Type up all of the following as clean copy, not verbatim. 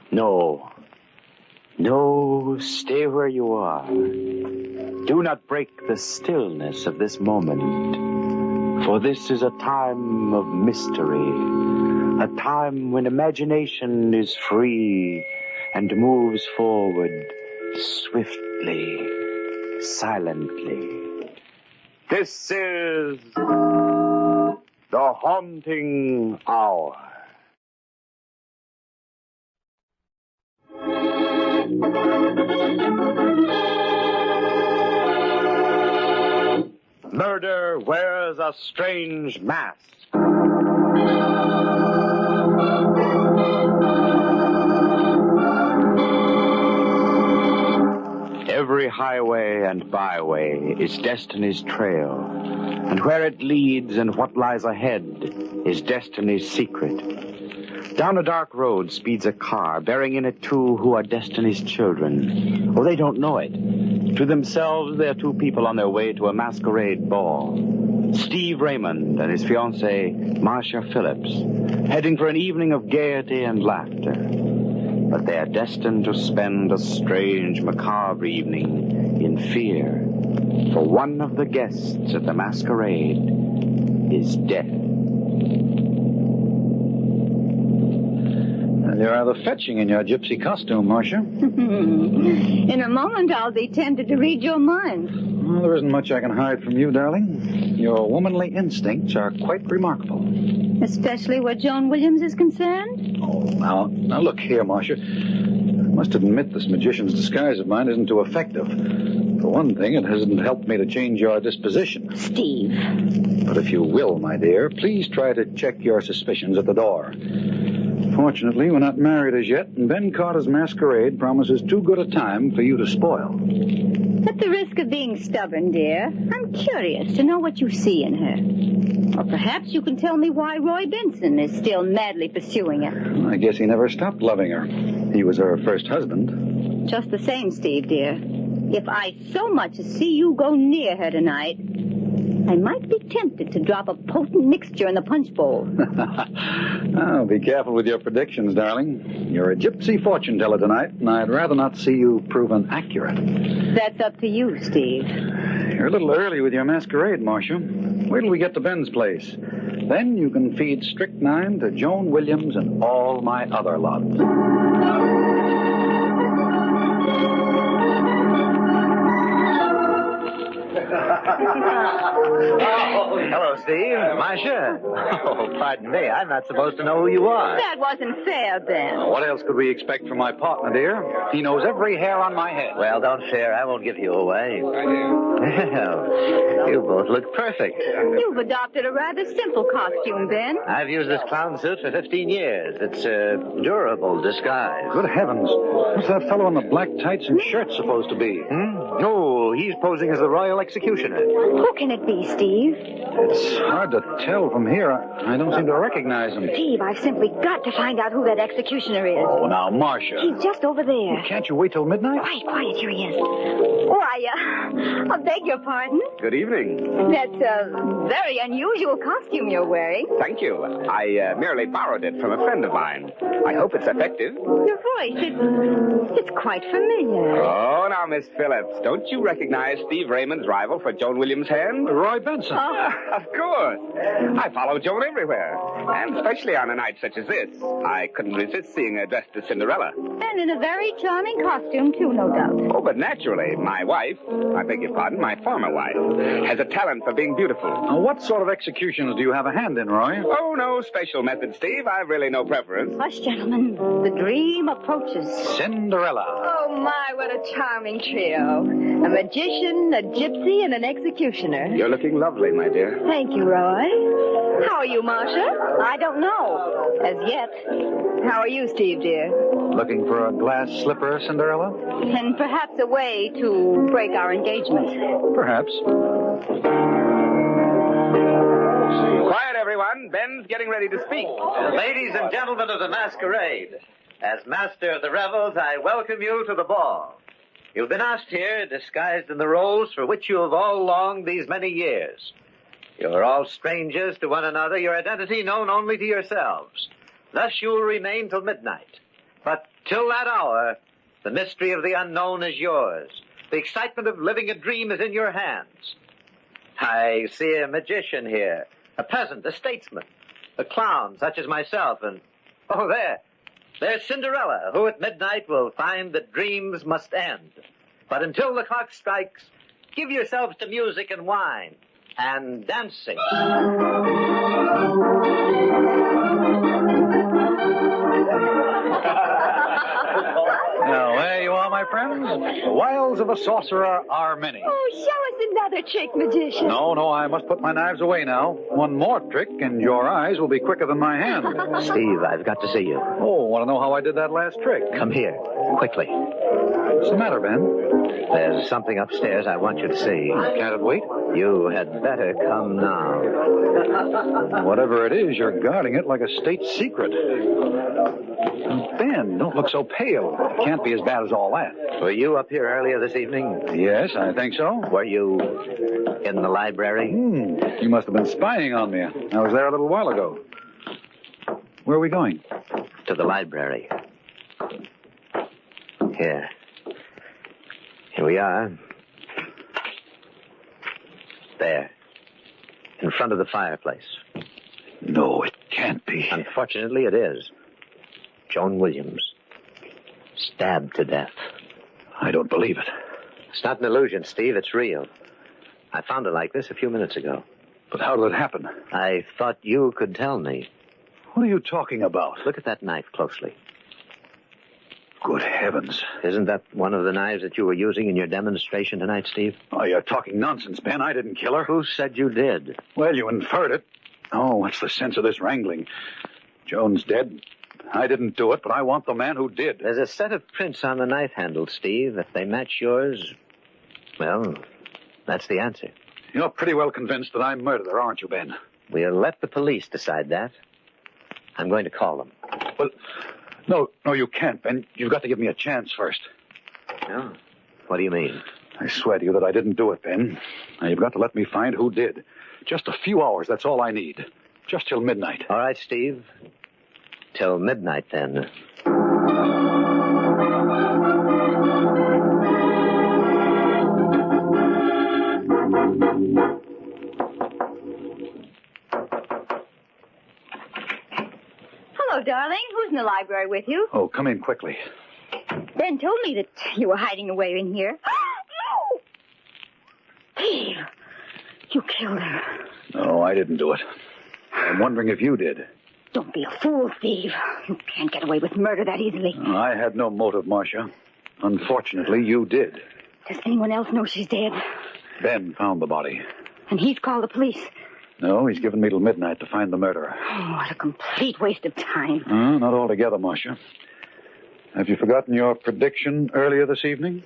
No. No, stay where you are. Do not break the stillness of this moment. For this is a time of mystery. A time when imagination is free and moves forward swiftly, silently. This is the Haunting Hour. Murder wears a strange mask. Every highway and byway is destiny's trail, and where it leads and what lies ahead is destiny's secret. Down a dark road speeds a car, bearing in it two who are destiny's children. Oh, they don't know it. To themselves, they're two people on their way to a masquerade ball. Steve Raymond and his fiancée, Marcia Phillips, heading for an evening of gaiety and laughter. But they are destined to spend a strange, macabre evening in fear. For one of the guests at the masquerade is dead. You're rather fetching in your gypsy costume, Marcia. In a moment, I'll be tempted to read your mind. Well, there isn't much I can hide from you, darling. Your womanly instincts are quite remarkable. Especially where Joan Williams is concerned? Oh, now look here, Marcia. I must admit this magician's disguise of mine isn't too effective. For one thing, it hasn't helped me to change your disposition. Steve. But if you will, my dear, please try to check your suspicions at the door. Fortunately, we're not married as yet, and Ben Carter's masquerade promises too good a time for you to spoil. At the risk of being stubborn, dear, I'm curious to know what you see in her. Or perhaps you can tell me why Roy Benson is still madly pursuing her. I guess he never stopped loving her. He was her first husband. Just the same, Steve, dear. If I so much as see you go near her tonight, I might be tempted to drop a potent mixture in the punch bowl. Oh, be careful with your predictions, darling. You're a gypsy fortune teller tonight, and I'd rather not see you proven accurate. That's up to you, Steve. You're a little early with your masquerade, Marcia. Wait till we get to Ben's place. Then you can feed strychnine to Joan Williams and all my other loves. Hello, Steve. Marcia. Oh, pardon me. I'm not supposed to know who you are. That wasn't fair, Ben. What else could we expect from my partner, dear? He knows every hair on my head. Well, don't fear. I won't give you away. Well, you both look perfect. You've adopted a rather simple costume, Ben. I've used this clown suit for 15 years. It's a durable disguise. Good heavens. What's that fellow in the black tights and shirt supposed to be? Oh, he's posing as the royal executioner. Who can it be, Steve? It's hard to tell from here. I don't seem to recognize him. Steve, I've simply got to find out who that executioner is. Oh, now, Marcia. He's just over there. Can't you wait till midnight? Quiet, here he is. Why, I beg your pardon? Good evening. That's a very unusual costume you're wearing. Thank you. I merely borrowed it from a friend of mine. I hope it's effective. Your voice, it's quite familiar. Oh, now, Miss Phillips, don't you recognize Steve Raymond's rival for Joan Williams' hand? Roy Benson. Of course. I follow Joan everywhere, and especially on a night such as this. I couldn't resist seeing her dressed as Cinderella. And in a very charming costume, too, no doubt. Oh, but naturally, my wife, I beg your pardon, my former wife, has a talent for being beautiful. Now, what sort of executions do you have a hand in, Roy? Oh, no special method, Steve. I've really no preference. Hush, gentlemen. The dream approaches. Cinderella. Oh, my, what a charming trio. A magician, a gypsy, and an executioner. You're looking lovely, my dear. Thank you, Roy. How are you, Marcia? I don't know. As yet. How are you, Steve, dear? Looking for a glass slipper, Cinderella? And perhaps a way to break our engagement. Perhaps. Quiet, everyone. Ben's getting ready to speak. Ladies and gentlemen of the masquerade, as master of the revels, I welcome you to the ball. You've been asked here, disguised in the roles for which you have all longed these many years. You are all strangers to one another, your identity known only to yourselves. Thus you will remain till midnight. But till that hour, the mystery of the unknown is yours. The excitement of living a dream is in your hands. I see a magician here, a peasant, a statesman, a clown such as myself, and, oh, there's Cinderella, who at midnight will find that dreams must end. But until the clock strikes, give yourselves to music and wine and dancing. Now, there you are, my friends. The wiles of a sorcerer are many. Oh, show us another trick, magician. No, I must put my knives away now. One more trick, and your eyes will be quicker than my hand. Steve, I've got to see you. Oh, want to know how I did that last trick? Come here, quickly. What's the matter, Ben? There's something upstairs I want you to see. Can't it wait? You had better come now. Whatever it is, you're guarding it like a state secret. Ben, don't look so pale. It can't be as bad as all that. Were you up here earlier this evening? Yes, I think so. Were you in the library? You must have been spying on me. I was there a little while ago. Where are we going? To the library. Here. Here we are. There. In front of the fireplace. No, it can't be. Unfortunately, it is. Joan Williams. Stabbed to death. I don't believe it. It's not an illusion, Steve. It's real. I found her like this a few minutes ago. But how did it happen? I thought you could tell me. What are you talking about? Look at that knife closely. Good heavens. Isn't that one of the knives that you were using in your demonstration tonight, Steve? Oh, you're talking nonsense, Ben. I didn't kill her. Who said you did? Well, you inferred it. Oh, what's the sense of this wrangling? Joan's dead. I didn't do it, but I want the man who did. There's a set of prints on the knife handle, Steve. If they match yours, well, that's the answer. You're pretty well convinced that I murdered her, aren't you, Ben? We'll let the police decide that. I'm going to call them. Well, no, you can't, Ben. You've got to give me a chance first. No? What do you mean? I swear to you that I didn't do it, Ben. Now, you've got to let me find who did. Just a few hours, that's all I need. Just till midnight. All right, Steve. Till midnight, then. Hello, darling. Who's in the library with you? Oh, come in quickly. Ben told me that you were hiding away in here. No! Steve, you killed her. No, I didn't do it. I'm wondering if you did. Don't be a fool, Steve. You can't get away with murder that easily. I had no motive, Marcia. Unfortunately, you did. Does anyone else know she's dead? Ben found the body. And he's called the police. No, he's given me till midnight to find the murderer. Oh, what a complete waste of time. Not altogether, Marcia. Have you forgotten your prediction earlier this evening?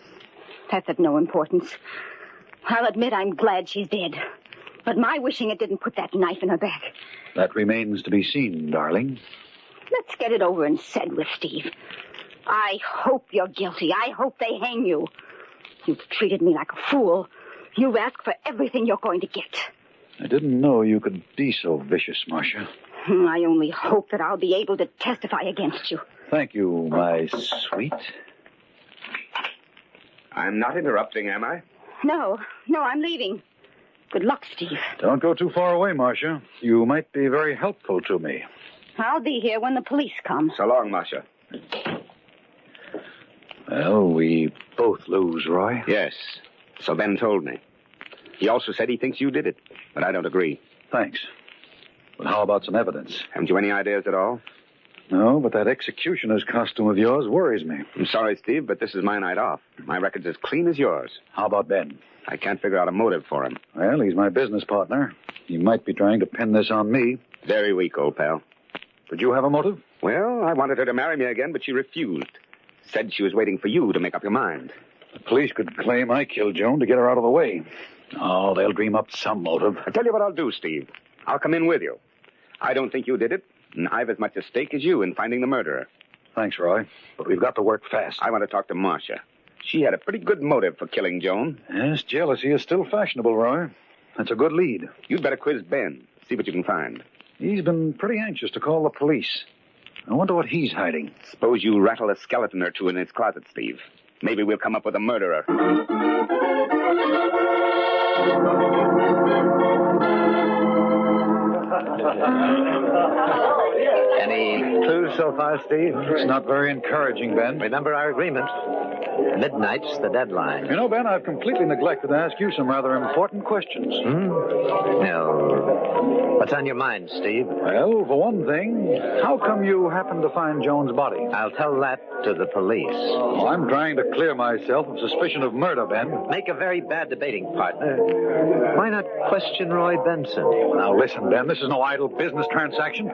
That's of no importance. I'll admit I'm glad she's dead. But my wishing it didn't put that knife in her back. That remains to be seen, darling. Let's get it over and said with, Steve. I hope you're guilty. I hope they hang you. You've treated me like a fool. You ask for everything you're going to get. I didn't know you could be so vicious, Marcia. I only hope that I'll be able to testify against you. Thank you, my sweet. I'm not interrupting, am I? No, I'm leaving. Good luck, Steve. Don't go too far away, Marcia. You might be very helpful to me. I'll be here when the police come. So long, Marcia. Well, we both lose, Roy. Yes, so Ben told me. He also said he thinks you did it, but I don't agree. Thanks. But how about some evidence? Haven't you any ideas at all? No, but that executioner's costume of yours worries me. I'm sorry, Steve, but this is my night off. My record's as clean as yours. How about Ben? I can't figure out a motive for him. Well, he's my business partner. He might be trying to pin this on me. Very weak, old pal. Did you have a motive? Well, I wanted her to marry me again, but she refused. Said she was waiting for you to make up your mind. The police could claim I killed Joan to get her out of the way. Oh, they'll dream up some motive. I'll tell you what I'll do, Steve. I'll come in with you. I don't think you did it, and I've as much at stake as you in finding the murderer. Thanks, Roy. But we've got to work fast. I want to talk to Marcia. She had a pretty good motive for killing Joan. Yes, jealousy is still fashionable, Roy. That's a good lead. You'd better quiz Ben. See what you can find. He's been pretty anxious to call the police. I wonder what he's hiding. Suppose you rattle a skeleton or two in his closet, Steve. Maybe we'll come up with a murderer. Any clues so far, Steve? It's not very encouraging, Ben. Remember our agreement. Midnight's the deadline. You know, Ben, I've completely neglected to ask you some rather important questions. No. What's on your mind, Steve? Well, for one thing, how come you happened to find Joan's body? I'll tell that to the police. Oh, I'm trying to clear myself of suspicion of murder, Ben. Make a very bad debating partner. Why not question Roy Benson? Now, listen, Ben, this is no idle business transaction.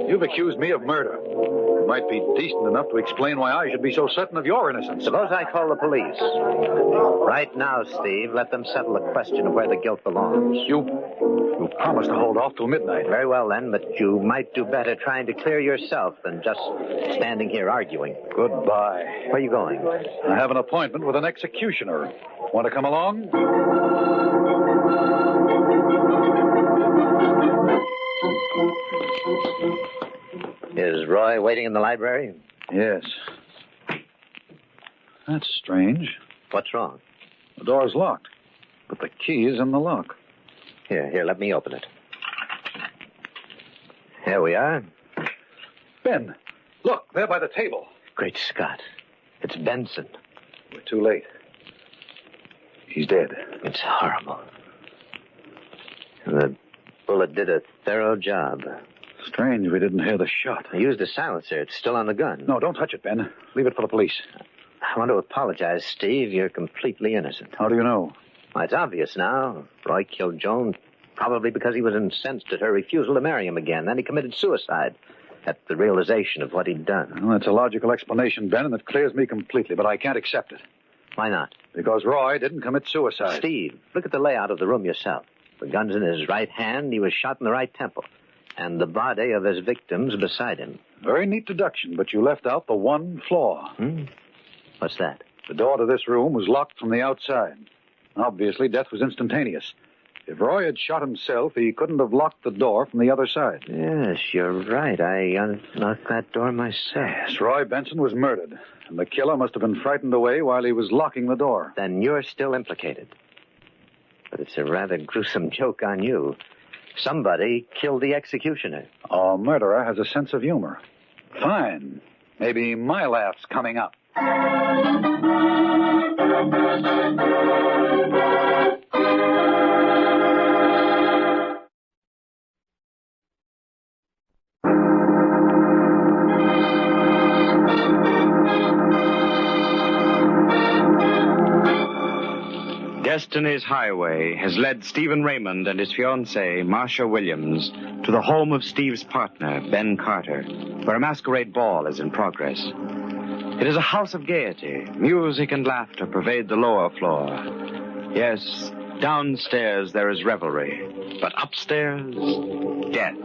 You've accused me of murder. You might be decent enough to explain why I should be so certain of your innocence. Suppose I call the police. Right now, Steve, let them settle the question of where the guilt belongs. You promised to hold off till midnight. Very well, then, but you might do better trying to clear yourself than just standing here arguing. Goodbye. Where are you going? I have an appointment with an executioner. Want to come along? Is Roy waiting in the library? Yes. That's strange. What's wrong? The door's locked, but the key is in the lock. Here, let me open it. Here we are. Ben, look, there by the table. Great Scott. It's Benson. We're too late. He's dead. It's horrible. The bullet did a thorough job. Strange we didn't hear the shot. I used a silencer. It's still on the gun. No, don't touch it, Ben. Leave it for the police. I want to apologize, Steve. You're completely innocent. How do you know? Well, it's obvious now. Roy killed Joan probably because he was incensed at her refusal to marry him again. Then he committed suicide at the realization of what he'd done. Well, that's a logical explanation, Ben, and it clears me completely, but I can't accept it. Why not? Because Roy didn't commit suicide. Steve, look at the layout of the room yourself. The gun's in his right hand. He was shot in the right temple. And the body of his victim's beside him. Very neat deduction, but you left out the one flaw. What's that? The door to this room was locked from the outside. Obviously, death was instantaneous. If Roy had shot himself, he couldn't have locked the door from the other side. Yes, you're right. I unlocked that door myself. Yes, Roy Benson was murdered, and the killer must have been frightened away while he was locking the door. Then you're still implicated. But it's a rather gruesome joke on you. Somebody killed the executioner. A murderer has a sense of humor. Fine. Maybe my laugh's coming up. Destiny's Highway has led Stephen Raymond and his fiancée, Marcia Williams, to the home of Steve's partner, Ben Carter, where a masquerade ball is in progress. It is a house of gaiety. Music and laughter pervade the lower floor. Yes, downstairs there is revelry, but upstairs, death.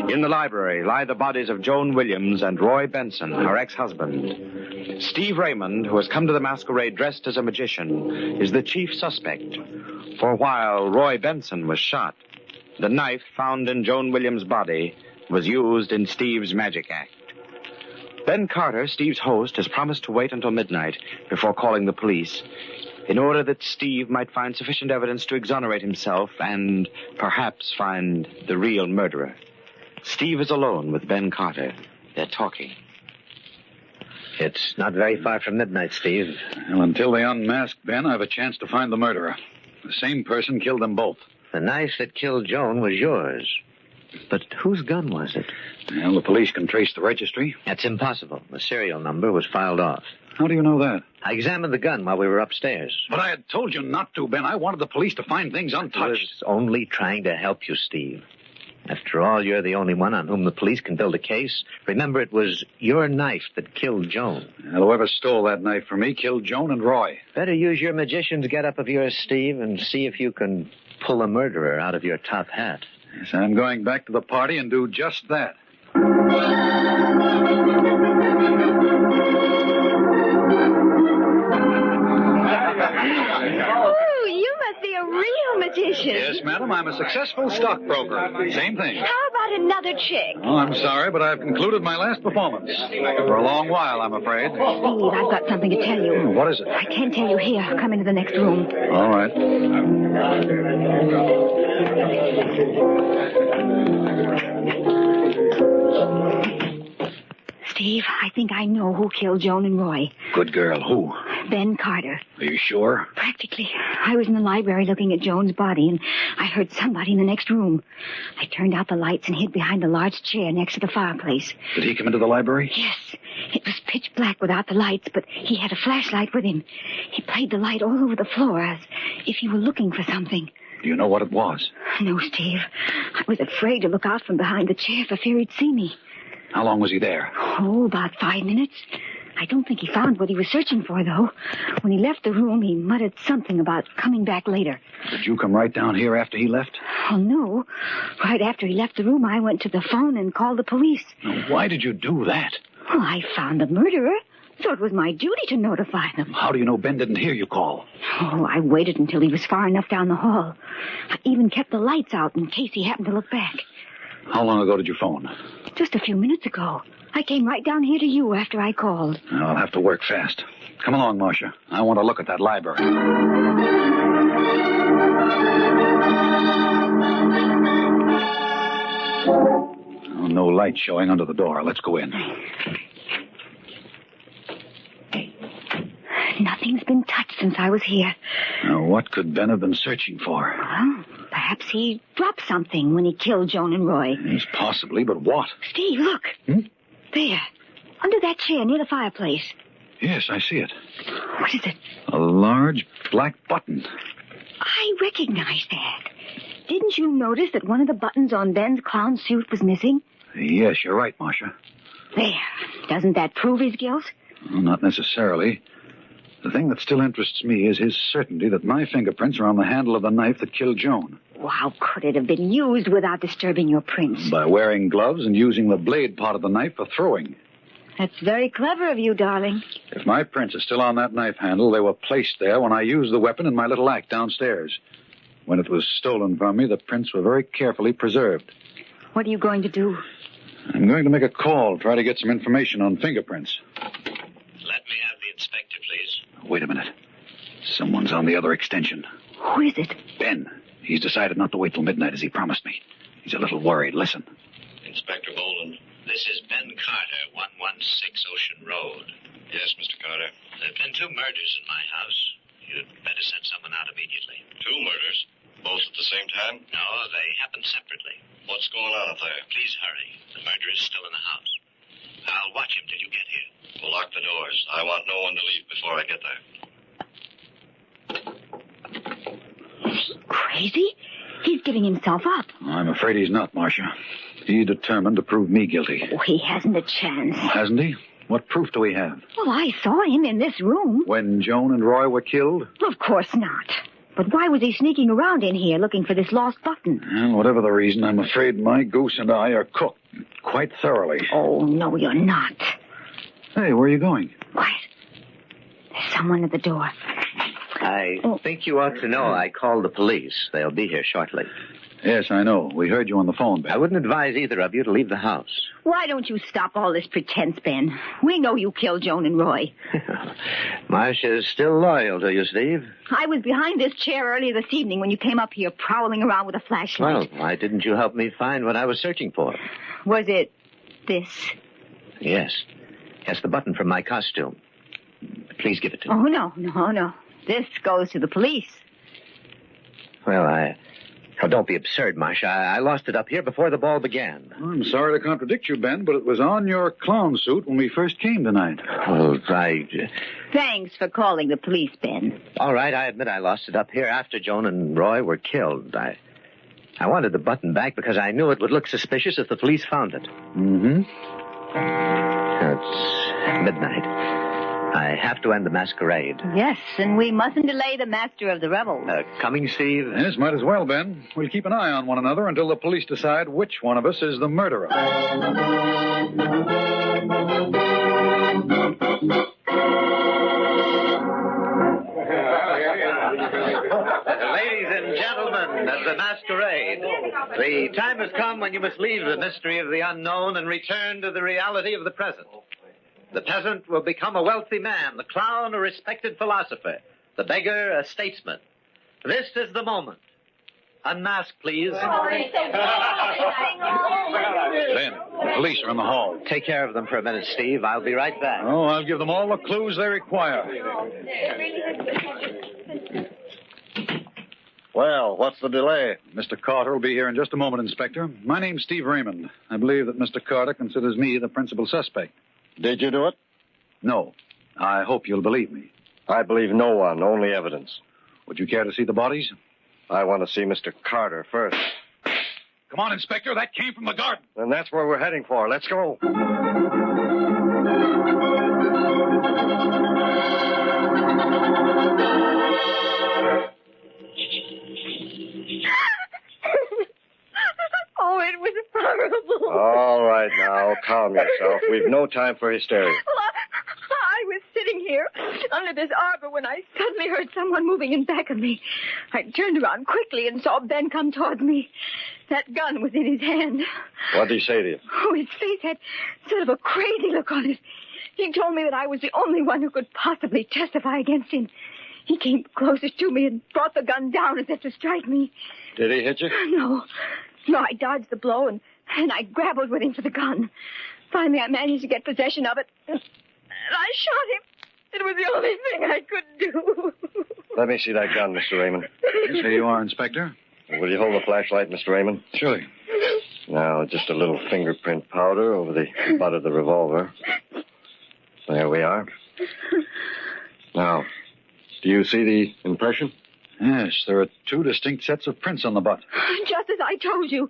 In the library lie the bodies of Joan Williams and Roy Benson, her ex-husband. Steve Raymond, who has come to the masquerade dressed as a magician, is the chief suspect. For while Roy Benson was shot, the knife found in Joan Williams' body was used in Steve's magic act. Ben Carter, Steve's host, has promised to wait until midnight before calling the police in order that Steve might find sufficient evidence to exonerate himself and perhaps find the real murderer. Steve is alone with Ben Carter. They're talking. It's not very far from midnight, Steve. Well, until they unmask Ben, I have a chance to find the murderer. The same person killed them both. The knife that killed Joan was yours. But whose gun was it? Well, the police can trace the registry. That's impossible. The serial number was filed off. How do you know that? I examined the gun while we were upstairs. But I had told you not to, Ben. I wanted the police to find things I untouched. was only trying to help you, Steve. After all, you're the only one on whom the police can build a case. Remember, it was your knife that killed Joan. Well, whoever stole that knife from me killed Joan and Roy. Better use your magician's get-up of yours, Steve, and see if you can pull a murderer out of your top hat. Yes, I'm going back to the party and do just that. Oh, you must be a real magician. Yes, madam, I'm a successful stockbroker. Same thing. How about another chick? Oh, I'm sorry, but I've concluded my last performance. For a long while, I'm afraid. Steve, I've got something to tell you. What is it? I can't tell you here. Come into the next room. All right. Steve, I think I know who killed Joan and Roy. Good girl. Who? Ben Carter. Are you sure? Practically. I was in the library looking at Joan's body, and I heard somebody in the next room. I turned out the lights and hid behind a large chair next to the fireplace. Did he come into the library? Yes. It was pitch black without the lights, but he had a flashlight with him. He played the light all over the floor as if he were looking for something. Do you know what it was? No, Steve. I was afraid to look out from behind the chair for fear he'd see me. How long was he there? Oh, about 5 minutes. I don't think he found what he was searching for, though. When he left the room, he muttered something about coming back later. Did you come right down here after he left? Oh, no. Right after he left the room, I went to the phone and called the police. Now, why did you do that? Well, I found the murderer, so it was my duty to notify them. How do you know Ben didn't hear you call? Oh, I waited until he was far enough down the hall. I even kept the lights out in case he happened to look back. How long ago did you phone? Just a few minutes ago. I came right down here to you after I called. I'll have to work fast. Come along, Marcia. I want to look at that library. Oh, no light showing under the door. Let's go in. Nothing's been touched since I was here. Now, what could Ben have been searching for? Well, perhaps he dropped something when he killed Joan and Roy. Yes, possibly, but what? Steve, look. There. Under that chair near the fireplace. Yes, I see it. What is it? A large black button. I recognize that. Didn't you notice that one of the buttons on Ben's clown suit was missing? Yes, you're right, Marcia. There. Doesn't that prove his guilt? Well, not necessarily. The thing that still interests me is his certainty that my fingerprints are on the handle of the knife that killed Joan. Well, how could it have been used without disturbing your prints? By wearing gloves and using the blade part of the knife for throwing. That's very clever of you, darling. If my prints are still on that knife handle, they were placed there when I used the weapon in my little act downstairs. When it was stolen from me, the prints were very carefully preserved. What are you going to do? I'm going to make a call, try to get some information on fingerprints. Let me have the inspector, please. Wait a minute. Someone's on the other extension. Who is it? Ben. He's decided not to wait till midnight as he promised me. He's a little worried. Listen. Inspector Boland, this is Ben Carter, 116 Ocean Road. Yes, Mr. Carter. There have been 2 murders in my house. You'd better send someone out immediately. 2 murders? Both at the same time? No, they happened separately. What's going on up there? Please hurry. The murderer is still in the house. I'll watch him till you get here. We'll lock the doors. I want no one to leave before I get there. Crazy? He's giving himself up. I'm afraid he's not, Marcia. He's determined to prove me guilty. Oh, he hasn't a chance. Hasn't he? What proof do we have? Well, I saw him in this room. When Joan and Roy were killed? Of course not. But why was he sneaking around in here looking for this lost button? Well, whatever the reason, I'm afraid my goose and I are cooked quite thoroughly. Oh, no, you're not. Hey, where are you going? Quiet. There's someone at the door. I think you ought to know I called the police. They'll be here shortly. Yes, I know. We heard you on the phone, Ben. I wouldn't advise either of you to leave the house. Why don't you stop all this pretense, Ben? We know you killed Joan and Roy. Marcia's still loyal to you, Steve. I was behind this chair earlier this evening when you came up here prowling around with a flashlight. Well, why didn't you help me find what I was searching for? Was it this? Yes. Yes, the button from my costume. Please give it to me. Oh, no. This goes to the police. Well, Oh, don't be absurd, Marcia. I lost it up here before the ball began. I'm sorry to contradict you, Ben, but it was on your clown suit when we first came tonight. Oh, right. Thanks for calling the police, Ben. All right, I admit I lost it up here after Joan and Roy were killed. I wanted the button back because I knew it would look suspicious if the police found it. Mm-hmm. It's midnight. I have to end the masquerade. Yes, and we mustn't delay the master of the revels. Coming, Steve? Yes, might as well, Ben. We'll keep an eye on one another until the police decide which one of us is the murderer. Ladies and gentlemen of the masquerade, the time has come when you must leave the mystery of the unknown and return to the reality of the present. The peasant will become a wealthy man, the clown a respected philosopher, the beggar a statesman. This is the moment. Unmask, please. Ben, the police are in the hall. Take care of them for a minute, Steve. I'll be right back. Oh, I'll give them all the clues they require. Well, what's the delay? Mr. Carter will be here in just a moment, Inspector. My name's Steve Raymond. I believe that Mr. Carter considers me the principal suspect. Did you do it? No. I hope you'll believe me. I believe no one, only evidence. Would you care to see the bodies? I want to see Mr. Carter first. Come on, Inspector. That came from the garden. And that's where we're heading for. Let's go. Oh, it was horrible. All right, now, calm yourself. We've no time for hysteria. Well, I was sitting here under this arbor when I suddenly heard someone moving in back of me. I turned around quickly and saw Ben come towards me. That gun was in his hand. What did he say to you? Oh, his face had sort of a crazy look on it. He told me that I was the only one who could possibly testify against him. He came closest to me and brought the gun down as if to strike me. Did he hit you? No, I dodged the blow and I grappled with him for the gun. Finally, I managed to get possession of it. And I shot him. It was the only thing I could do. Let me see that gun, Mr. Raymond. Yes, here you are, Inspector. Will you hold the flashlight, Mr. Raymond? Surely. Now, just a little fingerprint powder over the butt of the revolver. There we are. Now, do you see the impression? Yes, there are two distinct sets of prints on the butt. Just as I told you,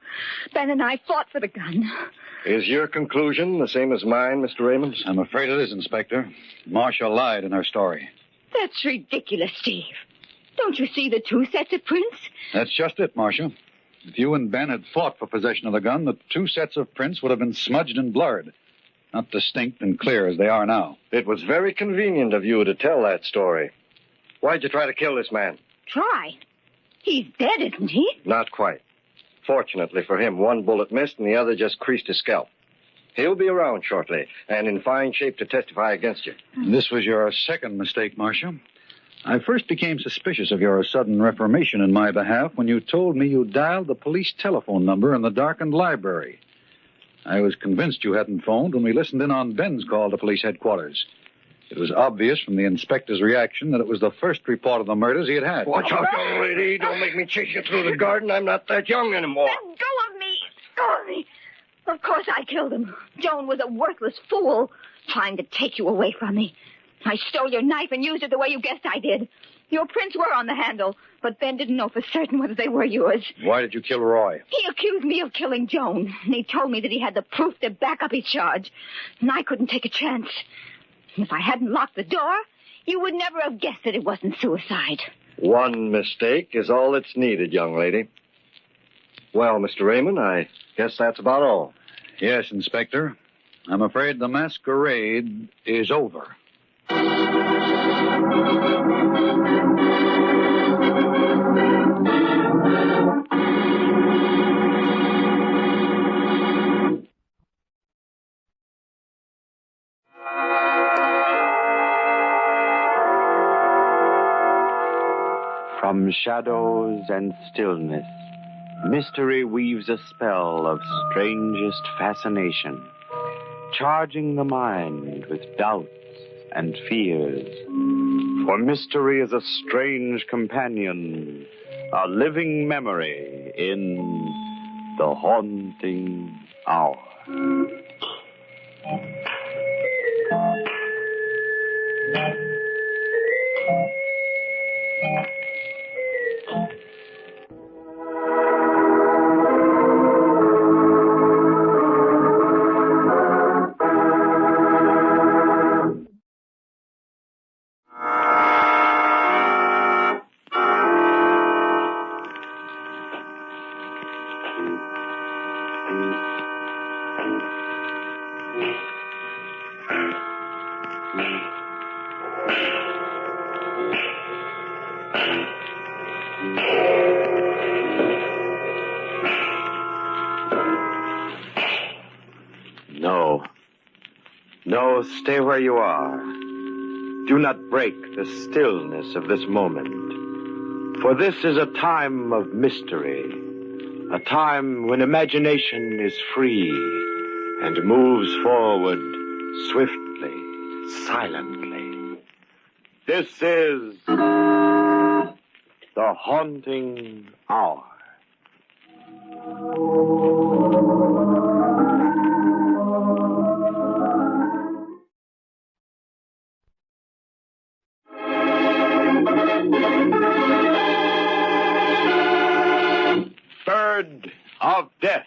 Ben and I fought for the gun. Is your conclusion the same as mine, Mr. Raymond? I'm afraid it is, Inspector. Marcia lied in her story. That's ridiculous, Steve. Don't you see the two sets of prints? That's just it, Marcia. If you and Ben had fought for possession of the gun, the two sets of prints would have been smudged and blurred. Not distinct and clear as they are now. It was very convenient of you to tell that story. Why'd you try to kill this man? Try. He's dead, isn't he? Not quite. Fortunately for him, one bullet missed and the other just creased his scalp. He'll be around shortly and in fine shape to testify against you. This was your second mistake, Marcia. I first became suspicious of your sudden reformation in my behalf when you told me you dialed the police telephone number in the darkened library. I was convinced you hadn't phoned when we listened in on Ben's call to police headquarters. It was obvious from the inspector's reaction that it was the first report of the murders he had had. Watch out, young lady. Don't make me chase you through the garden. I'm not that young anymore. Let go of me. Go of me. Of course I killed him. Joan was a worthless fool trying to take you away from me. I stole your knife and used it the way you guessed I did. Your prints were on the handle, but Ben didn't know for certain whether they were yours. Why did you kill Roy? He accused me of killing Joan, and he told me that he had the proof to back up his charge, and I couldn't take a chance. If I hadn't locked the door, you would never have guessed that it wasn't suicide. One mistake is all that's needed, young lady. Well, Mr. Raymond, I guess that's about all. Yes, Inspector. I'm afraid the masquerade is over. From shadows and stillness, mystery weaves a spell of strangest fascination, charging the mind with doubts and fears. For mystery is a strange companion A living memory in the haunting hour. No, stay where you are. Do not break the stillness of this moment. For this is a time of mystery. A time when imagination is free and moves forward swiftly, silently. This is the haunting hour. Bird of Death.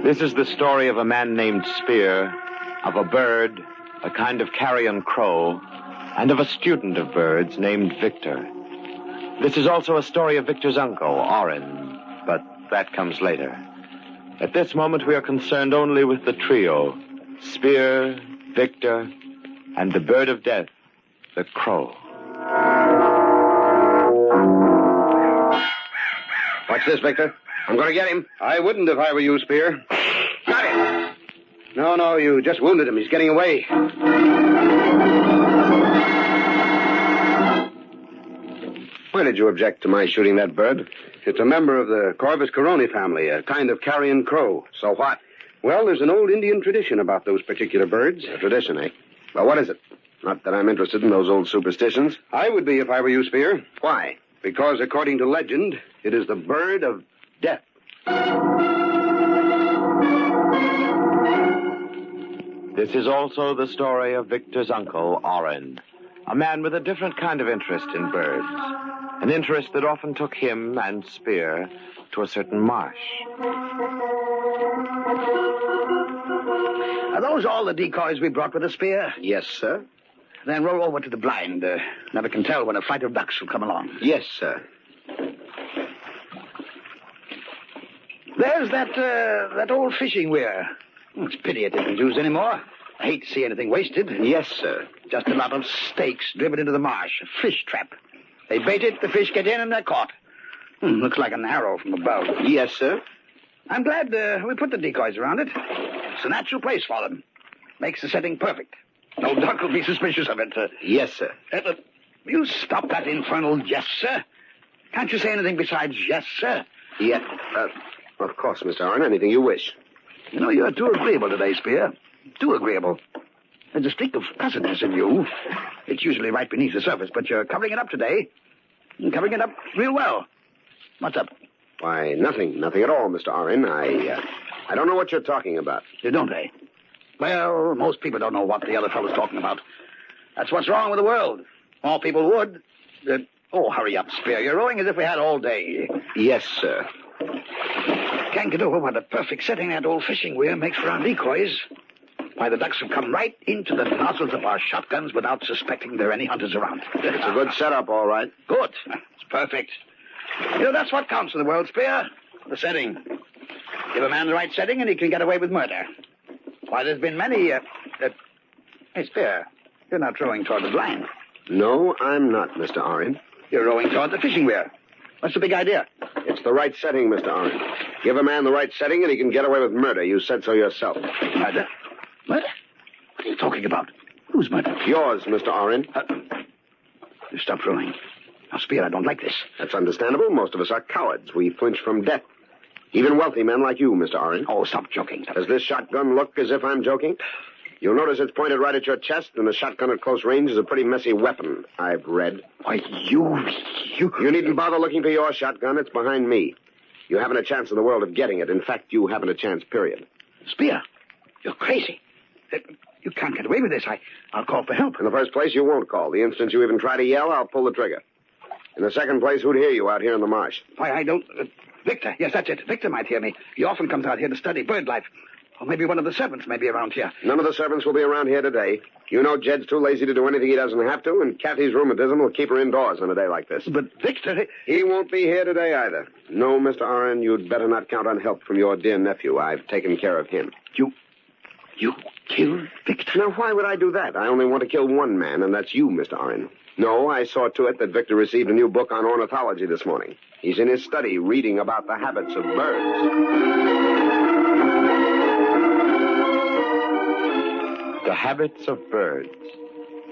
This is the story of a man named Spear, of a bird, a kind of carrion crow, and of a student of birds named Victor. This is also a story of Victor's uncle, Orrin, but that comes later. At this moment, we are concerned only with the trio, Spear, Victor, and the bird of death, the crow. Watch this, Victor. I'm going to get him. I wouldn't if I were you, Spear. Got him. No, you just wounded him. He's getting away. Why did you object to my shooting that bird? It's a member of the Corvus Coroni family, a kind of carrion crow. So what? Well, there's an old Indian tradition about those particular birds. A tradition, eh? Well, what is it? Not that I'm interested in those old superstitions. I would be if I were you, Spear. Why? Because, according to legend, it is the bird of death. This is also the story of Victor's uncle, Orrin, a man with a different kind of interest in birds, an interest that often took him and Spear to a certain marsh. Are those all the decoys we brought with the Spear? Yes, sir. Then roll over to the blind. Never can tell when a flight of ducks will come along. Yes, sir. There's that old fishing weir. It's a pity it isn't used anymore. I hate to see anything wasted. Yes, sir. Just a lot of stakes driven into the marsh. A fish trap. They bait it, the fish get in, and they're caught. Looks like an arrow from above. Yes, sir. I'm glad we put the decoys around it. It's a natural place for them. Makes the setting perfect. No duck will be suspicious of it. Yes, sir. You stop that infernal yes, sir. Can't you say anything besides yes, sir? Yeah, of course, Mr. Orrin. Anything you wish. You know, you're too agreeable today, Spear. Too agreeable. There's a streak of cussedness in you. It's usually right beneath the surface, but you're covering it up today. You're covering it up real well. What's up? Why, nothing. Nothing at all, Mr. Orrin. I don't know what you're talking about. You don't, eh? Well, most people don't know what the other fellow's talking about. That's what's wrong with the world. More people would. Hurry up, Spear. You're rowing as if we had all day. Yes, sir. Kankadoo, what a perfect setting that old fishing weir makes for our decoys. Why, the ducks have come right into the nozzles of our shotguns without suspecting there are any hunters around. It's a good setup, all right. Good. It's perfect. You know, that's what counts in the world, Spear. The setting. Give a man the right setting and he can get away with murder. Why, there's been many, Hey, Spear, you're not rowing toward the blind. No, I'm not, Mr. Orrin. You're rowing toward the fishing weir. What's the big idea? It's the right setting, Mr. Orrin. Give a man the right setting and he can get away with murder. You said so yourself. Murder? Murder? What are you talking about? Whose murder? Yours, Mr. Orrin. You stop rowing. Now, Spear, I don't like this. That's understandable. Most of us are cowards. We flinch from death. Even wealthy men like you, Mr. Orrin. Oh, stop joking. Does this shotgun look as if I'm joking? You'll notice it's pointed right at your chest, and the shotgun at close range is a pretty messy weapon, I've read. Why, you... You needn't bother looking for your shotgun. It's behind me. You haven't a chance in the world of getting it. In fact, you haven't a chance, period. Spear, you're crazy. You can't get away with this. I'll call for help. In the first place, you won't call. The instant you even try to yell, I'll pull the trigger. In the second place, who'd hear you out here in the marsh? Why, I don't... Victor, yes, that's it. Victor might hear me. He often comes out here to study bird life. Or maybe one of the servants may be around here. None of the servants will be around here today. You know Jed's too lazy to do anything he doesn't have to, and Kathy's rheumatism will keep her indoors on a day like this. But Victor... He won't be here today either. No, Mr. Oren, you'd better not count on help from your dear nephew. I've taken care of him. You killed Victor? Now, why would I do that? I only want to kill one man, and that's you, Mr. Oren. No, I saw to it that Victor received a new book on ornithology this morning. He's in his study reading about the habits of birds. The habits of birds.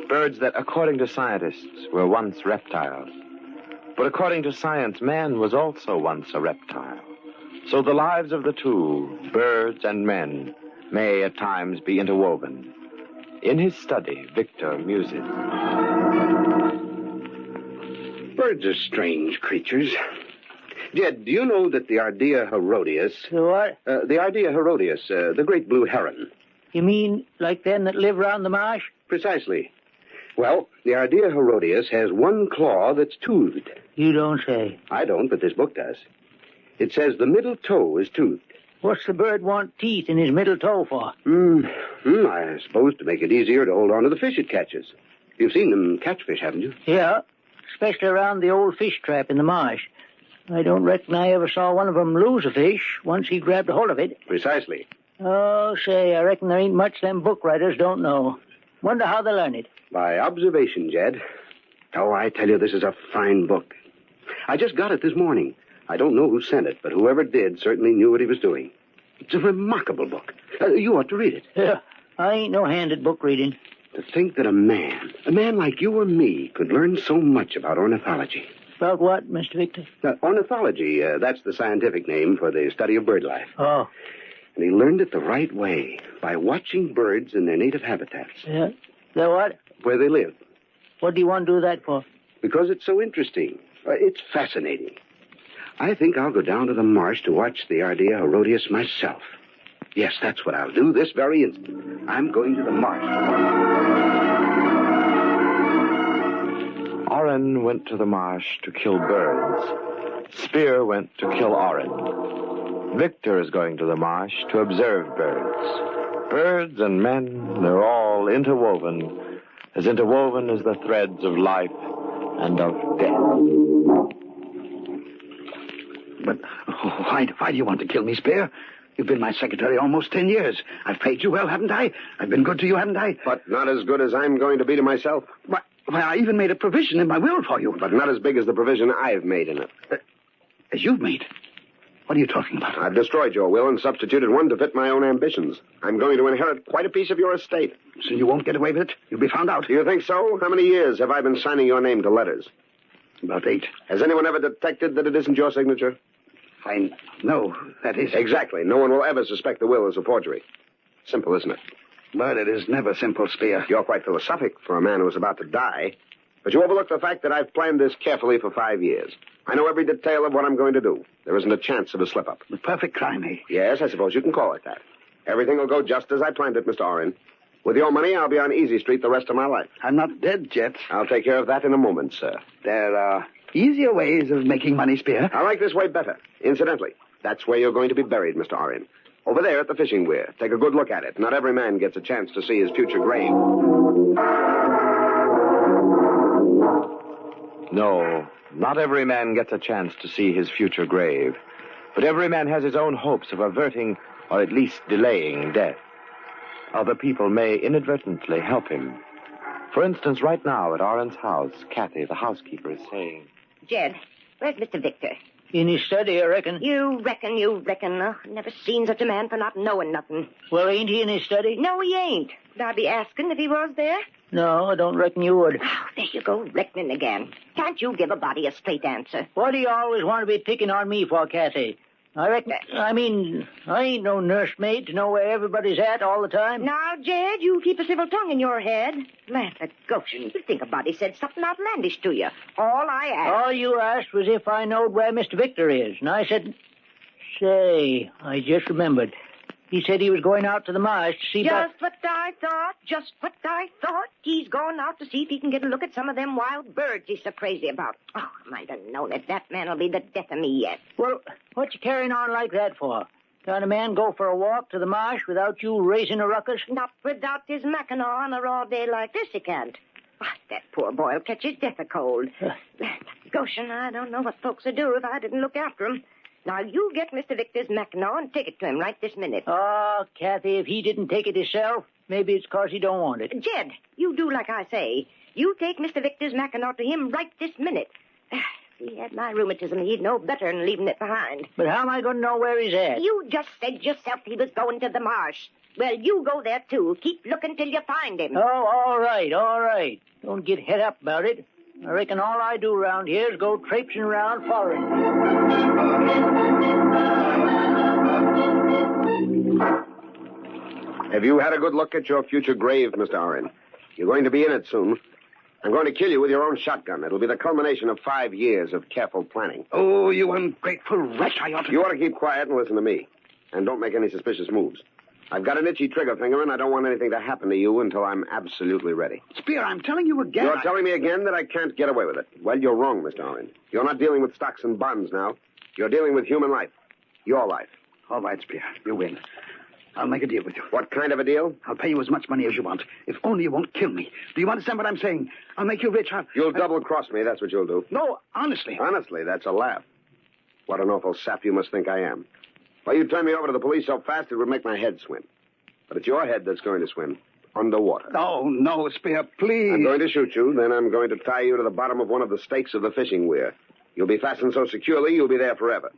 Birds that, according to scientists, were once reptiles. But according to science, man was also once a reptile. So the lives of the two, birds and men, may at times be interwoven. In his study, Victor muses. Birds are strange creatures. Jed, do you know that the Ardea herodias... The what? The Ardea herodias, the great blue heron. You mean like them that live round the marsh? Precisely. Well, the Ardea herodias has one claw that's toothed. You don't say. I don't, but this book does. It says the middle toe is toothed. What's the bird want teeth in his middle toe for? I suppose to make it easier to hold on to the fish it catches. You've seen them catch fish, haven't you? Yeah, especially around the old fish trap in the marsh. I don't reckon I ever saw one of them lose a fish once he grabbed a hold of it. Precisely. Oh, say, I reckon there ain't much them book writers don't know. Wonder how they learn it. By observation, Jed. Oh, I tell you, this is a fine book. I just got it this morning. I don't know who sent it, but whoever did certainly knew what he was doing. It's a remarkable book. You ought to read it. Yeah, I ain't no hand at book reading. To think that a man like you or me, could learn so much about ornithology. About what, Mr. Victor? Ornithology, that's the scientific name for the study of bird life. Oh. And he learned it the right way, by watching birds in their native habitats. Yeah? They're what? Where they live. What do you want to do that for? Because it's so interesting. It's fascinating. I think I'll go down to the marsh to watch the Ardea herodias myself. Yes, that's what I'll do this very instant. I'm going to the marsh. Oren went to the marsh to kill birds. Spear went to kill Oren. Victor is going to the marsh to observe birds. Birds and men, they're all interwoven as the threads of life and of death. But why do you want to kill me, Spear? You've been my secretary almost 10 years. I've paid you well, haven't I? I've been good to you, haven't I? But not as good as I'm going to be to myself. Why, I even made a provision in my will for you. But not as big as the provision I've made in it. As you've made? What are you talking about? I've destroyed your will and substituted one to fit my own ambitions. I'm going to inherit quite a piece of your estate. So you won't get away with it? You'll be found out. Do you think so? How many years have I been signing your name to letters? About 8. Has anyone ever detected that it isn't your signature? Fine. No, that is... Exactly. No one will ever suspect the will is a forgery. Simple, isn't it? But it is never simple, Spear. You're quite philosophic for a man who is about to die. But you overlook the fact that I've planned this carefully for 5 years. I know every detail of what I'm going to do. There isn't a chance of a slip-up. The perfect crime, eh? Yes, I suppose you can call it that. Everything will go just as I planned it, Mr. Oren. With your money, I'll be on Easy Street the rest of my life. I'm not dead yet. I'll take care of that in a moment, sir. There are easier ways of making money, Spear. I like this way better. Incidentally, that's where you're going to be buried, Mr. Oren. Over there at the fishing weir. Take a good look at it. Not every man gets a chance to see his future grave. No, not every man gets a chance to see his future grave. But every man has his own hopes of averting or at least delaying death. Other people may inadvertently help him. For instance, right now at Oren's house, Kathy, the housekeeper, is saying... Jed, where's Mr. Victor? In his study, I reckon. You reckon. Never seen such a man for not knowing nothing. Well, ain't he in his study? No, he ain't. Would I be asking if he was there? No, I don't reckon you would. Oh, there you go, reckoning again. Can't you give a body a straight answer? What do you always want to be picking on me for, Kathy? I ain't no nursemaid to know where everybody's at all the time. Now, Jed, you keep a civil tongue in your head. Laugh at Goshen. You think a body said something outlandish to you. All I asked. All you asked was if I knowed where Mr. Victor is. And I said, say, I just remembered. He said he was going out to the marsh to see... Just what I thought. He's going out to see if he can get a look at some of them wild birds he's so crazy about. Oh, I might have known it. That man will be the death of me yet. Well, what you carrying on like that for? Can't a man go for a walk to the marsh without you raising a ruckus? Not without his mackinaw on a raw day like this, he can't. That poor boy will catch his death of cold. Goshen, I don't know what folks would do if I didn't look after him. Now, you get Mr. Victor's mackinaw and take it to him right this minute. Oh, Kathy, if he didn't take it himself, maybe it's 'cause he don't want it. Jed, you do like I say. You take Mr. Victor's mackinaw to him right this minute. If he had my rheumatism, he'd know better than leaving it behind. But how am I going to know where he's at? You just said yourself he was going to the marsh. Well, you go there, too. Keep looking till you find him. Oh, all right. Don't get het up about it. I reckon all I do around here is go traipsing around following. Have you had a good look at your future grave, Mr. Oren? You're going to be in it soon. I'm going to kill you with your own shotgun. It'll be the culmination of 5 years of careful planning. Oh, you ungrateful wretch. You ought to keep quiet and listen to me. And don't make any suspicious moves. I've got an itchy trigger finger, and I don't want anything to happen to you until I'm absolutely ready. Spear, I'm telling you again. You're telling me again that I can't get away with it. Well, you're wrong, Mr. Oren. You're not dealing with stocks and bonds now. You're dealing with human life. Your life. All right, Spear. You win. I'll make a deal with you. What kind of a deal? I'll pay you as much money as you want, if only you won't kill me. Do you understand what I'm saying? I'll make you rich. You'll double-cross me, that's what you'll do. No, honestly. Honestly, that's a laugh. What an awful sap you must think I am. Why, you turn me over to the police so fast it would make my head swim. But it's your head that's going to swim underwater. No, Spear, please. I'm going to shoot you, then I'm going to tie you to the bottom of one of the stakes of the fishing weir. You'll be fastened so securely, you'll be there forever.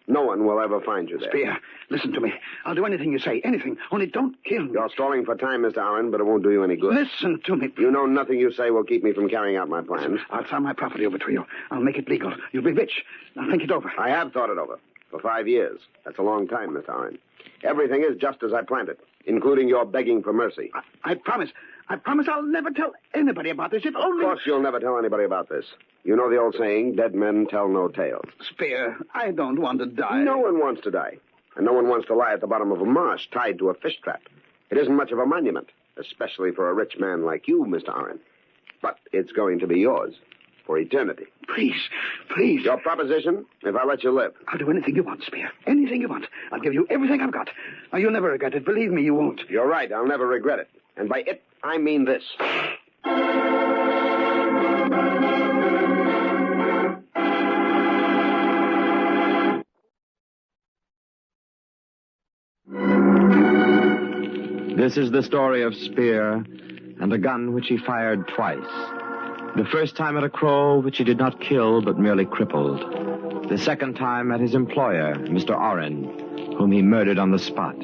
No one will ever find you there. Spear, listen to me. I'll do anything you say, anything. Only don't kill me. You're stalling for time, Mr. Oren, but it won't do you any good. Listen to me. You know nothing you say will keep me from carrying out my plans. I'll sign my property over to you. I'll make it legal. You'll be rich. Now think it over. I have thought it over. For 5 years. That's a long time, Mr. Oren. Everything is just as I planned it, including your begging for mercy. I promise. I promise I'll never tell anybody about this, if only... Of course you'll never tell anybody about this. You know the old saying, dead men tell no tales. Spear, I don't want to die. No one wants to die. And no one wants to lie at the bottom of a marsh tied to a fish trap. It isn't much of a monument, especially for a rich man like you, Mr. Oren. But it's going to be yours for eternity. Please. Your proposition, if I let you live. I'll do anything you want, Spear. Anything you want. I'll give you everything I've got. Now, you'll never regret it. Believe me, you won't. You're right. I'll never regret it. And by it, I mean this. This is the story of Spear and a gun which he fired twice. The first time at a crow which he did not kill but merely crippled. The second time at his employer, Mr. Oren, whom he murdered on the spot.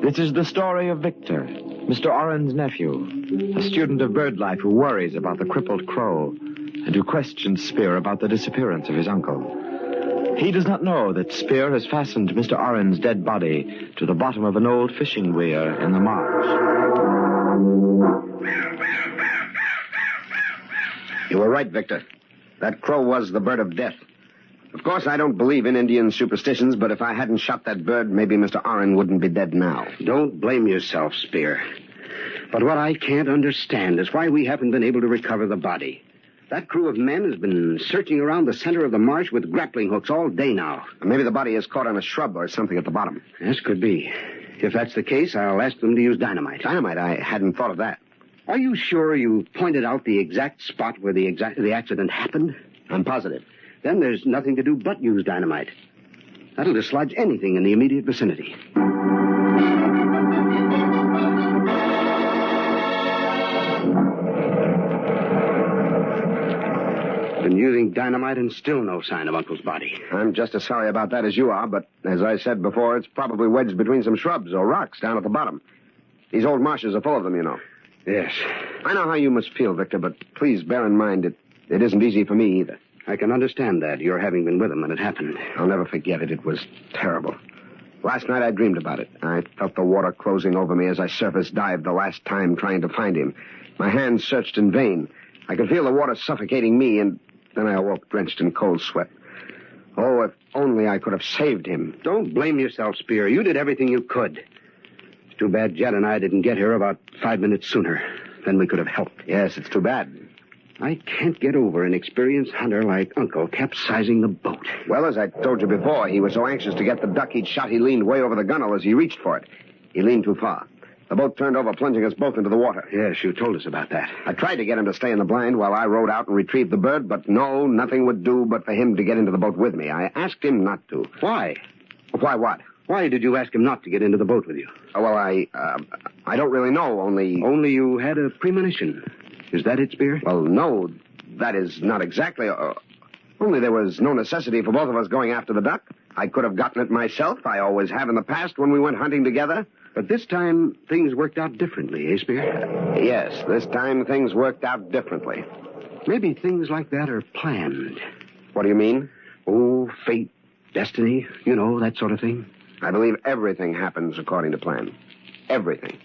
This is the story of Victor, Mr. Oren's nephew, a student of bird life who worries about the crippled crow and who questions Spear about the disappearance of his uncle. He does not know that Spear has fastened Mr. Oren's dead body to the bottom of an old fishing weir in the marsh. You were right, Victor. That crow was the bird of death. Of course, I don't believe in Indian superstitions, but if I hadn't shot that bird, maybe Mr. Oren wouldn't be dead now. Don't blame yourself, Spear. But what I can't understand is why we haven't been able to recover the body. That crew of men has been searching around the center of the marsh with grappling hooks all day now. Maybe the body is caught on a shrub or something at the bottom. Yes, could be. If that's the case, I'll ask them to use dynamite. Dynamite? I hadn't thought of that. Are you sure you pointed out the exact spot where the accident happened? I'm positive. Then there's nothing to do but use dynamite. That'll dislodge anything in the immediate vicinity. Been using dynamite and still no sign of Uncle's body. I'm just as sorry about that as you are, but as I said before, it's probably wedged between some shrubs or rocks down at the bottom. These old marshes are full of them, you know. Yes. I know how you must feel, Victor, but please bear in mind it isn't easy for me either. I can understand that, your having been with him when it happened. I'll never forget it. It was terrible. Last night I dreamed about it. I felt the water closing over me as I surface dived the last time trying to find him. My hands searched in vain. I could feel the water suffocating me, and then I awoke drenched in cold sweat. Oh, if only I could have saved him. Don't blame yourself, Spear. You did everything you could. It's too bad Jed and I didn't get here about 5 minutes sooner. Then we could have helped. Yes, it's too bad. I can't get over an experienced hunter like Uncle capsizing the boat. Well, as I told you before, he was so anxious to get the duck he'd shot, he leaned way over the gunwale as he reached for it. He leaned too far. The boat turned over, plunging us both into the water. Yes, you told us about that. I tried to get him to stay in the blind while I rowed out and retrieved the bird, but no, nothing would do but for him to get into the boat with me. I asked him not to. Why? Why what? Why did you ask him not to get into the boat with you? Oh, well, I don't really know, only... Only you had a premonition. Is that it, Spear? Well, no, that is not exactly... only there was no necessity for both of us going after the duck. I could have gotten it myself. I always have in the past when we went hunting together. But this time, things worked out differently, eh, Spear? Yes, this time things worked out differently. Maybe things like that are planned. What do you mean? Oh, fate, destiny, you know, that sort of thing. I believe everything happens according to plan. Everything.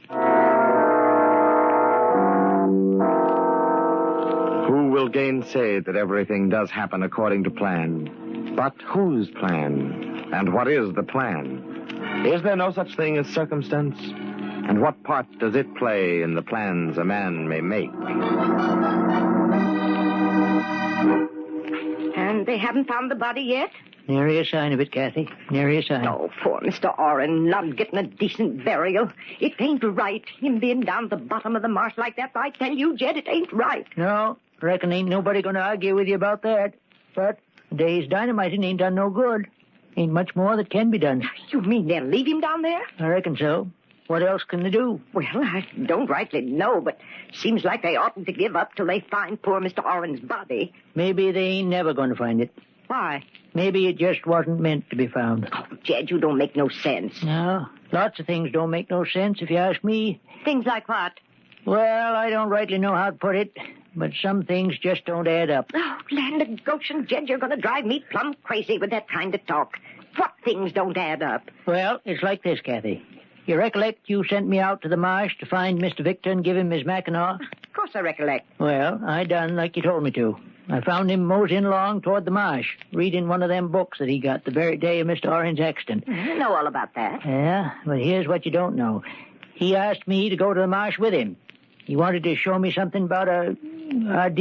Who will gainsay that everything does happen according to plan? But whose plan? And what is the plan? Is there no such thing as circumstance? And what part does it play in the plans a man may make? And they haven't found the body yet? Nary a sign of it, Kathy. Nary a sign. Oh, poor Mr. Orrin, not getting a decent burial. It ain't right, him being down the bottom of the marsh like that. I tell you, Jed, it ain't right. No, reckon ain't nobody going to argue with you about that. But the day's dynamiting ain't done no good. Ain't much more that can be done. You mean they'll leave him down there? I reckon so. What else can they do? Well, I don't rightly know, but seems like they oughtn't to give up till they find poor Mr. Orrin's body. Maybe they ain't never going to find it. Why? Maybe it just wasn't meant to be found. Oh, Jed, you don't make no sense. No, lots of things don't make no sense if you ask me. Things like what? Well, I don't rightly know how to put it, but some things just don't add up. Oh, land of Goshen, Jed, you're going to drive me plumb crazy with that kind of talk. What things don't add up? Well, it's like this, Kathy. You recollect you sent me out to the marsh to find Mr. Victor and give him his mackinaw? Of course I recollect. Well, I done like you told me to. I found him moseying along toward the marsh, reading one of them books that he got the very day of Mr. Orrin's accident. I know all about that. Yeah, but here's what you don't know. He asked me to go to the marsh with him. He wanted to show me something about about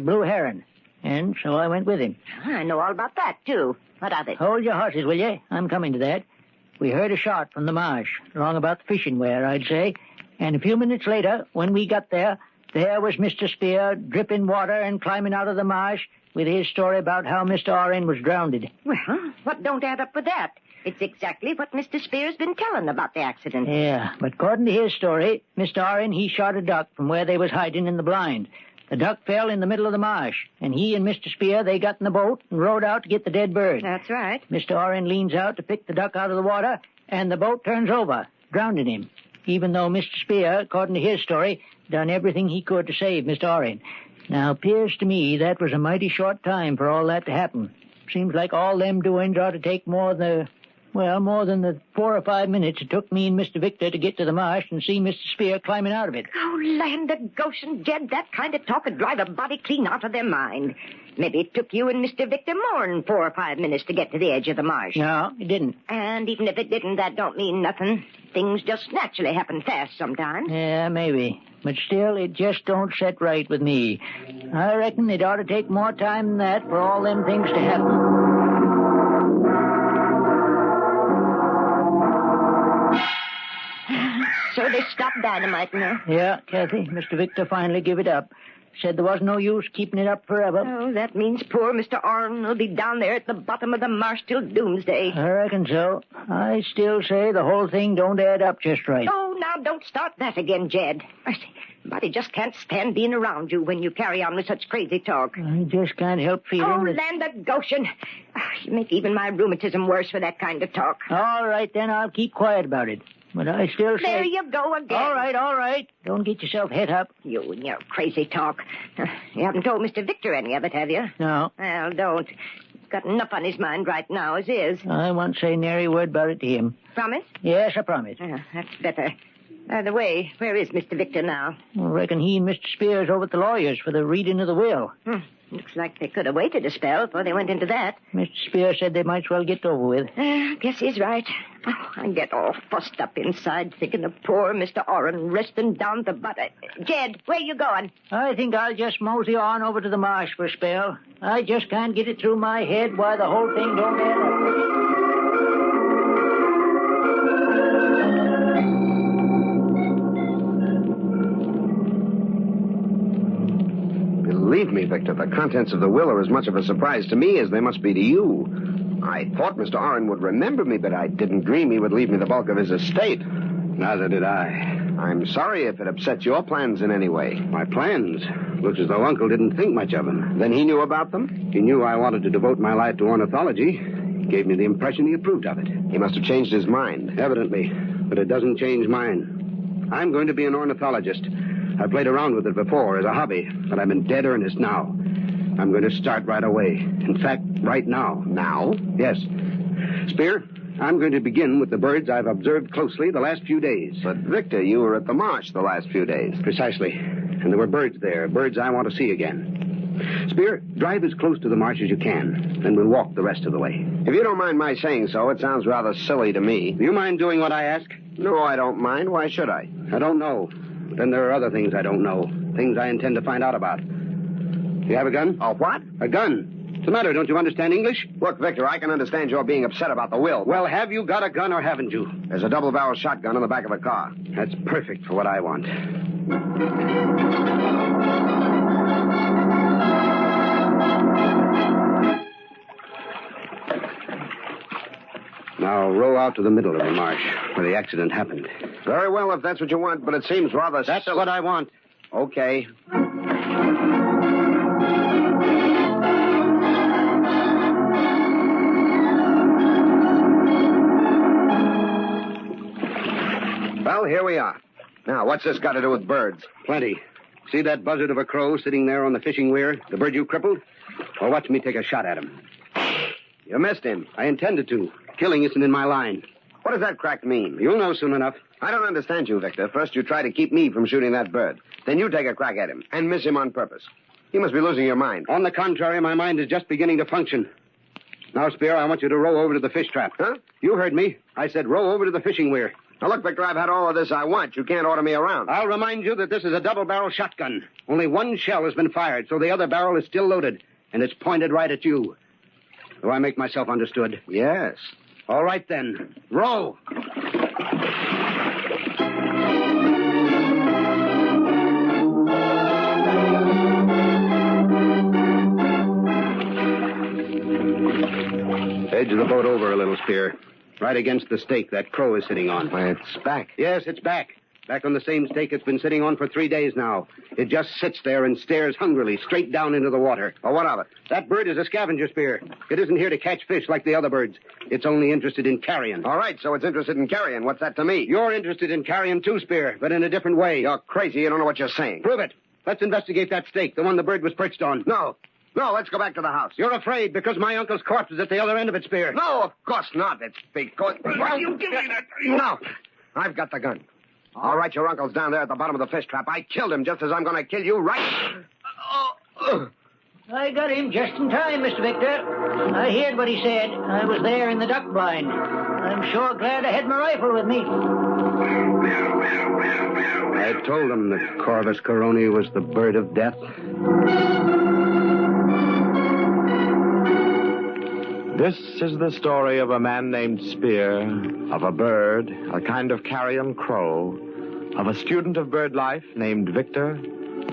blue heron. And so I went with him. I know all about that, too. What of it? Hold your horses, will you? I'm coming to that. We heard a shot from the marsh, along about the fishing weir, I'd say. And a few minutes later, when we got there was Mr. Spear dripping water and climbing out of the marsh with his story about how Mr. Orrin was drowned. Well, what don't add up with that? It's exactly what Mr. Spear's been telling about the accident. Yeah, but according to his story, Mr. Orrin, he shot a duck from where they was hiding in the blind. The duck fell in the middle of the marsh, and he and Mr. Spear, they got in the boat and rowed out to get the dead bird. That's right. Mr. Orrin leans out to pick the duck out of the water, and the boat turns over, drowning him, even though Mr. Spear, according to his story, done everything he could to save Mr. Orrin. Now, appears to me that was a mighty short time for all that to happen. Seems like all them doings ought to take more than the 4 or 5 minutes it took me and Mr. Victor to get to the marsh and see Mr. Spear climbing out of it. Oh, land of Goshen, Jed, that kind of talk would drive a body clean out of their mind. Maybe it took you and Mr. Victor more than 4 or 5 minutes to get to the edge of the marsh. No, it didn't. And even if it didn't, that don't mean nothing. Things just naturally happen fast sometimes. Yeah, maybe. But still, it just don't set right with me. I reckon it ought to take more time than that for all them things to happen. So they stopped dynamiting her. Yeah, Kathy, Mr. Victor finally give it up. Said there was no use keeping it up forever. Oh, that means poor Mr. Orrin will be down there at the bottom of the marsh till doomsday. I reckon so. I still say the whole thing don't add up just right. Oh, now don't start that again, Jed. I say, Buddy just can't stand being around you when you carry on with such crazy talk. I just can't help feeling Oh, that... land of Goshen. You make even my rheumatism worse for that kind of talk. All right, then, I'll keep quiet about it. But I still say... There you go again. All right. Don't get yourself het up. You and your crazy talk. You haven't told Mr. Victor any of it, have you? No. Well, don't. He's got enough on his mind right now as is. I won't say nary word about it to him. Promise? Yes, I promise. That's better. By the way, where is Mr. Victor now? I reckon he and Mr. Spears over at the lawyer's for the reading of the will. Looks like they could have waited a spell before they went into that. Mr. Spears said they might as well get over with. Guess he's right. Oh, I get all fussed up inside thinking of poor Mr. Orrin resting down the butter. Jed, where you going? I think I'll just mosey on over to the marsh for a spell. I just can't get it through my head why the whole thing don't add up. Believe me, Victor, the contents of the will are as much of a surprise to me as they must be to you. I thought Mr. Orrin would remember me, but I didn't dream he would leave me the bulk of his estate. Neither did I. I'm sorry if it upsets your plans in any way. My plans? Looks as though Uncle didn't think much of them. Then he knew about them? He knew I wanted to devote my life to ornithology. He gave me the impression he approved of it. He must have changed his mind. Evidently, but it doesn't change mine. I'm going to be an ornithologist. I played around with it before as a hobby, but I'm in dead earnest now. I'm going to start right away. In fact, right now. Now? Yes. Spear, I'm going to begin with the birds I've observed closely the last few days. But, Victor, you were at the marsh the last few days. Precisely. And there were birds there, birds I want to see again. Spear, drive as close to the marsh as you can, then we'll walk the rest of the way. If you don't mind my saying so, it sounds rather silly to me. Do you mind doing what I ask? No, I don't mind. Why should I? I don't know. But then there are other things I don't know. Things I intend to find out about. You have a gun? A what? A gun. What's the matter? Don't you understand English? Look, Victor, I can understand your being upset about the will. Well, have you got a gun or haven't you? There's a double-barrel shotgun in the back of the car. That's perfect for what I want. Now, row out to the middle of the marsh, where the accident happened. Very well, if that's what you want, but it seems rather... That's what I want. Okay. Well, here we are. Now, what's this got to do with birds? Plenty. See that buzzard of a crow sitting there on the fishing weir? The bird you crippled? Well, watch me take a shot at him. You missed him. I intended to. Killing isn't in my line. What does that crack mean? You'll know soon enough. I don't understand you, Victor. First you try to keep me from shooting that bird. Then you take a crack at him and miss him on purpose. You must be losing your mind. On the contrary, my mind is just beginning to function. Now, Spear, I want you to row over to the fish trap. Huh? You heard me. I said row over to the fishing weir. Now, look, Victor, I've had all of this I want. You can't order me around. I'll remind you that this is a double-barrel shotgun. Only one shell has been fired, so the other barrel is still loaded, and it's pointed right at you. Do I make myself understood? Yes. All right, then. Row. Edge the boat over a little, Spear. Right against the stake that crow is sitting on. Why, it's back. Yes, it's back. Back on the same stake it's been sitting on for 3 days now. It just sits there and stares hungrily straight down into the water. Well, what of it? That bird is a scavenger, Spear. It isn't here to catch fish like the other birds. It's only interested in carrion. All right, so it's interested in carrion. What's that to me? You're interested in carrion too, Spear, but in a different way. You're crazy. You don't know what you're saying. Prove it. Let's investigate that stake, the one the bird was perched on. No, let's go back to the house. You're afraid because my uncle's corpse is at the other end of it, Spear. No, of course not. It's because... Well, you give me that... No, I've got the gun. All right, your uncle's down there at the bottom of the fish trap. I killed him just as I'm going to kill you right... I got him just in time, Mr. Victor. I heard what he said. I was there in the duck blind. I'm sure glad I had my rifle with me. I told him the Corvus Coroni was the bird of death. This is the story of a man named Spear, of a bird, a kind of carrion crow, of a student of bird life named Victor,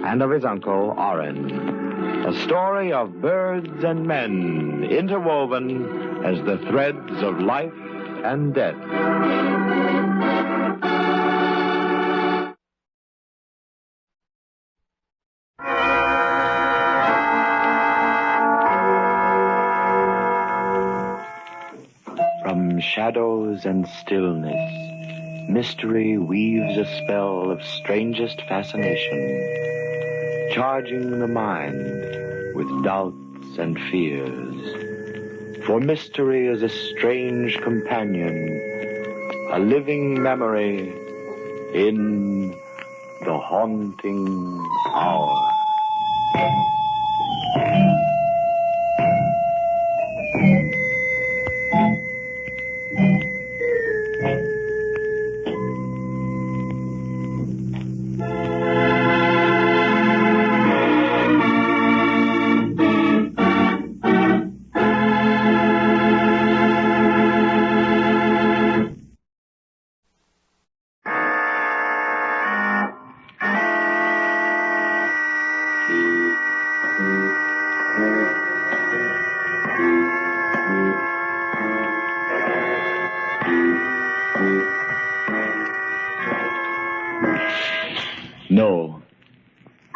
and of his uncle, Orrin. A story of birds and men interwoven as the threads of life and death. From shadows and stillness, mystery weaves a spell of strangest fascination, charging the mind with doubts and fears. For mystery is a strange companion, a living memory in the haunting hour.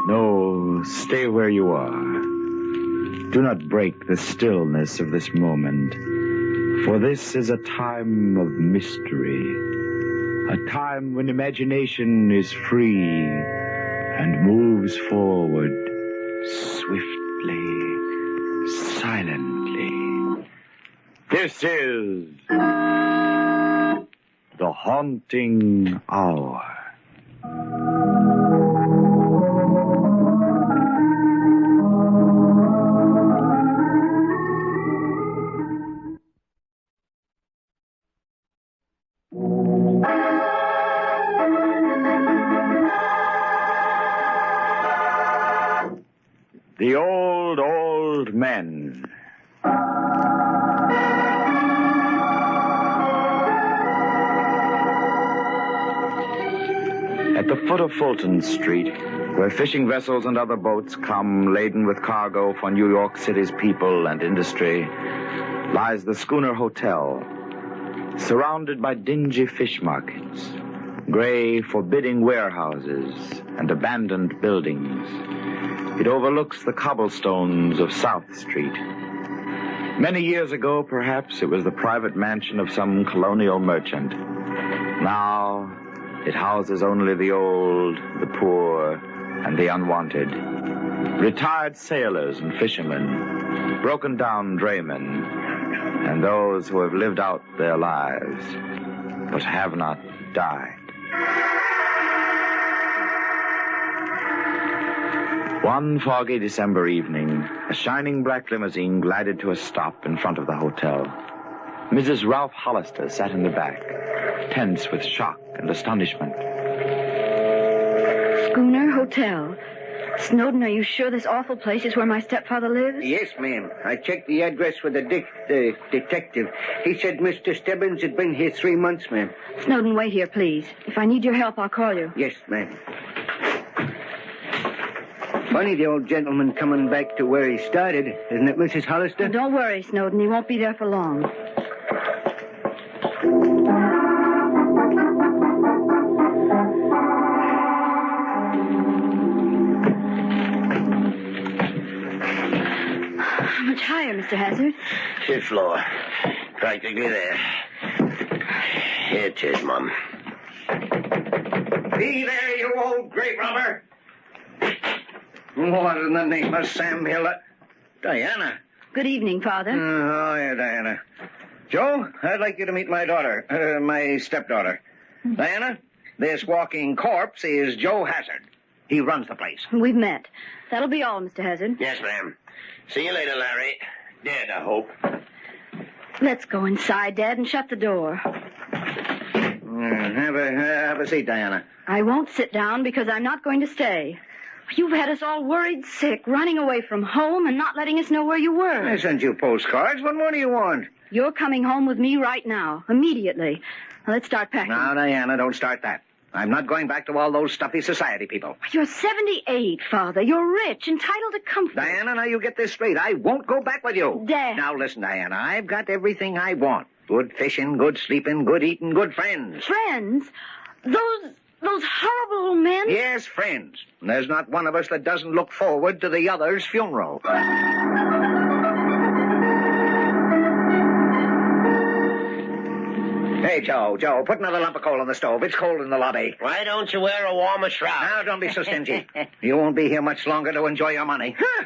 No, stay where you are. Do not break the stillness of this moment, for this is a time of mystery, a time when imagination is free and moves forward swiftly, silently. This is the haunting hour. The old men. At the foot of Fulton Street, where fishing vessels and other boats come laden with cargo for New York City's people and industry, lies the Schooner Hotel, surrounded by dingy fish markets, gray, forbidding warehouses, and abandoned buildings. It overlooks the cobblestones of South Street. Many years ago, perhaps, it was the private mansion of some colonial merchant. Now, it houses only the old, the poor, and the unwanted. Retired sailors and fishermen, broken-down draymen, and those who have lived out their lives, but have not died. One foggy December evening, a shining black limousine glided to a stop in front of the hotel. Mrs. Ralph Hollister sat in the back, tense with shock and astonishment. Schooner Hotel. Snowden, are you sure this awful place is where my stepfather lives? Yes, ma'am. I checked the address with the detective. He said Mr. Stebbins had been here 3 months, ma'am. Snowden, wait here, please. If I need your help, I'll call you. Yes, ma'am. Funny the old gentleman coming back to where he started, isn't it, Mrs. Hollister? Oh, don't worry, Snowden. He won't be there for long. How much higher, Mr. Hazard? 5th floor. Practically there. Here it is, Mum. Be there, you old grave robber! What in the name of Sam Hill? Diana. Good evening, Father. Oh, yeah, Diana. Joe, I'd like you to meet my daughter, my stepdaughter. Diana, this walking corpse is Joe Hazard. He runs the place. We've met. That'll be all, Mr. Hazard. Yes, ma'am. See you later, Larry. Dead, I hope. Let's go inside, Dad, and shut the door. Have a seat, Diana. I won't sit down because I'm not going to stay. You've had us all worried sick, running away from home and not letting us know where you were. I sent you postcards. What more do you want? You're coming home with me right now, immediately. Now, let's start packing. Now, Diana, don't start that. I'm not going back to all those stuffy society people. You're 78, Father. You're rich, entitled to comfort. Diana, now you get this straight. I won't go back with you. Dad. Now, listen, Diana. I've got everything I want. Good fishing, good sleeping, good eating, good friends. Friends? Those horrible old men? Yes, friends. And there's not one of us that doesn't look forward to the other's funeral. Hey, Joe, put another lump of coal on the stove. It's cold in the lobby. Why don't you wear a warmer shroud? Now, don't be so stingy. You won't be here much longer to enjoy your money. Huh?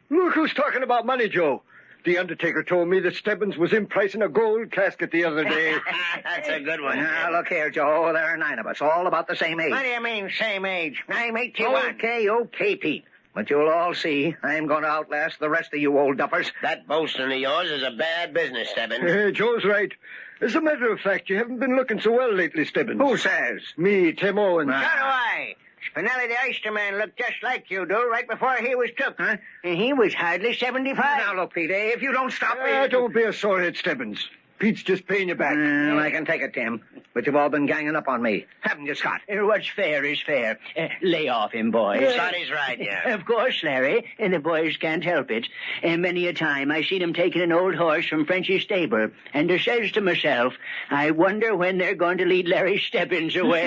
Look who's talking about money, Joe. The undertaker told me that Stebbins was in pricing a gold casket the other day. That's a good one. Now, look here, Joe. There are 9 of us, all about the same age. What do you mean, same age? I'm 81. Okay, Pete. But you'll all see, I'm going to outlast the rest of you old duffers. That boasting of yours is a bad business, Stebbins. Joe's right. As a matter of fact, you haven't been looking so well lately, Stebbins. Who says? Me, Tim Owens. So do I. Spinelli the oysterman looked just like you do right before he was took. Huh? And he was hardly 75. Now, look, Pete, if you don't stop me... Don't be a sorehead, Stebbins. Pete's just paying you back. I can take it, Tim. But you've all been ganging up on me. Haven't you, Scott? What's fair is fair. Lay off him, boys. Scotty's right, yeah. Of course, Larry. The boys can't help it. Many a time I seen him taking an old horse from Frenchy's stable, and I says to myself, I wonder when they're going to lead Larry Stebbins away.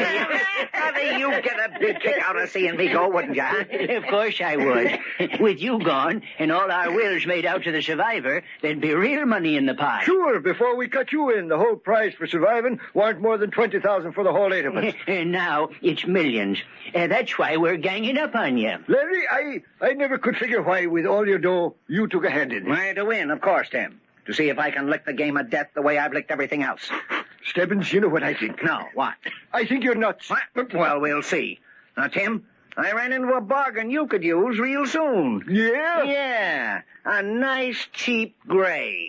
You'd get a big kick out of seeing me go, wouldn't you? Of course I would. With you gone, and all our wills made out to the survivor, there'd be real money in the pot. Sure, before we cut you in, the whole price for surviving warn't more than $20,000 for the whole 8 of us. And now it's millions. That's why we're ganging up on you. Larry, I never could figure why, with all your dough, you took a hand in it. Why, to win, of course, Tim. To see if I can lick the game of death the way I've licked everything else. Stebbins, you know what I think. No, what? I think you're nuts. What? Well, we'll see. Now, Tim, I ran into a bargain you could use real soon. Yeah? Yeah. A nice, cheap gray.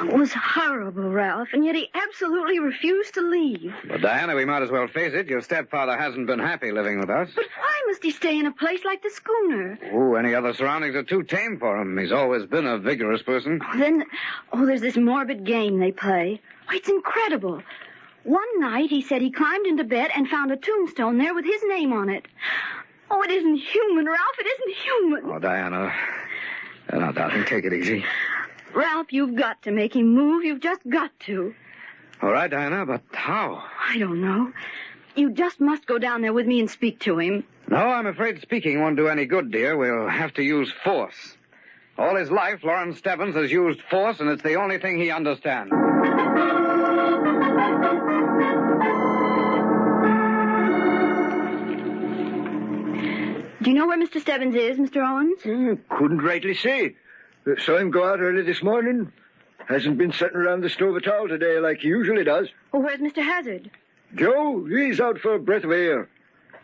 It was horrible, Ralph, and yet he absolutely refused to leave. But, Diana, we might as well face it. Your stepfather hasn't been happy living with us. But why must he stay in a place like the schooner? Oh, any other surroundings are too tame for him. He's always been a vigorous person. There's this morbid game they play. Oh, it's incredible. One night he said he climbed into bed and found a tombstone there with his name on it. Oh, it isn't human, Ralph. It isn't human. Oh, Diana. Now, darling, take it easy. Ralph, you've got to make him move. You've just got to. All right, Diana, but how? I don't know. You just must go down there with me and speak to him. No, I'm afraid speaking won't do any good, dear. We'll have to use force. All his life, Lawrence Stebbins has used force, and it's the only thing he understands. Do you know where Mr. Stebbins is, Mr. Owens? Couldn't rightly say. Saw him go out early this morning. Hasn't been sitting around the stove at all today like he usually does. Well, where's Mr. Hazard? Joe, he's out for a breath of air.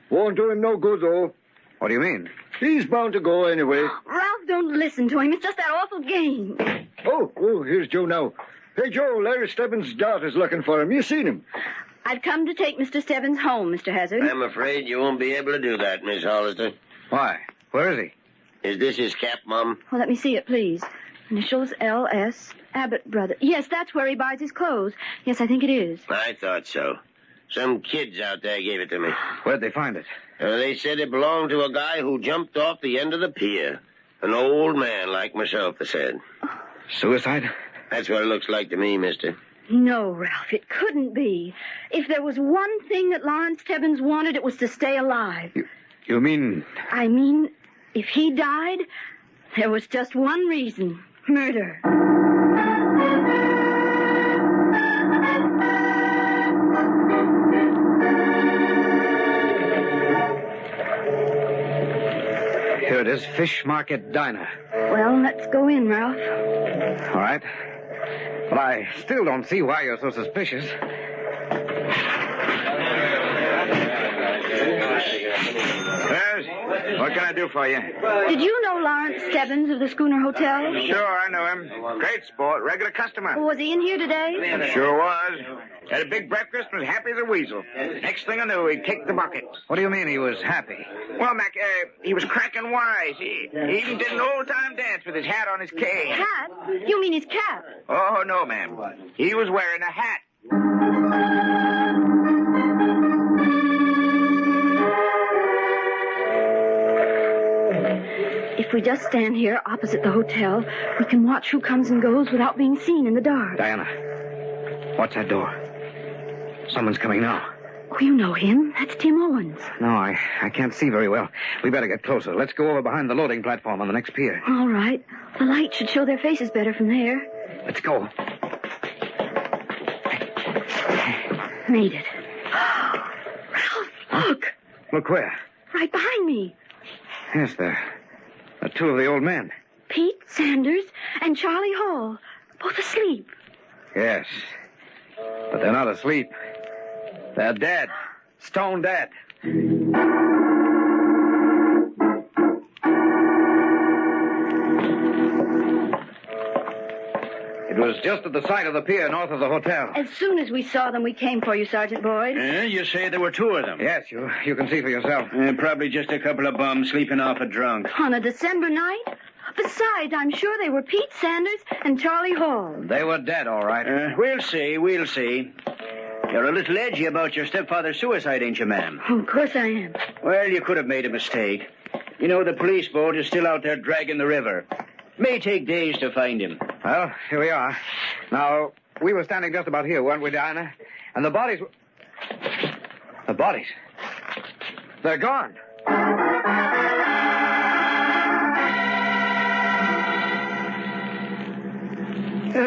Won't do him no good, though. What do you mean? He's bound to go anyway. Ralph, don't listen to him. It's just that awful game. Oh, here's Joe now. Hey, Joe, Larry Stebbins' daughter's looking for him. You seen him? I've come to take Mr. Stebbins home, Mr. Hazard. I'm afraid you won't be able to do that, Miss Hollister. Why? Where is he? Is this his cap, Mom? Well, let me see it, please. Initials L.S. Abbott Brothers. Yes, that's where he buys his clothes. Yes, I think it is. I thought so. Some kids out there gave it to me. Where'd they find it? They said it belonged to a guy who jumped off the end of the pier. An old man like myself, they said. Suicide? That's what it looks like to me, mister. No, Ralph, it couldn't be. If there was one thing that Lawrence Stebbins wanted, it was to stay alive. You mean... I mean, if he died, there was just one reason. Murder. Here it is, Fish Market Diner. Well, let's go in, Ralph. All right. But I still don't see why you're so suspicious. Yes? What can I do for you? Did you know Lawrence Stebbins of the Schooner Hotel? Sure, I know him. Great sport, regular customer. Was he in here today? Sure was. Had a big breakfast, was happy as a weasel. Next thing I knew, he kicked the bucket. What do you mean he was happy? Well, Mac, he was cracking wise. He even did an old-time dance with his hat on his cane. Hat? You mean his cap? Oh, no, ma'am. He was wearing a hat. If we just stand here opposite the hotel, we can watch who comes and goes without being seen in the dark. Diana, watch that door. Someone's coming now. Oh, you know him. That's Tim Owens. No, I can't see very well. We better get closer. Let's go over behind the loading platform on the next pier. All right. The light should show their faces better from there. Let's go. Made it. Ralph, look. Look where? Right behind me. Yes, there are two of the old men. Pete Sanders and Charlie Hall. Both asleep. Yes. But they're not asleep. They're dead. Stone dead. It was just at the side of the pier north of the hotel. As soon as we saw them, we came for you, Sergeant Boyd. You say there were two of them? Yes, you can see for yourself. Probably just a couple of bums sleeping off a drunk. On a December night? Besides, I'm sure they were Pete Sanders and Charlie Hall. They were dead, all right. We'll see. You're a little edgy about your stepfather's suicide, ain't you, ma'am? Oh, of course I am. Well, you could have made a mistake. You know, the police boat is still out there dragging the river. May take days to find him. Well, here we are. Now, we were standing just about here, weren't we, Diana? And the bodies were... The bodies? They're gone.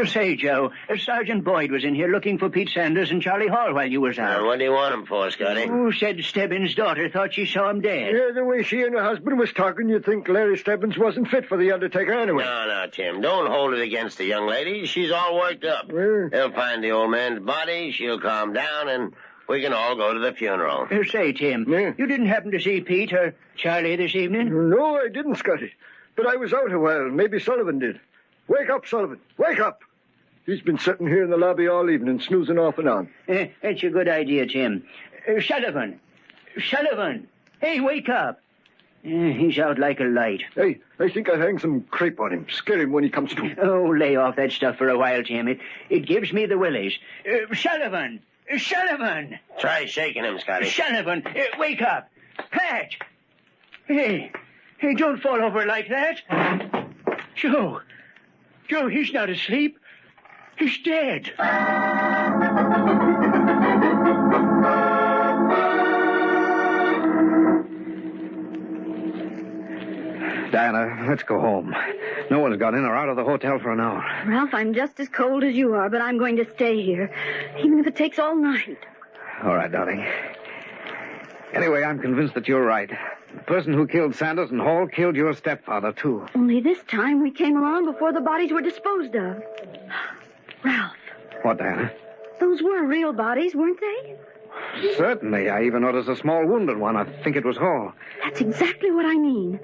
Say, Joe, Sergeant Boyd was in here looking for Pete Sanders and Charlie Hall while you was out. What do you want him for, Scotty? Oh, said Stebbins' daughter thought she saw him dead. Yeah, the way she and her husband was talking, you'd think Larry Stebbins wasn't fit for the undertaker anyway. No, Tim. Don't hold it against the young lady. She's all worked up. They'll find the old man's body, she'll calm down, and we can all go to the funeral. Say, Tim, you didn't happen to see Pete or Charlie this evening? No, I didn't, Scotty. But I was out a while. Maybe Sullivan did. Wake up, Sullivan. Wake up. He's been sitting here in the lobby all evening, snoozing off and on. That's a good idea, Tim. Sullivan! Hey, wake up! He's out like a light. Hey, I think I'll hang some crepe on him. Scare him when he comes to. Oh, lay off that stuff for a while, Tim. It gives me the willies. Sullivan! Try shaking him, Scotty. Sullivan, wake up! Pat! Hey, don't fall over like that. Joe, he's not asleep. He's dead. Diana, let's go home. No one's gone in or out of the hotel for an hour. Ralph, I'm just as cold as you are, but I'm going to stay here, even if it takes all night. All right, darling. Anyway, I'm convinced that you're right. The person who killed Sanders and Hall killed your stepfather, too. Only this time we came along before the bodies were disposed of. Ralph. What, Diana? Those were real bodies, weren't they? Certainly. I even noticed a small wounded one. I think it was Hall. That's exactly what I mean.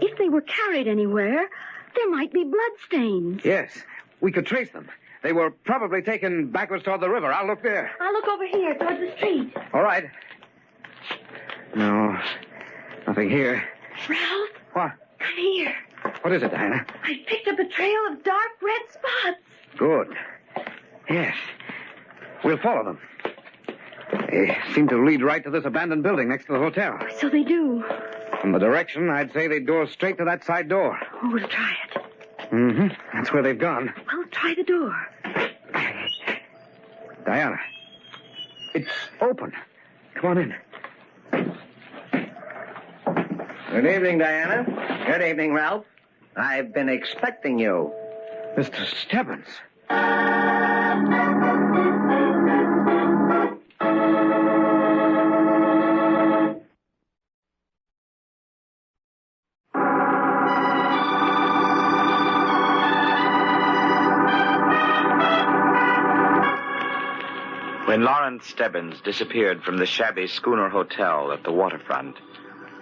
If they were carried anywhere, there might be bloodstains. Yes. We could trace them. They were probably taken backwards toward the river. I'll look there. I'll look over here, towards the street. All right. No, nothing here. Ralph? What? Come here. What is it, Diana? I picked up a trail of dark red spots. Good. Yes. We'll follow them. They seem to lead right to this abandoned building next to the hotel. So they do. From the direction, I'd say they'd go straight to that side door. Oh, we'll try it. Mm-hmm. That's where they've gone. Well, try the door. Diana, it's open. Come on in. Good evening, Diana. Good evening, Ralph. I've been expecting you. Mr. Stebbins. When Lawrence Stebbins disappeared from the shabby schooner hotel at the waterfront,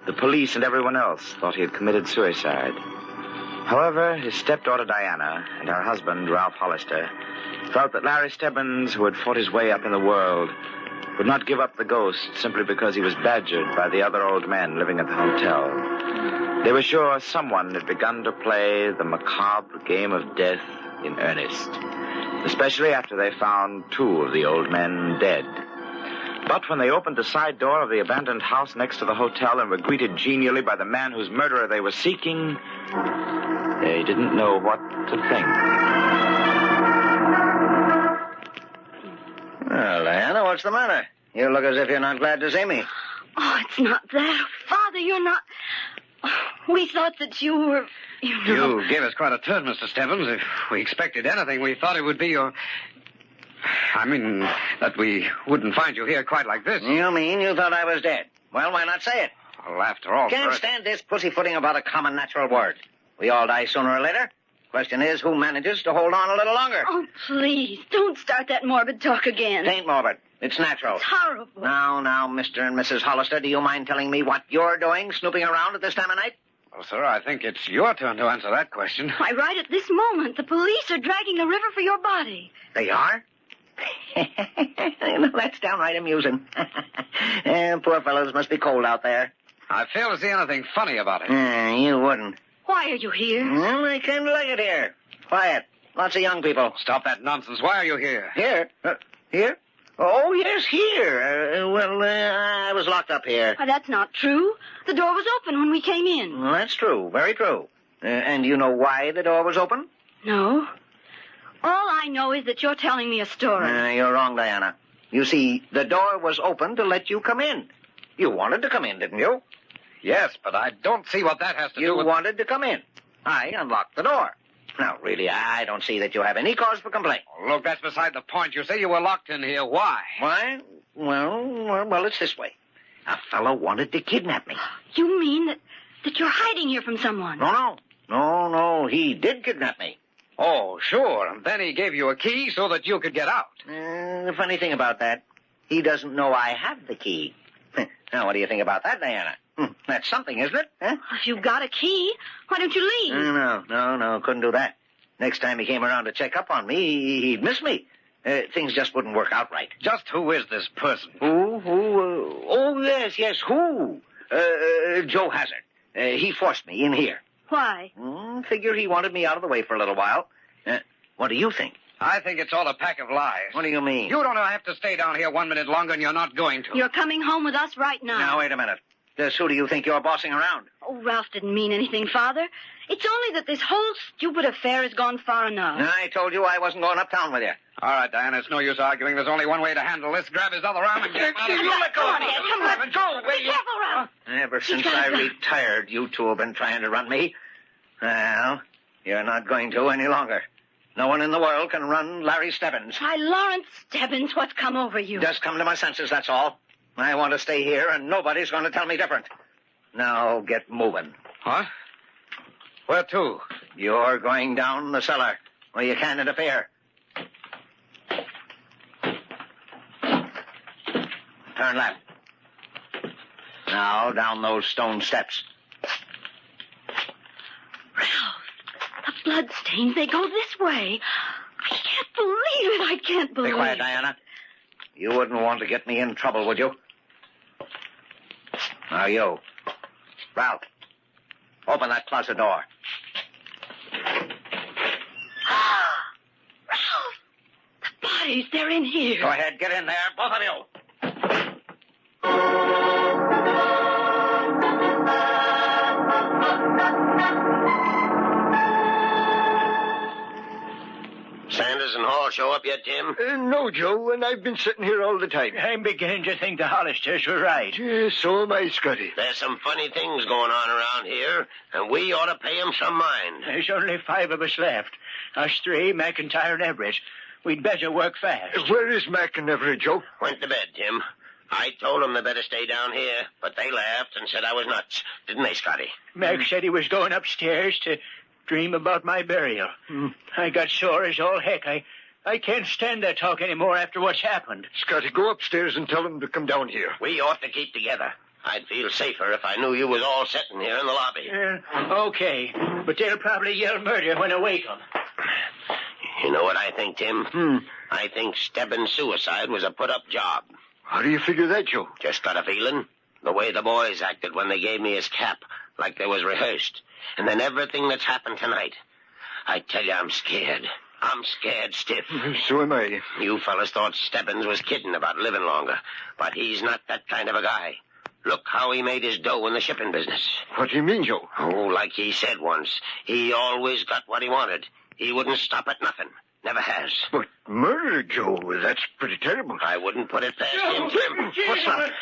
the police and everyone else thought he had committed suicide. However, his stepdaughter Diana and her husband, Ralph Hollister, felt that Larry Stebbins, who had fought his way up in the world, would not give up the ghost simply because he was badgered by the other old men living at the hotel. They were sure someone had begun to play the macabre game of death in earnest, especially after they found two of the old men dead. But when they opened the side door of the abandoned house next to the hotel and were greeted genially by the man whose murderer they were seeking, they didn't know what to think. Well, Diana, what's the matter? You look as if you're not glad to see me. Oh, it's not that. Father, you're not... Oh, we thought that you were... You gave us quite a turn, Mr. Stebbins. If we expected anything, we thought it would be your... I mean, that we wouldn't find you here quite like this. You mean you thought I was dead? Well, why not say it? Well, after all... Can't stand this pussyfooting about a common natural word. We all die sooner or later. Question is, who manages to hold on a little longer? Oh, please, don't start that morbid talk again. It ain't morbid. It's natural. It's horrible. Now, Mr. and Mrs. Hollister, do you mind telling me what you're doing, snooping around at this time of night? Well, sir, I think it's your turn to answer that question. Why, right at this moment, the police are dragging the river for your body. They are? That's downright amusing. Poor fellows must be cold out there. I fail to see anything funny about it. You wouldn't. Why are you here? Well, I kind of like it here. Quiet. Lots of young people. Stop that nonsense. Why are you here? Here? Here? Oh, yes, here. I was locked up here. Why, that's not true. The door was open when we came in. Well, that's true. Very true. And you know why the door was open? No. All I know is that you're telling me a story. You're wrong, Diana. You see, the door was open to let you come in. You wanted to come in, didn't you? Yes, but I don't see what that has to do with... You wanted to come in. I unlocked the door. Now, really, I don't see that you have any cause for complaint. Oh, look, that's beside the point. You say you were locked in here. Why? Why? Well, it's this way. A fellow wanted to kidnap me. You mean that you're hiding here from someone? No, he did kidnap me. Oh, sure. And then he gave you a key so that you could get out. The funny thing about that, he doesn't know I have the key. Now, what do you think about that, Diana? That's something, isn't it? Huh? If you've got a key, why don't you leave? No, couldn't do that. Next time he came around to check up on me, he'd miss me. Things just wouldn't work out right. Just who is this person? Who? Oh, yes, who? Joe Hazard. He forced me in here. Why? Figure he wanted me out of the way for a little while. What do you think? I think it's all a pack of lies. What do you mean? You don't have to stay down here 1 minute longer, and you're not going to. You're coming home with us right now. Now, wait a minute. Just who do you think you're bossing around? Oh, Ralph didn't mean anything, Father. It's only that this whole stupid affair has gone far enough. I told you I wasn't going uptown with you. All right, Diana, it's no use arguing. There's only one way to handle this. Grab his other arm and get him out of here. Let go of me. Come on. Go. Be careful, Ralph. Ever since I retired, you two have been trying to run me. Well, you're not going to any longer. No one in the world can run Larry Stebbins. Why, Lawrence Stebbins, what's come over you? Just come to my senses, that's all. I want to stay here, and nobody's going to tell me different. Now, get moving. What? Where to? You're going down the cellar, where you can't interfere. Turn left. Now, down those stone steps. Ralph, the bloodstains, they go this way. I can't believe it. Be quiet, Diana. You wouldn't want to get me in trouble, would you? Now, you. Ralph, open that closet door. Ralph, the bodies, they're in here. Go ahead, get in there, both of you. Sanders and Hall show up yet, Tim? No, Joe, and I've been sitting here all the time. I'm beginning to think the Hollisters were right. So am I, Scotty. There's some funny things going on around here, and we ought to pay 'em some mind. There's only 5 of us left. Us 3, McIntyre and Everett. We'd better work fast. Where is Mac and Everett, Joe? Went to bed, Tim. I told 'em they better stay down here, but they laughed and said I was nuts. Didn't they, Scotty? Mac said he was going upstairs to dream about my burial. I got sore as all heck. I can't stand that talk anymore after what's happened. Scotty, go upstairs and tell them to come down here. We ought to keep together. I'd feel safer if I knew you was all sitting here in the lobby. Okay, but they'll probably yell murder when I wake 'em. You know what I think, Tim? I think Stebbins' suicide was a put-up job. How do you figure that, Joe? Just got a feeling. The way the boys acted when they gave me his cap, like they was rehearsed. And then everything that's happened tonight. I tell you, I'm scared. I'm scared stiff. So am I. You fellas thought Stebbins was kidding about living longer, but he's not that kind of a guy. Look how he made his dough in the shipping business. What do you mean, Joe? Oh, like he said once, he always got what he wanted. He wouldn't stop at nothing. Never has. But murder, Joe, that's pretty terrible. I wouldn't put it past him, Jim. What's that?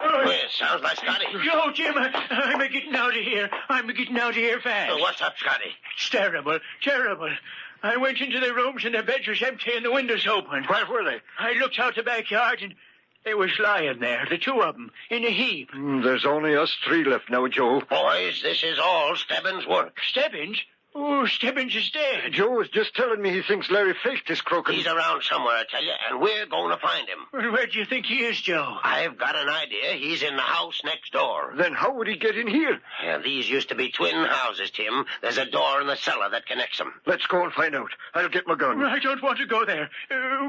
Well, it sounds like Scotty. Joe, Jim, I'm getting out of here. I'm getting out of here fast. What's up, Scotty? It's terrible, terrible. I went into the rooms and the beds was empty and the windows open. Where were they? I looked out the backyard and they was lying there, the two of them, in a heap. There's only us three left now, Joe. Boys, this is all Stebbins' work. Stebbins? Oh, Stebbins is dead. Joe was just telling me he thinks Larry faked his croaking. He's around somewhere, I tell you, and we're going to find him. Well, where do you think he is, Joe? I've got an idea. He's in the house next door. Then how would he get in here? Yeah, these used to be twin houses, Tim. There's a door in the cellar that connects them. Let's go and find out. I'll get my gun. I don't want to go there.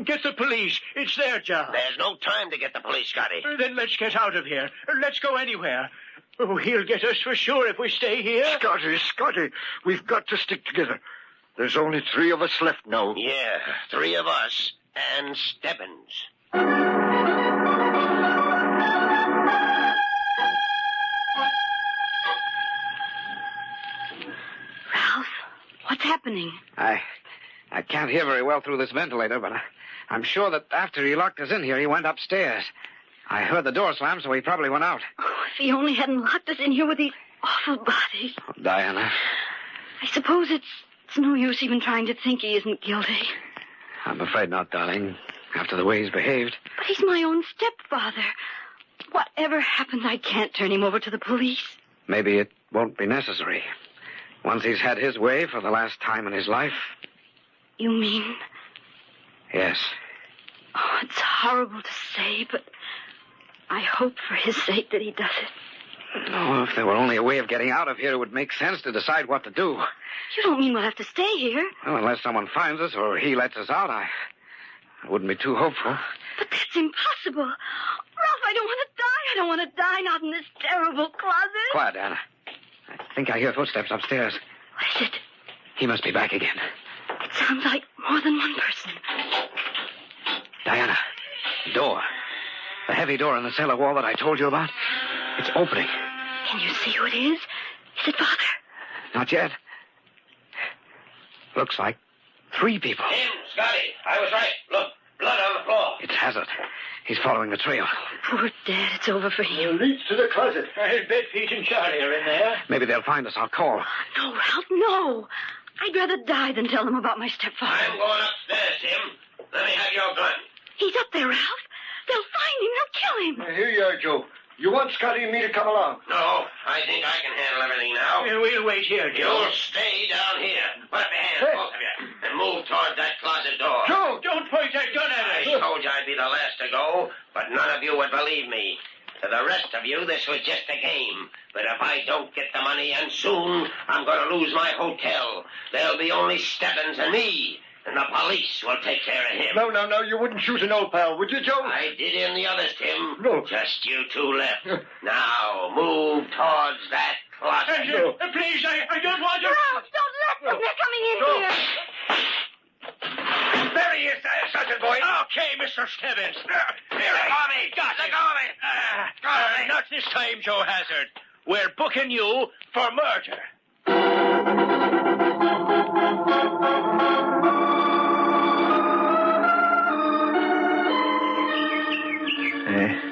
Get the police. It's their job. There's no time to get the police, Scotty. Then let's get out of here. Let's go anywhere. Oh, he'll get us for sure if we stay here. Scotty, we've got to stick together. There's only three of us left now. Yeah, three of us and Stebbins. Ralph, what's happening? I can't hear very well through this ventilator, but I'm sure that after he locked us in here, he went upstairs. I heard the door slam, so he probably went out. Oh, if he only hadn't locked us in here with these awful bodies. Oh, Diana. I suppose it's no use even trying to think he isn't guilty. I'm afraid not, darling, after the way he's behaved. But he's my own stepfather. Whatever happens, I can't turn him over to the police. Maybe it won't be necessary. Once he's had his way for the last time in his life. You mean? Yes. Oh, it's horrible to say, but I hope for his sake that he does it. Oh, if there were only a way of getting out of here, it would make sense to decide what to do. You don't mean we'll have to stay here? Well, unless someone finds us or he lets us out, I wouldn't be too hopeful. But that's impossible. Ralph, I don't want to die. I don't want to die, not in this terrible closet. Quiet, Anna. I think I hear footsteps upstairs. What is it? He must be back again. It sounds like more than one person. Diana, the door. The heavy door in the cellar wall that I told you about. It's opening. Can you see who it is? Is it Father? Not yet. Looks like three people. Tim, Scotty, I was right. Look, blood on the floor. It's Hazard. He's following the trail. Poor Dad, it's over for him. It leads to the closet. I'll bet Pete and Charlie are in there. Maybe they'll find us. I'll call. No, Ralph, no. I'd rather die than tell them about my stepfather. I'm going upstairs, Tim. Let me have your gun. He's up there, Ralph. They'll find him. They'll kill him. Here you are, Joe. You want Scotty and me to come along? No, I think I can handle everything now. We'll wait here, Joe. You'll stay down here. Put up your hands, both of you, and move toward that closet door. Joe, don't point that gun at us. I told you I'd be the last to go, but none of you would believe me. To the rest of you, this was just a game. But if I don't get the money, and soon, I'm going to lose my hotel. There'll be only Stebbins and me. And the police will take care of him. No, you wouldn't shoot an old pal, would you, Joe? I did in the others, Tim. No. Just you two left. Now, move towards that closet. Please, I don't want to... Ralph, don't let them. They're coming in here. There he is, Sergeant Boyd. Okay, Mr. Stebbins. Let go of me. Let go of me. Not this time, Joe Hazard. We're booking you for murder.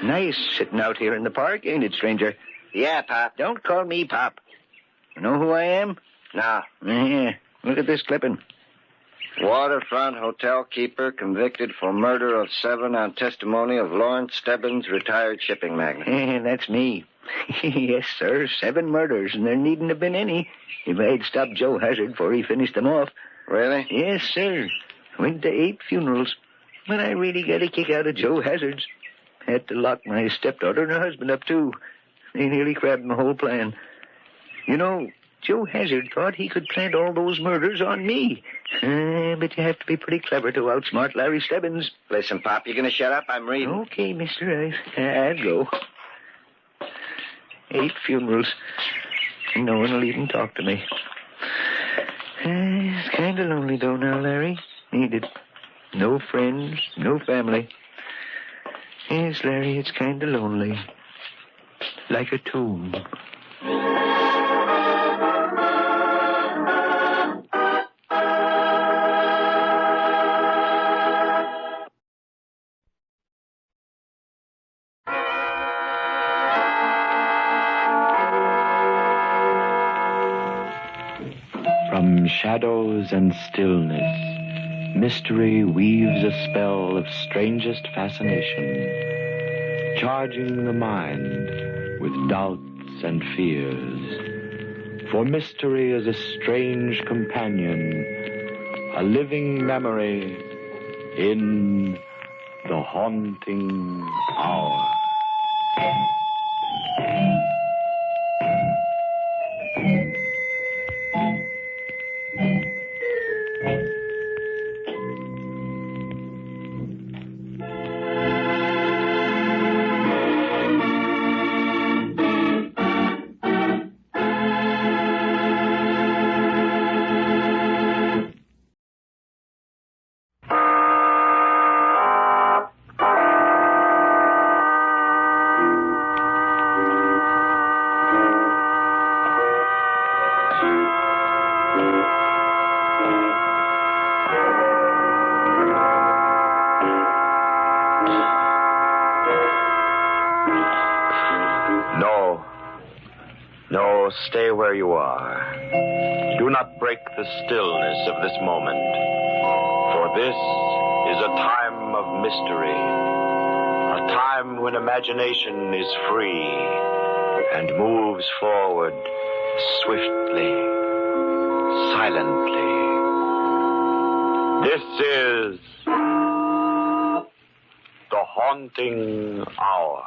Nice sitting out here in the park, ain't it, stranger? Yeah, Pop. Don't call me Pop. You know who I am? No. Yeah. Look at this clipping. Waterfront hotel keeper convicted for murder of 7 on testimony of Lawrence Stebbins, retired shipping magnate. That's me. Yes, sir. 7 murders, and there needn't have been any if I'd stopped Joe Hazard before he finished them off. Really? Yes, sir. Went to 8 funerals. But I really got a kick out of Joe Hazard's. Had to lock my stepdaughter and her husband up, too. They nearly crabbed my whole plan. You know, Joe Hazard thought he could plant all those murders on me. But you have to be pretty clever to outsmart Larry Stebbins. Listen, Pop, you gonna shut up? I'm reading. Okay, mister, I'll go. 8 funerals. And no one will even talk to me. It's kind of lonely, though, now, Larry. Ain't it? No friends, no family. Yes, Larry, it's kind of lonely. Like a tomb. From shadows and stillness, mystery weaves a spell of strangest fascination, charging the mind with doubts and fears. For mystery is a strange companion, a living memory in the haunting hour. No, stay where you are. Do not break the stillness of this moment. For this is a time of mystery. A time when imagination is free and moves forward swiftly, silently. This is the haunting hour.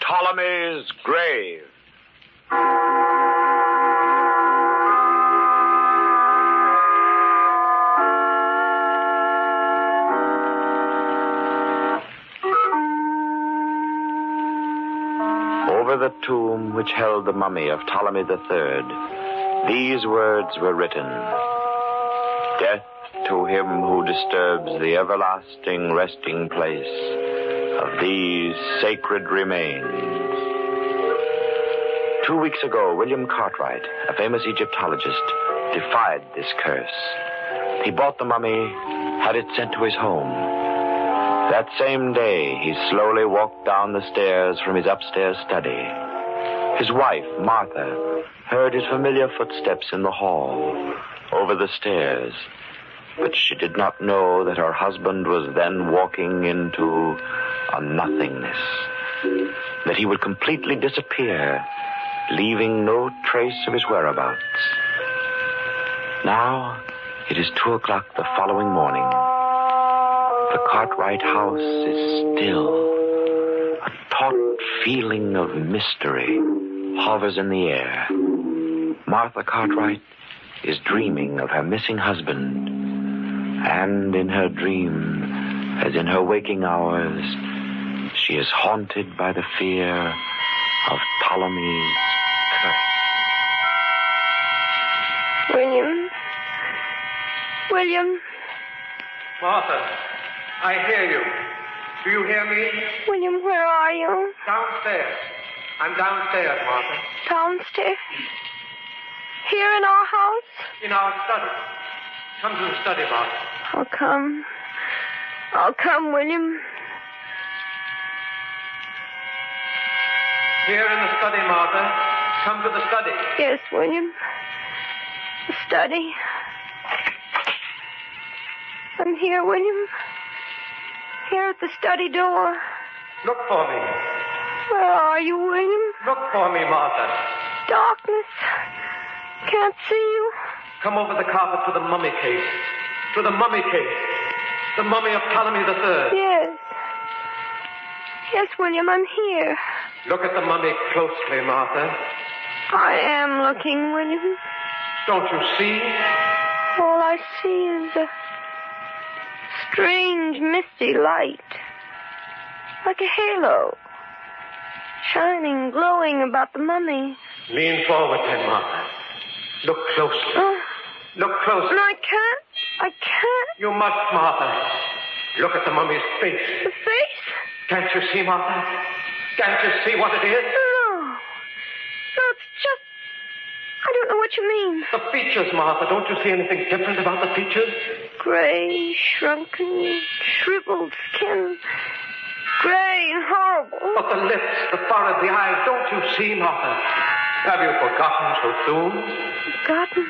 Ptolemy's grave. Over the tomb which held the mummy of Ptolemy III, these words were written: Death to him who disturbs the everlasting resting place of these sacred remains. 2 weeks ago, William Cartwright, a famous Egyptologist, defied this curse. He bought the mummy, had it sent to his home. That same day, he slowly walked down the stairs from his upstairs study. His wife, Martha, heard his familiar footsteps in the hall, over the stairs. But she did not know that her husband was then walking into a nothingness, that he would completely disappear, leaving no trace of his whereabouts. Now, it is 2 o'clock the following morning. The Cartwright house is still. A taut feeling of mystery hovers in the air. Martha Cartwright is dreaming of her missing husband. And in her dream, as in her waking hours, she is haunted by the fear of Ptolemy's curse. William. Martha, I hear you. Do you hear me? William, where are you? Downstairs. I'm downstairs, Martha. Downstairs? Here in our house? In our study. Come to the study, Martha. I'll come, William. Here in the study, Martha. Come to the study. Yes, William. The study. I'm here, William. Here at the study door. Look for me. Where are you, William? Look for me, Martha. Darkness. Can't see you. Come over the carpet to the mummy case. To the mummy case. The mummy of Ptolemy III. Yes. Yes, William, I'm here. Look at the mummy closely, Martha. I am looking, William. Don't you see? All I see is a strange, misty light. Like a halo. Shining, glowing about the mummy. Lean forward then, Martha. Look closely. Look closely. No, I can't. You must, Martha. Look at the mummy's face. The face? Can't you see, Martha? Can't you see what it is? No. No, it's just... I don't know what What you mean? The features, Martha. Don't you see anything different about the features? Gray, shrunken, shriveled skin. Gray and horrible. But the lips, the forehead, the eyes, don't you see, Martha? Have you forgotten so soon? Forgotten?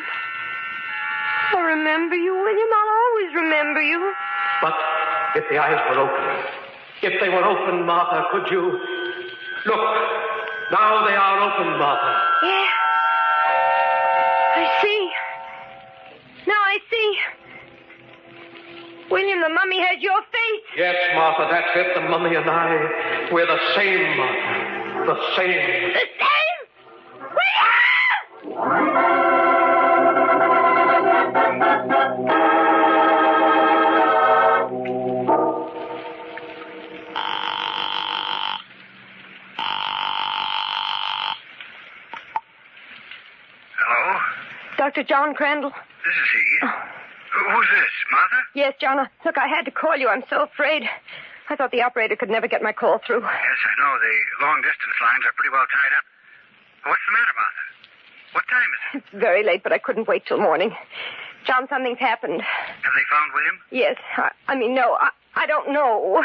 I remember you, William. I'll always remember you. But if the eyes were open, if they were open, Martha, could you... Look, now they are open, Martha. Yeah. I see. Now I see. William, the mummy has your face. Yes, Martha, that's it. The mummy and I, we're the same, Martha. The same. The same? William! Hello? Dr. John Crandall. This is he. Who's this, Martha? Yes, John. Look, I had to call you. I'm so afraid. I thought the operator could never get my call through. Yes, I know. The long-distance lines are pretty well tied up. What's the matter, Martha? What time is it? It's very late, but I couldn't wait till morning. John, something's happened. Have they found William? Yes. No. I don't know.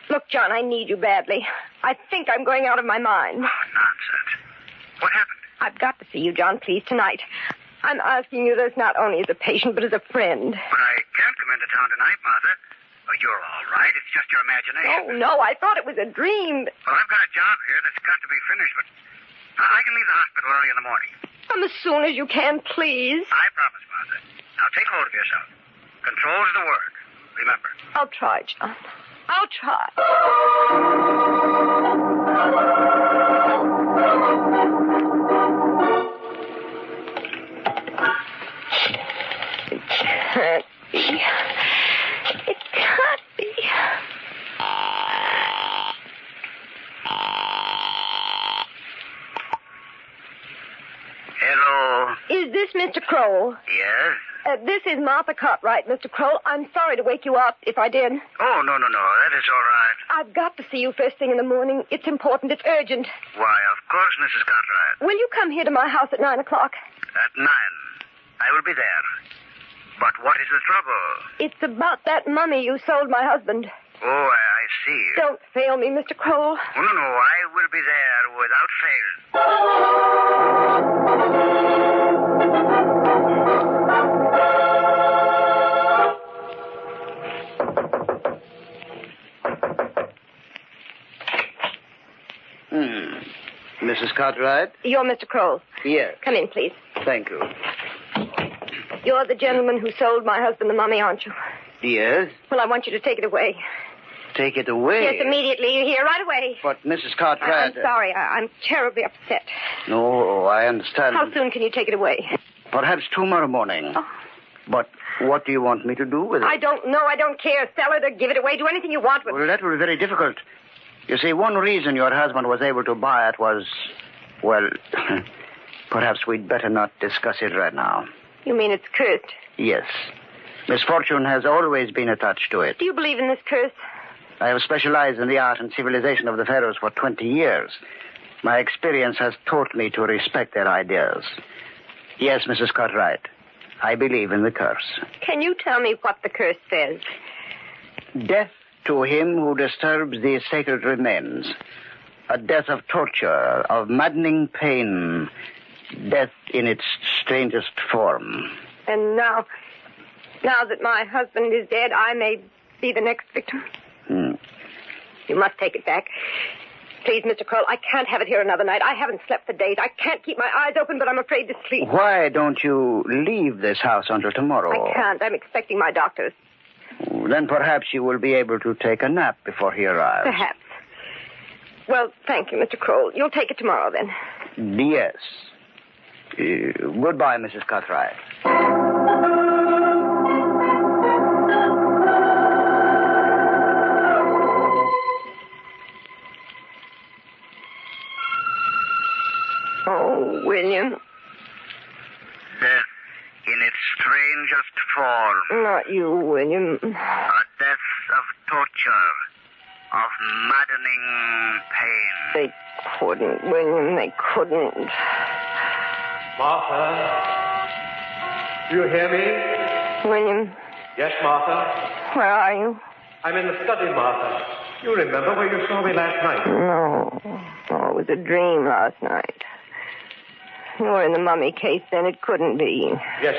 Look, John, I need you badly. I think I'm going out of my mind. Oh, nonsense. What happened? I've got to see you, John, please, tonight. I'm asking you this not only as a patient, but as a friend. But I can't come into town tonight, Martha. Oh, you're all right. It's just your imagination. Oh, no, I thought it was a dream. Well, I've got a job here that's got to be finished, but I can leave the hospital early in the morning. Come as soon as you can, please. I promise, Martha. Now take hold of yourself. Control's the word. Remember. I'll try, John. I'll try. It can't be. It can't be. Hello. Is this Mr. Kroll? Yes? This is Martha Cartwright, Mr. Kroll. I'm sorry to wake you up, if I did. Oh, no. That is all right. I've got to see you first thing in the morning. It's important. It's urgent. Why, of course, Mrs. Cartwright. Will you come here to my house at 9 o'clock? At 9. I will be there. But what is the trouble? It's about that mummy you sold my husband. Oh, I see. Don't fail me, Mr. Kroll. Oh, no. I will be there without fail. Mrs. Cartwright? You're Mr. Kroll. Yes. Come in, please. Thank you. You're the gentleman who sold my husband the mummy, aren't you? Yes? Well, I want you to take it away. Take it away? Yes, immediately. You're here right away. But, Mrs. Cartwright... I'm sorry. I'm terribly upset. No, I understand. How soon can you take it away? Perhaps tomorrow morning. Oh. But what do you want me to do with it? I don't know. I don't care. Sell it or give it away. Do anything you want with it. Well, that will be very difficult. You see, one reason your husband was able to buy it was... Well, perhaps we'd better not discuss it right now. You mean it's cursed? Yes. Misfortune has always been attached to it. Do you believe in this curse? I have specialized in the art and civilization of the pharaohs for 20 years. My experience has taught me to respect their ideas. Yes, Mrs. Cartwright, I believe in the curse. Can you tell me what the curse says? Death to him who disturbs these sacred remains. A death of torture, of maddening pain. Death in its strangest form. And now that my husband is dead, I may be the next victim? You must take it back. Please, Mr. Kroll, I can't have it here another night. I haven't slept for days. I can't keep my eyes open, but I'm afraid to sleep. Why don't you leave this house until tomorrow? I can't. I'm expecting my doctors. Then perhaps you will be able to take a nap before he arrives. Perhaps. Well, thank you, Mr. Kroll. You'll take it tomorrow, then. Yes. Goodbye, Mrs. Cartwright. Oh, William. Death in its strangest form. Not you, William. A death of torture, of maddening pain. They couldn't, William. They couldn't. Martha? Do you hear me? William, Yes, Martha? where are you? I'm in the study, Martha. You remember where you saw me last night? No. Oh, it was a dream last night. You were in the mummy case then. It couldn't be. Yes,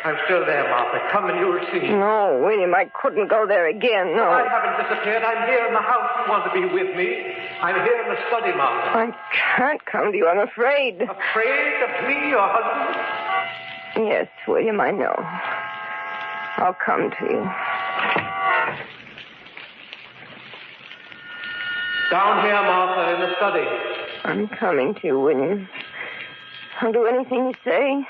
I'm still there, Martha. Come and you'll see. No, William, I couldn't go there again. No. I haven't disappeared. I'm here in the house. You want to be with me? I'm here in the study, Martha. I can't come to you. I'm afraid. Afraid of me, your husband? Yes, William, I know. I'll come to you. Down here, Martha, in the study. I'm coming to you, William. I'll do anything you say.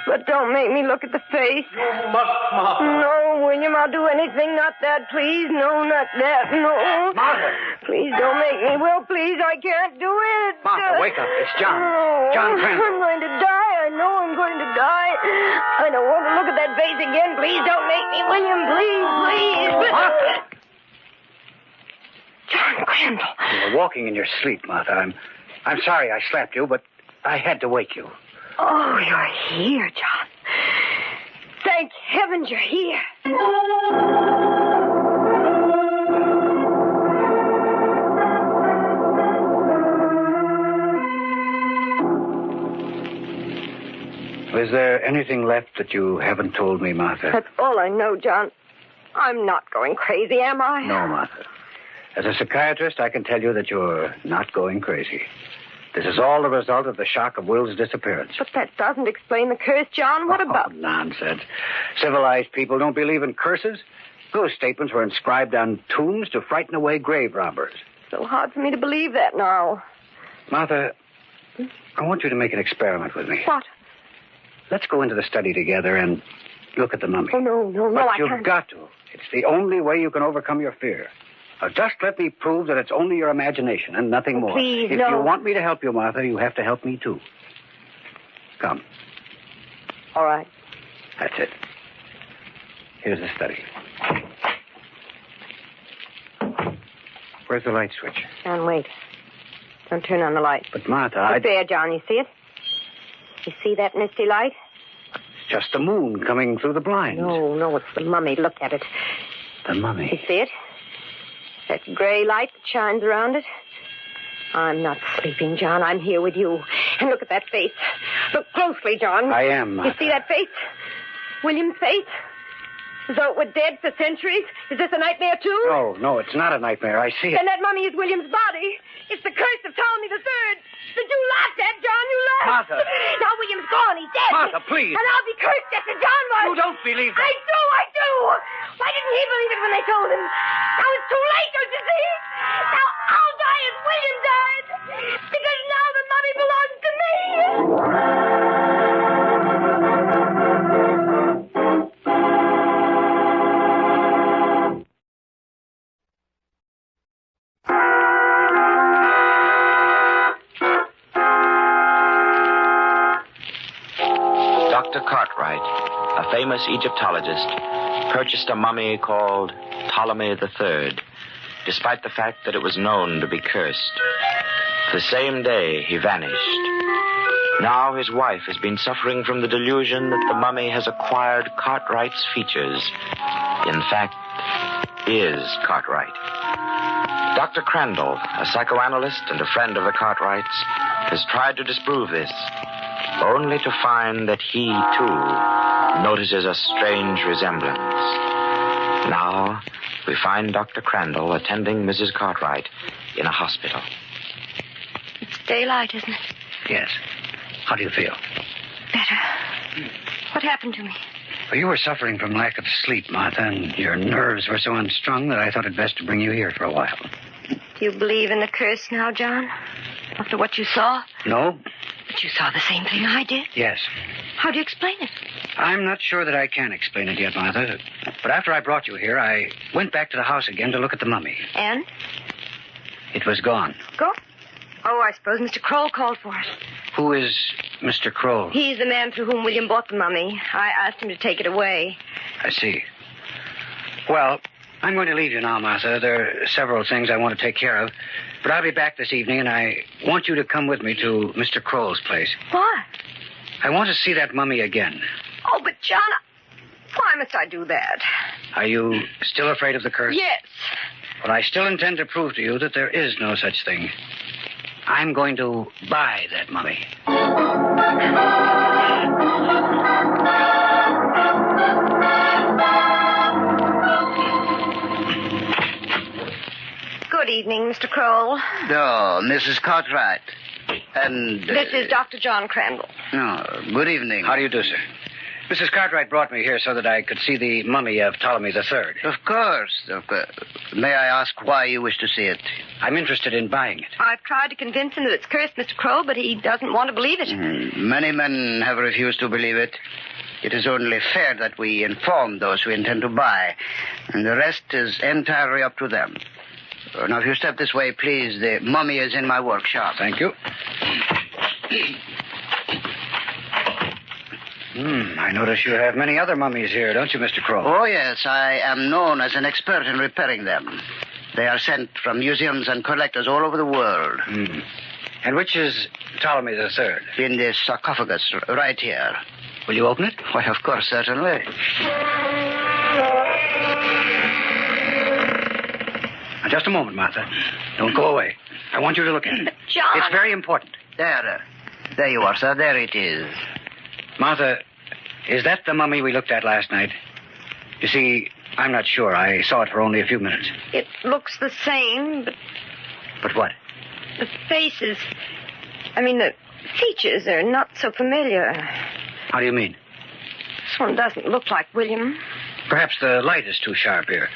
But don't make me look at the face. You must, Martha. No, William, I'll do anything. Not that, please. No, not that. No. Martha. Please don't make me. Will, please, I can't do it. Martha, wake up. It's John. No. John Crandall. I'm going to die. I know I'm going to die. I don't want to look at that face again. Please don't make me, William. Please, please. Martha. John Crandall. You were walking in your sleep, Martha. I'm sorry I slapped you, but I had to wake you. Oh, you're here, John. Thank heavens you're here. Is there anything left that you haven't told me, Martha? That's all I know, John. I'm not going crazy, am I? No, Martha. As a psychiatrist, I can tell you that you're not going crazy. This is all the result of the shock of Will's disappearance. But that doesn't explain the curse, John. What about... Nonsense. Civilized people don't believe in curses. Those statements were inscribed on tombs to frighten away grave robbers. So hard for me to believe that now. Martha, I want you to make an experiment with me. What? Let's go into the study together and look at the mummy. Oh, no, But I you've can't. got to. It's the only way you can overcome your fear. Now, just let me prove that it's only your imagination and nothing more. Please, if no. you want me to help you, Martha, you have to help me, too. Come. All right. That's it. Here's the study. Where's the light switch? John, wait. Don't turn on the light. But, Martha, Up there, John. You see it? You see that misty light? It's just the moon coming through the blinds. No, it's the mummy. Look at it. The mummy. You see it? That gray light that shines around it? I'm not sleeping, John. I'm here with you. And look at that face. Look closely, John. I am, Martha. You see that face? William's face? As though it were dead for centuries? Is this a nightmare, too? No, it's not a nightmare. I see it. Then that mummy is William's body. It's the curse of Ptolemy III. That you laughed at, John. You laughed. Martha. Now William's gone. He's dead. Martha, please. And I'll be cursed just as John was. You don't believe that. I do. Why didn't he believe it when they told him? Now it's too late, don't you see? Now I'll die as William died. Because now the mummy belongs to me. Dr. Cartwright, a famous Egyptologist, purchased a mummy called Ptolemy III, despite the fact that it was known to be cursed. The same day, he vanished. Now his wife has been suffering from the delusion that the mummy has acquired Cartwright's features. In fact, is Cartwright. Dr. Crandall, a psychoanalyst and a friend of the Cartwrights, has tried to disprove this, only to find that he, too, notices a strange resemblance. Now, we find Dr. Crandall attending Mrs. Cartwright in a hospital. It's daylight, isn't it? Yes. How do you feel? Better. What happened to me? Well, you were suffering from lack of sleep, Martha, and your nerves were so unstrung that I thought it best to bring you here for a while. Do you believe in the curse now, John? After what you saw? No? But you saw the same thing I did. Yes. How do you explain it? I'm not sure that I can explain it yet, Martha. But after I brought you here, I went back to the house again to look at the mummy. And? It was gone. Go? Oh, I suppose Mr. Kroll called for it. Who is Mr. Kroll? He's the man through whom William bought the mummy. I asked him to take it away. I see. Well, I'm going to leave you now, Martha. There are several things I want to take care of. But I'll be back this evening, and I want you to come with me to Mr. Kroll's place. Why? I want to see that mummy again. Oh, but John, why must I do that? Are you still afraid of the curse? Yes. Well, I still intend to prove to you that there is no such thing. I'm going to buy that mummy. Good evening, Mr. Kroll. Oh, Mrs. Cartwright. And... This is Dr. John Crandall. Oh, good evening. How do you do, sir? Mrs. Cartwright brought me here so that I could see the mummy of Ptolemy III. Of course. May I ask why you wish to see it? I'm interested in buying it. I've tried to convince him that it's cursed, Mr. Kroll, but he doesn't want to believe it. Many men have refused to believe it. It is only fair that we inform those who intend to buy, and the rest is entirely up to them. Now, if you step this way, please. The mummy is in my workshop. Thank you. I notice you have many other mummies here, don't you, Mr. Crow? Oh, yes. I am known as an expert in repairing them. They are sent from museums and collectors all over the world. And which is Ptolemy III? In this sarcophagus, right here. Will you open it? Why, of course, certainly. Now, just a moment, Martha. Don't go away. I want you to look at it. John! It's very important. There you are, sir. There it is. Martha, is that the mummy we looked at last night? You see, I'm not sure. I saw it for only a few minutes. It looks the same, but... But what? The faces... the features are not so familiar. How do you mean? This one doesn't look like William. Perhaps the light is too sharp here.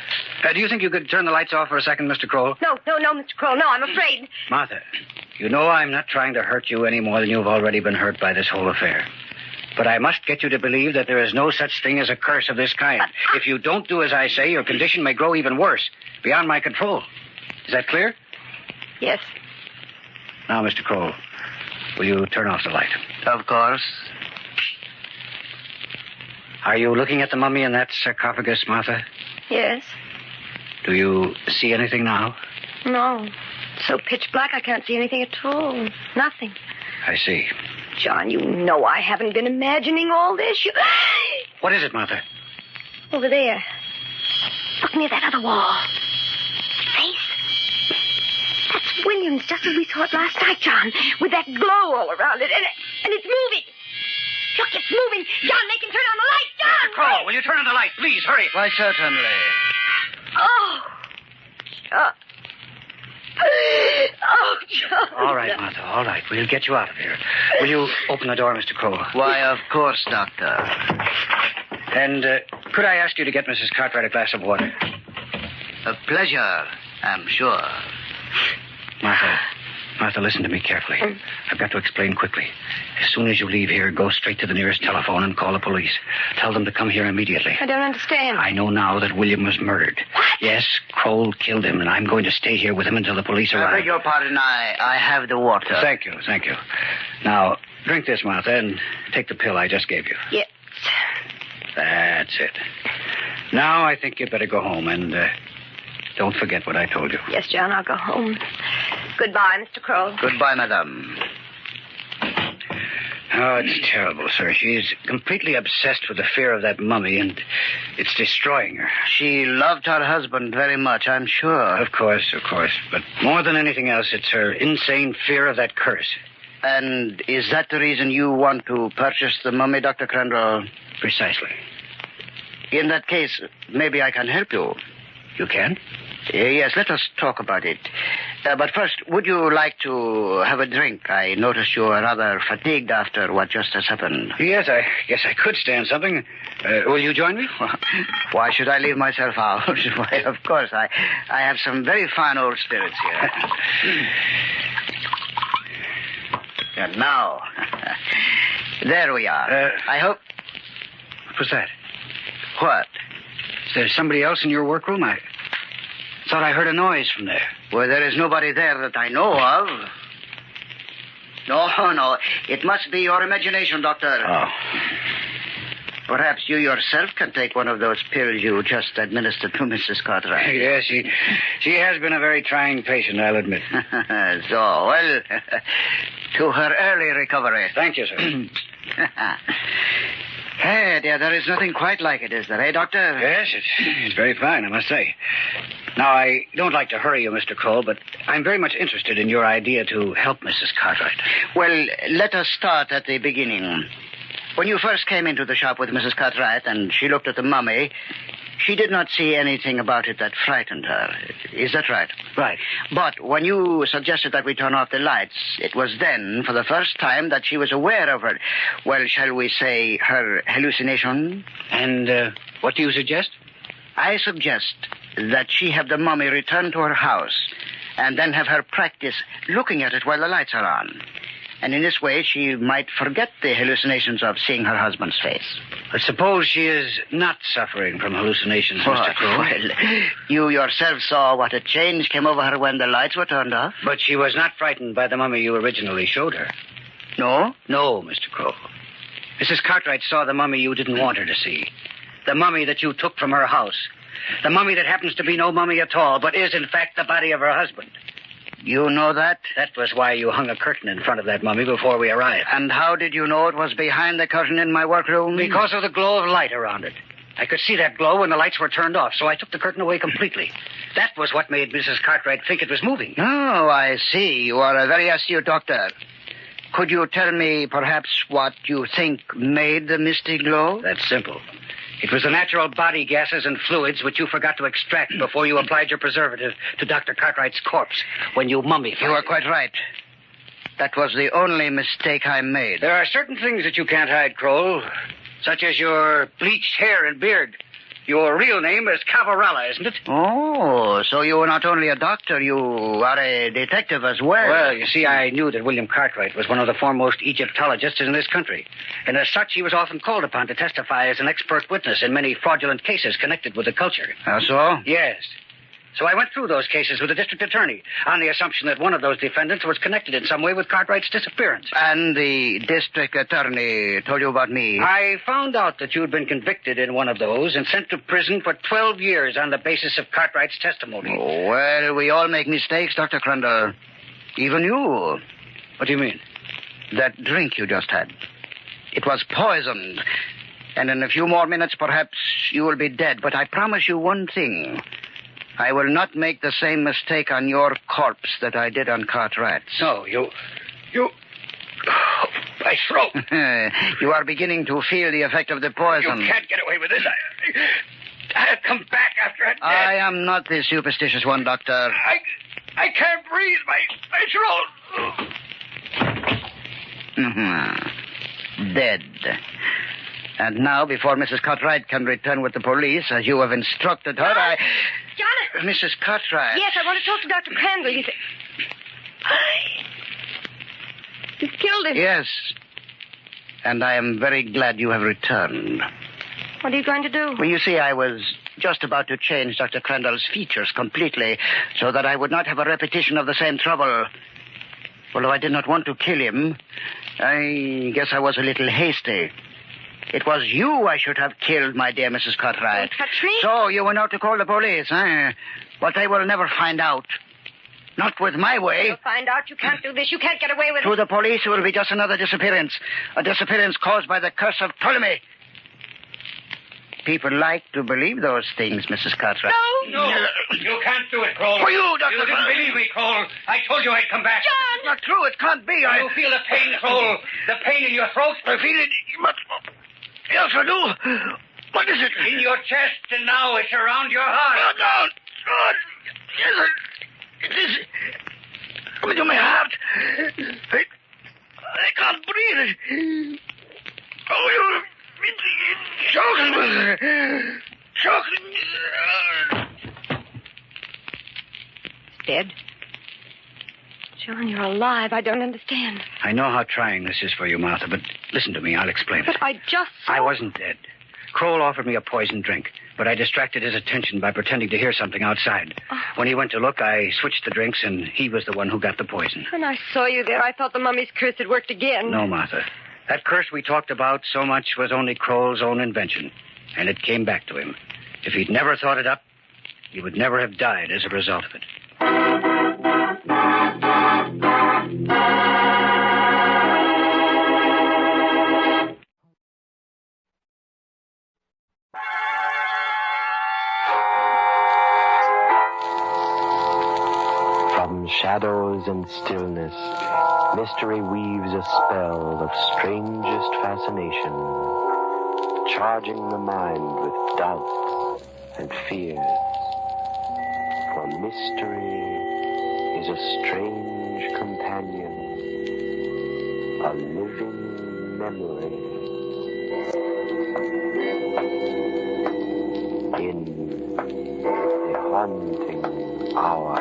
Do you think you could turn the lights off for a second, Mr. Kroll? No, Mr. Kroll. No, I'm afraid. Martha, you know I'm not trying to hurt you any more than you've already been hurt by this whole affair. But I must get you to believe that there is no such thing as a curse of this kind. If you don't do as I say, your condition may grow even worse, beyond my control. Is that clear? Yes. Now, Mr. Kroll, will you turn off the light? Of course. Are you looking at the mummy in that sarcophagus, Martha? Yes. Do you see anything now? No. It's so pitch black I can't see anything at all. Nothing. I see. John, you know I haven't been imagining all this. What is it, Martha? Over there. Look near that other wall. Face. That's William's, just as we saw it last night, John, with that glow all around it. And it's moving. Look, it's moving. John, make him turn on the light. John! Mr. Kroll, will you turn on the light? Please, hurry. Why, certainly. Oh, John. Oh, John. All right, Martha, all right. We'll get you out of here. Will you open the door, Mr. Kroll? Why, of course, Doctor. And could I ask you to get Mrs. Cartwright a glass of water? A pleasure, I'm sure. Martha, listen to me carefully. I've got to explain quickly. As soon as you leave here, go straight to the nearest telephone and call the police. Tell them to come here immediately. I don't understand. I know now that William was murdered. What? Yes, Kroll killed him, and I'm going to stay here with him until the police arrive. I beg your pardon, I have the water. Thank you. Now, drink this, Martha, and take the pill I just gave you. Yes. That's it. Now I think you'd better go home, and don't forget what I told you. Yes, John, I'll go home. Goodbye, Mr. Kroll. Goodbye, madame. Oh, it's terrible, sir. She's completely obsessed with the fear of that mummy, and it's destroying her. She loved her husband very much, I'm sure. Of course. But more than anything else, it's her insane fear of that curse. And is that the reason you want to purchase the mummy, Dr. Crandall? Precisely. In that case, maybe I can help you. You can? Yes, let us talk about it. But first, would you like to have a drink? I notice you are rather fatigued after what just has happened. Yes, I guess I could stand something. Will you join me? Why should I leave myself out? Why, of course. I have some very fine old spirits here. And now, there we are. I hope... What was that? What? Is there somebody else in your workroom? I thought I heard a noise from there. Well, there is nobody there that I know of. No. It must be your imagination, Doctor. Oh. Perhaps you yourself can take one of those pills you just administered to Mrs. Cartwright. Yes, she has been a very trying patient, I'll admit. Well, to her early recovery. Thank you, sir. Hey, dear, there is nothing quite like it, is there, eh, Doctor? Yes, it's very fine, I must say. Now, I don't like to hurry you, Mr. Kroll, but I'm very much interested in your idea to help Mrs. Cartwright. Well, let us start at the beginning. When you first came into the shop with Mrs. Cartwright and she looked at the mummy, she did not see anything about it that frightened her. Is that right? Right. But when you suggested that we turn off the lights, it was then, for the first time, that she was aware of her, well, shall we say, her hallucination? And what do you suggest? I suggest that she have the mummy return to her house and then have her practice looking at it while the lights are on. And in this way, she might forget the hallucinations of seeing her husband's face. But suppose she is not suffering from hallucinations, Mr. Crow. Well, you yourself saw what a change came over her when the lights were turned off. But she was not frightened by the mummy you originally showed her. No? No, Mr. Crow. Mrs. Cartwright saw the mummy you didn't want her to see. The mummy that you took from her house. The mummy that happens to be no mummy at all, but is, in fact, the body of her husband. You know that? That was why you hung a curtain in front of that mummy before we arrived. And how did you know it was behind the curtain in my workroom? Because of the glow of light around it. I could see that glow when the lights were turned off, so I took the curtain away completely. That was what made Mrs. Cartwright think it was moving. Oh, I see. You are a very astute doctor. Could you tell me, perhaps, what you think made the misty glow? That's simple. It was the natural body gases and fluids which you forgot to extract before you applied your preservative to Dr. Cartwright's corpse when you mummified it. You are quite right. That was the only mistake I made. There are certain things that you can't hide, Kroll, such as your bleached hair and beard. Your real name is Cavarella, isn't it? Oh, so you are not only a doctor, you are a detective as well. Well, you see, I knew that William Cartwright was one of the foremost Egyptologists in this country. And as such, he was often called upon to testify as an expert witness in many fraudulent cases connected with the culture. How so? Yes. So I went through those cases with the district attorney on the assumption that one of those defendants was connected in some way with Cartwright's disappearance. And the district attorney told you about me? I found out that you'd been convicted in one of those and sent to prison for 12 years on the basis of Cartwright's testimony. Oh, well, we all make mistakes, Dr. Crandall. Even you. What do you mean? That drink you just had. It was poisoned. And in a few more minutes, perhaps, you will be dead. But I promise you one thing. I will not make the same mistake on your corpse that I did on Cartwright's. So, you... My throat. You are beginning to feel the effect of the poison. You can't get away with this. I'll come back after I'm dead. I am not the superstitious one, Doctor. I can't breathe. My throat. Dead. And now, before Mrs. Cartwright can return with the police, as you have instructed her, John? Mrs. Cartwright. Yes, I want to talk to Dr. Crandall. You've killed him. Yes. And I am very glad you have returned. What are you going to do? Well, you see, I was just about to change Dr. Crandall's features completely so that I would not have a repetition of the same trouble. Although I did not want to kill him, I guess I was a little hasty. It was you I should have killed, my dear Mrs. Cartwright. Don't touch me. So you went out to call the police, eh? But they will never find out. Not with my way. You'll find out. You can't do this. You can't get away with it. To the police, it will be just another disappearance. A disappearance caused by the curse of Ptolemy. People like to believe those things, Mrs. Cartwright. No, you can't do it, Kroll. For you, Dr. You didn't believe me, Kroll. I told you I'd come back. John! It's not true. It can't be. You feel the pain, Kroll. The pain in your throat. I feel it. Yes, I do. What is it? In your chest, and now it's around your heart. Oh, no. God. Yes, it is. Coming to my heart. I can't breathe. Oh, it's choking. Dead? John, you're alive. I don't understand. I know how trying this is for you, Martha, but listen to me. I'll explain But it. I just saw... I wasn't dead. Kroll offered me a poisoned drink, but I distracted his attention by pretending to hear something outside. Oh. When he went to look, I switched the drinks, and he was the one who got the poison. When I saw you there, I thought the mummy's curse had worked again. No, Martha. That curse we talked about so much was only Kroll's own invention, and it came back to him. If he'd never thought it up, he would never have died as a result of it. From shadows and stillness, mystery weaves a spell of strangest fascination, charging the mind with doubts and fears. For mystery is a strange companion, a living memory. In the haunting hour.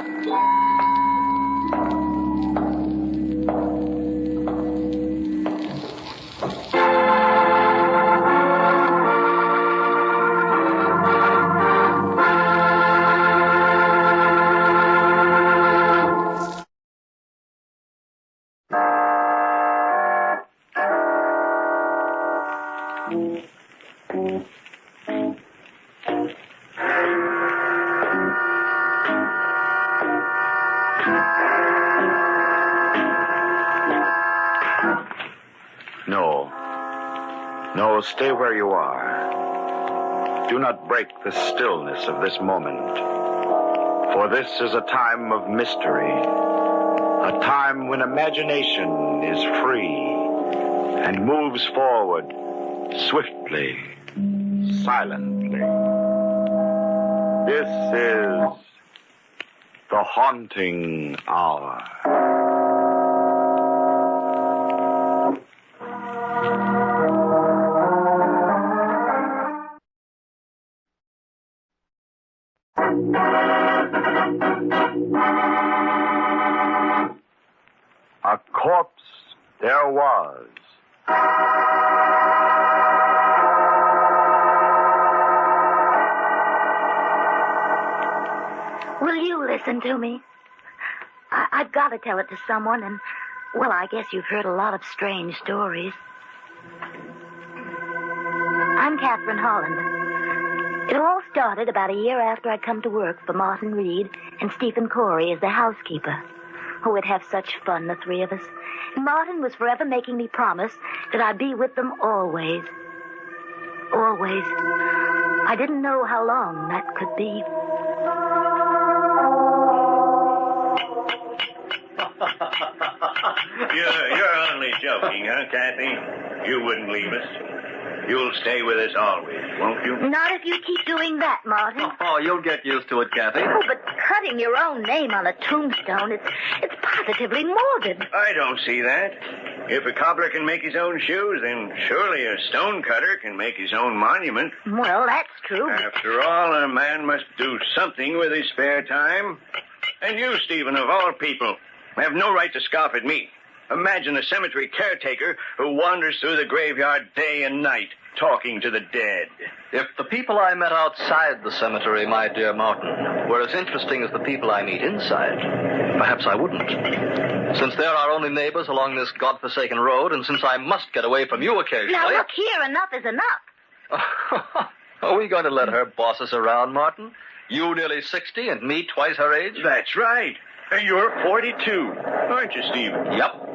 No, stay where you are. Do not break the stillness of this moment. For this is a time of mystery. A time when imagination is free and moves forward swiftly, silently. This is the haunting hour. A corpse there was. Will you listen to me? I've got to tell it to someone, and, well, I guess you've heard a lot of strange stories. I'm Catherine Holland. It all started about a year after I'd come to work for Martin Reed and Stephen Corey as their housekeeper. Oh, we'd have such fun, the three of us. And Martin was forever making me promise that I'd be with them always. Always. I didn't know how long that could be. You're only joking, huh, Kathy? You wouldn't leave us. You'll stay with us always, won't you? Not if you keep doing that, Martin. Oh, you'll get used to it, Kathy. Oh, but cutting your own name on a tombstone, it's positively morbid. I don't see that. If a cobbler can make his own shoes, then surely a stonecutter can make his own monument. Well, that's true. After all, a man must do something with his spare time. And you, Stephen, of all people, have no right to scoff at me. Imagine a cemetery caretaker who wanders through the graveyard day and night, talking to the dead. If the people I met outside the cemetery, my dear Martin, were as interesting as the people I meet inside, perhaps I wouldn't. Since they're our only neighbors along this godforsaken road, and since I must get away from you occasionally... Now, look here, enough is enough. Are we going to let her boss us around, Martin? You nearly 60 and me twice her age? That's right. You're 42, aren't you, Stephen? Yep.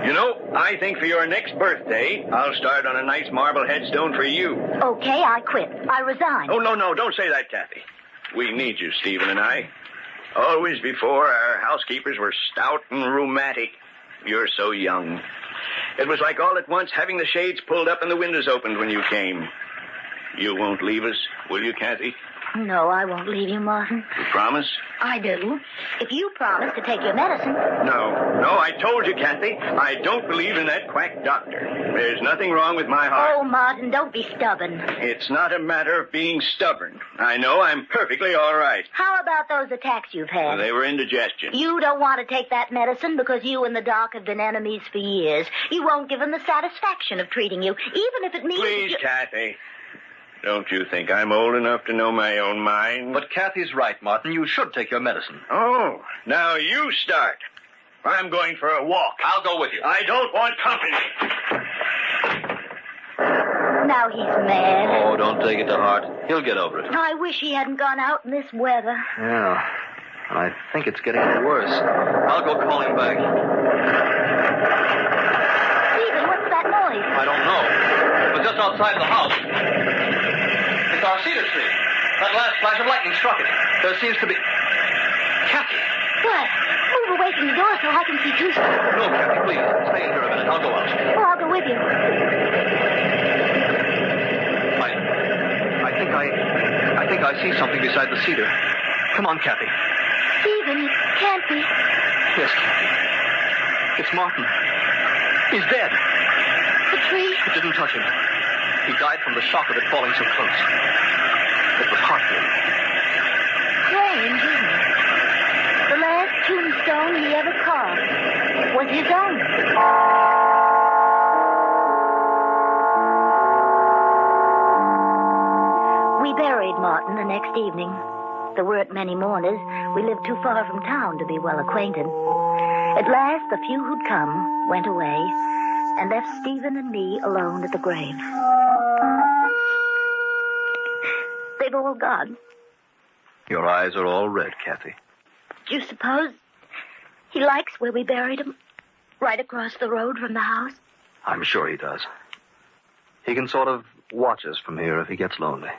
You know, I think for your next birthday, I'll start on a nice marble headstone for you. Okay, I quit. I resign. Oh, no, don't say that, Kathy. We need you, Stephen and I. Always before, our housekeepers were stout and rheumatic. You're so young. It was like all at once having the shades pulled up and the windows opened when you came. You won't leave us, will you, Kathy? No, I won't leave you, Martin. You promise? I do. If you promise to take your medicine. No, I told you, Kathy. I don't believe in that quack doctor. There's nothing wrong with my heart. Oh, Martin, don't be stubborn. It's not a matter of being stubborn. I know I'm perfectly all right. How about those attacks you've had? They were indigestion. You don't want to take that medicine because you and the doc have been enemies for years. You won't give him the satisfaction of treating you, even if it means... Please, Kathy. Don't you think I'm old enough to know my own mind? But Kathy's right, Martin. You should take your medicine. Oh, now you start. I'm going for a walk. I'll go with you. I don't want company. Now he's mad. Oh, don't take it to heart. He'll get over it. I wish he hadn't gone out in this weather. Yeah. And I think it's getting worse. I'll go call him back. Stephen, what's that noise? I don't know. It was just outside the house. It's our cedar tree. That last flash of lightning struck it. There seems to be... Kathy! What? Move away from the door so I can see too. No, Kathy, please. Stay in here a minute. I'll go out. Oh, I'll go with you. I think I see something beside the cedar. Come on, Kathy. Stephen, it can't be. Yes, Kathy. It's Martin. He's dead. The tree? It didn't touch him. He died from the shock of it falling so close. It was heartbreaking. Strange, isn't it? The last tombstone he ever carved was his own. We buried Martin the next evening. There weren't many mourners. We lived too far from town to be well acquainted. At last, the few who'd come went away and left Stephen and me alone at the grave. They've all gone. Your eyes are all red, Kathy. Do you suppose he likes where we buried him? Right across the road from the house? I'm sure he does. He can sort of watch us from here if he gets lonely.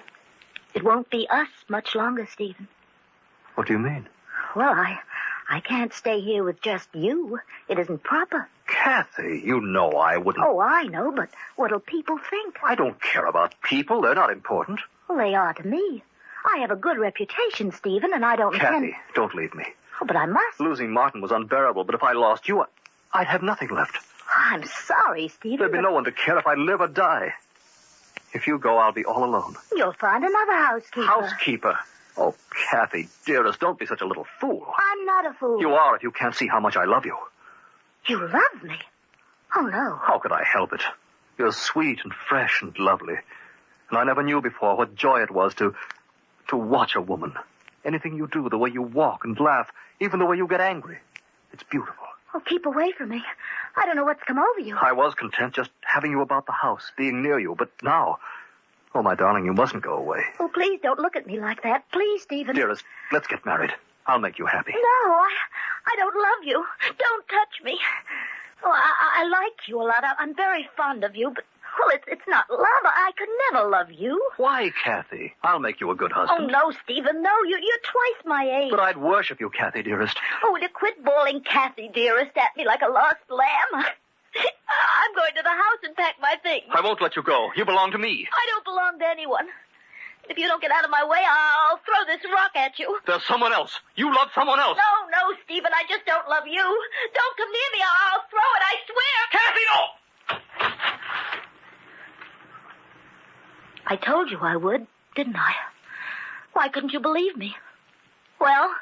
It won't be us much longer, Stephen. What do you mean? Well, I can't stay here with just you. It isn't proper. Kathy, you know I wouldn't... Oh, I know, but what'll people think? I don't care about people. They're not important. Well, they are to me. I have a good reputation, Stephen, and I don't Kathy, don't leave me. Oh, but I must. Losing Martin was unbearable, but if I lost you, I'd have nothing left. I'm sorry, Stephen. There'd be no one to care if I live or die. If you go, I'll be all alone. You'll find another housekeeper. Housekeeper? Oh, Kathy, dearest, don't be such a little fool. I'm not a fool. You are if you can't see how much I love you. You love me? Oh, no. How could I help it? You're sweet and fresh and lovely. And I never knew before what joy it was to watch a woman. Anything you do, the way you walk and laugh, even the way you get angry. It's beautiful. Oh, keep away from me. I don't know what's come over you. I was content just having you about the house, being near you, but now... Oh, my darling, you mustn't go away. Oh, please don't look at me like that. Please, Stephen. Dearest, let's get married. I'll make you happy. No, I don't love you. Don't touch me. Oh, I like you a lot. I'm very fond of you, but, well, it's not love. I could never love you. Why, Kathy? I'll make you a good husband. Oh, no, Stephen, no. You're twice my age. But I'd worship you, Kathy, dearest. Oh, will you quit bawling Kathy, dearest, at me like a lost lamb? I'm going to the house and pack my things. I won't let you go. You belong to me. I don't belong to anyone. If you don't get out of my way, I'll throw this rock at you. There's someone else. You love someone else. No, Stephen, I just don't love you. Don't come near me. I'll throw it, I swear. Kathy, no! I told you I would, didn't I? Why couldn't you believe me? Well,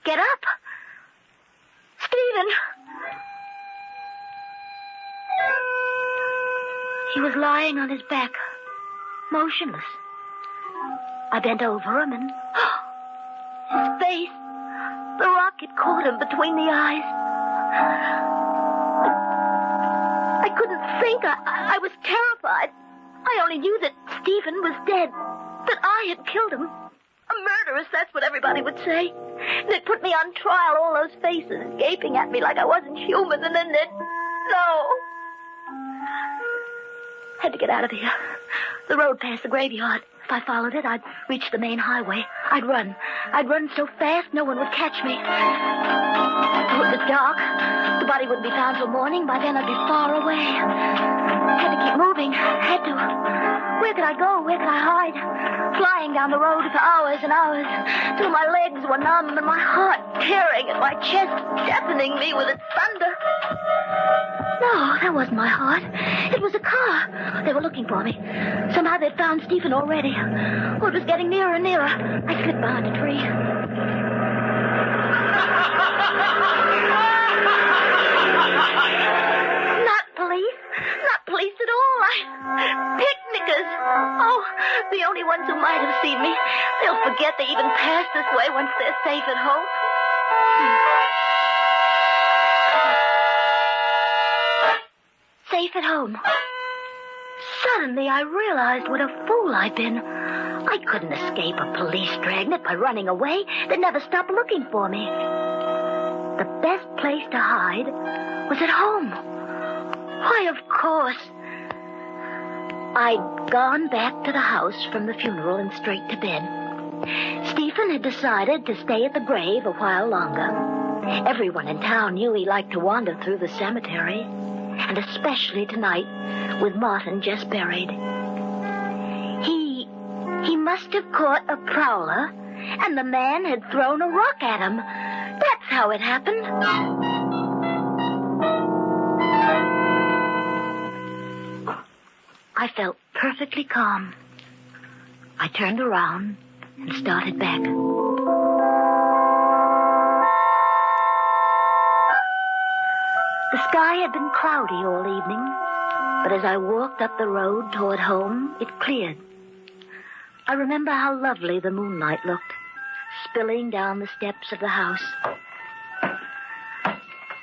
get up. Stephen. He was lying on his back, motionless. I bent over him and... his face, the rock had caught him between the eyes. I couldn't think. I was terrified. I only knew that Stephen was dead, that I had killed him. A murderess, that's what everybody would say. They'd put me on trial, all those faces gaping at me like I wasn't human, and then they'd... No. Had to get out of here. The road past the graveyard. If I followed it, I'd reach the main highway. I'd run. I'd run so fast no one would catch me. Oh, it was dark. The body wouldn't be found till morning. By then I'd be far away. Had to keep moving. Had to. Where could I go? Where could I hide? Flying down the road for hours and hours till my legs were numb and my heart tearing at my chest, deafening me with its thunder. No, that wasn't my heart. It was a car. They were looking for me. Somehow they'd found Stephen already. Oh, it was getting nearer and nearer. I slipped behind a tree. Not police. Not police at all. Picnickers. Oh, the only ones who might have seen me. They'll forget they even passed this way once they're safe at home. Safe at home. Suddenly, I realized what a fool I'd been. I couldn't escape a police dragnet by running away. They'd never stop looking for me. The best place to hide was at home. Why, of course. I'd gone back to the house from the funeral and straight to bed. Stephen had decided to stay at the grave a while longer. Everyone in town knew he liked to wander through the cemetery, and especially tonight, with Martin just buried. He must have caught a prowler, and the man had thrown a rock at him. That's how it happened. I felt perfectly calm. I turned around and started back. The sky had been cloudy all evening, but as I walked up the road toward home, it cleared. I remember how lovely the moonlight looked, spilling down the steps of the house.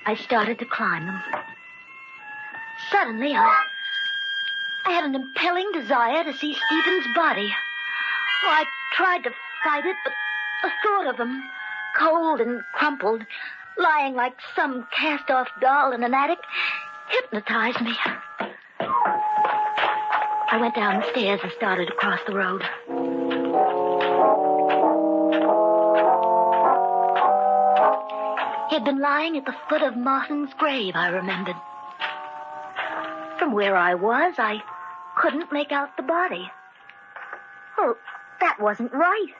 I started to climb them. Suddenly, I had an impelling desire to see Stephen's body. Oh, I tried to fight it, but the thought of him, cold and crumpled, lying like some cast-off doll in an attic, hypnotized me. I went down the stairs and started across the road. He had been lying at the foot of Martin's grave, I remembered. From where I was, I couldn't make out the body. Oh, that wasn't right.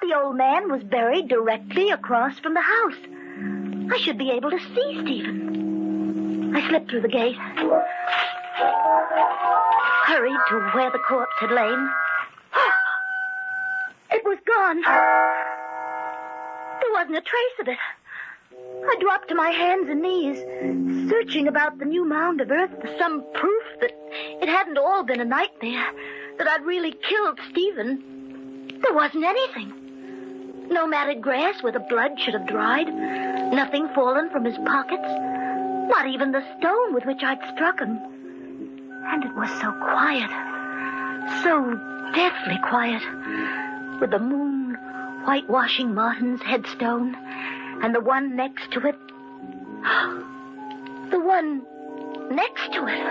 The old man was buried directly across from the house. I should be able to see Stephen. I slipped through the gate, hurried to where the corpse had lain. It was gone. There wasn't a trace of it. I dropped to my hands and knees, searching about the new mound of earth for some proof that it hadn't all been a nightmare, that I'd really killed Stephen. There wasn't anything. No matted grass where the blood should have dried, nothing fallen from his pockets, not even the stone with which I'd struck him. And it was so quiet, so deathly quiet, with the moon whitewashing Martin's headstone, and the one next to it. The one next to it.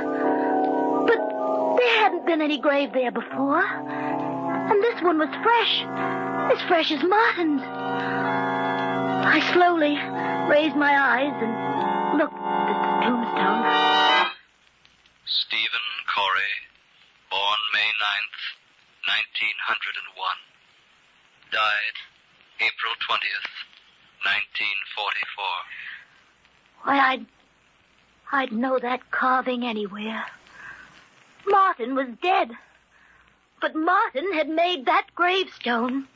But there hadn't been any grave there before. And this one was fresh. As fresh as Martin's. I slowly raised my eyes and looked at the tombstone. Stephen Corey, born May 9th, 1901. Died April 20th, 1944. Why, I'd know that carving anywhere. Martin was dead. But Martin had made that gravestone.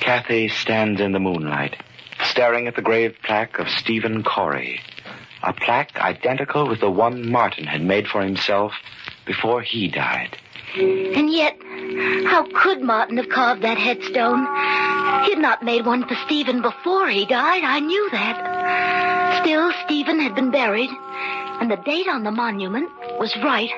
Kathy stands in the moonlight, staring at the grave plaque of Stephen Corey, a plaque identical with the one Martin had made for himself before he died. And yet, how could Martin have carved that headstone? He had not made one for Stephen before he died, I knew that. Still, Stephen had been buried, and the date on the monument was right.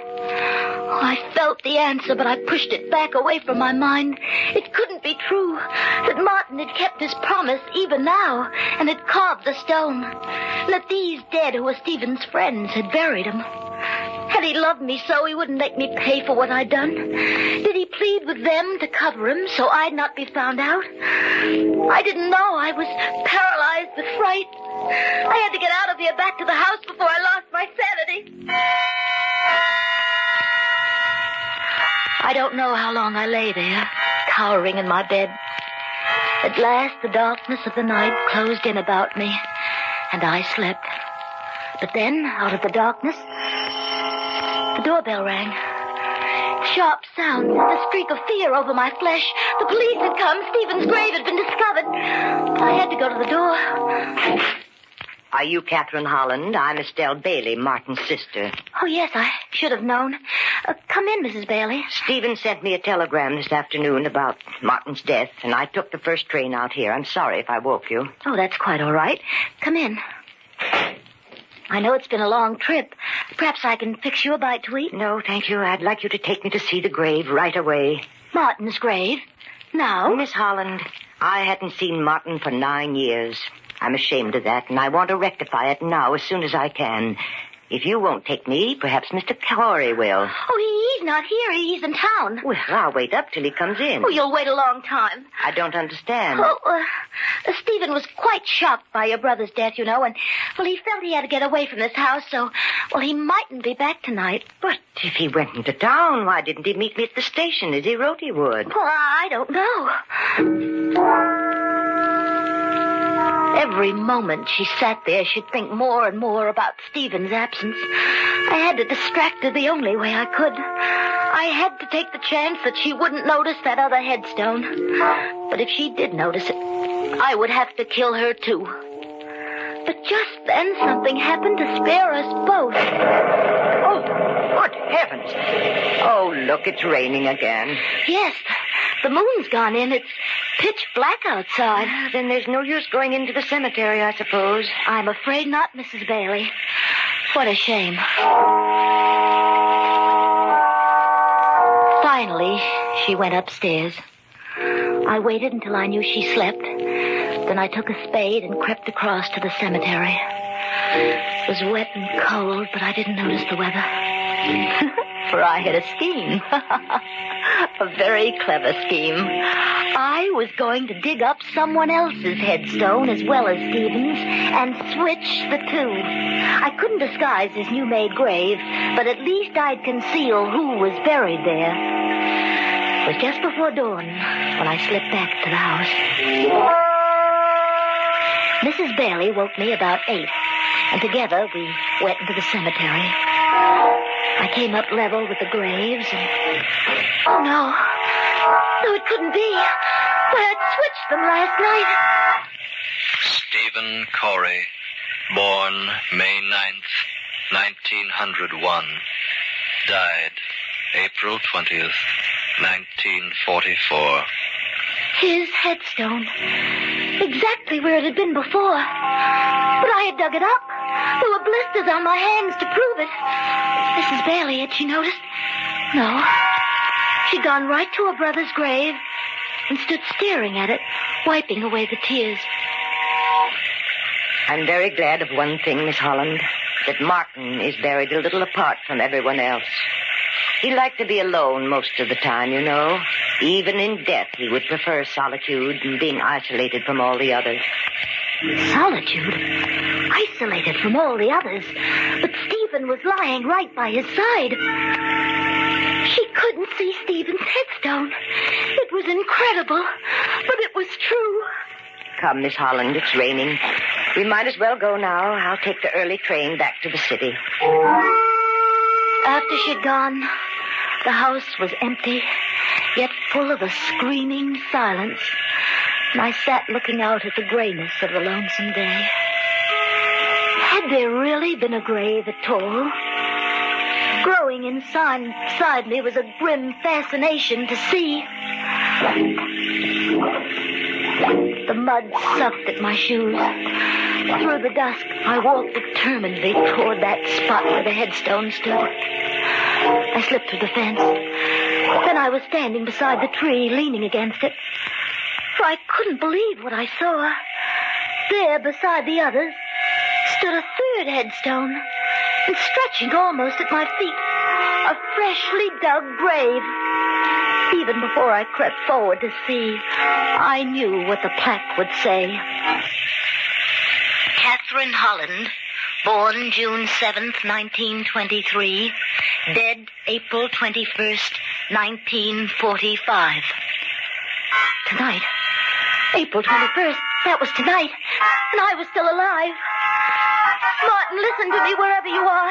I felt the answer, but I pushed it back away from my mind. It couldn't be true that Martin had kept his promise even now and had carved the stone. That these dead who were Stephen's friends had buried him. Had he loved me so he wouldn't make me pay for what I'd done? Did he plead with them to cover him so I'd not be found out? I didn't know. I was paralyzed with fright. I had to get out of here back to the house before I lost my sanity. I don't know how long I lay there, cowering in my bed. At last, the darkness of the night closed in about me, and I slept. But then, out of the darkness, doorbell rang. Sharp sounds and a streak of fear over my flesh. The police had come. Stephen's grave had been discovered. I had to go to the door. Are you Catherine Holland? I'm Estelle Bailey, Martin's sister. Oh, yes, I should have known. Come in, Mrs. Bailey. Stephen sent me a telegram this afternoon about Martin's death, and I took the first train out here. I'm sorry if I woke you. Oh, that's quite all right. Come in. I know it's been a long trip. Perhaps I can fix you a bite to eat. No, thank you. I'd like you to take me to see the grave right away. Martin's grave? Now? Miss Holland, I hadn't seen Martin for 9 years. I'm ashamed of that, and I want to rectify it now as soon as I can. If you won't take me, perhaps Mr. Corey will. Oh, he's not here. He's in town. Well, I'll wait up till he comes in. Oh, you'll wait a long time. I don't understand. Oh, Stephen was quite shocked by your brother's death, you know, and, well, he felt he had to get away from this house, so, well, he mightn't be back tonight. But if he went into town, why didn't he meet me at the station as he wrote he would? Well, I don't know. Every moment she sat there, she'd think more and more about Stephen's absence. I had to distract her the only way I could. I had to take the chance that she wouldn't notice that other headstone. But if she did notice it, I would have to kill her, too. But just then something happened to spare us both. Oh, good heavens. Oh, look, it's raining again. Yes, the moon's gone in. It's pitch black outside. Then there's no use going into the cemetery, I suppose. I'm afraid not, Mrs. Bailey. What a shame. Finally, she went upstairs. I waited until I knew she slept. Then I took a spade and crept across to the cemetery. It was wet and cold, but I didn't notice the weather. For I had a scheme. A very clever scheme. I was going to dig up someone else's headstone as well as Stephen's and switch the two. I couldn't disguise his new-made grave, but at least I'd conceal who was buried there. It was just before dawn when I slipped back to the house. Mrs. Bailey woke me about 8, and together we went into the cemetery. I came up level with the graves, and... Oh, no. No, it couldn't be. Why, I'd switched them last night. Stephen Corey, born May 9th, 1901. Died April 20th, 1944. His headstone. Exactly where it had been before. But I had dug it up. There were blisters on my hands to prove it. Mrs. Bailey, had she noticed? No. She'd gone right to her brother's grave and stood staring at it, wiping away the tears. I'm very glad of one thing, Miss Holland, that Martin is buried a little apart from everyone else. He liked to be alone most of the time, you know. Even in death, he would prefer solitude and being isolated from all the others. Solitude? Isolated from all the others? But Stephen was lying right by his side. She couldn't see Stephen's headstone. It was incredible, but it was true. Come, Miss Holland, it's raining. We might as well go now. I'll take the early train back to the city. After she'd gone, the house was empty, yet full of a screaming silence. And I sat looking out at the grayness of the lonesome day. Had there really been a grave at all? Growing inside me was a grim fascination to see. The mud sucked at my shoes. Through the dusk, I walked determinedly toward that spot where the headstone stood. I slipped through the fence. Then I was standing beside the tree, leaning against it. For I couldn't believe what I saw. There, beside the others, stood a third headstone, and stretching almost at my feet, a freshly dug grave. Even before I crept forward to see, I knew what the plaque would say. Catherine Holland, born June 7th, 1923, dead April 21st, 1945. Tonight. April 21st. That was tonight. And I was still alive. Martin, listen to me wherever you are.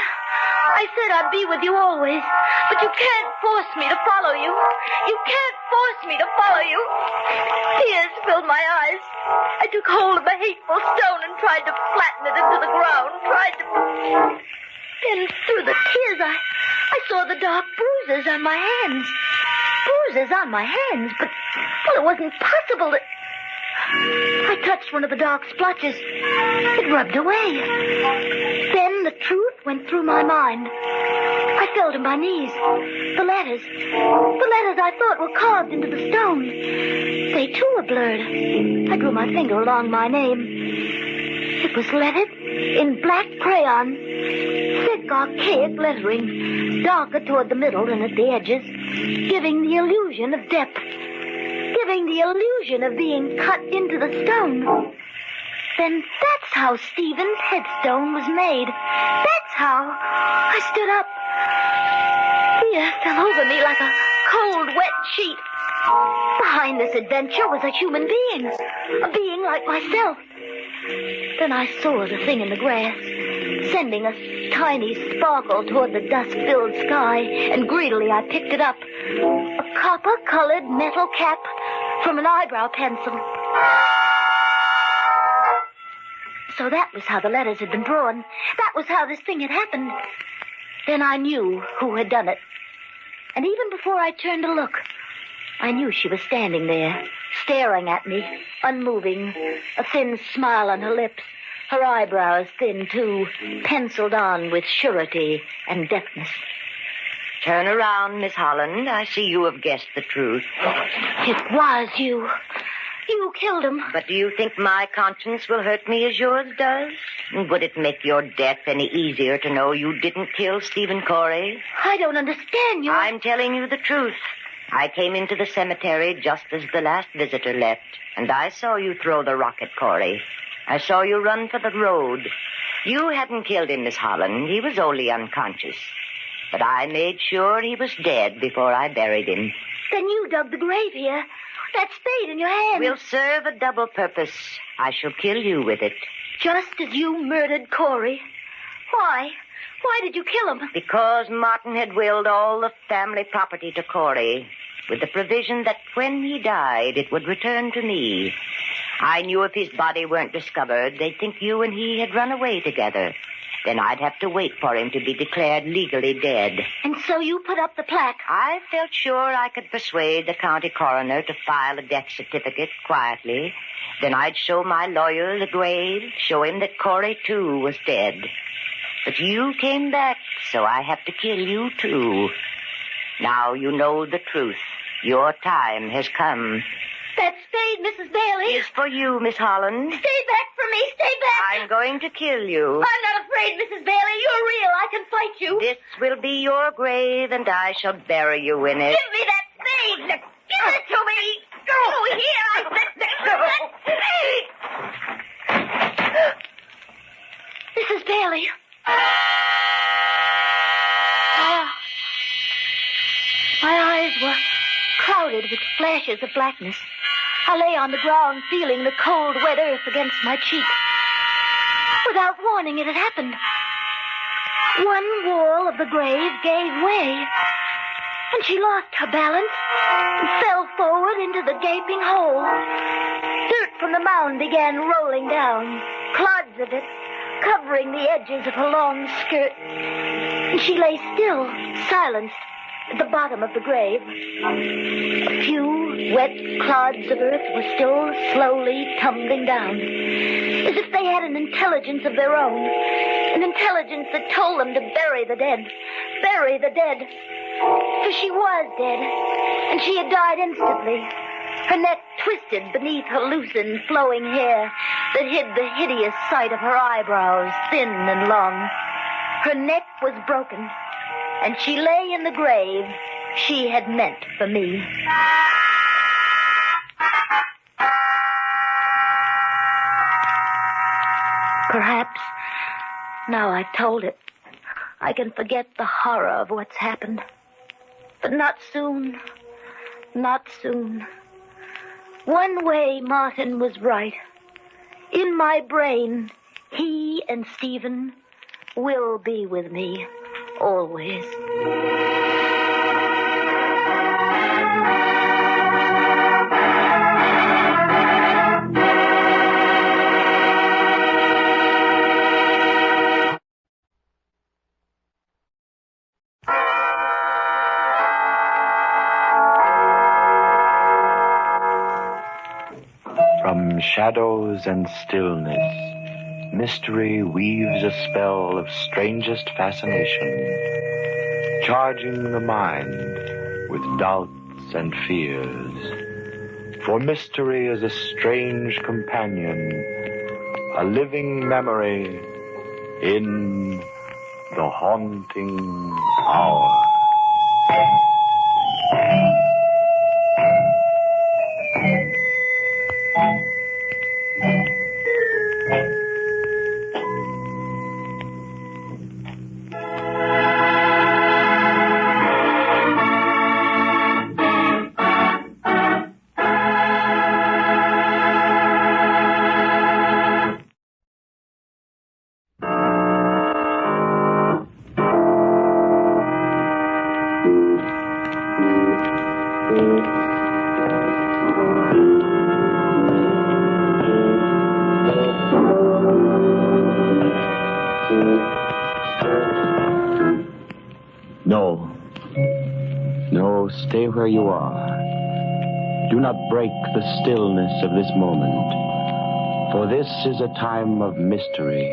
I said I'd be with you always, but you can't force me to follow you. You can't force me to follow you. Tears filled my eyes. I took hold of the hateful stone and tried to flatten it into the ground, Then through the tears, I saw the dark bruises on my hands. Bruises on my hands, but, well, it wasn't possible that... I touched one of the dark splotches. It rubbed away. Then the truth went through my mind. I fell to my knees. The letters I thought were carved into the stone. They too were blurred. I drew my finger along my name. It was lettered in black crayon. Thick, archaic lettering, darker toward the middle than at the edges, giving the illusion of depth. Giving the illusion of being cut into the stone. Then that's how Stephen's headstone was made. That's how. I stood up. Fear fell over me like a cold, wet sheet. Behind this adventure was a human being. A being like myself. Then I saw the thing in the grass, sending a tiny sparkle toward the dust-filled sky, and greedily I picked it up. A copper-colored metal cap from an eyebrow pencil. So that was how the letters had been drawn. That was how this thing had happened. Then I knew who had done it. And even before I turned to look, I knew she was standing there, staring at me, unmoving, a thin smile on her lips, her eyebrows thin, too, penciled on with surety and deftness. Turn around, Miss Holland. I see you have guessed the truth. It was you. You killed him. But do you think my conscience will hurt me as yours does? Would it make your death any easier to know you didn't kill Stephen Corey? I don't understand you. I'm telling you the truth. I came into the cemetery just as the last visitor left, and I saw you throw the rock at Corey. I saw you run for the road. You hadn't killed him, Miss Holland. He was only unconscious. But I made sure he was dead before I buried him. Then you dug the grave here. That spade in your hand will serve a double purpose. I shall kill you with it. Just as you murdered Corey. Why? Why did you kill him? Because Martin had willed all the family property to Corey, with the provision that when he died, it would return to me. I knew if his body weren't discovered, they'd think you and he had run away together. Then I'd have to wait for him to be declared legally dead. And so you put up the plaque? I felt sure I could persuade the county coroner to file a death certificate quietly. Then I'd show my lawyer the grave, show him that Corey, too, was dead. But you came back, so I have to kill you, too. Now you know the truth. Your time has come. That spade, Mrs. Bailey, is for you, Miss Holland. Stay back from me. Stay back. I'm going to kill you. I'm not afraid, Mrs. Bailey. You're real. I can fight you. This will be your grave, and I shall bury you in it. Give me that spade. Give it to me. Go here. I said, that spade. Mrs. Bailey. My eyes were clouded with flashes of blackness. I lay on the ground, feeling the cold, wet earth against my cheek. Without warning, it had happened. One wall of the grave gave way, and she lost her balance and fell forward into the gaping hole. Dirt from the mound began rolling down, clods of it covering the edges of her long skirt. And she lay still, silenced, at the bottom of the grave. A few wet clods of earth were still slowly tumbling down, as if they had an intelligence of their own, an intelligence that told them to bury the dead. Bury the dead. For she was dead, and she had died instantly. Her neck twisted beneath her loosened, flowing hair that hid the hideous sight of her eyebrows, thin and long. Her neck was broken, and she lay in the grave she had meant for me. Perhaps, now I've told it, I can forget the horror of what's happened. But not soon. Not soon. One way Martin was right. In my brain, he and Stephen will be with me Always. From shadows and stillness, mystery weaves a spell of strangest fascination, charging the mind with doubts and fears. For mystery is a strange companion, a living memory in the haunting hour. No, stay where you are. Do not break the stillness of this moment, for this is a time of mystery,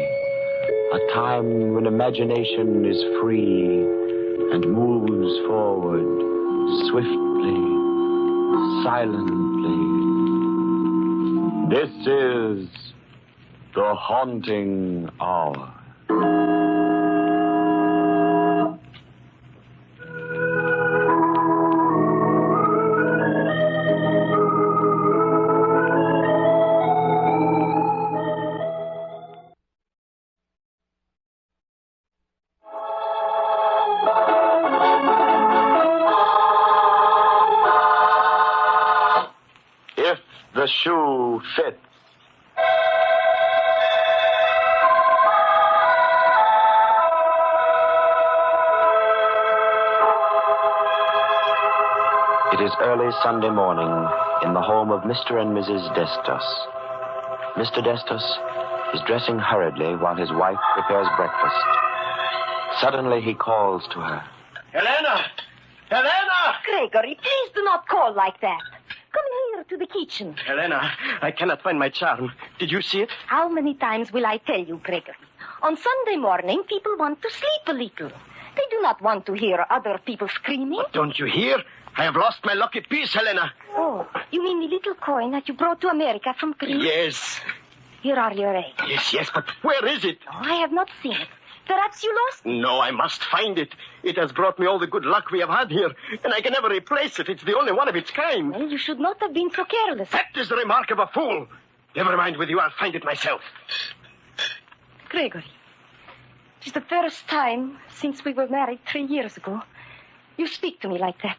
a time when imagination is free and moves forward swiftly, silently. This is the haunting hour. The shoe fits. It is early Sunday morning in the home of Mr. and Mrs. Destos. Mr. Destos is dressing hurriedly while his wife prepares breakfast. Suddenly he calls to her. Helena! Helena! Gregory, please do not call like that. Come here to the kitchen. Helena, I cannot find my charm. Did you see it? How many times will I tell you, Gregory? On Sunday morning, people want to sleep a little. They do not want to hear other people screaming. But don't you hear? I have lost my lucky piece, Helena. Oh, you mean the little coin that you brought to America from Greece? Yes. Here are your eggs. Yes, but where is it? Oh, I have not seen it. Perhaps you lost it. No, I must find it. It has brought me all the good luck we have had here, and I can never replace it. It's the only one of its kind. Well, you should not have been so careless. That is the remark of a fool. Never mind with you, I'll find it myself. Gregory, it is the first time since we were married 3 years ago you speak to me like that.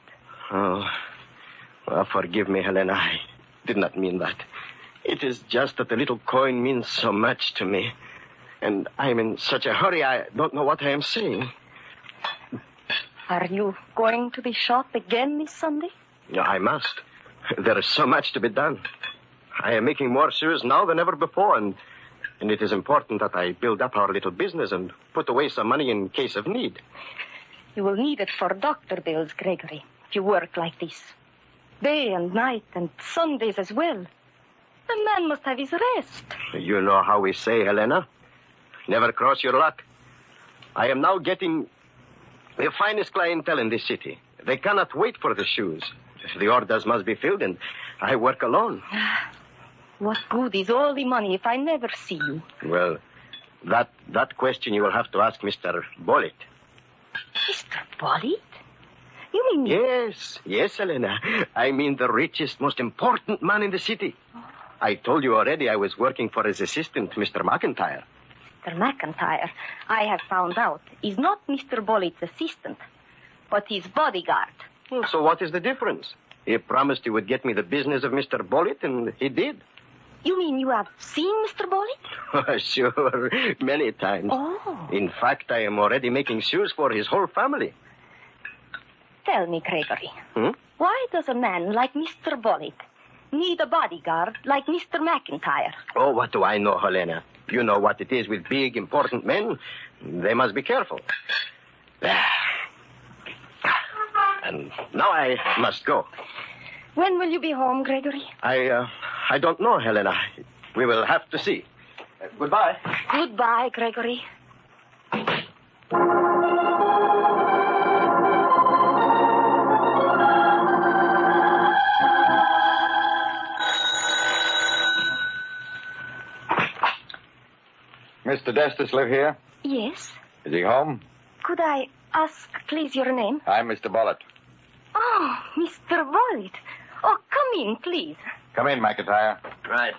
Oh, well, forgive me, Helena. I did not mean that. It is just that the little coin means so much to me. And I'm in such a hurry, I don't know what I am saying. Are you going to the shop again this Sunday? No, I must. There is so much to be done. I am making more shoes now than ever before, and it is important that I build up our little business and put away some money in case of need. You will need it for doctor bills, Gregory, if you work like this. Day and night and Sundays as well. The man must have his rest. You know how we say, Helena. Never cross your luck. I am now getting the finest clientele in this city. They cannot wait for the shoes. The orders must be filled, and I work alone. What good is all the money if I never see you? Well, that question you will have to ask Mr. Bollitt. Mr. Bollitt? You mean... Yes, Helena. I mean the richest, most important man in the city. Oh. I told you already I was working for his assistant, Mr. McIntyre. Mr. McIntyre, I have found out, is not Mr. Bollitt's assistant, but his bodyguard. So what is the difference? He promised he would get me the business of Mr. Bollitt, and he did. You mean you have seen Mr. Bollitt? Sure, many times. Oh. In fact, I am already making shoes for his whole family. Tell me, Gregory, Hmm? why does a man like Mr. Bollitt need a bodyguard like Mr. McIntyre? Oh, what do I know, Helena? You know what it is with big, important men. They must be careful. And now I must go. When will you be home, Gregory? I don't know, Helena. We will have to see. Goodbye. Goodbye, Gregory. Mr. Destus live here? Yes. Is he home? Could I ask, please, your name? I'm Mr. Bollitt. Oh, Mr. Bollitt. Oh, come in, please. Come in, McIntyre. Right.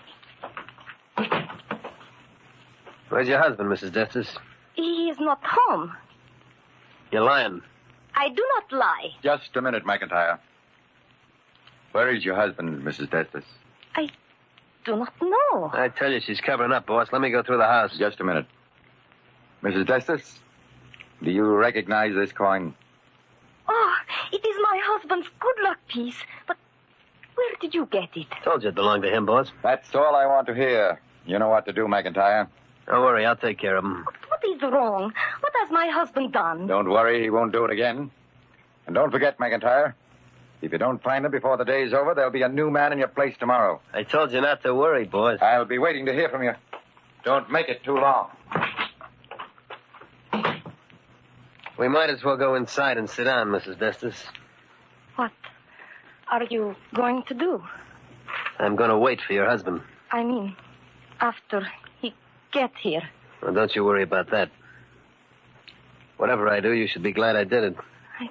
Where's your husband, Mrs. Destus? He is not home. You're lying. I do not lie. Just a minute, McIntyre. Where is your husband, Mrs. Destus? I do not know. I tell you, she's covering up, boss. Let me go through the house. Just a minute. Mrs. Destus, do you recognize this coin? Oh, it is my husband's good luck piece. But where did you get it? Told you it belonged to him, boss. That's all I want to hear. You know what to do, McIntyre. Don't worry, I'll take care of him. What is wrong? What has my husband done? Don't worry, he won't do it again. And don't forget, McIntyre, if you don't find him before the day's over, there'll be a new man in your place tomorrow. I told you not to worry, boss. I'll be waiting to hear from you. Don't make it too long. We might as well go inside and sit down, Mrs. Destus. What are you going to do? I'm going to wait for your husband. I mean, after he gets here. Well, don't you worry about that. Whatever I do, you should be glad I did it. I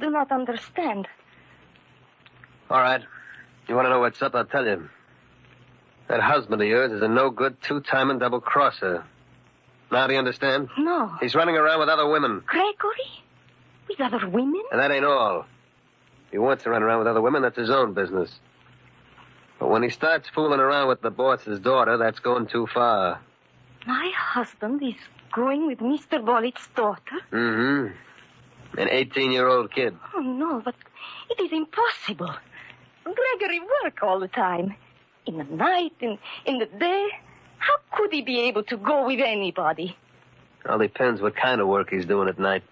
do not understand. All right. You want to know what's up? I'll tell you. That husband of yours is a no-good, two-timing double-crosser. Now do you understand? No. He's running around with other women. Gregory? With other women? And that ain't all. If he wants to run around with other women, that's his own business. But when he starts fooling around with the boss's daughter, that's going too far. My husband is going with Mr. Bollitt's daughter? Mm-hmm. An 18-year-old kid. Oh, no, but it is impossible. Gregory works all the time. In the night, in the day. How could he be able to go with anybody? All depends what kind of work he's doing at night.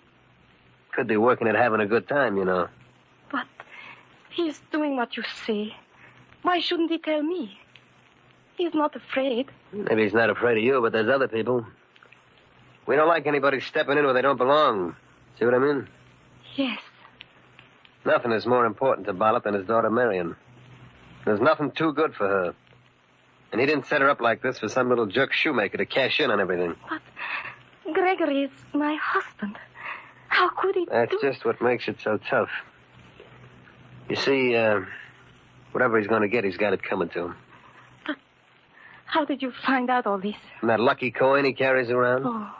Could be working at having a good time, you know. But he's doing what you say. Why shouldn't he tell me? He's not afraid. Maybe he's not afraid of you, but there's other people. We don't like anybody stepping in where they don't belong. See what I mean? Yes. Nothing is more important to Bollitt than his daughter Marion. There's nothing too good for her. And he didn't set her up like this for some little jerk shoemaker to cash in on everything. But Gregory is my husband. How could he That's just what makes it so tough. You see, whatever he's going to get, he's got it coming to him. But how did you find out all this? And that lucky coin he carries around? Oh,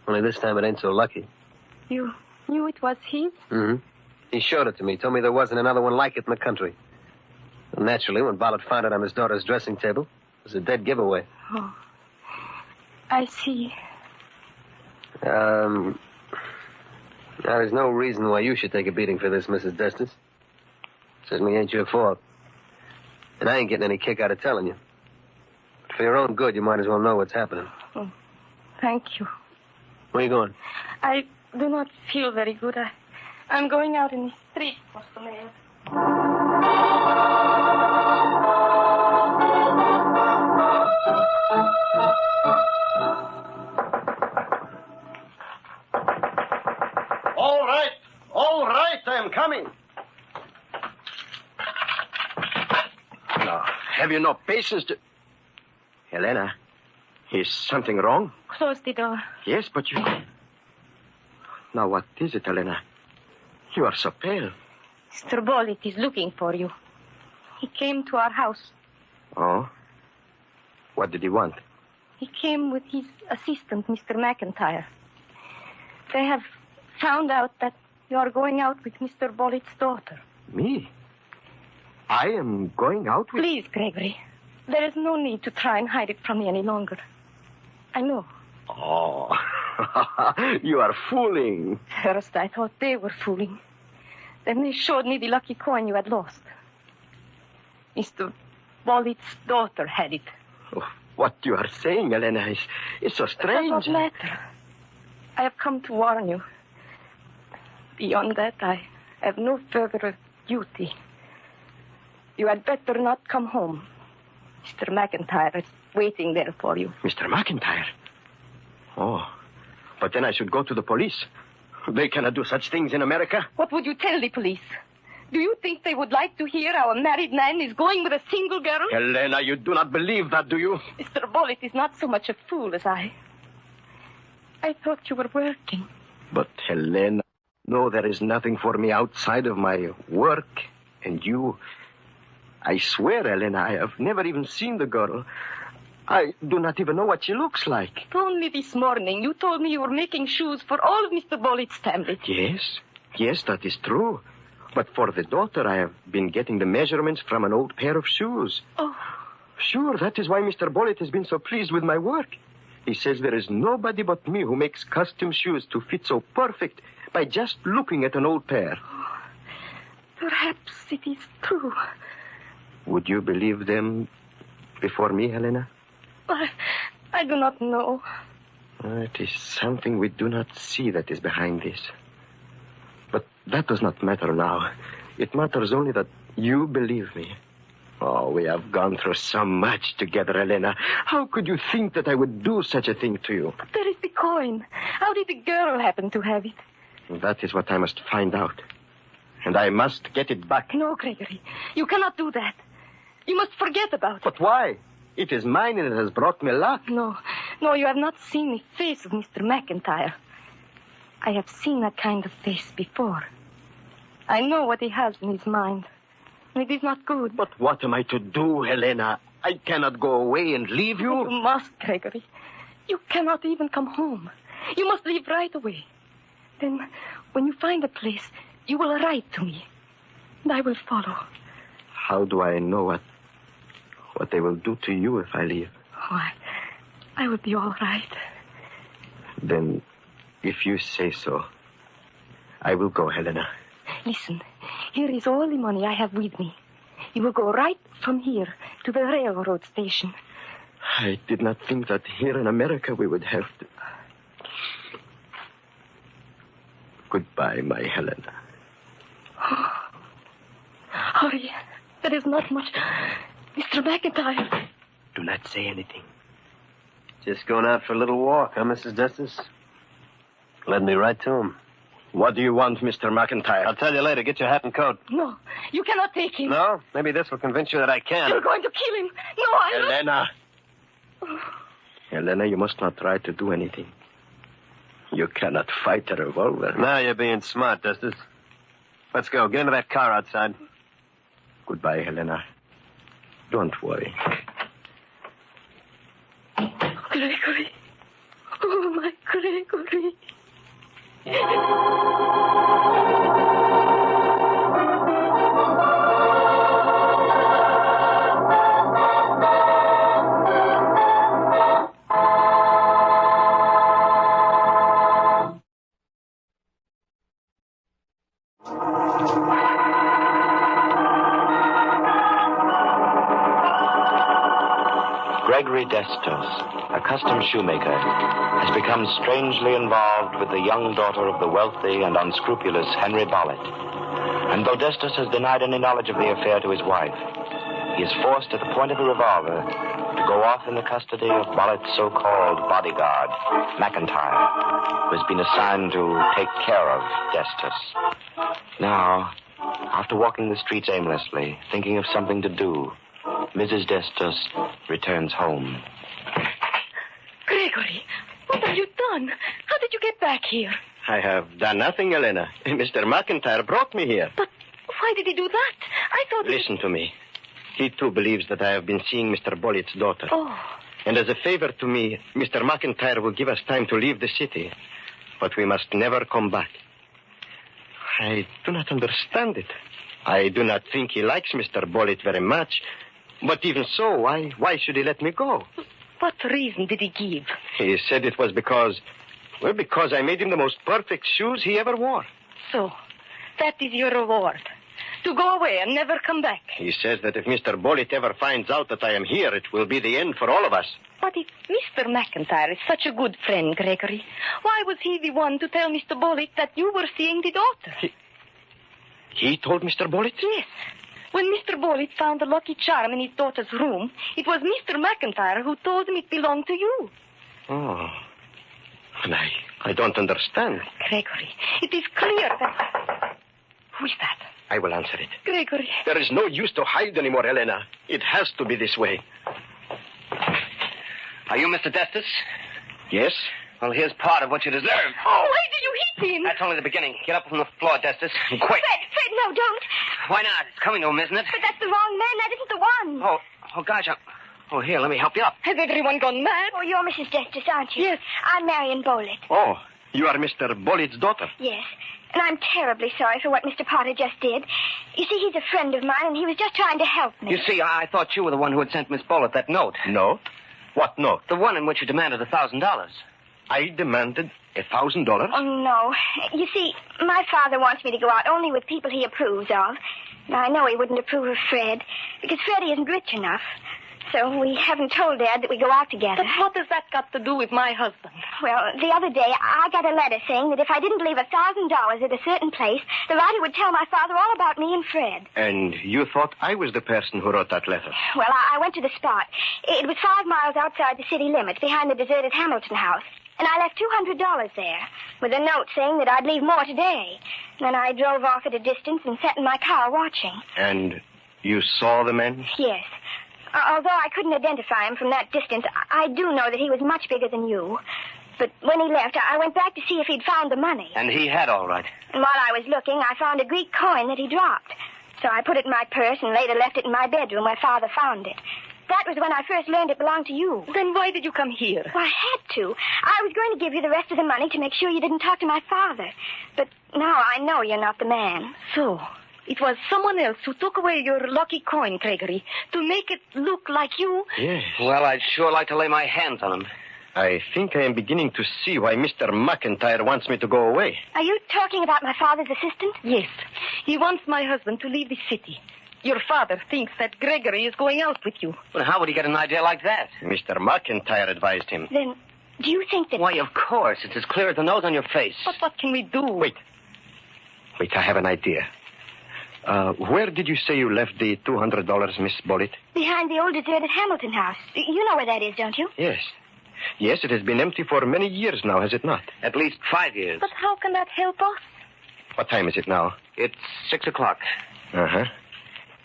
Only this time it ain't so lucky. you knew it was his? Mm-hmm. He showed it to me. Told me there wasn't another one like it in the country. Well, naturally, when Bollitt found it on his daughter's dressing table, it was a dead giveaway. Oh, I see. Now, there's no reason why you should take a beating for this, Mrs. Destus. Certainly ain't your fault. And I ain't getting any kick out of telling you. But for your own good, you might as well know what's happening. Oh, thank you. Where are you going? I do not feel very good. I'm going out in the street for some air. All right, I'm coming. Now, have you no patience to... Helena, is something wrong? Close the door. Yes, but you... Now, what is it, Helena? You are so pale. Mr. Bollitt is looking for you. He came to our house. Oh? What did he want? He came with his assistant, Mr. McIntyre. They have found out that you are going out with Mr. Bollitt's daughter. Me? I am going out with... Please, Gregory. There is no need to try and hide it from me any longer. I know. Oh, you are fooling. First, I thought they were fooling. Then they showed me the lucky coin you had lost. Mr. Bollitt's daughter had it. Oh, what you are saying, Elena, is so strange. It does not matter. I have come to warn you. Beyond that, I have no further duty. You had better not come home. Mr. McIntyre is waiting there for you. Mr. McIntyre? Oh, but then I should go to the police. They cannot do such things in America. What would you tell the police? Do you think they would like to hear our married man is going with a single girl? Helena, you do not believe that, do you? Mr. Bollitt is not so much a fool as I. I thought you were working. But, Helena, no, there is nothing for me outside of my work and you. I swear, Helena, I have never even seen the girl. I do not even know what she looks like. Only this morning you told me you were making shoes for all of Mr. Bollitt's family. Yes, that is true. But for the daughter, I have been getting the measurements from an old pair of shoes. Oh. Sure, that is why Mr. Bollitt has been so pleased with my work. He says there is nobody but me who makes custom shoes to fit so perfect by just looking at an old pair. Oh, perhaps it is true. Would you believe them before me, Helena? I do not know. It is something we do not see that is behind this. But that does not matter now. It matters only that you believe me. Oh, we have gone through so much together, Helena. How could you think that I would do such a thing to you? But there is the coin. How did the girl happen to have it? That is what I must find out. And I must get it back. No, Gregory. You cannot do that. You must forget about it. But why? It is mine and it has brought me luck. No, you have not seen the face of Mr. McIntyre. I have seen that kind of face before. I know what he has in his mind. It is not good. But what am I to do, Helena? I cannot go away and leave you. You must, Gregory. You cannot even come home. You must leave right away. Then, when you find a place, you will write to me. And I will follow. How do I know what they will do to you if I leave? Oh, I will be all right. Then, if you say so, I will go, Helena. Listen, here is all the money I have with me. You will go right from here to the railroad station. I did not think that here in America we would have to... Goodbye, my Helena. Oh, hurry. There is not much... Mr. McIntyre. Do not say anything. Just going out for a little walk, huh, Mrs. Destis? Led me right to him. What do you want, Mr. McIntyre? I'll tell you later. Get your hat and coat. No, you cannot take him. No? Maybe this will convince you that I can. You're going to kill him. No, I'm not... Helena. Helena, you must not try to do anything. You cannot fight a revolver. Now you're being smart, Destis. Let's go. Get into that car outside. Goodbye, Helena. Don't worry. Gregory. Oh, my Gregory. Gregory Destos, a custom shoemaker, has become strangely involved with the young daughter of the wealthy and unscrupulous Henry Bollitt. And though Destos has denied any knowledge of the affair to his wife, he is forced at the point of the revolver to go off in the custody of Bollitt's so-called bodyguard, McIntyre, who has been assigned to take care of Destos. Now, after walking the streets aimlessly, thinking of something to do, Mrs. Destos returns home. Gregory, what have you done? How did you get back here? I have done nothing, Helena. Mr. McIntyre brought me here. But why did he do that? I thought... Listen to me. He, too, believes that I have been seeing Mr. Bollitt's daughter. Oh. And as a favor to me, Mr. McIntyre will give us time to leave the city. But we must never come back. I do not understand it. I do not think he likes Mr. Bollitt very much. But even so, why should he let me go? What reason did he give? He said it was because I made him the most perfect shoes he ever wore. So, that is your reward. To go away and never come back. He says that if Mr. Bullitt ever finds out that I am here, it will be the end for all of us. But if Mr. McIntyre is such a good friend, Gregory, why was he the one to tell Mr. Bullitt that you were seeing the daughter? He told Mr. Bullitt? Yes. When Mr. Bullitt found the lucky charm in his daughter's room, it was Mr. McIntyre who told him it belonged to you. Oh. And I don't understand. Gregory, it is clear that... Who is that? I will answer it. Gregory. There is no use to hide anymore, Helena. It has to be this way. Are you Mr. Destus? Yes. Well, here's part of what you deserve. Oh, why did you hit him? That's only the beginning. Get up from the floor, Destus. Quick. Fred, no, don't. Why not? It's coming to him, isn't it? But that's the wrong man. That isn't the one. Oh, gosh. Oh, here, let me help you up. Has everyone gone mad? Oh, you're Mrs. Destus, aren't you? Yes. I'm Marion Bollitt. Oh, you are Mr. Bullitt's daughter. Yes. And I'm terribly sorry for what Mr. Potter just did. You see, he's a friend of mine, and he was just trying to help me. You see, I thought you were the one who had sent Miss Bullitt that note. Note? What note? The one in which you demanded $1,000. I demanded $1,000? Oh, no. You see, my father wants me to go out only with people he approves of. Now, I know he wouldn't approve of Fred, because Freddie isn't rich enough. So we haven't told Dad that we go out together. But what has that got to do with my husband? Well, the other day, I got a letter saying that if I didn't leave $1,000 at a certain place, the writer would tell my father all about me and Fred. And you thought I was the person who wrote that letter? Well, I went to the spot. It was 5 miles outside the city limits, behind the deserted Hamilton house. And I left $200 there, with a note saying that I'd leave more today. And then I drove off at a distance and sat in my car watching. And you saw the man? Yes. Although I couldn't identify him from that distance, I do know that he was much bigger than you. But when he left, I went back to see if he'd found the money. And he had, all right. And while I was looking, I found a Greek coin that he dropped. So I put it in my purse and later left it in my bedroom where Father found it. That was when I first learned it belonged to you. Then why did you come here? Well, I had to. I was going to give you the rest of the money to make sure you didn't talk to my father. But now I know you're not the man. So, it was someone else who took away your lucky coin, Gregory, to make it look like you? Yes. Well, I'd sure like to lay my hands on him. I think I am beginning to see why Mr. McIntyre wants me to go away. Are you talking about my father's assistant? Yes. He wants my husband to leave the city. Your father thinks that Gregory is going out with you. Well, how would he get an idea like that? Mr. McIntyre advised him. Then, do you think that... Why, of course. It's as clear as the nose on your face. But what can we do? Wait, I have an idea. Where did you say you left the $200, Miss Bullitt? Behind the old deserted Hamilton house. You know where that is, don't you? Yes. Yes, it has been empty for many years now, has it not? At least 5 years. But how can that help us? What time is it now? It's 6 o'clock. Uh-huh.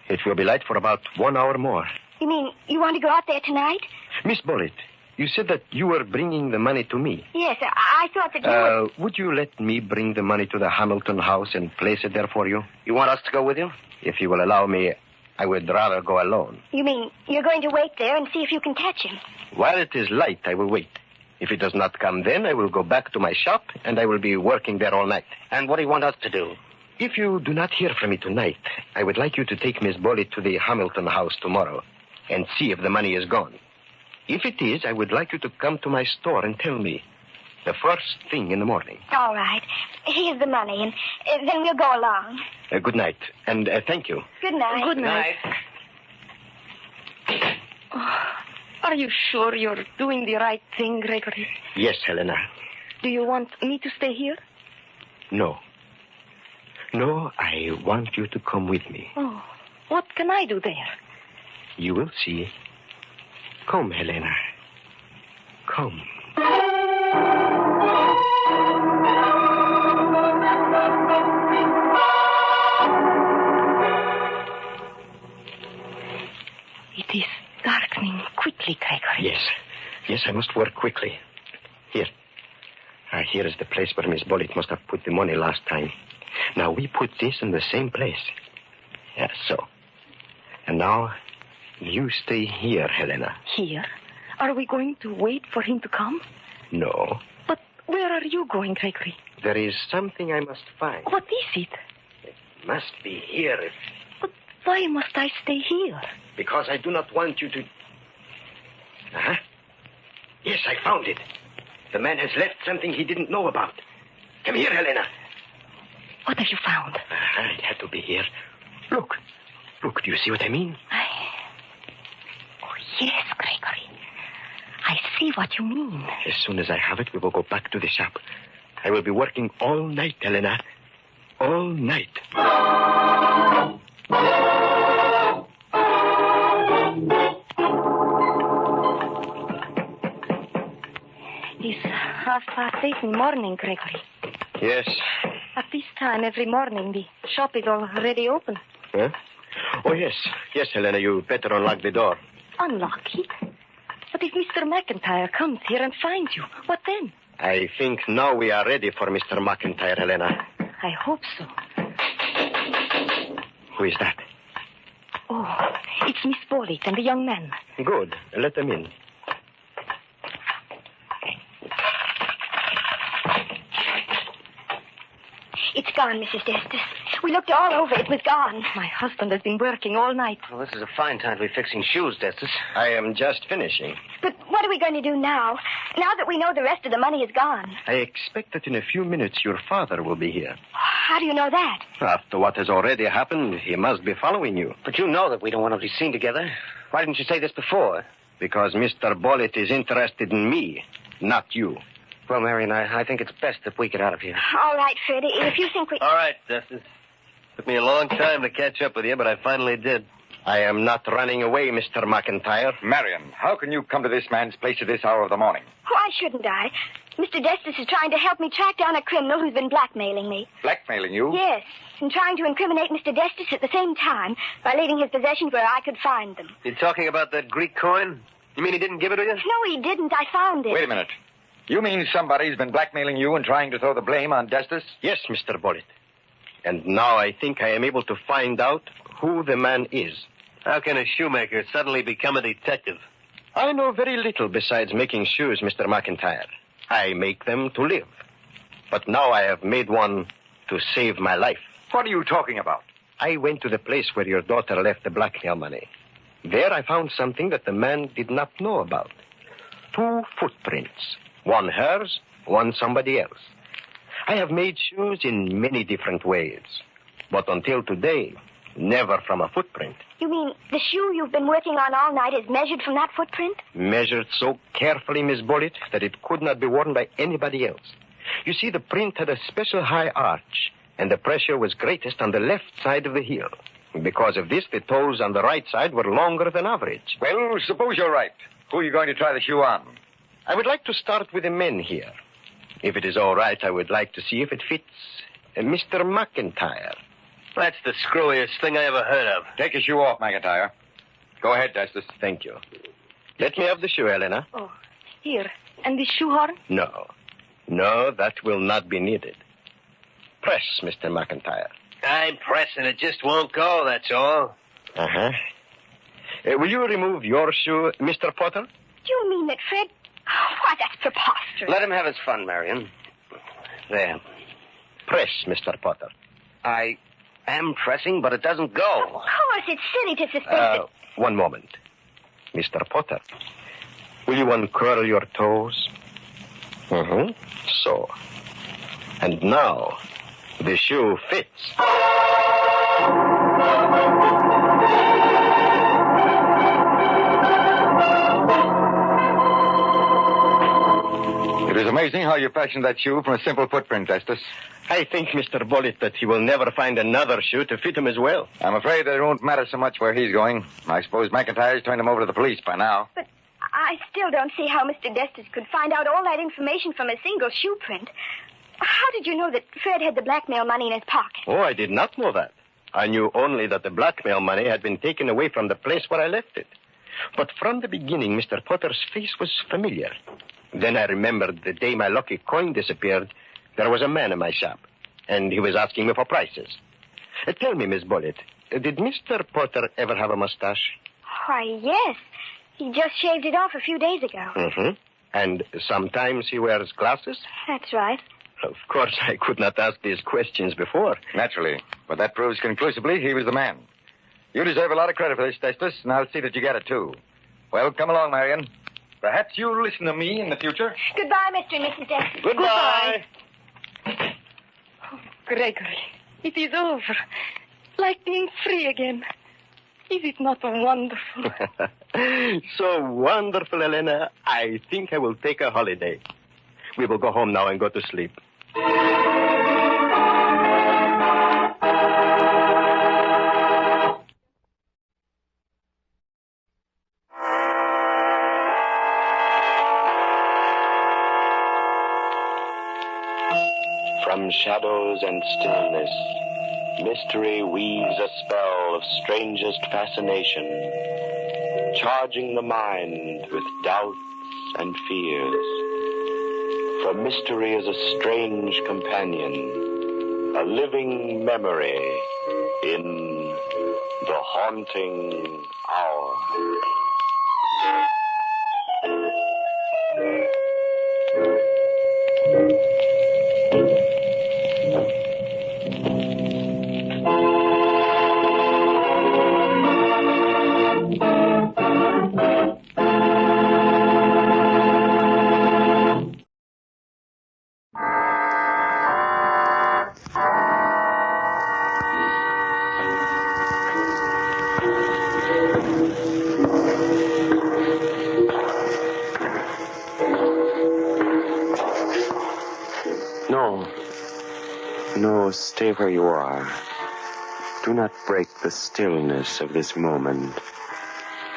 It will be light for about 1 hour more. You mean you want to go out there tonight? Miss Bullitt, you said that you were bringing the money to me. Yes, I thought that you would you let me bring the money to the Hamilton house and place it there for you? You want us to go with you? If you will allow me, I would rather go alone. You mean you're going to wait there and see if you can catch him? While it is light, I will wait. If it does not come then, I will go back to my shop, and I will be working there all night. And what do you want us to do? If you do not hear from me tonight, I would like you to take Miss Bullitt to the Hamilton house tomorrow and see if the money is gone. If it is, I would like you to come to my store and tell me the first thing in the morning. All right. Here's the money, and then we'll go along. Good night, and thank you. Good night. Good night. Oh, are you sure you're doing the right thing, Gregory? Yes, Helena. Do you want me to stay here? No. No, I want you to come with me. Oh, what can I do there? You will see. Come, Helena. Come. It is darkening quickly, Gregory. Yes, I must work quickly. Here. Here is the place where Miss Bullitt must have put the money last time. Now, we put this in the same place. Yes, so. And now, you stay here, Helena. Here? Are we going to wait for him to come? No. But where are you going, Gregory? There is something I must find. What is it? It must be here. But Why must I stay here? Because I do not want you to... Uh-huh. Yes, I found it. The man has left something he didn't know about. Come here, Helena. What have you found? It had to be here. Look. Look, do you see what I mean? Oh, yes, Gregory. I see what you mean. As soon as I have it, we will go back to the shop. I will be working all night, Helena. All night. It's 8:30 in the morning, Gregory. Yes. At this time every morning, the shop is already open. Huh? Oh, yes. Yes, Helena, you better unlock the door. Unlock it? But if Mr. McIntyre comes here and finds you, what then? I think now we are ready for Mr. McIntyre, Helena. I hope so. Who is that? Oh, it's Miss Bollitt and the young man. Good. Let them in. It's gone, Mrs. Destus. We looked all over. It was gone. My husband has been working all night. Well, this is a fine time to be fixing shoes, Destus. I am just finishing. But what are we going to do now? Now that we know the rest of the money is gone. I expect that in a few minutes your father will be here. How do you know that? After what has already happened, he must be following you. But you know that we don't want to be seen together. Why didn't you say this before? Because Mr. Bollitt is interested in me, not you. Well, Marion, I think it's best that we get out of here. All right, Fred. If you think we... All right, Destus. Took me a long time to catch up with you, but I finally did. I am not running away, Mr. McIntyre. Marion, how can you come to this man's place at this hour of the morning? Why shouldn't I? Mr. Destus is trying to help me track down a criminal who's been blackmailing me. Blackmailing you? Yes, and trying to incriminate Mr. Destus at the same time by leaving his possessions where I could find them. You talking about that Greek coin? You mean he didn't give it to you? No, he didn't. I found it. Wait a minute. You mean somebody's been blackmailing you and trying to throw the blame on Destus? Yes, Mr. Bollitt. And now I think I am able to find out who the man is. How can a shoemaker suddenly become a detective? I know very little besides making shoes, Mr. McIntyre. I make them to live. But now I have made one to save my life. What are you talking about? I went to the place where your daughter left the blackmail money. There I found something that the man did not know about. 2 footprints. One hers, one somebody else. I have made shoes in many different ways. But until today, never from a footprint. You mean the shoe you've been working on all night is measured from that footprint? Measured so carefully, Miss Bollitt, that it could not be worn by anybody else. You see, the print had a special high arch, and the pressure was greatest on the left side of the heel. Because of this, the toes on the right side were longer than average. Well, suppose you're right. Who are you going to try the shoe on? I would like to start with the men here. If it is all right, I would like to see if it fits Mr. McIntyre. That's the screwiest thing I ever heard of. Take your shoe off, McIntyre. Go ahead, Destus. Thank you. Let me have the shoe, Helena. Oh, here. And the shoehorn? No. No, that will not be needed. Press, Mr. McIntyre. I'm pressing. It just won't go, that's all. Uh-huh. Will you remove your shoe, Mr. Potter? Do you mean that Fred... Oh, why, that's preposterous. Let him have his fun, Marion. There. Press, Mr. Potter. I am pressing, but it doesn't go. Of course, it's silly to suspect that... One moment. Mr. Potter, will you uncurl your toes? So. And now, the shoe fits. It is amazing how you fashioned that shoe from a simple footprint, Destus. I think, Mr. Bollitt, that he will never find another shoe to fit him as well. I'm afraid that it won't matter so much where he's going. I suppose McIntyre's turned him over to the police by now. But I still don't see how Mr. Destus could find out all that information from a single shoe print. How did you know that Fred had the blackmail money in his pocket? Oh, I did not know that. I knew only that the blackmail money had been taken away from the place where I left it. But from the beginning, Mr. Potter's face was familiar. Then I remembered the day my lucky coin disappeared, there was a man in my shop, and he was asking me for prices. Tell me, Miss Bollitt, did Mr. Potter ever have a mustache? Why, yes. He just shaved it off a few days ago. And sometimes he wears glasses? That's right. Of course, I could not ask these questions before. Naturally. But that proves conclusively he was the man. You deserve a lot of credit for this, Destus, and I'll see that you get it, too. Well, come along, Marion. Perhaps you'll listen to me in the future. Goodbye, Mr. and Mrs. Destus. Goodbye. Oh, Gregory, it is over. Like being free again. Is it not wonderful? So wonderful, Elena. I think I will take a holiday. We will go home now and go to sleep. From shadows and stillness, mystery weaves a spell of strangest fascination, charging the mind with doubts and fears. For mystery is a strange companion, a living memory in the haunting hour. No, stay where you are. Do not break the stillness of this moment.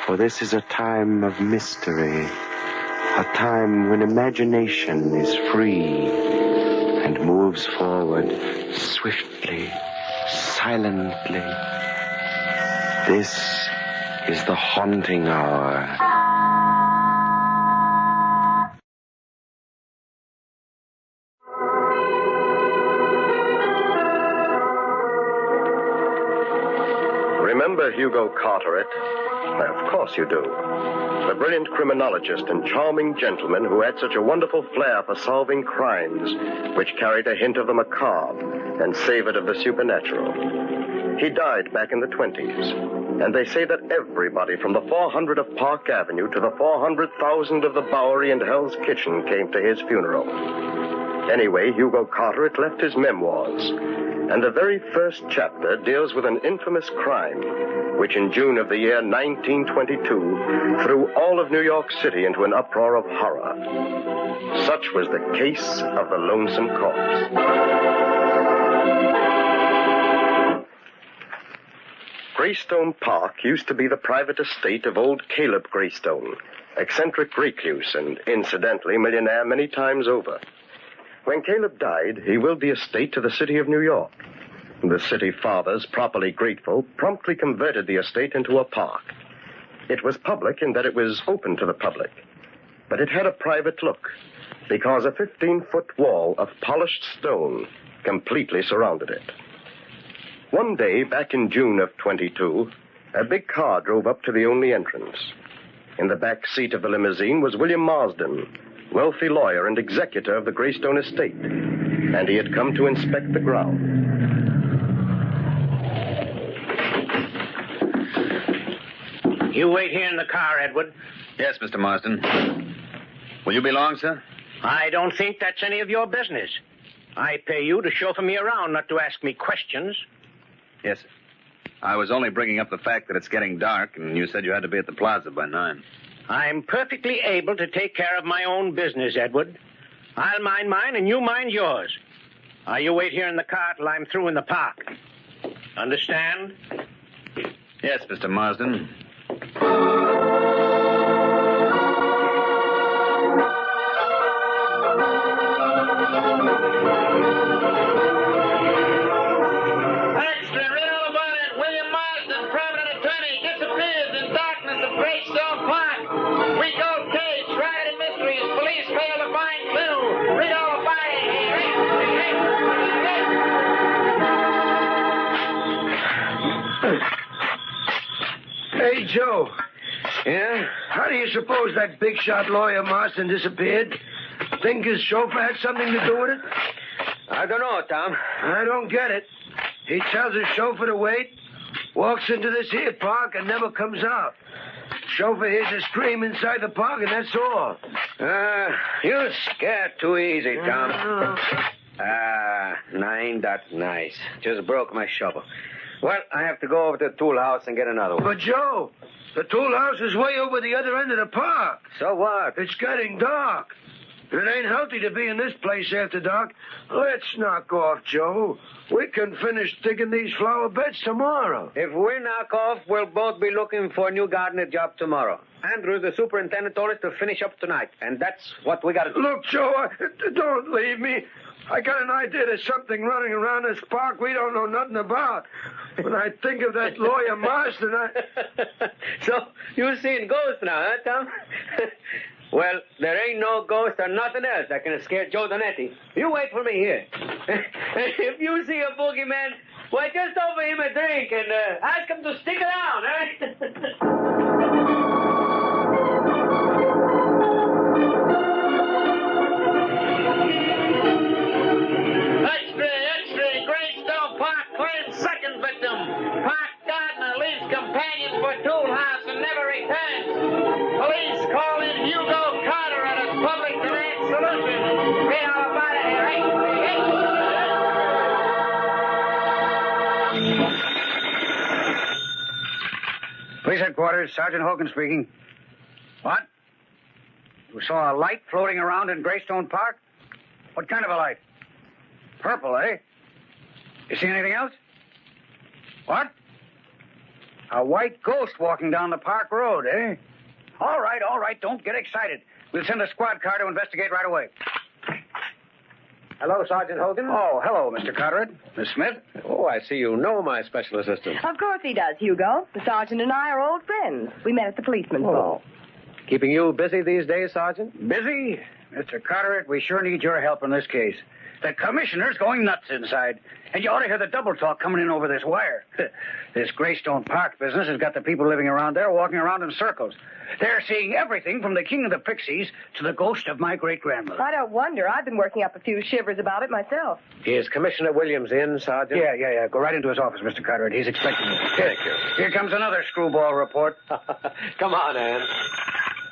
For this is a time of mystery, a time when imagination is free and moves forward swiftly, silently. This is the haunting hour. Remember Hugo Carteret? Of course you do. The brilliant criminologist and charming gentleman who had such a wonderful flair for solving crimes, which carried a hint of the macabre and savored of the supernatural. He died back in the 20s, and they say that everybody from the 400 of Park Avenue to the 400,000 of the Bowery and Hell's Kitchen came to his funeral. Anyway, Hugo Carteret left his memoirs, and the very first chapter deals with an infamous crime, which in June of the year 1922 threw all of New York City into an uproar of horror. Such was the case of the Lonesome Corpse. Greystone Park used to be the private estate of old Caleb Greystone, eccentric recluse and incidentally millionaire many times over. When Caleb died, he willed the estate to the city of New York. The city fathers, properly grateful, promptly converted the estate into a park. It was public in that it was open to the public, but it had a private look because a 15-foot wall of polished stone completely surrounded it. One day, back in June of 22, a big car drove up to the only entrance. In the back seat of the limousine was William Marsden, wealthy lawyer and executor of the Greystone estate, and he had come to inspect the ground. You wait here in the car, Edward. Yes, Mr. Marsden. Will you be long, sir? I don't think that's any of your business. I pay you to chauffeur me around, not to ask me questions. Yes, sir. I was only bringing up the fact that it's getting dark, and you said you had to be at the plaza by 9. I'm perfectly able to take care of my own business, Edward. I'll mind mine and you mind yours. You wait here in the car till I'm through in the park. Understand? Yes, Mr. Marsden. Extra, read all about it. William Marsden, prominent attorney, disappears in darkness of Greystone Park. Week-old case, riot and mysteries. Police fail to find clue. Read all about it. Hey, Joe. Yeah? How do you suppose that big shot lawyer Marston disappeared? Think his chauffeur had something to do with it? I don't know, Tom. I don't get it. He tells his chauffeur to wait, walks into this here park and never comes out. Chauffeur hears a scream inside the park, and that's all. You scared too easy, Tom. Ain't that nice. Just broke my shovel. Well, I have to go over to the tool house and get another one. But, Joe, the tool house is way over the other end of the park. So what? It's getting dark. It ain't healthy to be in this place after dark. Let's knock off, Joe. We can finish digging these flower beds tomorrow. If we knock off, we'll both be looking for a new gardener job tomorrow. Andrews, the superintendent, told us to finish up tonight, and that's what we got to do. Look, Joe, don't leave me. I got an idea there's something running around this park we don't know nothing about. When I think of that lawyer Marston, So, you seen ghosts now, huh, Tom? Well, there ain't no ghost or nothing else that can scare Joe Donetti. You wait for me here. If you see a boogeyman, why, just offer him a drink and ask him to stick around, eh? Extra, Greystone Park claims second victim. Park gardener leaves companion for tool house and never returns. Police call in Hugo Carter at his public demand solution. Read all about it here. Police headquarters, Sergeant Hogan speaking. What? You saw a light floating around in Greystone Park? What kind of a light? Purple, eh? You see anything else? What? A white ghost walking down the park road, eh? All right. Don't get excited. We'll send a squad car to investigate right away. Hello, Sergeant Hogan. Oh, hello, Mr. Carteret. Miss Smith? Oh, I see you know my special assistant. Of course he does, Hugo. The sergeant and I are old friends. We met at the policeman's ball. Keeping you busy these days, Sergeant? Busy? Mr. Carteret, we sure need your help in this case. The commissioner's going nuts inside, and you ought to hear the double talk coming in over this wire. This Greystone Park business has got the people living around there walking around in circles. They're seeing everything from the king of the pixies to the ghost of my great-grandmother. I don't wonder. I've been working up a few shivers about it myself. Is Commissioner Williams in, Sergeant? Yeah. Go right into his office, Mr. Carteret. He's expecting you. Thank you. Here comes another screwball report. Come on, Ann.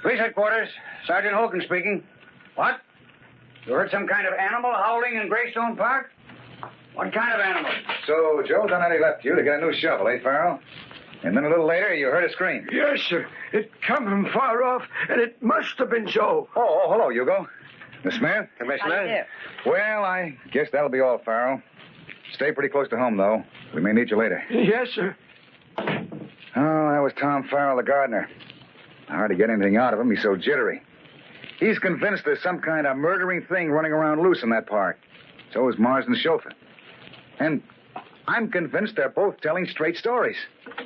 Police headquarters, Sergeant Hogan speaking. What? You heard some kind of animal howling in Greystone Park? What kind of animal? So Joe Donetti left you to get a new shovel, eh, Farrell? And then a little later, you heard a scream. Yes, sir. It come from far off, and it must have been Joe. Oh, hello, Hugo. Miss Smith? Commissioner? Well, I guess that'll be all, Farrell. Stay pretty close to home, though. We may need you later. Yes, sir. Oh, that was Tom Farrell, the gardener. Hard to get anything out of him. He's so jittery. He's convinced there's some kind of murdering thing running around loose in that park. So is Marsden's chauffeur. And I'm convinced they're both telling straight stories.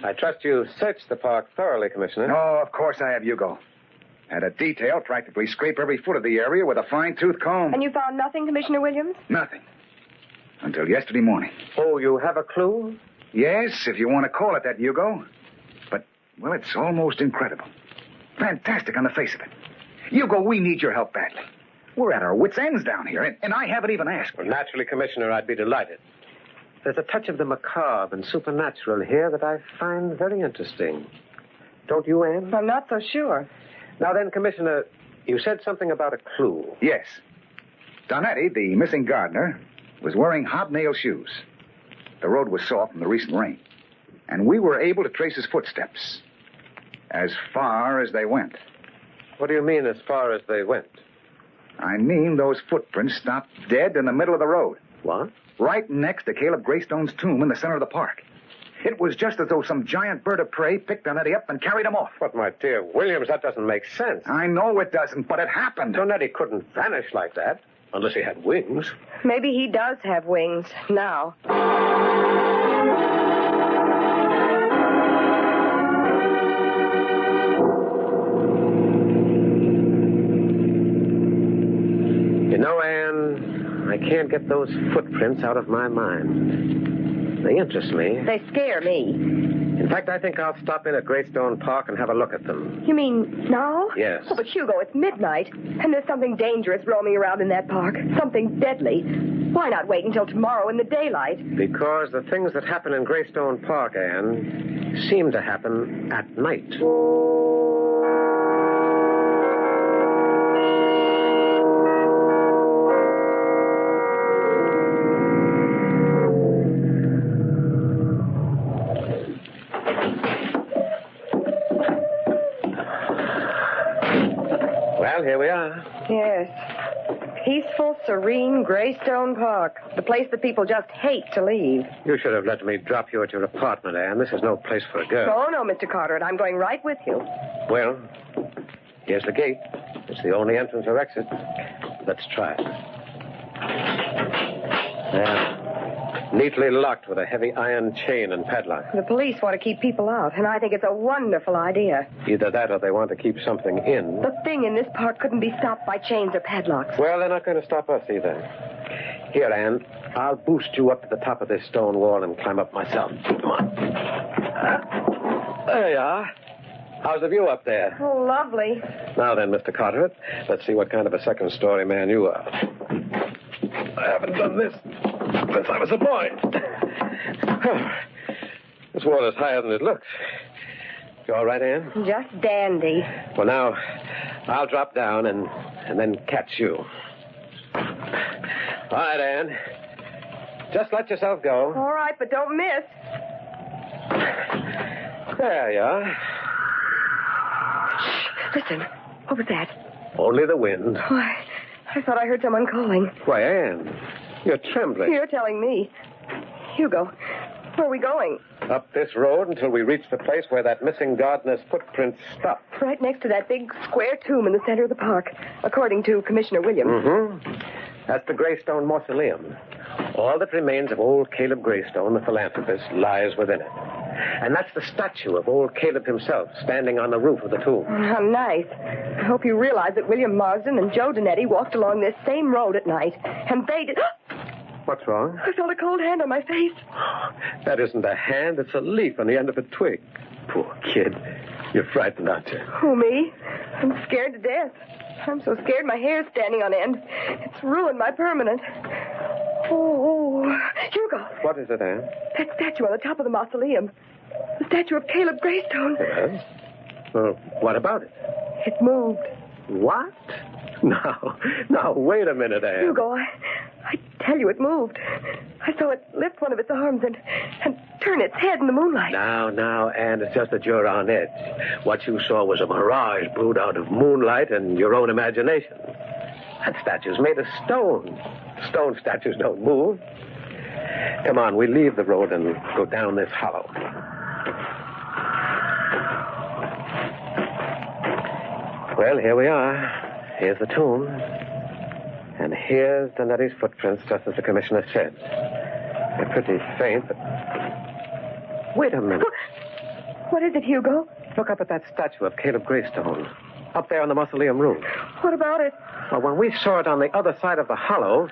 I trust you searched the park thoroughly, Commissioner. Oh, of course I have, Hugo. Had a detail practically scrape every foot of the area with a fine-tooth comb. And you found nothing, Commissioner Williams? Nothing. Until yesterday morning. Oh, you have a clue? Yes, if you want to call it that, Hugo. But, well, it's almost incredible. Fantastic on the face of it. Hugo, we need your help badly. We're at our wits' ends down here, and I haven't even asked. Well, naturally, Commissioner, I'd be delighted. There's a touch of the macabre and supernatural here that I find very interesting. Don't you, Anne? I'm not so sure. Now then, Commissioner, you said something about a clue. Yes. Donetti, the missing gardener, was wearing hobnail shoes. The road was soft from the recent rain, and we were able to trace his footsteps as far as they went. What do you mean, as far as they went? I mean those footprints stopped dead in the middle of the road. What? Right next to Caleb Greystone's tomb in the center of the park. It was just as though some giant bird of prey picked Donetti up and carried him off. But, my dear Williams, that doesn't make sense. I know it doesn't, but it happened. Donetti couldn't vanish like that, unless he had wings. Maybe he does have wings now. You know, Anne, I can't get those footprints out of my mind. They interest me. They scare me. In In fact, I think I'll stop in at Greystone Park and have a look at them. You mean now? Yes. Oh, but Hugo, it's midnight, and there's something dangerous roaming around in that park. Something deadly. Why not wait until tomorrow in the daylight? Because the things that happen in Greystone Park, Anne, seem to happen at night. Well, here we are. Yes. Peaceful, serene Greystone Park. The place that people just hate to leave. You should have let me drop you at your apartment, Anne. This is no place for a girl. Oh, no, Mr. Carteret. I'm going right with you. Well, here's the gate. It's the only entrance or exit. Let's try it. There. Neatly locked with a heavy iron chain and padlock. The police want to keep people out, and I think it's a wonderful idea. Either that or they want to keep something in. The thing in this park couldn't be stopped by chains or padlocks. Well, they're not going to stop us either. Here, Anne, I'll boost you up to the top of this stone wall and climb up myself. Come on. There you are. How's the view up there? Oh, lovely. Now then, Mr. Carteret, let's see what kind of a second-story man you are. I haven't done this since I was a boy. This wall is higher than it looks. You all right, Anne? Just dandy. Well, now, I'll drop down and then catch you. All right, Anne. Just let yourself go. All right, but don't miss. There you are. Listen, what was that? Only the wind. Oh, I thought I heard someone calling. Why, Anne, you're trembling. You're telling me. Hugo, where are we going? Up this road until we reach the place where that missing gardener's footprints stop. Right next to that big square tomb in the center of the park, according to Commissioner Williams. Mm-hmm. That's the Greystone Mausoleum. All that remains of old Caleb Greystone, the philanthropist, lies within it. And that's the statue of old Caleb himself, standing on the roof of the tomb. How nice. I hope you realize that William Marsden and Joe Donetti walked along this same road at night, and they did... What's wrong? I felt a cold hand on my face. That isn't a hand, it's a leaf on the end of a twig. Poor kid. You're frightened, aren't you? Who, me? I'm scared to death. I'm so scared my hair's standing on end. It's ruined my permanent. Oh, Hugo. What is it, Anne? That statue on the top of the mausoleum. The statue of Caleb Greystone. Yes? Well, what about it? It moved. What? Now, wait a minute, Anne. Hugo, I tell you it moved. I saw it lift one of its arms and turn its head in the moonlight. Now, Anne, it's just that you're on edge. What you saw was a mirage brewed out of moonlight and your own imagination. That statue's made of stone. Stone statues don't move. Come on, we leave the road and go down this hollow. Well, here we are. Here's the tomb. And here's Donetti's footprints, just as the commissioner said. They're pretty faint, but... Wait a minute. What is it, Hugo? Look up at that statue of Caleb Greystone. Up there on the mausoleum roof. What about it? Well, when we saw it on the other side of the hollow,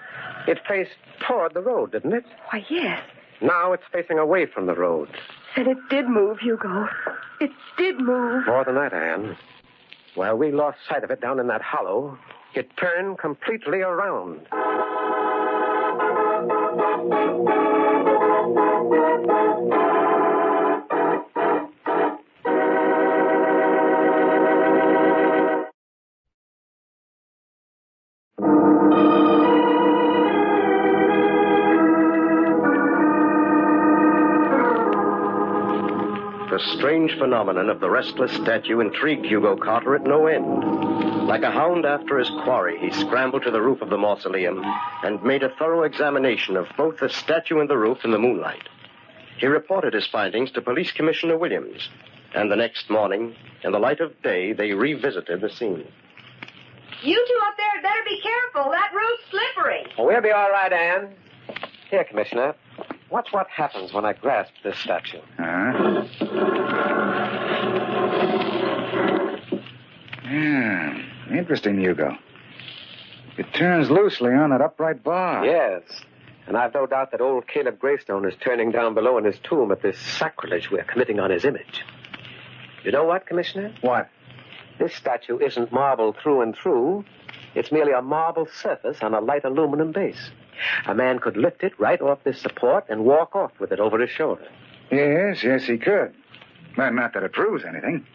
it faced toward the road, didn't it? Why, yes. Now it's facing away from the road. And it did move, Hugo. It did move. More than that, Anne. While we lost sight of it down in that hollow, it turned completely around. The strange phenomenon of the restless statue intrigued Hugo Carteret at no end. Like a hound after his quarry, he scrambled to the roof of the mausoleum and made a thorough examination of both the statue and the roof in the moonlight. He reported his findings to Police Commissioner Williams, and the next morning, in the light of day, they revisited the scene. You two up there had better be careful. That roof's slippery. Oh, we'll be all right, Anne. Here, Commissioner. Watch what happens when I grasp this statue. Yeah, interesting, Hugo. It turns loosely on that upright bar. Yes. And I've no doubt that old Caleb Greystone is turning down below in his tomb at this sacrilege we're committing on his image. You know what, Commissioner? What? This statue isn't marble through and through. It's merely a marble surface on a light aluminum base. A man could lift it right off this support and walk off with it over his shoulder. Yes, he could. Well, not that it proves anything.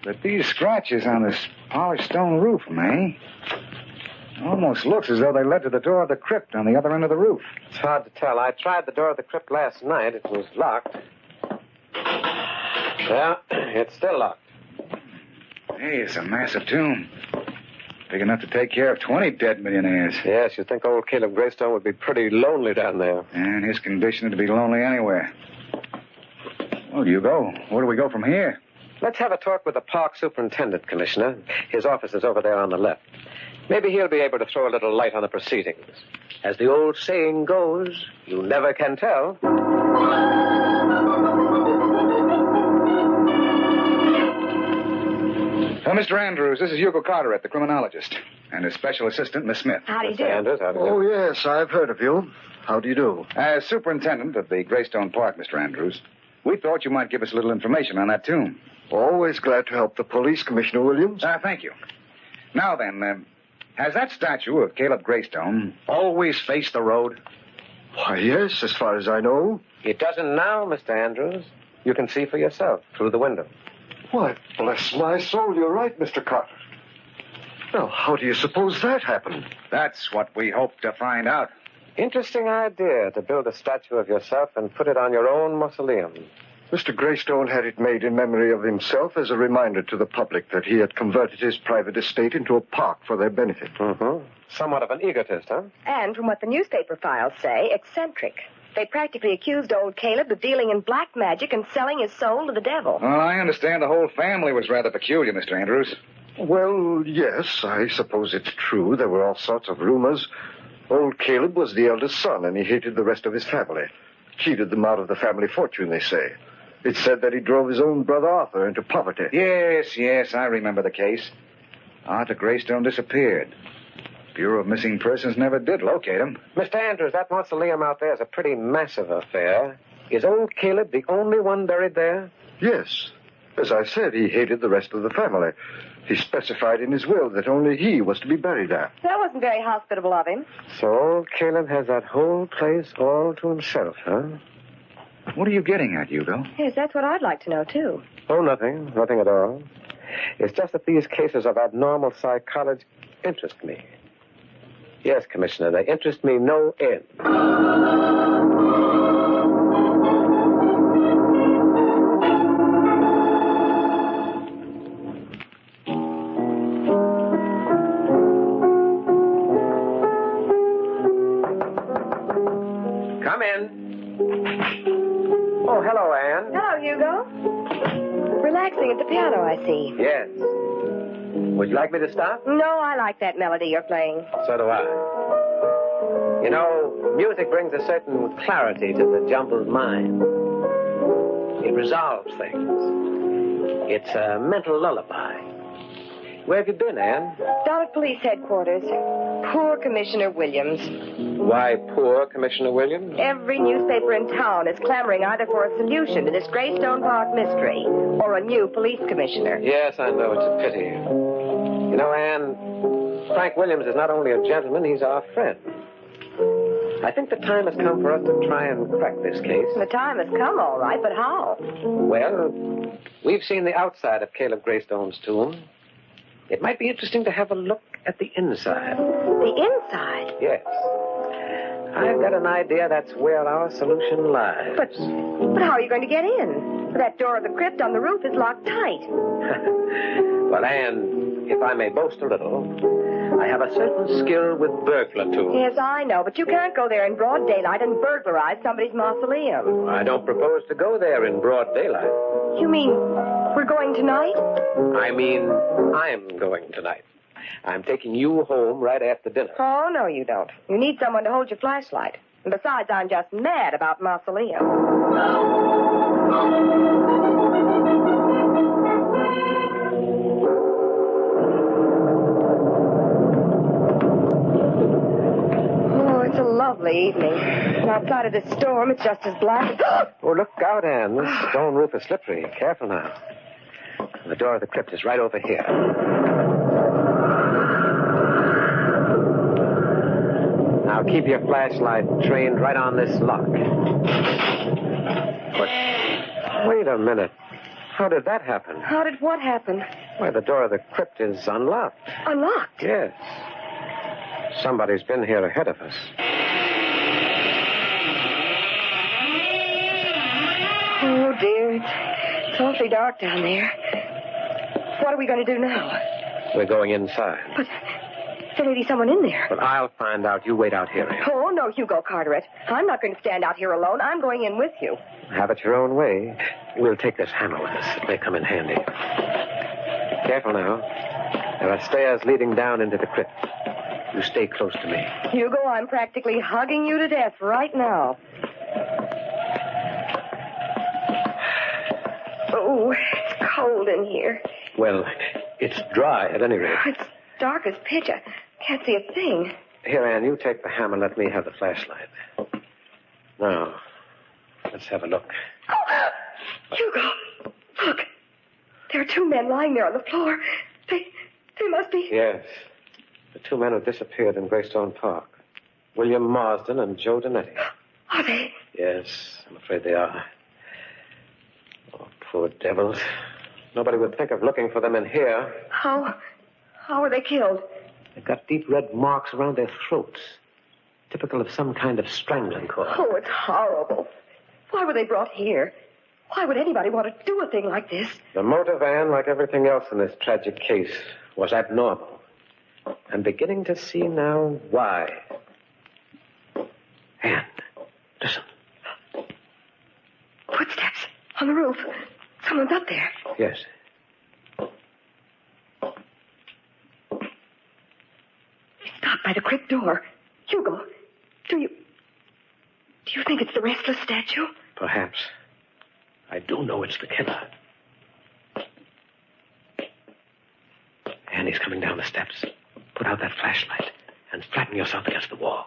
But these scratches on this polished stone roof, May, almost looks as though they led to the door of the crypt on the other end of the roof. It's hard to tell. I tried the door of the crypt last night. It was locked. Yeah, it's still locked. Hey, it's a massive tomb. Big enough to take care of 20 dead millionaires. Yes, you'd think old Caleb Greystone would be pretty lonely down there. And his condition to be lonely anywhere. Well, Hugo, where do we go from here? Let's have a talk with the park superintendent, Commissioner. His office is over there on the left. Maybe he'll be able to throw a little light on the proceedings. As the old saying goes, you never can tell. Mr. Andrews, this is Hugo Carteret, the criminologist, and his special assistant, Miss Smith. How do you do? Andrews, how do you do? Oh, yes, I've heard of you. How do you do? As superintendent of the Greystone Park, Mr. Andrews, we thought you might give us a little information on that tomb. Always glad to help the police, Commissioner Williams. Thank you. Now then, has that statue of Caleb Greystone always faced the road? Why, yes, as far as I know. It doesn't now, Mr. Andrews. You can see for yourself through the window. Why, bless my soul, you're right, Mr. Carter. Now, how do you suppose that happened? That's what we hope to find out. Interesting idea to build a statue of yourself and put it on your own mausoleum. Mr. Greystone had it made in memory of himself as a reminder to the public that he had converted his private estate into a park for their benefit. Mm-hmm. Somewhat of an egotist, huh? And from what the newspaper files say, eccentric. They practically accused old Caleb of dealing in black magic and selling his soul to the devil. Well, I understand the whole family was rather peculiar, Mr. Andrews. Well, yes, I suppose it's true. There were all sorts of rumors. Old Caleb was the eldest son, and he hated the rest of his family. Cheated them out of the family fortune, they say. It's said that he drove his own brother Arthur into poverty. Yes, I remember the case. Arthur Greystone disappeared. Bureau of Missing Persons never did locate him. Mr. Andrews, that mausoleum out there is a pretty massive affair. Is old Caleb the only one buried there? Yes. As I said, he hated the rest of the family. He specified in his will that only he was to be buried there. That wasn't very hospitable of him. So old Caleb has that whole place all to himself, huh? What are you getting at, Hugo? Yes, that's what I'd like to know, too. Oh, nothing. Nothing at all. It's just that these cases of abnormal psychology interest me. Yes, Commissioner, they interest me no end. Come in. Oh, hello, Anne. Hello, Hugo. Relaxing at the piano, I see. Yes. Would you like me to stop? No, I like that melody you're playing. So do I. You know, music brings a certain clarity to the jumbled mind. It resolves things. It's a mental lullaby. Where have you been, Anne? Down at police headquarters. Poor Commissioner Williams. Why poor Commissioner Williams? Every newspaper in town is clamoring either for a solution to this Greystone Park mystery or a new police commissioner. Yes, I know. It's a pity. You know, Anne, Frank Williams is not only a gentleman, he's our friend. I think the time has come for us to try and crack this case. The time has come, all right, but how? Well, we've seen the outside of Caleb Greystone's tomb. It might be interesting to have a look at the inside. The inside? Yes. I've got an idea that's where our solution lies. But how are you going to get in? That door of the crypt on the roof is locked tight. Well, Anne, if I may boast a little, I have a certain skill with burglar tools. Yes, I know, but you can't go there in broad daylight and burglarize somebody's mausoleum. I don't propose to go there in broad daylight. You mean we're going tonight? I mean, I'm going tonight. I'm taking you home right after dinner. Oh, no, you don't. You need someone to hold your flashlight. And besides, I'm just mad about mausoleum. Oh, it's a lovely outside of this storm. It's just as black. Oh, look out, Anne. This stone roof is slippery. Careful now. The door of the crypt is right over here. Now keep your flashlight trained right on this lock. But wait a minute. How did that happen? How did what happen? Why, the door of the crypt is unlocked. Unlocked? Yes. Somebody's been here ahead of us. Oh, dear. It's awfully dark down there. What are we going to do now? We're going inside. But there may be someone in there. But I'll find out. You wait out here, Anne. Oh, no, Hugo Carteret. I'm not going to stand out here alone. I'm going in with you. Have it your own way. We'll take this hammer with us. It may come in handy. Careful now. There are stairs leading down into the crypt. You stay close to me. Hugo, I'm practically hugging you to death right now. Oh, it's cold in here. Well, it's dry at any rate. It's dark as pitch. I can't see a thing. Here, Anne, you take the hammer. Let me have the flashlight. Now, let's have a look. Oh, Hugo, look. There are two men lying there on the floor. They must be... Yes. The two men who disappeared in Greystone Park. William Marsden and Joe Donetti. Are they? Yes, I'm afraid they are. Oh, poor devils. Nobody would think of looking for them in here. How were they killed? They've got deep red marks around their throats. Typical of some kind of strangling cord. Oh, it's horrible. Why were they brought here? Why would anybody want to do a thing like this? The motive, Anne, like everything else in this tragic case, was abnormal. I'm beginning to see now why. Anne, listen. Footsteps on the roof. Someone's up there. Yes. Stopped by the crypt door. Hugo, do you think it's the restless statue? Perhaps. I do know it's the killer. And he's coming down the steps. Put out that flashlight and flatten yourself against the wall.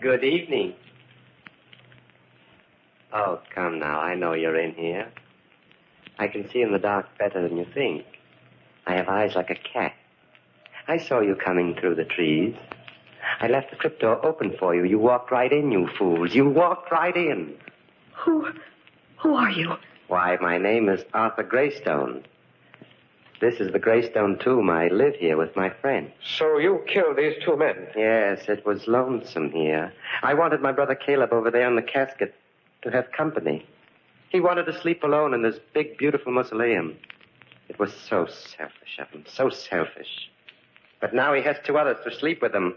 Good evening. Oh, come now. I know you're in here. I can see in the dark better than you think. I have eyes like a cat. I saw you coming through the trees. I left the crypt door open for you. You walked right in, you fools. You walked right in. Who are you? Why, my name is Arthur Greystone. This is the Greystone tomb. I live here with my friend. So you killed these two men? Yes, it was lonesome here. I wanted my brother Caleb over there in the casket to have company. He wanted to sleep alone in this big, beautiful mausoleum. It was so selfish of him, so selfish. But now he has two others to sleep with him.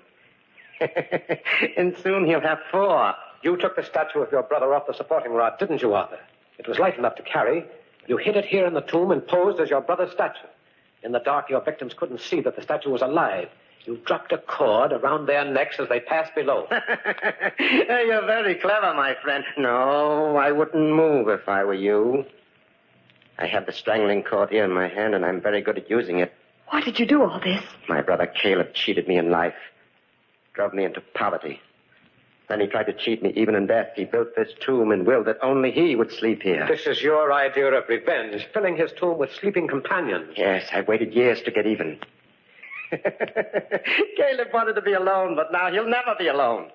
And soon he'll have four. You took the statue of your brother off the supporting rod, didn't you, Arthur? It was light enough to carry. You hid it here in the tomb and posed as your brother's statue. In the dark, your victims couldn't see that the statue was alive. You dropped a cord around their necks as they passed below. You're very clever, my friend. No, I wouldn't move if I were you. I have the strangling cord here in my hand, and I'm very good at using it. Why did you do all this? My brother Caleb cheated me in life. Drove me into poverty. Then he tried to cheat me even in death. He built this tomb and willed that only he would sleep here. This is your idea of revenge, filling his tomb with sleeping companions. Yes, I waited years to get even. Caleb wanted to be alone, but now he'll never be alone.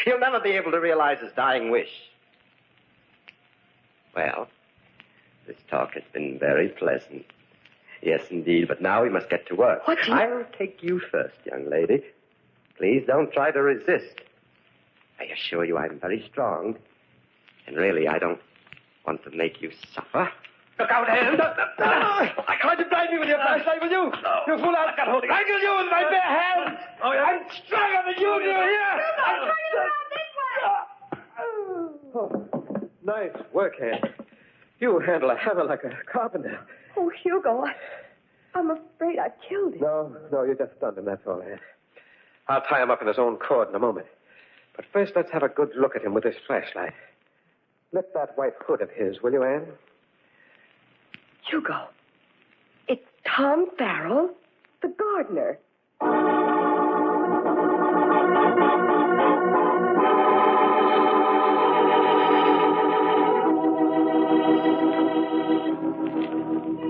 He'll never be able to realize his dying wish. Well, this talk has been very pleasant. Yes, indeed, but now we must get to work. What do you... I'll take you first, young lady. Please don't try to resist. I assure you I'm very strong. And really, I don't want to make you suffer. Look out, Anne. I tried to blind you with your flashlight, will you? You fool, I'll hold it. I kill you with my bare hands. Oh, yeah. I'm stronger than you, do you hear? Oh, nice work, Anne. You handle a hammer like a carpenter. Oh, Hugo, I'm afraid I killed him. No, you just stunned him, that's all, Anne. I'll tie him up in his own cord in a moment. But first, let's have a good look at him with this flashlight. Lift that white hood of his, will you, Anne? Hugo, it's Tom Farrell, the gardener.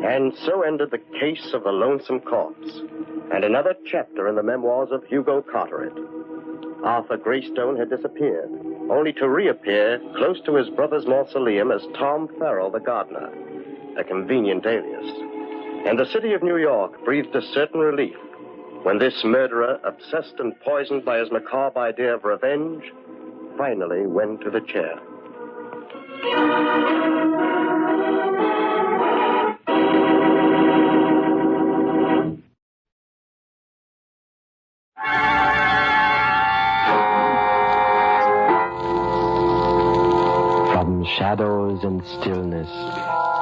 And so ended the case of the lonesome corpse, and another chapter in the memoirs of Hugo Carteret. Arthur Greystone had disappeared, only to reappear close to his brother's mausoleum as Tom Farrell, the gardener, a convenient alias. And the city of New York breathed a certain relief when this murderer, obsessed and poisoned by his macabre idea of revenge, finally went to the chair. From shadows and stillness,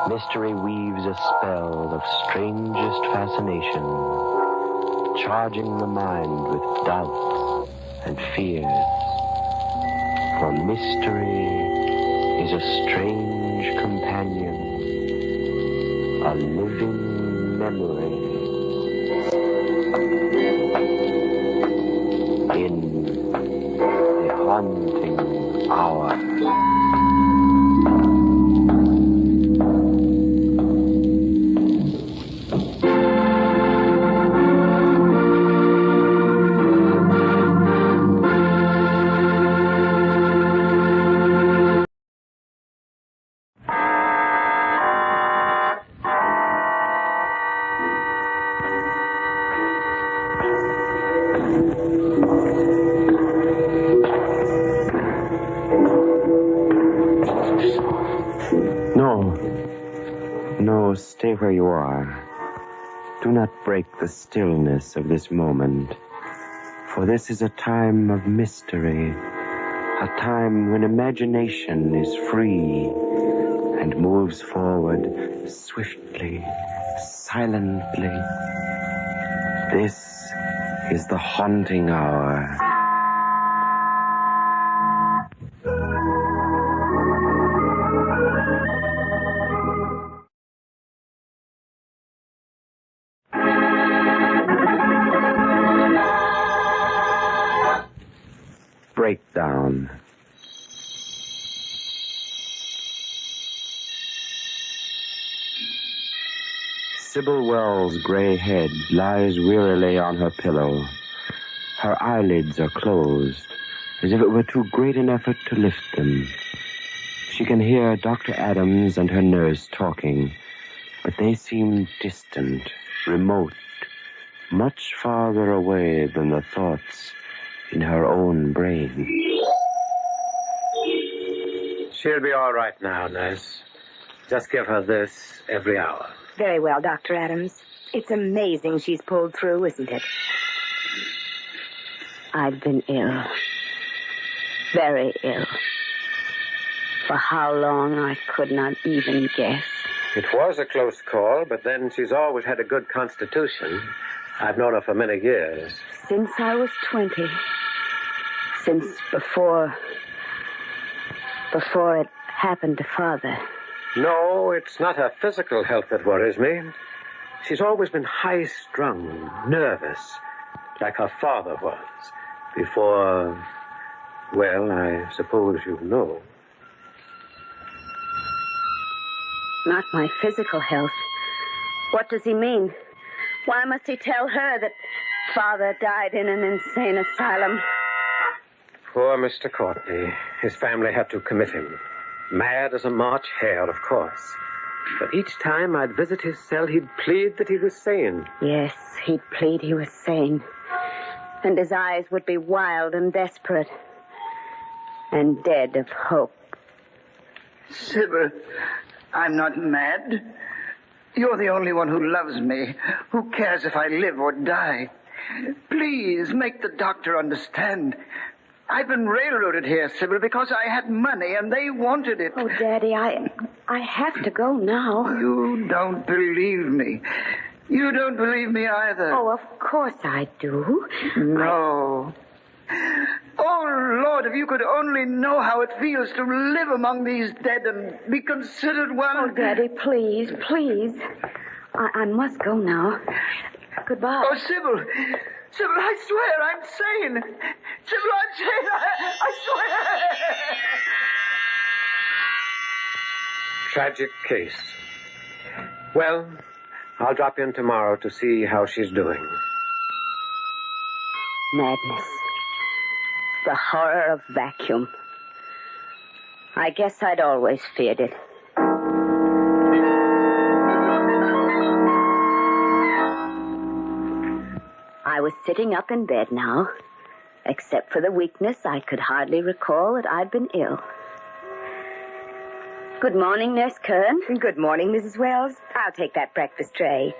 mystery weaves a spell of strangest fascination, charging the mind with doubts and fears. For mystery is a strange companion, a living memory. In the haunting hour. No, stay where you are. Do not break the stillness of this moment, for this is a time of mystery, a time when imagination is free and moves forward swiftly, silently. This is the haunting hour. Breakdown. Sybil Wells' gray head lies wearily on her pillow. Her eyelids are closed, as if it were too great an effort to lift them. She can hear Dr. Adams and her nurse talking, but they seem distant, remote, much farther away than the thoughts in her own brain. She'll be all right now, nurse. Just give her this every hour. Very well, Dr. Adams. It's amazing she's pulled through, isn't it? I've been ill. Very ill. For how long, I could not even guess. It was a close call, but then she's always had a good constitution. I've known her for many years. Since I was 20. Since before it happened to Father. No, it's not her physical health that worries me. She's always been high-strung, nervous, like her father was, before, well, I suppose you know. Not my physical health. What does he mean? Why must he tell her that Father died in an insane asylum? Poor Mr. Courtney. His family had to commit him. Mad as a March hare, of course. But each time I'd visit his cell, he'd plead that he was sane. Yes, he'd plead he was sane. And his eyes would be wild and desperate. And dead of hope. Sybil, I'm not mad. You're the only one who loves me, who cares if I live or die. Please, make the doctor understand. I've been railroaded here, Sybil, because I had money and they wanted it. Oh, Daddy, I have to go now. You don't believe me. You don't believe me either. Oh, of course I do. No. Oh, Lord, if you could only know how it feels to live among these dead and be considered one. Oh, Daddy, please, please. I must go now. Goodbye. Oh, Sybil. Sybil, I swear I'm sane. Sybil, I'm sane. I swear. Tragic case. Well, I'll drop in tomorrow to see how she's doing. Madness. The horror of vacuum. I guess I'd always feared it. I was sitting up in bed now. Except for the weakness, I could hardly recall that I'd been ill. Good morning, Nurse Kern. Good morning, Mrs. Wells. I'll take that breakfast tray.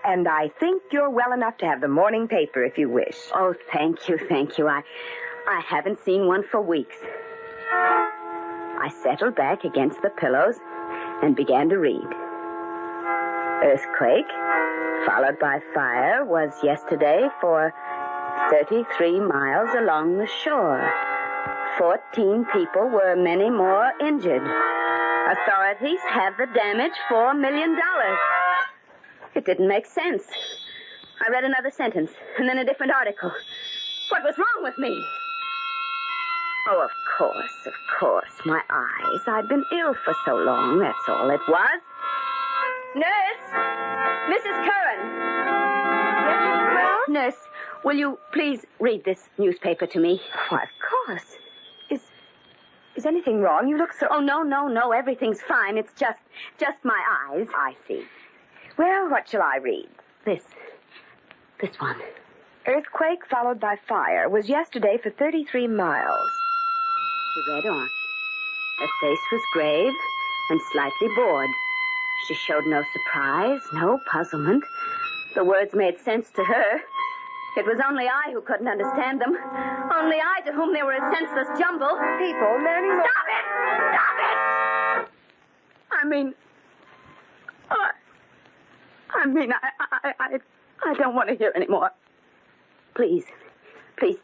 And I think you're well enough to have the morning paper if you wish. Oh, thank you, thank you. I haven't seen one for weeks. I settled back against the pillows and began to read. Earthquake, followed by fire, was yesterday for 33 miles along the shore. 14 people were many more injured. Authorities have the damage $4 million. It didn't make sense. I read another sentence, and then a different article. What was wrong with me? Oh, of course, my eyes. I'd been ill for so long, that's all it was. Nurse! Mrs. Curran! Yes, Mrs. Wells? Nurse, will you please read this newspaper to me? Why, of course. Is anything wrong? You look so... Oh, no, everything's fine. It's just my eyes. I see. Well, what shall I read? This one. Earthquake followed by fire was yesterday for 33 miles. She read on. Her face was grave and slightly bored. She showed no surprise, no puzzlement. The words made sense to her. It was only I who couldn't understand them. Only I to whom they were a senseless jumble. People learning... Stop it! Stop it! I don't want to hear any more. Please,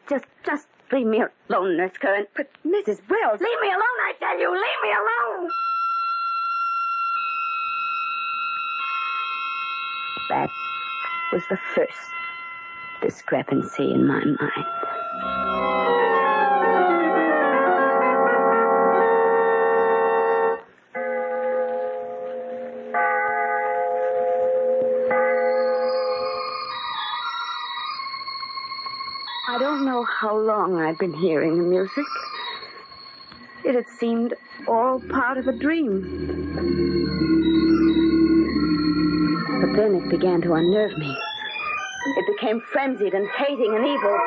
just leave me alone, Nurse Curran. But, Mrs. Wells... Leave me alone, I tell you! Leave me alone! That was the first discrepancy in my mind. I don't know how long I'd been hearing the music. It had seemed all part of a dream. But then it began to unnerve me. It became frenzied and hating and evil.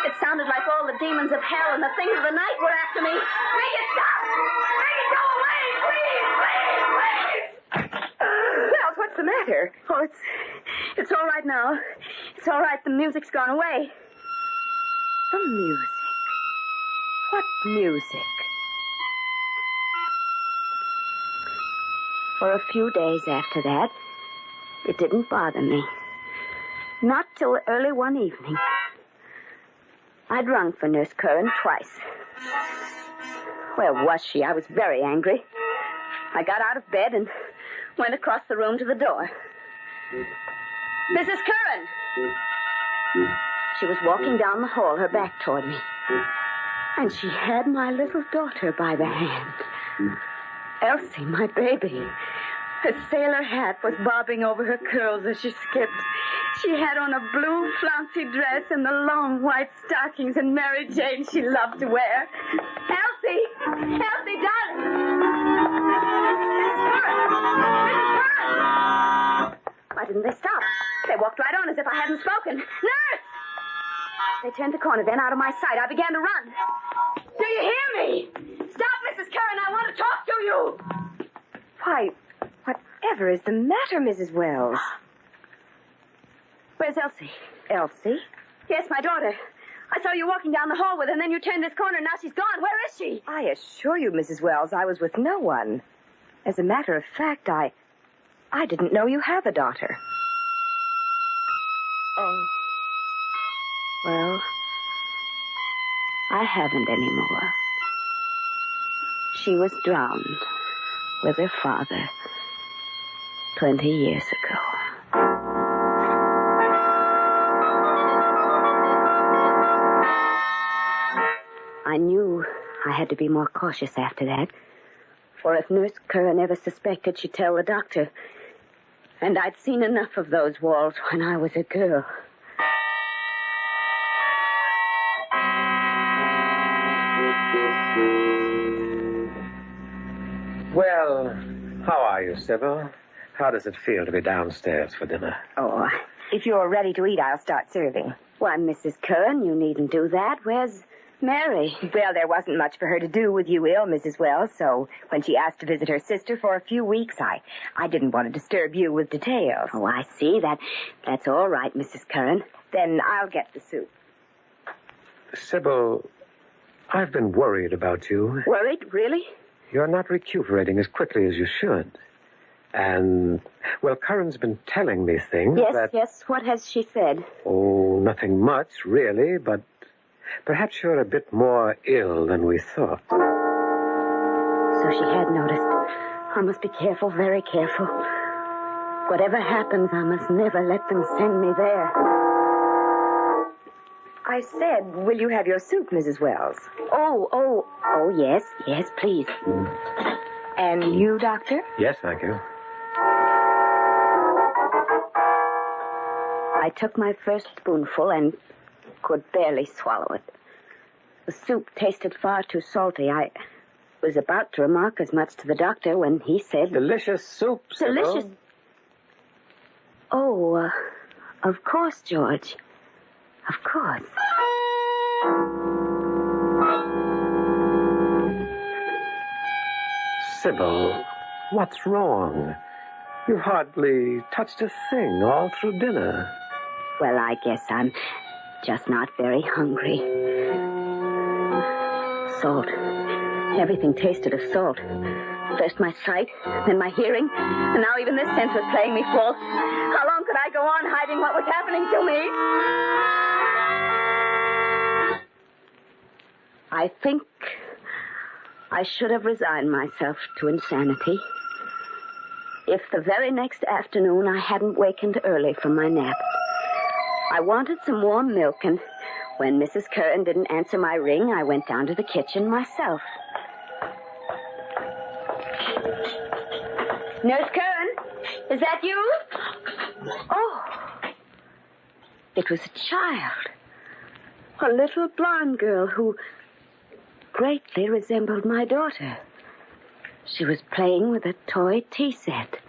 It sounded like all the demons of hell and the things of the night were after me. Make it stop! Make it go away! Please! Wells, what's the matter? Oh, it's all right now. It's all right. The music's gone away. The music? What music? For a few days after that, it didn't bother me. Not till early one evening. I'd rung for Nurse Curran twice. Where was she? I was very angry. I got out of bed and went across the room to the door. Mrs. Curran! She was walking down the hall, her back toward me. And she had my little daughter by the hand. Elsie, my baby. Her sailor hat was bobbing over her curls as she skipped. She had on a blue flouncy dress and the long white stockings and Mary Jane she loved to wear. Elsie! Elsie, darling! Mrs. Curran! Why didn't they stop? They walked right on as if I hadn't spoken. Nurse! They turned the corner, then out of my sight. I began to run. Do you hear me? Stop, Mrs. Curran. I want to talk to you. Why, whatever is the matter, Mrs. Wells? Where's Elsie? Elsie? Yes, my daughter. I saw you walking down the hall with her, and then you turned this corner, and now she's gone. Where is she? I assure you, Mrs. Wells, I was with no one. As a matter of fact, I didn't know you have a daughter. Oh. Well, I haven't anymore. She was drowned with her father 20 years ago. I knew I had to be more cautious after that. For if Nurse Curran ever suspected, she'd tell the doctor. And I'd seen enough of those walls when I was a girl. Well, how are you, Sybil? How does it feel to be downstairs for dinner? Oh, if you're ready to eat, I'll start serving. Why, Mrs. Curran, you needn't do that. Where's Mary? Well, there wasn't much for her to do with you ill, Mrs. Wells, so when she asked to visit her sister for a few weeks, I didn't want to disturb you with details. Oh, I see. That's all right, Mrs. Curran. Then I'll get the soup. Sybil, I've been worried about you. Worried? Really? You're not recuperating as quickly as you should. And, well, Curran's been telling me things that... Yes. What has she said? Oh, nothing much, really, but perhaps you're a bit more ill than we thought. So she had noticed. I must be careful, very careful. Whatever happens, I must never let them send me there. I said, will you have your soup, Mrs. Wells? Oh, yes, please. And you, Doctor? Yes, thank you. I took my first spoonful and could barely swallow it. The soup tasted far too salty. I was about to remark as much to the doctor when he said... Delicious soup, Sybil. Delicious. Oh, of course, George. Of course. Sybil, what's wrong? You hardly touched a thing all through dinner. Well, I guess I'm just not very hungry. Salt. Everything tasted of salt. First my sight, then my hearing, and now even this sense was playing me false. How long could I go on hiding what was happening to me? I think I should have resigned myself to insanity. If the very next afternoon I hadn't wakened early from my nap. I wanted some warm milk, and when Mrs. Curran didn't answer my ring, I went down to the kitchen myself. Nurse Curran, is that you? Oh, it was a child. A little blonde girl who greatly resembled my daughter. She was playing with a toy tea set.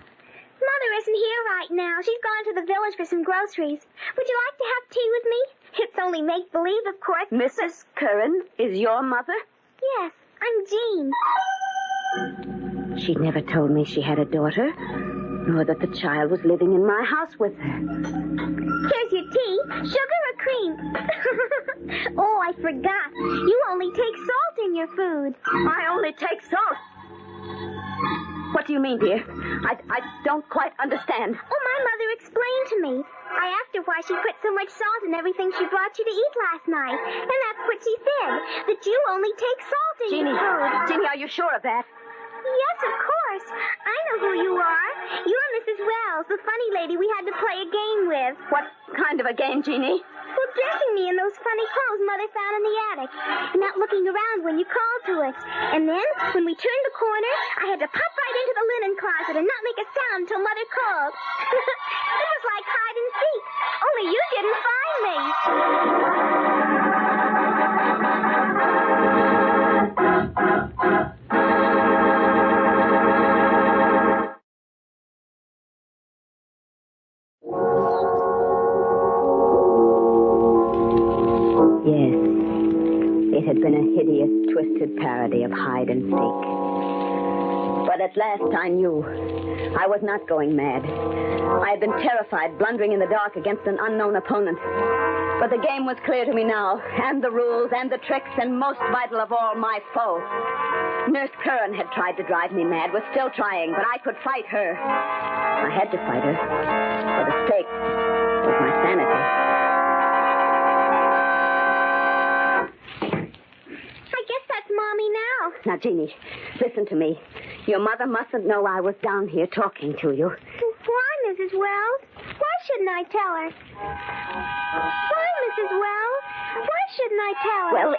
Mother isn't here right now. She's gone to the village for some groceries. Would you like to have tea with me? It's only make-believe, of course. Mrs. Curran is your mother? Yes, I'm Jean. She never told me she had a daughter, nor that the child was living in my house with her. Here's your tea. Sugar or cream? Oh, I forgot. You only take salt in your food. I only take salt? What do you mean, dear? I don't quite understand. Oh, my mother explained to me. I asked her why she put so much salt in everything she brought you to eat last night. And that's what she said, that you only take salt in your food. Jeannie, are you sure of that? Yes, of course. I know who you are. You're Mrs. Wells, the funny lady we had to play a game with. What kind of a game, Jeannie? Well, dressing me in those funny clothes Mother found in the attic. And not looking around when you called to us. And then, when we turned the corner, I had to pop right into the linen closet and not make a sound until Mother called. It was like hide and seek. Only you didn't find me. Yes, it had been a hideous, twisted parody of hide and seek. But at last I knew I was not going mad. I had been terrified, blundering in the dark against an unknown opponent. But the game was clear to me now, and the rules, and the tricks, and most vital of all, my foe. Nurse Curran had tried to drive me mad, was still trying, but I could fight her. I had to fight her, for the stake was my sanity. Now, Jeannie, listen to me. Your mother mustn't know I was down here talking to you. Why, Mrs. Wells? Why shouldn't I tell her? Why, Mrs. Wells? Why shouldn't I tell her? Well,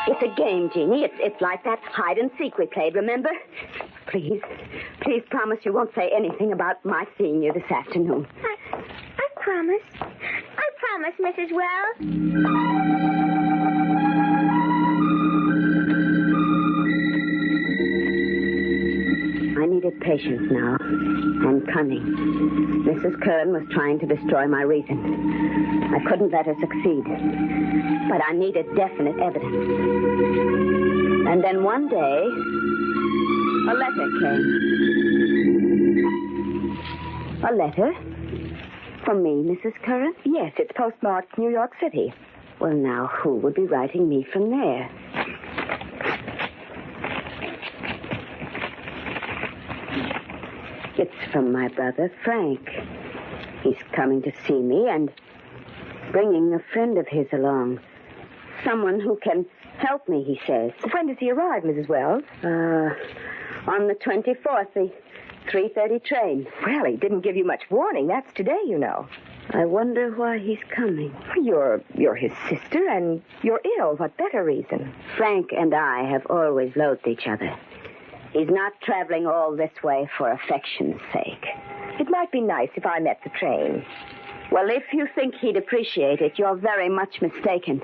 it's a game, Jeannie. It's like that hide and seek we played, remember? Please promise you won't say anything about my seeing you this afternoon. I promise. I promise, Mrs. Wells. I needed patience now, and cunning. Mrs. Kern was trying to destroy my reason. I couldn't let her succeed, but I needed definite evidence. And then one day, a letter came. A letter? From me, Mrs. Curran? Yes, it's postmarked New York City. Well, now, who would be writing me from there? It's from my brother, Frank. He's coming to see me and bringing a friend of his along. Someone who can help me, he says. When does he arrive, Mrs. Wells? On the 24th, the 3:30 train. Well, he didn't give you much warning. That's today, you know. I wonder why he's coming. You're his sister, and you're ill. What better reason? Frank and I have always loathed each other. He's not traveling all this way for affection's sake. It might be nice if I met the train. Well, if you think he'd appreciate it, you're very much mistaken.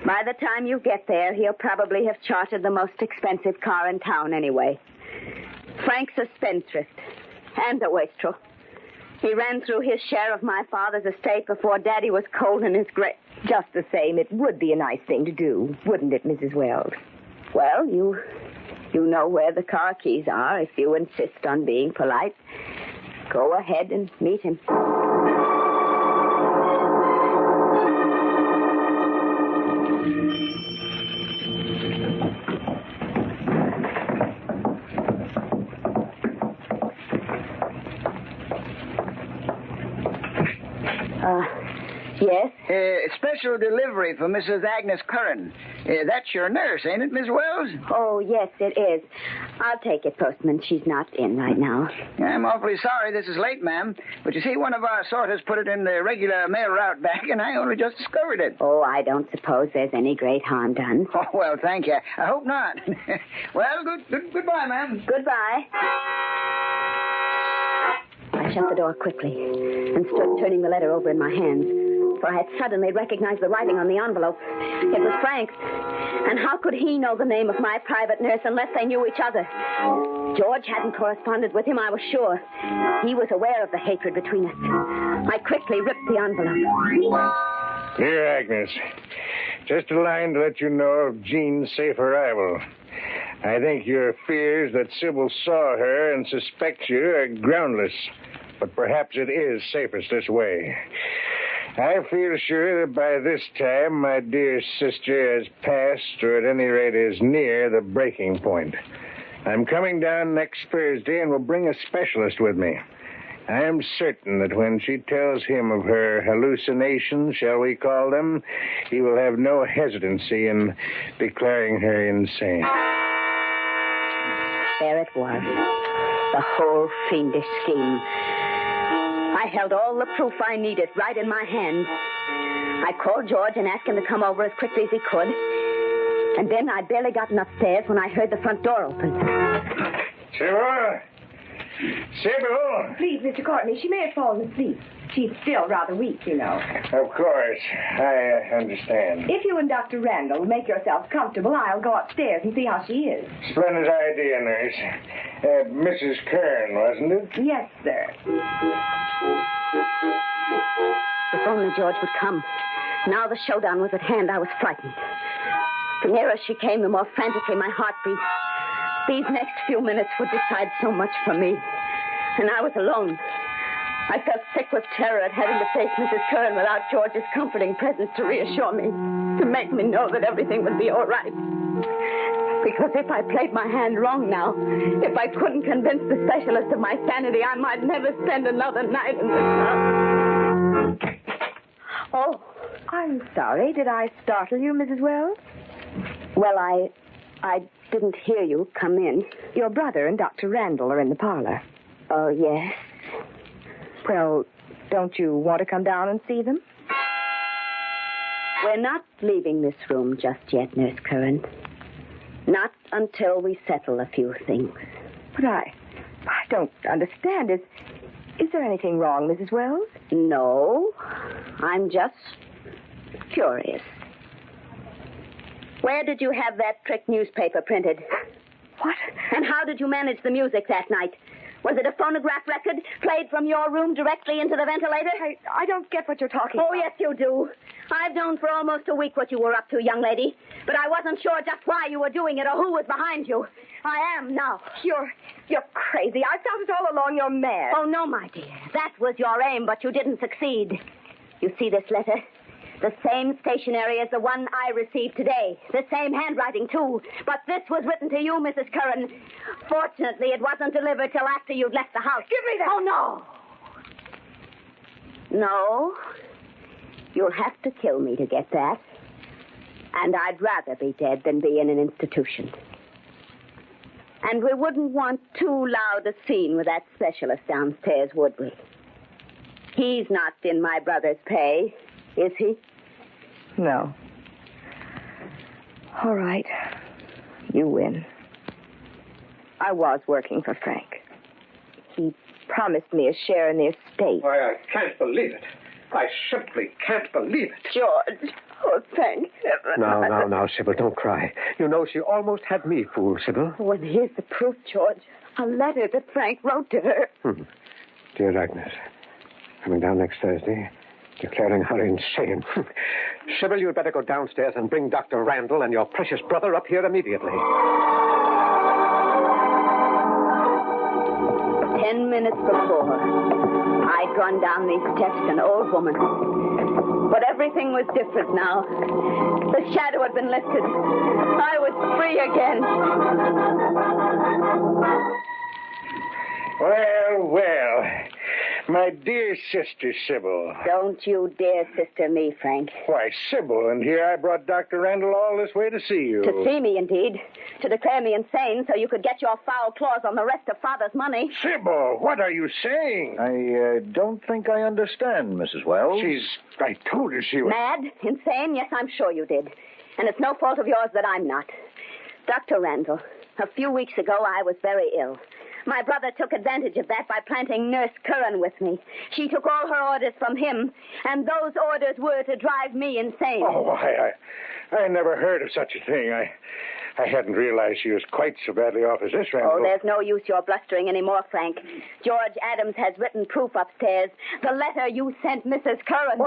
By the time you get there, he'll probably have chartered the most expensive car in town anyway. Frank's a spendthrift and a wastrel. He ran through his share of my father's estate before Daddy was cold in his grave. Just the same, it would be a nice thing to do, wouldn't it, Mrs. Wells? Well, you know where the car keys are if you insist on being polite. Go ahead and meet him. Yes? Special delivery for Mrs. Agnes Curran. That's your nurse, ain't it, Miss Wells? Oh, yes, it is. I'll take it, Postman. She's not in right now. I'm awfully sorry this is late, ma'am. But you see, one of our sorters put it in the regular mail route back, and I only just discovered it. Oh, I don't suppose there's any great harm done. Oh, well, thank you. I hope not. Well, goodbye, ma'am. Goodbye. I shut the door quickly and stood turning the letter over in my hands, for I had suddenly recognized the writing on the envelope. It was Frank's. And how could he know the name of my private nurse unless they knew each other? George hadn't corresponded with him, I was sure. He was aware of the hatred between us. I quickly ripped the envelope. Dear Agnes, just a line to let you know of Jean's safe arrival. I think your fears that Sybil saw her and suspects you are groundless, but perhaps it is safest this way. I feel sure that by this time my dear sister has passed, or at any rate is near, the breaking point. I'm coming down next Thursday and will bring a specialist with me. I am certain that when she tells him of her hallucinations, shall we call them, he will have no hesitancy in declaring her insane. There it was. The whole fiendish scheme. I held all the proof I needed right in my hand. I called George and asked him to come over as quickly as he could. And then I'd barely gotten upstairs when I heard the front door open. Sybil! Sybil! Please, Mr. Courtney, she may have fallen asleep. She's still rather weak, you know. Of course. I understand. If you and Dr. Randall make yourselves comfortable, I'll go upstairs and see how she is. Splendid idea, nurse. Mrs. Kern, wasn't it? Yes, sir. If only George would come. Now the showdown was at hand, I was frightened. The nearer she came, the more frantically my heart beat. These next few minutes would decide so much for me. And I was alone. I felt sick with terror at having to face Mrs. Kern without George's comforting presence to reassure me, to make me know that everything would be all right. Because if I played my hand wrong now, if I couldn't convince the specialist of my sanity, I might never spend another night in this house. Oh, I'm sorry. Did I startle you, Mrs. Wells? Well, I didn't hear you come in. Your brother and Dr. Randall are in the parlor. Oh, yes? Well, don't you want to come down and see them? We're not leaving this room just yet, Nurse Curran. Not until we settle a few things. But I don't understand. Is there anything wrong, Mrs. Wells? No. I'm just curious. Where did you have that trick newspaper printed? What? And how did you manage the music that night? Was it a phonograph record played from your room directly into the ventilator? I don't get what you're talking about. Oh, yes, you do. I've known for almost a week what you were up to, young lady. But I wasn't sure just why you were doing it or who was behind you. I am now. You're crazy. I felt it all along. You're mad. Oh, no, my dear. That was your aim, but you didn't succeed. You see this letter? The same stationery as the one I received today. The same handwriting, too. But this was written to you, Mrs. Curran. Fortunately, it wasn't delivered till after you'd left the house. Give me that. Oh, no. No. You'll have to kill me to get that. And I'd rather be dead than be in an institution. And we wouldn't want too loud a scene with that specialist downstairs, would we? He's not in my brother's pay, is he? No. All right. You win. I was working for Frank. He promised me a share in the estate. Why, I can't believe it. I simply can't believe it. George. Oh, thank heaven. Now, Sybil, don't cry. You know, she almost had me fooled, Sybil. Well, here's the proof, George. A letter that Frank wrote to her. Dear Agnes, coming down next Thursday, declaring her insane. Sybil, you'd better go downstairs and bring Dr. Randall and your precious brother up here immediately. 10 minutes before, I'd gone down these steps, an old woman. But everything was different now. The shadow had been lifted. I was free again. Well. My dear sister, Sybil. Don't you dare sister me, Frank. Why, Sybil, and here I brought Dr. Randall all this way to see you. To see me, indeed. To declare me insane so you could get your foul claws on the rest of Father's money. Sybil, what are you saying? I don't think I understand, Mrs. Wells. I told her she was... Mad? Insane? Yes, I'm sure you did. And it's no fault of yours that I'm not. Dr. Randall, a few weeks ago I was very ill. My brother took advantage of that by planting Nurse Curran with me. She took all her orders from him, and those orders were to drive me insane. Oh, I never heard of such a thing. I hadn't realized she was quite so badly off as this, Randall. Oh, there's no use your blustering anymore, Frank. George Adams has written proof upstairs. The letter you sent Mrs. Curran.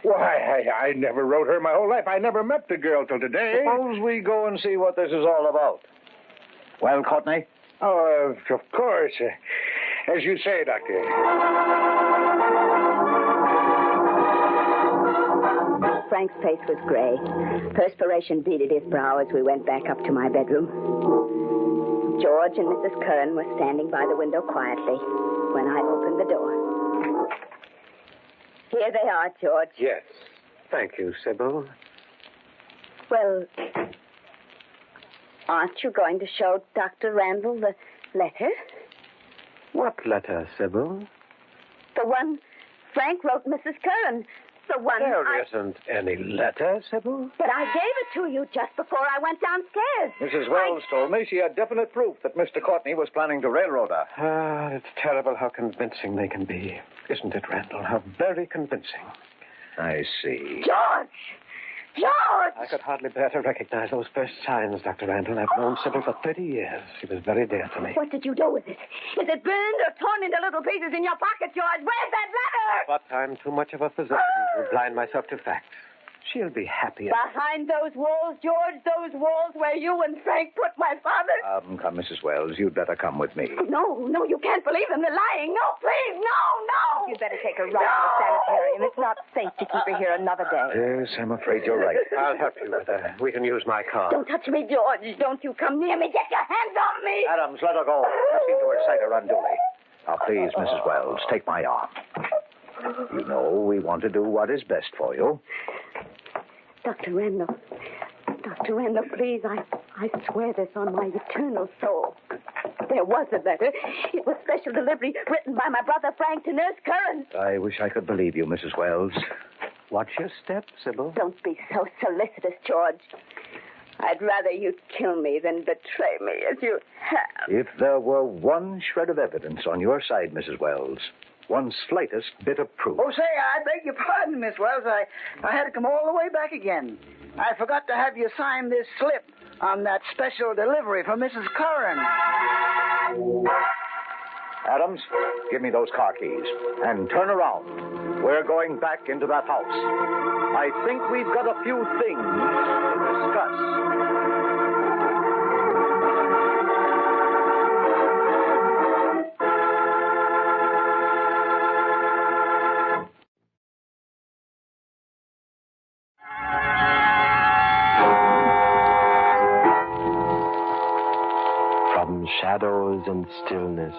Why, I never wrote her my whole life. I never met the girl till today. Suppose we go and see what this is all about. Well, Courtney? Oh, of course. As you say, Doctor. Frank's face was gray. Perspiration beaded his brow as we went back up to my bedroom. George and Mrs. Curran were standing by the window quietly when I opened the door. Here they are, George. Yes. Thank you, Sybil. Well, aren't you going to show Dr. Randall the letter? What letter, Sybil? The one Frank wrote Mrs. Curran. The one There isn't any letter, Sybil. But I gave it to you just before I went downstairs. Mrs. Wells told me she had definite proof that Mr. Courtney was planning to railroad her. It's terrible how convincing they can be. Isn't it, Randall? How very convincing. I see. George! George! I could hardly bear to recognize those first signs, Dr. Randall. I've known Sybil for 30 years. She was very dear to me. What did you do with it? Is it burned or torn into little pieces in your pocket, George? Where's that letter? But I'm too much of a physician to blind myself to facts. She'll be happy. Behind those walls, George, those walls where you and Frank put my father. Come, Mrs. Wells, you'd better come with me. No, you can't believe them. They're lying. No, please, no. You'd better take her right to the sanitarium. It's not safe to keep her here another day. Yes, I'm afraid you're right. I'll help you with her. We can use my car. Don't touch me, George. Don't you come near me. Get your hands on me. Adams, let her go. You seem to excite her unduly. Now, please, Mrs. Wells, take my arm. You know we want to do what is best for you. Dr. Randall, Dr. Randall, please, I swear this on my eternal soul. There was a letter. It was special delivery written by my brother Frank to Nurse Curran. I wish I could believe you, Mrs. Wells. Watch your step, Sybil. Don't be so solicitous, George. I'd rather you'd kill me than betray me as you have. If there were one shred of evidence on your side, Mrs. Wells, one slightest bit of proof. Oh, say, I beg your pardon, Miss Wells. I had to come all the way back again. I forgot to have you sign this slip on that special delivery for Mrs. Curran. Adams, give me those car keys. And turn around. We're going back into that house. I think we've got a few things to discuss. From shadows and stillness,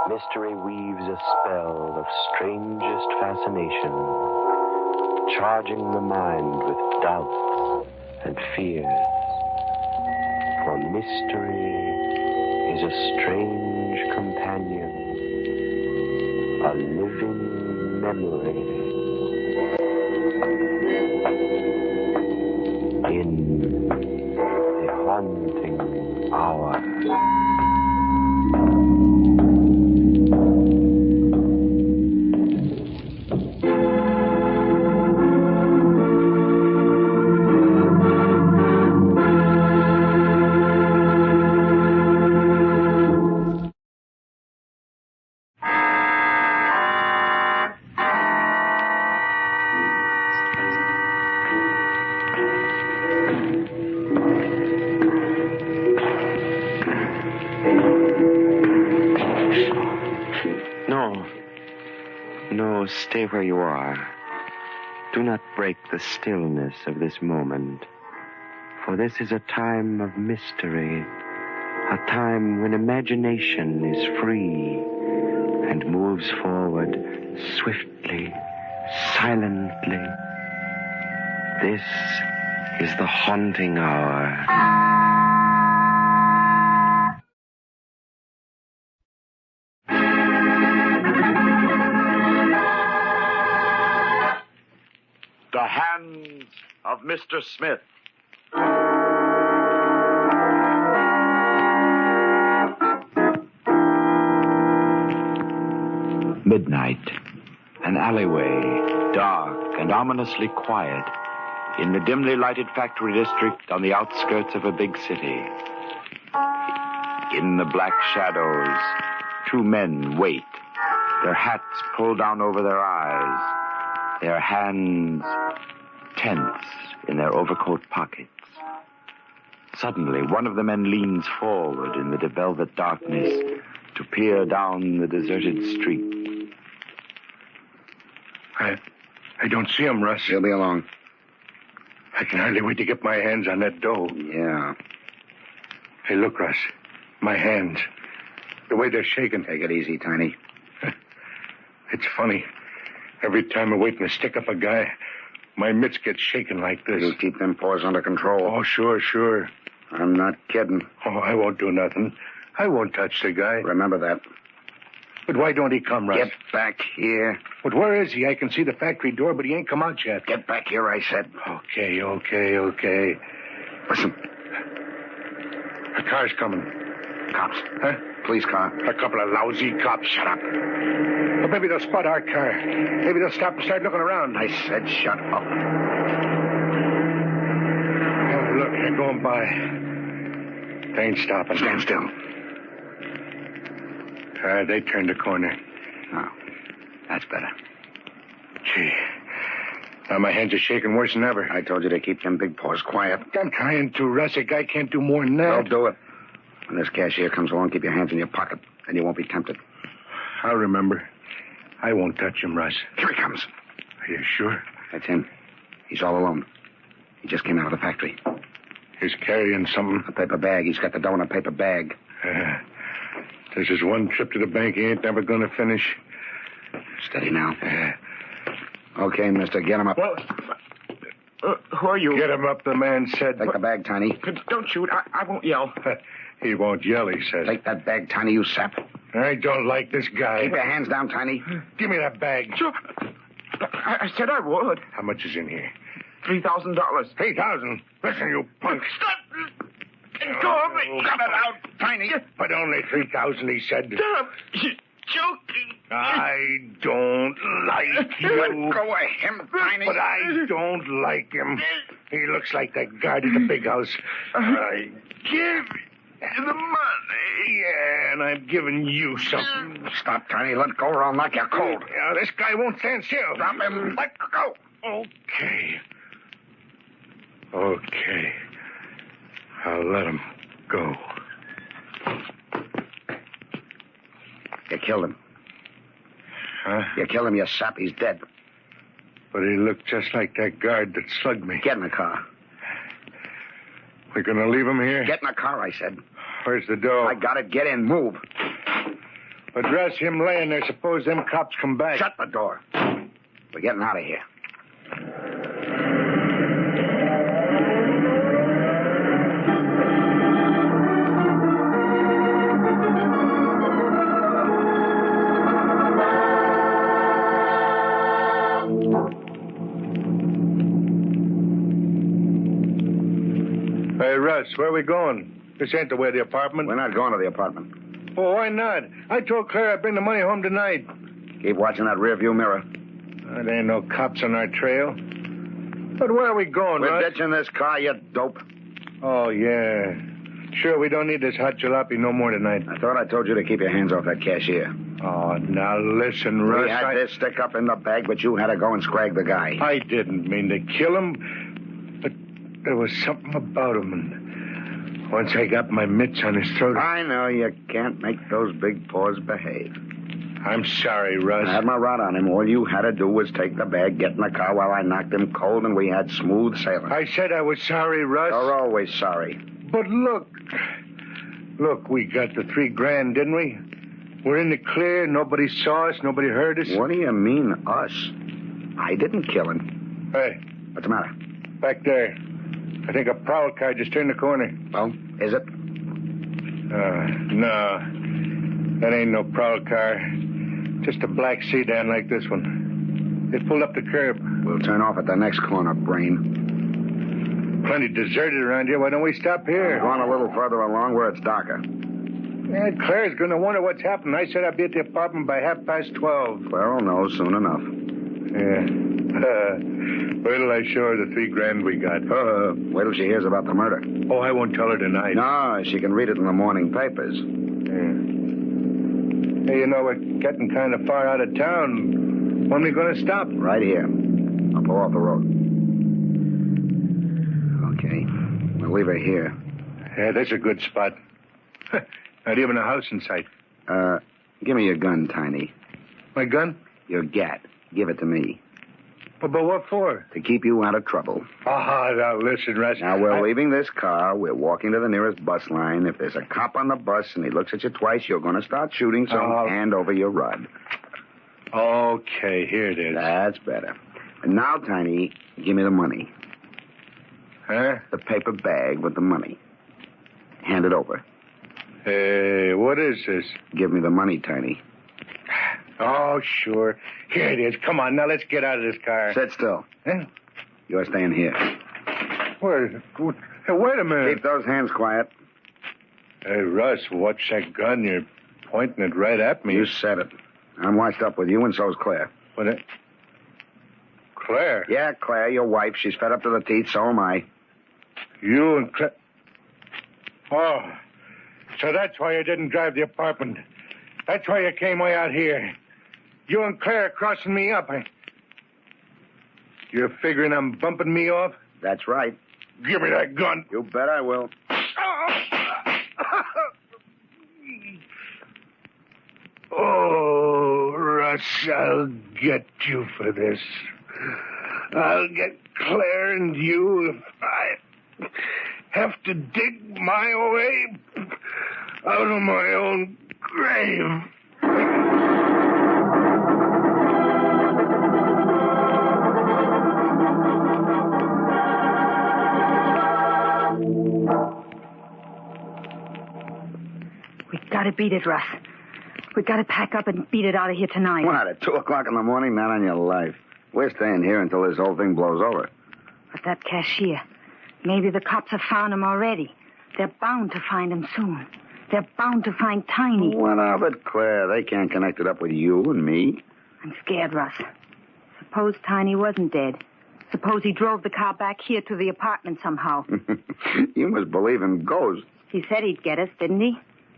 mystery weaves a spell of strangest fascination, charging the mind with doubts and fears. For mystery is a strange companion, a living memory. In the haunting hour. No, stay where you are. Do not break the stillness of this moment, for this is a time of mystery, a time when imagination is free and moves forward swiftly, silently. This is the haunting hour. The hands of Mr. Smith. Midnight. An alleyway, dark and ominously quiet, in the dimly lighted factory district on the outskirts of a big city. In the black shadows, two men wait, their hats pulled down over their eyes, their hands tense in their overcoat pockets. Suddenly, one of the men leans forward in the velvet darkness to peer down the deserted street. I don't see him, Russ. He'll be along. I can hardly wait to get my hands on that dough. Yeah. Hey, look, Russ. My hands. The way they're shaking. Take it easy, Tiny. It's funny. Every time I'm waiting to stick up a guy, my mitts get shaking like this. You keep them paws under control. Oh, sure. I'm not kidding. Oh, I won't do nothing. I won't touch the guy. Remember that. But why don't he come, Russ? Get back here. But where is he? I can see the factory door, but he ain't come out yet. Get back here, I said. Okay. Listen. A car's coming. Cops. Huh? Police car. A couple of lousy cops. Shut up. But maybe they'll spot our car. Maybe they'll stop and start looking around. I said shut up. Oh, look, they're going by. They ain't stopping. Stand still. They turned the corner. Oh, that's better. Gee. Now my hands are shaking worse than ever. I told you to keep them big paws quiet. I'm trying to, Russ. A guy can't do more than that. Don't do it. When this cashier comes along, keep your hands in your pocket, and you won't be tempted. I'll remember. I won't touch him, Russ. Here he comes. Are you sure? That's him. He's all alone. He just came out of the factory. He's carrying something. A paper bag. He's got the dough in a paper bag. This is one trip to the bank he ain't never going to finish. Steady now. Okay, mister, get him up. Well, Who are you? Get him up, the man said. Take the bag, Tiny. Don't shoot. I won't yell. He won't yell, he says. Take that bag, Tiny, you sap. I don't like this guy. Keep your hands down, Tiny. Give me that bag. Sure. I said I would. How much is in here? $3,000. 3,000? Listen, you punk. Stop! Go of me. Cut it out, Tiny. But only 3,000, he said. Stop. You're joking. I don't like you. Let go of him, Tiny. But I don't like him. He looks like that guard at the big house. I give you the money. Yeah, and I'm giving you something. Stop, Tiny. Let go or I'll knock you cold. Yeah, this guy won't stand still. Drop him. Let go. Okay. Okay. I'll let him go. You killed him. Huh? You killed him, you sap. He's dead. But he looked just like that guard that slugged me. Get in the car. We're going to leave him here? Get in the car, I said. Where's the door? I got it. Get in. Move. But Russ, him laying there, suppose them cops come back. Shut the door. We're getting out of here. Hey, Russ, where are we going? This ain't the way to the apartment. We're not going to the apartment. Oh, why not? I told Claire I'd bring the money home tonight. Keep watching that rearview mirror. There ain't no cops on our trail. But where are we going, We're Russ? ditching this car, you dope. Oh, yeah. Sure, we don't need this hot jalopy no more tonight. I thought I told you to keep your hands off that cashier. Oh, now listen, Russ. We had this stick up in the bag, but you had to go and scrag the guy. I didn't mean to kill him, but there was something about him, and once I got my mitts on his throat... I know you can't make those big paws behave. I'm sorry, Russ. I had my rod on him. All you had to do was take the bag, get in the car while I knocked him cold, and we had smooth sailing. I said I was sorry, Russ. You're always sorry. But look, we got the $3,000, didn't we? We're in the clear. Nobody saw us. Nobody heard us. What do you mean, us? I didn't kill him. Hey. What's the matter? Back there. I think a prowl car just turned the corner. Oh, is it? No. That ain't no prowl car. Just a black sedan like this one. They pulled up the curb. We'll turn off at the next corner, brain. Plenty deserted around here. Why don't we stop here? Go on a little further along where it's darker. Yeah, Claire's going to wonder what's happened. I said I'd be at the apartment by 12:30. Claire'll know soon enough. Yeah. Wait till I show her the $3,000 we got. Wait till she hears about the murder. Oh, I won't tell her tonight. No, she can read it in the morning papers. Yeah. Hey, you know, we're getting kind of far out of town. When are we going to stop? Right here. I'll pull off the road. Okay. We'll leave her here. Yeah, that's a good spot. Not even a house in sight. Give me your gun, Tiny. My gun? Your gat. Give it to me. But what for? To keep you out of trouble. Now listen, Russ. Now, we're leaving this car. We're walking to the nearest bus line. If there's a cop on the bus and he looks at you twice, you're going to start shooting, so hand over your rod. Okay, here it is. That's better. And now, Tiny, give me the money. Huh? The paper bag with the money. Hand it over. Hey, what is this? Give me the money, Tiny. Oh, sure. Here it is. Come on, now let's get out of this car. Sit still. Huh? You're staying here. Wait a minute. Keep those hands quiet. Hey, Russ, watch that gun. You're pointing it right at me. You said it. I'm washed up with you, and so's Claire. What? Claire? Yeah, Claire, your wife. She's fed up to the teeth, so am I. You and Claire... Oh, so that's why you didn't drive the apartment. That's why you came way out here. You and Claire crossing me up. You're figuring I'm bumping me off? That's right. Give me that gun. You bet I will. Oh, Russ, I'll get you for this. I'll get Claire and you if I have to dig my way out of my own grave. We gotta beat it, Russ. We gotta pack up and beat it out of here tonight. What, at 2 o'clock in the morning? Not on your life. We're staying here until this whole thing blows over. But that cashier, maybe the cops have found him already. They're bound to find him soon. They're bound to find Tiny. What of it, Claire? They can't connect it up with you and me. I'm scared, Russ. Suppose Tiny wasn't dead. Suppose he drove the car back here to the apartment somehow. You must believe in ghosts. He said he'd get us, didn't he?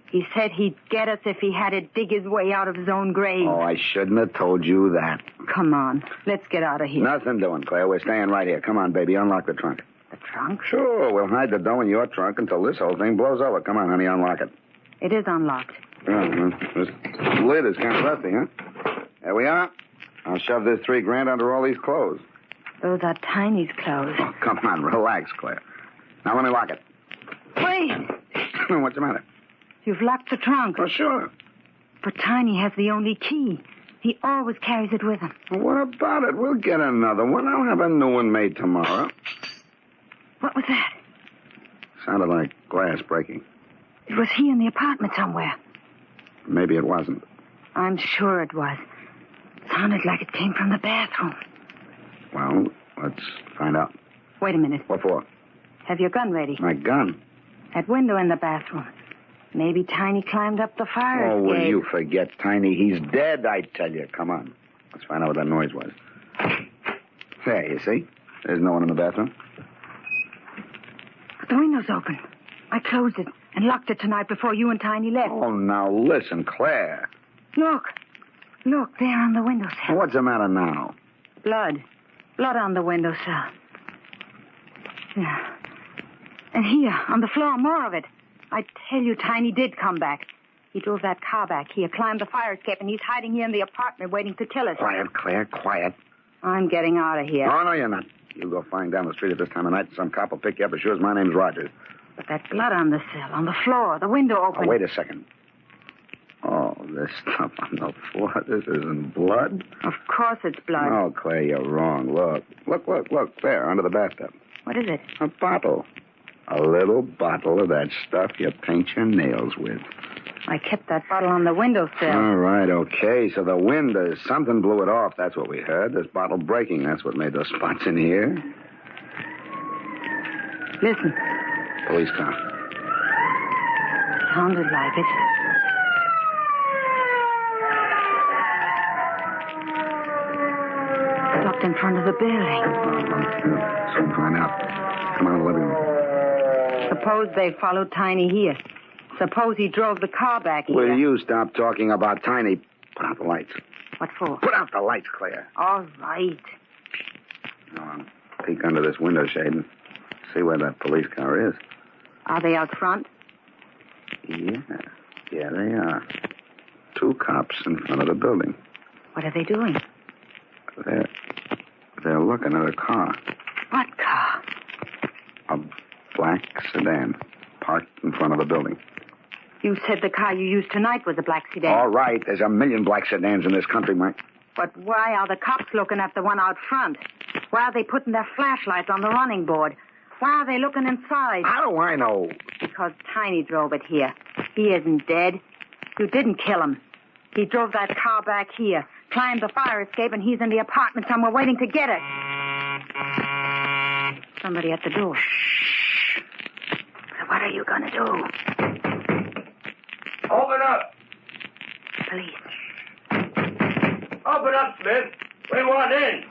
He said he'd get us if he had to dig his way out of his own grave. Oh, I shouldn't have told you that. Come on. Let's get out of here. Nothing doing, Claire. We're staying right here. Come on, baby. Unlock the trunk. The trunk? Sure. We'll hide the dough in your trunk until this whole thing blows over. Come on, honey. Unlock it. It is unlocked. Oh, this lid is kind of rusty, huh? There we are. I'll shove this $3,000 under all these clothes. Those are Tiny's clothes. Oh, come on. Relax, Claire. Now let me lock it. Wait. What's the matter? You've locked the trunk. Oh, sure. But Tiny has the only key. He always carries it with him. Well, what about it? We'll get another one. I'll have a new one made tomorrow. What was that? Sounded like glass breaking. It was here in the apartment somewhere. Maybe it wasn't. I'm sure it was. Sounded like it came from the bathroom. Well, let's find out. Wait a minute. What for? Have your gun ready. My gun? That window in the bathroom. Maybe Tiny climbed up the fire escape. Oh, will you forget Tiny? He's dead, I tell you. Come on. Let's find out what that noise was. There, you see? There's no one in the bathroom. The window's open. I closed it and locked it tonight before you and Tiny left. Oh, now listen, Claire. Look. Look, there on the windowsill. What's the matter now? Blood. Blood on the windowsill. Yeah. And here, on the floor, more of it. I tell you, Tiny did come back. He drove that car back here, climbed the fire escape, and he's hiding here in the apartment waiting to kill us. Quiet, Claire, quiet. I'm getting out of here. Oh, no, you're not. You go flying down the street at this time of night, and some cop will pick you up as sure as my name's Rogers. But that blood on the sill, on the floor, the window open. Oh, wait a second. Oh, this stuff on the floor, this isn't blood? Of course it's blood. Oh, Claire, you're wrong. Look, there, under the bathtub. What is it? A bottle. A little bottle of that stuff you paint your nails with. I kept that bottle on the windowsill. All right, okay. So the wind, something blew it off. That's what we heard. This bottle breaking. That's what made those spots in here. Listen. Police car. Sounded like it. Stopped in front of the building. Soon find out. Come on to the living room. Suppose they followed Tiny here. Suppose he drove the car back here. Will you stop talking about Tiny? Put out the lights. What for? Put out the lights, Claire. All right. Now, I'll peek under this window shade and see where that police car is. Are they out front? Yeah, they are. 2 cops in front of the building. What are they doing? They're looking at a car. What car? A black sedan parked in front of the building. You said the car you used tonight was a black sedan. All right, there's a million black sedans in this country, Mike. But why are the cops looking at the one out front? Why are they putting their flashlights on the running board? Why are they looking inside? How do I know? Because Tiny drove it here. He isn't dead. You didn't kill him. He drove that car back here, climbed the fire escape, and he's in the apartment somewhere waiting to get it. Somebody at the door. Shh. What are you going to do? Open up. Police. Open up, Smith. We want in.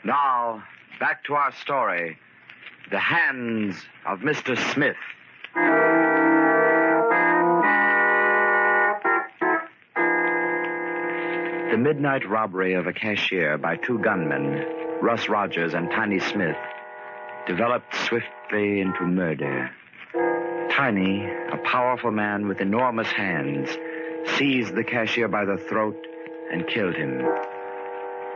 Now, back to our story. The Hands of Mr. Smith. The midnight robbery of a cashier by 2 gunmen, Russ Rogers and Tiny Smith, developed swiftly into murder. Tiny, a powerful man with enormous hands, seized the cashier by the throat and killed him.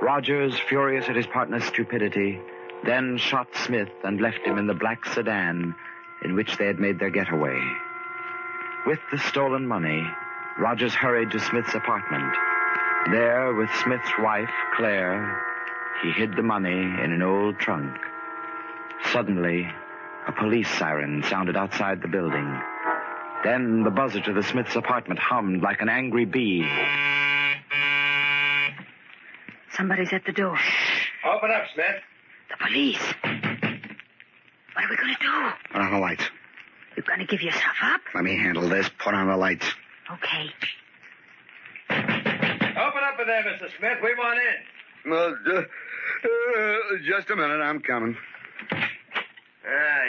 Rogers, furious at his partner's stupidity, then shot Smith and left him in the black sedan, in which they had made their getaway. With the stolen money, Rogers hurried to Smith's apartment. There, with Smith's wife, Claire, he hid the money in an old trunk. Suddenly, a police siren sounded outside the building. Then the buzzer to the Smiths' apartment hummed like an angry bee. Somebody's at the door. Open up, Smith. The police. What are we going to do? Put on the lights. You're going to give yourself up? Let me handle this. Put on the lights. Okay. Open up in there, Mr. Smith. We want in. Well, just a minute. I'm coming.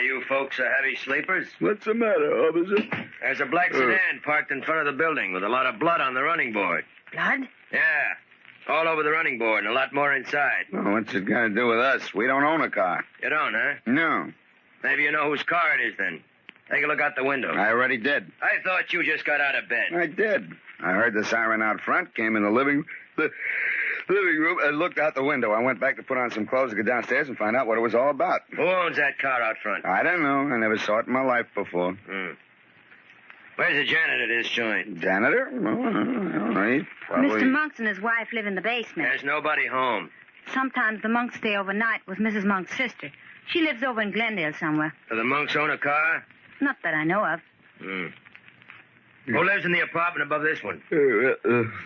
You folks are heavy sleepers. What's the matter, officer? There's a black sedan parked in front of the building with a lot of blood on the running board. Blood? Yeah. All over the running board and a lot more inside. Well, what's it got to do with us? We don't own a car. You don't, huh? No. Maybe you know whose car it is, then. Take a look out the window. I already did. I thought you just got out of bed. I did. I heard the siren out front, came in the living room, and looked out the window. I went back to put on some clothes to go downstairs and find out what it was all about. Who owns that car out front? I don't know. I never saw it in my life before. Where's the janitor to this joint? Janitor? Well, I don't know. He's probably... Mr. Monks and his wife live in the basement. There's nobody home. Sometimes the Monks stay overnight with Mrs. Monk's sister. She lives over in Glendale somewhere. Do the Monks own a car? Not that I know of. Who lives in the apartment above this one?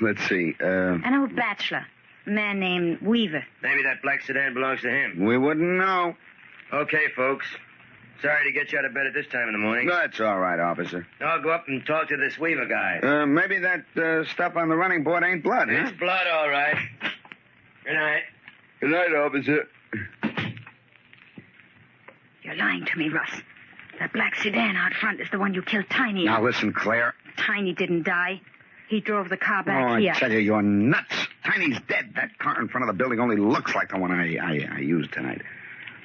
Let's see. An old bachelor. A man named Weaver. Maybe that black sedan belongs to him. We wouldn't know. Okay, folks. Sorry to get you out of bed at this time in the morning. That's all right, officer. I'll go up and talk to this Weaver guy. Maybe that stuff on the running board ain't blood, huh? It's blood, all right. Good night. Good night, officer. You're lying to me, Russ. That black sedan out front is the one you killed Tiny in. Now listen, Claire. Tiny didn't die. He drove the car back here. I tell you, you're nuts. Tiny's dead. That car in front of the building only looks like the one I used tonight.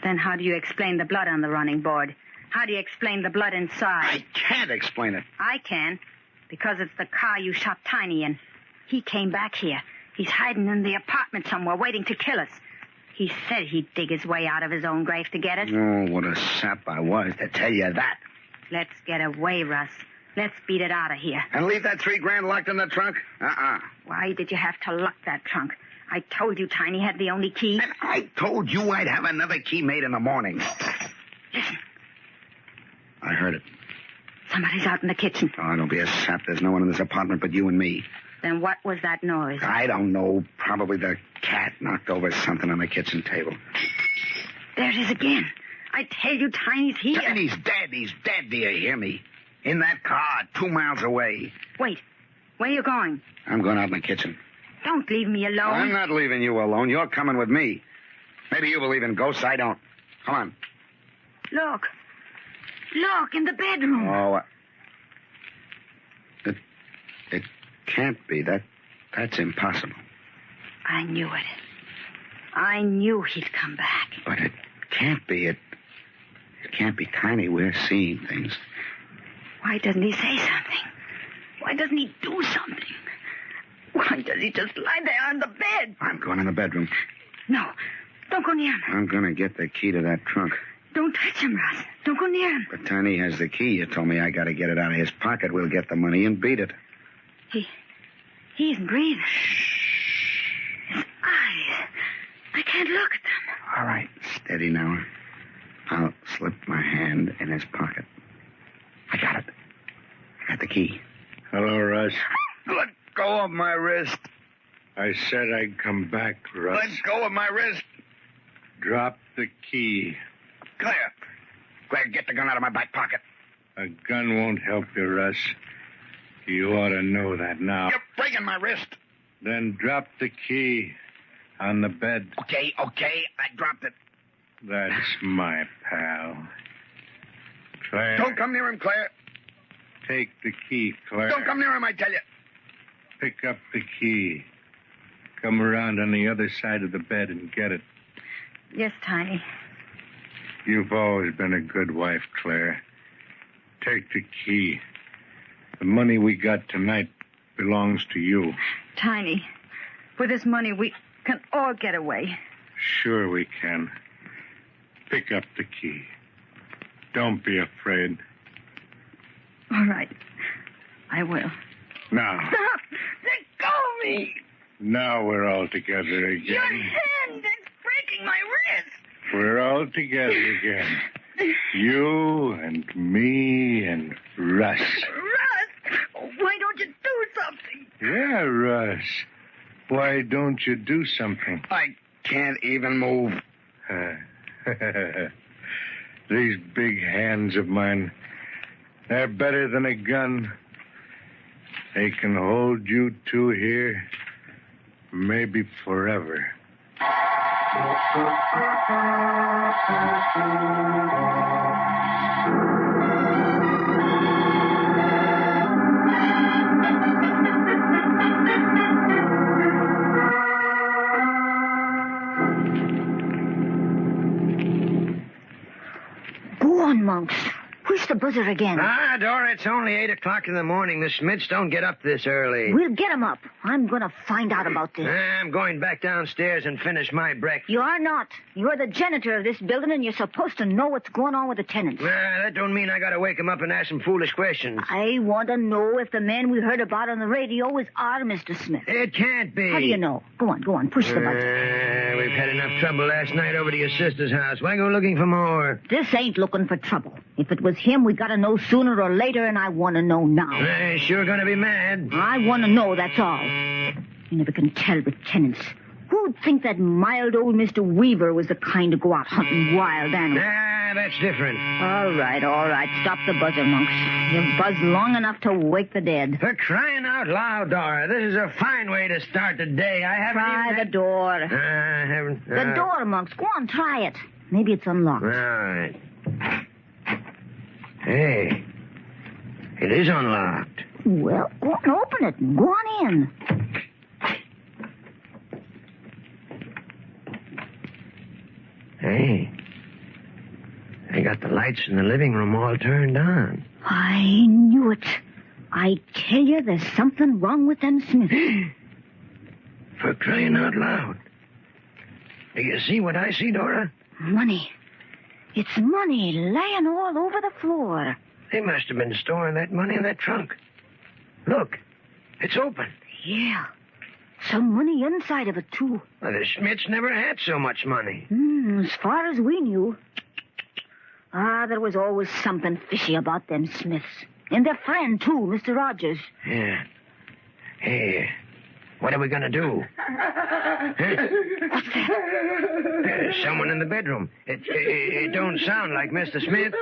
Then how do you explain the blood on the running board? How do you explain the blood inside? I can't explain it. I can, because it's the car you shot Tiny in. He came back here. He's hiding in the apartment somewhere, waiting to kill us. He said he'd dig his way out of his own grave to get us. Oh, what a sap I was to tell you that. Let's get away, Russ. Let's beat it out of here. And leave that $3,000 locked in the trunk? Why did you have to lock that trunk? I told you Tiny had the only key. And I told you I'd have another key made in the morning. Listen. I heard it. Somebody's out in the kitchen. Oh, don't be a sap. There's no one in this apartment but you and me. Then what was that noise? I don't know. Probably the cat knocked over something on the kitchen table. There it is again. I tell you, Tiny's here. Tiny's dead. He's dead. Do you hear me? In that car, 2 miles away. Wait. Where are you going? I'm going out in the kitchen. Don't leave me alone. I'm not leaving you alone. You're coming with me. Maybe you believe in ghosts. I don't. Come on. Look. Look, in the bedroom. Oh, it can't be. That's impossible. I knew it. I knew he'd come back. But it can't be. It can't be Tiny. We're seeing things. Why doesn't he say something? Why doesn't he do something? Why does he just lie there on the bed? I'm going in the bedroom. No, don't go near him. I'm going to get the key to that trunk. Don't touch him, Russ. Don't go near him. But Tiny has the key. You told me I got to get it out of his pocket. We'll get the money and beat it. He isn't breathing. His eyes. I can't look at them. All right, steady now. I'll slip my hand in his pocket. I got it. I got the key. Hello, Russ. Let go of my wrist. I said I'd come back, Russ. Let go of my wrist. Drop the key. Claire, get the gun out of my back pocket. A gun won't help you, Russ. You ought to know that now. You're breaking my wrist. Then drop the key on the bed. Okay. I dropped it. That's my pal. Claire. Don't come near him, Claire. Take the key, Claire. Don't come near him, I tell you. Pick up the key. Come around on the other side of the bed and get it. Yes, Tiny. You've always been a good wife, Claire. Take the key. The money we got tonight belongs to you. Tiny, with this money, we can all get away. Sure we can. Pick up the key. Don't be afraid. All right. I will. Now. Stop! Let go of me! Now we're all together again. Your hand is breaking my wrist. We're all together again. You and me and Russ. Russ! Why don't you do something? Yeah, Russ. Why don't you do something? I can't even move. These big hands of mine, they're better than a gun. They can hold you two here, maybe forever. Go on, Monks. Push the buzzer again. Ah, Dora, it's only 8 o'clock in the morning. The Smiths don't get up this early. We'll get him up. I'm going to find out about this. I'm going back downstairs and finish my breakfast. You are not. You're the janitor of this building, and you're supposed to know what's going on with the tenants. That don't mean I gotta wake him up and ask some foolish questions. I want to know if the man we heard about on the radio is our Mr. Smith. It can't be. How do you know? Go on. Push the buzzer. We've had enough trouble last night over to your sister's house. Why go looking for more? This ain't looking for trouble. If it was him, we gotta know sooner or later, and I want to know now. Sure gonna be mad. I want to know, that's all. You never can tell with tenants. Who'd think that mild old Mr. Weaver was the kind to go out hunting wild animals? That's different. All right. Stop the buzzer, Monks. You've buzzed long enough to wake the dead. For crying out loud, Dora. This is a fine way to start the day. I haven't Try the door. I haven't... The door, Monks. Go on, try it. Maybe it's unlocked. All right. Hey. It is unlocked. Well, go on, open it and go on in. Hey. They got the lights in the living room all turned on. I knew it. I tell you, there's something wrong with them Smiths. For crying out loud. Do you see what I see, Dora? Money. It's money laying all over the floor. They must have been storing that money in that trunk. Look, it's open. Yeah. Some money inside of it, too. Well, the Smiths never had so much money. As far as we knew. There was always something fishy about them Smiths. And their friend, too, Mr. Rogers. Yeah. Hey, what are we going to do? What's that? There's someone in the bedroom. It don't sound like Mr. Smith.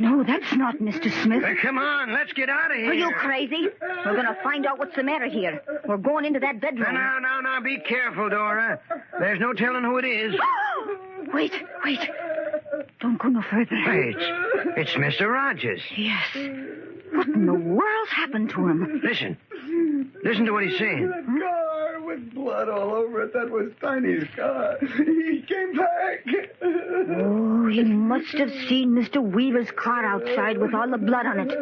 No, that's not Mr. Smith. Come on, let's get out of here. Are you crazy? We're going to find out what's the matter here. We're going into that bedroom. Now, be careful, Dora. There's no telling who it is. Wait. Don't go no further. Hey, it's Mr. Rogers. Yes. What in the world's happened to him? Listen to what he's saying. That car with blood all over it, that was Tiny's car. He came back. Oh, he must have seen Mr. Weaver's car outside with all the blood on it.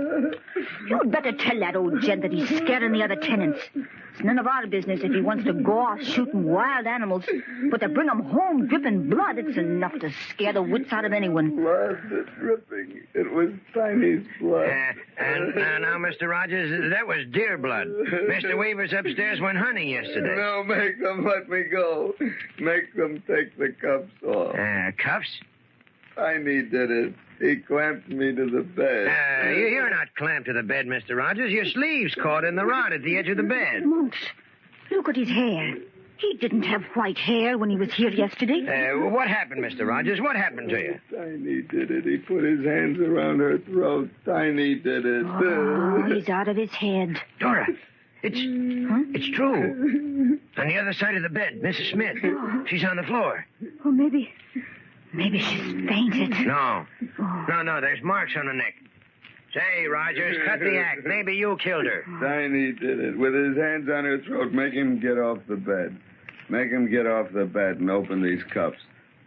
You'd better tell that old gent that he's scaring the other tenants. It's none of our business if he wants to go off shooting wild animals. But to bring 'em home dripping blood, it's enough to scare the wits out of anyone. Blood dripping. It was Tiny's blood. Now, Mr. Rogers, that was deer blood. Mr. Weaver's upstairs went hunting yesterday. No, make them let me go. Make them take the cuffs off. Cuffs? Tiny did it. He clamped me to the bed. You're not clamped to the bed, Mr. Rogers. Your sleeve's caught in the rod at the edge of the bed. Monks, look at his hair. He didn't have white hair when he was here yesterday. What happened, Mr. Rogers? What happened to you? Tiny did it. He put his hands around her throat. Tiny did it. Oh, he's out of his head. Dora, it's true. On the other side of the bed, Mrs. Smith. She's on the floor. Oh, maybe she's fainted. No, there's marks on her neck. Say, Rogers, cut the act. Maybe you killed her. Tiny did it. With his hands on her throat, make him get off the bed. Make him get off the bed and open these cuffs.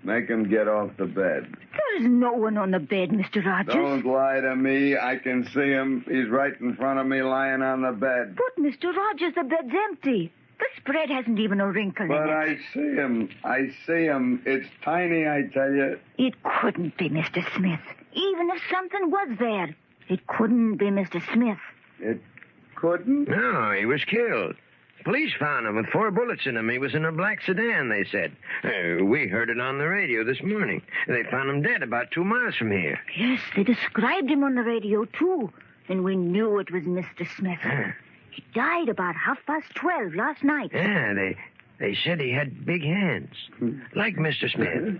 Make him get off the bed. There's no one on the bed, Mr. Rogers. Don't lie to me. I can see him. He's right in front of me lying on the bed. But, Mr. Rogers, the bed's empty. The spread hasn't even a wrinkle in it. But I see him. It's Tiny, I tell you. It couldn't be Mr. Smith. Even if something was there, it couldn't be Mr. Smith. It couldn't? No, he was killed. Police found him with 4 bullets in him. He was in a black sedan, they said. We heard it on the radio this morning. They found him dead about 2 miles from here. Yes, they described him on the radio, too. And we knew it was Mr. Smith. He died about 12:30 last night. Yeah, they said he had big hands, like Mr. Smith.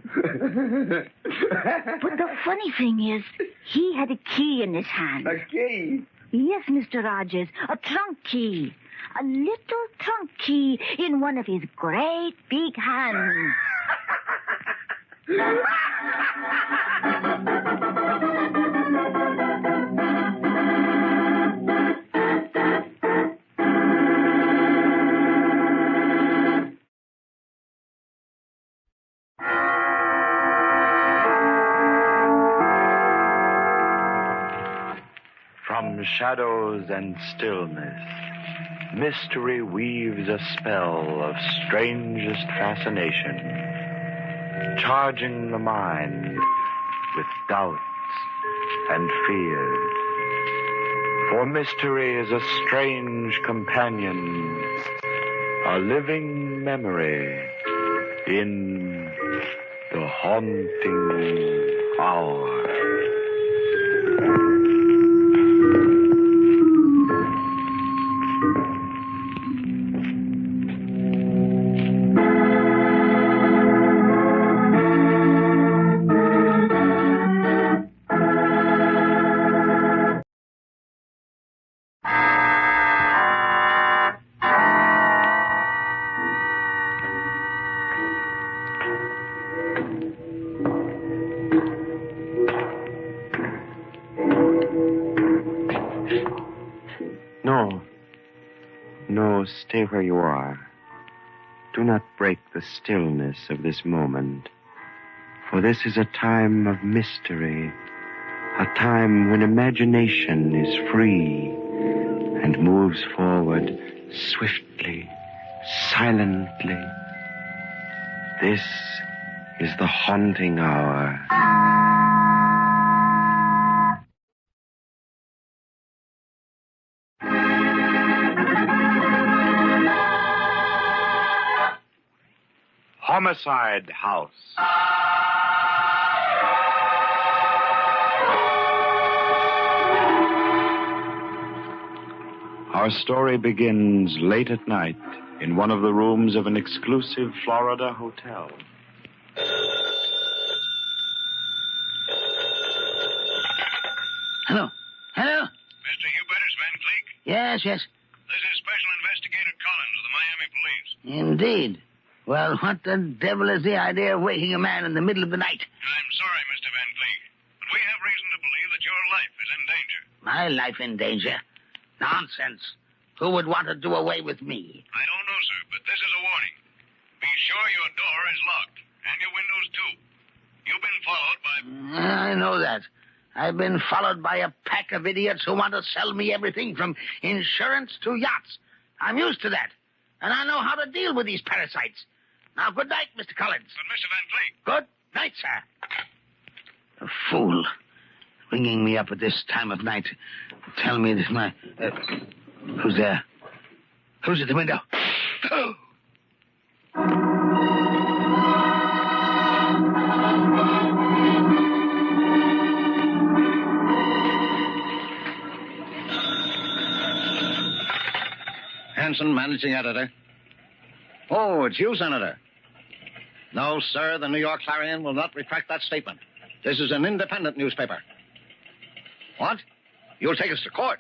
But the funny thing is, he had a key in his hand. A key? Yes, Mr. Rogers, a trunk key. A little trunk key in one of his great big hands. From shadows and stillness, mystery weaves a spell of strangest fascination, charging the mind with doubts and fears. For mystery is a strange companion, a living memory in the haunting hour. No, stay where you are. Do not break the stillness of this moment, for this is a time of mystery, a time when imagination is free and moves forward swiftly, silently. This is the haunting hour. Homicide House. Our story begins late at night in one of the rooms of an exclusive Florida hotel. Hello. Hello? Mr. Hubertus Van Cleek? Yes, yes. This is Special Investigator Collins of the Miami Police. Indeed. Well, what the devil is the idea of waking a man in the middle of the night? I'm sorry, Mr. Van Cleek, but we have reason to believe that your life is in danger. My life in danger? Nonsense. Who would want to do away with me? I don't know, sir, but this is a warning. Be sure your door is locked, and your windows, too. You've been followed by... I know that. I've been followed by a pack of idiots who want to sell me everything from insurance to yachts. I'm used to that, and I know how to deal with these parasites. Now, good night, Mr. Collins. But, Mr. Van Cleek... Good night, sir. A fool. Ringing me up at this time of night. Tell me that my... who's there? Who's at the window? Hanson, managing editor. Oh, it's you, Senator. No, sir, the New York Clarion will not retract that statement. This is an independent newspaper. What? You'll take us to court?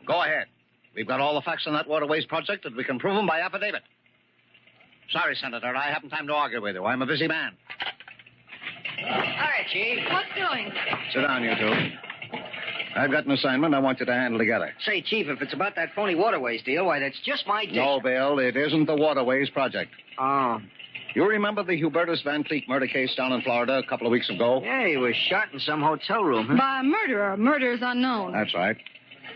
Go ahead. We've got all the facts on that waterways project, and we can prove them by affidavit. Sorry, Senator, I haven't time to argue with you. I'm a busy man. Hi, Chief. What's doing? Sit down, you two. I've got an assignment I want you to handle together. Say, Chief, if it's about that phony waterways deal, why, that's just my dish. No, Bill, it isn't the waterways project. Oh. You remember the Hubertus Van Cleek murder case down in Florida a couple of weeks ago? Yeah, he was shot in some hotel room, huh? By a murderer. Murder's unknown. That's right.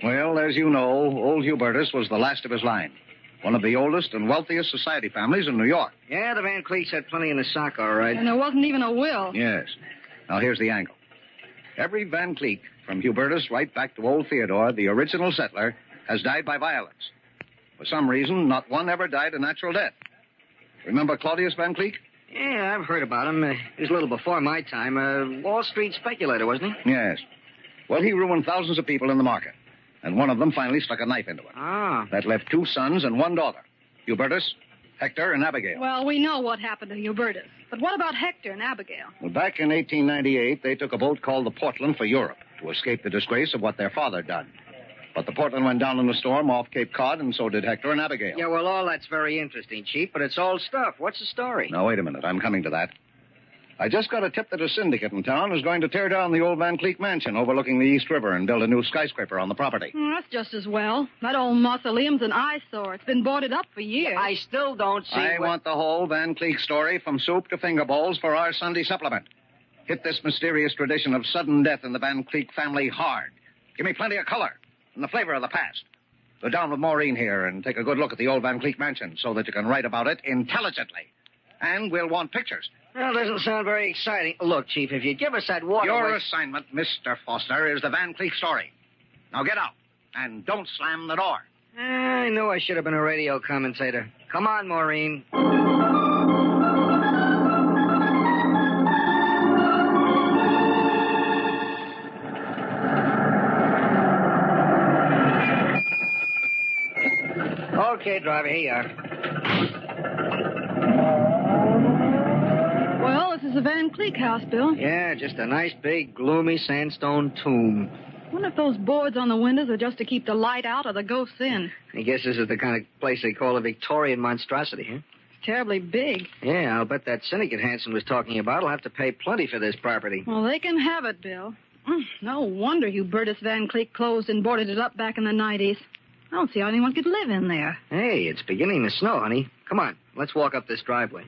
Well, as you know, old Hubertus was the last of his line. One of the oldest and wealthiest society families in New York. Yeah, the Van Cleeks had plenty in the sock, all right. And there wasn't even a will. Yes. Now, here's the angle. Every Van Cleek, from Hubertus right back to old Theodore, the original settler, has died by violence. For some reason, not one ever died a natural death. Remember Claudius Van Cleek? Yeah, I've heard about him. He was a little before my time. A Wall Street speculator, wasn't he? Yes. Well, he ruined thousands of people in the market. And one of them finally stuck a knife into him. Ah. That left 2 sons and 1 daughter. Hubertus, Hector, and Abigail. Well, we know what happened to Hubertus. But what about Hector and Abigail? Well, back in 1898, they took a boat called the Portland for Europe to escape the disgrace of what their father done. But the Portland went down in the storm off Cape Cod, and so did Hector and Abigail. Yeah, well, all that's very interesting, Chief, but it's old stuff. What's the story? Now, wait a minute. I'm coming to that. I just got a tip that a syndicate in town is going to tear down the old Van Cleek mansion overlooking the East River and build a new skyscraper on the property. That's just as well. That old mausoleum's an eyesore. It's been boarded up for years. I still don't see I want the whole Van Cleek story from soup to finger bowls for our Sunday supplement. Hit this mysterious tradition of sudden death in the Van Cleek family hard. Give me plenty of color and the flavor of the past. Go down with Maureen here and take a good look at the old Van Cleek mansion so that you can write about it intelligently. And we'll want pictures. Well, doesn't sound very exciting. Look, Chief, if you'd give us that water... Your assignment, Mr. Foster, is the Van Cleek story. Now get out, and don't slam the door. I knew I should have been a radio commentator. Come on, Maureen. Okay, driver, here you are. Well, this is the Van Cleek house, Bill. Yeah, just a nice, big, gloomy sandstone tomb. I wonder if those boards on the windows are just to keep the light out or the ghosts in. I guess this is the kind of place they call a Victorian monstrosity, huh? It's terribly big. Yeah, I'll bet that syndicate Hanson was talking about will have to pay plenty for this property. Well, they can have it, Bill. No wonder Hubertus Van Cleek closed and boarded it up back in the 90s. I don't see how anyone could live in there. Hey, it's beginning to snow, honey. Come on, let's walk up this driveway.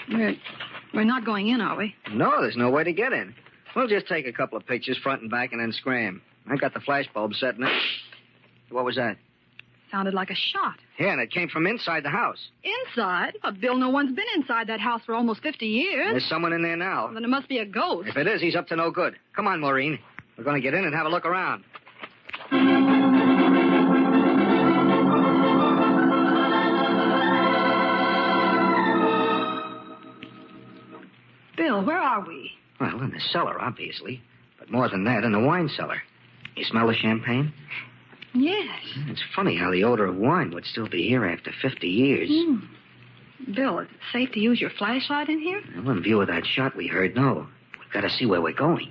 We're not going in, are we? No, there's no way to get in. We'll just take a couple of pictures, front and back, and then scram. I got the flash bulb set in it. What was that? Sounded like a shot. Yeah, and it came from inside the house. Inside? But Bill, no one's been inside that house for almost 50 years. There's someone in there now. Well, then it must be a ghost. If it is, he's up to no good. Come on, Maureen. We're going to get in and have a look around. Bill, where are we? Well, in the cellar, obviously. But more than that, in the wine cellar. You smell the champagne? Yes. It's funny how the odor of wine would still be here after 50 years. Bill, is it safe to use your flashlight in here? Well, in view of that shot we heard, no. We've got to see where we're going.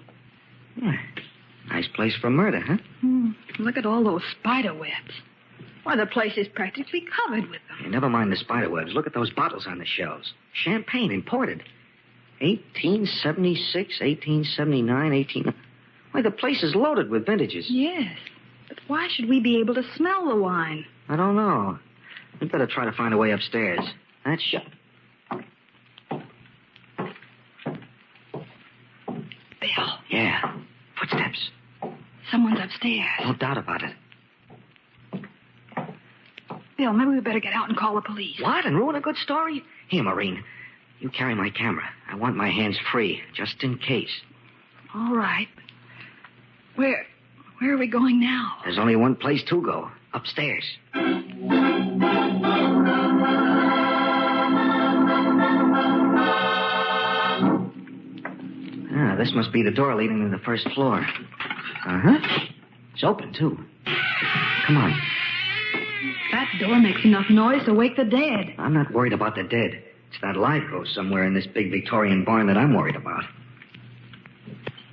Yeah. Nice place for murder, huh? Look at all those spider webs. Why, the place is practically covered with them. Hey, never mind the spider webs. Look at those bottles on the shelves. Champagne, imported. 1876, 1879, Why, the place is loaded with vintages. Yes. But why should we be able to smell the wine? I don't know. We'd better try to find a way upstairs. That's shut. Bill. Yeah. Footsteps. Someone's upstairs. No doubt about it. Bill, maybe we better get out and call the police. What? And ruin a good story? Here, Maureen. You carry my camera. I want my hands free, just in case. All right. Where are we going now? There's only one place to go. Upstairs. This must be the door leading to the first floor. Uh-huh. It's open, too. Come on. That door makes enough noise to wake the dead. I'm not worried about the dead. It's that live ghost somewhere in this big Victorian barn that I'm worried about.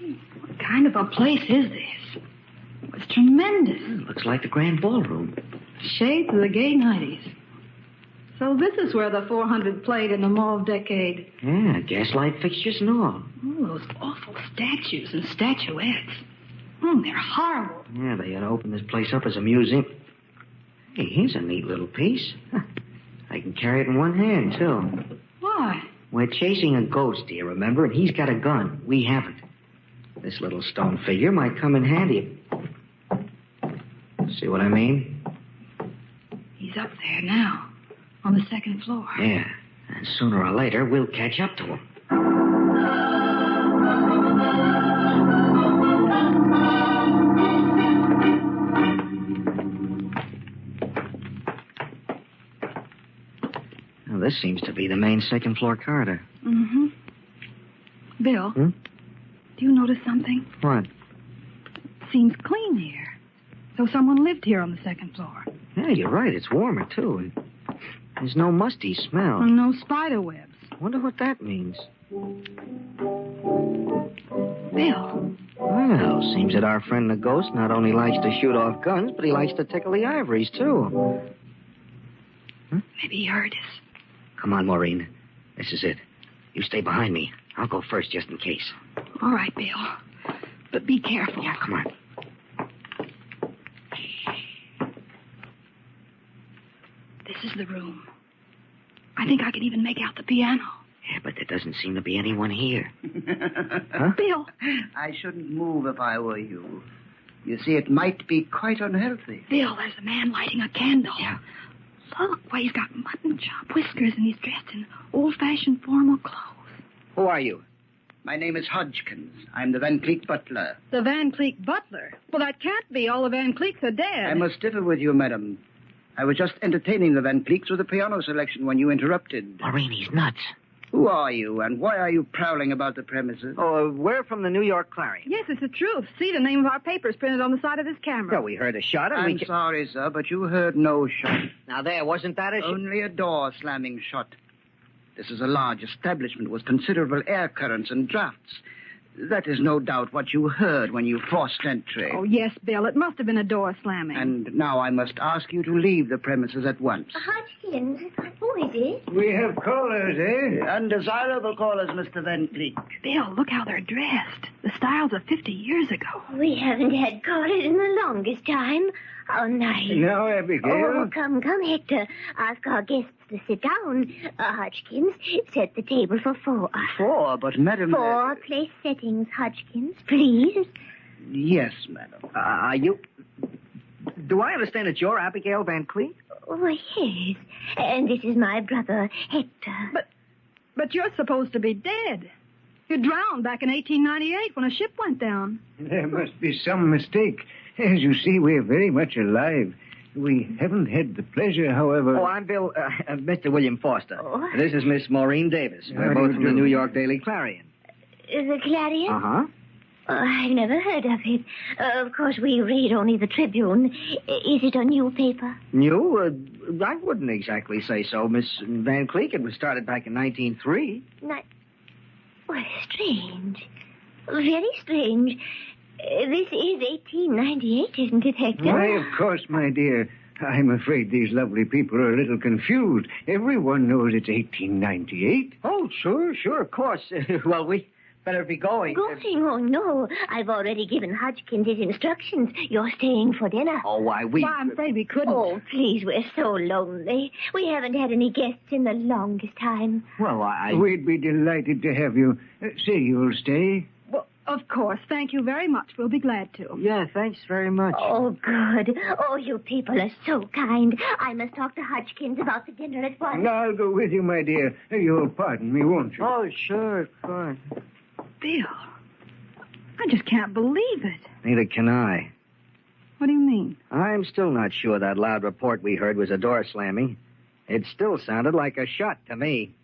What kind of a place is this? It's tremendous. Looks like the grand ballroom. Shades of the gay 90s. So this is where the 400 played in the mauve decade. Yeah, gaslight fixtures and all. Oh, those awful statues and statuettes. They're horrible. Yeah, they ought to open this place up as a museum. Hey, here's a neat little piece. I can carry it in one hand, too. Why? We're chasing a ghost, do you remember? And he's got a gun. We haven't. This little stone figure might come in handy. See what I mean? He's He's up there now, on the second floor. Yeah, and sooner or later, we'll catch up to him. Now, this seems to be the main second-floor corridor. Mm-hmm. Bill, do you notice something? What? Seems clean here. So someone lived here on the second floor. Yeah, you're right. It's warmer, too. And there's no musty smell. And no spider webs. Wonder what that means. Bill. Well, seems that our friend the ghost not only likes to shoot off guns, but he likes to tickle the ivories, too. Maybe he heard us. Come on, Maureen. This is it. You stay behind me. I'll go first just in case. All right, Bill. But be careful. Yeah, come on. This is the room. I think I can even make out the piano. Yeah, but there doesn't seem to be anyone here. Huh? Bill. I shouldn't move if I were you. You see, it might be quite unhealthy. Bill, there's a man lighting a candle. Yeah. Look, why he's got mutton chop whiskers and he's dressed in old-fashioned formal clothes. Who are you? My name is Hodgkins. I'm the Van Cleek butler. The Van Cleek butler? Well, that can't be. All the Van Cleeks are dead. I must differ with you, madam. I was just entertaining the Van Cleeks with a piano selection when you interrupted. Maureen, he's nuts. Who are you, and why are you prowling about the premises? Oh, we're from the New York Clarion. Yes, it's the truth. See, the name of our paper's printed on the side of this camera. Well, we heard a shot and I'm sorry, sir, but you heard no shot. Now, wasn't that a shot? Only a door slamming shut. This is a large establishment with considerable air currents and drafts. That is no doubt what you heard when you forced entry. Oh, yes, Bill. It must have been a door slamming. And now I must ask you to leave the premises at once. Hodgkins, who is it? We have callers, eh? Undesirable callers, Mr. Van Cleek. Bill, look how they're dressed. The styles of 50 years ago. We haven't had callers in the longest time. How nice. Now, Abigail. Oh, come, Hector. Ask our guests to sit down. Hodgkins, set the table for 4. 4, but madam... 4 place settings, Hodgkins, please. Yes, madam. You... Do I understand that you're Abigail Van Cleek? Oh, yes. And this is my brother, Hector. But you're supposed to be dead. You drowned back in 1898 when a ship went down. There must be some mistake. As you see, we're very much alive. We haven't had the pleasure, however... Oh, I'm Bill... Mr. William Foster. Oh. This is Miss Maureen Davis. We're How do both you from the do? New York Daily Clarion. The Clarion? Uh-huh. Oh, I've never heard of it. Of course, we read only the Tribune. Is it a new paper? New? I wouldn't exactly say so, Miss Van Cleek. It was started back in 1903. Well, strange. Very strange. This is 1898, isn't it, Hector? Why, of course, my dear. I'm afraid these lovely people are a little confused. Everyone knows it's 1898. Oh, sure, of course. Well, we better be going. Going? Oh, no. I've already given Hodgkins his instructions. You're staying for dinner. Oh, why, I'm afraid we couldn't. Oh, please, we're so lonely. We haven't had any guests in the longest time. Well, We'd be delighted to have you. Say you'll stay. Well, of course. Thank you very much. We'll be glad to. Yeah, thanks very much. Oh, good. Oh, you people are so kind. I must talk to Hodgkins about the dinner at once. I'll go with you, my dear. You'll pardon me, won't you? Oh, sure, of course. Bill, I just can't believe it. Neither can I. What do you mean? I'm still not sure that loud report we heard was a door slamming. It still sounded like a shot to me.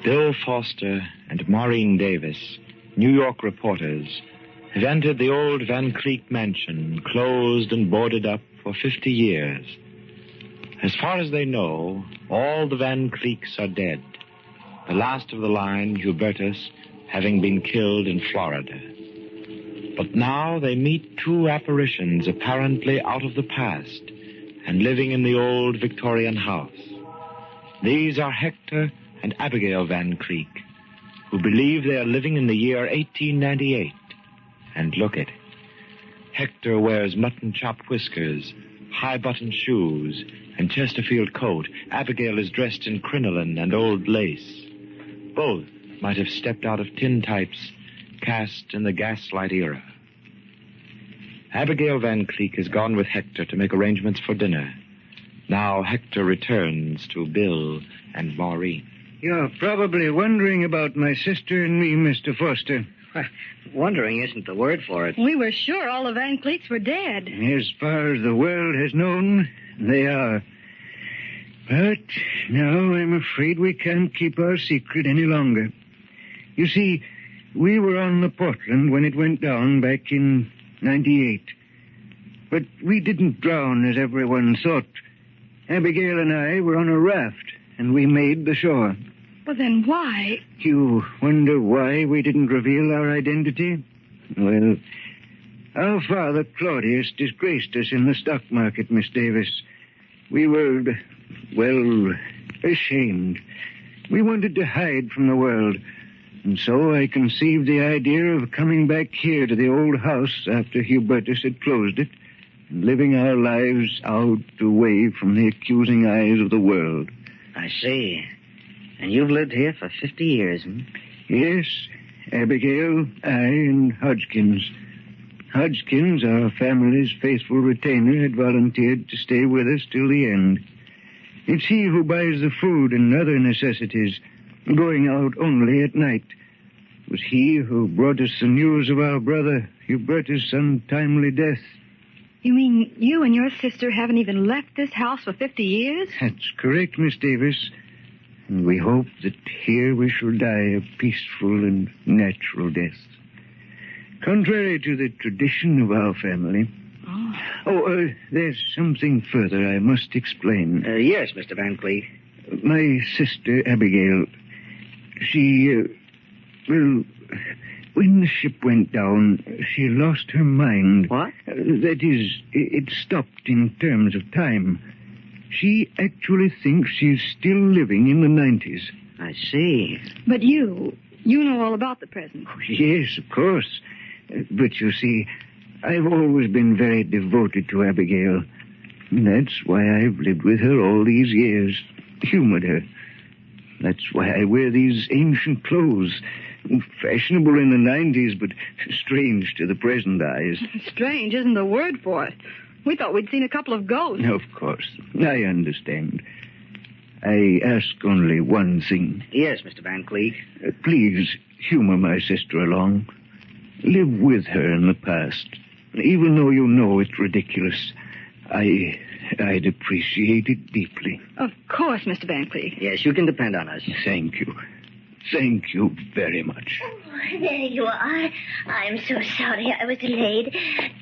Bill Foster and Maureen Davis, New York reporters, have entered the old Van Cleek mansion, closed and boarded up for 50 years. As far as they know, all the Van Cleeks are dead, the last of the line, Hubertus, having been killed in Florida. But now they meet 2 apparitions apparently out of the past and living in the old Victorian house. These are Hector and Abigail Van Cleek, who believe they are living in the year 1898. And look it. Hector wears mutton-chop whiskers, high-button shoes, and Chesterfield coat. Abigail is dressed in crinoline and old lace. Both might have stepped out of tintypes cast in the gaslight era. Abigail Van Cleek has gone with Hector to make arrangements for dinner. Now Hector returns to Bill and Maureen. You're probably wondering about my sister and me, Mr. Foster. Wondering isn't the word for it. We were sure all the Van Cleeks were dead. As far as the world has known, they are. But now I'm afraid we can't keep our secret any longer. You see, we were on the Portland when it went down back in 98. But we didn't drown as everyone thought. Abigail and I were on a raft, and we made the shore. Well, then why? You wonder why we didn't reveal our identity? Well, our father, Claudius, disgraced us in the stock market, Miss Davis. We were, well, ashamed. We wanted to hide from the world. And so I conceived the idea of coming back here to the old house after Hubertus had closed it, and living our lives out away from the accusing eyes of the world. I see. And you've lived here for 50 years, hmm? Yes, Abigail, I, and Hodgkins. Hodgkins, our family's faithful retainer, had volunteered to stay with us till the end. It's he who buys the food and other necessities, going out only at night. It was he who brought us the news of our brother, Hubertus' untimely death. You mean you and your sister haven't even left this house for 50 years? That's correct, Miss Davis. And we hope that here we shall die a peaceful and natural death. Contrary to the tradition of our family. There's something further I must explain. Yes, Mr. Van Cleek. My sister, Abigail, she, when the ship went down, she lost her mind. What? That is, it stopped in terms of time. She actually thinks she's still living in the 90s. I see. But you know all about the present. Yes, of course. But you see, I've always been very devoted to Abigail. That's why I've lived with her all these years, humored her. That's why I wear these ancient clothes. Fashionable in the 90s, but strange to the present eyes. Strange isn't the word for it. We thought we'd seen a couple of ghosts. Of course. I understand. I ask only one thing. Yes, Mr. Van Cleek. Please humor my sister along. Live with her in the past. Even though you know it's ridiculous, I'd appreciate it deeply. Of course, Mr. Van Cleek. Yes, you can depend on us. Thank you. Thank you very much. Oh, there you are. I'm so sorry I was delayed.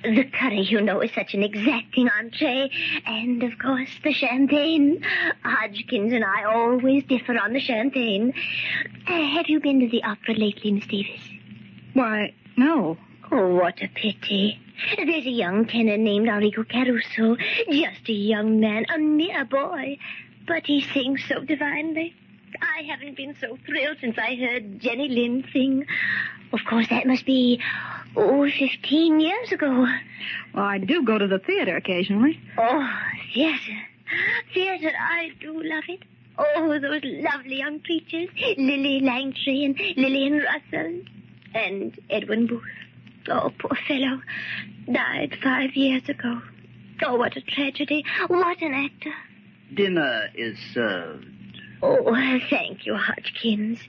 The curry, you know, is such an exacting entree. And, of course, the champagne. Hodgkins and I always differ on the champagne. Have you been to the opera lately, Miss Davis? Why, no. Oh, what a pity. There's a young tenor named Enrico Caruso. Just a young man, a mere boy. But he sings so divinely. I haven't been so thrilled since I heard Jenny Lind sing. Of course, that must be, 15 years ago. Well, I do go to the theater occasionally. Oh, theater. Theater, I do love it. Oh, those lovely young creatures. Lily Langtry and Lillian Russell. And Edwin Booth. Oh, poor fellow. Died 5 years ago. Oh, what a tragedy. What an actor. Dinner is served. Oh, thank you, Hodgkins.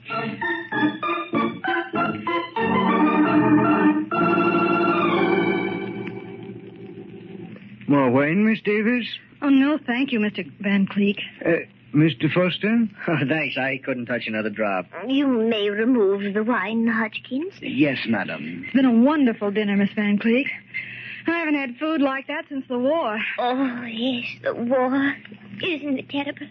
More wine, Miss Davis? Oh, no, thank you, Mr. Van Cleek. Mr. Foster? Oh, thanks. I couldn't touch another drop. You may remove the wine, Hodgkins. Yes, madam. It's been a wonderful dinner, Miss Van Cleek. I haven't had food like that since the war. Oh, yes, the war. Isn't it terrible?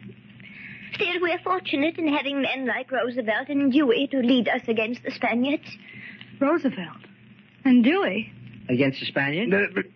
Still, we're fortunate in having men like Roosevelt and Dewey to lead us against the Spaniards. Roosevelt? And Dewey? Against the Spaniard?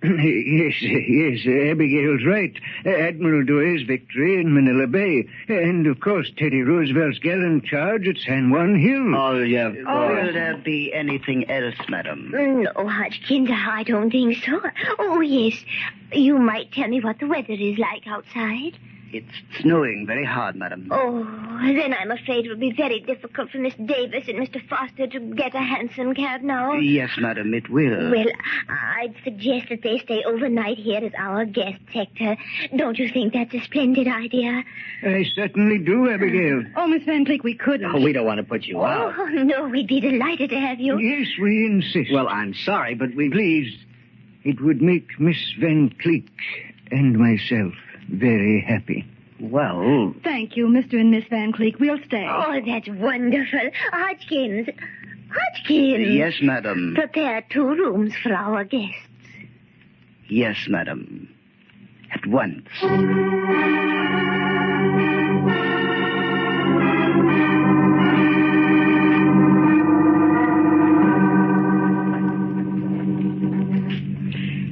Yes, Abigail's right. Admiral Dewey's victory in Manila Bay. And, of course, Teddy Roosevelt's gallant charge at San Juan Hill. Oh, yeah. Will there be anything else, madam? No, Hodgkins, I don't think so. Oh, yes. You might tell me what the weather is like outside. It's snowing very hard, madam. Oh, then I'm afraid it will be very difficult for Miss Davis and Mr. Foster to get a hansom cab now. Yes, madam, it will. Well, I'd suggest that they stay overnight here as our guests, Hector. Don't you think that's a splendid idea? I certainly do, Abigail. Oh, Miss Van Cleek, we couldn't. Oh, we don't want to put you out. Oh, no, we'd be delighted to have you. Yes, we insist. Well, I'm sorry, but we... Please, it would make Miss Van Cleek and myself very happy. Well... Thank you, Mr. and Miss Van Cleek. We'll stay. Oh, that's wonderful. Hodgkins. Hodgkins. Yes, madam. Prepare 2 rooms for our guests. Yes, madam. At once.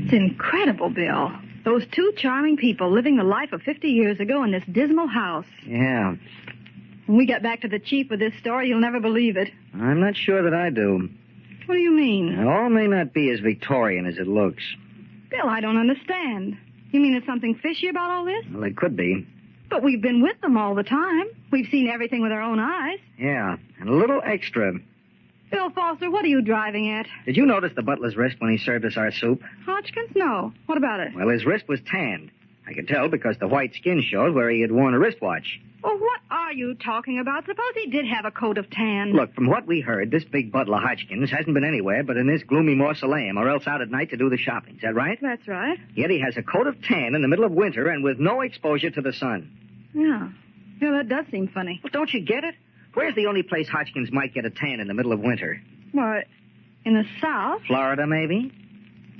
It's incredible, Bill. Those 2 charming people living the life of 50 years ago in this dismal house. Yeah. When we get back to the chief with this story, you'll never believe it. I'm not sure that I do. What do you mean? All may not be as Victorian as it looks. Bill, I don't understand. You mean there's something fishy about all this? Well, it could be. But we've been with them all the time. We've seen everything with our own eyes. Yeah, and a little extra. Bill Foster, what are you driving at? Did you notice the butler's wrist when he served us our soup? Hodgkins? No. What about it? Well, his wrist was tanned. I could tell because the white skin showed where he had worn a wristwatch. Well, what are you talking about? Suppose he did have a coat of tan. Look, from what we heard, this big butler Hodgkins hasn't been anywhere but in this gloomy mausoleum or else out at night to do the shopping. Is that right? That's right. Yet he has a coat of tan in the middle of winter and with no exposure to the sun. Yeah. Yeah, that does seem funny. Well, don't you get it? Where's the only place Hodgkins might get a tan in the middle of winter? Why, in the South? Florida, maybe?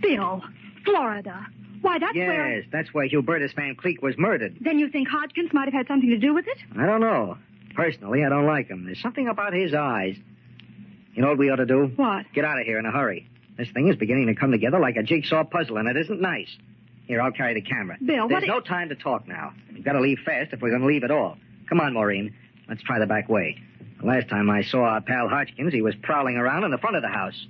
Bill, Florida. Why, that's where... Yes, that's where Hubertus Van Cleek was murdered. Then you think Hodgkins might have had something to do with it? I don't know. Personally, I don't like him. There's something about his eyes. You know what we ought to do? What? Get out of here in a hurry. This thing is beginning to come together like a jigsaw puzzle, and it isn't nice. Here, I'll carry the camera. Bill, There's no time to talk now. We've got to leave fast if we're going to leave at all. Come on, Maureen. Let's try the back way. The last time I saw our pal Hodgkins, he was prowling around in the front of the house.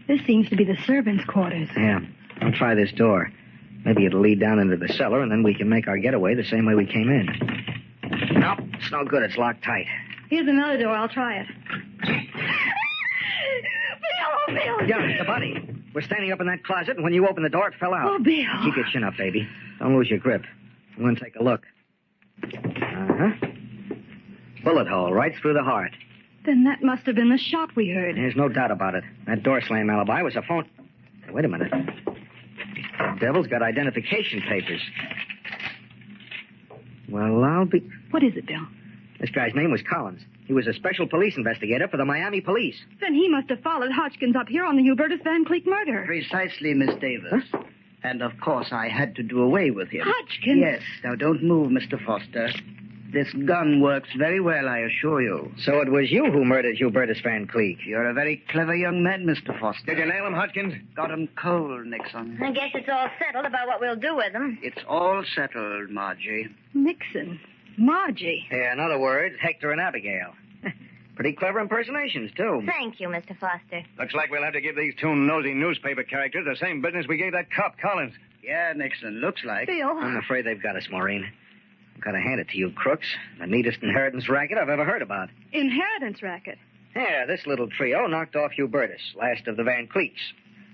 This seems to be the servants' quarters. Yeah. I'll try this door. Maybe it'll lead down into the cellar, and then we can make our getaway the same way we came in. Nope, it's no good. It's locked tight. Here's another door. I'll try it. Bill! Yeah, it's the bunny. We're standing up in that closet, and when you opened the door, it fell out. Oh, Bill. Keep your chin up, baby. Don't lose your grip. I'm going to take a look. Uh-huh. Bullet hole right through the heart. Then that must have been the shot we heard. There's no doubt about it. That door slam alibi was a phone... Hey, wait a minute. The devil's got identification papers. Well, I'll be... What is it, Bill? This guy's name was Collins. He was a special police investigator for the Miami police. Then he must have followed Hodgkins up here on the Hubertus Van Cleek murder. Precisely, Miss Davis. Huh? And, of course, I had to do away with him. Hodgkins? Yes. Now, don't move, Mr. Foster. This gun works very well, I assure you. So it was you who murdered Hubertus Van Cleek. You're a very clever young man, Mr. Foster. Did you nail him, Hodgkins? Got him cold, Nixon. I guess it's all settled about what we'll do with them. It's all settled, Margie. Nixon. Margie. Yeah, in other words, Hector and Abigail. Pretty clever impersonations, too. Thank you, Mr. Foster. Looks like we'll have to give these 2 nosy newspaper characters the same business we gave that cop, Collins. Yeah, Nixon, looks like. Bill. I'm afraid they've got us, Maureen. I've got to hand it to you, crooks. The neatest inheritance racket I've ever heard about. Inheritance racket? Yeah, this little trio knocked off Hubertus, last of the Van Cleeks.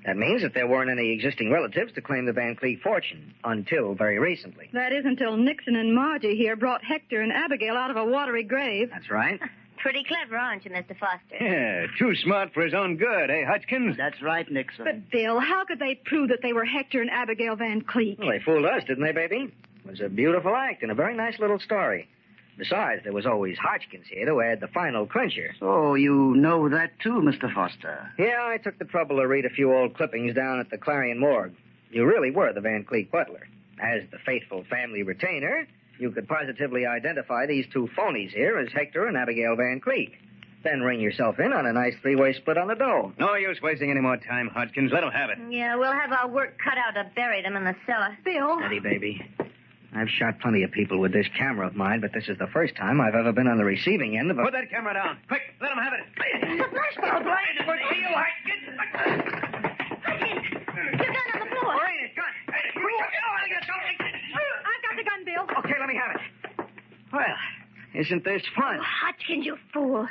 That means that there weren't any existing relatives to claim the Van Cleek fortune, until very recently. That is until Nixon and Margie here brought Hector and Abigail out of a watery grave. That's right. Pretty clever, aren't you, Mr. Foster? Yeah, too smart for his own good, eh, Hodgkins? That's right, Nixon. But, Bill, how could they prove that they were Hector and Abigail Van Cleek? Well, they fooled us, didn't they, baby? It was a beautiful act and a very nice little story. Besides, there was always Hodgkins here to add the final clincher. Oh, you know that too, Mr. Foster. Yeah, I took the trouble to read a few old clippings down at the Clarion Morgue. You really were the Van Cleek butler. As the faithful family retainer, you could positively identify these two phonies here as Hector and Abigail Van Cleek. Then ring yourself in on a nice three-way split on the dough. No use wasting any more time, Hodgkins. Let them have it. Yeah, we'll have our work cut out to bury them in the cellar. Bill. Steady, baby. I've shot plenty of people with this camera of mine, but this is the first time I've ever been on the receiving end of a... Put that camera down. Quick, let them have it. The flashbulb light. It was you, Hodgkins. Your gun on the floor. Maureen, it's gun. I've got the gun, Bill. Okay, let me have it. Well, isn't this fun? Oh, Hodgkins, you fool.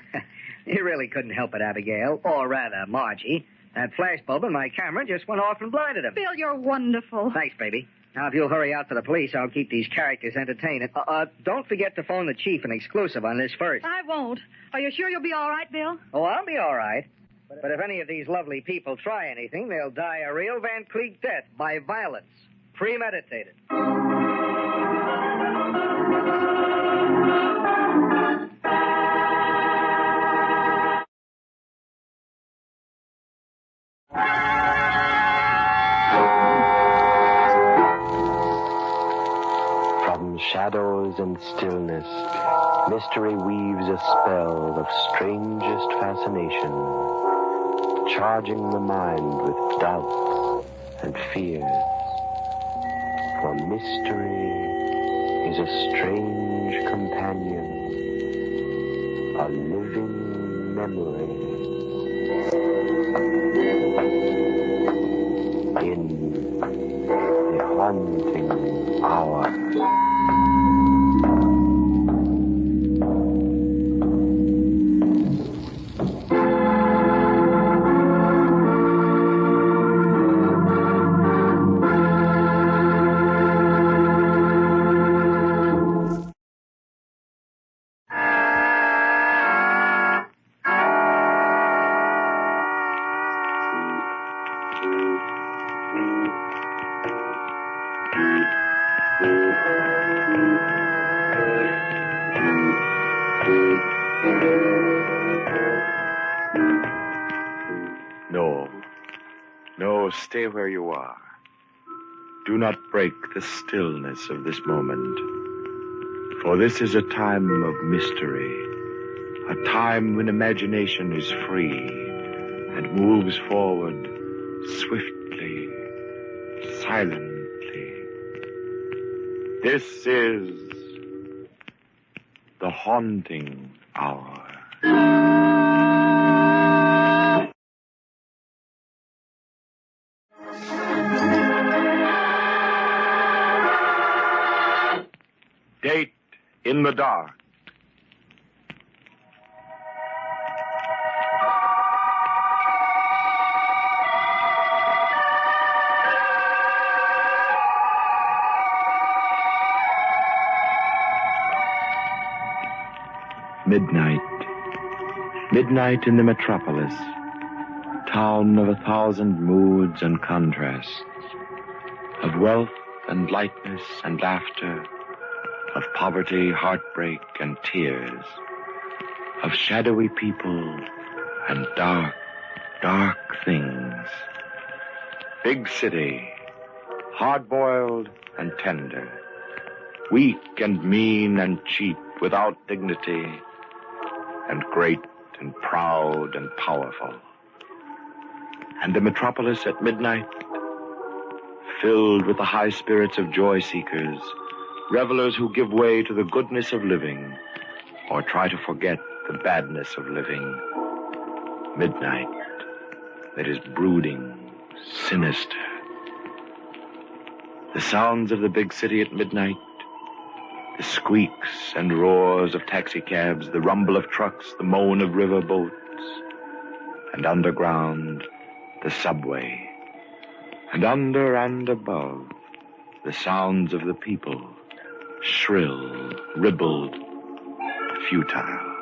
You really couldn't help it, Abigail. Or rather, Margie. That flashbulb in my camera just went off and blinded him. Bill, you're wonderful. Thanks, baby. Now, if you'll hurry out to the police, I'll keep these characters entertained. Don't forget to phone the chief an exclusive on this first. I won't. Are you sure you'll be all right, Bill? Oh, I'll be all right. But if any of these lovely people try anything, they'll die a real Van Cleek death by violence. Premeditated. From shadows and stillness, mystery weaves a spell of strangest fascination, charging the mind with doubts and fears. For mystery is a strange companion, a living memory. In the haunting hour. No, stay where you are. Do not break the stillness of this moment. For this is a time of mystery, a time when imagination is free and moves forward swiftly, silently. This is the haunting hour. Date in the dark. Midnight. Midnight in the metropolis. Town of 1,000 moods and contrasts. Of wealth and lightness and laughter. Of poverty, heartbreak, and tears. Of shadowy people and dark, dark things. Big city, hard-boiled and tender. Weak and mean and cheap without dignity. And great and proud and powerful. And the metropolis at midnight, filled with the high spirits of joy seekers, revelers who give way to the goodness of living or try to forget the badness of living. Midnight that is brooding, sinister. The sounds of the big city at midnight, the squeaks and roars of taxicabs, the rumble of trucks, the moan of river boats, and underground, the subway, and under and above, the sounds of the people, shrill, ribald, futile.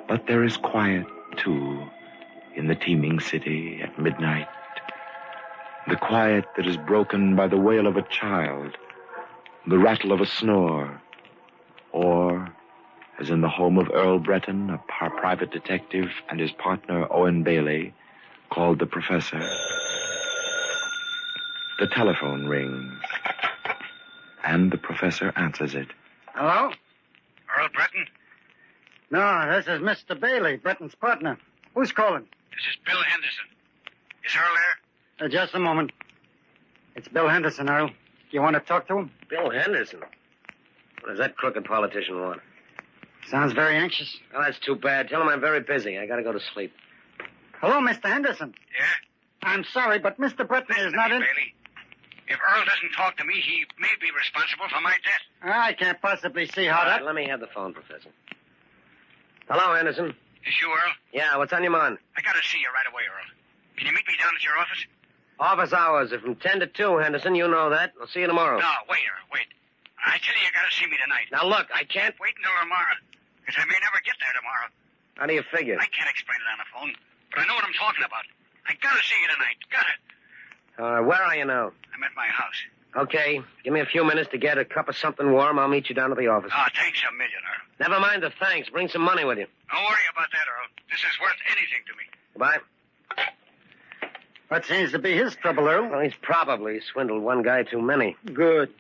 But there is quiet, too, in the teeming city at midnight. The quiet that is broken by the wail of a child, the rattle of a snore, Or, as in the home of Earl Breton, a private detective, and his partner, Owen Bailey, called the professor. The telephone rings, and the professor answers it. Hello? Earl Breton? No, this is Mr. Bailey, Breton's partner. Who's calling? This is Bill Henderson. Is Earl there? Just a moment. It's Bill Henderson, Earl. You want to talk to him? Bill Henderson? What does that crooked politician want? Sounds very anxious. Well, that's too bad. Tell him I'm very busy. I gotta go to sleep. Hello, Mr. Henderson. Yeah? I'm sorry, but Mr. Breton is not in... Bailey. If Earl doesn't talk to me, he may be responsible for my death. I can't possibly see how All that... right, let me have the phone, Professor. Hello, Henderson. Is you, Earl? Yeah, what's on your mind? I gotta see you right away, Earl. Can you meet me down at your office? Office hours are from 10 to 2, Henderson. You know that. I'll see you tomorrow. No, wait, Earl, wait. I tell you gotta see me tonight. Now, look, I can't... Wait until tomorrow, because I may never get there tomorrow. How do you figure? I can't explain it on the phone, but I know what I'm talking about. I gotta see you tonight. Got it. Where are you now? I'm at my house. Okay, give me a few minutes to get a cup of something warm. I'll meet you down at the office. Oh, thanks a million, Earl. Never mind the thanks. Bring some money with you. Don't worry about that, Earl. This is worth anything to me. Goodbye. What seems to be his trouble, Earl? Well, he's probably swindled one guy too many. Good.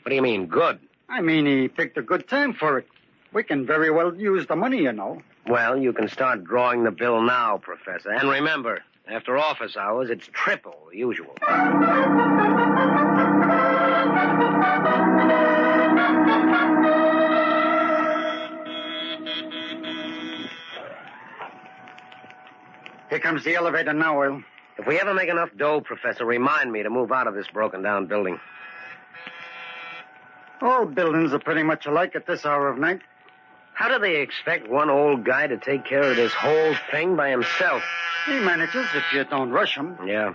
What do you mean, good? I mean, he picked a good time for it. We can very well use the money, you know. Well, you can start drawing the bill now, Professor. And remember, after office hours, it's triple the usual. Here comes the elevator now, Earl. If we ever make enough dough, Professor, remind me to move out of this broken-down building. All buildings are pretty much alike at this hour of night. How do they expect one old guy to take care of this whole thing by himself? He manages if you don't rush him. Yeah.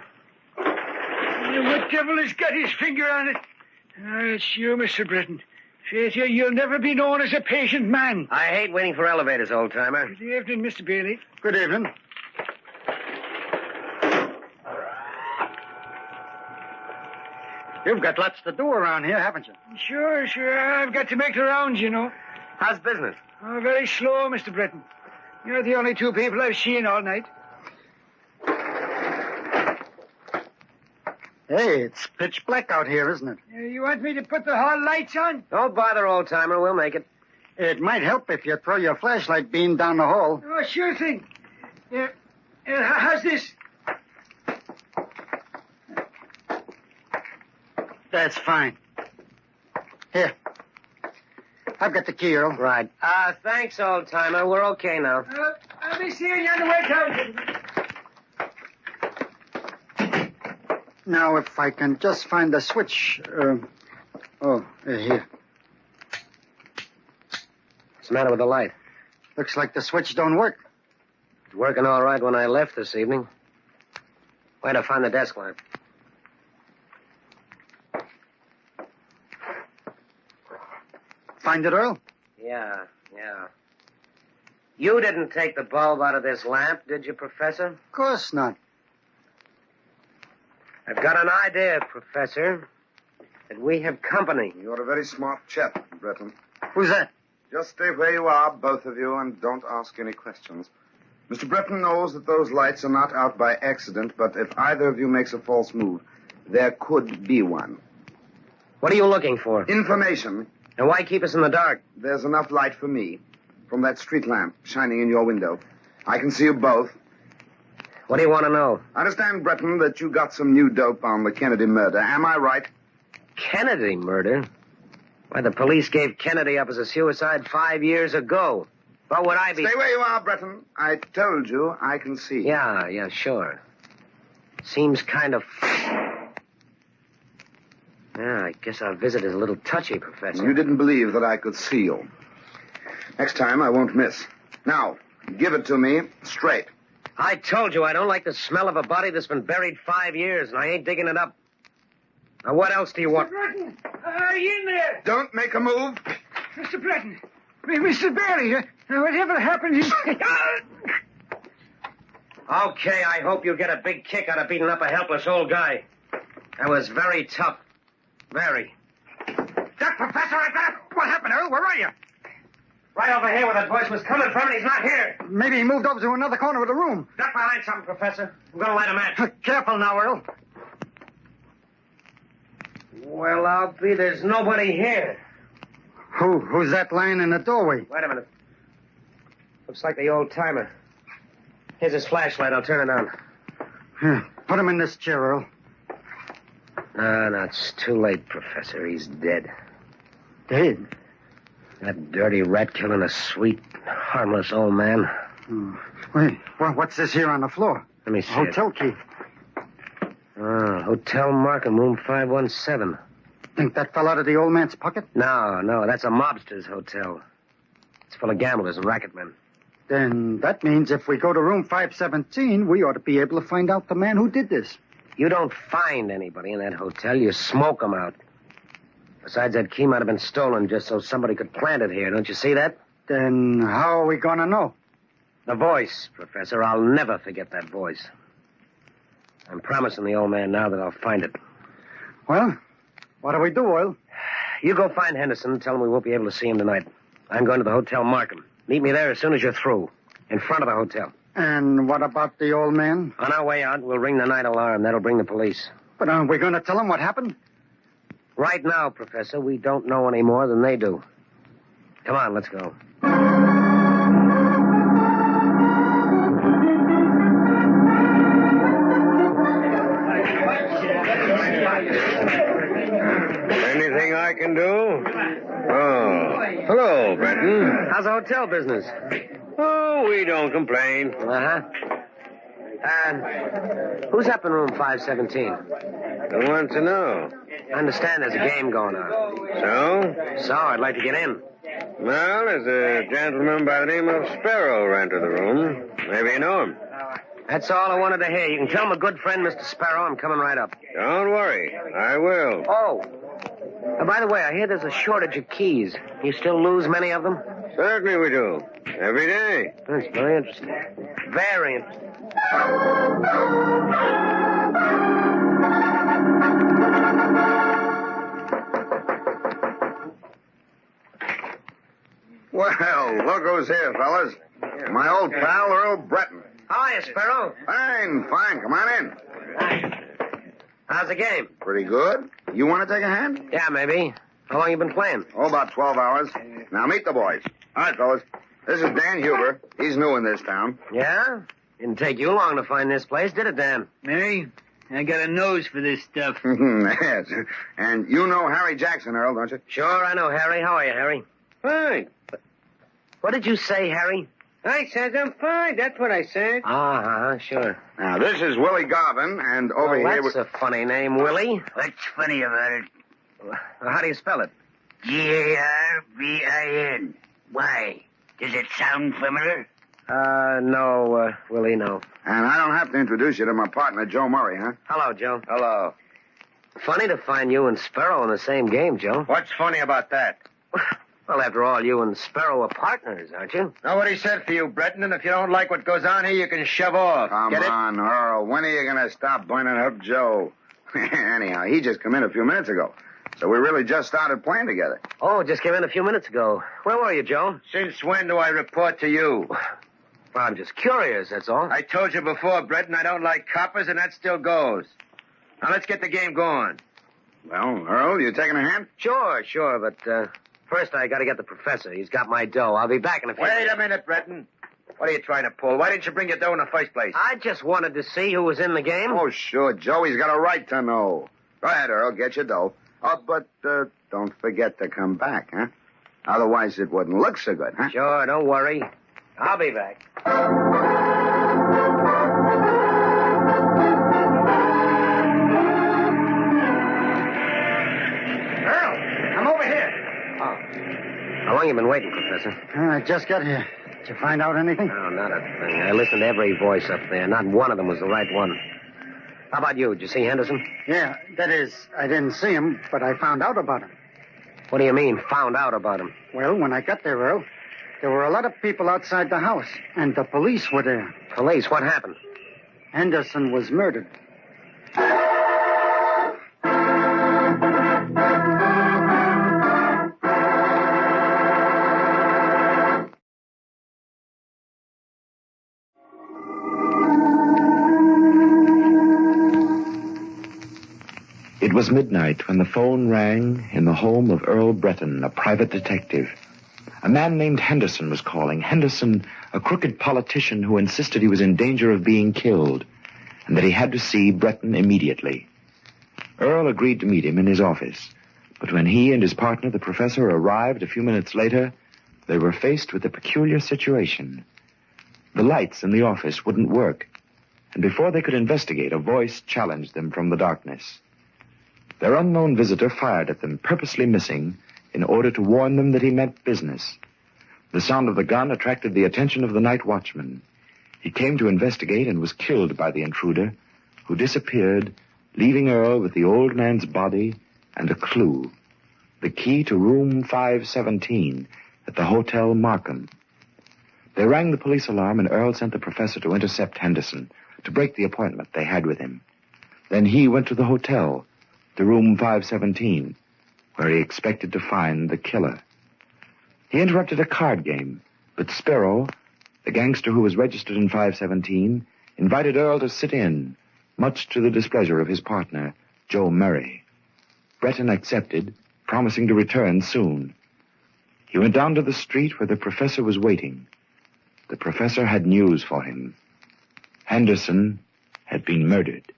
What devil has got his finger on it? It's you, Mr. Breton. Faith, you'll never be known as a patient man. I hate waiting for elevators, old-timer. Good evening, Mr. Bailey. Good evening. You've got lots to do around here, haven't you? Sure. I've got to make the rounds, you know. How's business? Oh, very slow, Mr. Breton. You're the only two people I've seen all night. Hey, it's pitch black out here, isn't it? You want me to put the hall lights on? Don't bother, old-timer. We'll make it. It might help if you throw your flashlight beam down the hall. Oh, sure thing. How's this? That's fine. Here. I've got the key, Earl. Right. Thanks, old-timer. We're okay now. I'll be seeing you on the way down. Now, if I can just find the switch. Here. What's the matter with the light? Looks like the switch don't work. It's working all right when I left this evening. Where'd I find the desk lamp? Find it, Earl? Yeah. You didn't take the bulb out of this lamp, did you, Professor? Of course not. I've got an idea, Professor, that we have company. You're a very smart chap, Breton. Who's that? Just stay where you are, both of you, and don't ask any questions. Mr. Breton knows that those lights are not out by accident, but if either of you makes a false move, there could be one. What are you looking for? Information. And why keep us in the dark? There's enough light for me from that street lamp shining in your window. I can see you both. What do you want to know? I understand, Breton, that you got some new dope on the Kennedy murder. Am I right? Kennedy murder? Why, the police gave Kennedy up as a suicide 5 years ago. What would I be... Stay where you are, Breton. I told you I can see. Yeah, sure. Seems kind of... Yeah, I guess our visit is a little touchy, Professor. You didn't believe that I could see you. Next time, I won't miss. Now, give it to me straight. I told you I don't like the smell of a body that's been buried 5 years, and I ain't digging it up. Now, what else do you want? Mr. Breton, are you in there? Don't make a move. Mr. Breton, Mr. Bailey, whatever happened is... Okay, I hope you get a big kick out of beating up a helpless old guy. That was very tough. Very. That Professor, I got it. What happened, Earl? Where are you? Right over here where that voice was coming from, and he's not here. Maybe he moved over to another corner of the room. Duck behind something, Professor. I'm going to light a match. Careful now, Earl. Well, I'll be. There's nobody here. Who's that lying in the doorway? Wait a minute. Looks like the old timer. Here's his flashlight. I'll turn it on. Here, put him in this chair, Earl. No, it's too late, Professor. He's dead. Dead? That dirty rat killing a sweet, harmless old man. Wait, what's this here on the floor? Let me see Hotel key. Hotel Markham, room 517. Think that fell out of the old man's pocket? No, that's a mobster's hotel. It's full of gamblers and racketmen. Then that means if we go to room 517, we ought to be able to find out the man who did this. You don't find anybody in that hotel. You smoke them out. Besides, that key might have been stolen just so somebody could plant it here. Don't you see that? Then how are we going to know? The voice, Professor. I'll never forget that voice. I'm promising the old man now that I'll find it. Well, what do we do, Oil? You go find Henderson and tell him we won't be able to see him tonight. I'm going to the Hotel Markham. Meet me there as soon as you're through. In front of the hotel. And what about the old man? On our way out, we'll ring the night alarm. That'll bring the police. But aren't we going to tell him what happened? Right now, Professor, we don't know any more than they do. Come on, let's go. Anything I can do? Oh, hello, Brenton. How's the hotel business? Oh, we don't complain. Who's up in room 517? I want to know. I understand there's a game going on. So? I'd like to get in. Well, there's a gentleman by the name of Sparrow rented the room. Maybe you know him. That's all I wanted to hear. You can tell my good friend, Mr. Sparrow, I'm coming right up. Don't worry. I will. Oh. By the way, I hear there's a shortage of keys. You still lose many of them? Certainly we do. Every day. That's very interesting. Very interesting. Well, look who's here, fellas. My old pal, Earl Breton. How are you, Sparrow? Fine. Come on in. How's the game? Pretty good. You want to take a hand? Yeah, maybe. How long you been playing? Oh, about 12 hours. Now, meet the boys. All right, fellas. This is Dan Huber. He's new in this town. Yeah? Didn't take you long to find this place, did it, Dan? Me? I got a nose for this stuff. Yes. And you know Harry Jackson, Earl, don't you? Sure, I know Harry. How are you, Harry? Fine. What did you say, Harry? I said I'm fine. That's what I said. Sure. Now, this is Willie Garvin, and over here... That's a funny name, Willie. What's funny about it? How do you spell it? Garvin. Why? Does it sound familiar? No, Willie, no. And I don't have to introduce you to my partner, Joe Murray, huh? Hello, Joe. Hello. Funny to find you and Sparrow in the same game, Joe. What's funny about that? Well, after all, you and Sparrow are partners, aren't you? Nobody said for you, Breton, and if you don't like what goes on here, you can shove off. Come on, Earl. When are you going to stop binding up Joe? Anyhow, he just come in a few minutes ago. So we really just started playing together. Oh, just came in a few minutes ago. Where were you, Joe? Since when do I report to you? Well, I'm just curious, that's all. I told you before, Breton, I don't like coppers, and that still goes. Now, let's get the game going. Well, Earl, you taking a hand? Sure, but first I got to get the professor. He's got my dough. I'll be back in a few minutes. Wait a minute, Breton. What are you trying to pull? Why didn't you bring your dough in the first place? I just wanted to see who was in the game. Oh, sure, Joey's got a right to know. Go ahead, Earl, get your dough. Oh, but don't forget to come back, huh? Otherwise it wouldn't look so good, huh? Sure, don't worry. I'll be back. Earl, I'm over here. Oh. How long you been waiting, Professor? I just got here. Did you find out anything? No, not a thing. I listened to every voice up there. Not one of them was the right one. How about you? Did you see Henderson? Yeah, that is, I didn't see him, but I found out about him. What do you mean, found out about him? Well, when I got there, Earl, there were a lot of people outside the house, and the police were there. Police? What happened? Henderson was murdered. It was midnight when the phone rang in the home of Earl Breton, a private detective. A man named Henderson was calling. Henderson, a crooked politician who insisted he was in danger of being killed, and that he had to see Breton immediately. Earl agreed to meet him in his office, but when he and his partner, the professor, arrived a few minutes later, they were faced with a peculiar situation. The lights in the office wouldn't work, and before they could investigate, a voice challenged them from the darkness. Their unknown visitor fired at them, purposely missing, in order to warn them that he meant business. The sound of the gun attracted the attention of the night watchman. He came to investigate and was killed by the intruder, who disappeared, leaving Earl with the old man's body and a clue, the key to room 517 at the Hotel Markham. They rang the police alarm, and Earl sent the professor to intercept Henderson, to break the appointment they had with him. Then he went to the hotel, to room 517, where he expected to find the killer. He interrupted a card game, but Sparrow, the gangster who was registered in 517, invited Earl to sit in, much to the displeasure of his partner, Joe Murray. Breton accepted, promising to return soon. He went down to the street where the professor was waiting. The professor had news for him. Henderson had been murdered.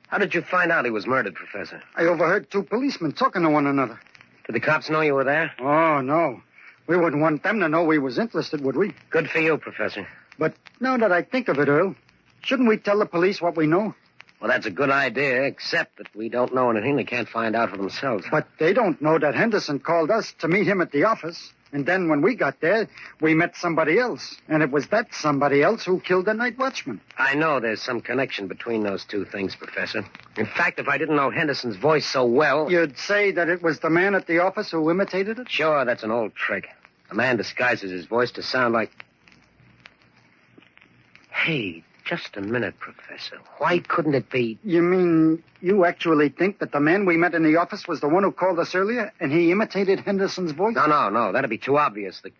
How did you find out he was murdered, Professor? I overheard two policemen talking to one another. Did the cops know you were there? Oh, no. We wouldn't want them to know we was interested, would we? Good for you, Professor. But now that I think of it, Earl, shouldn't we tell the police what we know? Well, that's a good idea, except that we don't know anything they can't find out for themselves. But they don't know that Henderson called us to meet him at the office. And then when we got there, we met somebody else. And it was that somebody else who killed the night watchman. I know there's some connection between those two things, Professor. In fact, if I didn't know Henderson's voice so well... You'd say that it was the man at the office who imitated it? Sure, that's an old trick. A man disguises his voice to sound like... Hey, just a minute, Professor. Why couldn't it be... You mean you actually think that the man we met in the office was the one who called us earlier, and he imitated Henderson's voice? No. That'd be too obvious. The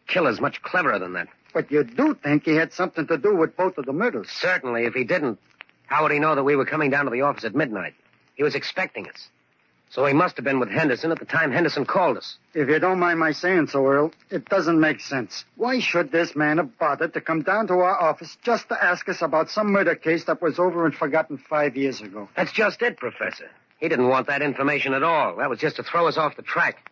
killer's much cleverer than that. But you do think he had something to do with both of the murders? Certainly. If he didn't, how would he know that we were coming down to the office at midnight? He was expecting us. So he must have been with Henderson at the time Henderson called us. If you don't mind my saying so, Earl, it doesn't make sense. Why should this man have bothered to come down to our office just to ask us about some murder case that was over and forgotten 5 years ago? That's just it, Professor. He didn't want that information at all. That was just to throw us off the track.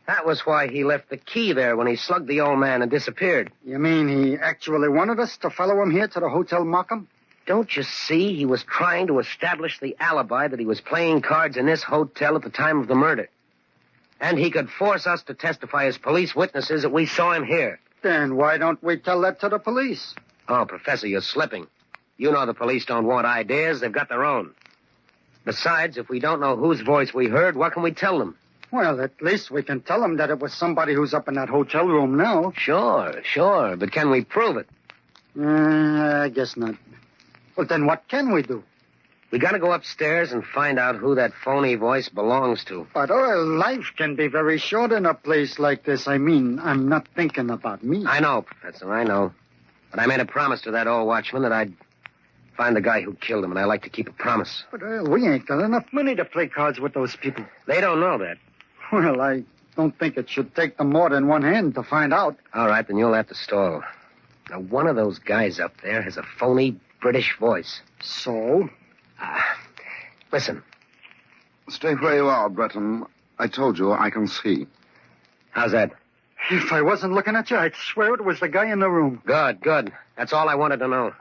That was why he left the key there when he slugged the old man and disappeared. You mean he actually wanted us to follow him here to the Hotel Markham? Don't you see? He was trying to establish the alibi that he was playing cards in this hotel at the time of the murder. And he could force us to testify as police witnesses that we saw him here. Then why don't we tell that to the police? Oh, Professor, you're slipping. You know the police don't want ideas. They've got their own. Besides, if we don't know whose voice we heard, what can we tell them? Well, at least we can tell them that it was somebody who's up in that hotel room now. Sure. But can we prove it? I guess not. Well, then what can we do? We gotta go upstairs and find out who that phony voice belongs to. But, life can be very short in a place like this. I mean, I'm not thinking about me. I know, Professor, I know. But I made a promise to that old watchman that I'd find the guy who killed him, and I like to keep a promise. But, we ain't got enough money to play cards with those people. They don't know that. Well, I don't think it should take them more than one hand to find out. All right, then you'll have to stall. Now, one of those guys up there has a phony British voice. So? Listen. Stay where you are, Breton. I told you I can see. How's that? If I wasn't looking at you, I'd swear it was the guy in the room. Good. That's all I wanted to know.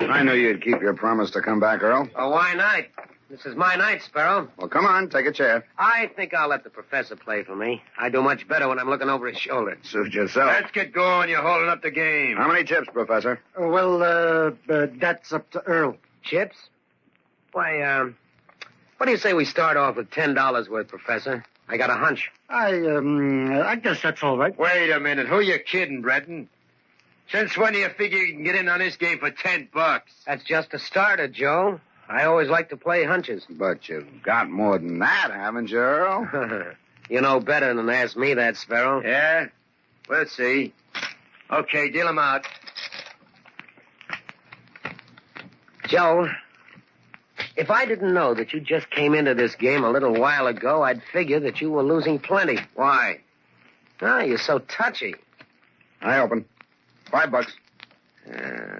I knew you'd keep your promise to come back, Earl. Oh, why not? This is my night, Sparrow. Well, come on, take a chair. I think I'll let the professor play for me. I do much better when I'm looking over his shoulder. Suit yourself. Let's get going. You're holding up the game. How many chips, Professor? Well, that's up to Earl. Chips? Why, what do you say we start off with $10 worth, Professor? I got a hunch. I guess that's all right. Wait a minute. Who you kidding, Breton? Since when do you figure you can get in on this game for $10? That's just a starter, Joe. I always like to play hunches. But you've got more than that, haven't you, Earl? You know better than to ask me that, Sparrow. Yeah? We'll see. Okay, deal him out. Joe, if I didn't know that you just came into this game a little while ago, I'd figure that you were losing plenty. Why? You're so touchy. I open. $5.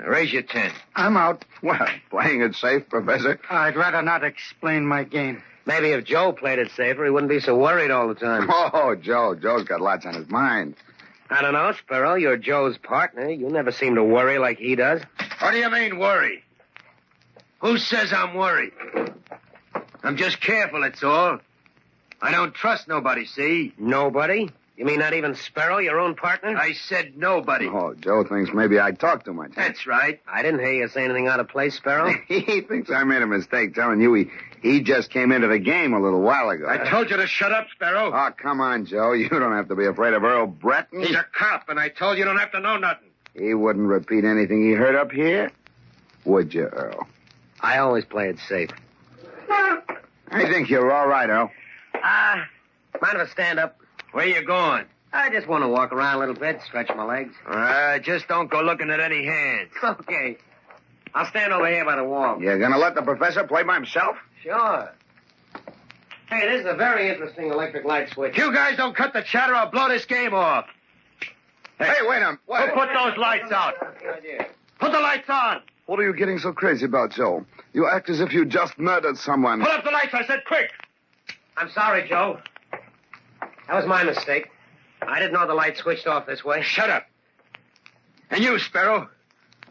Raise your 10. I'm out. Well, playing it safe, Professor. I'd rather not explain my game. Maybe if Joe played it safer, he wouldn't be so worried all the time. Oh, Joe. Joe's got lots on his mind. I don't know, Sparrow. You're Joe's partner. You never seem to worry like he does. What do you mean, worry? Who says I'm worried? I'm just careful, that's all. I don't trust nobody, see? Nobody? You mean not even Sparrow, your own partner? I said nobody. Oh, Joe thinks maybe I talk too much. That's right. I didn't hear you say anything out of place, Sparrow. He thinks I made a mistake telling you he just came into the game a little while ago. I told you to shut up, Sparrow. Oh, come on, Joe. You don't have to be afraid of Earl Breton. He's a cop, and I told you don't have to know nothing. He wouldn't repeat anything he heard up here, would you, Earl? I always play it safe. I think you're all right, Earl. Mind if I stand up? Where you going? I just want to walk around a little bit, stretch my legs. Just don't go looking at any hands. Okay. I'll stand over here by the wall. You're going to let the professor play by himself? Sure. Hey, this is a very interesting electric light switch. You guys don't cut the chatter, I'll blow this game off. Hey, wait a minute. Who put those lights out? Put the lights on. What are you getting so crazy about, Joe? You act as if you just murdered someone. Put up the lights, I said, quick. I'm sorry, Joe. That was my mistake. I didn't know the light switched off this way. Shut up. And you, Sparrow.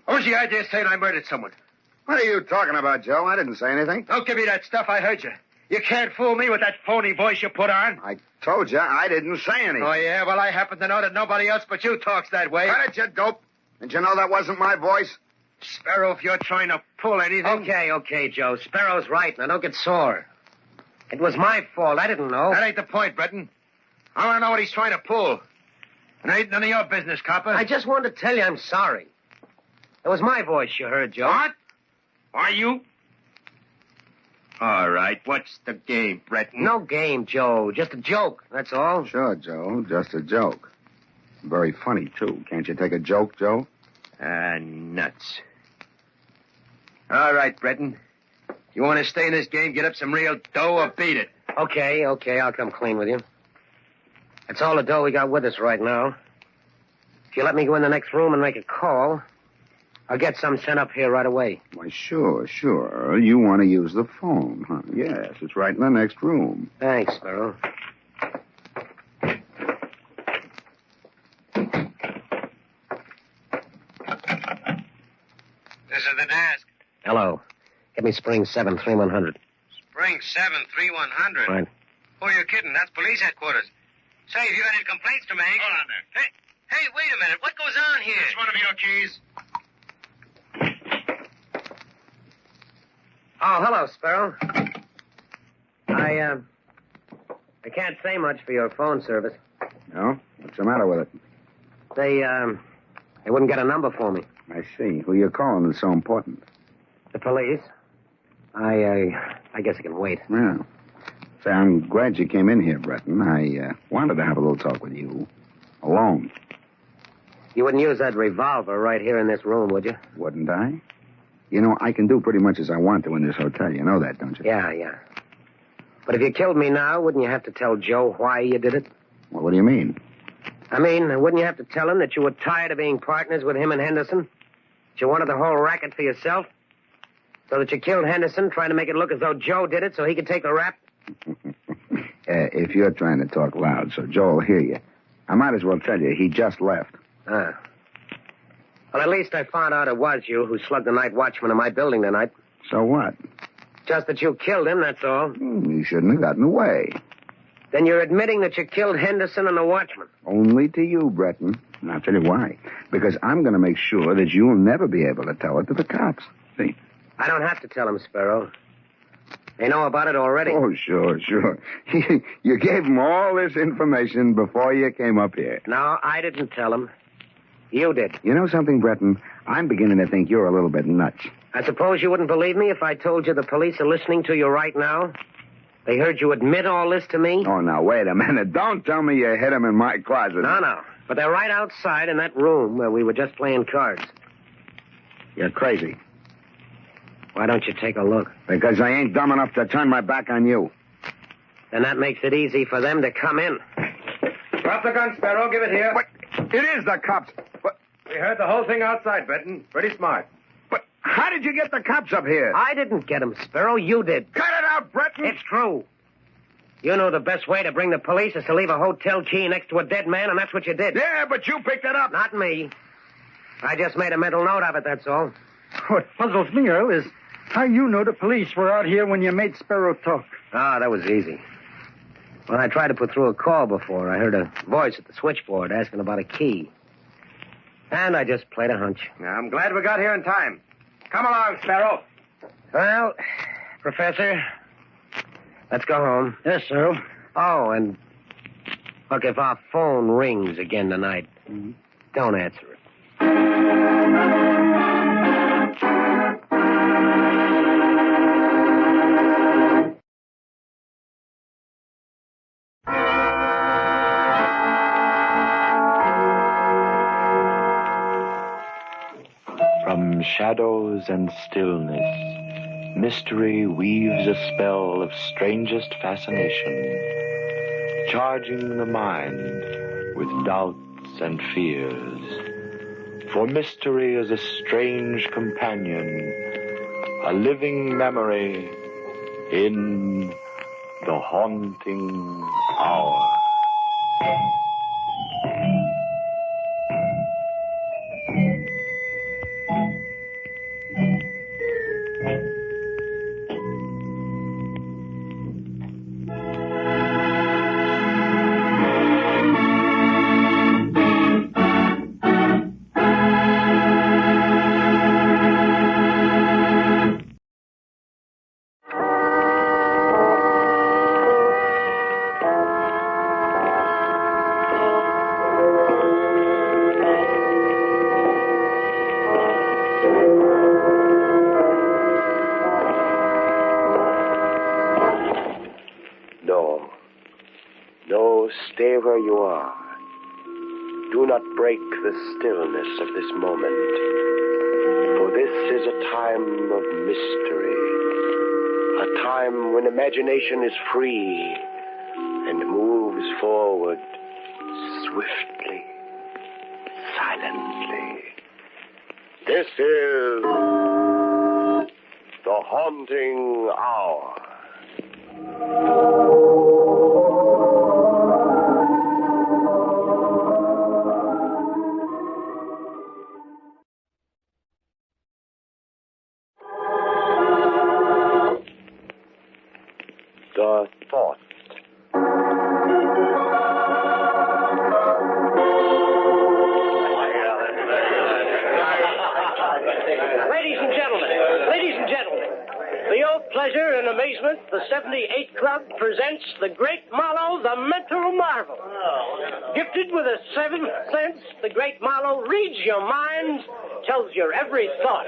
What was the idea saying I murdered someone? What are you talking about, Joe? I didn't say anything. Don't give me that stuff. I heard you. You can't fool me with that phony voice you put on. I told you I didn't say anything. Oh, yeah? Well, I happen to know that nobody else but you talks that way. Cut it, you dope. Did you know that wasn't my voice? Sparrow, if you're trying to pull anything... Okay, Joe. Sparrow's right. Now, don't get sore. It was my fault. I didn't know. That ain't the point, Breton. I want to know what he's trying to pull. It ain't none of your business, copper. I just wanted to tell you I'm sorry. It was my voice you heard, Joe. What? Are you? All right, what's the game, Breton? No game, Joe. Just a joke, that's all. Sure, Joe. Just a joke. Very funny, too. Can't you take a joke, Joe? Nuts. All right, Breton. You want to stay in this game, get up some real dough, or beat it? Okay, I'll come clean with you. That's all the dough we got with us right now. If you let me go in the next room and make a call, I'll get some sent up here right away. Why, sure. You want to use the phone, huh? Yes, it's right in the next room. Thanks, Sparrow. This is the desk. Hello. Get me Spring 73100. Spring 73100. Right. Who are you kidding? That's police headquarters. Say, have you got any complaints to make? Hold on there. Hey, wait a minute. What goes on here? It's one of your keys. Oh, hello, Sparrow. I can't say much for your phone service. No? What's the matter with it? They wouldn't get a number for me. I see. Who you calling is so important. The police. I guess I can wait. Yeah. Say, I'm glad you came in here, Breton. I wanted to have a little talk with you. Alone. You wouldn't use that revolver right here in this room, would you? Wouldn't I? You know, I can do pretty much as I want to in this hotel. You know that, don't you? Yeah. But if you killed me now, wouldn't you have to tell Joe why you did it? Well, what do you mean? I mean, wouldn't you have to tell him that you were tired of being partners with him and Henderson? That you wanted the whole racket for yourself? So that you killed Henderson, trying to make it look as though Joe did it so he could take the rap? If you're trying to talk loud so Joe will hear you, I might as well tell you he just left. Well, at least I found out it was you who slugged the night watchman in my building tonight. So what? Just that you killed him, that's all. You shouldn't have gotten away. Then you're admitting that you killed Henderson and the watchman. Only to you, Breton. And I'll tell you why. Because I'm going to make sure that you'll never be able to tell it to the cops. See? I don't have to tell them, Sparrow. They know about it already. Oh, sure. You gave them all this information before you came up here. No, I didn't tell them. You did. You know something, Breton? I'm beginning to think you're a little bit nuts. I suppose you wouldn't believe me if I told you the police are listening to you right now? They heard you admit all this to me? Oh, now, wait a minute. Don't tell me you hid him in my closet. No. But they're right outside in that room where we were just playing cards. You're crazy. Why don't you take a look? Because I ain't dumb enough to turn my back on you. And that makes it easy for them to come in. Drop the gun, Sparrow. Give it here. But it is the cops. But we heard the whole thing outside, Benton. Pretty smart. But how did you get the cops up here? I didn't get them, Sparrow. You did. Cut it out, Breton. It's true. You know the best way to bring the police is to leave a hotel key next to a dead man, and that's what you did. Yeah, but you picked it up. Not me. I just made a mental note of it, that's all. What puzzles me, Earl, is how you know the police were out here when you made Sparrow talk. Ah, that was easy. When I tried to put through a call before, I heard a voice at the switchboard asking about a key. And I just played a hunch. Now, I'm glad we got here in time. Come along, Sparrow. Well, Professor, let's go home. Yes, Earl. Oh, and look, if our phone rings again tonight, don't answer it. From shadows and stillness, mystery weaves a spell of strangest fascination, charging the mind with doubts and fears. For mystery is a strange companion, a living memory in the haunting hour. Stay where you are. Do not break the stillness of this moment, for this is a time of mystery, a time when imagination is free and moves forward swiftly, silently. This is the haunting hour. The thought. Ladies and gentlemen, for your pleasure and amazement, the 78 Club presents the great Marlowe, the mental marvel. Gifted with a seventh sense, the great Marlowe reads your mind, tells your every thought.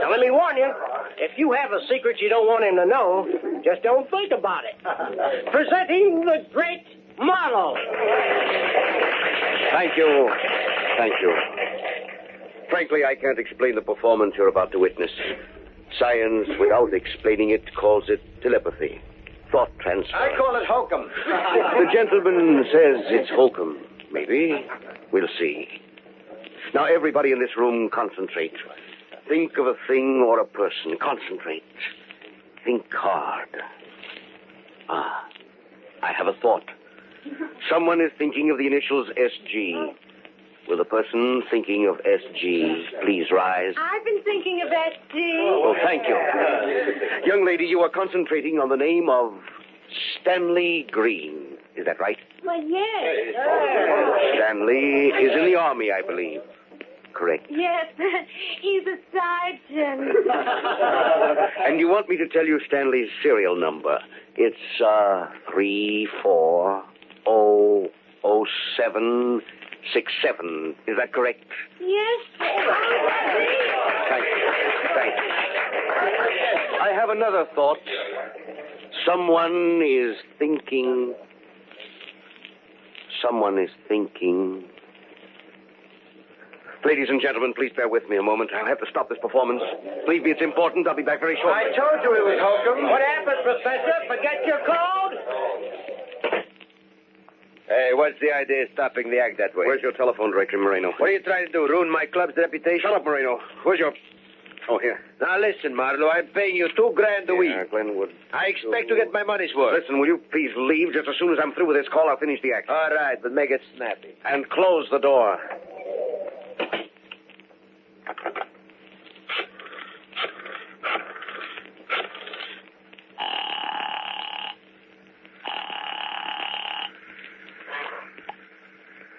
Now, let me warn you, if you have a secret you don't want him to know, just don't think about it. Presenting the great Marlowe. Thank you. Thank you. Frankly, I can't explain the performance you're about to witness. Science, without explaining it, calls it telepathy, thought transfer. I call it hokum. The gentleman says it's hokum. Maybe. We'll see. Now, everybody in this room, concentrate. Think of a thing or a person. Concentrate. Think hard. Ah, I have a thought. Someone is thinking of the initials SG. Will the person thinking of SG please rise? I've been thinking of SG. Oh, thank you. Young lady, you are concentrating on the name of Stanley Green. Is that right? Well, yes. Stanley is in the Army, I believe. Correct. Yes, he's a sergeant. And you want me to tell you Stanley's serial number? It's 34000767. Is that correct? Yes. Thank you. Thank you. I have another thought. Someone is thinking. Ladies and gentlemen, please bear with me a moment. I'll have to stop this performance. Believe me, it's important. I'll be back very shortly. I told you it was Holcomb. What happened, Professor? Forget your code? Hey, what's the idea of stopping the act that way? Where's your telephone directory, Moreno? What are you trying to do, ruin my club's reputation? Shut up, Moreno. Where's your... Oh, here. Now, listen, Marlowe, I'm paying you $2,000 a week. Glenwood. I expect to get my money's worth. Listen, will you please leave? Just as soon as I'm through with this call, I'll finish the act. All right, but make it snappy. And close the door.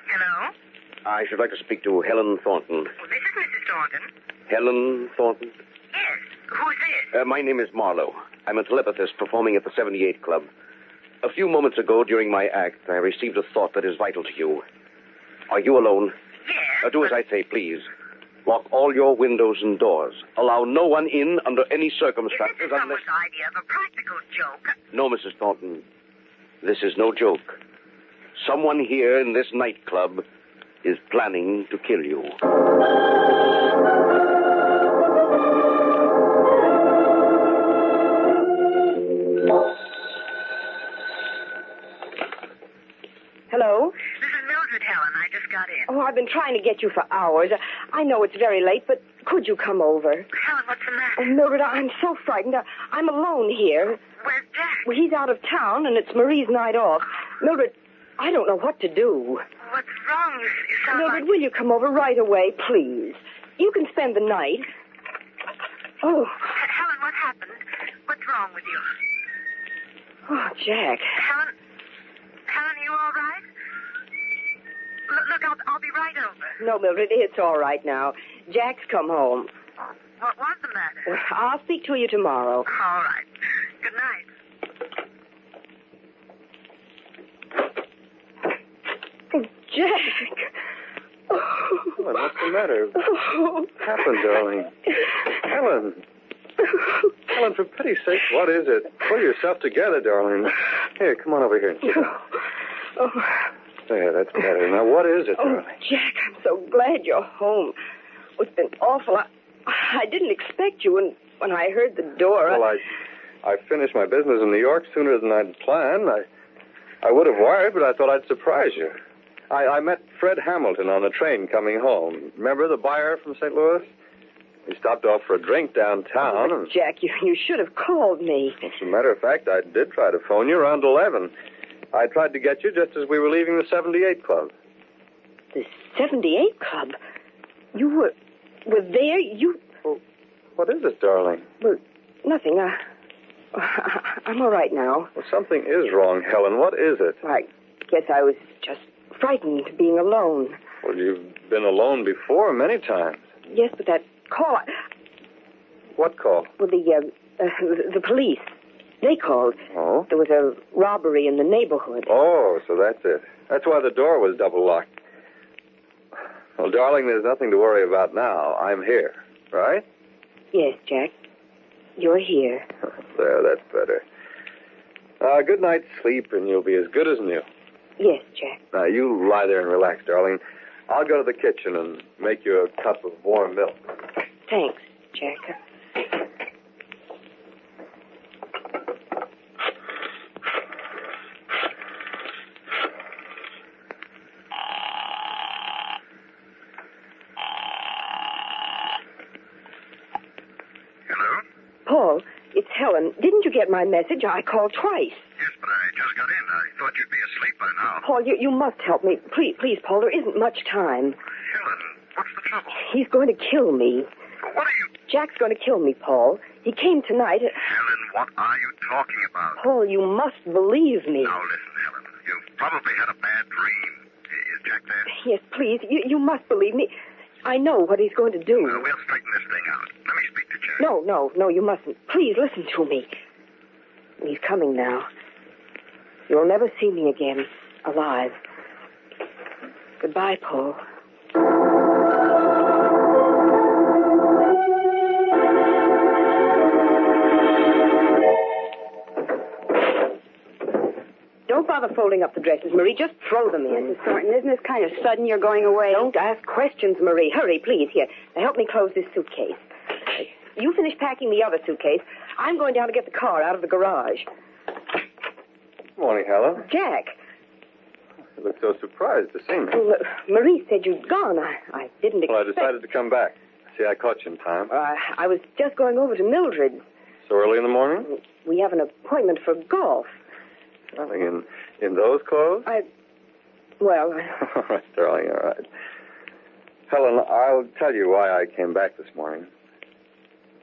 Hello? I should like to speak to Helen Thornton. Well, this is Mrs. Thornton. Helen Thornton? Yes. Who's this? My name is Marlowe. I'm a telepathist performing at the 78 Club. A few moments ago, during my act, I received a thought that is vital to you. Are you alone? Yes. Do as I say, please. Lock all your windows and doors. Allow no one in under any circumstances Is this someone's idea of a practical joke? No, Mrs. Thornton. This is no joke. Someone here in this nightclub is planning to kill you. Hello? This is Mildred, Helen. I just got in. Oh, I've been trying to get you for hours. I know it's very late, but could you come over? Helen, what's the matter? Oh, Mildred, I'm so frightened. I'm alone here. Where's Jack? Well, he's out of town, and it's Marie's night off. Mildred, I don't know what to do. What's wrong? You sound Mildred, will you come over right away, please? You can spend the night. Oh. Helen, what happened? What's wrong with you? Oh, Jack. Helen, are you all right? Look, I'll be right over. No, Mildred, it's all right now. Jack's come home. What was the matter? I'll speak to you tomorrow. All right. Good night. Oh, Jack. Helen, what's the matter? What happened, darling? Helen. Helen, for pity's sake, what is it? Pull yourself together, darling. Here, come on over here and sit down. Oh. There, that's better. Now, what is it, darling? Jack, I'm so glad you're home. It's been awful. I didn't expect you, and when I heard the door... Well, I finished my business in New York sooner than I'd planned. I would have wired, but I thought I'd surprise you. I met Fred Hamilton on the train coming home. Remember the buyer from St. Louis? He stopped off for a drink downtown. Oh, Jack, you should have called me. As a matter of fact, I did try to phone you around 11. I tried to get you just as we were leaving the 78 Club. The 78 Club? You were there? You... Well, what is it, darling? Well, nothing. I'm all right now. Well, something is wrong, Helen. What is it? I guess I was just frightened being alone. Well, you've been alone before many times. Yes, but that call... What call? Well, the police. They called. Oh? There was a robbery in the neighborhood. Oh, so that's it. That's why the door was double locked. Well, darling, there's nothing to worry about now. I'm here, right? Yes, Jack. You're here. There, that's better. Good night's sleep, and you'll be as good as new. Yes, Jack. Now, you lie there and relax, darling. I'll go to the kitchen and make you a cup of warm milk. Thanks, Jack. Hello? Paul, it's Helen. Didn't you get my message? I called twice. Yes, but I just got in. I thought you'd be asleep by now. Paul, you must help me. Please, Paul, there isn't much time. Helen, what's the trouble? He's going to kill me. What are you... Jack's going to kill me, Paul. He came tonight. Helen, what are you talking about? Paul, you must believe me. Now, listen, Helen. You've probably had a bad dream. Is Jack there? Yes, please. You must believe me. I know what he's going to do. We'll straighten this thing out. Let me speak to Jack. No, you mustn't. Please, listen to me. He's coming now. You'll never see me again, alive. Goodbye, Paul. Don't bother bother folding up the dresses, Marie. Just throw them in. Mrs. Thornton, isn't this kind of sudden you're going away? Don't ask questions, Marie. Hurry, please. Here, now help me close this suitcase. You finish packing the other suitcase. I'm going down to get the car out of the garage. Morning, Helen. Jack. You look so surprised to see me. Marie said you'd gone. I didn't expect... Well, I decided to come back. See, I caught you in time. I was just going over to Mildred's. So early in the morning? We have an appointment for golf. Darling, in those clothes? Well... All right, darling, all right. Helen, I'll tell you why I came back this morning.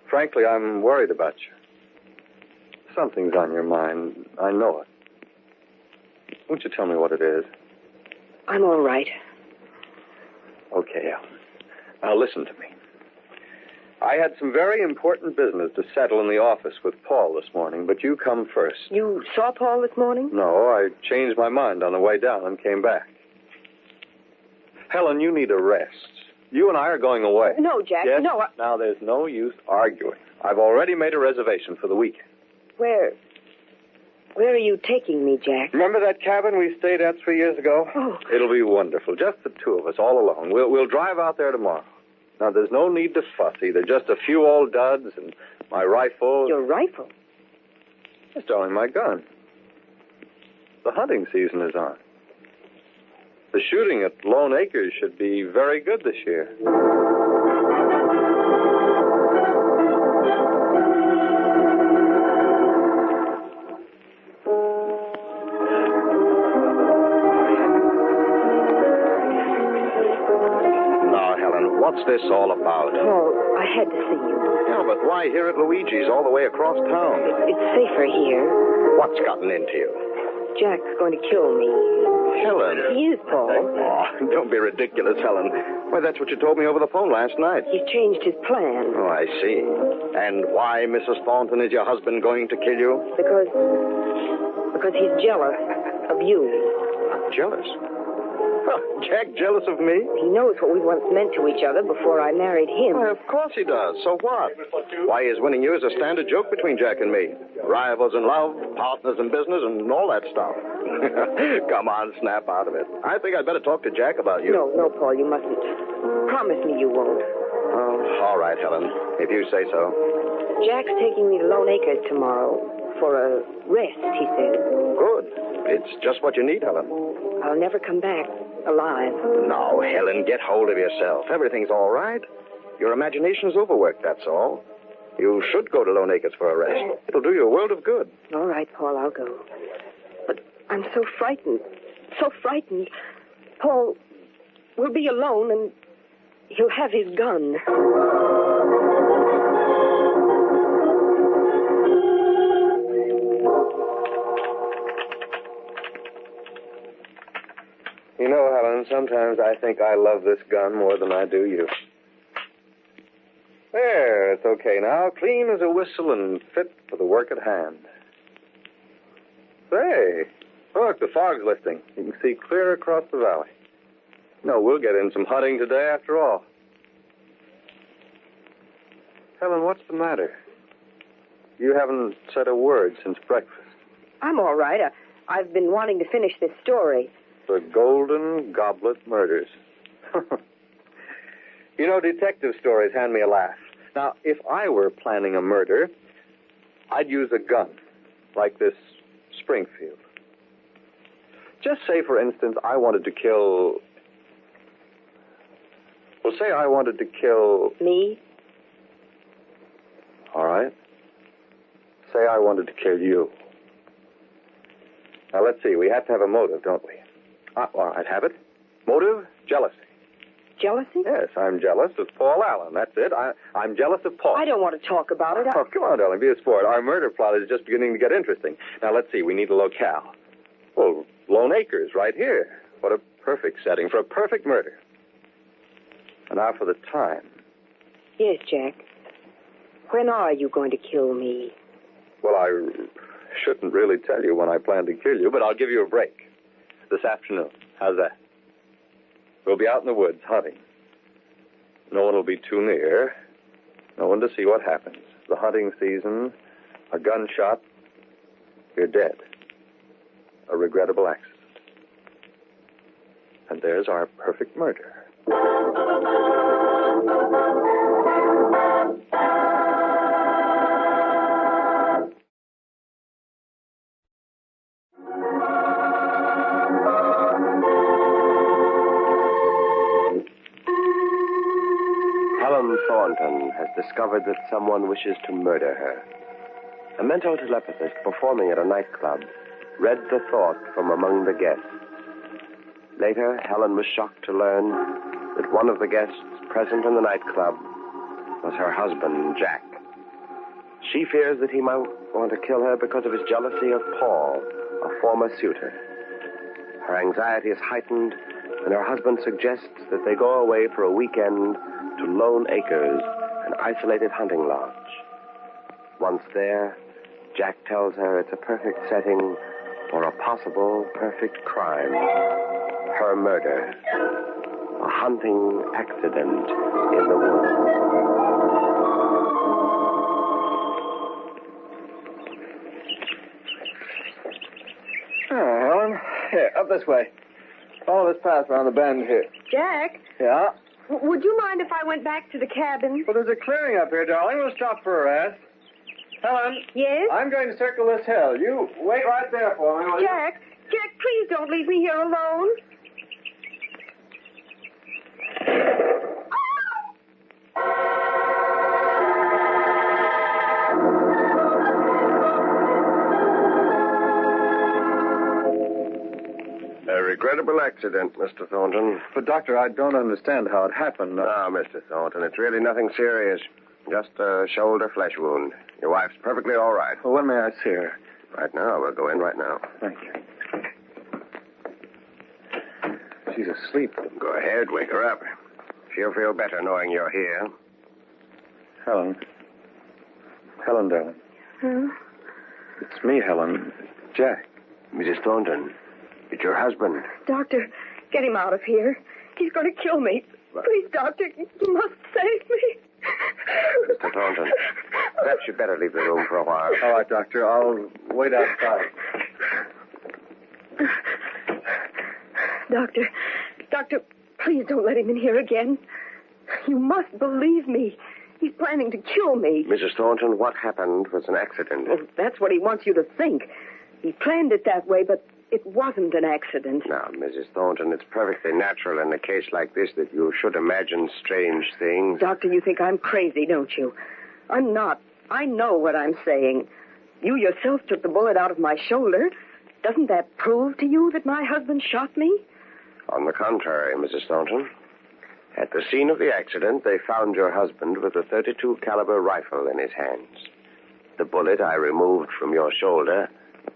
Frankly, I'm worried about you. Something's on your mind. I know it. Won't you tell me what it is? I'm all right. Okay, Helen. Now listen to me. I had some very important business to settle in the office with Paul this morning, but you come first. You saw Paul this morning? No, I changed my mind on the way down and came back. Helen, you need a rest. You and I are going away. No, Jack, yes? no. Now, there's no use arguing. I've already made a reservation for the weekend. Where are you taking me, Jack? Remember that cabin we stayed at 3 years ago? Oh. It'll be wonderful. Just the two of us, all alone. We'll drive out there tomorrow. Now, there's no need to fuss either. Just a few old duds and my rifle. Your rifle? Yes, darling, my gun. The hunting season is on. The shooting at Lone Acres should be very good this year. What's this all about? Paul, I had to see you. Yeah, but why here at Luigi's all the way across town? It's safer here. What's gotten into you? Jack's going to kill me. Helen. He is, Paul. Oh, don't be ridiculous, Helen. Why, that's what you told me over the phone last night. He's changed his plan. Oh, I see. And why, Mrs. Thornton, is your husband going to kill you? Because he's jealous of you. Jealous? Jack jealous of me? He knows what we once meant to each other before I married him. Well, of course he does. So what? Why, his winning you is a standard joke between Jack and me. Rivals in love, partners in business, and all that stuff. Come on, snap out of it. I think I'd better talk to Jack about you. No, Paul, you mustn't. Promise me you won't. Oh, all right, Helen, if you say so. Jack's taking me to Lone Acres tomorrow for a rest, he said. Good. It's just what you need, Helen. I'll never come back alive. No, Helen, get hold of yourself. Everything's all right. Your imagination's overworked, that's all. You should go to Lone Acres for a rest. It'll do you a world of good. All right, Paul, I'll go. But I'm so frightened. So frightened. Paul will be alone, and he'll have his gun. You know, Helen, sometimes I think I love this gun more than I do you. There, it's okay now. Clean as a whistle and fit for the work at hand. Say, look, the fog's lifting. You can see clear across the valley. No, we'll get in some hunting today after all. Helen, what's the matter? You haven't said a word since breakfast. I'm all right. I've been wanting to finish this story. The Golden Goblet Murders. You know, detective stories hand me a laugh. Now, if I were planning a murder, I'd use a gun, like this Springfield. Just say, for instance, I wanted to kill... Well, say I wanted to kill... Me? All right. Say I wanted to kill you. Now, let's see. We have to have a motive, don't we? All right, have it. Motive? Jealousy. Jealousy? Yes, I'm jealous of Paul Allen. That's it. I'm jealous of Paul. I don't want to talk about it. Oh, come on, darling. Be a sport. Our murder plot is just beginning to get interesting. Now, let's see. We need a locale. Well, Lone Acres, right here. What a perfect setting for a perfect murder. And now for the time. Yes, Jack. When are you going to kill me? Well, I shouldn't really tell you when I plan to kill you, but I'll give you a break. This afternoon. How's that? We'll be out in the woods hunting. No one will be too near. No one to see what happens. The hunting season, a gunshot, you're dead. a regrettable accident. And there's our perfect murder. Helen Thornton has discovered that someone wishes to murder her. A mental telepathist performing at a nightclub read the thought from among the guests. Later, Helen was shocked to learn that one of the guests present in the nightclub was her husband, Jack. She fears that he might want to kill her because of his jealousy of Paul, a former suitor. Her anxiety is heightened when her husband suggests that they go away for a weekend to Lone Acres, an isolated hunting lodge. Once there, Jack tells her it's a perfect setting for a possible perfect crime. Her murder. A hunting accident in the woods. Helen. Here, up this way. Follow this path around the bend here. Jack, Yeah? would you mind if I went back to the cabin? Well, there's a clearing up here, darling. We'll stop for a rest. Helen? Yes? I'm going to circle this hill. You wait right there for me, will you? Jack, please don't leave me here alone. A regrettable accident, Mr. Thornton. But, Doctor, I don't understand how it happened. No, Mr. Thornton, it's really nothing serious. Just a shoulder flesh wound. Your wife's perfectly all right. Well, when may I see her? Right now. We'll go in right now. Thank you. She's asleep. Go ahead. Wake her up. She'll feel better knowing you're here. Helen. Helen, darling. Huh? It's me, Helen. Jack. Mrs. Thornton, it's your husband. Doctor, get him out of here. He's going to kill me. Please, Doctor, you must save me. Mr. Thornton, perhaps you'd better leave the room for a while. All right, Doctor. I'll wait outside. Doctor, please don't let him in here again. You must believe me. He's planning to kill me. Mrs. Thornton, what happened was an accident. Well, that's what he wants you to think. He planned it that way, but it wasn't an accident. Now, Mrs. Thornton, it's perfectly natural in a case like this that you should imagine strange things. Doctor, you think I'm crazy, don't you? I'm not. I know what I'm saying. You yourself took the bullet out of my shoulder. Doesn't that prove to you that my husband shot me? On the contrary, Mrs. Thornton. At the scene of the accident, they found your husband with a .32 caliber rifle in his hands. The bullet I removed from your shoulder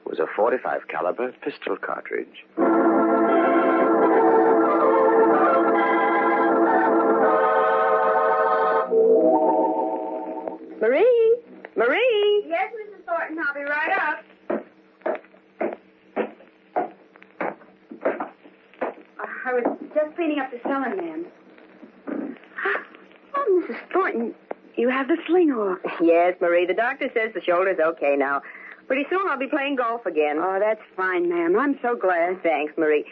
was a .45 caliber pistol cartridge. Marie? Marie? Yes, Mrs. Thornton, I'll be right up. I was just cleaning up the cellar, ma'am. Oh, Mrs. Thornton, you have the sling off. Yes, Marie. The doctor says the shoulder's okay now. Pretty soon I'll be playing golf again. Oh, that's fine, ma'am. I'm so glad. Thanks, Marie.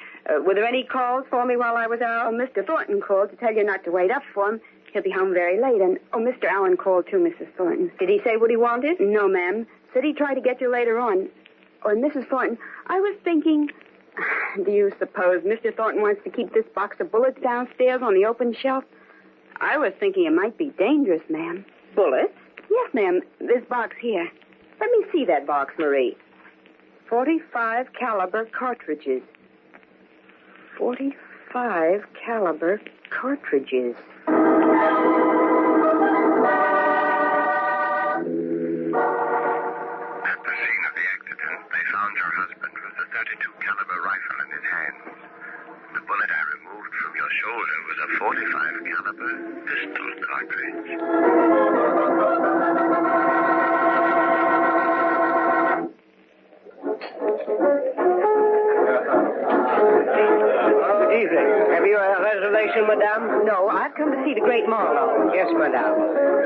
Were there any calls for me while I was out? Oh, Mr. Thornton called to tell you not to wait up for him. He'll be home very late. And, Mr. Allen called too, Mrs. Thornton. Did he say what he wanted? No, ma'am. Said he'd try to get you later on. Oh, and Mrs. Thornton, I was thinking, do you suppose Mr. Thornton wants to keep this box of bullets downstairs on the open shelf? I was thinking it might be dangerous, ma'am. Bullets? Yes, ma'am. This box here. Let me see that box, Marie. 45 caliber cartridges. 45 caliber cartridges. At the scene of the accident, they found your husband with a .32 caliber rifle in his hands. The bullet I removed from your shoulder was a .45 caliber pistol cartridge. Easy. Have you a reservation, madame? No, I've come to see the great Marlowe. Yes, madame.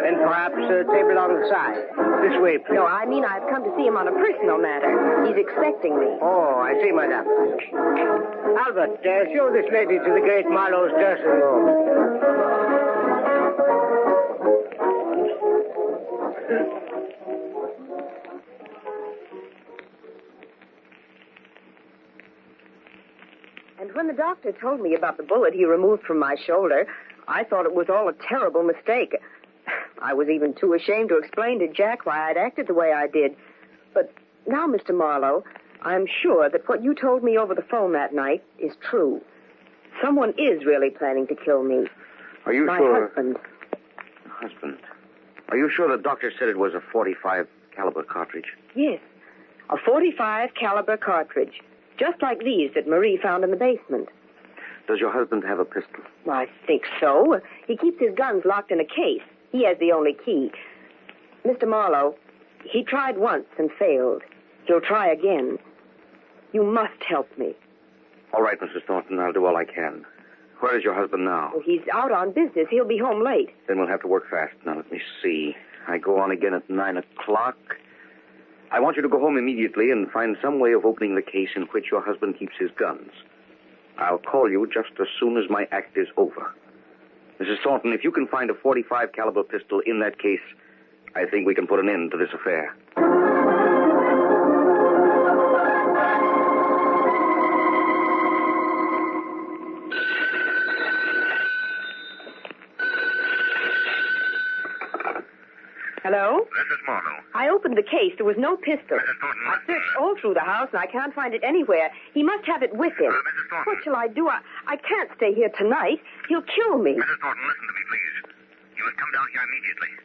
Then perhaps a table on the side. This way, please. No, I mean I've come to see him on a personal matter. He's expecting me. Oh, I see, madame. Albert, show this lady to the great Marlowe's dressing room. And when the doctor told me about the bullet he removed from my shoulder, I thought it was all a terrible mistake. I was even too ashamed to explain to Jack why I'd acted the way I did. But now, Mr. Marlowe, I'm sure that what you told me over the phone that night is true. Someone is really planning to kill me. Are you my sure? Husband. Husband. Are you sure the doctor said it was a .45 caliber cartridge? Yes, a .45 caliber cartridge. Just like these that Marie found in the basement. Does your husband have a pistol? Well, I think so. He keeps his guns locked in a case. He has the only key. Mr. Marlowe, he tried once and failed. He'll try again. You must help me. All right, Mrs. Thornton, I'll do all I can. Where is your husband now? Well, he's out on business. He'll be home late. Then we'll have to work fast. Now, let me see. I go on again at 9 o'clock. I want you to go home immediately and find some way of opening the case in which your husband keeps his guns. I'll call you just as soon as my act is over. Mrs. Thornton, if you can find a .45 caliber pistol in that case, I think we can put an end to this affair. Hello? This is Marlowe. I opened the case. There was no pistol. Mrs. Thornton, I searched all through the house, and I can't find it anywhere. He must have it with him. Mrs. Thornton. What shall I do? I can't stay here tonight. He'll kill me. Mrs. Thornton, listen to me, please. You must come down here immediately.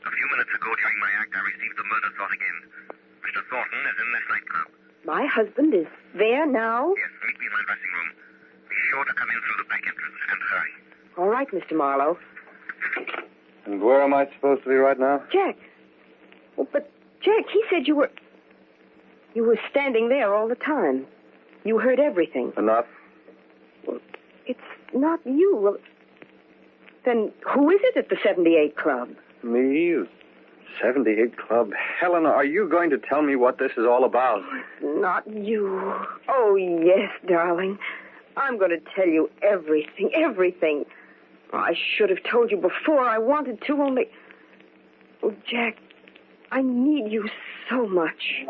A few minutes ago, during my act, I received the murder thought again. Mr. Thornton is in this nightclub. My husband is there now? Yes, meet me in my dressing room. Be sure to come in through the back entrance, and hurry. All right, Mr. Marlowe. And where am I supposed to be right now? Jack. Oh, but, Jack, he said you were standing there all the time. You heard everything. Enough. Well, it's not you. Well, then who is it at the 78 Club? Me? 78 Club? Helen, are you going to tell me what this is all about? Not you. Oh, yes, darling. I'm going to tell you everything, everything. I should have told you before I wanted to, only... Oh, Jack, I need you so much.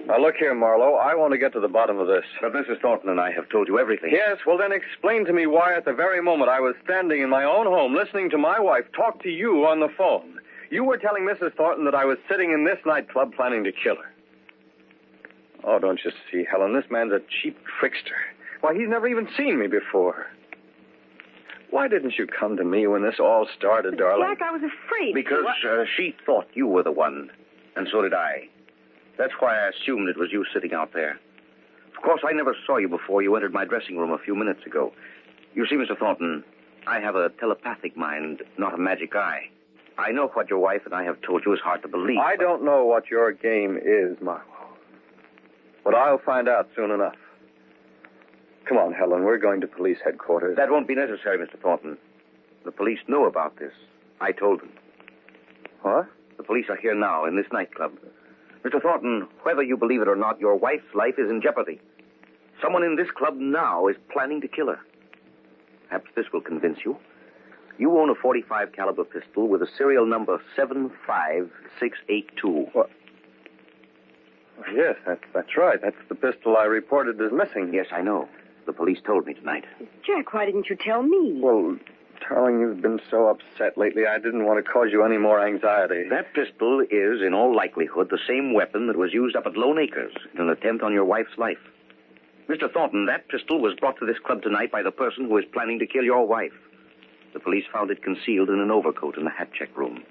Now, look here, Marlowe. I want to get to the bottom of this. But Mrs. Thornton and I have told you everything. Yes, well, then explain to me why at the very moment I was standing in my own home listening to my wife talk to you on the phone, you were telling Mrs. Thornton that I was sitting in this nightclub planning to kill her. Oh, don't you see, Helen, this man's a cheap trickster. Why, he's never even seen me before. Why didn't you come to me when this all started, darling? Jack, I was afraid. Because she thought you were the one, and so did I. That's why I assumed it was you sitting out there. Of course, I never saw you before you entered my dressing room a few minutes ago. You see, Mr. Thornton, I have a telepathic mind, not a magic eye. I know what your wife and I have told you is hard to believe. I don't know what your game is, Marlowe. But I'll find out soon enough. Come on, Helen, we're going to police headquarters. That won't be necessary, Mr. Thornton. The police know about this. I told them. What? The police are here now in this nightclub. Mr. Thornton, whether you believe it or not, your wife's life is in jeopardy. Someone in this club now is planning to kill her. Perhaps this will convince you. You own a .45 caliber pistol with a serial number 75682. What? Yes, that's right. That's the pistol I reported as missing. Yes, I know. The police told me tonight. Jack, why didn't you tell me? Well, darling, you've been so upset lately, I didn't want to cause you any more anxiety. That pistol is, in all likelihood, the same weapon that was used up at Lone Acres in an attempt on your wife's life. Mr. Thornton, that pistol was brought to this club tonight by the person who is planning to kill your wife. The police found it concealed in an overcoat in the hat check room.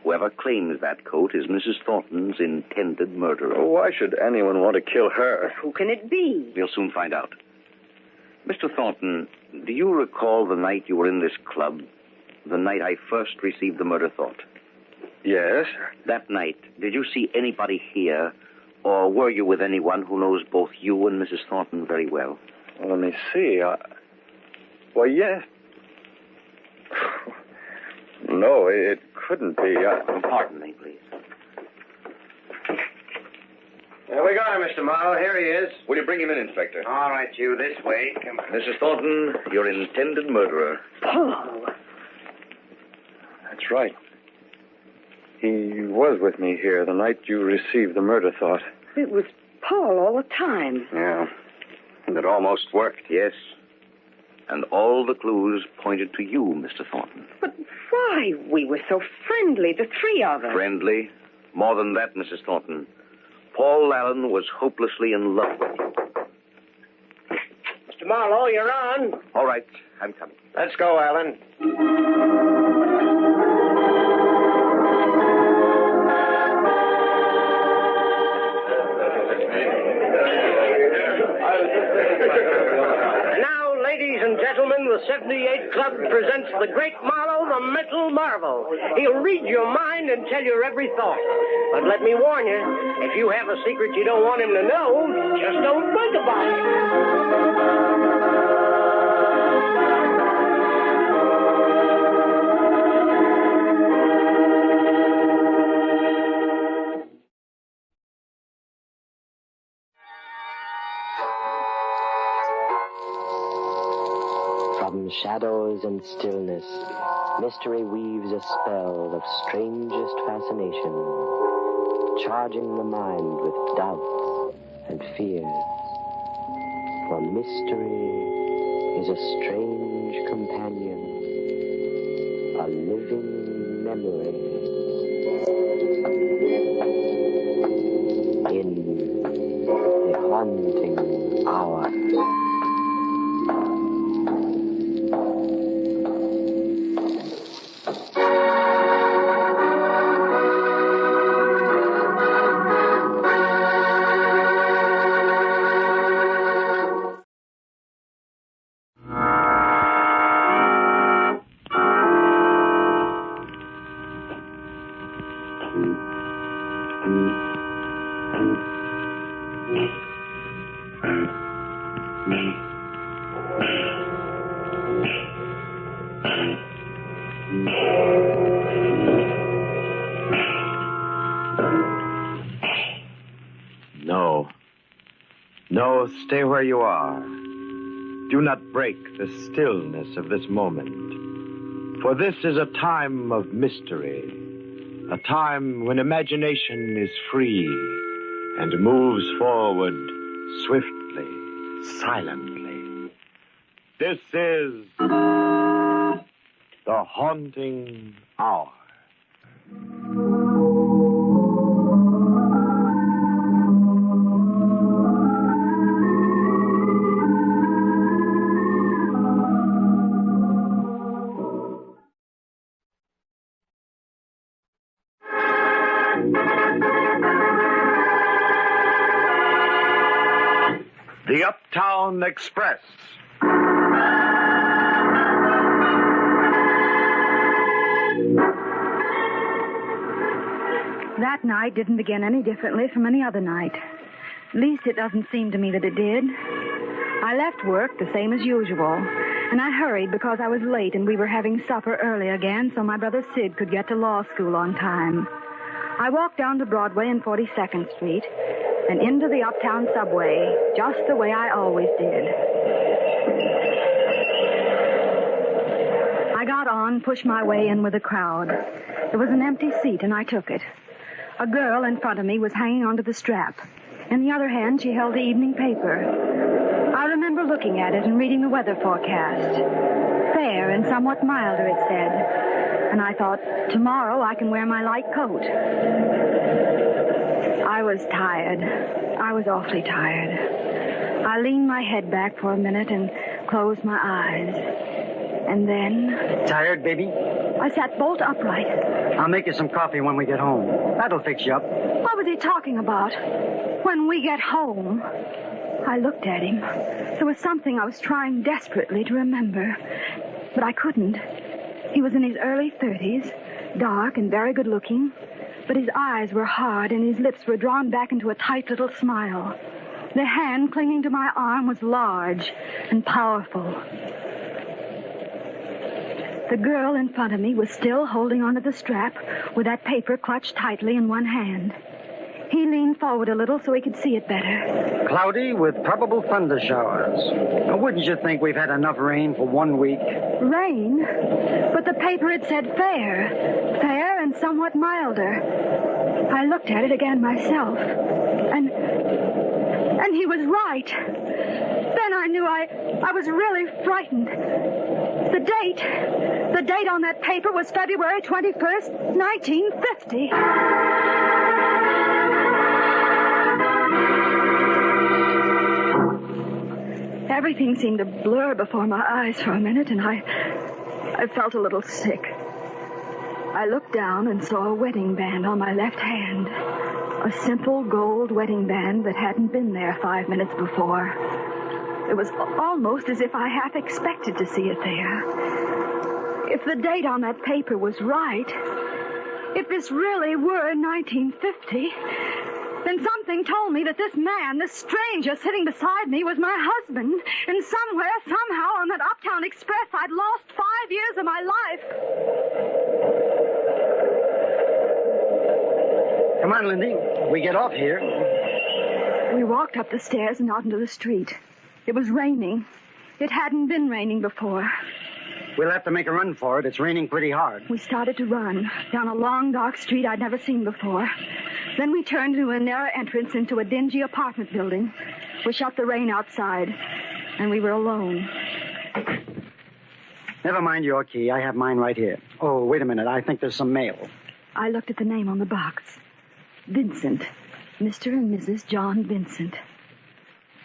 Whoever claims that coat is Mrs. Thornton's intended murderer. Oh, why should anyone want to kill her? Who can it be? We'll soon find out. Mr. Thornton, do you recall the night you were in this club, the night I first received the murder thought. Yes? That night, did you see anybody here, or were you with anyone who knows both you and Mrs. Thornton very well? Well, let me see. Why, yes. No, it couldn't be. Pardon me, please. There we got him, Mr. Marlowe. Here he is. Will you bring him in, Inspector? All right, you this way. Come on. Mrs. Thornton, your intended murderer. Paul. That's right. He was with me here the night you received the murder thought. It was Paul all the time. Yeah. And it almost worked, yes. And all the clues pointed to you, Mr. Thornton. But why? We were so friendly, the three of us. Friendly? More than that, Mrs. Thornton. Paul Allen was hopelessly in love with you. Mr. Marlowe, you're on. All right, I'm coming. Let's go, Alan. And now, ladies and gentlemen, the 78 Club presents the great Marlowe, the mental marvel. He'll read your mind and tell your every thought. But let me warn you, if you have a secret you don't want him to know, just don't think about it. From shadows and stillness, mystery weaves a spell of strangest fascination, charging the mind with doubts and fears. For mystery is a strange companion, a living memory. In the haunting hour. No, stay where you are. Do not break the stillness of this moment. For this is a time of mystery, a time when imagination is free and moves forward swiftly, silently. This is the haunting hour. The Uptown Express. That night didn't begin any differently from any other night. At least it doesn't seem to me that it did. I left work the same as usual, and I hurried because I was late and we were having supper early again so my brother Sid could get to law school on time. I walked down to Broadway and 42nd Street and into the Uptown subway, just the way I always did. I got on, pushed my way in with the crowd. There was an empty seat, and I took it. A girl in front of me was hanging onto the strap. In the other hand, she held the evening paper. I remember looking at it and reading the weather forecast. Fair and somewhat milder, it said. And I thought, tomorrow I can wear my light coat. I was tired. I was awfully tired. I leaned my head back for a minute and closed my eyes. And then... Tired, baby? I sat bolt upright. I'll make you some coffee when we get home. That'll fix you up. What was he talking about? When we get home? I looked at him. There was something I was trying desperately to remember. But I couldn't. He was in his early 30s, dark and very good looking, but his eyes were hard and his lips were drawn back into a tight little smile. The hand clinging to my arm was large and powerful. The girl in front of me was still holding onto the strap with that paper clutched tightly in one hand. He leaned forward a little so he could see it better. Cloudy with probable thunder showers. Now, wouldn't you think we've had enough rain for 1 week? Rain? But the paper had said fair. Fair and somewhat milder. I looked at it again myself. And he was right. Then I knew I was really frightened. The date on that paper was February 21st, 1950. Everything seemed to blur before my eyes for a minute, and I felt a little sick. I looked down and saw a wedding band on my left hand. A simple gold wedding band that hadn't been there 5 minutes before. It was almost as if I half expected to see it there. If the date on that paper was right, if this really were 1950... then something told me that this man, this stranger sitting beside me, was my husband. And somewhere, somehow, on that Uptown Express, I'd lost 5 years of my life. Come on, Lindy. We get off here. We walked up the stairs and out into the street. It was raining. It hadn't been raining before. We'll have to make a run for it. It's raining pretty hard. We started to run down a long, dark street I'd never seen before. Then we turned into a narrow entrance into a dingy apartment building. We shut the rain outside, and we were alone. Never mind your key. I have mine right here. Oh, wait a minute. I think there's some mail. I looked at the name on the box. Vincent. Mr. and Mrs. John Vincent.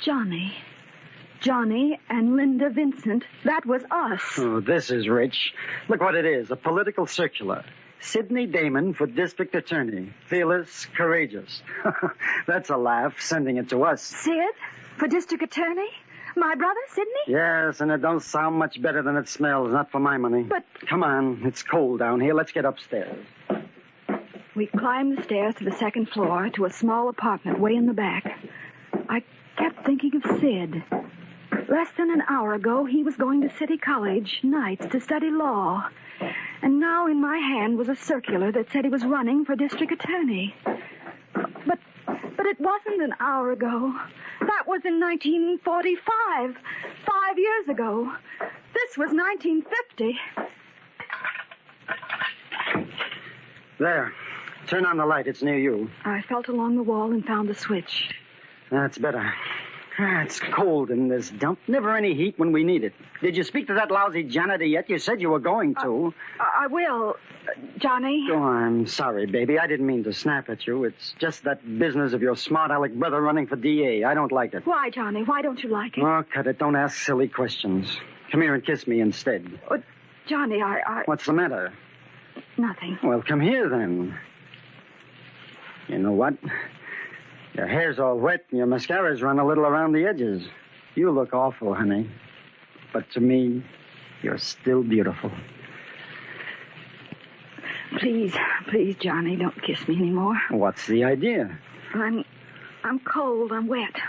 Johnny and Linda Vincent. That was us. Oh, this is rich. Look what it is. A political circular. Sidney Damon for district attorney. Fearless, courageous. That's a laugh, sending it to us. Sid? For district attorney? My brother, Sidney? Yes, and it don't sound much better than it smells. Not for my money. But... Come on. It's cold down here. Let's get upstairs. We climbed the stairs to the second floor to a small apartment way in the back. I kept thinking of Sid. Less than an hour ago, he was going to City College nights to study law. And now in my hand was a circular that said he was running for district attorney. But it wasn't an hour ago. That was in 1945. 5 years ago. This was 1950. There. Turn on the light. It's near you. I felt along the wall and found the switch. That's better. It's cold in this dump. Never any heat when we need it. Did you speak to that lousy janitor yet? You said you were going to. I will, Johnny. Oh, I'm sorry, baby. I didn't mean to snap at you. It's just that business of your smart aleck brother running for DA. I don't like it. Why, Johnny? Why don't you like it? Oh, cut it. Don't ask silly questions. Come here and kiss me instead. Johnny, I... What's the matter? Nothing. Well, come here, then. You know what? Your hair's all wet and your mascara's run a little around the edges. You look awful, honey. But to me, you're still beautiful. Please, Johnny, don't kiss me anymore. What's the idea? I'm cold. I'm wet.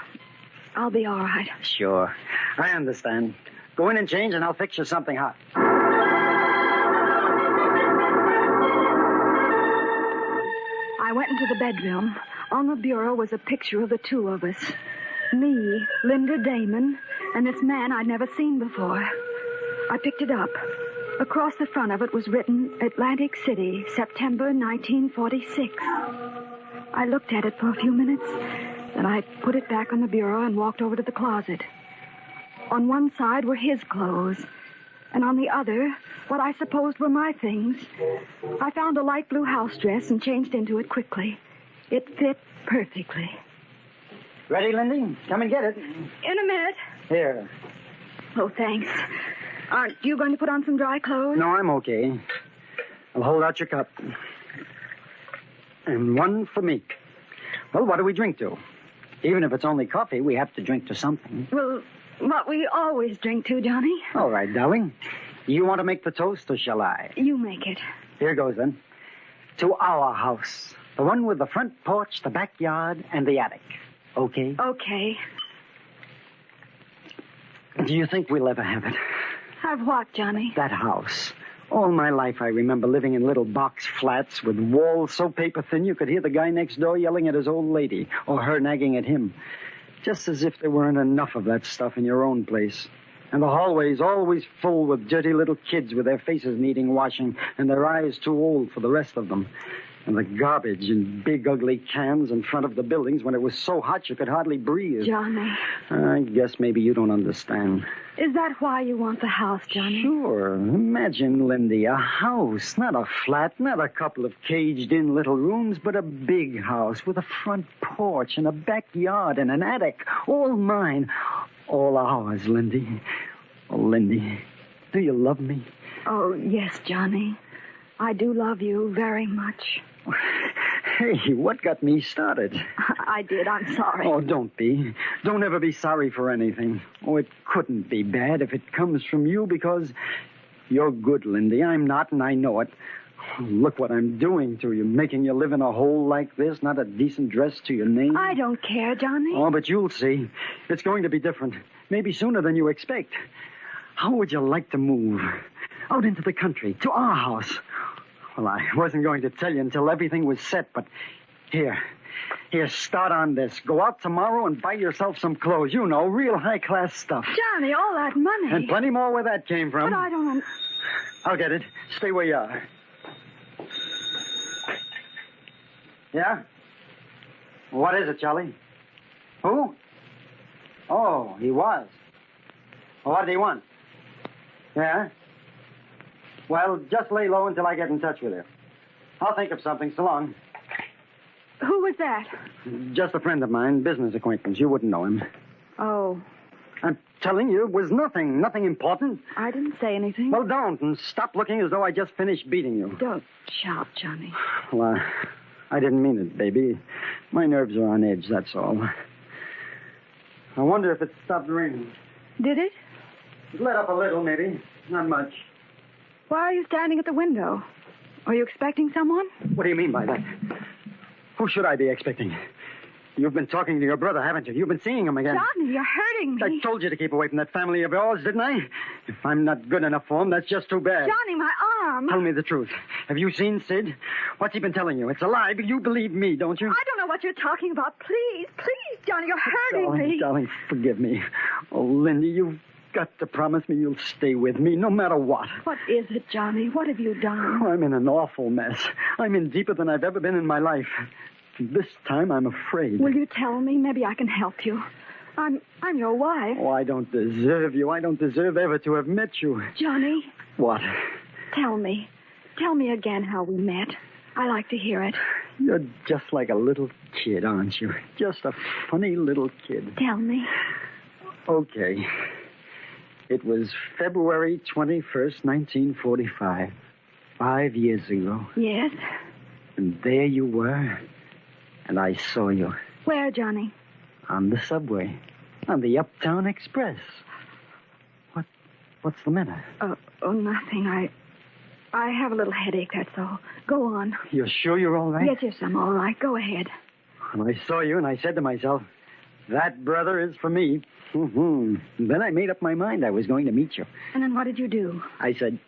I'll be all right. Sure. I understand. Go in and change, and I'll fix you something hot. I went into the bedroom. On the bureau was a picture of the two of us. Me, Linda Damon, and this man I'd never seen before. I picked it up. Across the front of it was written, Atlantic City, September 1946. I looked at it for a few minutes, then I put it back on the bureau and walked over to the closet. On one side were his clothes, and on the other, what I supposed were my things. I found a light blue house dress and changed into it quickly. It fit perfectly. Ready, Lindy? Come and get it. In a minute. Here. Oh, thanks. Aren't you going to put on some dry clothes? No, I'm okay. I'll hold out your cup. And one for me. Well, what do we drink to? Even if it's only coffee, we have to drink to something. Well, what we always drink to, Johnny. All right, darling. You want to make the toast, or shall I? You make it. Here goes, then. To our house. The one with the front porch, the backyard, and the attic. Okay? Okay. Do you think we'll ever have it? Have what, Johnny? That house. All my life I remember living in little box flats with walls so paper thin you could hear the guy next door yelling at his old lady, or her nagging at him. Just as if there weren't enough of that stuff in your own place. And the hallways always full with dirty little kids with their faces needing washing and their eyes too old for the rest of them. And the garbage in big, ugly cans in front of the buildings when it was so hot you could hardly breathe. Johnny. I guess maybe you don't understand. Is that why you want the house, Johnny? Sure. Imagine, Lindy, a house, not a flat, not a couple of caged-in little rooms, but a big house with a front porch and a backyard and an attic. All mine. All ours, Lindy. Oh, Lindy, do you love me? Oh, yes, Johnny. I do love you very much. Hey, what got me started? I did. I'm sorry. Oh, don't be. Don't ever be sorry for anything. Oh, it couldn't be bad if it comes from you because you're good, Lindy. I'm not, and I know it. Oh, look what I'm doing to you, making you live in a hole like this, not a decent dress to your name. I don't care, Johnny. Oh, but you'll see. It's going to be different. Maybe sooner than you expect. How would you like to move? Out into the country, to our house. Well, I wasn't going to tell you until everything was set, but here, start on this. Go out tomorrow and buy yourself some clothes. You know, real high-class stuff. Johnny, all that money. And plenty more where that came from. But I don't... I'll get it. Stay where you are. Yeah? What is it, Charlie? Who? Oh, he was. Well, what did he want? Yeah? Well, just lay low until I get in touch with you. I'll think of something. So long. Who was that? Just a friend of mine, business acquaintance. You wouldn't know him. Oh. I'm telling you, it was nothing important. I didn't say anything. Well, don't, and stop looking as though I just finished beating you. Don't shout, Johnny. Well, I didn't mean it, baby. My nerves are on edge, that's all. I wonder if it stopped raining. Did it? It let up a little, maybe. Not much. Why are you standing at the window? Are you expecting someone? What do you mean by that? Who should I be expecting? You've been talking to your brother, haven't you? You've been seeing him again. Johnny, you're hurting me. I told you to keep away from that family of yours, didn't I? If I'm not good enough for him, that's just too bad. Johnny, my arm. Tell me the truth. Have you seen Sid? What's he been telling you? It's a lie, but you believe me, don't you? I don't know what you're talking about. Please, Johnny, you're hurting me. Darling, forgive me. Oh, Lindy, you've got to promise me you'll stay with me, no matter what. What is it, Johnny? What have you done? Oh, I'm in an awful mess. I'm in deeper than I've ever been in my life. This time, I'm afraid. Will you tell me? Maybe I can help you. I'm your wife. Oh, I don't deserve you. I don't deserve ever to have met you. Johnny. What? Tell me. Tell me again how we met. I like to hear it. You're just like a little kid, aren't you? Just a funny little kid. Tell me. Okay. It was February 21st, 1945. 5 years ago. Yes? And there you were. And I saw you. Where, Johnny? On the subway. On the Uptown Express. What's the matter? Oh, nothing. I have a little headache, that's all. Go on. You're sure you're all right? Yes, I'm all right. Go ahead. Well, I saw you and I said to myself, that brother is for me. Mm-hmm. Then I made up my mind I was going to meet you. And then what did you do? I said,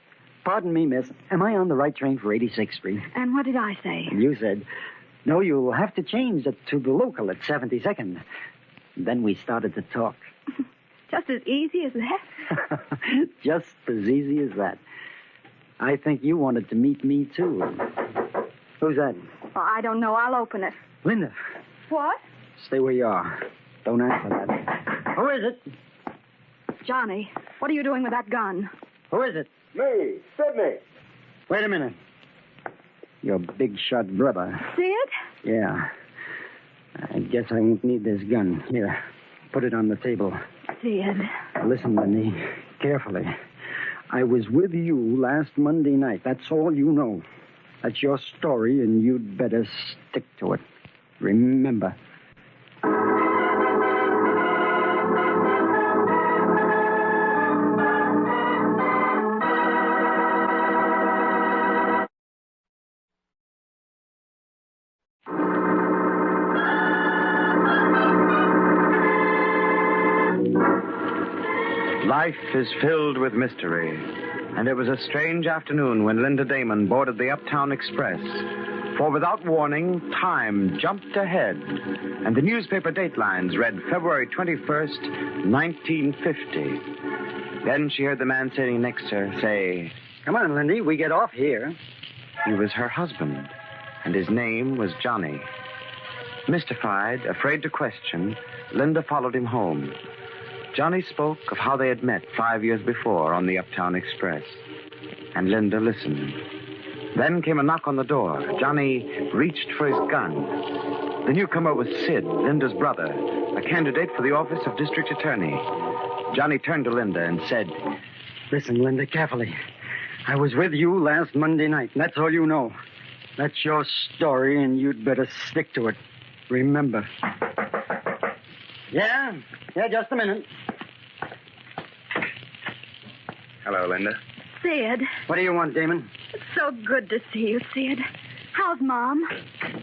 pardon me, miss, am I on the right train for 86th Street? And what did I say? And you said, no, you'll have to change it to the local at 72nd. Then we started to talk. Just as easy as that? Just as easy as that. I think you wanted to meet me, too. Who's that? Oh, I don't know. I'll open it. Linda. What? Stay where you are. Don't answer that. Who is it? Johnny, what are you doing with that gun? Who is it? Me, Sidney. Wait a minute. Your big shot brother. Sid? Yeah. I guess I won't need this gun. Here, put it on the table. Sid. Listen to me carefully. I was with you last Monday night. That's all you know. That's your story, and you'd better stick to it. Remember. Life is filled with mystery, and it was a strange afternoon when Linda Damon boarded the Uptown Express. For without warning, time jumped ahead, and the newspaper datelines read February 21st, 1950. Then she heard the man sitting next to her say, "Come on, Lindy, we get off here." He was her husband, and his name was Johnny. Mystified, afraid to question, Linda followed him home. Johnny spoke of how they had met 5 years before on the Uptown Express, and Linda listened. Then came a knock on the door. Johnny reached for his gun. The newcomer was Sid, Linda's brother, a candidate for the office of district attorney. Johnny turned to Linda and said, "Listen, Linda, carefully. I was with you last Monday night, and that's all you know. That's your story, and you'd better stick to it. Remember." Yeah, just a minute. Hello, Linda. Sid. What do you want, Damon? It's so good to see you, Sid. How's Mom?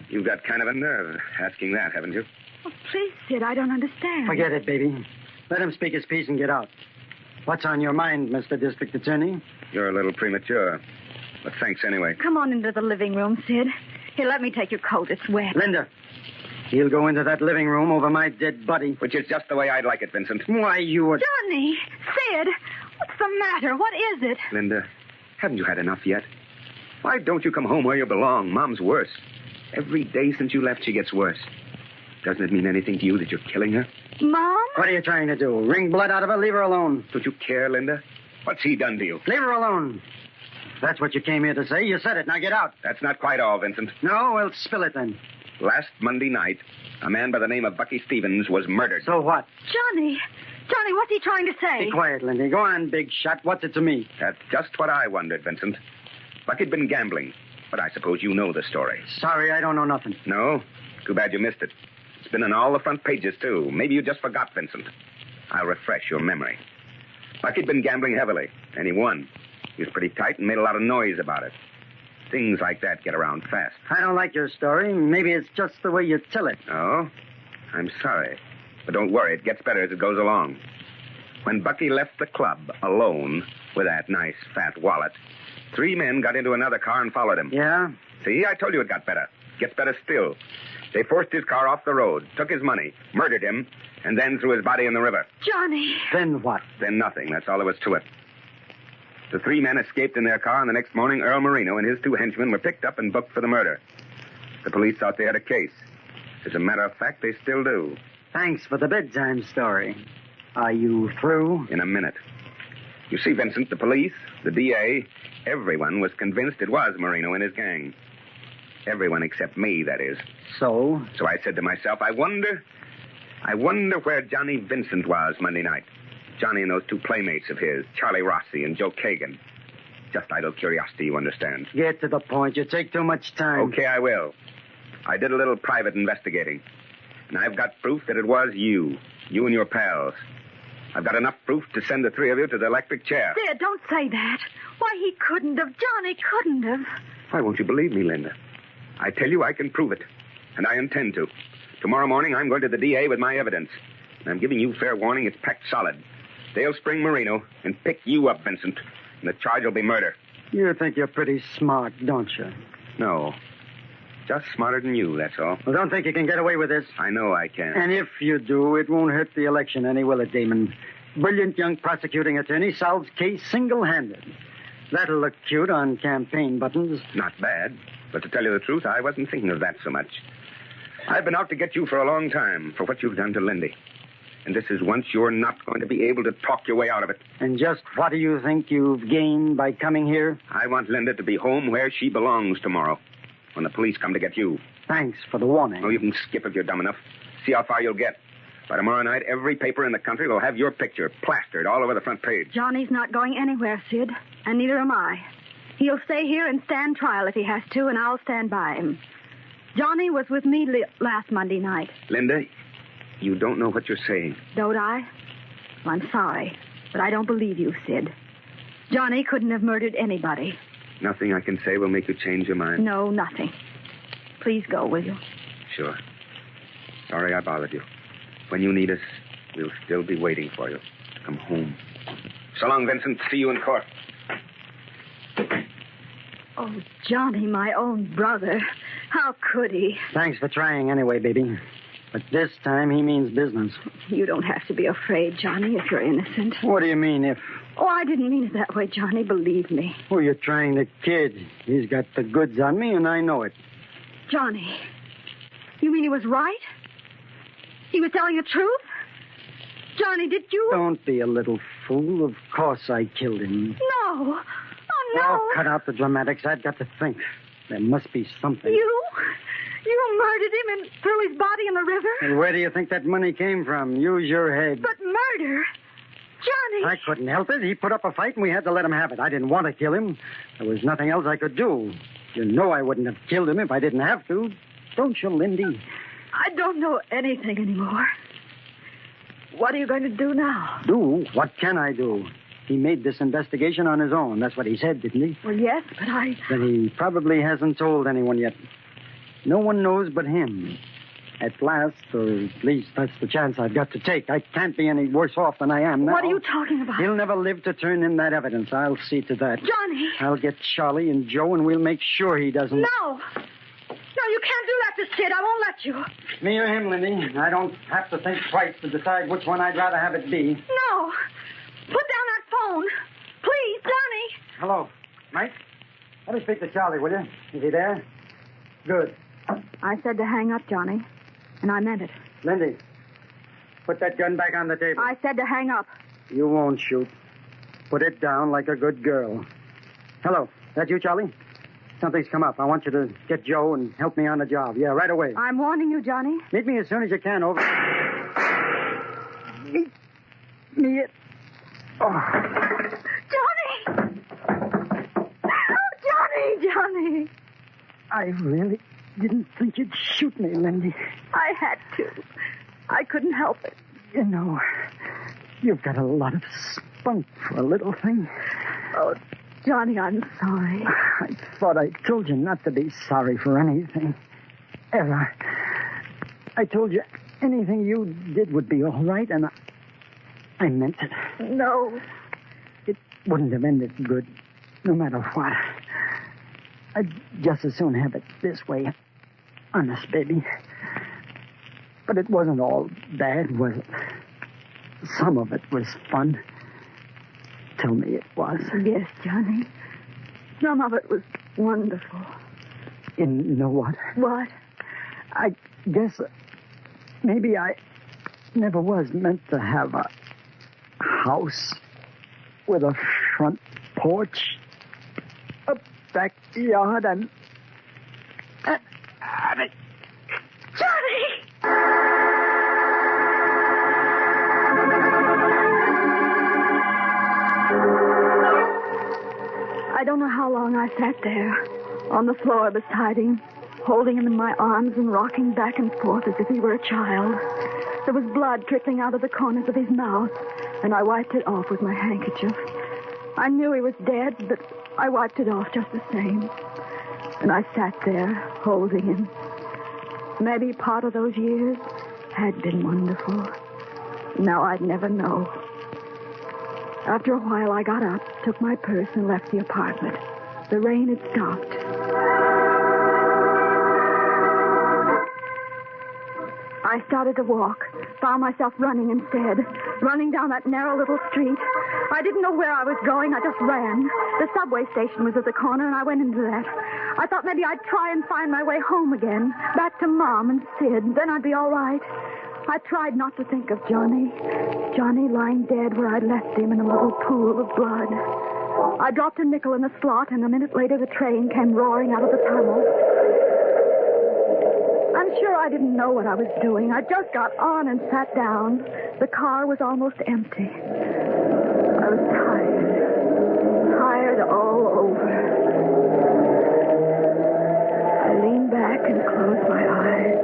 You've got kind of a nerve asking that, haven't you? Oh, please, Sid, I don't understand. Forget it, baby. Let him speak his piece and get out. What's on your mind, Mr. District Attorney? You're a little premature, but thanks anyway. Come on into the living room, Sid. Here, let me take your coat. It's wet. Linda, he'll go into that living room over my dead body. Which is just the way I'd like it, Vincent. Why, you were... Johnny! Sid! What's the matter? What is it? Linda, haven't you had enough yet? Why don't you come home where you belong? Mom's worse. Every day since you left, she gets worse. Doesn't it mean anything to you that you're killing her? Mom? What are you trying to do? Wring blood out of her? Leave her alone. Don't you care, Linda? What's he done to you? Leave her alone. That's what you came here to say. You said it. Now get out. That's not quite all, Vincent. No? Well, spill it then. Last Monday night, a man by the name of Bucky Stevens was murdered. So what? Johnny! Johnny, what's he trying to say? Be quiet, Lindy. Go on, big shot. What's it to me? That's just what I wondered, Vincent. Bucky'd been gambling, but I suppose you know the story. Sorry, I don't know nothing. No? Too bad you missed it. It's been on all the front pages, too. Maybe you just forgot, Vincent. I'll refresh your memory. Bucky'd been gambling heavily, and he won. He was pretty tight and made a lot of noise about it. Things like that get around fast. I don't like your story. Maybe it's just the way you tell it. Oh? I'm sorry. But don't worry, it gets better as it goes along. When Bucky left the club alone with that nice fat wallet, 3 men got into another car and followed him. Yeah? See, I told you it got better. Gets better still. They forced his car off the road, took his money, murdered him, and then threw his body in the river. Johnny! Then what? Then nothing. That's all there was to it. The 3 men escaped in their car, and the next morning, Earl Marino and his 2 henchmen were picked up and booked for the murder. The police thought they had a case. As a matter of fact, they still do. Thanks for the bedtime story. Are you through? In a minute. You see, Vincent, the police, the DA, everyone was convinced it was Marino and his gang. Everyone except me, that is. So? So I said to myself, I wonder where Johnny Vincent was Monday night. Johnny and those 2 playmates of his, Charlie Rossi and Joe Kagan. Just idle curiosity, you understand. Get to the point. You take too much time. Okay, I will. I did a little private investigating. And I've got proof that it was you and your pals. I've got enough proof to send the 3 of you to the electric chair. There, don't say that. Why, he couldn't have. Johnny couldn't have. Why won't you believe me, Linda? I tell you I can prove it. And I intend to. Tomorrow morning, I'm going to the DA with my evidence. And I'm giving you fair warning, it's packed solid. They'll spring Marino and pick you up, Vincent. And the charge will be murder. You think you're pretty smart, don't you? No. Just smarter than you, that's all. Well, don't think you can get away with this. I know I can. And if you do, it won't hurt the election any, will it, Damon? Brilliant young prosecuting attorney solves case single-handed. That'll look cute on campaign buttons. Not bad. But to tell you the truth, I wasn't thinking of that so much. I've been out to get you for a long time for what you've done to Lindy. And this is once you're not going to be able to talk your way out of it. And just what do you think you've gained by coming here? I want Linda to be home where she belongs tomorrow, when the police come to get you. Thanks for the warning. Oh, you can skip if you're dumb enough. See how far you'll get. By tomorrow night, every paper in the country will have your picture plastered all over the front page. Johnny's not going anywhere, Sid, and neither am I. He'll stay here and stand trial if he has to, and I'll stand by him. Johnny was with me last Monday night. Linda, you don't know what you're saying. Don't I? Well, I'm sorry, but I don't believe you, Sid. Johnny couldn't have murdered anybody. Nothing I can say will make you change your mind. No, nothing. Please go, will you? Sure. Sorry I bothered you. When you need us, we'll still be waiting for you to come home. So long, Vincent. See you in court. Oh, Johnny, my own brother. How could he? Thanks for trying anyway, baby. But this time he means business. You don't have to be afraid, Johnny, if you're innocent. What do you mean, if? Oh, I didn't mean it that way, Johnny. Believe me. Oh, you're trying to kid. He's got the goods on me, and I know it. Johnny, you mean he was right? He was telling the truth? Johnny, did you... Don't be a little fool. Of course I killed him. No. Oh, no. Oh, cut out the dramatics. I've got to think. There must be something. You murdered him and threw his body in the river? And where do you think that money came from? Use your head. But murder? Johnny! I couldn't help it. He put up a fight and we had to let him have it. I didn't want to kill him. There was nothing else I could do. You know I wouldn't have killed him if I didn't have to. Don't you, Lindy? I don't know anything anymore. What are you going to do now? Do? What can I do? He made this investigation on his own. That's what he said, didn't he? Well, yes, but I... Then he probably hasn't told anyone yet. No one knows but him. At last, or at least that's the chance I've got to take. I can't be any worse off than I am now. What are you talking about? He'll never live to turn in that evidence. I'll see to that. Johnny! I'll get Charlie and Joe, and we'll make sure he doesn't... No! No, you can't do that to Sid. I won't let you. Me or him, Lindy. I don't have to think twice to decide which one I'd rather have it be. No! Put down that phone. Please, Johnny. Hello. Mike? Let me speak to Charlie, will you? Is he there? Good. I said to hang up, Johnny. And I meant it. Lindy, put that gun back on the table. I said to hang up. You won't shoot. Put it down like a good girl. Hello. That you, Charlie? Something's come up. I want you to get Joe and help me on the job. Yeah, right away. I'm warning you, Johnny. Meet me as soon as you can, over. Meet me at... Oh. Johnny! Oh, Johnny! I really didn't think you'd shoot me, Lindy. I had to. I couldn't help it. You know, you've got a lot of spunk for a little thing. Oh, Johnny, I'm sorry. I thought I told you not to be sorry for anything. Ever. I told you anything you did would be all right, and I meant it. No. It wouldn't have ended good, no matter what. I'd just as soon have it this way. Honest, baby. But it wasn't all bad, was it? Some of it was fun. Tell me it was. Yes, Johnny. Some of it was wonderful. You know what? What? I guess maybe I never was meant to have a house with a front porch, a backyard, and Johnny! I don't know how long I sat there on the floor beside him, holding him in my arms and rocking back and forth as if he were a child. There was blood trickling out of the corners of his mouth, and I wiped it off with my handkerchief. I knew he was dead, but I wiped it off just the same. And I sat there, holding him. Maybe part of those years had been wonderful. Now I'd never know. After a while, I got up, took my purse, and left the apartment. The rain had stopped. I started to walk, found myself running instead, running down that narrow little street. I didn't know where I was going. I just ran. The subway station was at the corner, and I went into that. I thought maybe I'd try and find my way home again, back to Mom and Sid. Then I'd be all right. I tried not to think of Johnny. Johnny lying dead where I'd left him in a little pool of blood. I dropped a nickel in the slot, and a minute later the train came roaring out of the tunnel. I'm sure I didn't know what I was doing. I just got on and sat down. The car was almost empty. I was tired all over. I leaned back and closed my eyes.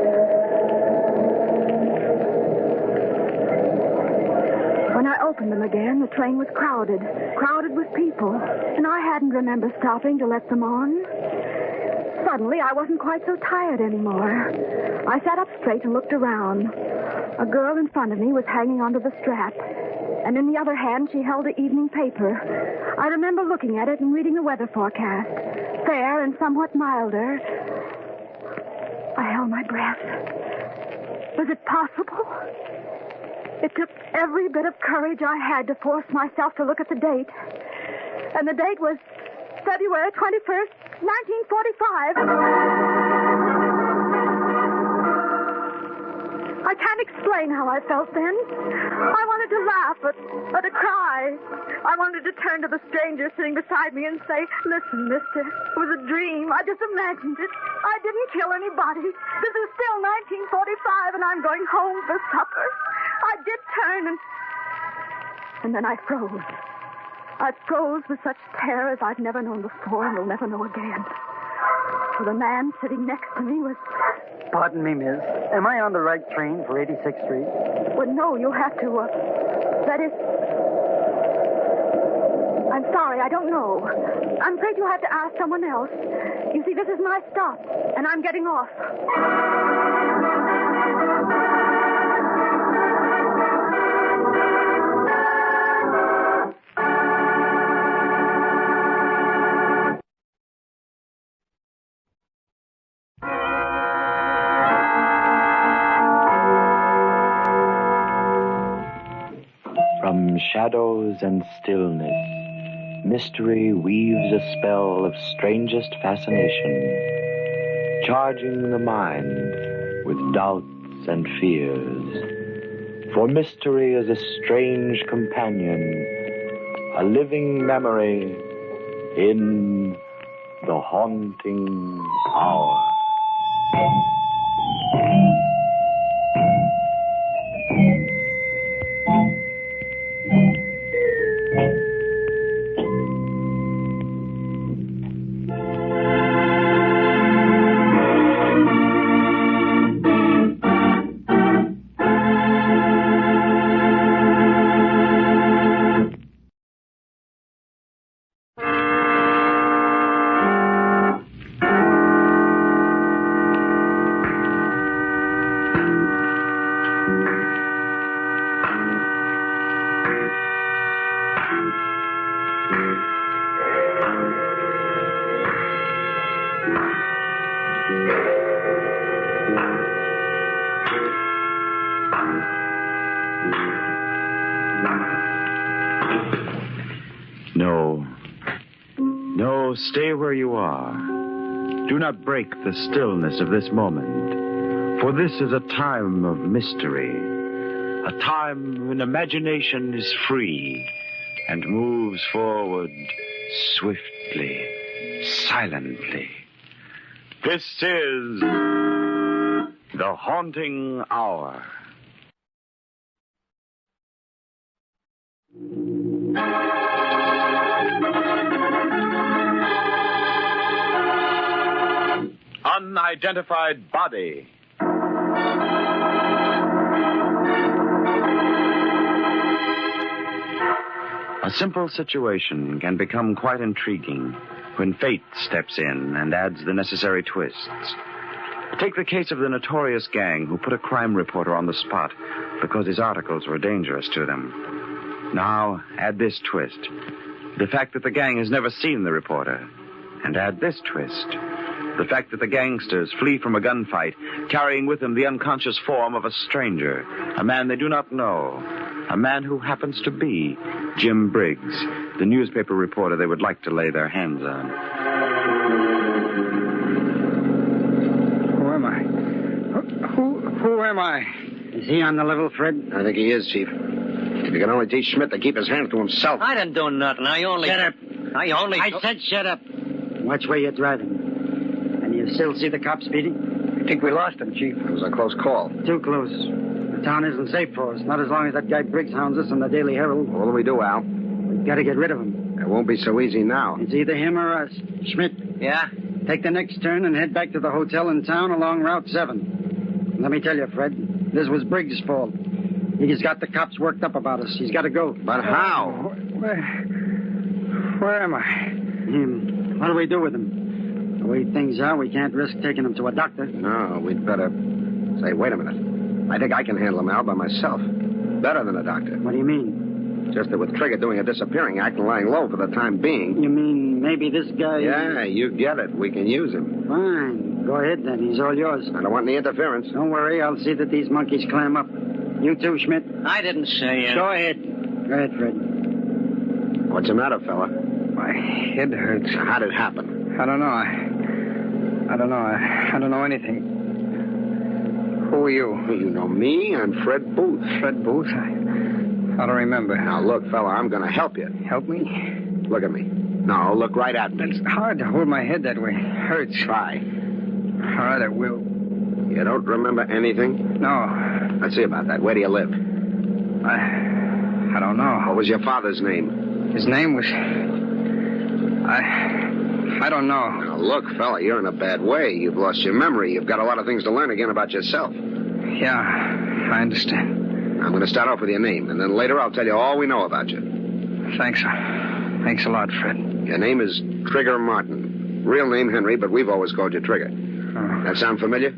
When I opened them again, the train was crowded with people, and I hadn't remembered stopping to let them on. Suddenly, I wasn't quite so tired anymore. I sat up straight and looked around. A girl in front of me was hanging onto the strap, and in the other hand she held the evening paper. I remember looking at it and reading the weather forecast. Fair and somewhat milder. I held my breath. Was it possible? It took every bit of courage I had to force myself to look at the date. And the date was February 21st, 1945. I can't explain how I felt then. I wanted to laugh, but to cry. I wanted to turn to the stranger sitting beside me and say, "Listen, mister, it was a dream. I just imagined it. I didn't kill anybody. This is still 1945, and I'm going home for supper." I did turn, and then I froze. I froze with such terror as I've never known before and will never know again. For the man sitting next to me was... Pardon me, miss. Am I on the right train for 86th Street? Well, no, you'll have to, that is... I'm sorry, I don't know. I'm afraid you'll have to ask someone else. You see, this is my stop, and I'm getting off. From shadows and stillness, mystery weaves a spell of strangest fascination, charging the mind with doubts and fears. For mystery is a strange companion, a living memory in the haunting hour. No, stay where you are. Do not break the stillness of this moment, for this is a time of mystery, a time when imagination is free and moves forward swiftly, silently. This is the haunting hour. Unidentified body. A simple situation can become quite intriguing when fate steps in and adds the necessary twists. Take the case of the notorious gang who put a crime reporter on the spot because his articles were dangerous to them. Now, add this twist. The fact that the gang has never seen the reporter. And add this twist. The fact that the gangsters flee from a gunfight, carrying with them the unconscious form of a stranger, a man they do not know, a man who happens to be Jim Briggs, the newspaper reporter they would like to lay their hands on. Who am I? Who am I? Is he on the level, Fred? I think he is, Chief. If you can only teach Schmidt to keep his hands to himself. I didn't do nothing. Shut up. I said shut up. Watch where you're driving. And you still see the cops speeding? I think we lost him, Chief. It was a close call. Too close. The town isn't safe for us. Not as long as that guy Briggs hounds us in the Daily Herald. What do we do, Al? We've got to get rid of him. It won't be so easy now. It's either him or us. Schmidt. Yeah? Take the next turn and head back to the hotel in town along Route 7. Let me tell you, Fred, this was Briggs' fault. He's got the cops worked up about us. He's got to go. But how? Where am I? What do we do with him? The way things are, we can't risk taking him to a doctor. No, we'd better... Say, wait a minute. I think I can handle him, Al, by myself. Better than a doctor. What do you mean? Just that with Trigger doing a disappearing act and lying low for the time being. You mean maybe this guy... Yeah, you get it. We can use him. Fine. Go ahead, then. He's all yours. I don't want any interference. Don't worry. I'll see that these monkeys clam up. You too, Schmidt. I didn't say it. Go ahead. Go ahead, Fred. What's the matter, fella? My head hurts. How'd it happen? I don't know. I don't know. I don't know anything. Who are you? Well, you know me. I'm Fred Booth. Fred Booth? I don't remember. Now, look, fella, I'm going to help you. Help me? Look at me. No, look right at me. It's hard to hold my head that way. Hurts. Try. All right, I will. You don't remember anything? No. Let's see about that. Where do you live? I don't know. What was your father's name? His name was... I don't know. Now, look, fella, you're in a bad way. You've lost your memory. You've got a lot of things to learn again about yourself. Yeah, I understand. I'm going to start off with your name, and then later I'll tell you all we know about you. Thanks. Thanks a lot, Fred. Your name is Trigger Martin. Real name Henry, but we've always called you Trigger. Oh. That sound familiar?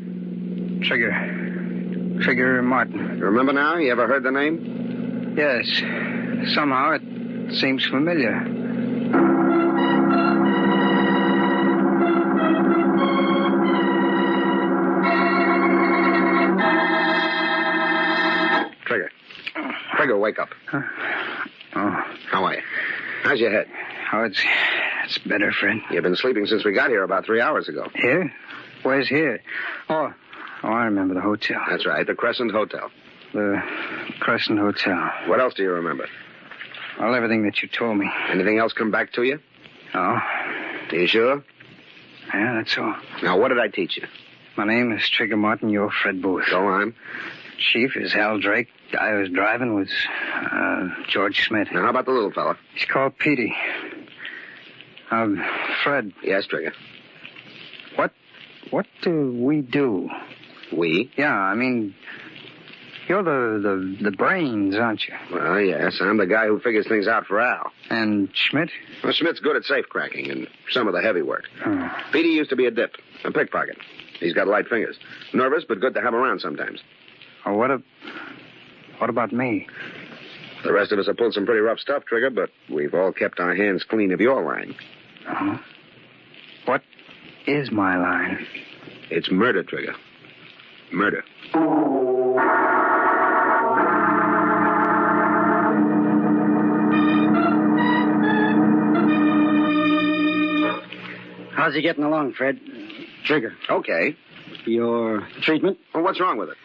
Trigger Martin. You remember now? You ever heard the name? Yes. Somehow it seems familiar. Trigger, wake up. Oh. How are you? How's your head? Oh, it's better, Fred. You've been sleeping since we got here about 3 hours ago. Here? Where's here? Oh, I remember the hotel. That's right, the Crescent Hotel. The Crescent Hotel. What else do you remember? Well, everything that you told me. Anything else come back to you? No. Are you sure? Yeah, that's all. Now, what did I teach you? My name is Trigger Martin. You're Fred Booth. Go on. Chief is Hal Drake. Guy who was driving was George Smith. Now, how about the little fella? He's called Petey. Fred. Yes, Trigger. What do we do? We? Yeah, I mean, you're the brains, aren't you? Well, yes, I'm the guy who figures things out for Al. And Schmidt? Well, Schmidt's good at safe cracking and some of the heavy work. Oh. Petey used to be a dip, a pickpocket. He's got light fingers. Nervous, but good to have around sometimes. Oh, what about me? The rest of us have pulled some pretty rough stuff, Trigger, but we've all kept our hands clean of your line. Uh-huh. What is my line? It's murder, Trigger. Murder. How's he getting along, Fred? Trigger. Okay. Your treatment? Well, what's wrong with it?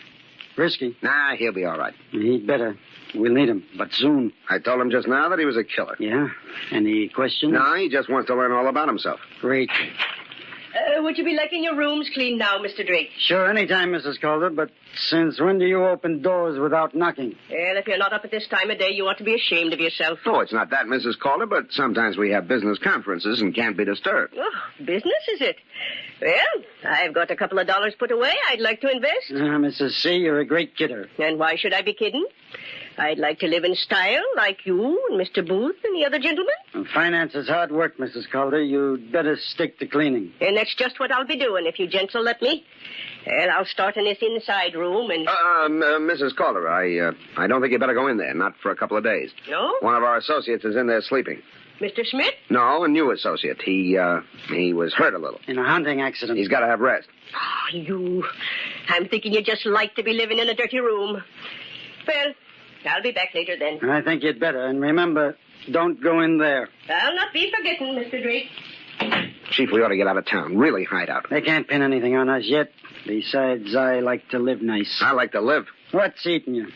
Risky. Nah, he'll be all right. He'd better. We'll need him, but soon. I told him just now that he was a killer. Yeah? Any questions? No, he just wants to learn all about himself. Great. Would you be liking your rooms cleaned now, Mr. Drake? Sure, anytime, Mrs. Calder, but since when do you open doors without knocking? Well, if you're not up at this time of day, you ought to be ashamed of yourself. Oh, it's not that, Mrs. Calder, but sometimes we have business conferences and can't be disturbed. Oh, business, is it? Well, I've got a couple of dollars put away I'd like to invest. Mrs. C., you're a great kidder. And why should I be kidding? I'd like to live in style like you and Mr. Booth and the other gentlemen. Finance is hard work, Mrs. Calder. You'd better stick to cleaning. And that's just what I'll be doing if you gents will let me. Well, I'll start in this inside room and... Mrs. Calder, I don't think you better go in there, not for a couple of days. No? One of our associates is in there sleeping. Mr. Schmidt? No, a new associate. He was hurt a little. In a hunting accident. He's got to have rest. Oh, you. I'm thinking you just like to be living in a dirty room. Well, I'll be back later then. I think you'd better. And remember, don't go in there. I'll not be forgetting, Mr. Drake. Chief, we ought to get out of town. Really hide out. They can't pin anything on us yet. Besides, I like to live nice. I like to live. What's eating you?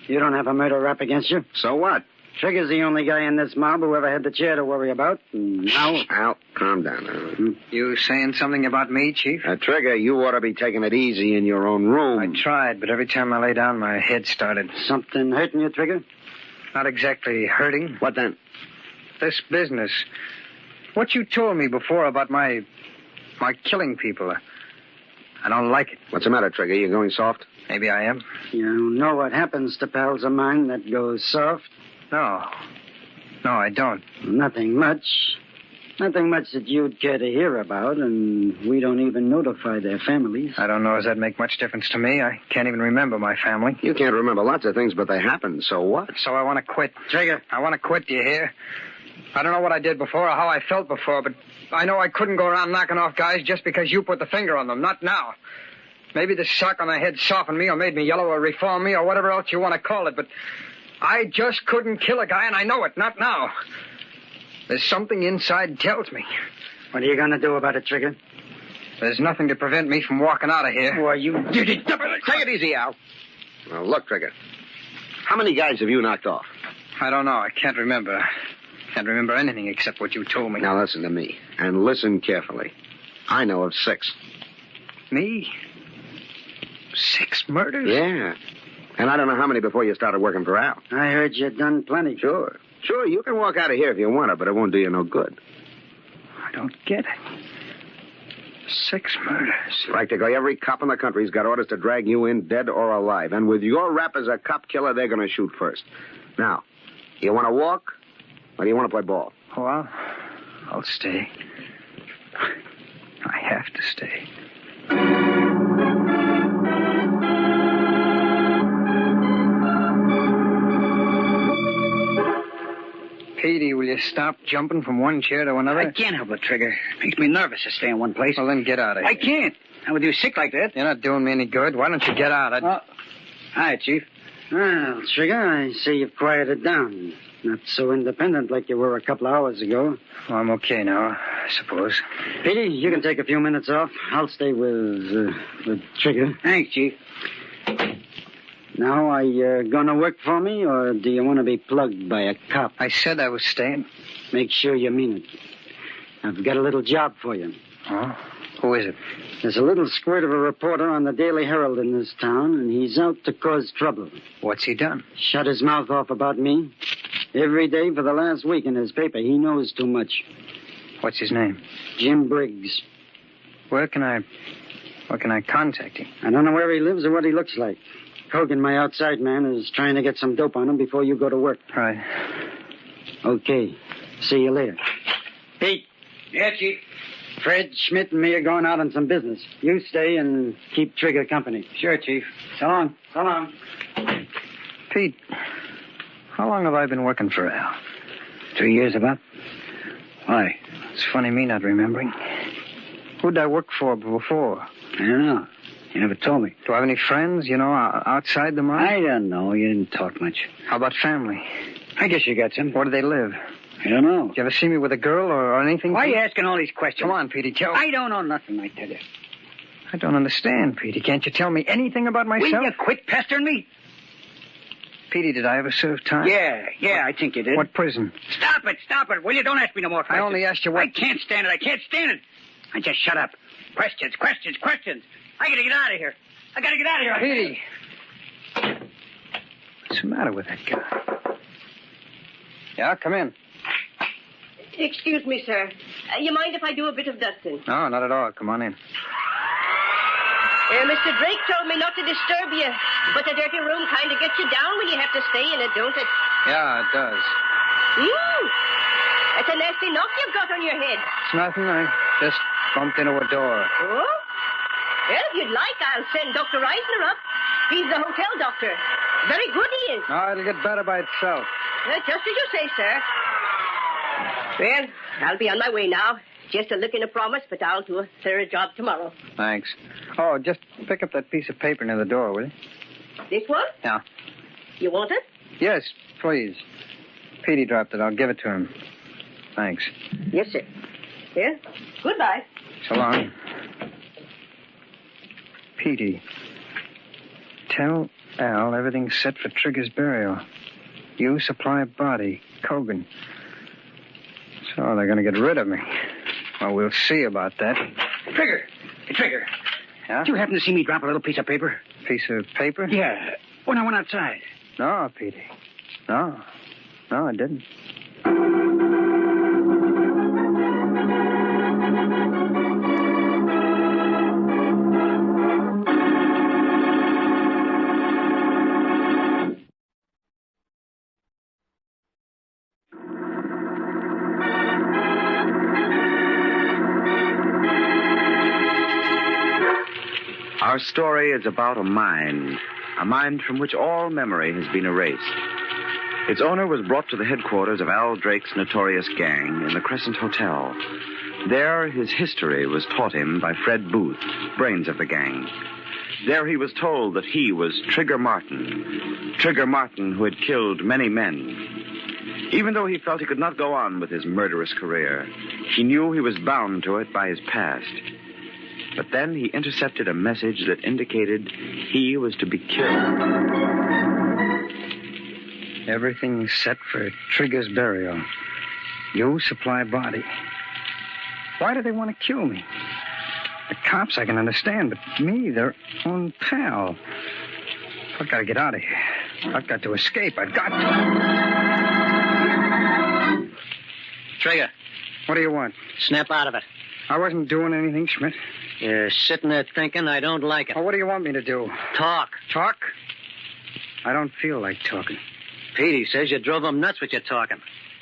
You don't have a murder rap against you. So what? Trigger's the only guy in this mob who ever had the chair to worry about. Now... Al, calm down now. You saying something about me, Chief? Trigger, you ought to be taking it easy in your own room. I tried, but every time I lay down, my head started. Something hurting you, Trigger? Not exactly hurting. What then? This business. What you told me before about my killing people. I don't like it. What's the matter, Trigger? You going soft? Maybe I am. You know what happens to pals of mine that goes soft? No, I don't. Nothing much. Nothing much that you'd care to hear about, and we don't even notify their families. I don't know. Does that make much difference to me? I can't even remember my family. You can't remember lots of things, but they happened. So what? So I want to quit. Trigger. I want to quit, do you hear? I don't know what I did before or how I felt before, but I know I couldn't go around knocking off guys just because you put the finger on them. Not now. Maybe the sock on the head softened me or made me yellow or reformed me or whatever else you want to call it, but I just couldn't kill a guy, and I know it. Not now. There's something inside tells me. What are you going to do about it, Trigger? There's nothing to prevent me from walking out of here. Why, you did it. Take it easy, Al. Now, look, Trigger. How many guys have you knocked off? I don't know. I can't remember. Can't remember anything except what you told me. Now, listen to me, and listen carefully. I know of 6. Me? 6 murders? Yeah. And I don't know how many before you started working for Al. I heard you'd done plenty. Sure. Sure, you can walk out of here if you want to, but it won't do you no good. I don't get it. 6 murders. Practically every cop in the country's got orders to drag you in dead or alive. And with your rap as a cop killer, they're going to shoot first. Now, you want to walk, or do you want to play ball? Oh, I'll stay. I have to stay. Petey, will you stop jumping from one chair to another? I can't help it, Trigger. It makes me nervous to stay in one place. Well, then get out of here. I can't. Not with you sick like that. You're not doing me any good. Why don't you get out? Hi, Chief. Well, Trigger, I see you've quieted down. Not so independent like you were a couple of hours ago. Well, I'm okay now, I suppose. Petey, you can take a few minutes off. I'll stay with Trigger. Thanks, Chief. Now, are you going to work for me, or do you want to be plugged by a cop? I said I was staying. Make sure you mean it. I've got a little job for you. Oh? Who is it? There's a little squirt of a reporter on the Daily Herald in this town, and he's out to cause trouble. What's he done? Shut his mouth off about me. Every day for the last week in his paper. He knows too much. What's his name? Jim Briggs. Where can I contact him? I don't know where he lives or what he looks like. Hogan, my outside man, is trying to get some dope on him before you go to work. Right. Okay. See you later. Pete. Yeah, Chief. Fred, Schmidt, and me are going out on some business. You stay and keep Trigger company. Sure, Chief. So long. So long. Pete, how long have I been working for Al? 2 years about. Why? It's funny me not remembering. Who'd I work for before? I don't know. You never told me. Do I have any friends, outside the mine? I don't know. You didn't talk much. How about family? I guess you got some. Where do they live? I don't know. Did you ever see me with a girl or anything? Why are you asking all these questions? Come on, Petey, tell me. I don't know nothing, I tell you. I don't understand, Petey. Can't you tell me anything about myself? Will you quit pestering me? Petey, did I ever serve time? Yeah, I think you did. What prison? Stop it, will you? Don't ask me no more questions. I only asked you what... I can't stand it. I just shut up. Questions. I gotta get out of here. Petey. What's the matter with that guy? Yeah, come in. Excuse me, sir. You mind if I do a bit of dusting? No, not at all. Come on in. Mr. Drake told me not to disturb you, but the dirty room kind of gets you down when you have to stay in it, don't it? Yeah, it does. That's a nasty knock you've got on your head. It's nothing. I just bumped into a door. Oh? Well, if you'd like, I'll send Dr. Reisner up. He's the hotel doctor. Very good he is. No, it'll get better by itself. Just as you say, sir. Well, I'll be on my way now. Just a look and a promise, but I'll do a thorough job tomorrow. Thanks. Oh, just pick up that piece of paper near the door, will you? This one? Yeah. You want it? Yes, please. Petey dropped it. I'll give it to him. Thanks. Yes, sir. Here. Goodbye. So long. Petey, tell Al everything's set for Trigger's burial. You supply a body, Cogan. So they're going to get rid of me. Well, we'll see about that. Trigger. Yeah? Did you happen to see me drop a little piece of paper? Piece of paper? Yeah, when I went outside. No, Petey. No, I didn't. Our story is about a mind from which all memory has been erased. Its owner was brought to the headquarters of Al Drake's notorious gang in the Crescent Hotel. There, his history was taught him by Fred Booth, brains of the gang. There he was told that he was Trigger Martin who had killed many men. Even though he felt he could not go on with his murderous career, he knew he was bound to it by his past. But then he intercepted a message that indicated he was to be killed. Everything's set for Trigger's burial. You supply body. Why do they want to kill me? The cops I can understand, but me, their own pal. I've got to get out of here. I've got to escape. I've got to. Trigger. What do you want? Snap out of it. I wasn't doing anything, Schmidt. You're sitting there thinking I don't like it. Oh, what do you want me to do? Talk. Talk? I don't feel like talking. Petey says you drove him nuts with your talking.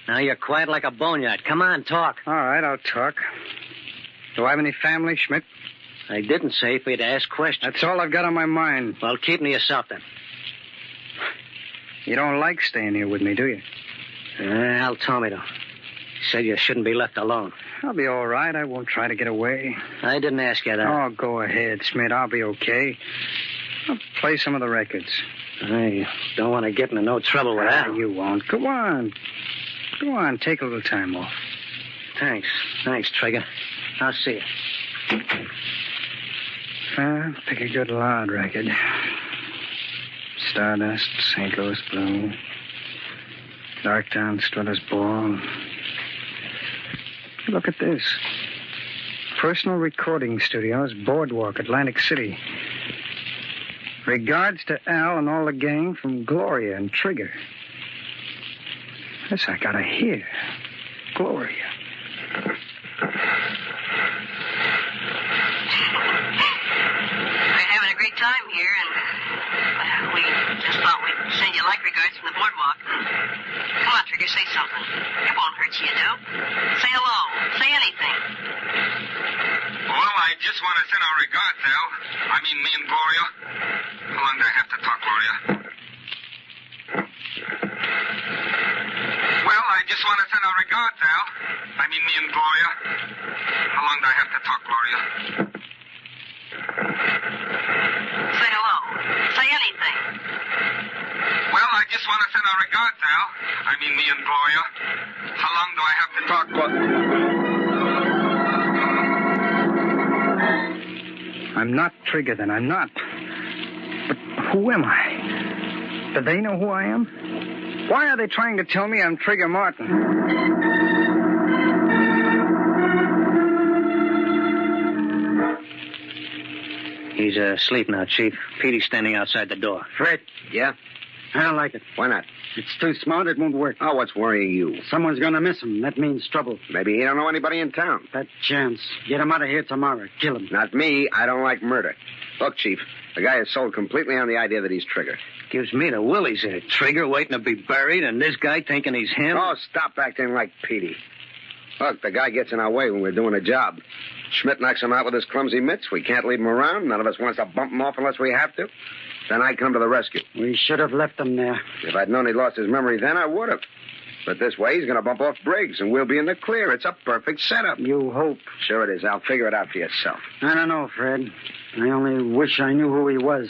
Now you're quiet like a boneyard. Come on, talk. All right, I'll talk. Do I have any family, Schmidt? I didn't say for you to ask questions. That's all I've got on my mind. Well, keep me yourself, then. You don't like staying here with me, do you? Al told me to. He said you shouldn't be left alone. I'll be all right. I won't try to get away. I didn't ask you that. Oh, go ahead, Schmidt. I'll be okay. I'll play some of the records. I don't want to get into no trouble with that. You won't. Go on. Go on. Take a little time off. Thanks. Thanks, Trigger. I'll see you. Pick a good loud record. Stardust, St. Louis Blue, Darktown, Strutter's Ball. Look at this. Personal Recording Studios, Boardwalk, Atlantic City. Regards to Al and all the gang from Gloria and Trigger. This I gotta hear. Gloria. We're having a great time here, and we just thought we'd send you like regards from the boardwalk. Come on, Trigger, say something. It won't hurt you, Say hello. Say anything. Well, I just want to send our regards, Al. I mean, me and Gloria. How long do I have to talk, Gloria? Well, I just want to send our regards, Al. I mean, me and Gloria. How long do I have to talk, Gloria? Say hello. Say anything. Well, I just want to send our regards, Al. I mean, me and Gloria. How long do I have to talk, I'm not Trigger, then. I'm not. But who am I? Do they know who I am? Why are they trying to tell me I'm Trigger Martin? He's asleep now, Chief. Petey's standing outside the door. Fred. Yeah? I don't like it. Why not? It's too smart. It won't work. Oh, what's worrying you? Someone's going to miss him. That means trouble. Maybe he don't know anybody in town. That chance. Get him out of here tomorrow. Kill him. Not me. I don't like murder. Look, Chief, the guy is sold completely on the idea that he's Trigger. Gives me the willies there. Trigger waiting to be buried, and this guy thinking he's him. Oh, stop acting like Petey. Look, the guy gets in our way when we're doing a job. Schmidt knocks him out with his clumsy mitts. We can't leave him around. None of us wants to bump him off unless we have to. Then I come to the rescue. We should have left him there. If I'd known he'd lost his memory then, I would have. But this way, he's going to bump off Briggs, and we'll be in the clear. It's a perfect setup. You hope. Sure it is. I'll figure it out for yourself. I don't know, Fred. I only wish I knew who he was.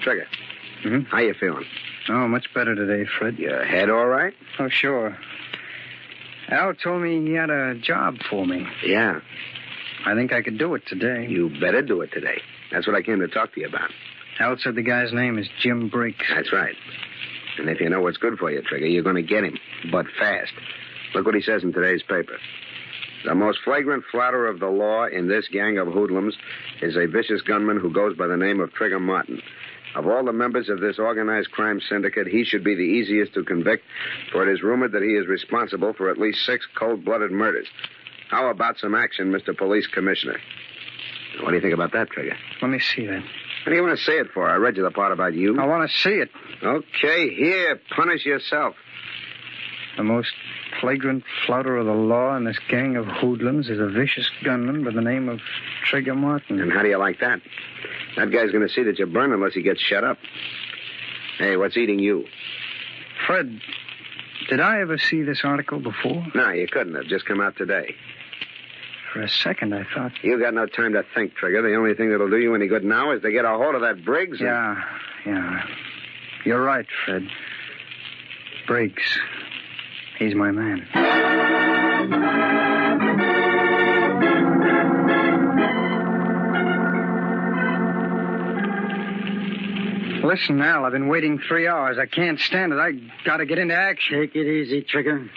Trigger. How you feeling? Oh, much better today, Fred. Your head all right? Oh, sure. Al told me he had a job for me. Yeah. I think I could do it today. You better do it today. That's what I came to talk to you about. Al said the guy's name is Jim Briggs. That's right. And if you know what's good for you, Trigger, you're going to get him, but fast. Look what he says in today's paper. The most flagrant flouter of the law in this gang of hoodlums is a vicious gunman who goes by the name of Trigger Martin. Of all the members of this organized crime syndicate, he should be the easiest to convict, for it is rumored that he is responsible for at least 6 cold-blooded murders. How about some action, Mr. Police Commissioner? What do you think about that, Trigger? Let me see that. What do you want to say it for? I read you the part about you. I want to see it. Okay, here, punish yourself. The most flagrant flouter of the law in this gang of hoodlums is a vicious gunman by the name of Trigger Martin. And how do you like that? That guy's going to see that you burn unless he gets shut up. Hey, what's eating you? Fred, did I ever see this article before? No, you couldn't have. Just come out today. For a second, I thought... You got no time to think, Trigger. The only thing that'll do you any good now is to get a hold of that Briggs. Yeah. You're right, Fred. Briggs. He's my man. Listen, Al, I've been waiting 3 hours. I can't stand it. I gotta get into action. Take it easy, Trigger.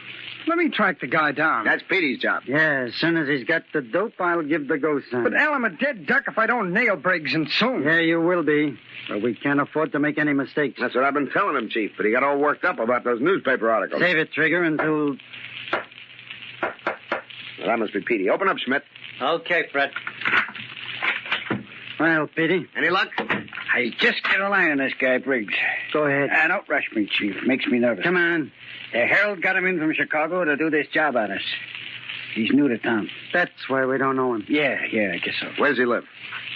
Let me track the guy down. That's Petey's job. Yeah, as soon as he's got the dope, I'll give the go sign. But, Al, I'm a dead duck if I don't nail Briggs, and soon. Yeah, you will be. But we can't afford to make any mistakes. That's what I've been telling him, Chief, but he got all worked up about those newspaper articles. Save it, Trigger, until... Well, that must be Petey. Open up, Schmidt. Okay, Fred. Well, Petey. Any luck? I just get a line on this guy, Briggs. Go ahead. Don't rush me, Chief. Makes me nervous. Come on. The Herald got him in from Chicago to do this job on us. He's new to town. That's why we don't know him. Yeah, I guess so. Where's he live?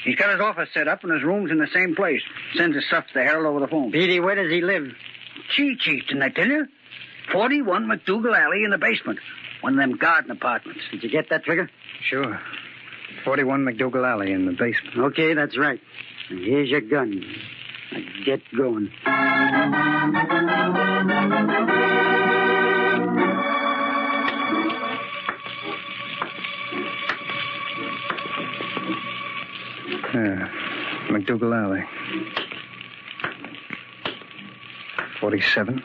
He's got his office set up and his room's in the same place. Sends his stuff to the Herald over the phone. Petey, where does he live? Gee, Chief, didn't I tell you? 41 McDougal Alley in the basement. One of them garden apartments. Did you get that, Trigger? Sure. 41 McDougal Alley in the basement. Okay, that's right. And here's your gun. Now get going. McDougal Alley. 47.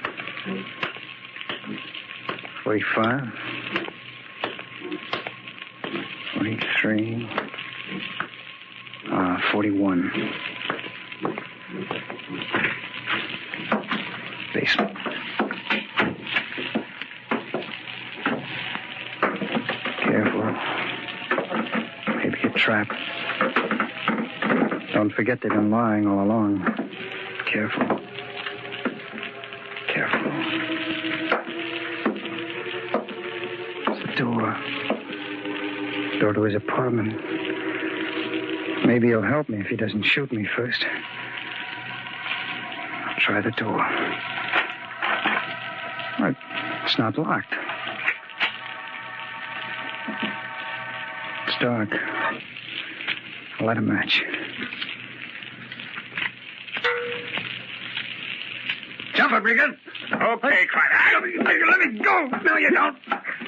45. 43. 41. Basement. Careful. Maybe a trap. Don't forget they've been lying all along. Careful. It's the door. Door to his apartment. Maybe he'll help me if he doesn't shoot me first. I'll try the door. It's not locked. It's dark. I'll light a match. Jump it, Briggs. Okay, Crider. Let me go. No, you don't.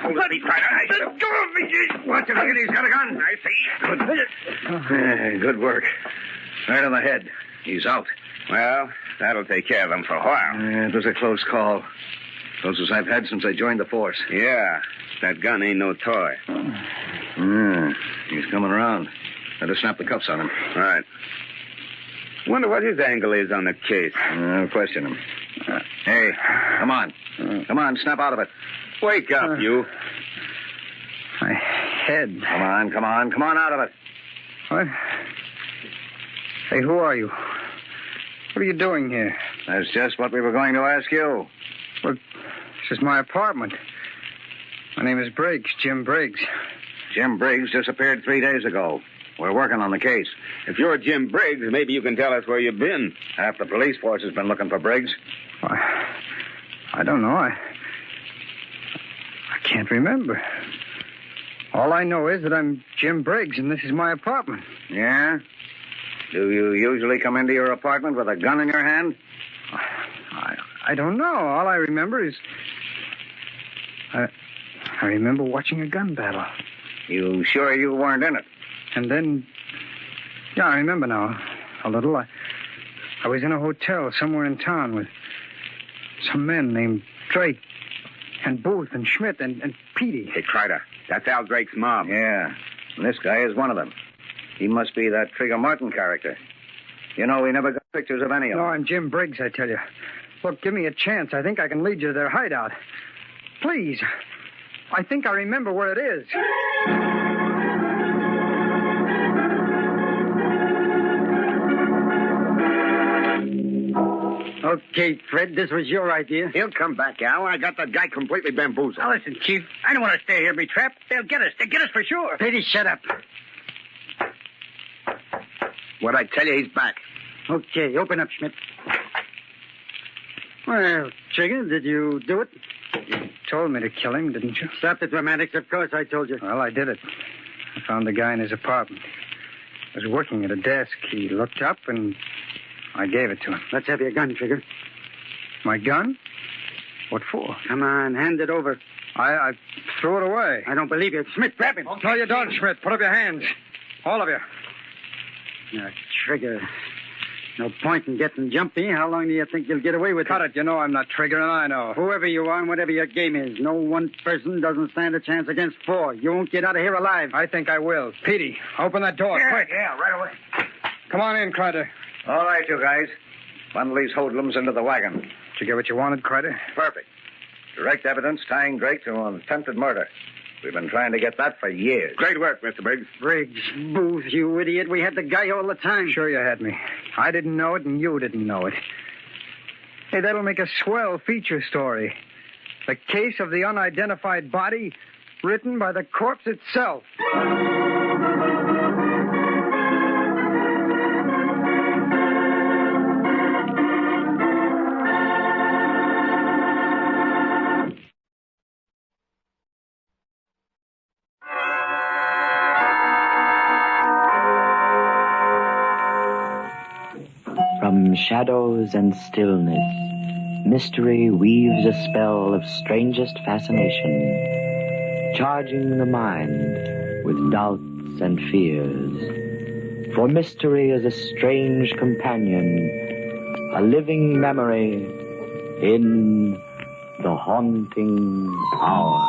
Let me, Crider. Let go of me. Watch it, look, he's got a gun. I see. Good work. Right on the head. He's out. Well, that'll take care of him for a while. It was a close call. Closest I've had since I joined the force. Yeah. That gun ain't no toy. He's coming around. Better snap the cuffs on him. Right. Wonder what his angle is on the case. Question him. Hey, come on. Come on, snap out of it. Wake up, you. My head. Come on out of it. What? Hey, who are you? What are you doing here? That's just what we were going to ask you. Well, this is my apartment. My name is Briggs, Jim Briggs. Jim Briggs disappeared 3 days ago. We're working on the case. If you're Jim Briggs, maybe you can tell us where you've been. Half the police force has been looking for Briggs. I don't know. I can't remember. All I know is that I'm Jim Briggs, and this is my apartment. Yeah? Do you usually come into your apartment with a gun in your hand? I don't know. All I remember is... I remember watching a gun battle. You sure you weren't in it? And then... Yeah, I remember now. A little. I was in a hotel somewhere in town with some men named Drake and Booth and Schmidt and Petey. Hey, Crider, that's Al Drake's mob. Yeah, and this guy is one of them. He must be that Trigger Martin character. You know, we never got pictures of any of them. No, I'm Jim Briggs, I tell you. Look, give me a chance. I think I can lead you to their hideout. Please. I think I remember where it is. Okay, Fred, this was your idea. He'll come back, Al. I got that guy completely bamboozled. Now, listen, Chief. I don't want to stay here and be trapped. They'll get us. They'll get us for sure. Petey, shut up. What'd I tell you? He's back. Okay, open up, Schmidt. Well, Trigger, did you do it? You told me to kill him, didn't you? Stop the dramatics. Of course I told you. Well, I did it. I found the guy in his apartment. He was working at a desk. He looked up, and I gave it to him. Let's have your gun, Trigger. My gun? What for? Come on, hand it over. I threw it away. I don't believe you. Schmidt, grab him. No, you don't, Schmidt. Put up your hands. All of you. Now, Trigger, no point in getting jumpy. How long do you think you'll get away with Cut it. You know I'm not Trigger, and I know. Whoever you are and whatever your game is, no one person doesn't stand a chance against four. You won't get out of here alive. I think I will. Petey, open that door, quick. Yeah, right away. Come on in, Crider. All right, you guys. Bundle these hoodlums into the wagon. Did you get what you wanted, Crider? Perfect. Direct evidence tying Drake to an attempted murder. We've been trying to get that for years. Great work, Mr. Briggs. Briggs, Booth, you idiot. We had the guy all the time. Sure you had me. I didn't know it, and you didn't know it. Hey, that'll make a swell feature story. The case of the unidentified body, written by the corpse itself. From shadows and stillness, mystery weaves a spell of strangest fascination, charging the mind with doubts and fears. For mystery is a strange companion, a living memory in the haunting hour.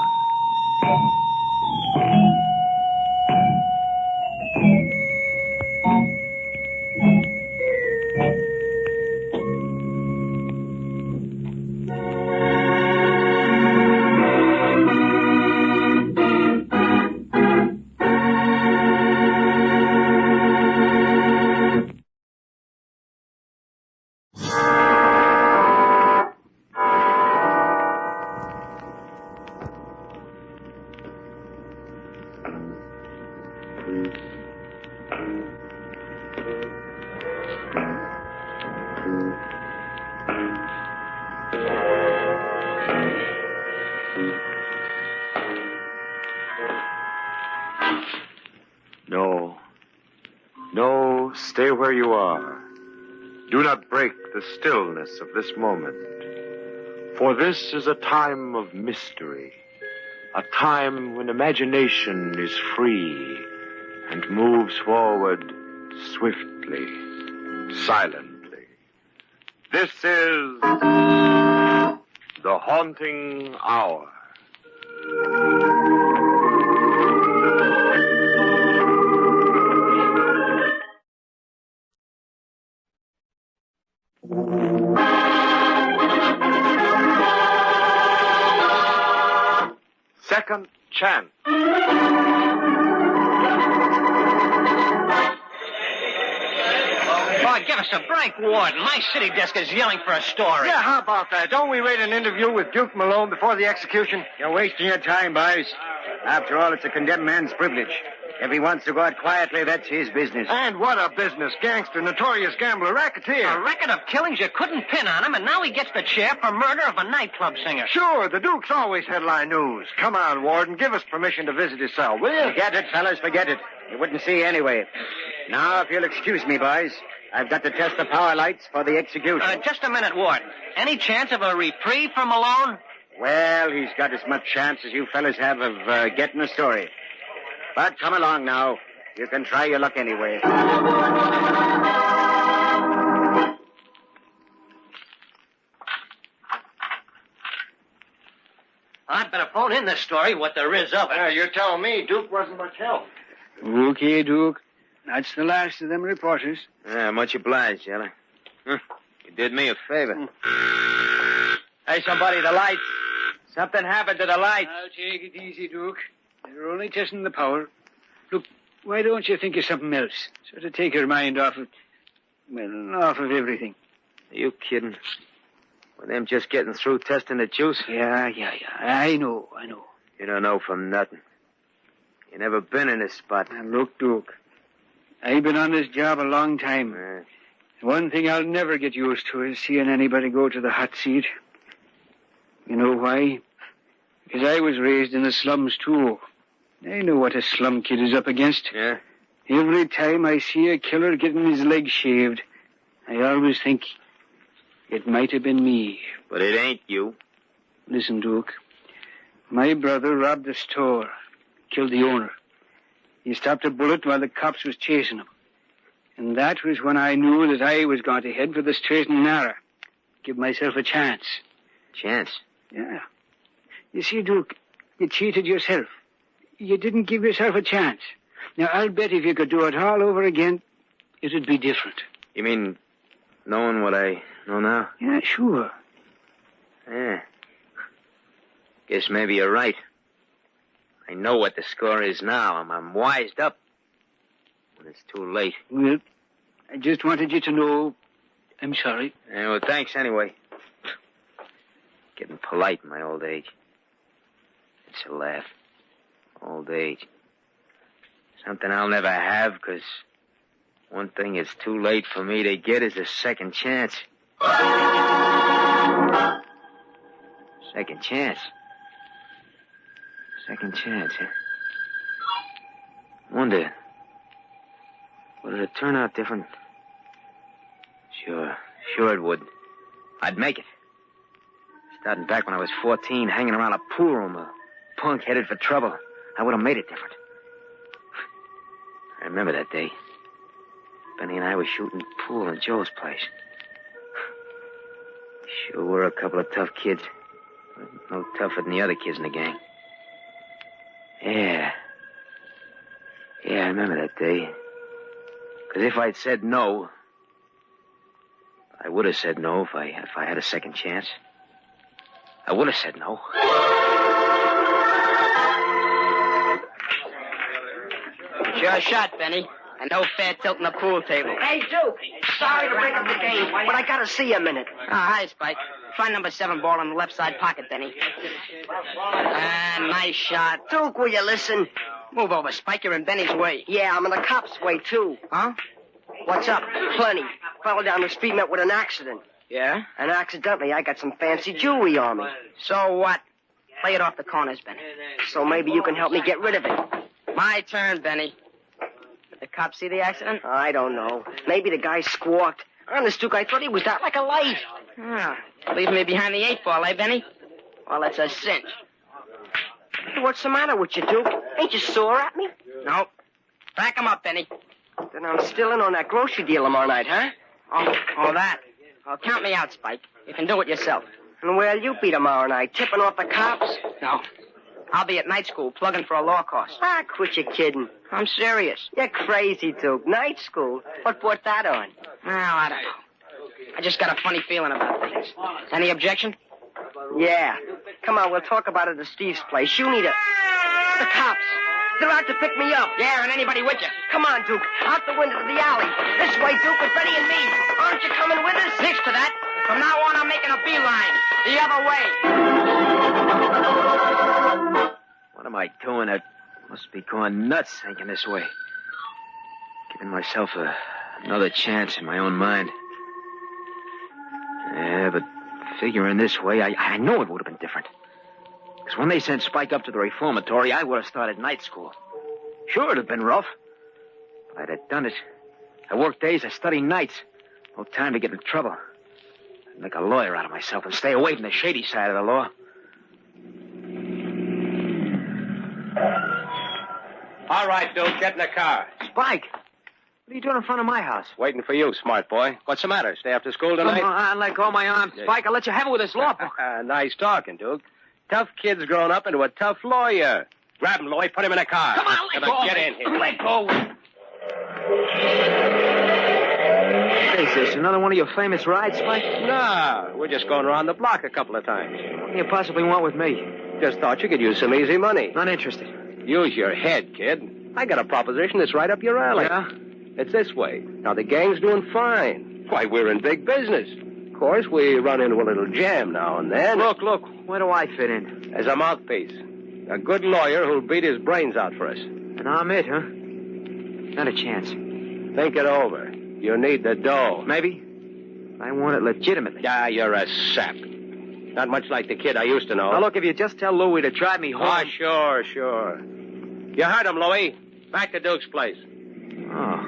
No, stay where you are. Do not break the stillness of this moment. For this is a time of mystery, a time when imagination is free and moves forward swiftly, silently. This is the haunting hour. Second chance. Oh, give us a break, Warden. My city desk is yelling for a story. Yeah, how about that? Don't we read an interview with Duke Malone before the execution? You're wasting your time, boys. After all, it's a condemned man's privilege. If he wants to go out quietly, that's his business. And what a business. Gangster, notorious gambler, racketeer. A record of killings you couldn't pin on him, and now he gets the chair for murder of a nightclub singer. Sure, the Duke's always headline news. Come on, Warden, give us permission to visit his cell, will you? Forget it, fellas, forget it. You wouldn't see anyway. Now, if you'll excuse me, boys, I've got to test the power lights for the execution. Just a minute, Warden. Any chance of a reprieve for Malone? Well, he's got as much chance as you fellas have of getting a story. But come along now. You can try your luck anyway. I'd better phone in this story, what there is of it. You're telling me Duke wasn't much help. Okay, Duke. That's the last of them reporters. Yeah, much obliged, Yella. You did me a favor. Hey, somebody, the lights. Something happened to the lights. Now, take it easy, Duke. They're only testing the power. Look, why don't you think of something else? Sort of take your mind off of, well, off of everything. Are you kidding? With them just getting through testing the juice? Yeah. I know. You don't know from nothing. You never been in this spot. Now, look, Duke. I've been on this job a long time. One thing I'll never get used to is seeing anybody go to the hot seat. You know why? Because I was raised in the slums, too. I know what a slum kid is up against. Yeah? Every time I see a killer getting his legs shaved, I always think it might have been me. But it ain't you. Listen, Duke. My brother robbed a store, killed the owner. He stopped a bullet while the cops was chasing him. And that was when I knew that I was going to head for the straight and narrow. Give myself a chance. Chance? Yeah. You see, Duke, you cheated yourself. You didn't give yourself a chance. Now, I'll bet if you could do it all over again, it'd be different. You mean knowing what I know now? Yeah, sure. Yeah. Guess maybe you're right. I know what the score is now. I'm wised up. When it's too late. Well, I just wanted you to know I'm sorry. Yeah, well, thanks anyway. Getting polite in my old age. It's a laugh. Old age. Something I'll never have, because one thing it's too late for me to get is a second chance. Second chance? Second chance, huh? Wonder, would it turn out different? Sure it would. I'd make it. Starting back when I was 14, hanging around a pool room, a punk headed for trouble, I would have made it different. I remember that day. Benny and I were shooting pool in Joe's place. Sure were a couple of tough kids. No tougher than the other kids in the gang. Yeah, I remember that day. Because if I'd said no, I would have said no if I had a second chance. I would have said no. Sure shot, Benny. And no fair tilting the pool table. Hey, Duke. Sorry to break up the game, but I gotta see you a minute. Oh, hi, Spike. Try number 7 ball in the left side pocket, Benny. Nice shot. Duke, will you listen? Move over, Spike. You're in Benny's way. Yeah, I'm in the cops' way, too. Huh? What's up? Plenty. Fell down the street, met with an accident. Yeah? And accidentally, I got some fancy jewelry on me. So what? Play it off the corners, Benny. So maybe you can help me get rid of it. My turn, Benny. Did the cops see the accident? I don't know. Maybe the guy squawked. Honest, Duke, I thought he was out like a light. Leave me behind the 8 ball, eh, Benny? Well, that's a cinch. What's the matter with you, Duke? Ain't you sore at me? Nope. Back him up, Benny. Then I'm still in on that grocery deal tomorrow night, huh? Oh, that. Well, count me out, Spike. You can do it yourself. And where'll you be tomorrow night? Tipping off the cops? No. I'll be at night school, plugging for a law course. Quit your kidding. I'm serious. You're crazy, Duke. Night school? What brought that on? Well, I don't know. I just got a funny feeling about things. Any objection? Yeah. Come on, we'll talk about it at Steve's place. You need a... The cops. They're out to pick me up. Yeah, and anybody with you. Come on, Duke. Out the window to the alley. This way, Duke, with Benny and me. Aren't you coming with us? Next to that. From now on, I'm making a beeline. The other way. What am I doing? I must be going nuts thinking this way. Giving myself another chance in my own mind. Yeah, but figuring this way, I know it would have been different. Because when they sent Spike up to the reformatory, I would have started night school. Sure, it'd have been rough. But I'd have done it. I worked days, I studied nights. No time to get in trouble. I'd make a lawyer out of myself and stay away from the shady side of the law. All right, Duke, get in the car. Spike! What are you doing in front of my house? Waiting for you, smart boy. What's the matter? Stay after school tonight? Come on, let go of my arm. Spike, I'll let you have it with this law book. Nice talking, Duke. Tough kid's grown up into a tough lawyer. Grab him, Lloyd. Put him in a car. Come on, let go. Get in here. Let go. What is this, another one of your famous rides, Spike? No, we're just going around the block a couple of times. What do you possibly want with me? Just thought you could use some easy money. Not interested. Use your head, kid. I got a proposition that's right up your alley. Yeah? It's this way. Now, the gang's doing fine. Why, we're in big business. course, we run into a little jam now and then. Look, where do I fit in? As a mouthpiece. A good lawyer who'll beat his brains out for us. And I'm it, huh? Not a chance. Think it over. You need the dough. Maybe. I want it legitimately. Ah, you're a sap. Not much like the kid I used to know. Now, look, if you just tell Louie to drive me home... Oh, sure. You heard him, Louie. Back to Duke's place. Oh.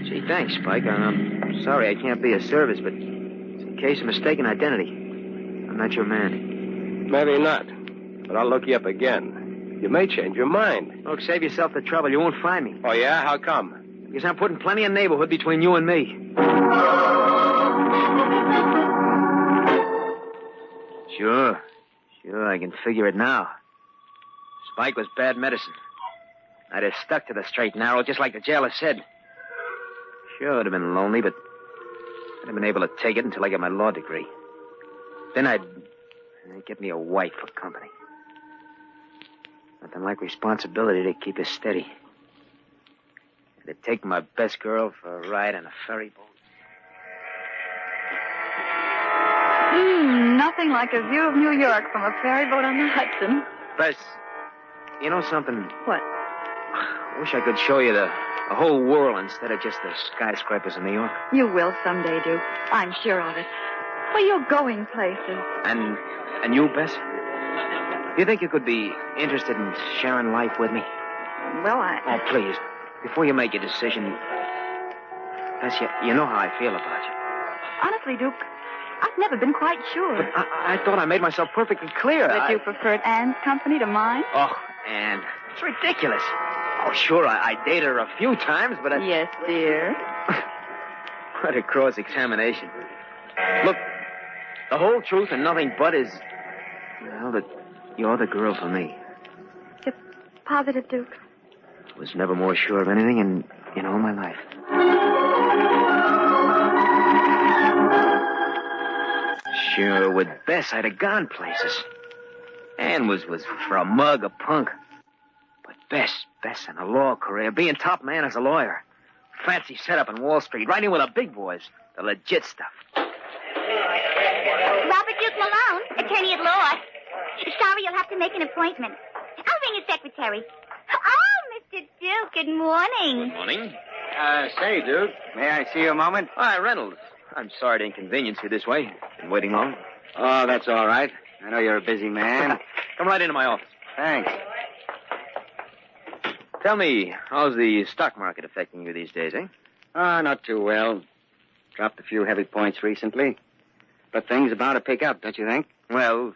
Gee, thanks, Spike. I'm sorry I can't be of service, but it's a case of mistaken identity. I'm not your man. Maybe not. But I'll look you up again. You may change your mind. Look, save yourself the trouble. You won't find me. Oh, yeah? How come? Because I'm putting plenty of neighborhood between you and me. Sure, I can figure it now. Spike was bad medicine. I'd have stuck to the straight and narrow, just like the jailer said. Sure, it'd have been lonely, but I'd have been able to take it until I get my law degree. Then I'd get me a wife for company. Nothing like responsibility to keep us steady. And to take my best girl for a ride on a ferry boat. Nothing like a view of New York from a ferry boat on the Hudson. Bess, you know something? What? I wish I could show you the whole world instead of just the skyscrapers in New York. You will someday, Duke. I'm sure of it. Well, you're going places. And you, Bess? Do you think you could be interested in sharing life with me? Well, Oh, please. Before you make your decision, Bess, you know how I feel about you. Honestly, Duke, I've never been quite sure. But I thought I made myself perfectly clear. That you preferred Anne's company to mine? Oh, Anne, it's ridiculous. Oh, sure, I dated her a few times, but Yes, dear. What a cross-examination. Look, the whole truth and nothing but is, well, that you're the girl for me. You're positive, Duke? I was never more sure of anything in all my life. Sure, with Bess, I'd have gone places. Anne was for a mug, a punk. But Bess and a law career, being top man as a lawyer. Fancy setup in Wall Street, right in with the big boys. The legit stuff. Robert Duke Malone, attorney at law. Sorry, you'll have to make an appointment. I'll ring his secretary. Oh, Mr. Duke, good morning. Good morning. Say, Duke, may I see you a moment? Hi, Reynolds. I'm sorry to inconvenience you this way. Been waiting long? Oh, that's all right. I know you're a busy man. Come right into my office. Thanks. Tell me, how's the stock market affecting you these days, eh? Not too well. Dropped a few heavy points recently. But things about to pick up, don't you think? Well,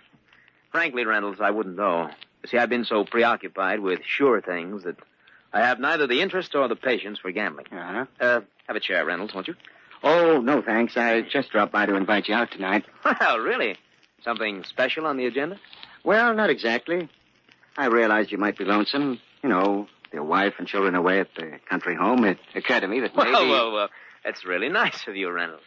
frankly, Reynolds, I wouldn't know. You see, I've been so preoccupied with sure things that I have neither the interest or the patience for gambling. Uh-huh. Have a chair, Reynolds, won't you? Oh, no, thanks. I just dropped by to invite you out tonight. Well, really? Something special on the agenda? Well, not exactly. I realized you might be lonesome. You know, your wife and children away at the country home. It occurred to me that maybe... Well, that's really nice of you, Reynolds.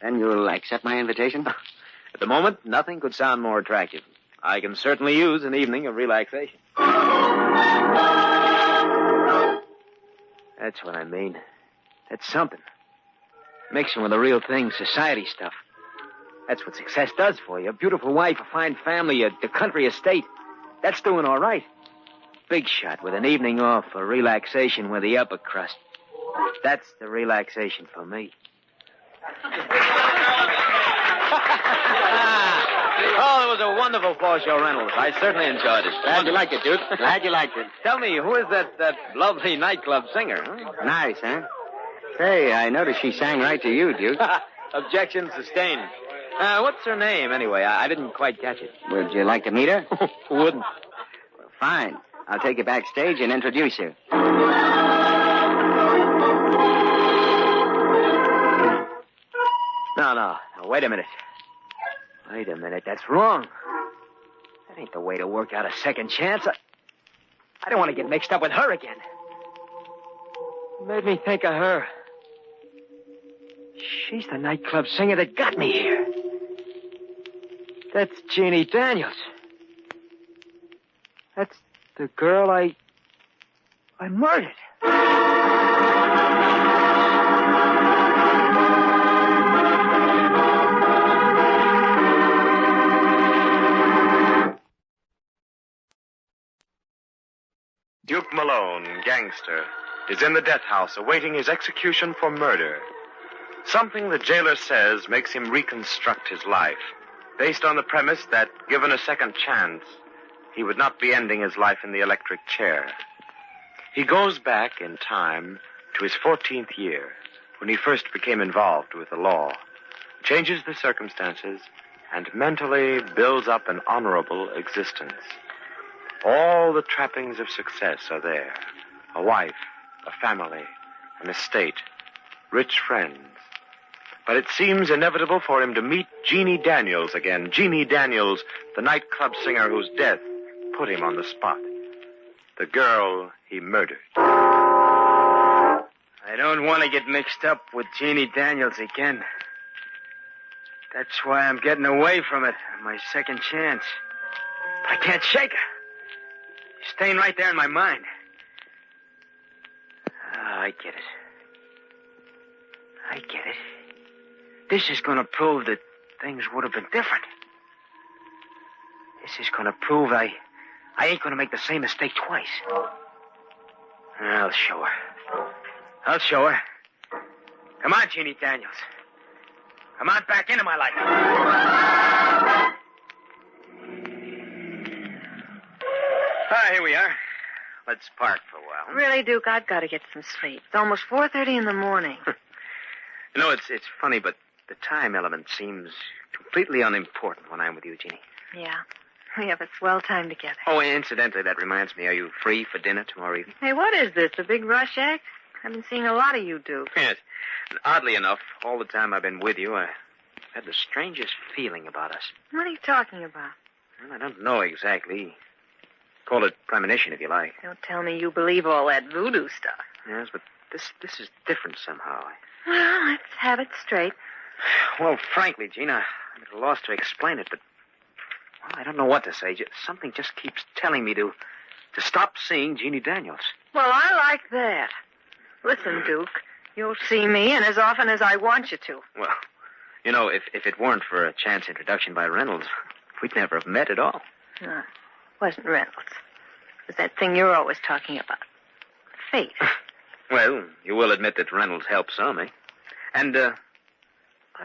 Then you'll accept my invitation? At the moment, nothing could sound more attractive. I can certainly use an evening of relaxation. That's what I mean. That's something. Mixing with the real thing, society stuff. That's what success does for you. A beautiful wife, a fine family, a country estate. That's doing all right. Big shot with an evening off for relaxation with the upper crust. That's the relaxation for me. Oh, it was a wonderful floor show, Reynolds. I certainly enjoyed it. Glad you liked it, Duke. Glad you liked it. Tell me, who is that lovely nightclub singer? Huh? Nice, huh? Say, I noticed she sang right to you, Duke. Objection sustained. What's her name, anyway? I didn't quite catch it. Would you like to meet her? Wouldn't. Well, fine. I'll take you backstage and introduce you. No, wait a minute. Wait a minute, that's wrong. That ain't the way to work out a second chance. I don't want to get mixed up with her again. Made me think of her. She's the nightclub singer that got me here. That's Jeannie Daniels. That's the girl I murdered. Duke Malone, gangster, is in the death house awaiting his execution for murder. Something the jailer says makes him reconstruct his life, based on the premise that, given a second chance, he would not be ending his life in the electric chair. He goes back in time to his 14th year, when he first became involved with the law, changes the circumstances, and mentally builds up an honorable existence. All the trappings of success are there. A wife, a family, an estate, rich friends. But it seems inevitable for him to meet Jeannie Daniels again. Jeannie Daniels, the nightclub singer whose death put him on the spot. The girl he murdered. I don't want to get mixed up with Jeannie Daniels again. That's why I'm getting away from it, my second chance. But I can't shake her. She's staying right there in my mind. I get it. I get it. This is going to prove that things would have been different. This is going to prove I ain't going to make the same mistake twice. I'll show her. I'll show her. Come on, Jeannie Daniels. Come on back into my life. Here we are. Let's park for a while. Really, Duke, I've got to get some sleep. It's almost 4:30 in the morning. You know, it's funny, but the time element seems completely unimportant when I'm with you, Jeannie. Yeah. We have a swell time together. Oh, incidentally, that reminds me, are you free for dinner tomorrow evening? Hey, what is this, a big rush act? I've been seeing a lot of you, Duke. Yes. And oddly enough, all the time I've been with you, I've had the strangest feeling about us. What are you talking about? Well, I don't know exactly. Call it premonition, if you like. Don't tell me you believe all that voodoo stuff. Yes, but this is different somehow. Well, let's have it straight. Well, frankly, Gina, I'm at a loss to explain it, but well, I don't know what to say. Something just keeps telling me to stop seeing Jeannie Daniels. Well, I like that. Listen, Duke, you'll see me, and as often as I want you to. Well, you know, if it weren't for a chance introduction by Reynolds, we'd never have met at all. No, it wasn't Reynolds. It was that thing you're always talking about. Fate. Well, you will admit that Reynolds helped some, eh? And, by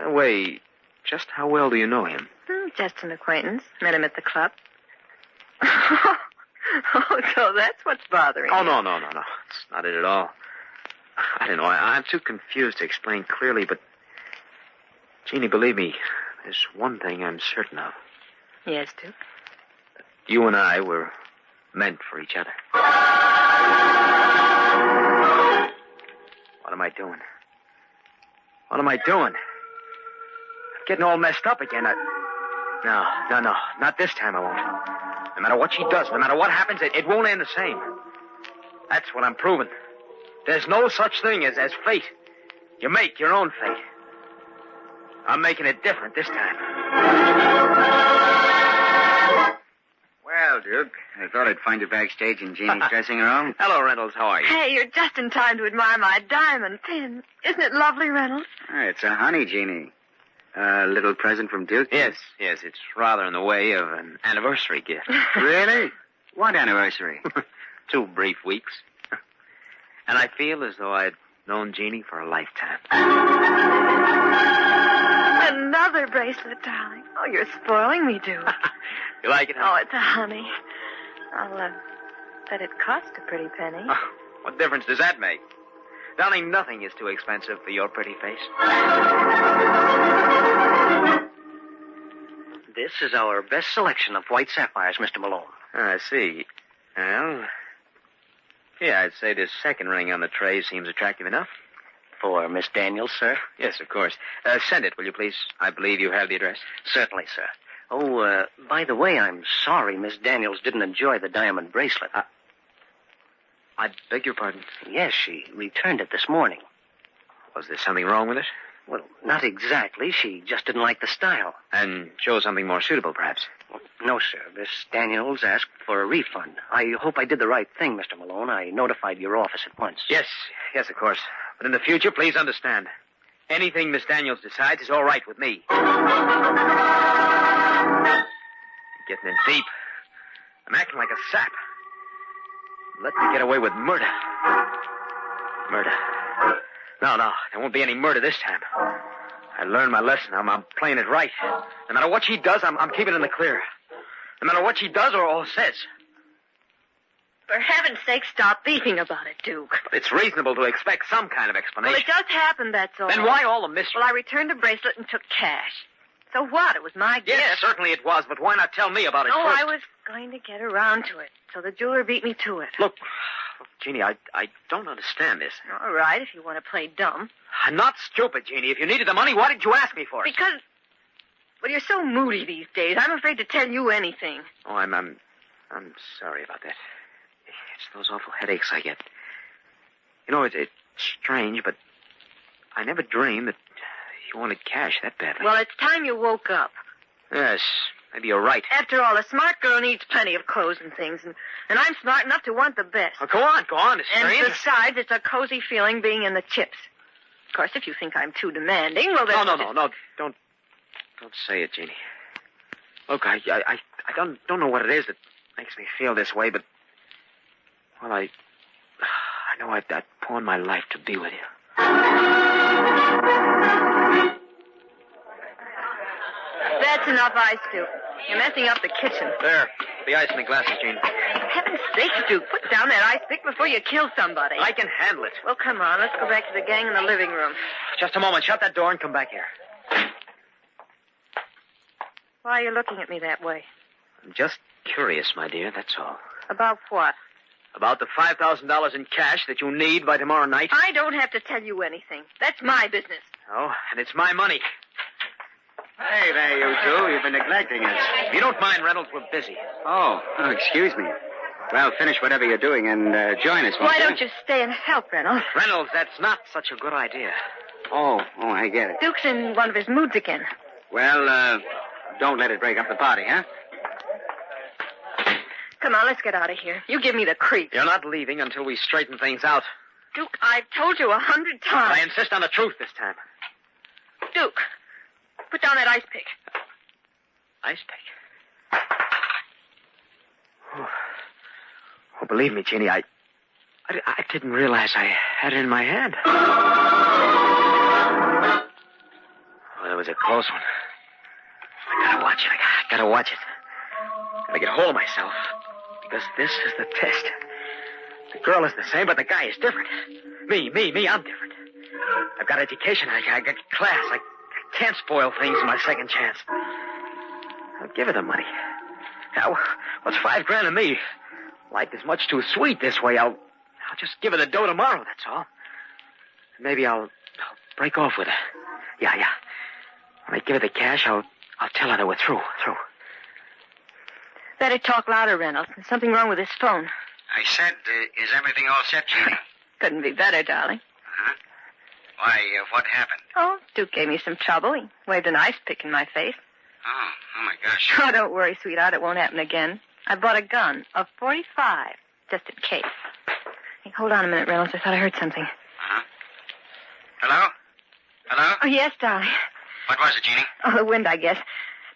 the way, just how well do you know him? Just an acquaintance. Met him at the club. Oh, so that's what's bothering you. Oh, no. It's not it at all. I don't know. I'm too confused to explain clearly, but, Jeannie, believe me, there's one thing I'm certain of. Yes, Duke? You and I were meant for each other. What am I doing? What am I doing? I'm getting all messed up again. No. Not this time I won't. No matter what she does, no matter what happens, it won't end the same. That's what I'm proving. There's no such thing as fate. You make your own fate. I'm making it different this time. Well, Duke, I thought I'd find you backstage in Jeannie's dressing room. Hello, Reynolds. How are you? Hey, you're just in time to admire my diamond pin. Isn't it lovely, Reynolds? It's a honey, Jeannie. A little present from Duke? Yes. It's rather in the way of an anniversary gift. Really? What anniversary? 2 brief weeks. And I feel as though I'd known Jeannie for a lifetime. Another bracelet, darling. Oh, you're spoiling me, Duke. You like it, huh? Oh, it's a honey. I'll bet it cost a pretty penny. Oh, what difference does that make? Darling, nothing is too expensive for your pretty face. This is our best selection of white sapphires, Mr. Malone. I see. Well, yeah, I'd say this second ring on the tray seems attractive enough. For Miss Daniels, sir? Yes, of course. Send it, will you please? I believe you have the address. Certainly, sir. Oh, by the way, I'm sorry Miss Daniels didn't enjoy the diamond bracelet. I beg your pardon? Yes, she returned it this morning. Was there something wrong with it? Well, not exactly. She just didn't like the style. And chose something more suitable, perhaps? Well, no, sir. Miss Daniels asked for a refund. I hope I did the right thing, Mr. Malone. I notified your office at once. Yes, of course. But in the future, please understand. Anything Miss Daniels decides is all right with me. Getting in deep. I'm acting like a sap. let me get away with murder. Murder. No, there won't be any murder this time. I learned my lesson. I'm playing it right. No matter what she does, I'm keeping it in the clear. No matter what she does or says. For heaven's sake, stop beefing about it, Duke. But it's reasonable to expect some kind of explanation. Well, it does happen, that's all. Then why all the mystery? Well, I returned the bracelet and took cash. So what? It was my gift. Yes, certainly it was, but why not tell me about it Oh, first? I was going to get around to it, so the jeweler beat me to it. Look, Jeannie, I don't understand this. All right, if you want to play dumb. I'm not stupid, Jeannie. If you needed the money, why did you ask me for it? Because, well, you're so moody these days. I'm afraid to tell you anything. Oh, I'm sorry about that. It's those awful headaches I get. You know, it's strange, but I never dreamed that you wanted cash that badly. Well, it's time you woke up. Yes, maybe you're right. After all, a smart girl needs plenty of clothes and things, and I'm smart enough to want the best. Oh, go on. It's And strange. besides, it's a cozy feeling being in the chips. Of course, if you think I'm too demanding, well, then... No. Don't say it, Jeannie. Look, I don't know what it is that makes me feel this way, but... Well, I know I'd pawn my life to be with you. That's enough ice, Duke. You're messing up the kitchen. There. Put the ice in the glasses, Jeannie. For heaven's sake, Duke, put down that ice pick before you kill somebody. I can handle it. Well, come on. Let's go back to the gang in the living room. Just a moment. Shut that door and come back here. Why are you looking at me that way? I'm just curious, my dear, that's all. About what? About the $5,000 in cash that you need by tomorrow night. I don't have to tell you anything. That's my business. Oh, and it's my money. Hey there, you two. You've been neglecting us. If you don't mind, Reynolds, we're busy. Oh, excuse me. Well, finish whatever you're doing and join us. Why don't you stay and help, Reynolds? Reynolds, that's not such a good idea. Oh, I get it. Duke's in one of his moods again. Well, don't let it break up the party, huh? Come on, let's get out of here. You give me the creep. You're not leaving until we straighten things out. Duke, I've told you 100 times. I insist on the truth this time. Duke, put down that ice pick. Ice pick? Oh, believe me, Jeannie, I didn't realize I had it in my hand. Oh, that was a close one. I gotta watch it. I gotta watch it. Gotta get hold of myself. Because this is the test. The girl is the same, but the guy is different. Me, I'm different. I've got education. I got class. I can't spoil things in my second chance. I'll give her the money. Now, what's $5,000 to me? Life is much too sweet this way. I'll just give her the dough tomorrow, that's all. Maybe I'll break off with her. Yeah. When I give her the cash, I'll tell her that we're through. Better talk louder, Reynolds. There's something wrong with his phone. I said, is everything all set, Jeannie? Couldn't be better, darling. Uh-huh. Why, what happened? Oh, Duke gave me some trouble. He waved an ice pick in my face. Oh my gosh. Oh, don't worry, sweetheart. It won't happen again. I bought a gun, a .45, just in case. Hey, hold on a minute, Reynolds. I thought I heard something. Uh-huh. Hello? Oh, yes, darling. What was it, Jeannie? Oh, the wind, I guess.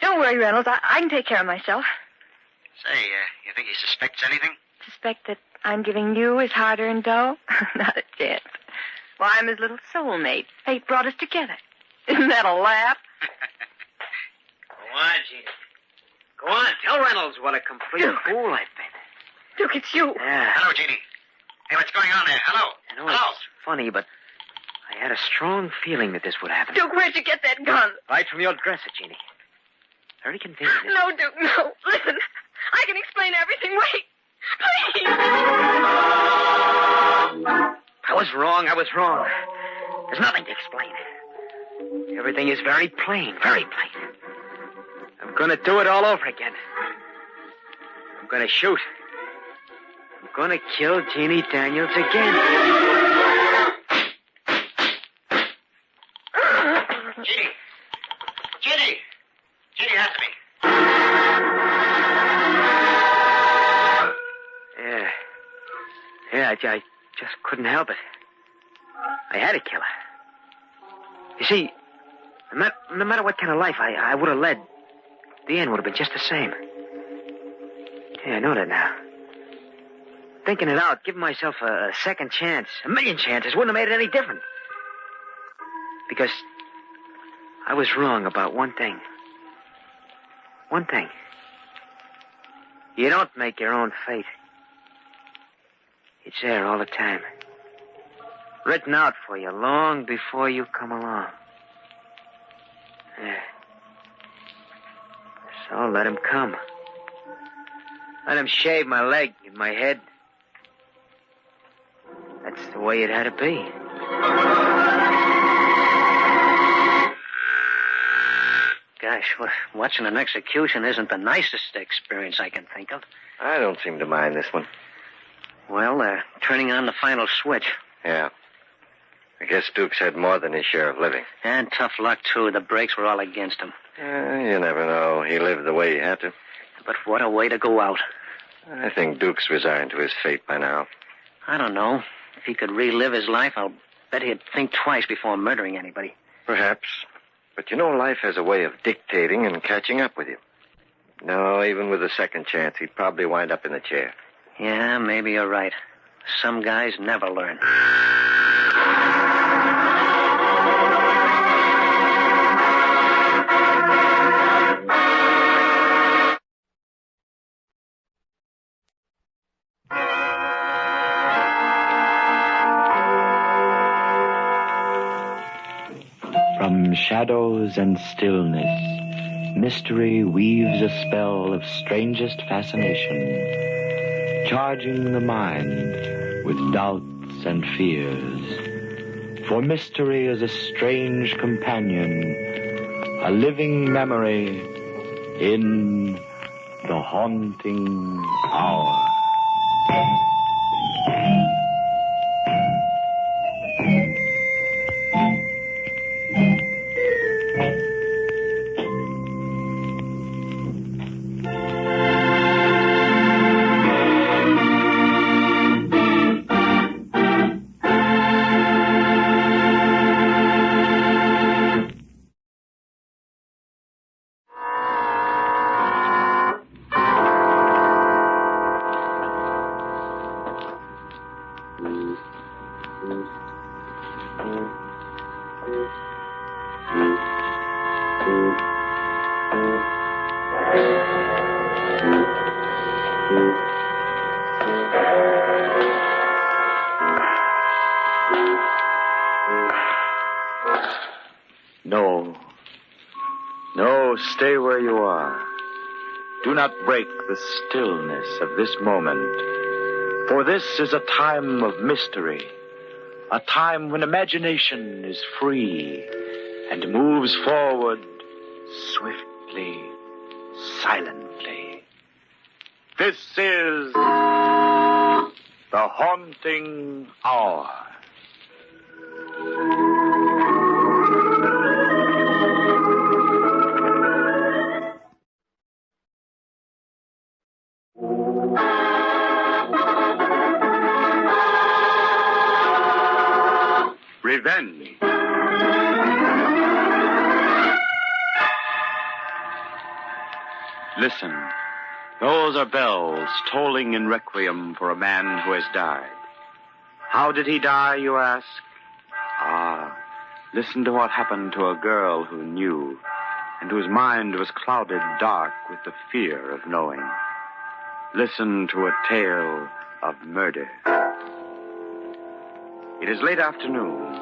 Don't worry, Reynolds. I can take care of myself. Say, you think he suspects anything? Suspect that I'm giving you his hard-earned dough? Not a chance. Well, I'm his little soulmate. Fate brought us together. Isn't that a laugh? Go on, Jeannie. Go on. Tell Reynolds what a complete fool I've been. Duke, it's you. Yeah. Hello, Jeannie. Hey, what's going on there? Hello? I know it's funny, but I had a strong feeling that this would happen. Duke, where'd you get that gun? Right from your dresser, Jeannie. Very convenient. No, Duke, no. Listen, I can explain everything. Wait. Please. I was wrong. There's nothing to explain. Everything is very plain, very plain. I'm going to do it all over again. I'm going to shoot. I'm going to kill Jeannie Daniels again. Jeannie! Jeannie has to be. Yeah, I just couldn't help it. I had to kill her. You see, no matter what kind of life I would have led, the end would have been just the same. Yeah, I know that now. thinking it out, giving myself a second chance, a million chances, wouldn't have made it any different. Because I was wrong about one thing. One thing. You don't make your own fate. It's there all the time. Written out for you long before you come along. Yeah. So let him come. Let him shave my leg and my head. That's the way it had to be. Gosh, watching an execution isn't the nicest experience I can think of. I don't seem to mind this one. Well, they're turning on the final switch. Yeah. I guess Duke's had more than his share of living. And tough luck, too. The brakes were all against him. You never know. He lived the way he had to. But what a way to go out. I think Duke's resigned to his fate by now. I don't know. If he could relive his life, I'll bet he'd think twice before murdering anybody. Perhaps. But you know, life has a way of dictating and catching up with you. No, even with a second chance, he'd probably wind up in the chair. Yeah, maybe you're right. Some guys never learn. From shadows and stillness, mystery weaves a spell of strangest fascination, charging the mind with doubts and fears. For mystery is a strange companion, a living memory in the haunting hour. No, stay where you are. Do not break the stillness of this moment. For this is a time of mystery, a time when imagination is free and moves forward swiftly, silently. This is the haunting hour. Revenge. Listen, those are bells tolling in requiem for a man who has died. How did he die, you ask? Listen to what happened to a girl who knew, and whose mind was clouded dark with the fear of knowing. Listen to a tale of murder. It is late afternoon.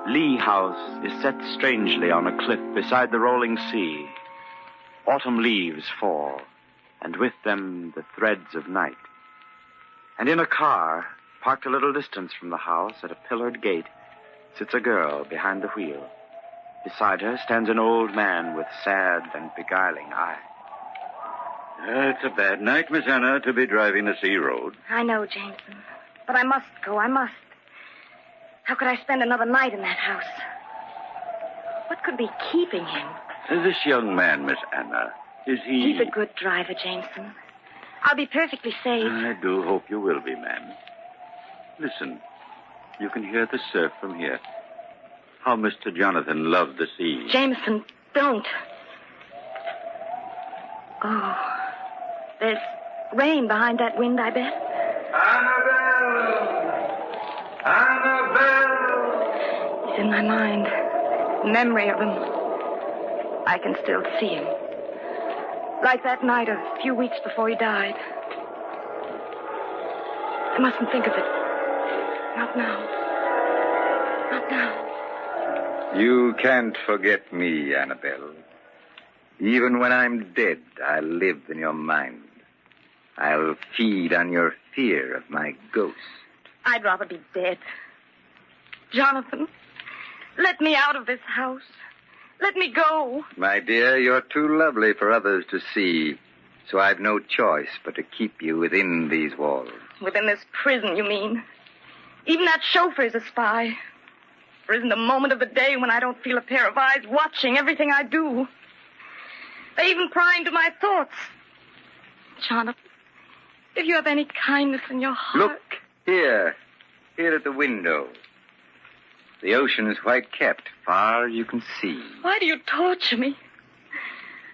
Lee House is set strangely on a cliff beside the rolling sea. Autumn leaves fall, and with them the threads of night. And in a car, parked a little distance from the house at a pillared gate, sits a girl behind the wheel. Beside her stands an old man with sad and beguiling eyes. It's a bad night, Miss Anna, to be driving the sea road. I know, Jameson. But I must go. I must. How could I spend another night in that house? What could be keeping him? This young man, Miss Anna, is he... He's a good driver, Jameson. I'll be perfectly safe. I do hope you will be, ma'am. Listen, you can hear the surf from here. How Mr. Jonathan loved the sea. Jameson, don't. Oh, there's rain behind that wind, I bet. Annabelle! He's in my mind. Memory of him. I can still see him. Like that night a few weeks before he died. I mustn't think of it. Not now. Not now. You can't forget me, Annabelle. Even when I'm dead, I'll live in your mind. I'll feed on your fear of my ghost. I'd rather be dead. Jonathan, let me out of this house. Let me go. My dear, you're too lovely for others to see, so I've no choice but to keep you within these walls. Within this prison, you mean? Even that chauffeur is a spy. There isn't a moment of the day when I don't feel a pair of eyes watching everything I do. They even pry into my thoughts. Jonathan, if you have any kindness in your heart... Look, here at the window. The ocean is white capped, far as you can see. Why do you torture me?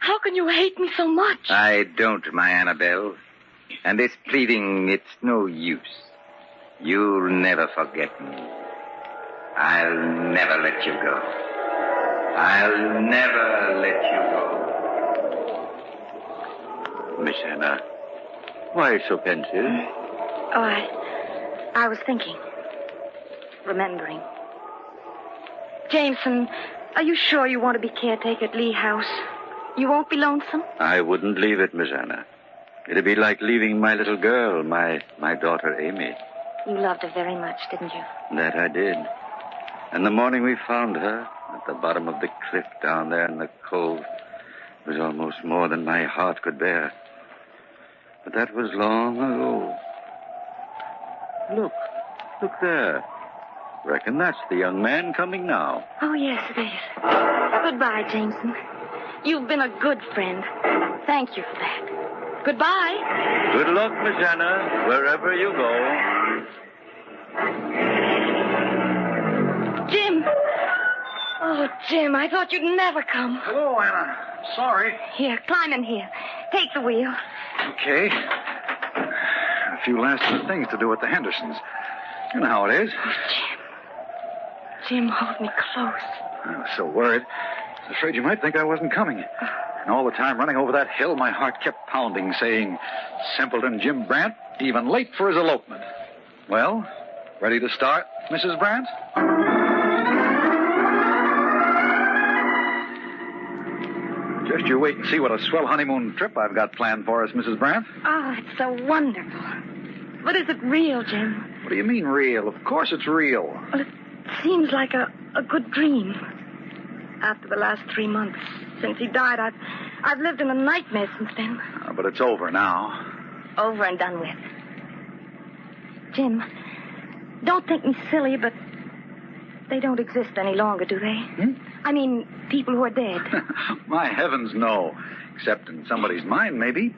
How can you hate me so much? I don't, my Annabelle. And this pleading, it's no use. You'll never forget me. I'll never let you go. I'll never let you go. Miss Anna, why so pensive? Oh, I was thinking. Remembering. Jameson, are you sure you want to be caretaker at Lee House? You won't be lonesome? I wouldn't leave it, Miss Anna. It'd be like leaving my little girl, my daughter Amy. You loved her very much, didn't you? That I did. And the morning we found her at the bottom of the cliff down there in the cove was almost more than my heart could bear. But that was long ago. Look there. Reckon that's the young man coming now. Oh, yes, it is. Goodbye, Jameson. You've been a good friend. Thank you for that. Goodbye. Good luck, Miss Anna, wherever you go. Jim. Oh, Jim, I thought you'd never come. Hello, Anna. Sorry. Here, climb in here. Take the wheel. Okay. A few last things to do at the Hendersons. You know how it is. Oh, Jim, hold me close. I was so worried. I was afraid you might think I wasn't coming. And all the time running over that hill, my heart kept pounding, saying, simpleton Jim Brandt, even late for his elopement. Well, ready to start, Mrs. Brandt? Just you wait and see what a swell honeymoon trip I've got planned for us, Mrs. Brandt. Oh, it's so wonderful. But is it real, Jim? What do you mean real? Of course it's real. Well, it seems like a good dream. After the last 3 months since he died, I've lived in a nightmare since then. But it's over now. Over and done with. Jim, don't think me silly, but they don't exist any longer, do they? I mean, people who are dead. My heavens, no. Except in somebody's mind, maybe.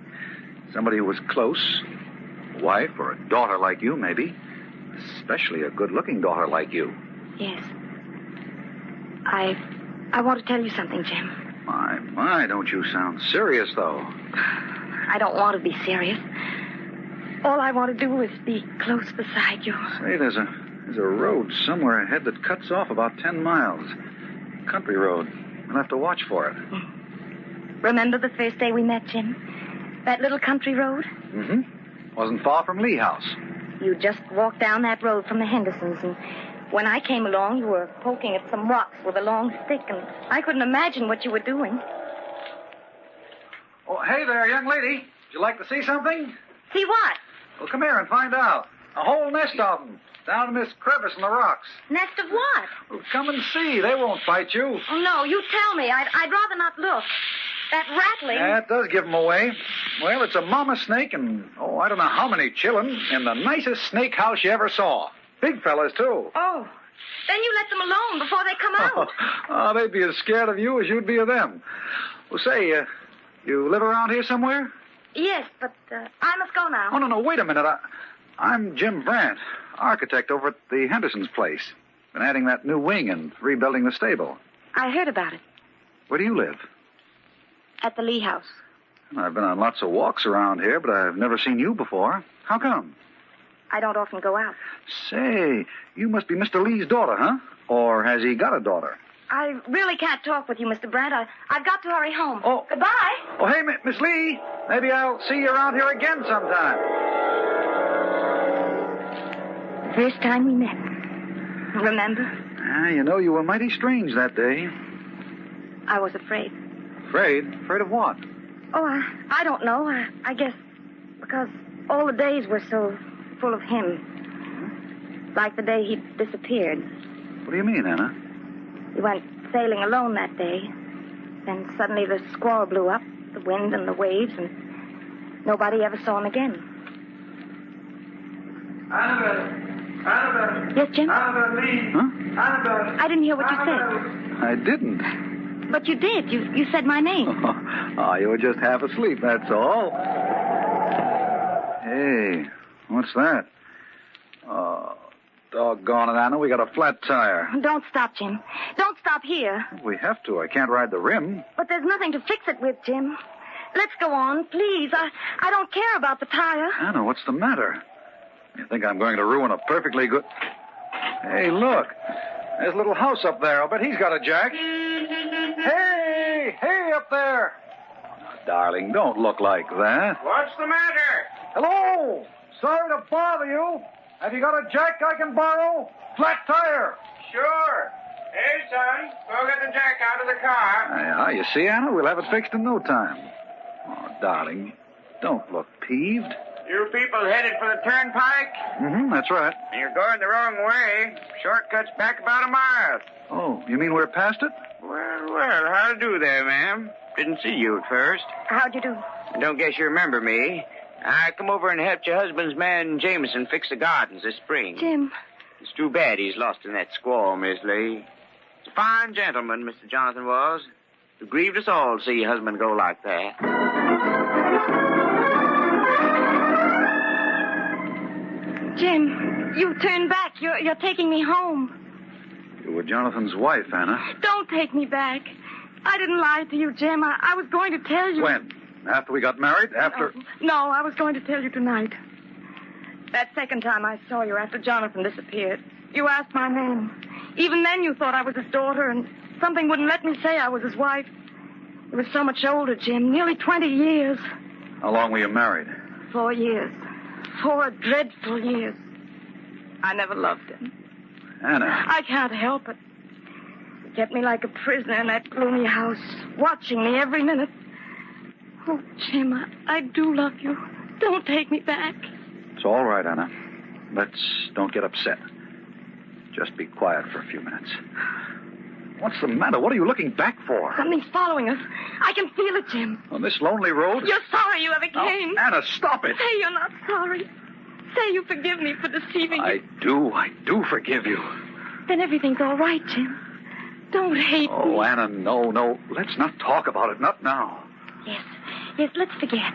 Somebody who was close. A wife or a daughter like you, maybe. Especially a good-looking daughter like you. Yes. I want to tell you something, Jim. My, don't you sound serious, though. I don't want to be serious. All I want to do is be close beside you. Say, there's a road somewhere ahead that cuts off about 10 miles. Country road. We'll have to watch for it. Remember the first day we met, Jim? That little country road? Mm-hmm. Wasn't far from Lee House. You just walked down that road from the Hendersons, and when I came along, you were poking at some rocks with a long stick, and I couldn't imagine what you were doing. Oh, hey there, young lady. Would you like to see something? See what? Well, come here and find out. A whole nest of them. Down in this crevice in the rocks. Nest of what? Well, come and see. They won't bite you. Oh, no, you tell me. I'd rather not look. That rattling... That does give them away. Well, it's a mama snake and, I don't know how many chillin' in the nicest snake house you ever saw. Big fellas, too. Oh, then you let them alone before they come out. They'd be as scared of you as you'd be of them. Well, say, you live around here somewhere? Yes, but I must go now. Oh, no, wait a minute. I'm Jim Brandt, architect over at the Hendersons' place. Been adding that new wing and rebuilding the stable. I heard about it. Where do you live? At the Lee House. I've been on lots of walks around here, but I've never seen you before. How come? I don't often go out. Say, you must be Mr. Lee's daughter, huh? Or has he got a daughter? I really can't talk with you, Mr. Brandt. I've got to hurry home. Oh. Goodbye. Oh, hey, Miss Lee. Maybe I'll see you around here again sometime. First time we met. Remember? You know, you were mighty strange that day. I was afraid. Afraid? Afraid of what? Oh, I don't know. I guess because all the days were so full of him. Like the day he disappeared. What do you mean, Anna? He went sailing alone that day. Then suddenly the squall blew up, the wind and the waves, and nobody ever saw him again. Annabelle. Yes, Jim? Annabelle Lee. Huh? Annabelle. I didn't hear what you said. I didn't. But you did. You said my name. Oh, you were just half asleep, that's all. Hey, what's that? Oh, doggone it, Anna. We got a flat tire. Don't stop, Jim. Don't stop here. We have to. I can't ride the rim. But there's nothing to fix it with, Jim. Let's go on, please. I don't care about the tire. Anna, what's the matter? You think I'm going to ruin a perfectly good... Hey, look. There's a little house up there. I'll bet he's got a jack. Hey, up there. Oh, darling, don't look like that. What's the matter? Hello. Sorry to bother you. Have you got a jack I can borrow? Flat tire. Sure. Hey, son, go get the jack out of the car. Yeah, you see, Anna, we'll have it fixed in no time. Oh, darling, don't look peeved. You people headed for the turnpike? Mm-hmm, that's right. You're going the wrong way. Shortcut's back about a mile. Oh, you mean we're past it? Well, how do you do there, ma'am? Didn't see you at first. How'd you do? I don't guess you remember me. I come over and helped your husband's man, Jameson, fix the gardens this spring. Jim. It's too bad he's lost in that squall, Miss Lee. He's a fine gentleman, Mr. Jonathan was. It grieved us all to see your husband go like that. Jim, you turned back. You're taking me home. You were Jonathan's wife, Anna. Don't take me back. I didn't lie to you, Jim. I was going to tell you. When? After we got married? After... No, I was going to tell you tonight. That second time I saw you after Jonathan disappeared, you asked my name. Even then you thought I was his daughter, and something wouldn't let me say I was his wife. He was so much older, Jim. Nearly 20 years. How long were you married? 4 years. 4 dreadful years. I never loved him. Anna. I can't help it. He kept me like a prisoner in that gloomy house, watching me every minute. Oh, Jim, I do love you. Don't take me back. It's all right, Anna. Don't get upset. Just be quiet for a few minutes. What's the matter? What are you looking back for? Something's following us. I can feel it, Jim. On this lonely road? You're sorry you ever came. Anna, stop it. Say you're not sorry. Say you forgive me for deceiving you. I do forgive you. Then everything's all right, Jim. Don't hate me. Oh, Anna, no. Let's not talk about it. Not now. Yes, let's forget.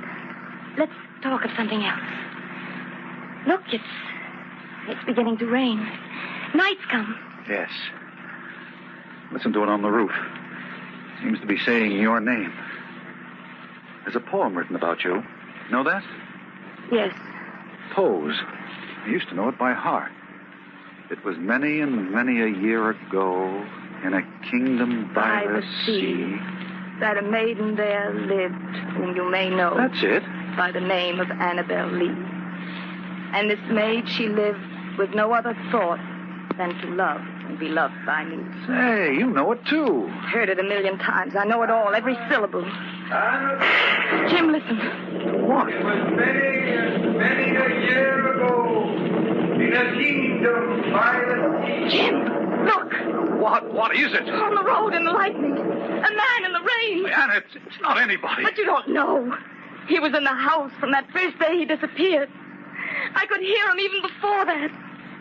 Let's talk of something else. Look, it's beginning to rain. Night's come. Yes. Listen to it on the roof. Seems to be saying your name. There's a poem written about you. Know that? Yes. Pose. I used to know it by heart. It was many and many a year ago in a kingdom by the sea. That a maiden there lived whom you may know. That's it. By the name of Annabelle Lee. And this maid, she lived with no other thought than to love and be loved by me. Say, you know it too. Heard it 1,000,000 times. I know it all, every syllable. Jim, listen. What? It was many a year ago in a kingdom by the sea. Jim, look. What is it? On the road in the lightning. A man in the rain. Anna, it's not anybody. But you don't know. He was in the house from that first day he disappeared. I could hear him even before that.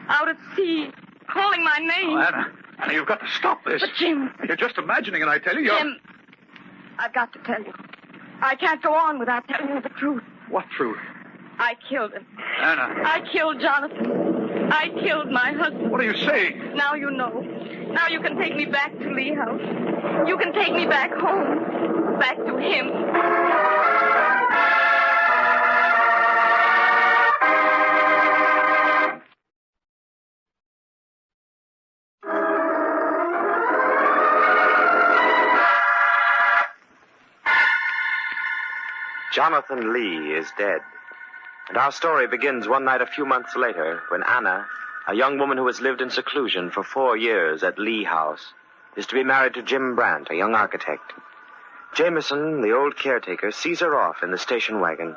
Out at sea, calling my name. Oh, Anna, you've got to stop this. But, Jim... You're just imagining it, I tell you. Jim, I've got to tell you. I can't go on without telling you the truth. What truth? I killed him. Anna. I killed Jonathan. I killed my husband. What are you saying? Now you know. Now you can take me back to Lee House. You can take me back home. Back to him. Jonathan Lee is dead. And our story begins one night a few months later when Anna, a young woman who has lived in seclusion for 4 years at Lee House, is to be married to Jim Brandt, a young architect. Jameson, the old caretaker, sees her off in the station wagon.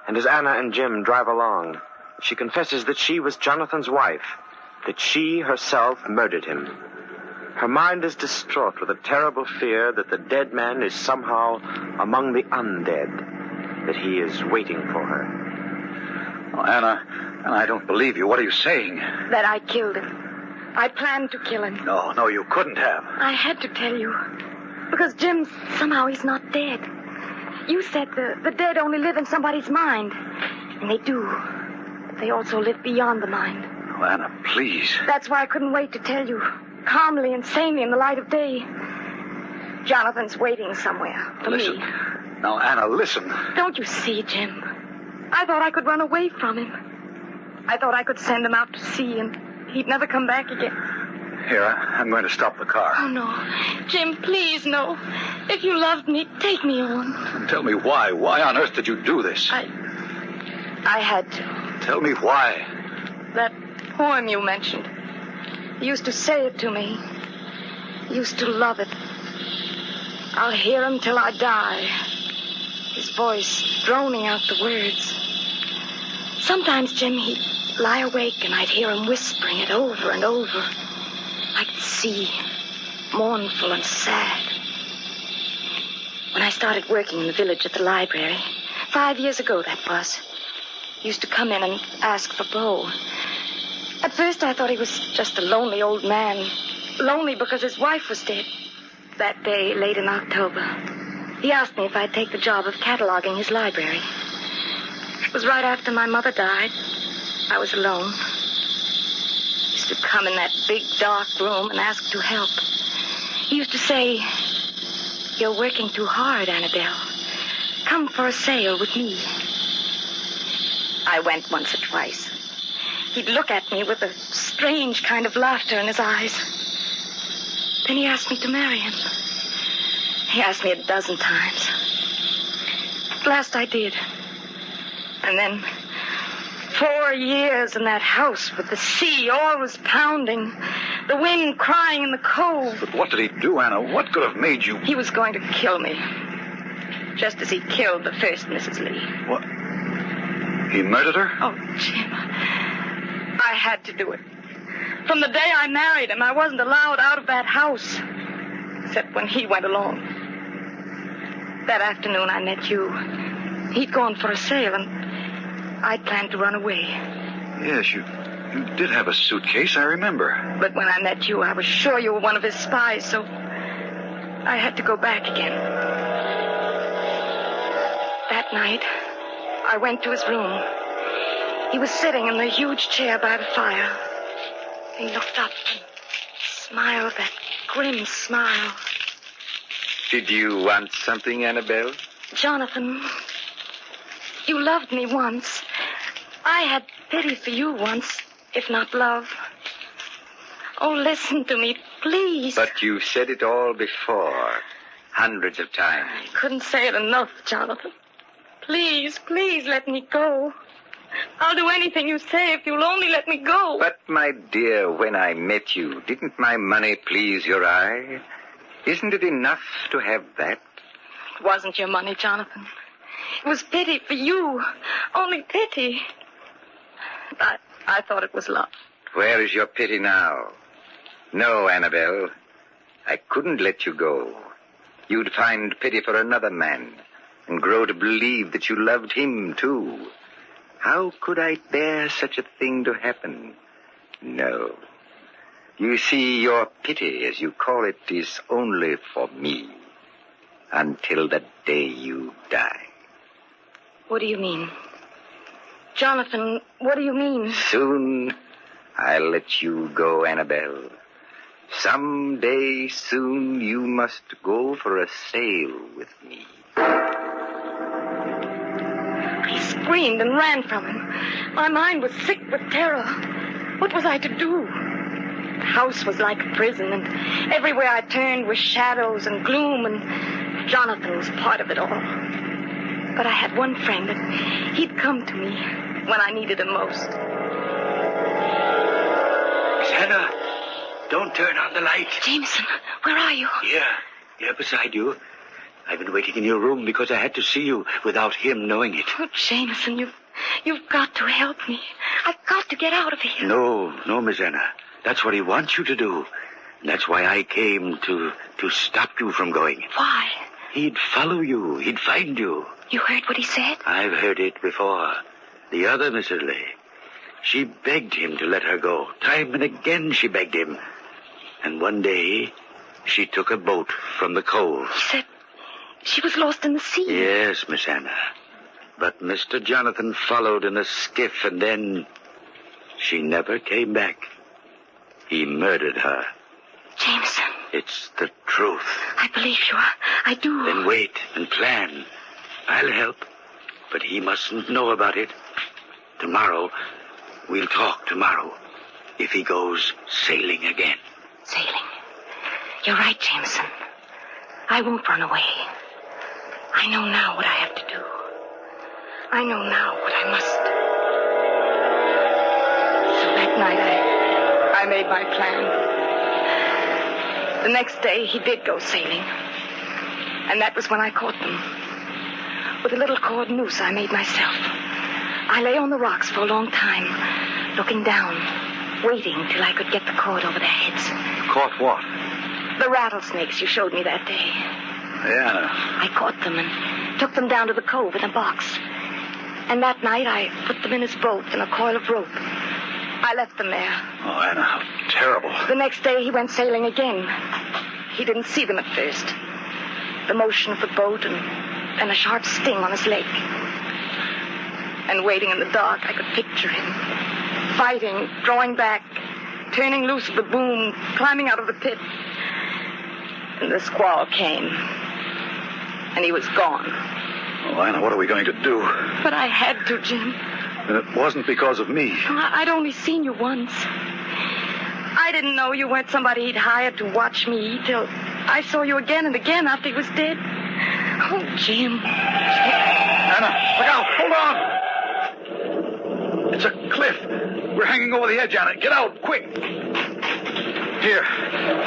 And as Anna and Jim drive along, she confesses that she was Jonathan's wife, that she herself murdered him. Her mind is distraught with a terrible fear that the dead man is somehow among the undead, that he is waiting for her. Oh, Anna, I don't believe you. What are you saying? That I killed him. I planned to kill him. No, you couldn't have. I had to tell you. Because Jim, somehow he's not dead. You said the dead only live in somebody's mind. And they do. But they also live beyond the mind. Oh, Anna, please. That's why I couldn't wait to tell you. Calmly and sanely in the light of day. Jonathan's waiting somewhere for me. Now, Anna, listen. Don't you see, Jim? I thought I could run away from him. I thought I could send him out to sea and he'd never come back again. Here, I'm going to stop the car. Oh, no. Jim, please, no. If you loved me, take me on. Tell me why. Why on earth did you do this? I had to. Tell me why. That poem you mentioned. He used to say it to me. He used to love it. I'll hear him till I die. His voice droning out the words. Sometimes, Jim, he'd lie awake and I'd hear him whispering it over and over. Like the sea, mournful and sad. When I started working in the village at the library, 5 years ago that was, he used to come in and ask for Bo. At first I thought he was just a lonely old man. Lonely because his wife was dead. That day, late in October, he asked me if I'd take the job of cataloging his library. It was right after my mother died. I was alone. He used to come in that big, dark room and ask to help. He used to say, "You're working too hard, Annabelle. Come for a sail with me." I went once or twice. He'd look at me with a strange kind of laughter in his eyes. Then he asked me to marry him. He asked me 12 times. At last I did. And then 4 years in that house with the sea always pounding, the wind crying in the cove. But what did he do, Anna? What could have made you... He was going to kill me. Just as he killed the first Mrs. Lee. What? He murdered her? Oh, Jim. I had to do it. From the day I married him, I wasn't allowed out of that house. Except when he went along. That afternoon I met you. He'd gone for a sail, and I'd planned to run away. Yes, you did have a suitcase, I remember. But when I met you, I was sure you were one of his spies, so I had to go back again. That night, I went to his room. He was sitting in the huge chair by the fire. He looked up and smiled that grim smile. Did you want something, Annabelle? Jonathan, you loved me once. I had pity for you once, if not love. Oh, listen to me, please. But you've said it all before, hundreds of times. I couldn't say it enough, Jonathan. Please, please let me go. I'll do anything you say if you'll only let me go. But, my dear, when I met you, didn't my money please your eye? Isn't it enough to have that? It wasn't your money, Jonathan. It was pity for you. Only pity. I thought it was love. Where is your pity now? No, Annabelle. I couldn't let you go. You'd find pity for another man and grow to believe that you loved him, too. How could I bear such a thing to happen? No. You see, your pity, as you call it, is only for me. Until the day you die. What do you mean? Jonathan, what do you mean? Soon, I'll let you go, Annabelle. Some day soon you must go for a sail with me. I screamed and ran from him. My mind was sick with terror. What was I to do? The house was like a prison, and everywhere I turned were shadows and gloom, and Jonathan was part of it all. But I had one friend, and he'd come to me when I needed him most. Miss Hannah, don't turn on the light. Jameson, where are you? Here beside you. I've been waiting in your room because I had to see you without him knowing it. Oh, Jameson, you've got to help me. I've got to get out of here. No, Miss Anna. That's what he wants you to do. And that's why I came to stop you from going. Why? He'd follow you. He'd find you. You heard what he said? I've heard it before. The other Mrs. Lee. She begged him to let her go. Time and again she begged him. And one day, she took a boat from the cove. He said she was lost in the sea. Yes, Miss Anna. But Mr. Jonathan followed in a skiff, and then she never came back. He murdered her. Jameson. It's the truth. I believe you. I do. Then wait and plan. I'll help, but he mustn't know about it. Tomorrow, we'll talk tomorrow, if he goes sailing again. Sailing? You're right, Jameson. I won't run away. I know now what I have to do. I know now what I must. So that night I made my plan. The next day he did go sailing. And that was when I caught them. With a little cord noose I made myself. I lay on the rocks for a long time, looking down, waiting till I could get the cord over their heads. Caught what? The rattlesnakes you showed me that day. Yeah. I caught them and took them down to the cove in a box. And that night I put them in his boat in a coil of rope. I left them there. Oh, Anna, how terrible. The next day he went sailing again. He didn't see them at first. The motion of the boat and a sharp sting on his leg. And waiting in the dark, I could picture him. Fighting, drawing back, turning loose of the boom, climbing out of the pit. And the squall came. And he was gone. Oh, Anna, what are we going to do? But I had to, Jim. And it wasn't because of me. I'd only seen you once. I didn't know you weren't somebody he'd hired to watch me till I saw you again and again after he was dead. Oh, Jim. Anna, look out. Hold on. It's a cliff. We're hanging over the edge, Anna. Get out, quick. Here,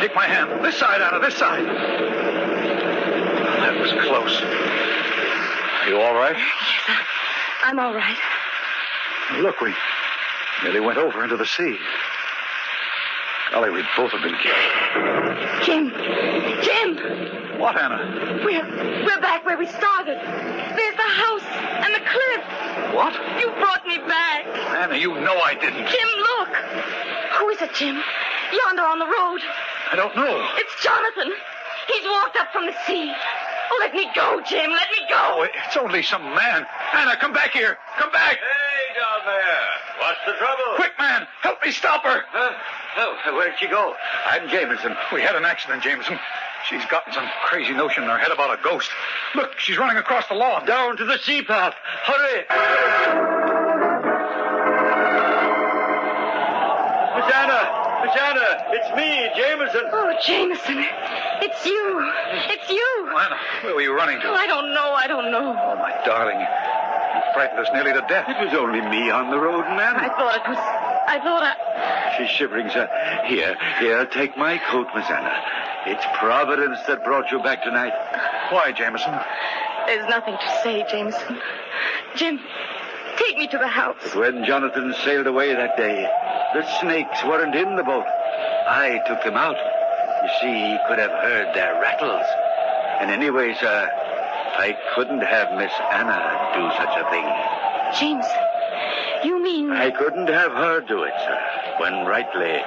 take my hand. This side, Anna, this side. That was close. Are you all right? Yes, I'm all right. Look, we nearly went over into the sea. Golly, we'd both have been killed. Jim! What, Anna? We're back where we started. There's the house and the cliff. What? You brought me back. Anna, you know I didn't. Jim, look. Who is it, Jim? Yonder on the road. I don't know. It's Jonathan. He's walked up from the sea. Oh, let me go, Jim. Let me go. Oh, it's only some man. Anna, come back here. Come back. Hey, down there. What's the trouble? Quick, man. Help me stop her. Where'd she go? I'm Jameson. We had an accident, Jameson. She's gotten some crazy notion in her head about a ghost. Look, she's running across the lawn. Down to the sea path. Hurry. Miss Anna, it's me, Jameson. Oh, Jameson. It's you. It's you. Anna, where were you running to? Oh, I don't know. Oh, my darling. You frightened us nearly to death. It was only me on the road, ma'am. I thought She's shivering, sir. Here, take my coat, Miss Anna. It's Providence that brought you back tonight. Why, Jameson? There's nothing to say, Jameson. Jim, take me to the house. But when Jonathan sailed away that day, the snakes weren't in the boat. I took them out. You see, he could have heard their rattles. And anyway, sir, I couldn't have Miss Anna do such a thing. Jameson, you mean... I couldn't have her do it, sir, when rightly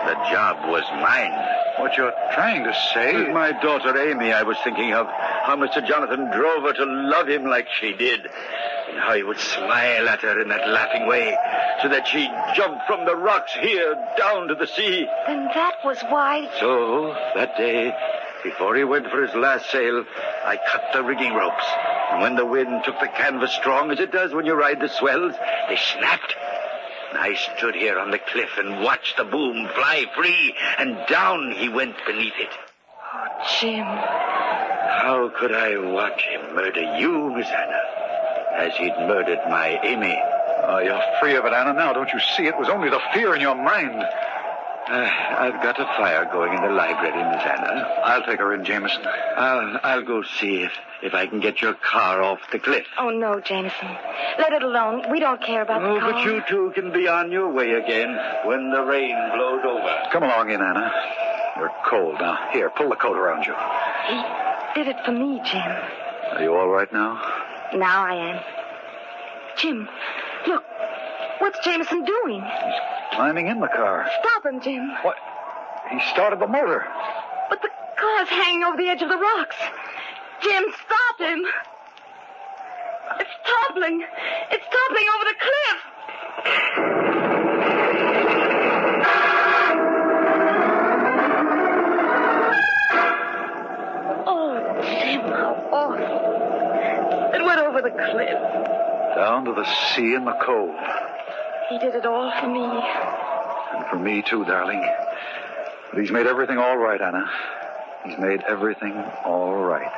the job was mine. What you're trying to say... With my daughter Amy, I was thinking of how Mr. Jonathan drove her to love him like she did, and how he would smile at her in that laughing way, so that she jumped from the rocks here down to the sea. Then that was why... So, that day, before he went for his last sail, I cut the rigging ropes. And when the wind took the canvas strong, as it does when you ride the swells, they snapped. And I stood here on the cliff and watched the boom fly free, and down he went beneath it. Oh, Jim. How could I watch him murder you, Miss Anna? as he'd murdered my Amy. Oh, you're free of it, Anna, now. Don't you see? It was only the fear in your mind. I've got a fire going in the library, Miss Anna. I'll take her in, Jameson. I'll go see if I can get your car off the cliff. Oh, no, Jameson. Let it alone. We don't care about the car. But you two can be on your way again when the rain blows over. Come along in, Anna. You're cold now. Here, pull the coat around you. He did it for me, Jim. Are you all right now? Now I am. Jim, look. What's Jameson doing? He's climbing in the car. Stop him, Jim. What? He started the motor. But the car's hanging over the edge of the rocks. Jim, stop him. It's toppling. It's toppling over the cliff. Oh, Jim, how awful. It went over the cliff. Down to the sea in the cold. He did it all for me. And for me, too, darling. But he's made everything all right, Anna. He's made everything all right.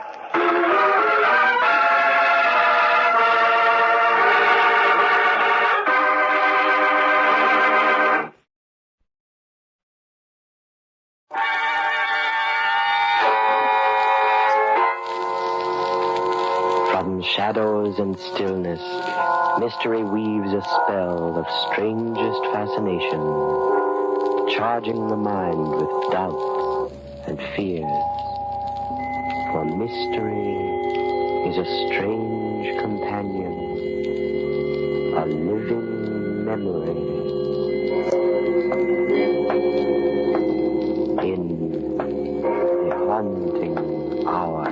From shadows and stillness, mystery weaves a spell of strangest fascination, charging the mind with doubts and fears. For mystery is a strange companion, a living memory. In the haunting hour.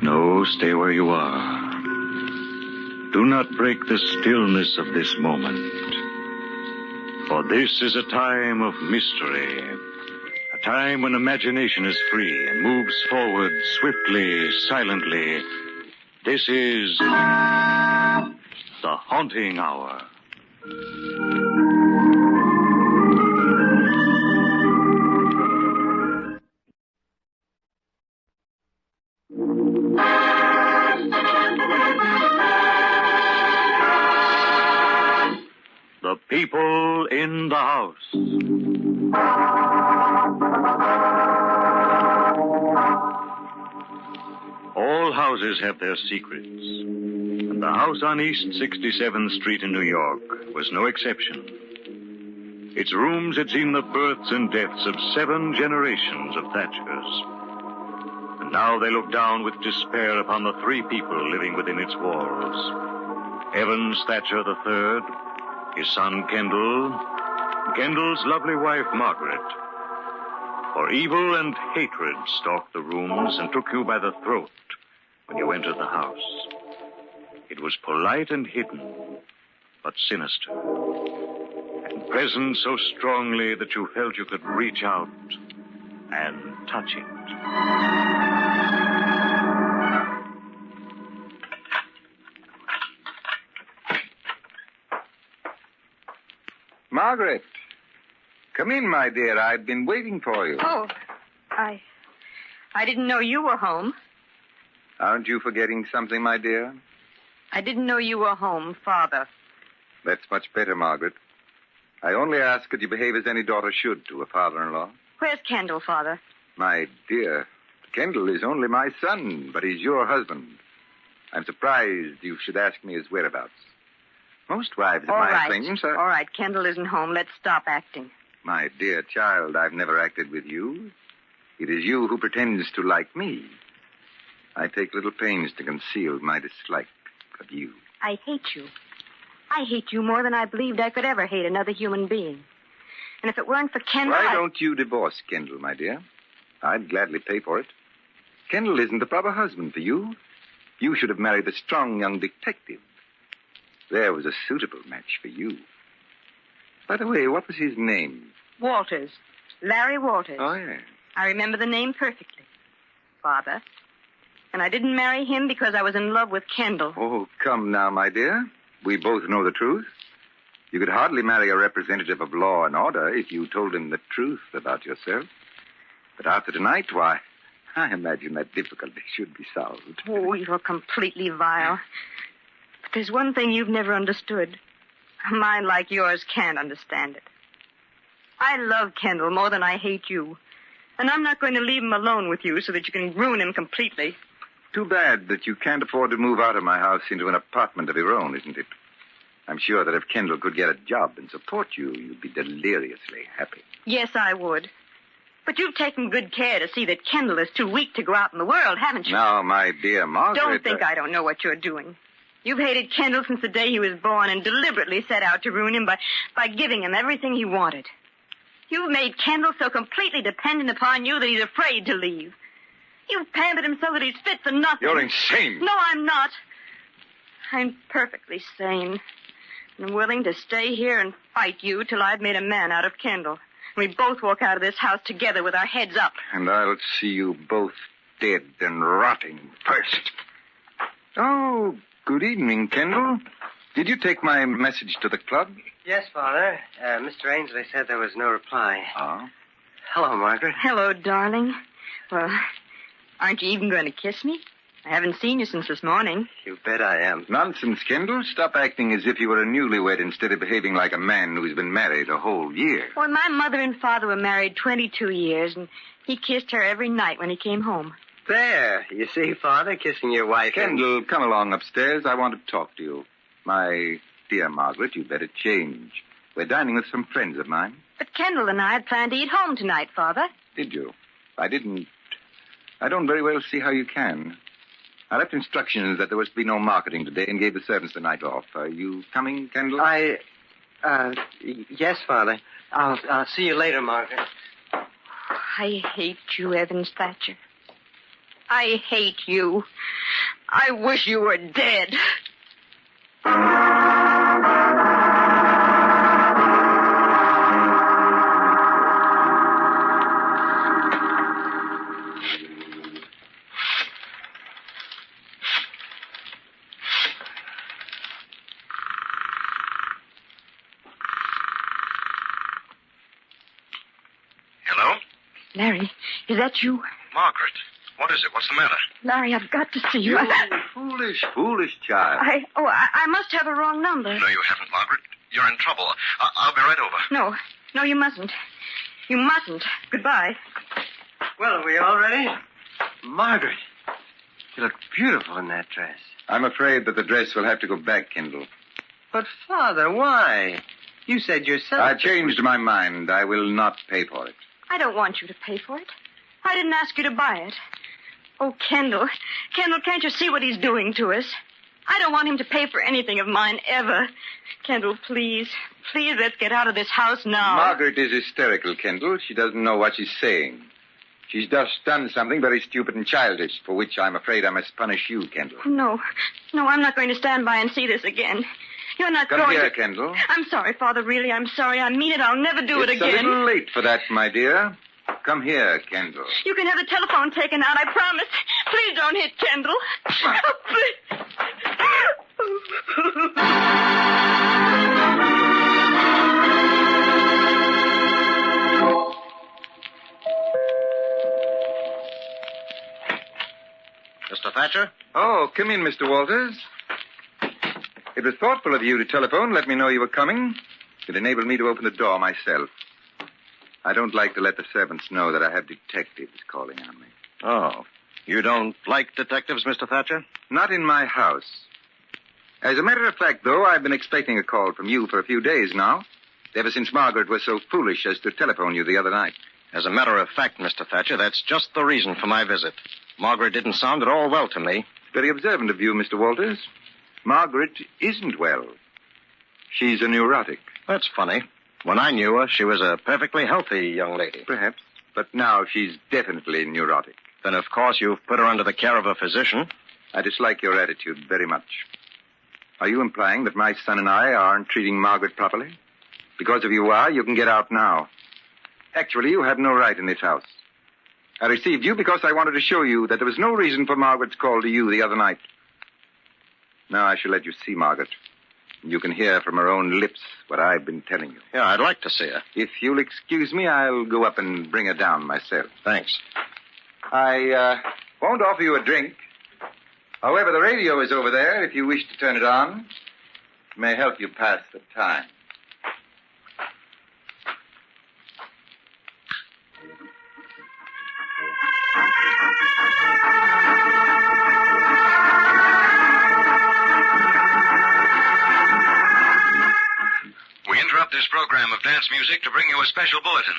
No, stay where you are. Do not break the stillness of this moment. For this is a time of mystery. A time when imagination is free and moves forward swiftly, silently. This is the haunting hour. The people in the house. All houses have their secrets, and the house on East 67th Street in New York was no exception. Its rooms had seen the births and deaths of 7 generations of Thatchers. And now they look down with despair upon the 3 people living within its walls. Evans Thatcher III, his son Kendall, Kendall's lovely wife Margaret. For evil and hatred stalked the rooms and took you by the throat when you entered the house. It was polite and hidden, but sinister, and present so strongly that you felt you could reach out and touch it. Margaret, come in, my dear. I've been waiting for you. Oh, I didn't know you were home. Aren't you forgetting something, my dear? I didn't know you were home, Father. That's much better, Margaret. I only ask that you behave as any daughter should to a father-in-law. Where's Kendall, Father? My dear, Kendall is only my son, but he's your husband. I'm surprised you should ask me his whereabouts. Most wives of my acquaintance are... All right, Kendall isn't home. Let's stop acting. My dear child, I've never acted with you. It is you who pretends to like me. I take little pains to conceal my dislike of you. I hate you. I hate you more than I believed I could ever hate another human being. And if it weren't for Kendall, Why don't you divorce Kendall, my dear? I'd gladly pay for it. Kendall isn't the proper husband for you. You should have married the strong young detective. There was a suitable match for you. By the way, what was his name? Walters. Larry Walters. Oh, yeah. I remember the name perfectly. Father. And I didn't marry him because I was in love with Kendall. Oh, come now, my dear. We both know the truth. You could hardly marry a representative of law and order if you told him the truth about yourself. But after tonight, why, I imagine that difficulty should be solved. Oh, you're completely vile. But there's one thing you've never understood. A mind like yours can't understand it. I love Kendall more than I hate you. And I'm not going to leave him alone with you so that you can ruin him completely. Too bad that you can't afford to move out of my house into an apartment of your own, isn't it? I'm sure that if Kendall could get a job and support you, you'd be deliriously happy. Yes, I would. But you've taken good care to see that Kendall is too weak to go out in the world, haven't you? Now, my dear Margaret... Don't think I don't know what you're doing. You've hated Kendall since the day he was born and deliberately set out to ruin him by giving him everything he wanted. You've made Kendall so completely dependent upon you that he's afraid to leave. You've pampered him so that he's fit for nothing. You're insane. No, I'm not. I'm perfectly sane. I'm willing to stay here and fight you till I've made a man out of Kendall. We both walk out of this house together with our heads up. And I'll see you both dead and rotting first. Oh, good evening, Kendall. Did you take my message to the club? Yes, Father. Mr. Ainsley said there was no reply. Oh? Hello, Margaret. Hello, darling. Well, aren't you even going to kiss me? I haven't seen you since this morning. You bet I am. Nonsense, Kendall. Stop acting as if you were a newlywed instead of behaving like a man who's been married a whole year. Well, my mother and father were married 22 years, and he kissed her every night when he came home. There. You see, Father, kissing your wife. Kendall, come along upstairs. I want to talk to you. My dear Margaret, you'd better change. We're dining with some friends of mine. But Kendall and I had planned to eat home tonight, Father. Did you? I didn't. I don't very well see how you can. I left instructions that there was to be no marketing today and gave the servants the night off. Are you coming, Kendall? Yes, Father. I'll see you later, Margaret. I hate you, Evans Thatcher. I hate you. I wish you were dead. Larry, is that you? Margaret, what is it? What's the matter? Larry, I've got to see you. Foolish child. I must have a wrong number. No, you haven't, Margaret. You're in trouble. I'll be right over. No, you mustn't. You mustn't. Goodbye. Well, are we all ready? Margaret, you look beautiful in that dress. I'm afraid that the dress will have to go back, Kendall. But, Father, why? You said yourself... I changed my mind. I will not pay for it. I don't want you to pay for it. I didn't ask you to buy it. Oh, Kendall. Kendall, can't you see what he's doing to us? I don't want him to pay for anything of mine, ever. Kendall, please. Please, let's get out of this house now. Margaret is hysterical, Kendall. She doesn't know what she's saying. She's just done something very stupid and childish, for which I'm afraid I must punish you, Kendall. No, I'm not going to stand by and see this again. You're not Come going here, to... Kendall. I'm sorry, Father, really, I'm sorry. I mean it. I'll never do it again. It's a little late for that, my dear. Come here, Kendall. You can have the telephone taken out, I promise. Please don't hit Kendall. Oh, please. Mr. Thatcher? Oh, come in, Mr. Walters. It was thoughtful of you to telephone, let me know you were coming. It enabled me to open the door myself. I don't like to let the servants know that I have detectives calling on me. Oh. You don't like detectives, Mr. Thatcher? Not in my house. As a matter of fact, though, I've been expecting a call from you for a few days now. Ever since Margaret was so foolish as to telephone you the other night. As a matter of fact, Mr. Thatcher, that's just the reason for my visit. Margaret didn't sound at all well to me. Very observant of you, Mr. Walters. Margaret isn't well. She's a neurotic. That's funny. When I knew her, she was a perfectly healthy young lady. Perhaps. But now she's definitely neurotic. Then, of course, you've put her under the care of a physician. I dislike your attitude very much. Are you implying that my son and I aren't treating Margaret properly? Because if you are, you can get out now. Actually, you have no right in this house. I received you because I wanted to show you that there was no reason for Margaret's call to you the other night. Now I shall let you see Margaret. You can hear from her own lips what I've been telling you. Yeah, I'd like to see her. If you'll excuse me, I'll go up and bring her down myself. Thanks. I won't offer you a drink. However, the radio is over there if you wish to turn it on. It may help you pass the time. We interrupt this program of dance music to bring you a special bulletin.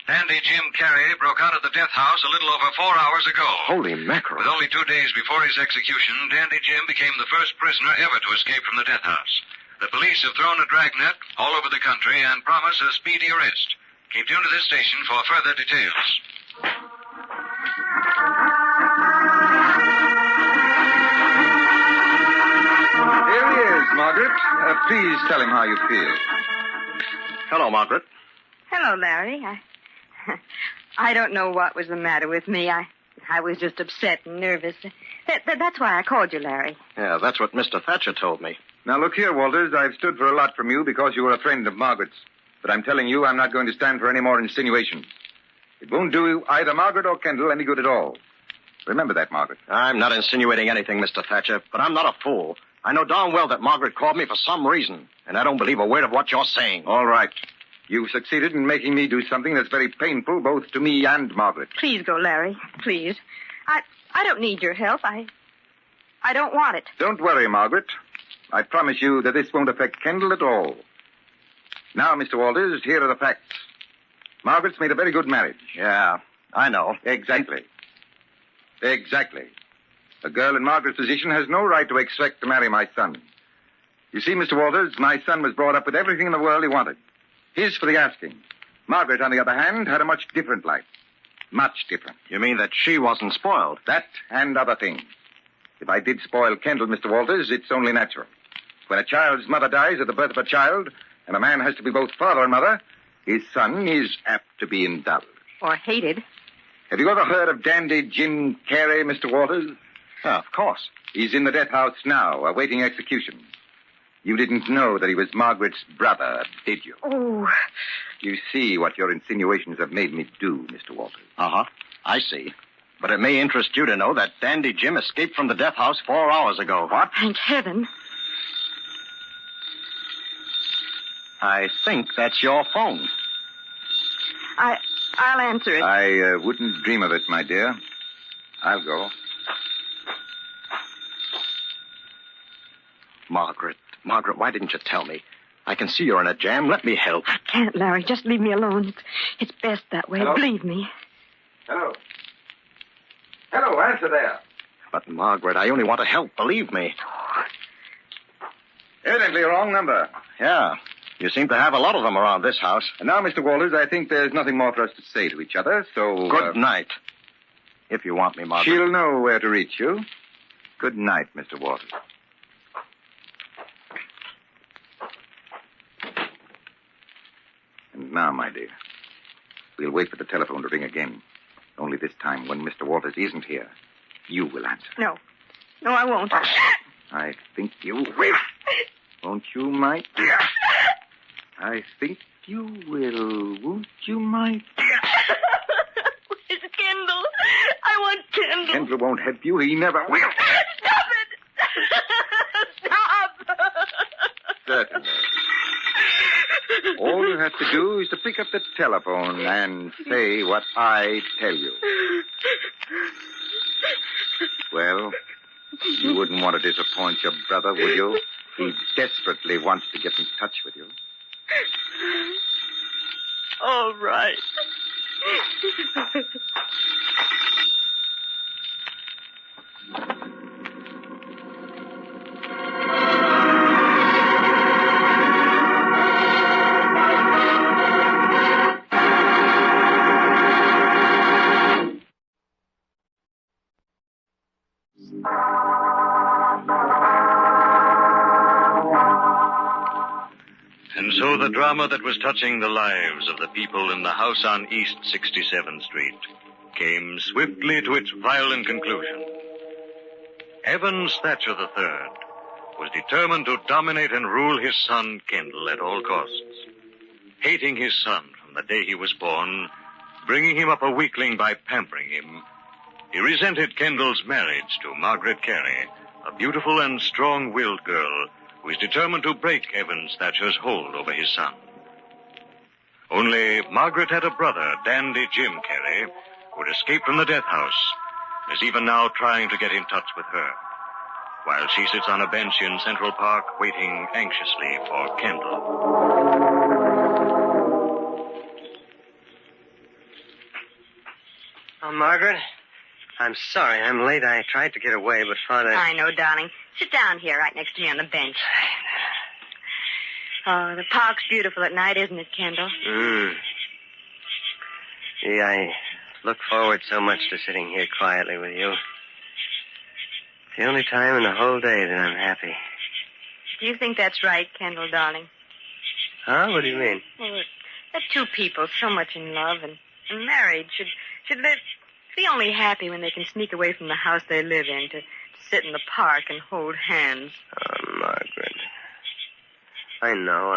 Dandy Jim Carey broke out of the death house a little over 4 hours ago. Holy mackerel. With only 2 days before his execution, Dandy Jim became the first prisoner ever to escape from the death house. The police have thrown a dragnet all over the country and promise a speedy arrest. Keep tuned to this station for further details. Here he is, Margaret. Please tell him how you feel. Hello, Margaret. Hello, Larry. I don't know what was the matter with me. I was just upset and nervous. That's why I called you, Larry. Yeah, that's what Mr. Thatcher told me. Now, look here, Walters. I've stood for a lot from you because you were a friend of Margaret's. But I'm telling you, I'm not going to stand for any more insinuations. It won't do either Margaret or Kendall any good at all. Remember that, Margaret. I'm not insinuating anything, Mr. Thatcher, but I'm not a fool. I know darn well that Margaret called me for some reason, and I don't believe a word of what you're saying. All right. You've succeeded in making me do something that's very painful both to me and Margaret. Please go, Larry. Please. I don't need your help. I don't want it. Don't worry, Margaret. I promise you that this won't affect Kendall at all. Now, Mr. Walters, here are the facts. Margaret's made a very good marriage. Yeah, I know. Exactly. Exactly. A girl in Margaret's position has no right to expect to marry my son. You see, Mr. Walters, my son was brought up with everything in the world he wanted. His for the asking. Margaret, on the other hand, had a much different life. Much different. You mean that she wasn't spoiled? That and other things. If I did spoil Kendall, Mr. Walters, it's only natural. When a child's mother dies at the birth of a child, and a man has to be both father and mother, his son is apt to be indulged. Or hated. Have you ever heard of Dandy Jim Carey, Mr. Walters? Yeah, of course. He's in the death house now, awaiting execution. You didn't know that he was Margaret's brother, did you? Oh. You see what your insinuations have made me do, Mr. Walters. Uh-huh. I see. But it may interest you to know that Dandy Jim escaped from the death house 4 hours ago. What? Thank heaven. I think that's your phone. I'll answer it. I wouldn't dream of it, my dear. I'll go. Margaret, why didn't you tell me? I can see you're in a jam. Let me help. I can't, Larry. Just leave me alone. It's best that way. Hello? Believe me. Hello. Hello, answer there. But, Margaret, I only want to help. Believe me. Evidently a wrong number. Yeah. You seem to have a lot of them around this house. And now, Mr. Walters, I think there's nothing more for us to say to each other, so... Good night. If you want me, Margaret. She'll know where to reach you. Good night, Mr. Walters. And now, my dear, we'll wait for the telephone to ring again. Only this time, when Mr. Walters isn't here, you will answer. No, I won't. I think you will. Won't you, my dear? I think you will. Won't you, my dear? Where's Kendall? I want Kendall. Kendall won't help you. He never will. Stop it! Stop! Certainly. All you have to do is to pick up the telephone and say what I tell you. Well, you wouldn't want to disappoint your brother, would you? He desperately wants to get in touch with you. All right. so the drama that was touching the lives of the people in the house on East 67th Street came swiftly to its violent conclusion. Evans Thatcher III was determined to dominate and rule his son, Kendall, at all costs. Hating his son from the day he was born, bringing him up a weakling by pampering him, he resented Kendall's marriage to Margaret Carey, a beautiful and strong-willed girl who was determined to break Evans Thatcher's hold over his son. Only Margaret had a brother, Dandy Jim Carey, who had escaped from the death house, and is even now trying to get in touch with her, while she sits on a bench in Central Park waiting anxiously for Kendall. Oh, Margaret, I'm sorry I'm late. I tried to get away, but Father... I know, darling. Sit down here right next to me on the bench. Oh, the park's beautiful at night, isn't it, Kendall? Gee, I look forward so much to sitting here quietly with you. It's the only time in the whole day that I'm happy. Do you think that's right, Kendall, darling? Huh? What do you mean? Well, that two people so much in love and married should live... be only happy when they can sneak away from the house they live in to sit in the park and hold hands. Oh, Margaret. I know.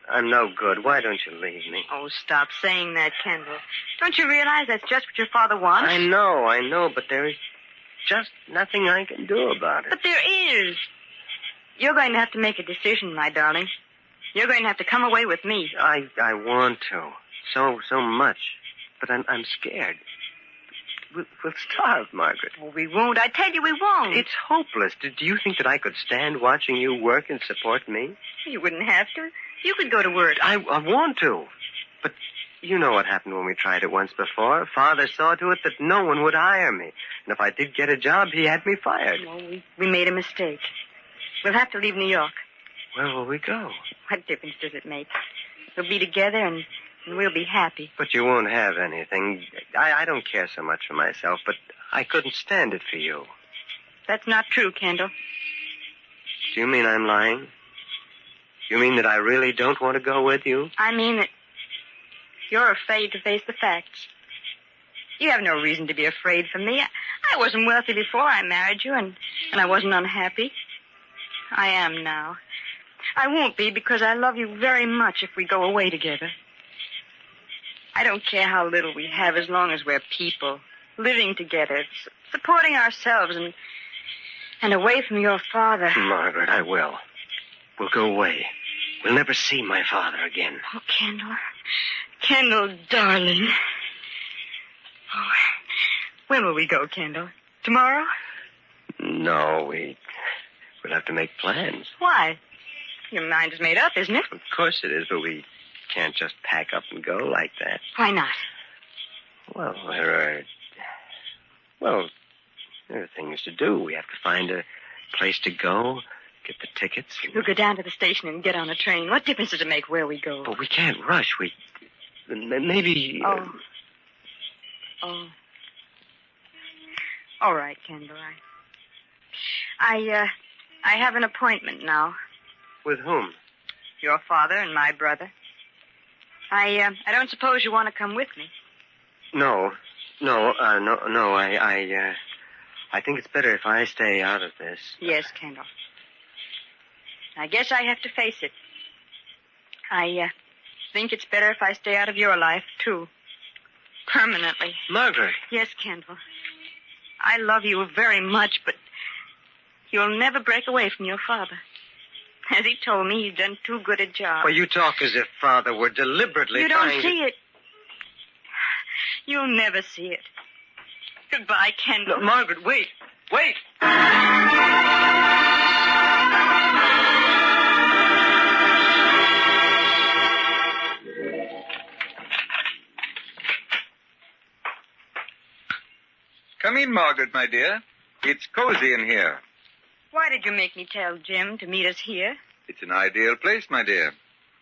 I'm no good. Why don't you leave me? Oh, stop saying that, Kendall. Don't you realize that's just what your father wants? I know, but there is just nothing I can do about it. But there is. You're going to have to make a decision, my darling. You're going to have to come away with me. I want to. So much. But I'm scared. We'll starve, Margaret. Oh, we won't. I tell you we won't. It's hopeless. Do you think that I could stand watching you work and support me? You wouldn't have to. You could go to work. I want to. But you know what happened when we tried it once before. Father saw to it that no one would hire me. And if I did get a job, he had me fired. Well, we made a mistake. We'll have to leave New York. Where will we go? What difference does it make? We'll be together and we'll be happy. But you won't have anything. I don't care so much for myself, but I couldn't stand it for you. That's not true, Kendall. Do you mean I'm lying? You mean that I really don't want to go with you? I mean that you're afraid to face the facts. You have no reason to be afraid for me. I wasn't wealthy before I married you, and I wasn't unhappy. I am now. I won't be because I love you very much if we go away together. I don't care how little we have as long as we're people, living together, supporting ourselves and away from your father. Margaret, I will. We'll go away. We'll never see my father again. Oh, Kendall. Kendall, darling. Oh, when will we go, Kendall? Tomorrow? No, we'll have to make plans. Why? Your mind is made up, isn't it? Of course it is, but we can't just pack up and go like that. Why not? Well, there are things to do. We have to find a place to go, get the tickets. We'll go down to the station and get on a train. What difference does it make where we go? But we can't rush. Maybe... Oh. All right, Kendall. I have an appointment now. With whom? Your father and my brother. I don't suppose you want to come with me. No. I think it's better if I stay out of this. Yes, Kendall. I guess I have to face it. I think it's better if I stay out of your life, too. Permanently. Margaret. Yes, Kendall. I love you very much, but you'll never break away from your father. As he told me, he's done too good a job. Well, you talk as if Father were deliberately You trying don't see it. You'll never see it. Goodbye, Kendall. No, Margaret, wait. Wait! Come in, Margaret, my dear. It's cozy in here. Why did you make me tell Jim to meet us here? It's an ideal place, my dear.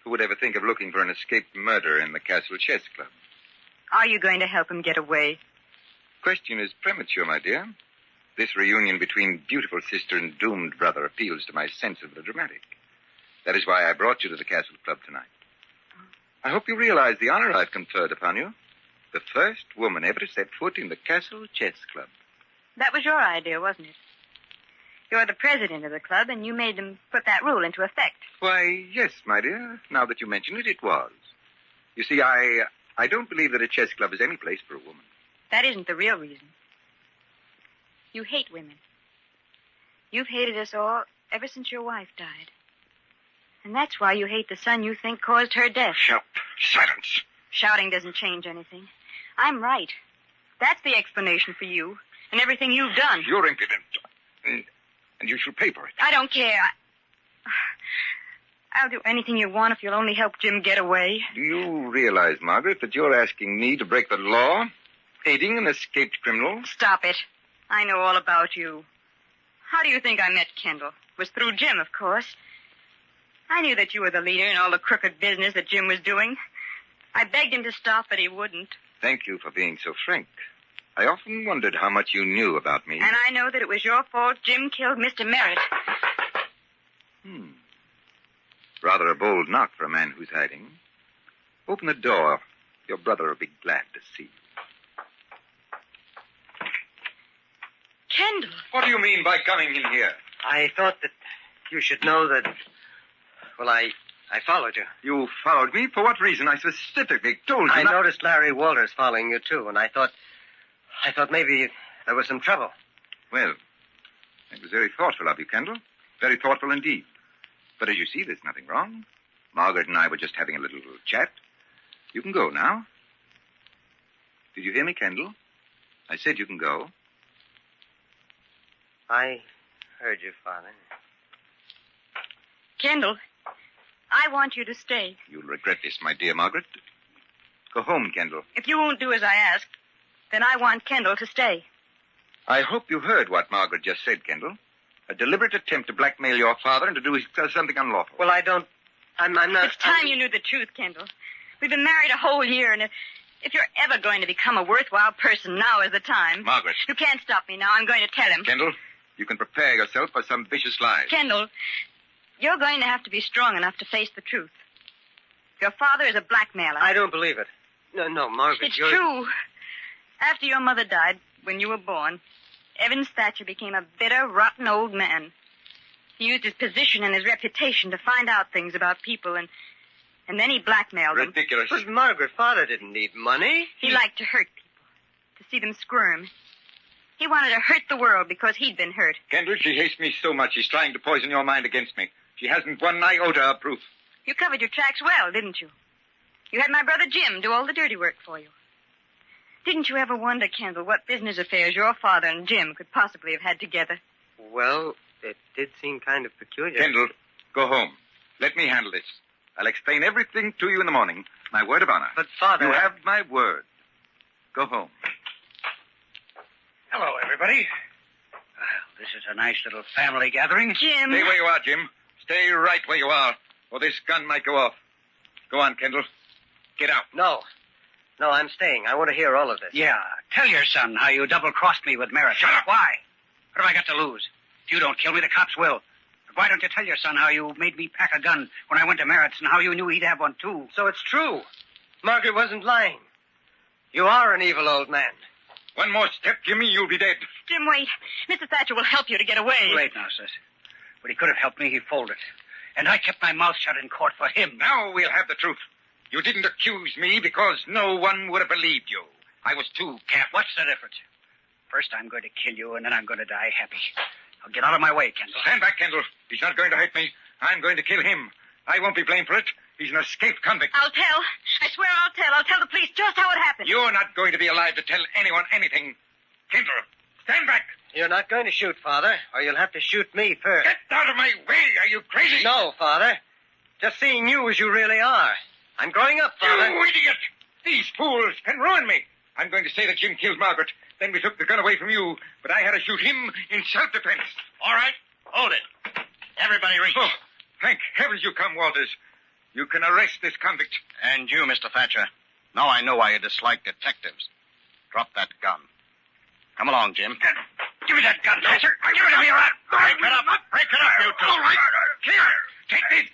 Who would ever think of looking for an escaped murderer in the Castle Chess Club? Are you going to help him get away? Question is premature, my dear. This reunion between beautiful sister and doomed brother appeals to my sense of the dramatic. That is why I brought you to the Castle Club tonight. I hope you realize the honor I've conferred upon you. The first woman ever to set foot in the Castle Chess Club. That was your idea, wasn't it? You're the president of the club, and you made them put that rule into effect. Why, yes, my dear. Now that you mention it, it was. You see, I don't believe that a chess club is any place for a woman. That isn't the real reason. You hate women. You've hated us all ever since your wife died. And that's why you hate the son you think caused her death. Shut up. Silence. Shouting doesn't change anything. I'm right. That's the explanation for you and everything you've done. You're impudent. And you shall pay for it. I don't care. I'll do anything you want if you'll only help Jim get away. Do you realize, Margaret, that you're asking me to break the law? Aiding an escaped criminal? Stop it. I know all about you. How do you think I met Kendall? It was through Jim, of course. I knew that you were the leader in all the crooked business that Jim was doing. I begged him to stop, but he wouldn't. Thank you for being so frank. I often wondered how much you knew about me. And I know that it was your fault Jim killed Mr. Merritt. Rather a bold knock for a man who's hiding. Open the door. Your brother will be glad to see you. Kendall. What do you mean by coming in here? I thought that you should know that... Well, I followed you. You followed me? For what reason? I specifically told you I noticed Larry Walters following you, too, and I thought maybe there was some trouble. Well, it was very thoughtful of you, Kendall. Very thoughtful indeed. But as you see, there's nothing wrong. Margaret and I were just having a little chat. You can go now. Did you hear me, Kendall? I said you can go. I heard you, Father. Kendall, I want you to stay. You'll regret this, my dear Margaret. Go home, Kendall. If you won't do as I ask, then I want Kendall to stay. I hope you heard what Margaret just said, Kendall. A deliberate attempt to blackmail your father and to do something unlawful. Well, I'm not... It's time you knew the truth, Kendall. We've been married a whole year, and if you're ever going to become a worthwhile person, now is the time. Margaret. You can't stop me now. I'm going to tell him. Kendall, you can prepare yourself for some vicious lies. Kendall, you're going to have to be strong enough to face the truth. Your father is a blackmailer. I don't believe it. No, Margaret, It's true. After your mother died, when you were born, Evans Thatcher became a bitter, rotten old man. He used his position and his reputation to find out things about people, and then he blackmailed them. Ridiculous. But Margaret, Father didn't need money. He liked to hurt people, to see them squirm. He wanted to hurt the world because he'd been hurt. Kendall, she hates me so much she's trying to poison your mind against me. She hasn't one iota of proof. You covered your tracks well, didn't you? You had my brother Jim do all the dirty work for you. Didn't you ever wonder, Kendall, what business affairs your father and Jim could possibly have had together? Well, it did seem kind of peculiar. Kendall, go home. Let me handle this. I'll explain everything to you in the morning. My word of honor. But, Father... You have my word. Go home. Hello, everybody. This is a nice little family gathering. Jim. Stay where you are, Jim. Stay right where you are, or this gun might go off. Go on, Kendall. Get out. No, I'm staying. I want to hear all of this. Yeah, tell your son how you double-crossed me with Merritt. Shut up. Why? What have I got to lose? If you don't kill me, the cops will. But why don't you tell your son how you made me pack a gun when I went to Merritt's and how you knew he'd have one, too? So it's true. Margaret wasn't lying. You are an evil old man. One more step, Jimmy, you'll be dead. Jim, wait. Mr. Thatcher will help you to get away. Too late now, sis. But he could have helped me. He folded. And I kept my mouth shut in court for him. Now we'll have the truth. You didn't accuse me because no one would have believed you. I was too careful. What's the difference? First I'm going to kill you, and then I'm going to die happy. Now get out of my way, Kendall. Stand back, Kendall. He's not going to hurt me. I'm going to kill him. I won't be blamed for it. He's an escaped convict. I'll tell. I swear I'll tell. I'll tell the police just how it happened. You're not going to be alive to tell anyone anything. Kendall, stand back. You're not going to shoot, Father, or you'll have to shoot me first. Get out of my way. Are you crazy? No, Father. Just seeing you as you really are. I'm growing up, Father. You idiot! These fools can ruin me. I'm going to say that Jim killed Margaret. Then we took the gun away from you, but I had to shoot him in self-defense. All right. Hold it. Everybody reach. Oh, thank heavens you come, Walters. You can arrest this convict. And you, Mr. Thatcher. Now I know why you dislike detectives. Drop that gun. Come along, Jim. Give me that gun, Thatcher. Give it to me, all right. Break it up. Break it up, you two. All right. Here, take this.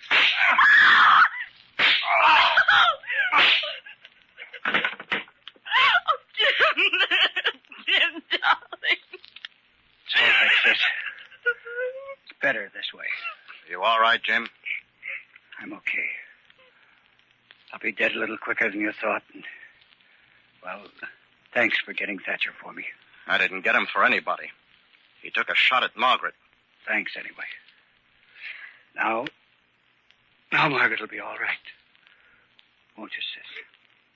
I'm okay. I'll be dead a little quicker than you thought. And, well, thanks for getting Thatcher for me. I didn't get him for anybody. He took a shot at Margaret. Thanks anyway. Now Margaret will be all right. Won't you, sis?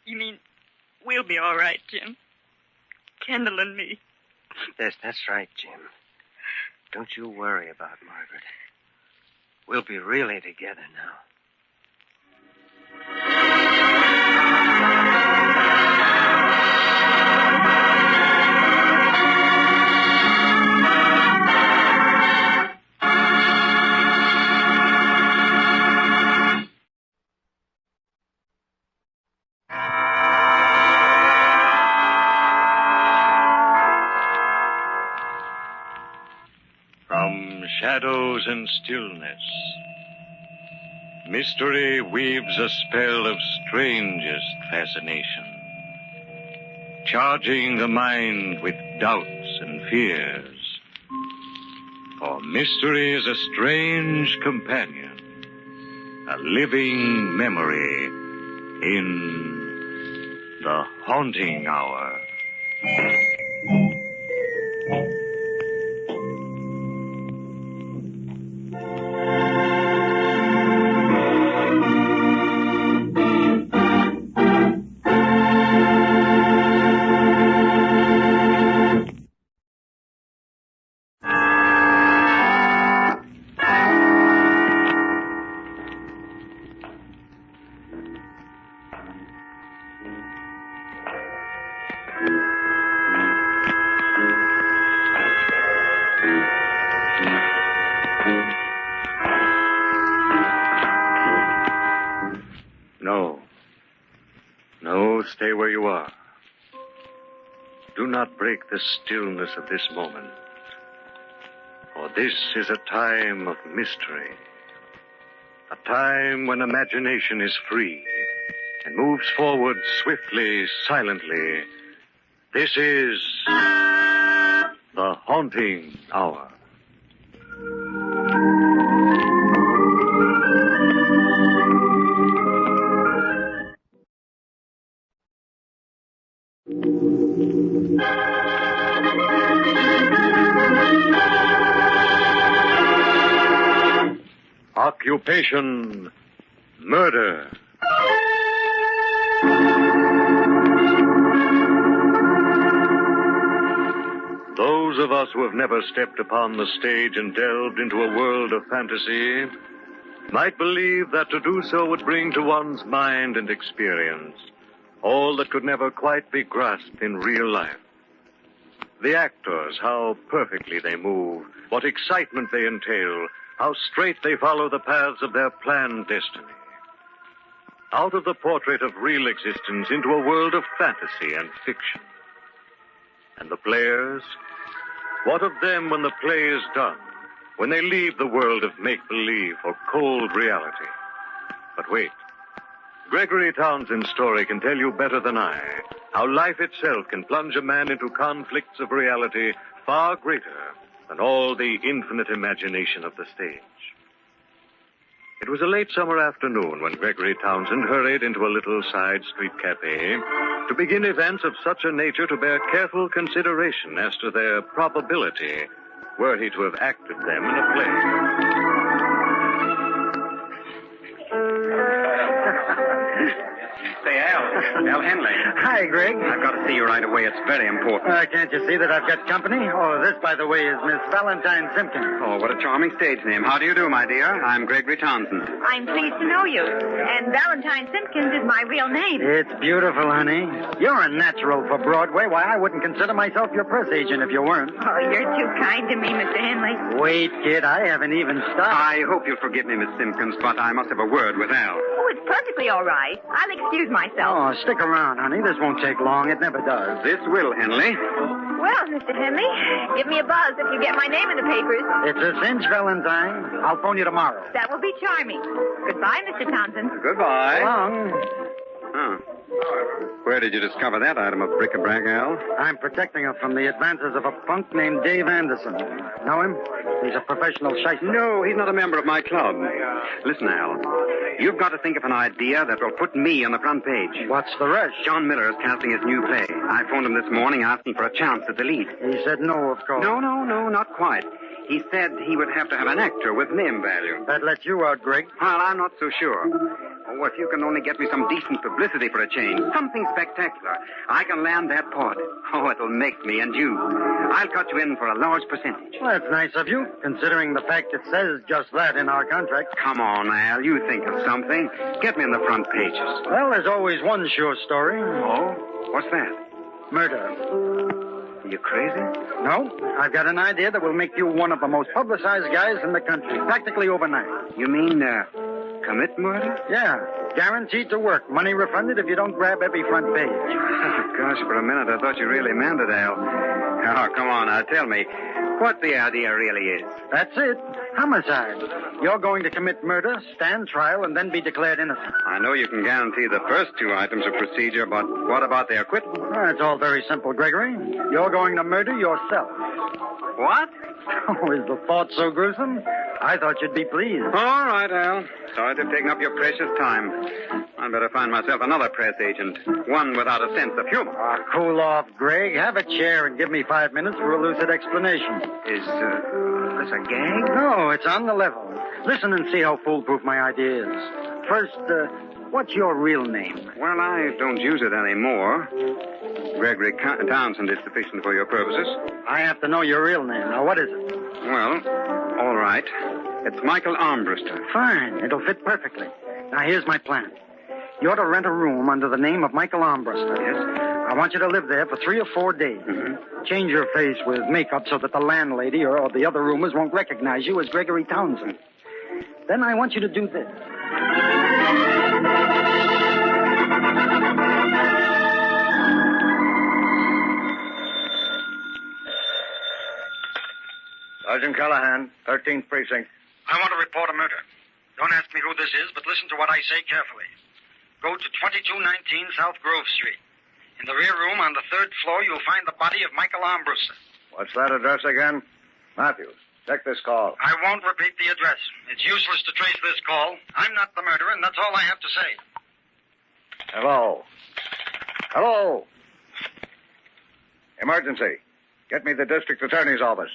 You mean we'll be all right, Jim? Kendall and me. Yes, that's right, Jim. Don't you worry about Margaret. We'll be really together now. From shadows and stillness, mystery weaves a spell of strangest fascination, charging the mind with doubts and fears. For mystery is a strange companion, a living memory in the haunting hour. No, stay where you are. Do not break the stillness of this moment, for this is a time of mystery, a time when imagination is free and moves forward swiftly, silently. This is the haunting hour. Occupation, murder. Those of us who have never stepped upon the stage and delved into a world of fantasy might believe that to do so would bring to one's mind and experience all that could never quite be grasped in real life. The actors, how perfectly they move, what excitement they entail, how straight they follow the paths of their planned destiny. Out of the portrait of real existence into a world of fantasy and fiction. And the players? What of them when the play is done, when they leave the world of make-believe for cold reality? But wait. Gregory Townsend's story can tell you better than I how life itself can plunge a man into conflicts of reality far greater than all the infinite imagination of the stage. It was a late summer afternoon when Gregory Townsend hurried into a little side street cafe to begin events of such a nature to bear careful consideration as to their probability were he to have acted them in a play. Say, Al Henley. Hi, Greg. I've got to see you right away. It's very important. Can't you see that I've got company? Oh, this, by the way, is Miss Valentine Simpkins. Oh, what a charming stage name. How do you do, my dear? I'm Gregory Townsend. I'm pleased to know you. And Valentine Simpkins is my real name. It's beautiful, honey. You're a natural for Broadway. Why, I wouldn't consider myself your press agent if you weren't. Oh, you're too kind to me, Mr. Henley. Wait, kid, I haven't even started. I hope you'll forgive me, Miss Simpkins, but I must have a word with Al. Oh, it's perfectly all right. I'll excuse myself. Oh, stick around, honey. This won't take long. It never does. This will, Henley. Well, Mr. Henley, give me a buzz if you get my name in the papers. It's a cinch, Valentine. I'll phone you tomorrow. That will be charming. Goodbye, Mr. Townsend. Goodbye. So long. Huh. Where did you discover that item of bric-a-brac, Al? I'm protecting her from the advances of a punk named Dave Anderson. Know him? He's a professional shyster. No, he's not a member of my club. Listen, Al. You've got to think of an idea that will put me on the front page. What's the rush? John Miller is casting his new play. I phoned him this morning asking for a chance at the lead. He said no, of course. No, not quite. He said he would have to have an actor with name value. That lets you out, Greg. Well, I'm not so sure. Oh, if you can only get me some decent publicity for a change, something spectacular, I can land that part. Oh, it'll make me and you. I'll cut you in for a large percentage. Well, that's nice of you, considering the fact it says just that in our contract. Come on, Al, you think of something. Get me in the front pages. Well, there's always one sure story. Oh? What's that? Murder. Are you crazy? No, I've got an idea that will make you one of the most publicized guys in the country, practically overnight. You mean, commit murder? Yeah, guaranteed to work. Money refunded if you don't grab every front page. Oh, gosh, for a minute I thought you really meant it, Al. Oh, come on, now tell me what the idea really is. That's it. Homicide. You're going to commit murder, stand trial, and then be declared innocent. I know you can guarantee the first two items of procedure, but what about the acquittal? Well, it's all very simple, Gregory. You're going to murder yourself. What? Oh, is the thought so gruesome? I thought you'd be pleased. All right, Al. Sorry to have taken up your precious time. I'd better find myself another press agent, one without a sense of humor. Cool off, Greg. Have a chair and give me 5 minutes for a lucid explanation. Is this a gag? No, it's on the level. Listen and see how foolproof my idea is. First, what's your real name? Well, I don't use it anymore. Gregory Townsend is sufficient for your purposes. I have to know your real name. Now, what is it? Well, all right. It's Michael Armbruster. Fine. It'll fit perfectly. Now, here's my plan. You ought to rent a room under the name of Michael Armbruster. Yes? I want you to live there for 3 or 4 days. Mm-hmm. Change your face with makeup so that the landlady or the other roomers won't recognize you as Gregory Townsend. Then I want you to do this. Sergeant Callahan, 13th Precinct. I want to report a murder. Don't ask me who this is, but listen to what I say carefully. Go to 2219 South Grove Street. In the rear room on the 3rd floor, you'll find the body of Michael Armbruster. What's that address again? Matthews, check this call. I won't repeat the address. It's useless to trace this call. I'm not the murderer, and that's all I have to say. Hello. Hello. Emergency. Get me the district attorney's office.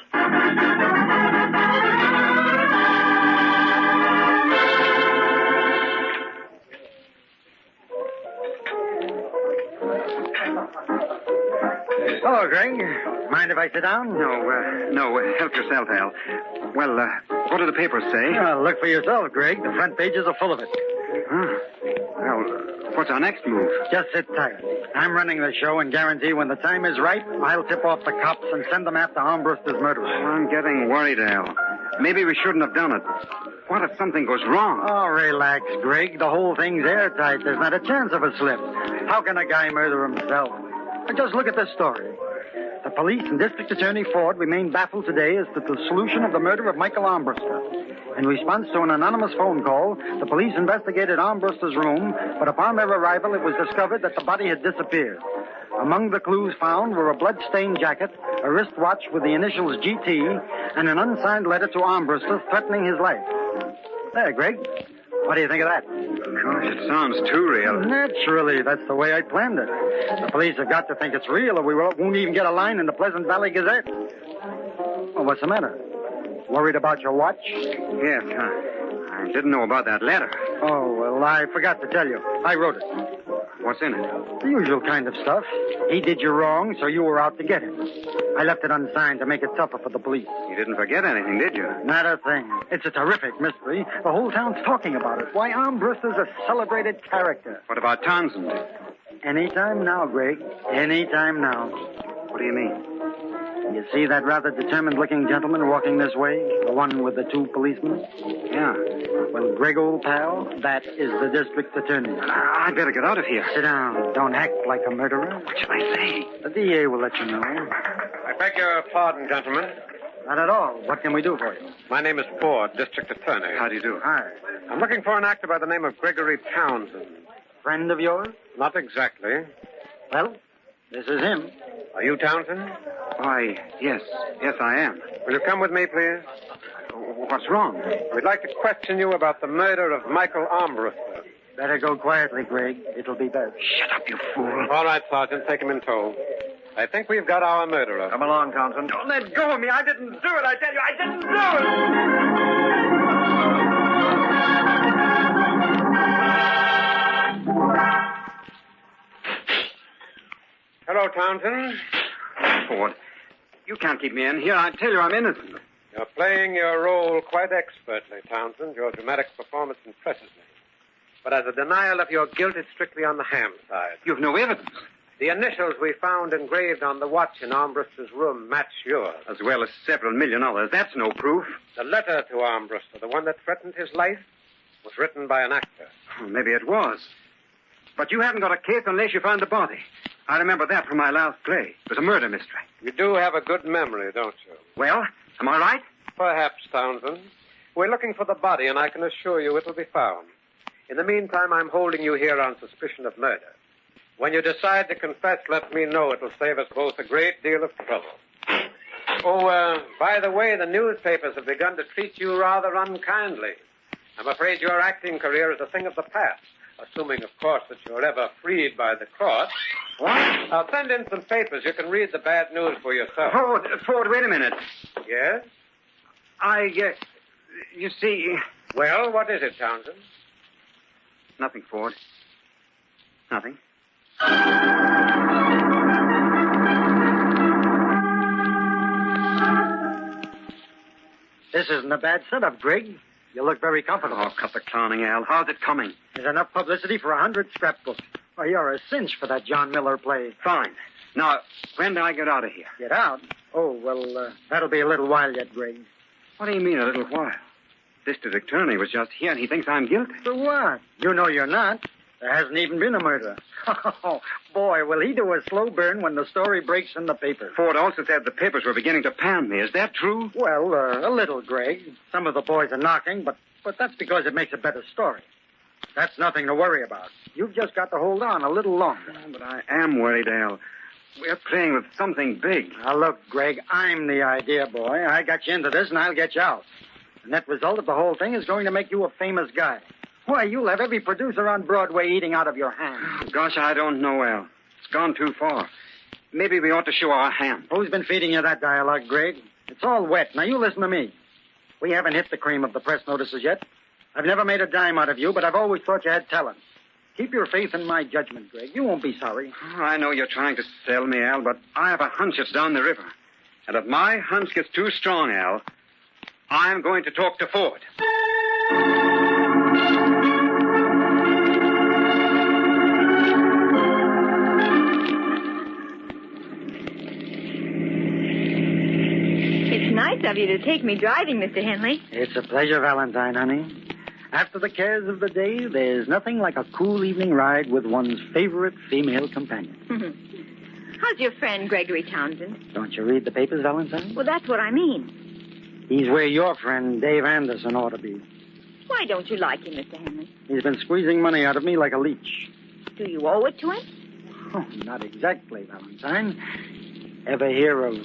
Hello, Greg. Mind if I sit down? No, help yourself, Al. Well, what do the papers say? Well, look for yourself, Greg. The front pages are full of it. Huh. Well, what's our next move? Just sit tight. I'm running the show and guarantee when the time is right, I'll tip off the cops and send them after Armbruster's murderer. I'm getting worried, Al. Maybe we shouldn't have done it. What if something goes wrong? Oh, relax, Greg. The whole thing's airtight. There's not a chance of a slip. How can a guy murder himself? Just look at this story. The police and District Attorney Ford remain baffled today as to the solution of the murder of Michael Armbruster. In response to an anonymous phone call, the police investigated Armbruster's room, but upon their arrival, it was discovered that the body had disappeared. Among the clues found were a blood-stained jacket, a wristwatch with the initials GT, and an unsigned letter to Armbruster threatening his life. There, Greg. What do you think of that? Gosh, it sounds too real. Naturally. That's the way I planned it. The police have got to think it's real or we won't even get a line in the Pleasant Valley Gazette. Well, what's the matter? Worried about your watch? Yes, I didn't know about that letter. Oh, well, I forgot to tell you. I wrote it. What's in it? The usual kind of stuff. He did you wrong, so you were out to get him. I left it unsigned to make it tougher for the police. You didn't forget anything, did you? Not a thing. It's a terrific mystery. The whole town's talking about it. Why, Armbruster's a celebrated character. What about Townsend? Anytime now, Greg. Anytime now. What do you mean? You see that rather determined-looking gentleman walking this way? The one with the 2 policemen? Yeah. Well, Greg, old pal, that is the district attorney. I'd better get out of here. Sit down. Don't act like a murderer. What should I say? The DA will let you know. I beg your pardon, gentlemen. Not at all. What can we do for you? My name is Ford, district attorney. How do you do? Hi. I'm looking for an actor by the name of Gregory Townsend. friend of yours? Not exactly. Well, this is him. Are you Townsend? Why, yes. Yes, I am. Will you come with me, please? What's wrong? We'd like to question you about the murder of Michael Armbruster. Better go quietly, Greg. It'll be best. Shut up, you fool. All right, Sergeant, take him in tow. I think we've got our murderer. Come along, Townsend. Don't let go of me. I didn't do it. I tell you, I didn't do it. Hello, Townsend. Ford, you can't keep me in here. I tell you, I'm innocent. You're playing your role quite expertly, Townsend. Your dramatic performance impresses me. But as a denial of your guilt, it's strictly on the ham side. You've no evidence. The initials we found engraved on the watch in Armbruster's room match yours. As well as several million others. That's no proof. The letter to Armbruster, the one that threatened his life, was written by an actor. Well, maybe it was. But you haven't got a case unless you found the body. I remember that from my last play. It was a murder mystery. You do have a good memory, don't you? Well, am I right? Perhaps, Townsend. We're looking for the body, and I can assure you it'll be found. In the meantime, I'm holding you here on suspicion of murder. When you decide to confess, let me know. It'll save us both a great deal of trouble. Oh, by the way, the newspapers have begun to treat you rather unkindly. I'm afraid your acting career is a thing of the past, assuming, of course, that you're ever freed by the court. What? I'll send in some papers. You can read the bad news for yourself. Ford, wait a minute. Yes? You see... Well, what is it, Townsend? Nothing, Ford. Nothing. This isn't a bad setup, Greg. You look very comfortable. Oh, cut the clowning, Al. How's it coming? There's enough publicity for 100 scrapbooks. Oh, you're a cinch for that John Miller play. Fine. Now, when do I get out of here? Get out? Oh, well, that'll be a little while yet, Greg. What do you mean, a little while? District attorney was just here, and he thinks I'm guilty. For what? You know you're not. There hasn't even been a murder. Oh, boy, will he do a slow burn when the story breaks in the paper. Ford also said the papers were beginning to pound me. Is that true? Well, a little, Greg. Some of the boys are knocking, but that's because it makes a better story. That's nothing to worry about. You've just got to hold on a little longer. Oh, but I am worried, Al. We're playing with something big. Now, look, Greg, I'm the idea boy. I got you into this, and I'll get you out. The net result of the whole thing is going to make you a famous guy. Why, you'll have every producer on Broadway eating out of your hand. Oh, gosh, I don't know, Al. It's gone too far. Maybe we ought to show our hand. Who's been feeding you that dialogue, Greg? It's all wet. Now, you listen to me. We haven't hit the cream of the press notices yet. I've never made a dime out of you, but I've always thought you had talent. Keep your faith in my judgment, Greg. You won't be sorry. Oh, I know you're trying to sell me, Al, but I have a hunch it's down the river. And if my hunch gets too strong, Al, I'm going to talk to Ford. It's nice of you to take me driving, Mr. Henley. It's a pleasure, Valentine, honey. After the cares of the day, there's nothing like a cool evening ride with one's favorite female companion. How's your friend, Gregory Townsend? Don't you read the papers, Valentine? Well, that's what I mean. He's where your friend Dave Anderson ought to be. Why don't you like him, Mr. Henley? He's been squeezing money out of me like a leech. Do you owe it to him? Oh, not exactly, Valentine. Ever hear of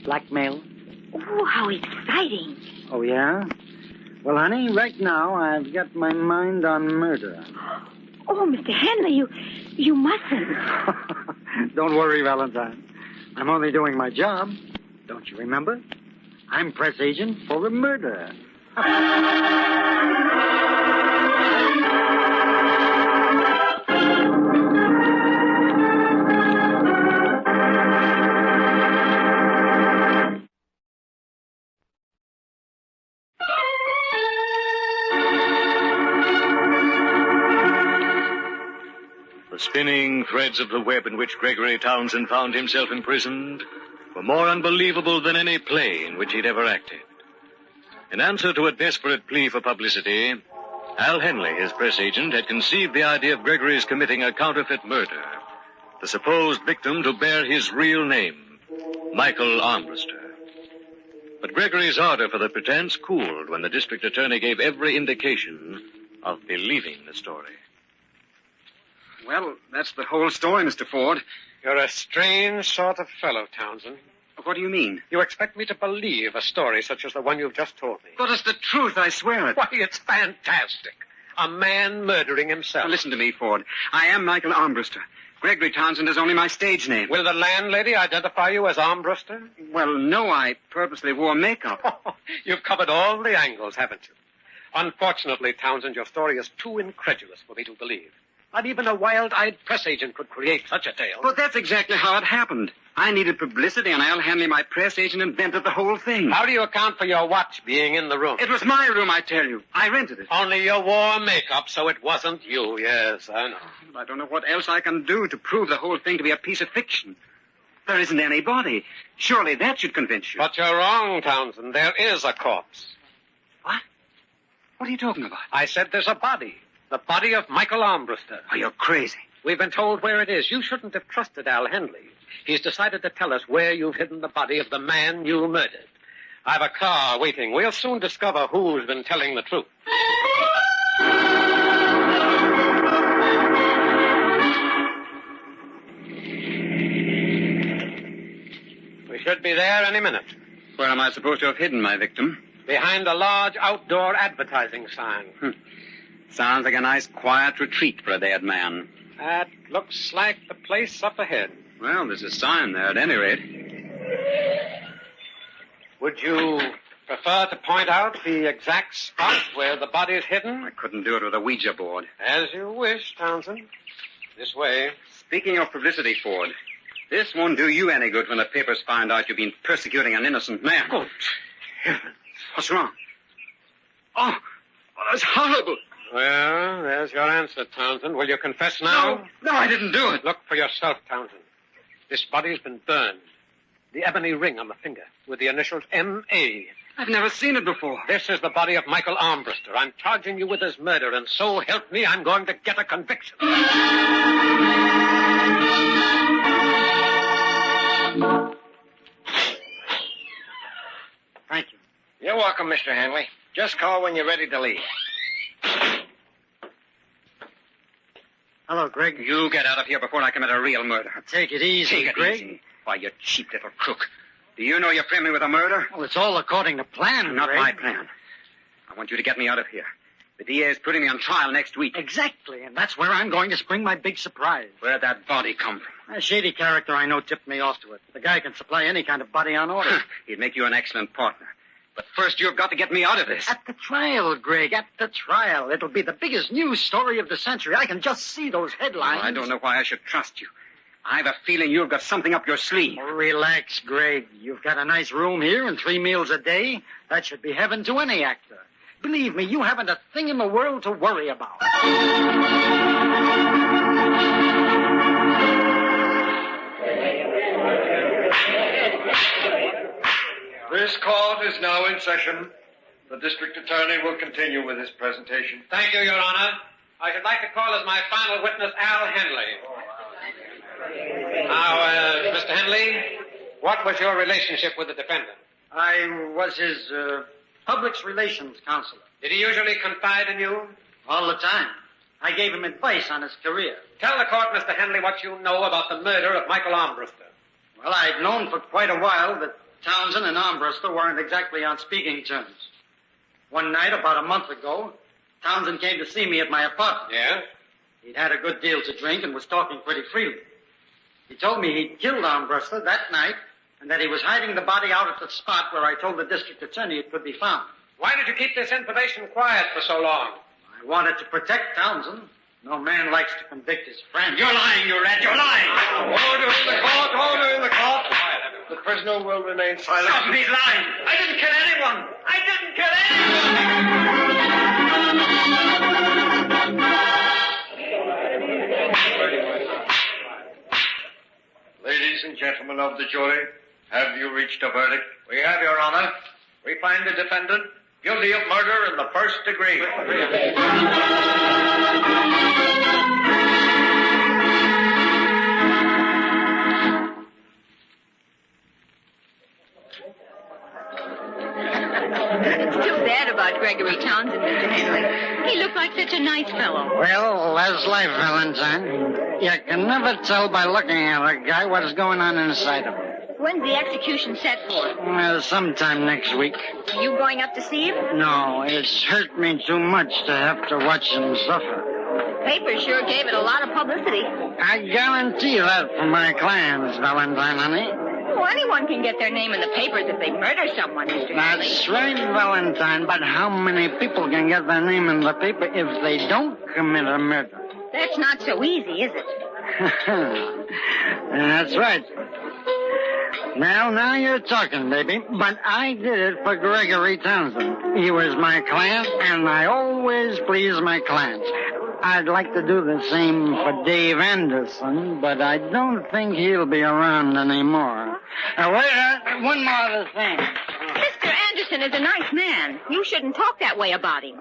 blackmail? Oh, how exciting. Oh, yeah? Well, honey, right now I've got my mind on murder. Oh, Mr. Henley, you mustn't. Don't worry, Valentine. I'm only doing my job. Don't you remember? I'm press agent for a murder. The spinning threads of the web in which Gregory Townsend found himself imprisoned were more unbelievable than any play in which he'd ever acted. In answer to a desperate plea for publicity, Al Henley, his press agent, had conceived the idea of Gregory's committing a counterfeit murder, the supposed victim to bear his real name, Michael Armbruster. But Gregory's ardor for the pretense cooled when the district attorney gave every indication of believing the story. Well, that's the whole story, Mr. Ford. You're a strange sort of fellow, Townsend. What do you mean? You expect me to believe a story such as the one you've just told me? But it's the truth, I swear it. Why, it's fantastic. A man murdering himself. Now, listen to me, Ford. I am Michael Armbruster. Gregory Townsend is only my stage name. Will the landlady identify you as Armbruster? Well, no, I purposely wore makeup. You've covered all the angles, haven't you? Unfortunately, Townsend, your story is too incredulous for me to believe. Not even a wild-eyed press agent could create such a tale. But that's exactly how it happened. I needed publicity, and Al Henley, my press agent, invented the whole thing. How do you account for your watch being in the room? It was my room, I tell you. I rented it. Only you wore makeup, so it wasn't you. Yes, I know. I don't know what else I can do to prove the whole thing to be a piece of fiction. There isn't any body. Surely that should convince you. But you're wrong, Townsend. There is a corpse. What? What are you talking about? I said there's a body. The body of Michael Armbruster. Oh, you're crazy. We've been told where it is. You shouldn't have trusted Al Henley. He's decided to tell us where you've hidden the body of the man you murdered. I've a car waiting. We'll soon discover who's been telling the truth. We should be there any minute. Where am I supposed to have hidden my victim? Behind a large outdoor advertising sign. Sounds like a nice quiet retreat for a dead man. That looks like the place up ahead. Well, there's a sign there at any rate. Would you prefer to point out the exact spot where the body is hidden? I couldn't do it with a Ouija board. As you wish, Townsend. This way. Speaking of publicity, Ford, this won't do you any good when the papers find out you've been persecuting an innocent man. Good heavens. What's wrong? Oh, that's horrible. Well, there's your answer, Townsend. Will you confess now? No, I didn't do it. Look for yourself, Townsend. This body's been burned. The ebony ring on the finger with the initials M.A. I've never seen it before. This is the body of Michael Armbruster. I'm charging you with his murder, and so help me, I'm going to get a conviction. Thank you. You're welcome, Mr. Henley. Just call when you're ready to leave. Hello, Greg. You get out of here before I commit a real murder. Take it easy, Greg. Easy. Why, you cheap little crook. Do you know you framed me with a murder? Well, it's all according to plan, Not Greg. my plan. I want you to get me out of here. The DA is putting me on trial next week. Exactly, and that's where I'm going to spring my big surprise. Where'd that body come from? A shady character I know tipped me off to it. The guy can supply any kind of body on order. He'd make you an excellent partner. But first, you've got to get me out of this. At the trial, Greg, at the trial. It'll be the biggest news story of the century. I can just see those headlines. I don't know why I should trust you. I have a feeling you've got something up your sleeve. Oh, relax, Greg. You've got a nice room here and 3 meals a day. That should be heaven to any actor. Believe me, you haven't a thing in the world to worry about. This court is now in session. The district attorney will continue with his presentation. Thank you, Your Honor. I should like to call as my final witness Al Henley. Now, Mr. Henley, what was your relationship with the defendant? I was his public relations counselor. Did he usually confide in you? All the time. I gave him advice on his career. Tell the court, Mr. Henley, what you know about the murder of Michael Armbruster. Well, I'd known for quite a while that Townsend and Armbruster weren't exactly on speaking terms. One night, about a month ago, Townsend came to see me at my apartment. Yes? He'd had a good deal to drink and was talking pretty freely. He told me he'd killed Armbruster that night and that he was hiding the body out at the spot where I told the district attorney it could be found. Why did you keep this information quiet for so long? I wanted to protect Townsend. No man likes to convict his friend. You're lying, you rat. You're lying. Order in the court. Order in the court. The prisoner will remain silent. Stop him. He's lying. I didn't kill anyone. I didn't kill Ladies and gentlemen of the jury, have you reached a verdict? We have, Your Honor. We find the defendant guilty of murder in the first degree. It's too bad about Gregory Townsend, Mr. Henley. He looked like such a nice fellow. Well, that's life, Valentine. You can never tell by looking at a guy what's going on inside of him. When's the execution set for? Well, sometime next week. Are you going up to see him? No, it's hurt me too much to have to watch him suffer. The paper sure gave it a lot of publicity. I guarantee that for my clients, Valentine, honey. Well, anyone can get their name in the papers if they murder someone, Mr. Henley. That's right, Valentine, but how many people can get their name in the paper if they don't commit a murder? That's not so easy, is it? That's right. Now you're talking, baby. But I did it for Gregory Townsend. He was my client, and I always please my clients. I'd like to do the same for Dave Anderson, but I don't think he'll be around anymore. Wait, one more other thing. Mr. Anderson is a nice man. You shouldn't talk that way about him.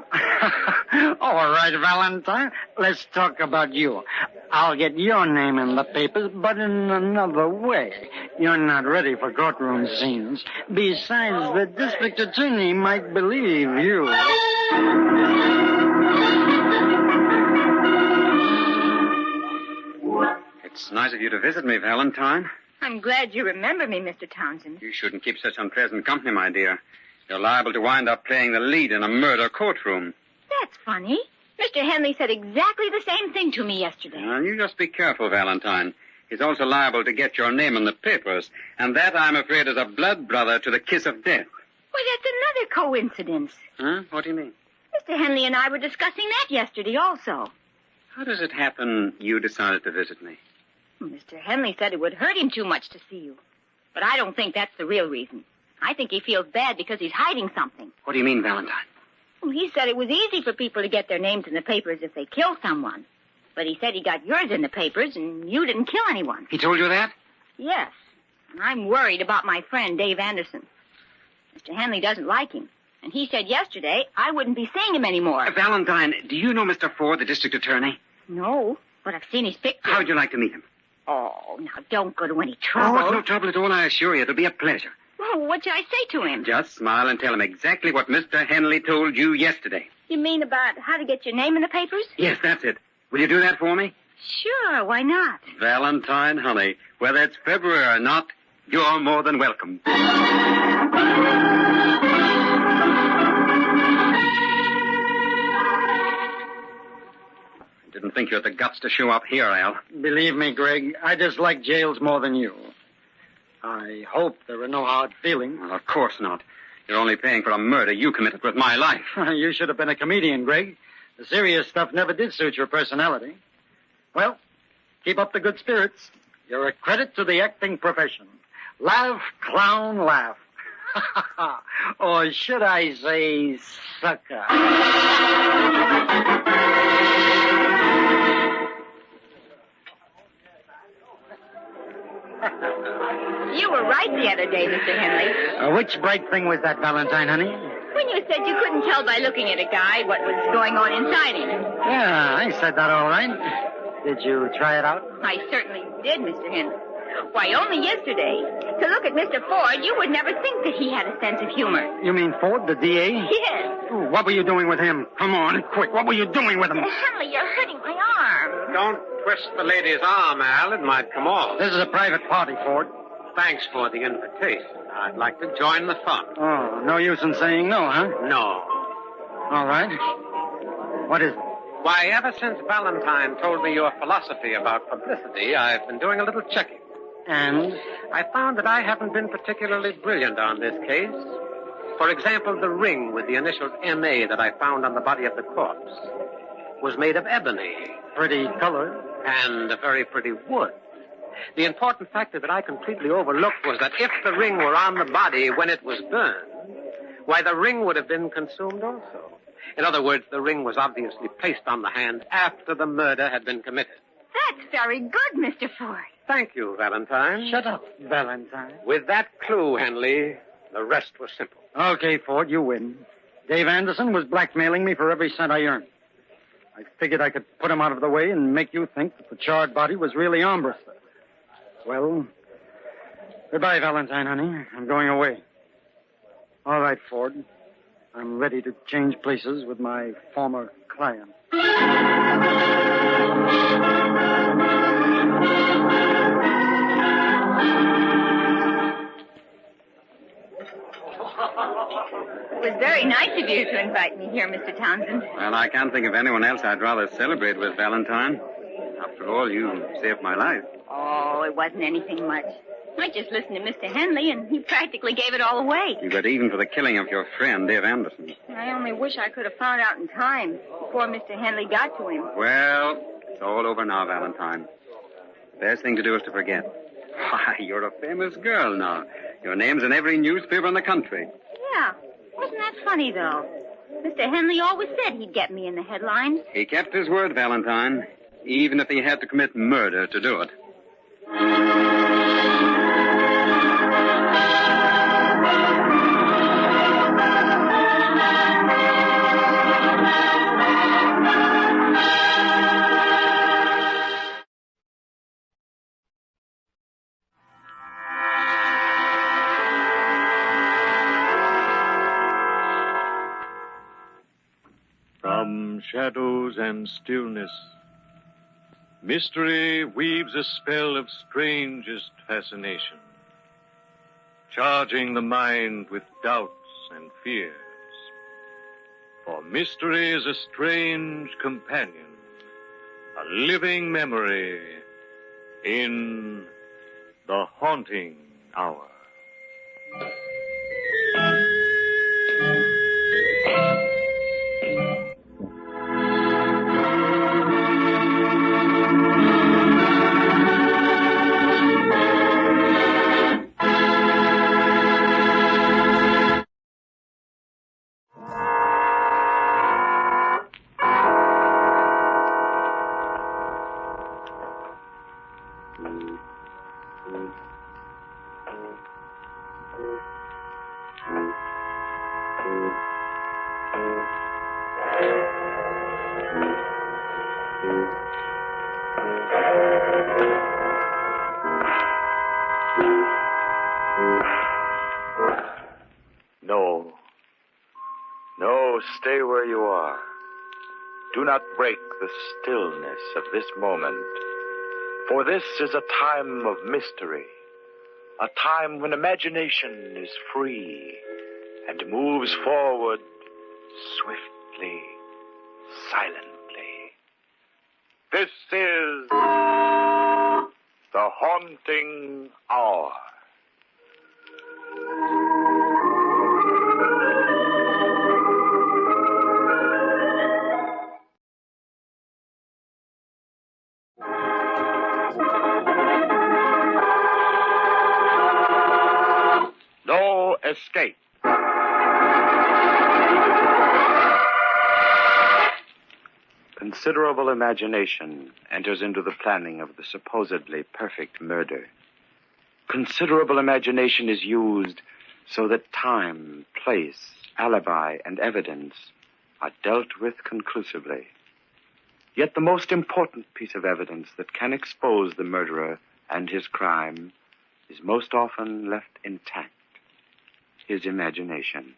All right, Valentine. Let's talk about you. I'll get your name in the papers, but in another way. You're not ready for courtroom scenes. Besides, the district attorney might believe you. It's nice of you to visit me, Valentine. I'm glad you remember me, Mr. Townsend. You shouldn't keep such unpleasant company, my dear. You're liable to wind up playing the lead in a murder courtroom. That's funny. Mr. Henley said exactly the same thing to me yesterday. Well, you just be careful, Valentine. He's also liable to get your name in the papers, and that, I'm afraid, is a blood brother to the kiss of death. Why, that's another coincidence. Huh? What do you mean? Mr. Henley and I were discussing that yesterday also. How does it happen you decided to visit me? Mr. Henley said it would hurt him too much to see you. But I don't think that's the real reason. I think he feels bad because he's hiding something. What do you mean, Valentine? Well, he said it was easy for people to get their names in the papers if they kill someone. But he said he got yours in the papers and you didn't kill anyone. He told you that? Yes. And I'm worried about my friend, Dave Anderson. Mr. Henley doesn't like him. And he said yesterday I wouldn't be seeing him anymore. Valentine, do you know Mr. Ford, the district attorney? No, but I've seen his picture. How'd you like to meet him? Oh, now don't go to any trouble. Oh, it's no trouble at all, I assure you. It'll be a pleasure. Well, what should I say to him? Just smile and tell him exactly what Mr. Henley told you yesterday. You mean about how to get your name in the papers? Yes, that's it. Will you do that for me? Sure, why not? Valentine, honey, whether it's February or not, you're more than welcome. Didn't think you had the guts to show up here, Al. Believe me, Greg, I dislike jails more than you. I hope there are no hard feelings. Well, of course not. You're only paying for a murder you committed with my life. You should have been a comedian, Greg. The serious stuff never did suit your personality. Well, keep up the good spirits. You're a credit to the acting profession. Laugh, clown, laugh. Or should I say, sucker? You were right the other day, Mr. Henley. Which bright thing was that, Valentine, honey? When you said you couldn't tell by looking at a guy what was going on inside him. Yeah, I said that all right. Did you try it out? I certainly did, Mr. Henley. Why, only yesterday. To look at Mr. Ford, you would never think that he had a sense of humor. You mean Ford, the DA? Yes. What were you doing with him? Come on, quick. What were you doing with him? Henley, you're hurting my arm. Don't twist the lady's arm, Al. It might come off. This is a private party, Ford. Thanks for the invitation. I'd like to join the fun. Oh, no use in saying no, huh? No. All right. What is it? Why, ever since Valentine told me your philosophy about publicity, I've been doing a little checking. And? I found that I haven't been particularly brilliant on this case. For example, the ring with the initials M.A. that I found on the body of the corpse was made of ebony. Pretty color. And a very pretty wood. The important factor that I completely overlooked was that if the ring were on the body when it was burned, why, the ring would have been consumed also. In other words, the ring was obviously placed on the hand after the murder had been committed. That's very good, Mr. Ford. Thank you, Valentine. Shut up, Valentine. With that clue, Henley, the rest was simple. Okay, Ford, you win. Dave Anderson was blackmailing me for every cent I earned. I figured I could put him out of the way and make you think that the charred body was really Ambrose. Well, goodbye, Valentine, honey. I'm going away. All right, Ford. I'm ready to change places with my former client. It was very nice of you to invite me here, Mr. Townsend. Well, I can't think of anyone else I'd rather celebrate with, Valentine. After all, you saved my life. Oh, it wasn't anything much. I just listened to Mr. Henley, and he practically gave it all away. You got even for the killing of your friend, Dave Anderson. I only wish I could have found out in time before Mr. Henley got to him. Well, it's all over now, Valentine. The best thing to do is to forget. Why, you're a famous girl now. Your name's in every newspaper in the country. Yeah. Wasn't that funny, though? Mr. Henley always said he'd get me in the headlines. He kept his word, Valentine, even if he had to commit murder to do it. From shadows and stillness, mystery weaves a spell of strangest fascination, charging the mind with doubts and fears. For mystery is a strange companion, a living memory in the haunting hour. No, stay where you are. Do not break the stillness of this moment, for this is a time of mystery, a time when imagination is free and moves forward swiftly, silently. This is the haunting hour. No escape. Considerable imagination enters into the planning of the supposedly perfect murder. Considerable imagination is used so that time, place, alibi, and evidence are dealt with conclusively. Yet the most important piece of evidence that can expose the murderer and his crime is most often left intact. His imagination,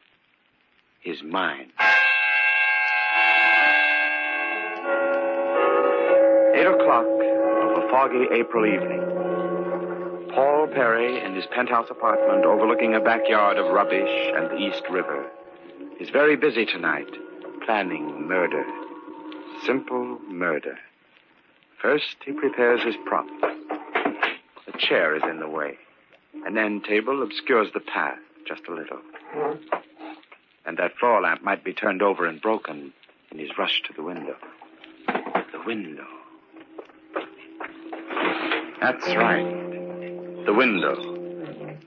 his mind. 8 o'clock of a foggy April evening. Paul Perry, in his penthouse apartment overlooking a backyard of rubbish and the East River, is very busy tonight, planning murder. Simple murder. First, he prepares his prop. A chair is in the way. An end table obscures the path just a little. And that floor lamp might be turned over and broken in his rush to the window. The window. That's right. The window.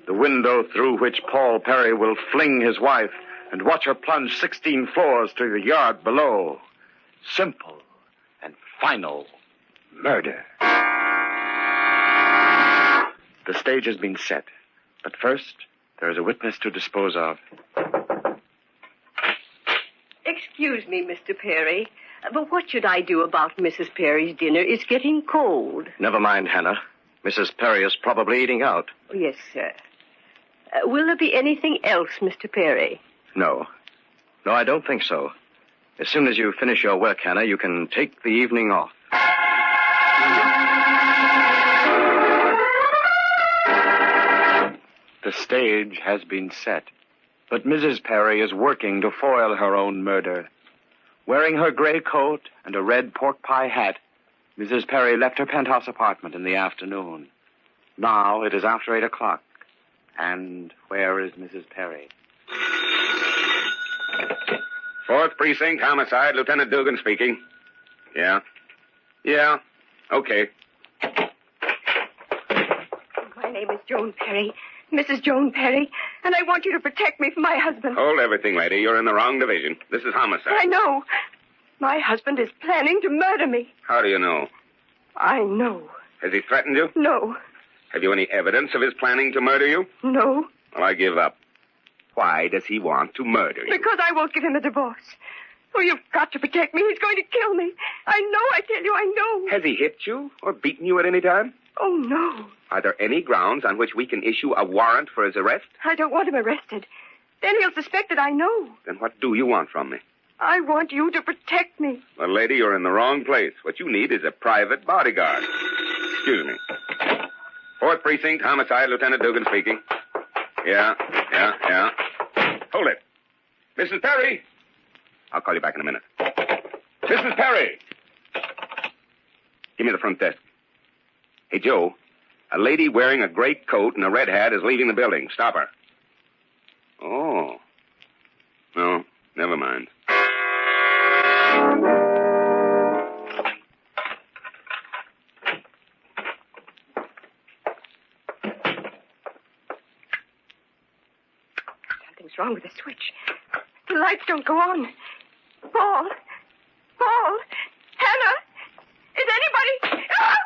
The window through which Paul Perry will fling his wife and watch her plunge 16 floors to the yard below. Simple and final murder. The stage has been set. But first, there is a witness to dispose of. Excuse me, Mr. Perry, but what should I do about Mrs. Perry's dinner? It's getting cold. Never mind, Hannah. Mrs. Perry is probably eating out. Yes, sir. Will there be anything else, Mr. Perry? No. No, I don't think so. As soon as you finish your work, Hannah, you can take the evening off. The stage has been set, but Mrs. Perry is working to foil her own murder. Wearing her gray coat and a red pork pie hat, Mrs. Perry left her penthouse apartment in the afternoon. Now it is after 8 o'clock. And where is Mrs. Perry? 4th Precinct, Homicide, Lieutenant Dugan speaking. Yeah. Yeah. Okay. My name is Joan Perry, Mrs. Joan Perry, and I want you to protect me from my husband. Hold everything, lady. You're in the wrong division. This is homicide. I know. My husband is planning to murder me. How do you know? I know. Has he threatened you? No. Have you any evidence of his planning to murder you? No. Well, I give up. Why does he want to murder you? Because I won't give him a divorce. Oh, you've got to protect me. He's going to kill me. I know, I tell you, I know. Has he hit you or beaten you at any time? Oh, no. Are there any grounds on which we can issue a warrant for his arrest? I don't want him arrested. Then he'll suspect that I know. Then what do you want from me? I want you to protect me. Well, lady, you're in the wrong place. What you need is a private bodyguard. Excuse me. 4th Precinct, Homicide, Lieutenant Dugan speaking. Yeah. Hold it. Mrs. Perry. I'll call you back in a minute. Mrs. Perry. Give me the front desk. Hey, Joe, a lady wearing a gray coat and a red hat is leaving the building. Stop her. Oh. No, never mind. Something's wrong with the switch. The lights don't go on. Paul! Paul! Hannah! Is anybody... Ah!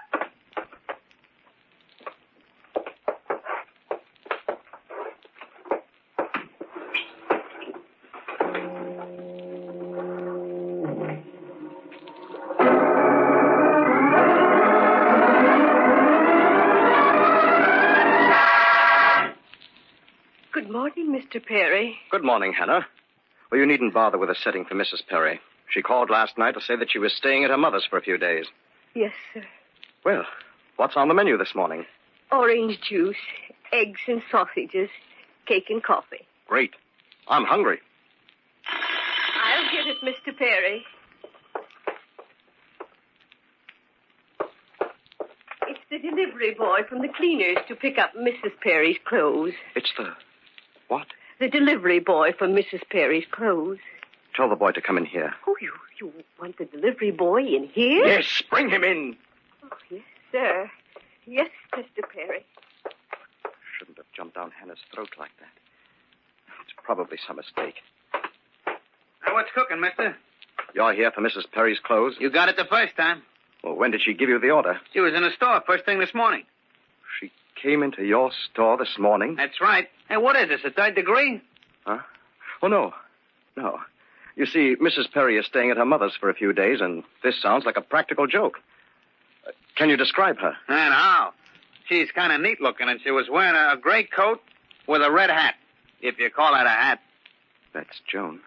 Good morning, Mr. Perry. Good morning, Hannah. Well, you needn't bother with a setting for Mrs. Perry. She called last night to say that she was staying at her mother's for a few days. Yes, sir. Well, what's on the menu this morning? Orange juice, eggs and sausages, cake and coffee. Great. I'm hungry. I'll get it, Mr. Perry. It's the delivery boy from the cleaners to pick up Mrs. Perry's clothes. It's the... what? The delivery boy for Mrs. Perry's clothes. Tell the boy to come in here. Oh, you want the delivery boy in here? Yes, bring him in. Oh, yes, sir. Yes, Mr. Perry. Shouldn't have jumped down Hannah's throat like that. It's probably some mistake. Now, what's cooking, mister? You're here for Mrs. Perry's clothes? You got it the first time. Well, when did she give you the order? She was in the store first thing this morning. She came into your store this morning? That's right. Hey, what is this, a 3rd degree? Huh? Oh, no. No. You see, Mrs. Perry is staying at her mother's for a few days, and this sounds like a practical joke. Can you describe her? And how? She's kind of neat looking, and she was wearing a gray coat with a red hat, if you call that a hat. That's Joan.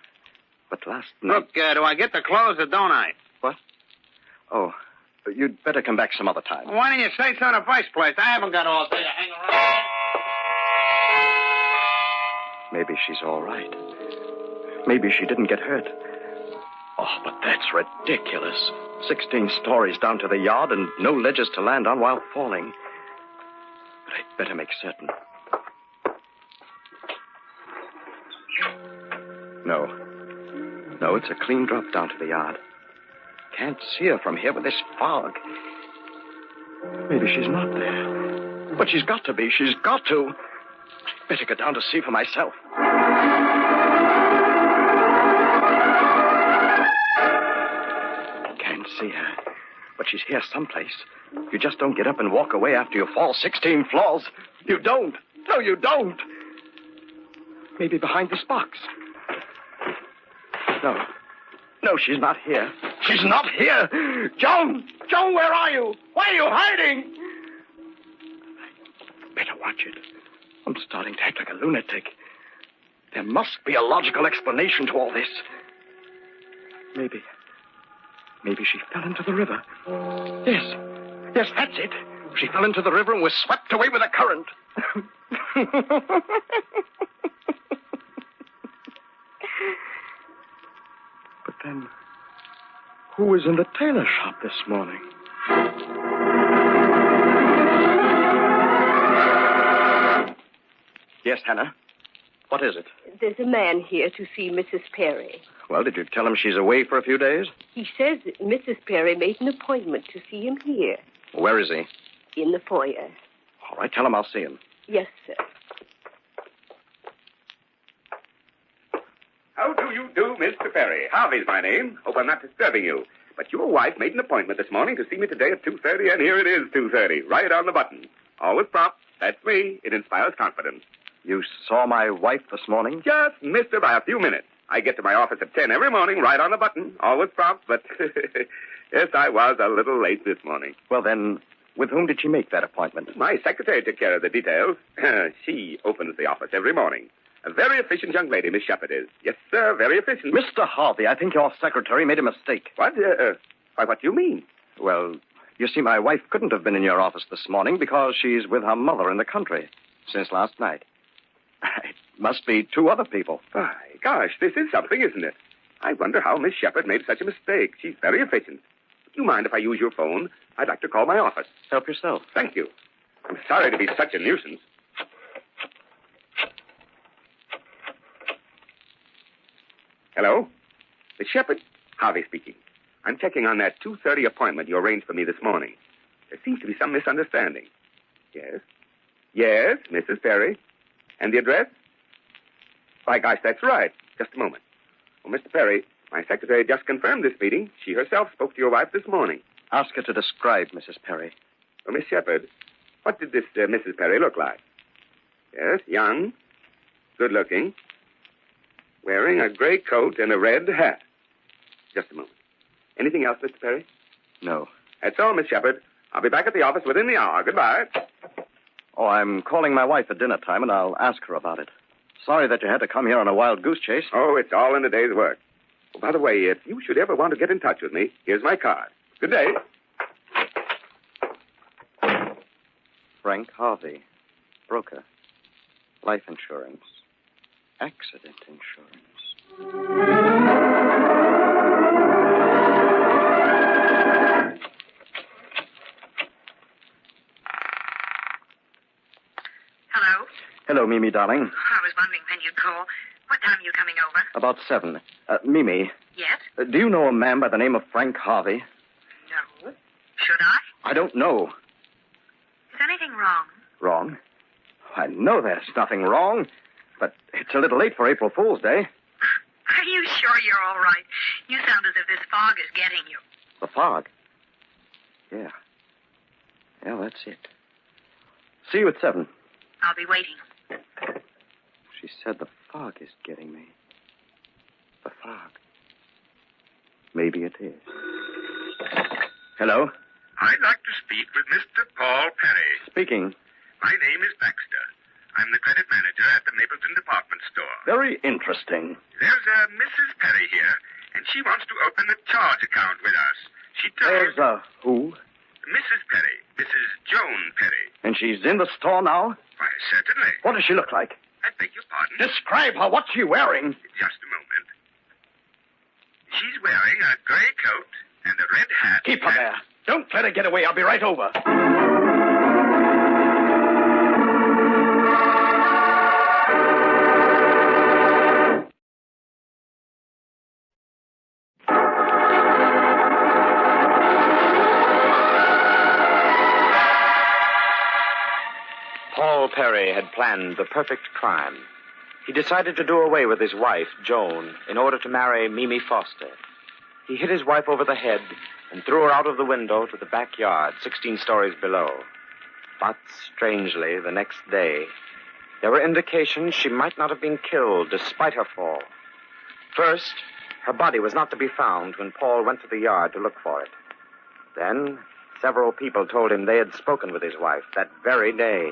But last night... Look, do I get the clothes or don't I? What? Oh, you'd better come back some other time. Why didn't you say so in the first place? I haven't got all day to hang around. Maybe she's all right. Maybe she didn't get hurt. Oh, but that's ridiculous. 16 stories down to the yard and no ledges to land on while falling. But I'd better make certain. No, it's a clean drop down to the yard. Can't see her from here with this fog. Maybe she's not there. But she's got to be. She's got to. I'd better go down to see for myself. Can't see her. But she's here someplace. You just don't get up and walk away after you fall 16 floors. You don't. No, you don't. Maybe behind this box. No, she's not here. She's not here. Joan! Joan, where are you? Why are you hiding? I'd better watch it. I'm starting to act like a lunatic. There must be a logical explanation to all this. Maybe she fell into the river. Yes, that's it. She fell into the river and was swept away with the current. But then, who was in the tailor shop this morning? Yes, Hannah. What is it? There's a man here to see Mrs. Perry. Well, did you tell him she's away for a few days? He says that Mrs. Perry made an appointment to see him here, Where is he? in the foyer. All right, tell him I'll see him. Yes, sir. How do you do, Mr. Perry? Harvey's my name. Hope I'm not disturbing you. But your wife made an appointment this morning to see me today at 2:30, and here it is, 2:30, right on the button. Always prompt. That's me. It inspires confidence. You saw my wife this morning? Just missed her by a few minutes. I get to my office at 10 every morning, right on the button. Always prompt, but yes, I was a little late this morning. Well, then, with whom did she make that appointment? My secretary took care of the details. She opens the office every morning. A very efficient young lady, Miss Shepherd is. Yes, sir, very efficient. Mr. Harvey, I think your secretary made a mistake. What? Why, what do you mean? Well, you see, my wife couldn't have been in your office this morning because she's with her mother in the country since last night. It must be two other people. My gosh, this is something, isn't it? I wonder how Miss Shepherd made such a mistake. She's very efficient. Do you mind if I use your phone? I'd like to call my office. Help yourself. Thank you. I'm sorry to be such a nuisance. Hello? Miss Shepherd? Harvey speaking. I'm checking on that 2:30 appointment you arranged for me this morning. There seems to be some misunderstanding. Yes? Yes, Mrs. Perry. And the address? By gosh, that's right. Just a moment. Well, Mr. Perry, my secretary just confirmed this meeting. She herself spoke to your wife this morning. Ask her to describe Mrs. Perry. Well, Miss Shepherd, what did this Mrs. Perry look like? Yes, young, good-looking, wearing a gray coat and a red hat. Just a moment. Anything else, Mr. Perry? No. That's all, Miss Shepherd. I'll be back at the office within the hour. Goodbye. Oh, I'm calling my wife at dinner time, and I'll ask her about it. Sorry that you had to come here on a wild goose chase. Oh, it's all in the day's work. Oh, by the way, if you should ever want to get in touch with me, here's my card. Good day. Frank Harvey, broker. Life insurance. Accident insurance. Hello? Hello, Mimi, darling. I was wondering when you'd call. What time are you coming over? About 7. Mimi. Yes? Do you know a man by the name of Frank Harvey? No. Should I? I don't know. Is anything wrong? Wrong? I know there's nothing wrong, but it's a little late for April Fool's Day. Are you sure you're all right? You sound as if this fog is getting you. The fog? Yeah. Yeah, that's it. See you at 7. I'll be waiting. She said the fog is getting me. The fog. Maybe it is. Hello? I'd like to speak with Mr. Paul Perry. Speaking. My name is Baxter. I'm the credit manager at the Mapleton department store. Very interesting. There's a Mrs. Perry here, and she wants to open a charge account with us. She There's who? Mrs. Perry, Mrs. Joan Perry. And she's in the store now? Why, certainly. What does she look like? I beg your pardon? Describe her. What's she wearing? Just a moment. She's wearing a gray coat and a red hat. Keep her there. Don't let her get away. I'll be right over. Paul Perry had planned the perfect crime. He decided to do away with his wife, Joan, in order to marry Mimi Foster. He hit his wife over the head and threw her out of the window to the backyard, 16 stories below. But, strangely, the next day, there were indications she might not have been killed despite her fall. First, her body was not to be found when Paul went to the yard to look for it. Then, several people told him they had spoken with his wife that very day.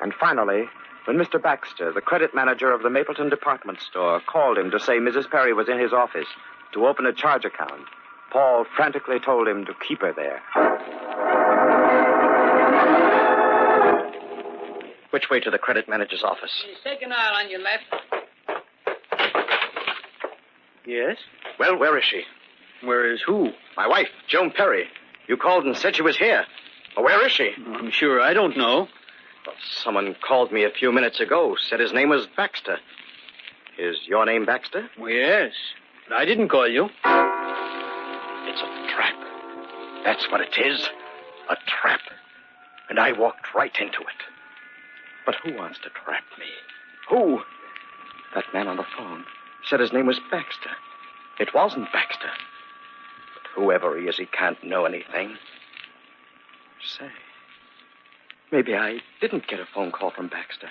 And finally, when Mr. Baxter, the credit manager of the Mapleton department store, called him to say Mrs. Perry was in his office, to open a charge account. Paul frantically told him to keep her there. Which way to the credit manager's office? Second aisle on your left. Yes? Well, where is she? Where is who? My wife, Joan Perry. You called and said she was here. Well, where is she? I'm sure I don't know. Well, someone called me a few minutes ago, said his name was Baxter. Is your name Baxter? Well, yes, but I didn't call you. It's a trap. That's what it is. A trap. And I walked right into it. But who wants to trap me? Who? That man on the phone said his name was Baxter. It wasn't Baxter. But whoever he is, he can't know anything. Say, maybe I didn't get a phone call from Baxter.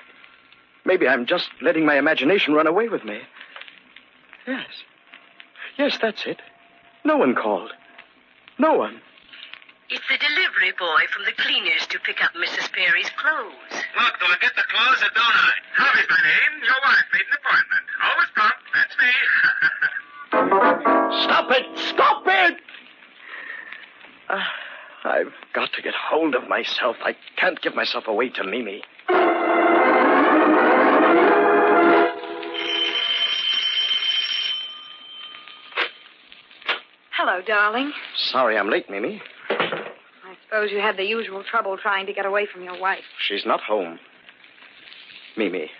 Maybe I'm just letting my imagination run away with me. Yes. Yes, that's it. No one called. No one. It's the delivery boy from the cleaners to pick up Mrs. Perry's clothes. Look, do I get the clothes or don't I? Harvey's my name. Your wife made an appointment. Always prompt. That's me. Stop it! Stop it! I've got to get hold of myself. I can't give myself away to Mimi. Hello, darling. Sorry I'm late, Mimi. I suppose you had the usual trouble trying to get away from your wife. She's not home. Mimi,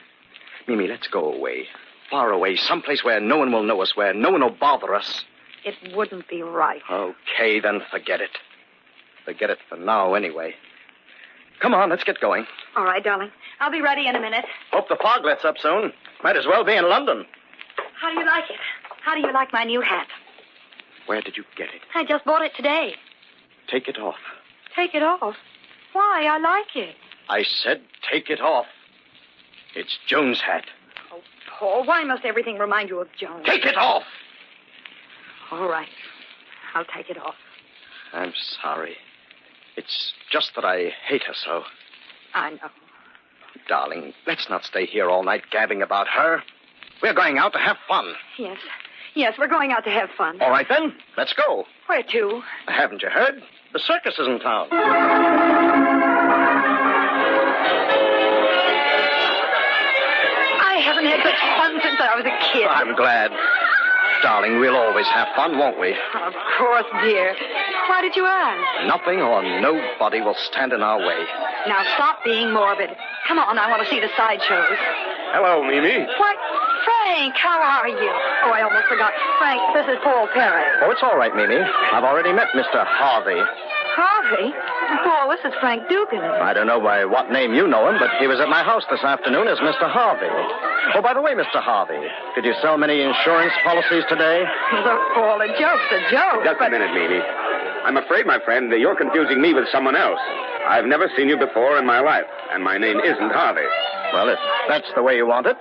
let's go away. Far away, someplace where no one will know us, where no one will bother us. It wouldn't be right. Okay, then forget it. Forget it for now, anyway. Come on, let's get going. All right, darling. I'll be ready in a minute. Hope the fog lets up soon. Might as well be in London. How do you like it? How do you like my new hat? Where did you get it? I just bought it today. Take it off. Take it off? Why? I like it. I said take it off. It's Joan's hat. Oh, Paul, why must everything remind you of Joan? Take it off! All right. I'll take it off. I'm sorry. It's just that I hate her so. I know. Darling, let's not stay here all night gabbing about her. We're going out to have fun. Yes. Yes, we're going out to have fun. All right, then. Let's go. Where to? Haven't you heard? The circus is in town. I haven't had such fun since I was a kid. I'm glad. Darling, we'll always have fun, won't we? Of course, dear. Why did you ask? Nothing or nobody will stand in our way. Now, stop being morbid. Come on, I want to see the sideshows. Hello, Mimi. What? Frank, how are you? Oh, I almost forgot. Frank, this is Paul Perry. Oh, it's all right, Mimi. I've already met Mr. Harvey. Harvey? Paul, this is Frank Dugan. I don't know by what name you know him, but he was at my house this afternoon as Mr. Harvey. Oh, by the way, Mr. Harvey, did you sell many insurance policies today? Look, Paul, a joke's a joke. Just a minute, Mimi. I'm afraid, my friend, that you're confusing me with someone else. I've never seen you before in my life, and my name isn't Harvey. Well, if that's the way you want it,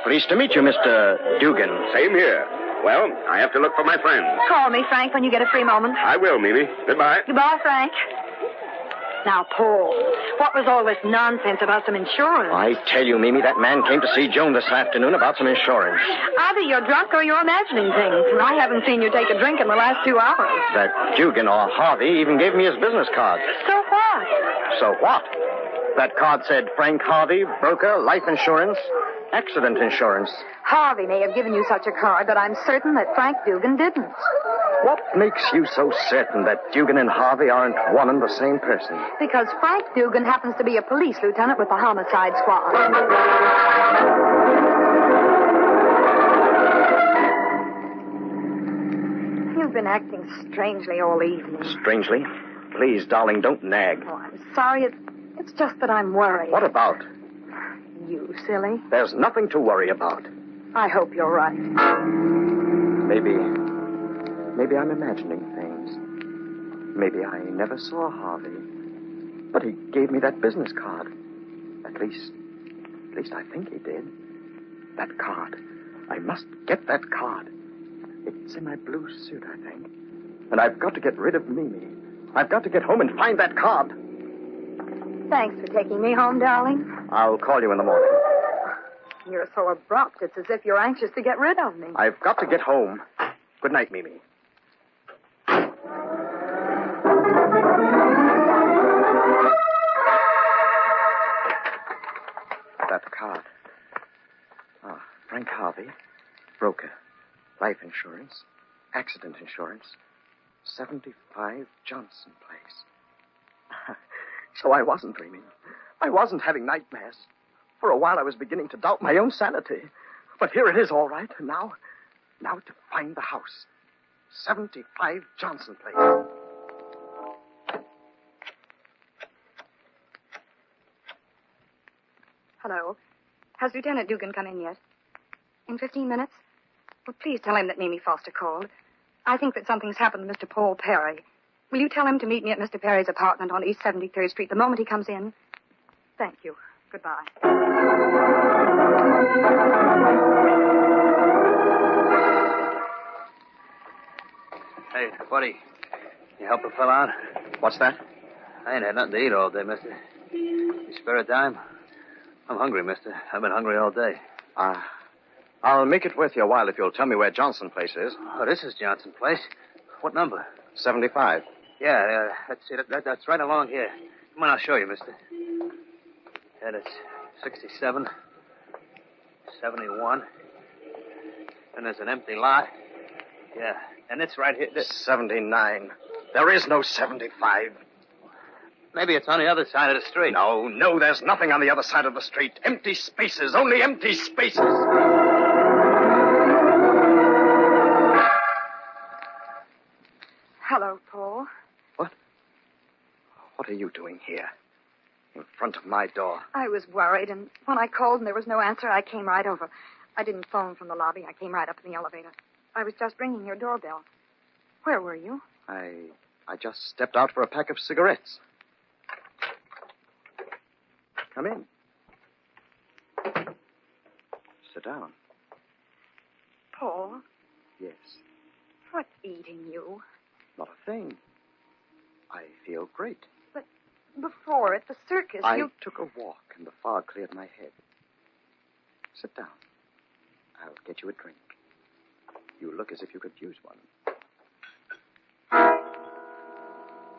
pleased to meet you, Mr. Dugan. Same here. Well, I have to look for my friend. Call me, Frank, when you get a free moment. I will, Mimi. Goodbye. Goodbye, Frank. Now, Paul, what was all this nonsense about some insurance? I tell you, Mimi, that man came to see Joan this afternoon about some insurance. Either you're drunk or you're imagining things, and I haven't seen you take a drink in the last 2 hours. That Dugan or Harvey even gave me his business card. So what? So what? That card said Frank Harvey, broker, life insurance, accident insurance. Harvey may have given you such a card, but I'm certain that Frank Dugan didn't. What makes you so certain that Dugan and Harvey aren't one and the same person? Because Frank Dugan happens to be a police lieutenant with the homicide squad. You've been acting strangely all evening. Strangely? Please, darling, don't nag. Oh, I'm sorry. It's just that I'm worried. What about? You silly. There's nothing to worry about. I hope you're right. Maybe I'm imagining things. Maybe I never saw Harvey. But he gave me that business card. At least I think he did. That card. I must get that card. It's in my blue suit, I think. And I've got to get rid of Mimi. I've got to get home and find that card. Thanks for taking me home, darling. I'll call you in the morning. You're so abrupt. It's as if you're anxious to get rid of me. I've got to get home. Good night, Mimi. That card. Ah, Frank Harvey, broker, life insurance, accident insurance, 75 Johnson Place. So I wasn't dreaming. I wasn't having nightmares. For a while I was beginning to doubt my own sanity. But here it is, all right. And now to find the house. 75 Johnson Place. Hello. Has Lieutenant Dugan come in yet? In 15 minutes? Well, please tell him that Mimi Foster called. I think that something's happened to Mr. Paul Perry. Will you tell him to meet me at Mr. Perry's apartment on East 73rd Street the moment he comes in? Thank you. Goodbye. Hey, buddy. You help a fella out? What's that? I ain't had nothing to eat all day, mister. You spare a dime? I'm hungry, mister. I've been hungry all day. I'll make it worth your while if you'll tell me where Johnson Place is. Oh, this is Johnson Place. What number? 75. Yeah, let's see. That's right along here. Come on, I'll show you, mister. Yeah, that's 67, 71. And there's an empty lot. Yeah, and it's right here. 79. There is no 75. Maybe it's on the other side of the street. No, there's nothing on the other side of the street. Empty spaces, only empty spaces. Hello, Paul. What are you doing here? In front of my door. I was worried, and when I called and there was no answer, I came right over. I didn't phone from the lobby. I came right up in the elevator. I was just ringing your doorbell. Where were you? I just stepped out for a pack of cigarettes. Come in. Sit down. Paul, Yes. what's eating you? Not a thing. I feel great. But before at the circus, I you... took a walk and the fog cleared my head. Sit down. I'll get you a drink. You look as if you could use one.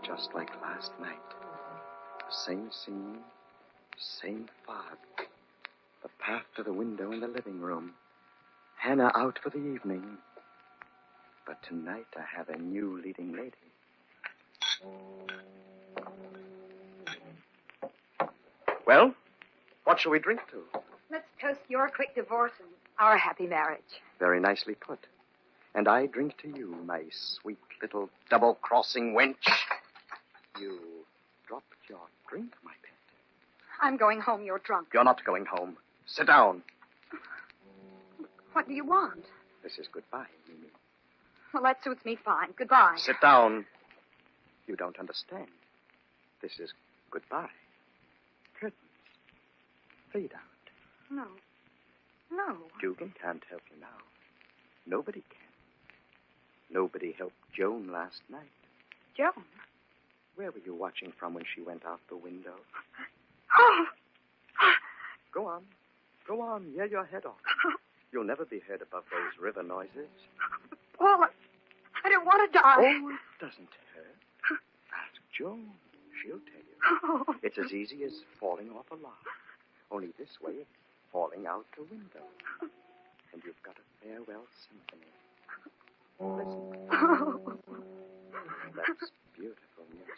Just like last night. Same scene, same fog. The path to the window in the living room. Hannah out for the evening. But tonight I have a new leading lady. Well, what shall we drink to? Let's toast your quick divorce and our happy marriage. Very nicely put. And I drink to you, my sweet little double-crossing wench. You dropped your drink, my pet. I'm going home. You're drunk. You're not going home. Sit down. What do you want? This is goodbye, Mimi. Well, that suits me fine. Goodbye. Sit down. You don't understand. This is goodbye. Curtains. Fade out. No. No. Dugan can't help you now. Nobody can. Nobody helped Joan last night. Joan? Where were you watching from when she went out the window? Oh! Go on. Go on. Yell your head off. You'll never be heard above those river noises. Paul, I don't want to die. Oh, it doesn't hurt. Ask Joan. She'll tell you. Oh. It's as easy as falling off a log. Only this way, it's falling out the window. And you've got a farewell symphony. Listen. That's beautiful music.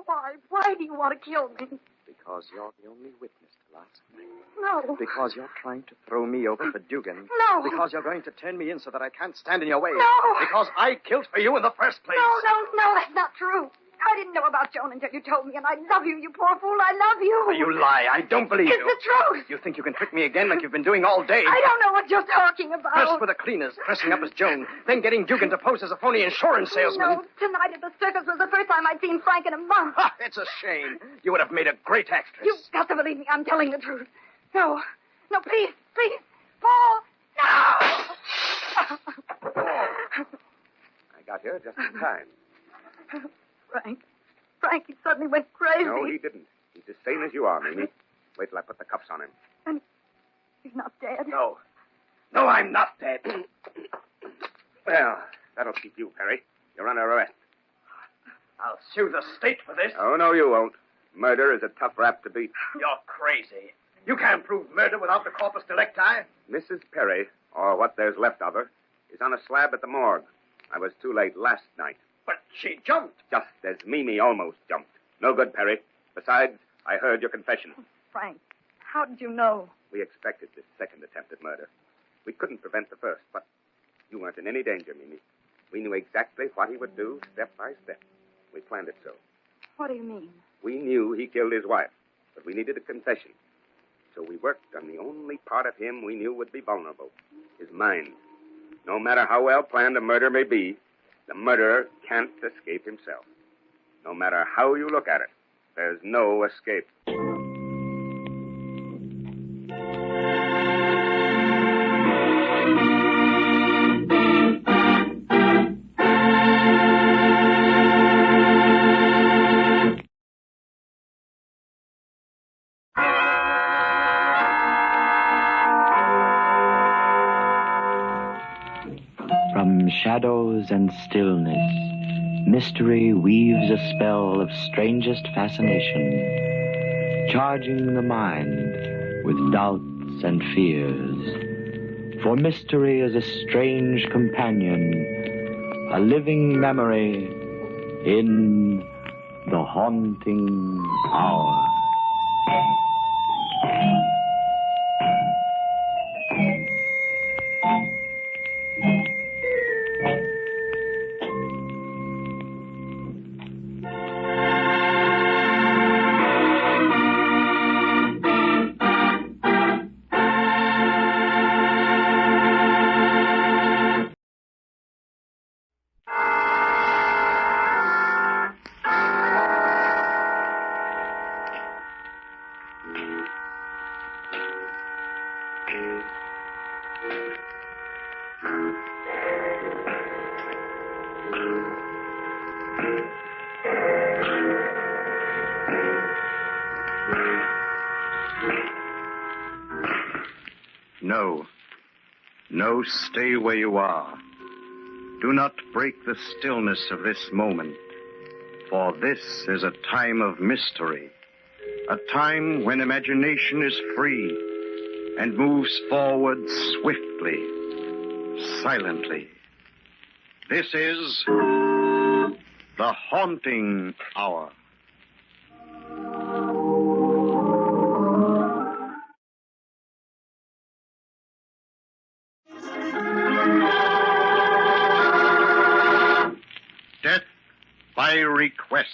Why? Why do you want to kill me? Because you're the only witness to last night. No. Because you're trying to throw me over for Dugan. No. Because you're going to turn me in so that I can't stand in your way. No. Because I killed for you in the first place. No, that's not true. I didn't know about Joan until you told me, and I love you, you poor fool. I love you. You lie. I don't believe It's you. the truth. You think you can trick me again like you've been doing all day? I don't know what you're talking about. First with the cleaners, dressing up as Joan, then getting Dugan to pose as a phony insurance salesman. No, tonight at the circus was the first time I'd seen Frank in a month. Ha, it's a shame. You would have made a great actress. You've got to believe me. I'm telling the truth. No, please. Paul, no! I got here just in time. Frank, he suddenly went crazy. No, he didn't. He's as sane as you are, Mimi. Wait till I put the cuffs on him. And he's not dead? No, I'm not dead. Well, That'll keep you, Perry. You're under arrest. I'll sue the state for this. Oh, no, you won't. Murder is a tough rap to beat. You're crazy. You can't prove murder without the corpus delicti. Mrs. Perry, or what there's left of her, is on a slab at the morgue. I was too late last night. But she jumped. Just as Mimi almost jumped. No good, Perry. Besides, I heard your confession. Frank, how did you know? We expected this second attempt at murder. We couldn't prevent the first, but you weren't in any danger, Mimi. We knew exactly what he would do, step by step. We planned it so. What do you mean? We knew he killed his wife, but we needed a confession. So we worked on the only part of him we knew would be vulnerable, his mind. No matter how well planned a murder may be, the murderer can't escape himself. No matter how you look at it, there's no escape. From shadows and stillness, mystery weaves a spell of strangest fascination, charging the mind with doubts and fears. For mystery is a strange companion, a living memory in the haunting hour. No, stay where you are. Do not break the stillness of this moment, for this is a time of mystery, a time when imagination is free and moves forward swiftly, silently. This is the haunting hour. Death by request.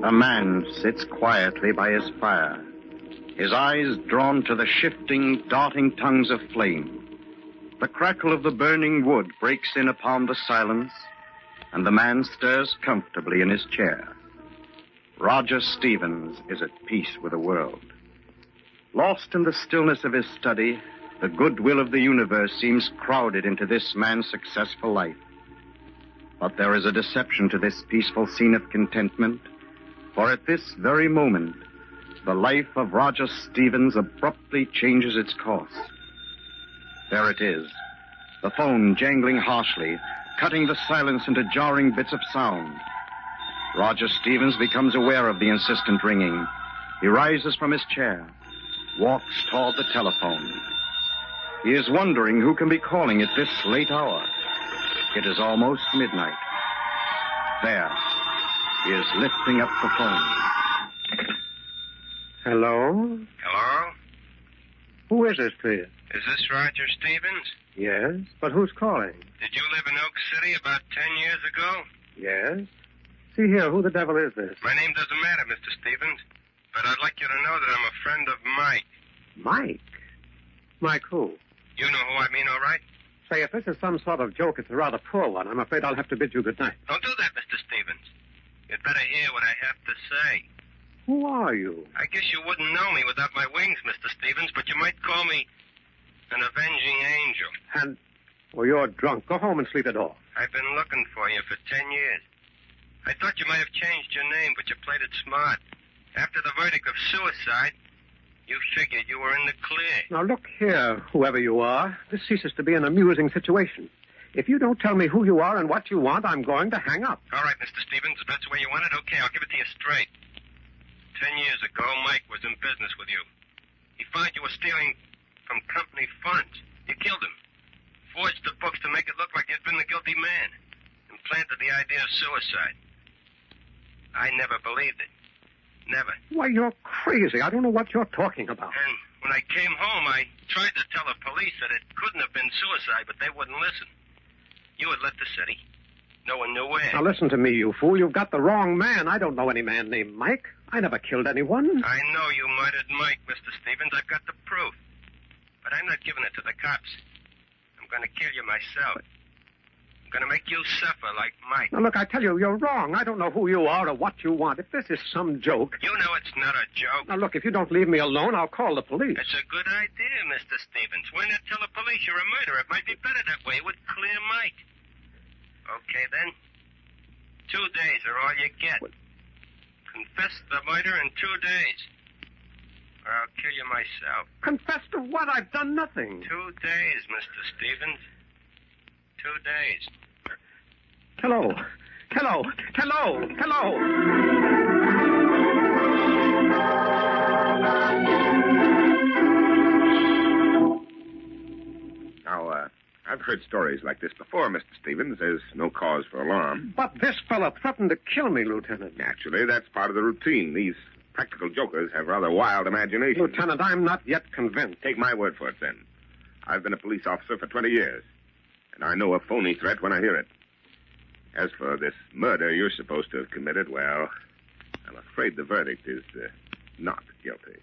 A man sits quietly by his fire, his eyes drawn to the shifting, darting tongues of flame. The crackle of the burning wood breaks in upon the silence, and the man stirs comfortably in his chair. Roger Stevens is at peace with the world. Lost in the stillness of his study, the goodwill of the universe seems crowded into this man's successful life. But there is a deception to this peaceful scene of contentment, for at this very moment, the life of Roger Stevens abruptly changes its course. There it is, the phone jangling harshly, cutting the silence into jarring bits of sound. Roger Stevens becomes aware of the insistent ringing. He rises from his chair, walks toward the telephone. He is wondering who can be calling at this late hour. It is almost midnight. There, he is lifting up the phone. Hello? Hello? Who is this, please? Is this Roger Stevens? Yes, but who's calling? Did you live in Oak City about 10 years ago? Yes. See here, who the devil is this? My name doesn't matter, Mr. Stevens, but I'd like you to know that I'm a friend of Mike. Mike? Mike who? You know who I mean, all right? Say, if this is some sort of joke, it's a rather poor one. I'm afraid I'll have to bid you good night. Don't do that, Mr. Stevens. You'd better hear what I have to say. Who are you? I guess you wouldn't know me without my wings, Mr. Stevens, but you might call me an avenging angel. And... well, you're drunk. Go home and sleep it off. I've been looking for you for 10 years. I thought you might have changed your name, but you played it smart. After the verdict of suicide, you figured you were in the clear. Now, look here, whoever you are. This ceases to be an amusing situation. If you don't tell me who you are and what you want, I'm going to hang up. All right, Mr. Stevens, if that's the way you want it, okay, I'll give it to you straight. 10 years ago, Mike was in business with you. He found you were stealing from company funds. You killed him. Forged the books to make it look like you'd been the guilty man. And planted the idea of suicide. I never believed it. Never. Why, you're crazy. I don't know what you're talking about. And when I came home, I tried to tell the police that it couldn't have been suicide, but they wouldn't listen. You had left the city. No one knew where. Now, listen to me, you fool. You've got the wrong man. I don't know any man named Mike. I never killed anyone. I know you murdered Mike, Mr. Stevens. I've got the proof. But I'm not giving it to the cops. I'm going to kill you myself. I'm going to make you suffer like Mike. Now, look, I tell you, you're wrong. I don't know who you are or what you want. If this is some joke... You know it's not a joke. Now, look, if you don't leave me alone, I'll call the police. It's a good idea, Mr. Stevens. Why not tell the police you're a murderer? It might be better that way. It would clear Mike. Okay, then. 2 days are all you get. What? Confess the murder in 2 days. Or I'll kill you myself. Confess to what? I've done nothing. 2 days, Mr. Stevens. 2 days. Hello. Hello. Hello. Hello. Now, I've heard stories like this before, Mr. Stevens. There's no cause for alarm. But this fella threatened to kill me, Lieutenant. Naturally, that's part of the routine. These practical jokers have rather wild imaginations. Lieutenant, I'm not yet convinced. Take my word for it, then. I've been a police officer for 20 years, and I know a phony threat when I hear it. As for this murder you're supposed to have committed, well, I'm afraid the verdict is not guilty.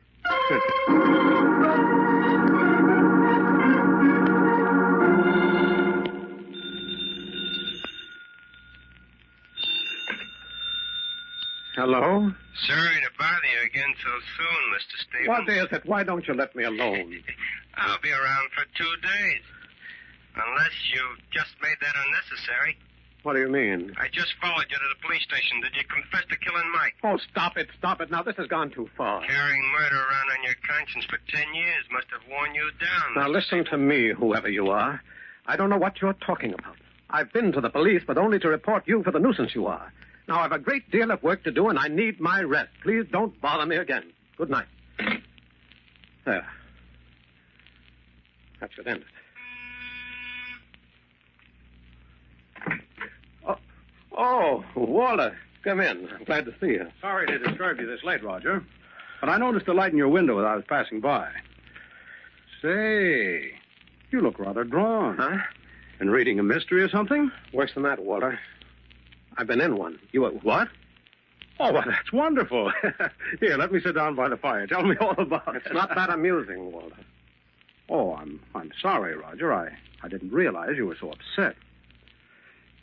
Hello? Sorry to bother you again so soon, Mr. Stevens. What is it? Why don't you let me alone? I'll be around for 2 days. Unless you've just made that unnecessary. What do you mean? I just followed you to the police station. Did you confess to killing Mike? Oh, stop it. Stop it. Now, this has gone too far. Carrying murder around on your conscience for 10 years must have worn you down. Now, listen to me, whoever you are. I don't know what you're talking about. I've been to the police, but only to report you for the nuisance you are. Now, I've a great deal of work to do, and I need my rest. Please don't bother me again. Good night. There. That should end it. Oh, Walter, come in. I'm glad to see you. Sorry to disturb you this late, Roger, but I noticed a light in your window as I was passing by. Say, you look rather drawn. Huh? Been reading a mystery or something? Worse than that, Walter. I've been in one. You what? Oh, well, that's wonderful. Here, let me sit down by the fire. Tell me all about it. It's not that amusing, Walter. Oh, I'm sorry, Roger. I didn't realize you were so upset.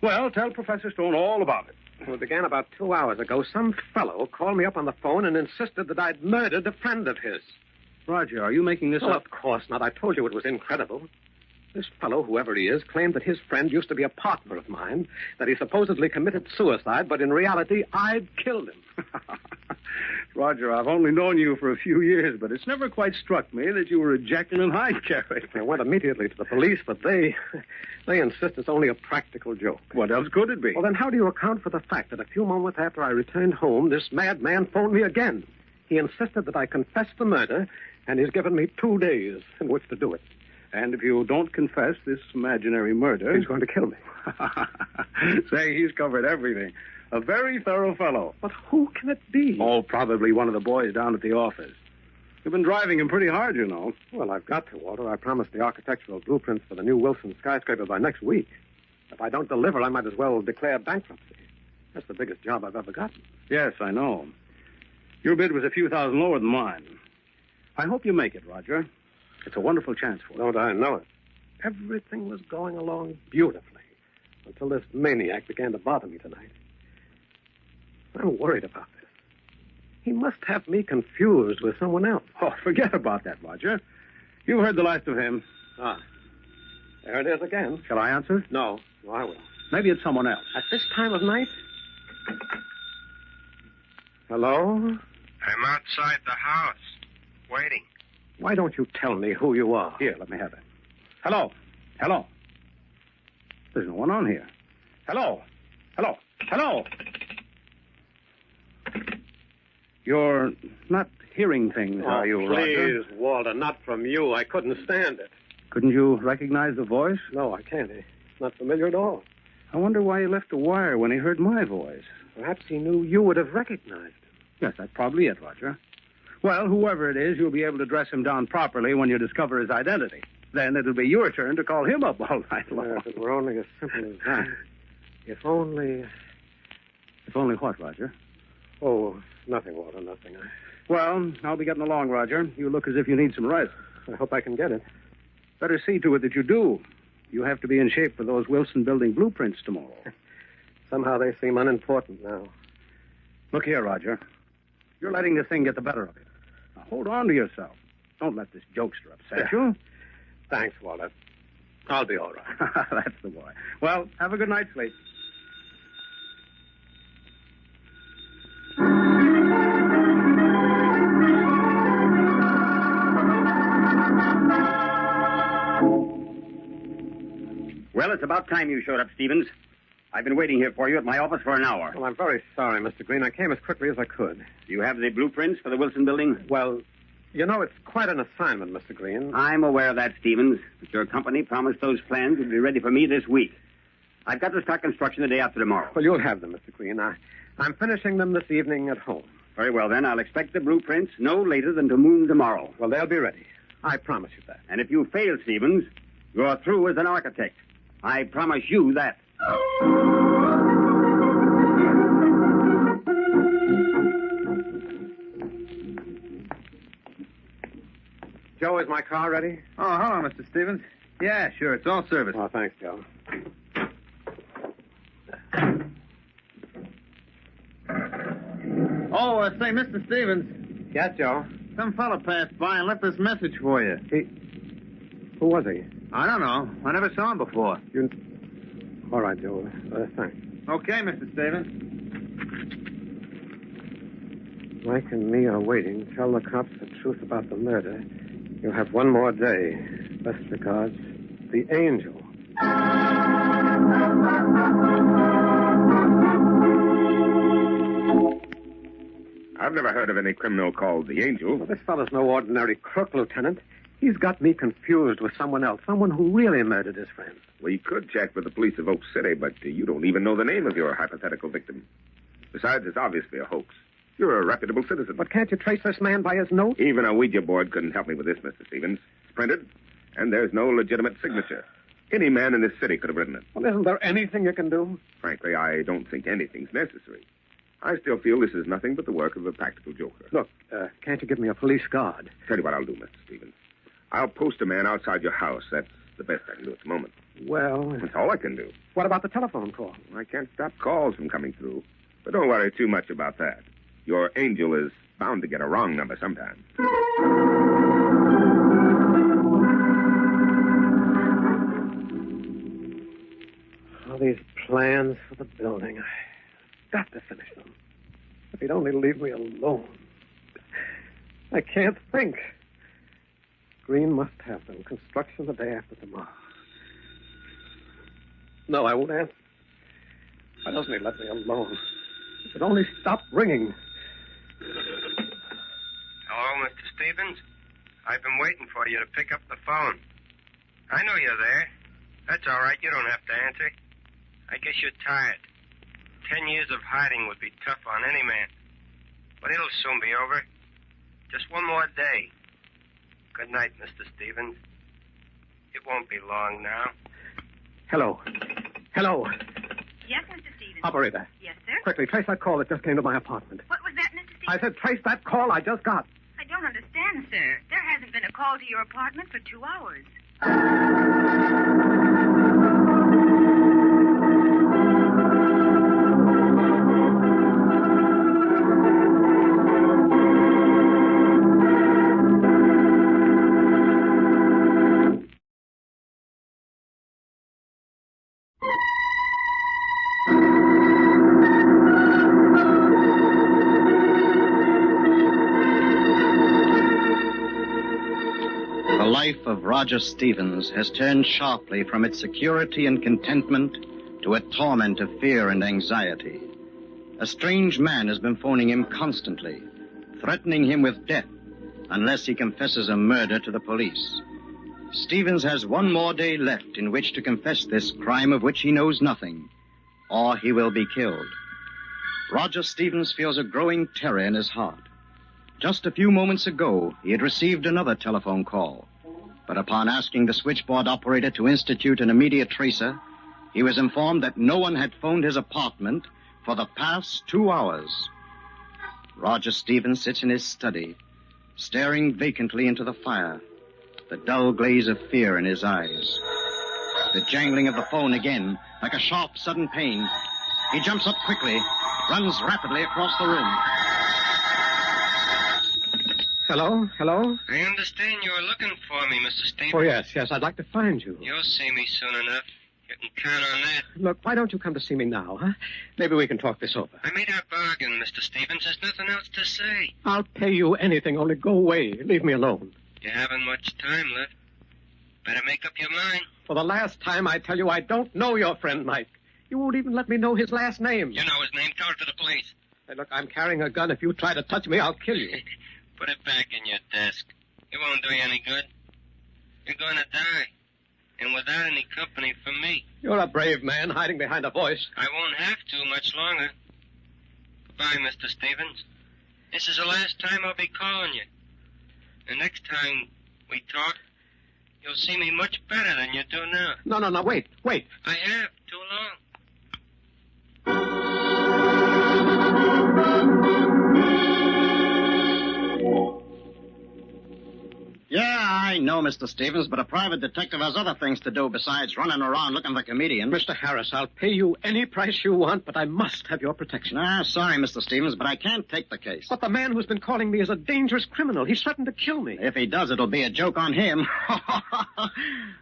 Well, tell Professor Stone all about it. Well, it began about 2 hours ago. Some fellow called me up on the phone and insisted that I'd murdered a friend of his. Roger, are you making this up? up? Of course not. I told you it was incredible. This fellow, whoever he is, claimed that his friend used to be a partner of mine, that he supposedly committed suicide, but in reality, I'd killed him. Roger, I've only known you for a few years, but it's never quite struck me that you were a Jekyll and Hyde character. I went immediately to the police, but they insist it's only a practical joke. What else could it be? Well, then how do you account for the fact that a few moments after I returned home, this madman phoned me again? He insisted that I confess the murder, and he's given me 2 days in which to do it. And if you don't confess this imaginary murder... He's going to kill me. Say, he's covered everything. A very thorough fellow. But who can it be? Oh, probably one of the boys down at the office. You've been driving him pretty hard, you know. Well, I've got to, Walter. I promised the architectural blueprints for the new Wilson skyscraper by next week. If I don't deliver, I might as well declare bankruptcy. That's the biggest job I've ever gotten. Yes, I know. Your bid was a few thousand lower than mine. I hope you make it, Roger. It's a wonderful chance for you. Don't I know it? Everything was going along beautifully until this maniac began to bother me tonight. I'm worried about this. He must have me confused with someone else. Oh, forget about that, Roger. You heard the last of him. Ah. There it is again. Shall I answer? No, I will. Maybe it's someone else. At this time of night? Hello? I'm outside the house, waiting. Why don't you tell me who you are? Here, let me have it. Hello. Hello. There's no one on here. Hello. Hello. Hello. You're not hearing things, are you, Roger? Please, Walter, not from you. I couldn't stand it. Couldn't you recognize the voice? No, I can't. It's not familiar at all. I wonder why he left the wire when he heard my voice. Perhaps he knew you would have recognized him. Yes, that's probably it, Roger. Well, whoever it is, you'll be able to dress him down properly when you discover his identity. Then it'll be your turn to call him up all night long. If it were only as simple as that. If only... If only what, Roger? Oh, nothing, Walter, nothing. Well, I'll be getting along, Roger. You look as if you need some rest. I hope I can get it. Better see to it that you do. You have to be in shape for those Wilson Building blueprints tomorrow. Somehow they seem unimportant now. Look here, Roger. You're letting this thing get the better of you. Now, hold on to yourself. Don't let this jokester upset you. Thanks, Walter. I'll be all right. That's the boy. Well, have a good night's sleep. Well, it's about time you showed up, Stevens. I've been waiting here for you at my office for an hour. Well, I'm very sorry, Mr. Green. I came as quickly as I could. Do you have the blueprints for the Wilson Building? Well, you know, it's quite an assignment, Mr. Green. I'm aware of that, Stevens. But your company promised those plans would be ready for me this week. I've got to start construction the day after tomorrow. Well, you'll have them, Mr. Green. I'm finishing them this evening at home. Very well, then. I'll expect the blueprints no later than to noon tomorrow. Well, they'll be ready. I promise you that. And if you fail, Stevens, you're through as an architect. I promise you that. Joe, is my car ready? Oh, hello, Mr. Stevens. Yeah, sure. It's all serviced. Oh, thanks, Joe. Oh, say, Mr. Stevens. Yes, Joe? Some fella passed by and left this message for you. Who was he? I don't know. I never saw him before. All right, Joe. Thanks. Okay, Mr. Stevens. Mike and me are waiting. Tell the cops the truth about the murder. You'll have one more day. Best regards, the Angel. I've never heard of any criminal called the Angel. Well, this fellow's no ordinary crook, Lieutenant. He's got me confused with someone else, someone who really murdered his friend. We could check with the police of Oak City, but you don't even know the name of your hypothetical victim. Besides, it's obviously a hoax. You're a reputable citizen. But can't you trace this man by his note? Even a Ouija board couldn't help me with this, Mr. Stevens. It's printed, and there's no legitimate signature. Any man in this city could have written it. Well, isn't there anything you can do? Frankly, I don't think anything's necessary. I still feel this is nothing but the work of a practical joker. Look, can't you give me a police guard? Tell you what I'll do, Mr. Stevens. I'll post a man outside your house. That's the best I can do at the moment. Well... That's all I can do. What about the telephone call? I can't stop calls from coming through. But don't worry too much about that. Your Angel is bound to get a wrong number sometime. All these plans for the building. I've got to finish them. If he'd only leave me alone. I can't think. Green must have them. Construction the day after tomorrow. No, I won't answer. Why doesn't he let me alone? If it only stopped ringing. Hello, Mr. Stevens. I've been waiting for you to pick up the phone. I know you're there. That's all right. You don't have to answer. I guess you're tired. 10 years of hiding would be tough on any man. But it'll soon be over. Just one more day. Good night, Mr. Stevens. It won't be long now. Hello. Hello. Yes, Mr. Stevens. Operator. Yes, sir? Quickly, trace that call that just came to my apartment. What was that, Mr. Stevens? I said trace that call I just got. I don't understand, sir. There hasn't been a call to your apartment for 2 hours. life of Roger Stevens has turned sharply from its security and contentment to a torment of fear and anxiety. A strange man has been phoning him constantly, threatening him with death unless he confesses a murder to the police. Stevens has one more day left in which to confess this crime of which he knows nothing, or he will be killed. Roger Stevens feels a growing terror in his heart. Just a few moments ago, he had received another telephone call, but upon asking the switchboard operator to institute an immediate tracer, he was informed that no one had phoned his apartment for the past 2 hours. Roger Stevens sits in his study, staring vacantly into the fire, the dull glaze of fear in his eyes. The jangling of the phone again, like a sharp, sudden pain. He jumps up quickly, runs rapidly across the room. Hello? I understand you were looking for me, Mr. Stevens. Oh, yes, I'd like to find you. You'll see me soon enough. You can count on that. Look, why don't you come to see me now, huh? Maybe we can talk this over. I made our bargain, Mr. Stevens. There's nothing else to say. I'll pay you anything, only go away. Leave me alone. You haven't much time left. Better make up your mind. For the last time, I tell you, I don't know your friend Mike. You won't even let me know his last name. You know his name. Tell it to the police. Hey, look, I'm carrying a gun. If you try to touch me, I'll kill you. Put it back in your desk. It won't do you any good. You're going to die. And without any company from me. You're a brave man hiding behind a voice. I won't have to much longer. Goodbye, Mr. Stevens. This is the last time I'll be calling you. The next time we talk, you'll see me much better than you do now. No, wait. I have, too long. Yeah, I know, Mr. Stevens, but a private detective has other things to do besides running around looking for comedians. Mr. Harris, I'll pay you any price you want, but I must have your protection. Sorry, Mr. Stevens, but I can't take the case. But the man who's been calling me is a dangerous criminal. He's threatened to kill me. If he does, it'll be a joke on him.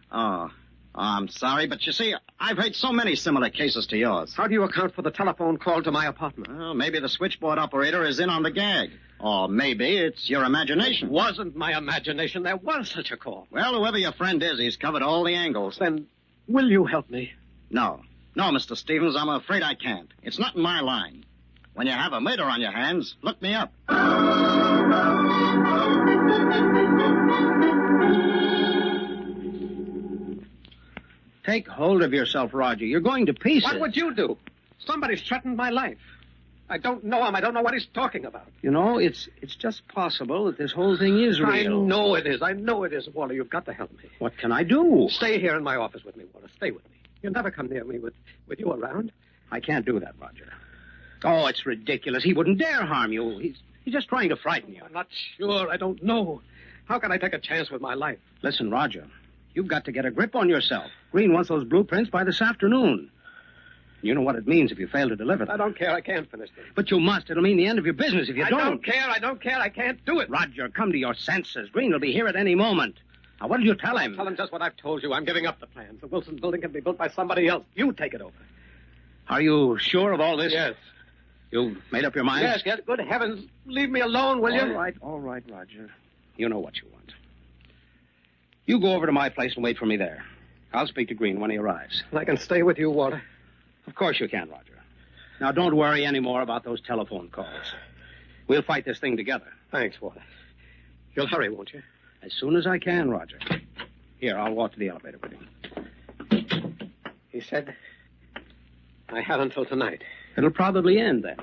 Oh, I'm sorry, but you see, I've heard so many similar cases to yours. How do you account for the telephone call to my apartment? Well, maybe the switchboard operator is in on the gag. Or maybe it's your imagination. It wasn't my imagination. There was such a call. Well, whoever your friend is, he's covered all the angles. Then will you help me? No, Mr. Stevens, I'm afraid I can't. It's not in my line. When you have a murder on your hands, look me up. Take hold of yourself, Roger. You're going to pieces. What would you do? Somebody's threatened my life. I don't know him. I don't know what he's talking about. You know, it's just possible that this whole thing is real. I know it is. Walter, you've got to help me. What can I do? Stay here in my office with me, Walter. Stay with me. You'll never come near me with you around. I can't do that, Roger. Oh, it's ridiculous. He wouldn't dare harm you. He's just trying to frighten you. I'm not sure. I don't know. How can I take a chance with my life? Listen, Roger, you've got to get a grip on yourself. Green wants those blueprints by this afternoon. You know what it means if you fail to deliver them. I don't care. I can't finish them. But you must. It'll mean the end of your business if you don't. I don't care. I can't do it. Roger, come to your senses. Green will be here at any moment. Now, what did you tell him? Tell him just what I've told you. I'm giving up the plans. The Wilson building can be built by somebody else. You take it over. Are you sure of all this? Yes. You've made up your mind? Yes. Good heavens. Leave me alone, will you? All right, Roger. You know what you want. You go over to my place and wait for me there. I'll speak to Green when he arrives. I can stay with you, Walter. Of course you can, Roger. Now, don't worry any more about those telephone calls. We'll fight this thing together. Thanks, Walter. You'll hurry, won't you? As soon as I can, Roger. Here, I'll walk to the elevator with you. He said I had until tonight. It'll probably end then.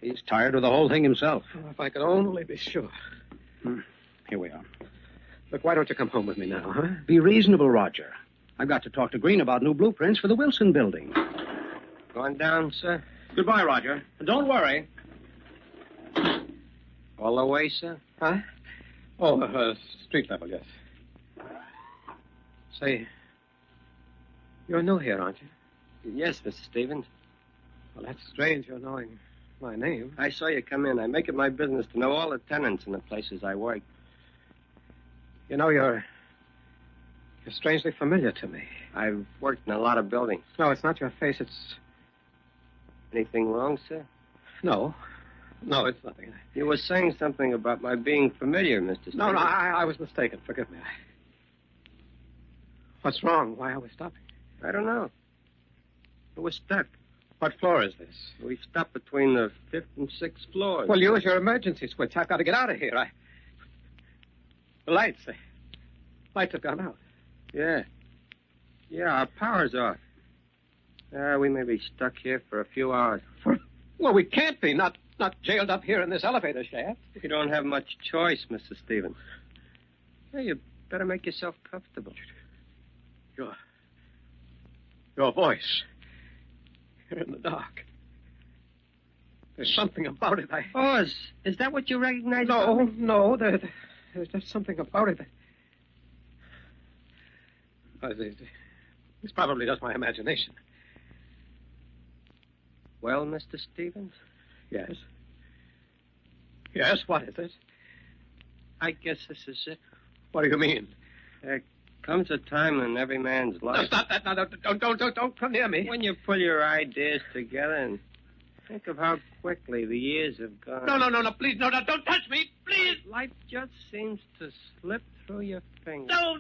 He's tired of the whole thing himself. Oh, if I could only be sure. Here we are. Look, why don't you come home with me now, huh? Be reasonable, Roger. I've got to talk to Green about new blueprints for the Wilson building. Going down, sir? Goodbye, Roger. And don't worry. All the way, sir? Huh? Oh, street level, yes. Say, you're new here, aren't you? Yes, Mr. Stevens. Well, that's strange, you're knowing my name. I saw you come in. I make it my business to know all the tenants in the places I work. You know, you're strangely familiar to me. I've worked in a lot of buildings. No, it's not your face, it's... Anything wrong, sir? No, it's nothing. You were saying something about my being familiar, Mr. Stevens. No, I was mistaken. Forgive me. What's wrong? Why are we stopping? I don't know. We're stuck. What floor is this? We stopped between the 5th and 6th floors. Well, use your emergency switch. I've got to get out of here. The lights have gone out. Yeah. Yeah, our power's off. We may be stuck here for a few hours. Well, we can't be. Not jailed up here in this elevator shaft. You don't have much choice, Mr. Stevens. Yeah, you better make yourself comfortable. Your voice. Here in the dark. There's something about it. Oh, is that what you recognize? No. There's just something about it. It's probably just my imagination. Well, Mr. Stevens? Yes. Yes, what is it? I guess this is it. What do you mean? There comes a time in every man's life. No, stop that. No, don't come near me. When you pull your ideas together and think of how quickly the years have gone. No, please, no, don't touch me, please. Life just seems to slip through your fingers. No.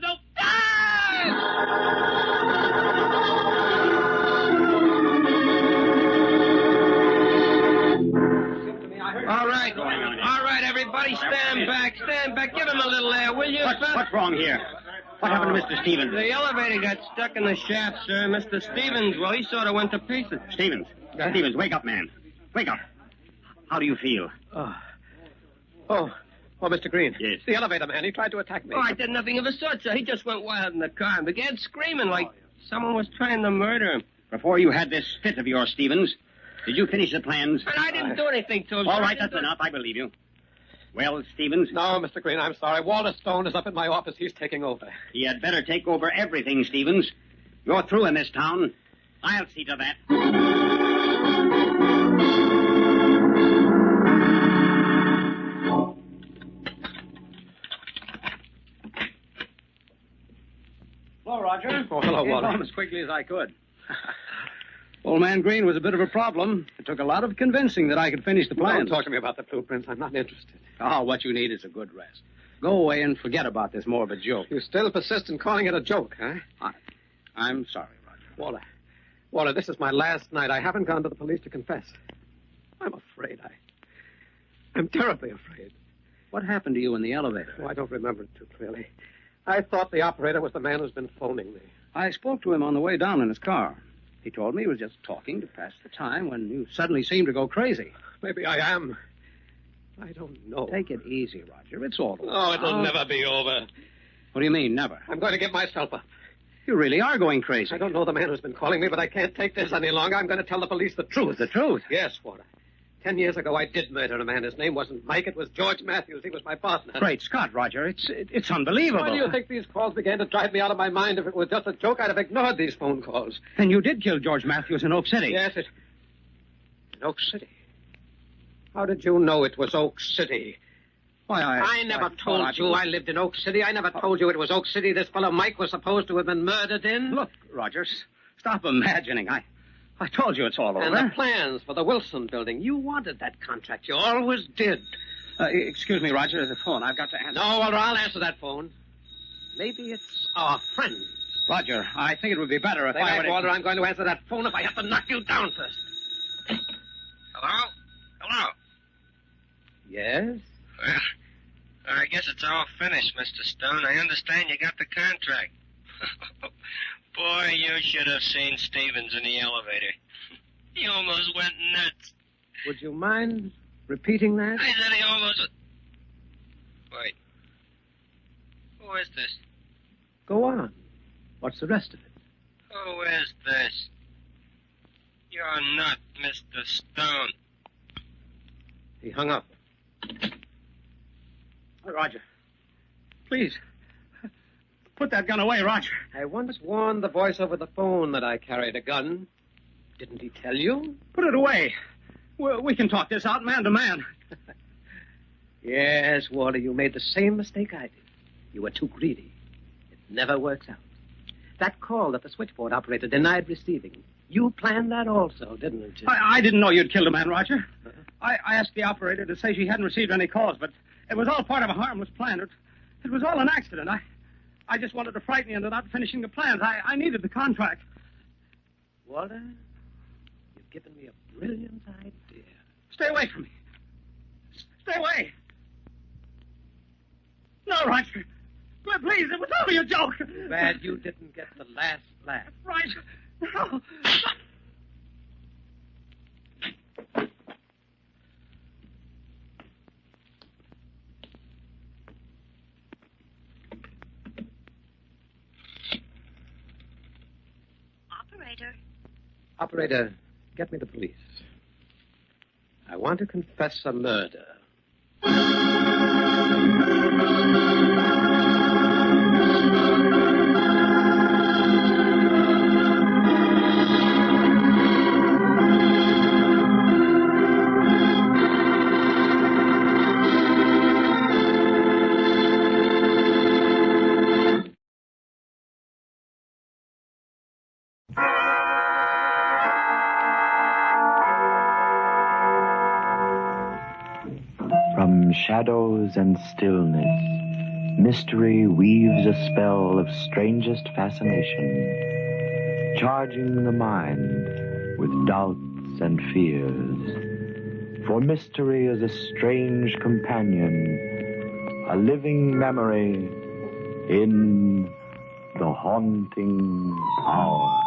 All right, everybody, stand back. Give him a little air, will you? What's wrong here? What happened to Mr. Stevens? The elevator got stuck in the shaft, sir. Mr. Stevens, well, he sort of went to pieces. Stevens, wake up, man. Wake up. How do you feel? Oh, Mr. Green. Yes. The elevator man, he tried to attack me. Oh, I did nothing of the sort, sir. He just went wild in the car and began screaming like someone was trying to murder him. Before you had this fit of yours, Stevens, did you finish the plans? And I didn't do anything to him. All right, that's enough. I believe you. Well, Stevens? No, Mr. Green, I'm sorry. Walter Stone is up in my office. He's taking over. He had better take over everything, Stevens. You're through in this town. I'll see to that. Hello, Roger. Oh, hello, Walter. Came home as quickly as I could. Old man Green was a bit of a problem. It took a lot of convincing that I could finish the plans. Don't talk to me about the blueprints. I'm not interested. Oh, what you need is a good rest. Go away and forget about this morbid joke. You still persist in calling it a joke, huh? I'm sorry, Roger. Walter, this is my last night. I haven't gone to the police to confess. I'm afraid. I'm terribly afraid. What happened to you in the elevator? Oh, I don't remember it too clearly. I thought the operator was the man who's been phoning me. I spoke to him on the way down in his car. He told me he was just talking to pass the time when you suddenly seemed to go crazy. Maybe I am. I don't know. Take it easy, Roger. It's all over. Oh, it'll never be over. What do you mean, never? I'm going to give myself up. You really are going crazy. I don't know the man who's been calling me, but I can't take this any longer. I'm going to tell the police the truth. The truth? Yes, Walter. 10 years ago, I did murder a man. His name wasn't Mike. It was George Matthews. He was my partner. Great Scott, Roger. It's unbelievable. Why do you think these calls began to drive me out of my mind? If it was just a joke, I'd have ignored these phone calls. Then you did kill George Matthews in Oak City. Yes, in Oak City. How did you know it was Oak City? Why, I never told you I lived in Oak City. I never told you it was Oak City this fellow Mike was supposed to have been murdered in. Look, Roger, stop imagining. I told you it's all over. And the plans for the Wilson building. You wanted that contract. You always did. Excuse me, Roger, the phone. I've got to answer. No, Walter, I'll answer that phone. Maybe it's our friend. Roger, I think it would be better if I would... Walter, I'm going to answer that phone if I have to knock you down first. Hello? Yes? Well, I guess it's all finished, Mr. Stone. I understand you got the contract. Boy, you should have seen Stevens in the elevator. He almost went nuts. Would you mind repeating that? I said he almost... Wait. Who is this? Go on. What's the rest of it? Who is this? You're not Mr. Stone. He hung up. Roger, please, put that gun away, Roger. I once warned the voice over the phone that I carried a gun. Didn't he tell you? Put it away. We can talk this out man to man. Yes, Walter, you made the same mistake I did. You were too greedy. It never works out. That call that the switchboard operator denied receiving, you planned that also, didn't you? I didn't know you'd killed a man, Roger. I asked the operator to say she hadn't received any calls, but it was all part of a harmless plan. It was all an accident. I just wanted to frighten you into not finishing the plans. I needed the contract. Walter, you've given me a brilliant idea. Stay away from me. Stay away. No, Roger. Please, it was only a joke. Glad you didn't get the last laugh. Right. No. Operator, get me the police. I want to confess a murder. From shadows and stillness, mystery weaves a spell of strangest fascination, charging the mind with doubts and fears. For mystery is a strange companion, a living memory in the haunting hour.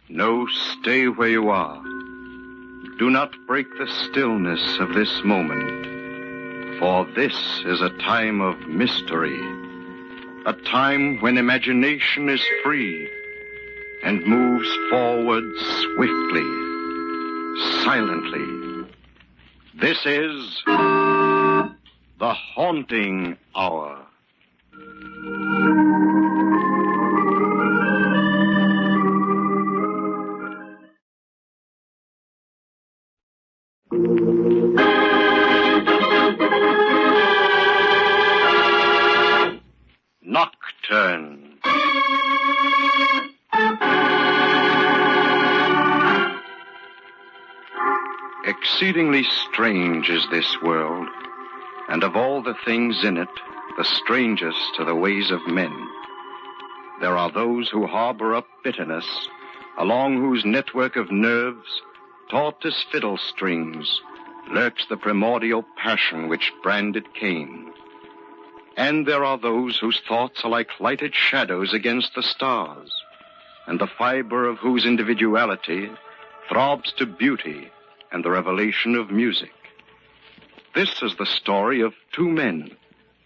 No, stay where you are. Do not break the stillness of this moment, for this is a time of mystery, a time when imagination is free and moves forward swiftly, silently. This is the haunting hour. Nocturne. Exceedingly strange is this world, and of all the things in it, the strangest are the ways of men. There are those who harbor up bitterness, along whose network of nerves, taut as fiddle strings, lurks the primordial passion which branded Cain. And there are those whose thoughts are like lighted shadows against the stars, and the fiber of whose individuality throbs to beauty and the revelation of music. This is the story of two men,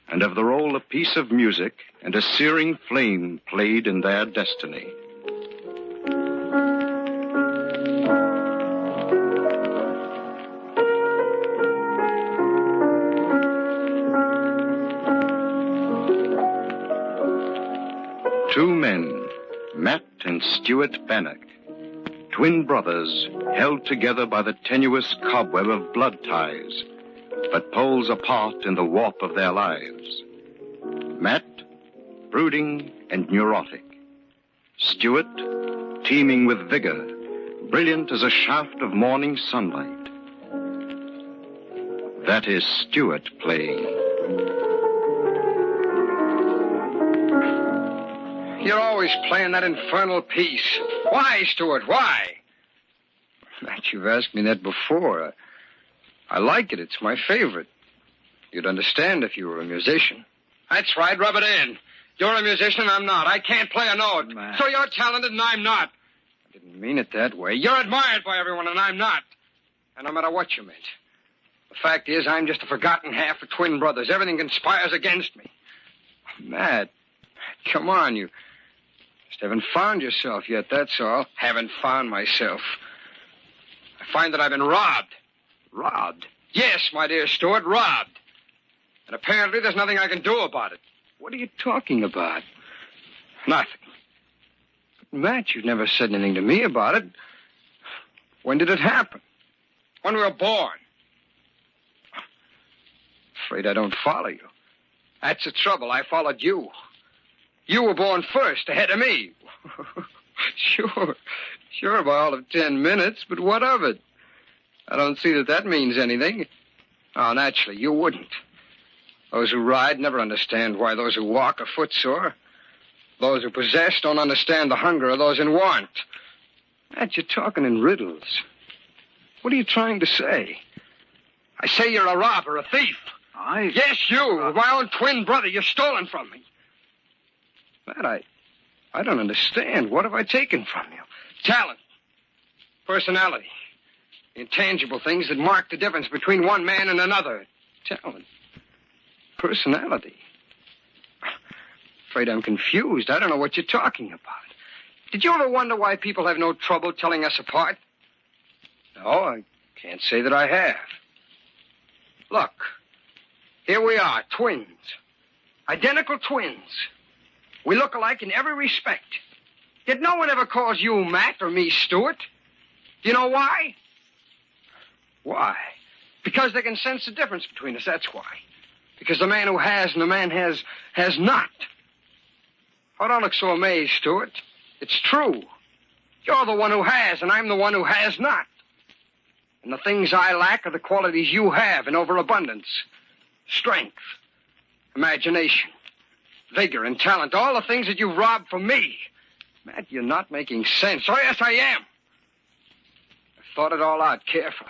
and of the role a piece of music and a searing flame played in their destiny. Two men, Matt and Stuart Bannock, twin brothers held together by the tenuous cobweb of blood ties, but poles apart in the warp of their lives. Matt, brooding and neurotic. Stuart, teeming with vigor, brilliant as a shaft of morning sunlight. That is Stuart playing. You're always playing that infernal piece. Why, Stuart, why? Matt, you've asked me that before. I like it. It's my favorite. You'd understand if you were a musician. That's right. Rub it in. You're a musician, I'm not. I can't play a note. So you're talented and I'm not. I didn't mean it that way. You're admired by everyone, and I'm not. And no matter what you meant. The fact is, I'm just a forgotten half of twin brothers. Everything conspires against me. Matt, come on, you just haven't found yourself yet, that's all. Haven't found myself. I find that I've been robbed. Robbed? Yes, my dear Stuart, robbed. And apparently there's nothing I can do about it. What are you talking about? Nothing. But Matt, you've never said anything to me about it. When did it happen? When we were born. Afraid I don't follow you. That's the trouble. I followed you. You were born first, ahead of me. Sure, by all of 10 minutes, but what of it? I don't see that means anything. Oh, naturally, you wouldn't. Those who ride never understand why those who walk are footsore. Those who possess don't understand the hunger of those in want. Matt, you're talking in riddles. What are you trying to say? I say you're a robber, a thief. Yes, you. My own twin brother. You're stolen from me. Matt, I don't understand. What have I taken from you? Talent. Personality. Intangible things that mark the difference between one man and another. Talent. Personality. Afraid I'm confused. I don't know what you're talking about. Did you ever wonder why people have no trouble telling us apart? No, I can't say that I have. Look, here we are, twins. Identical twins. We look alike in every respect. Yet no one ever calls you Matt or me Stuart. Do you know why? Why? Because they can sense the difference between us, that's why. Because the man who has and the man has not. Oh, don't look so amazed, Stuart. It's true. You're the one who has, and I'm the one who has not. And the things I lack are the qualities you have in overabundance. Strength, imagination, vigor, and talent. All the things that you've robbed from me. Matt, you're not making sense. Oh, yes, I am. I've thought it all out carefully.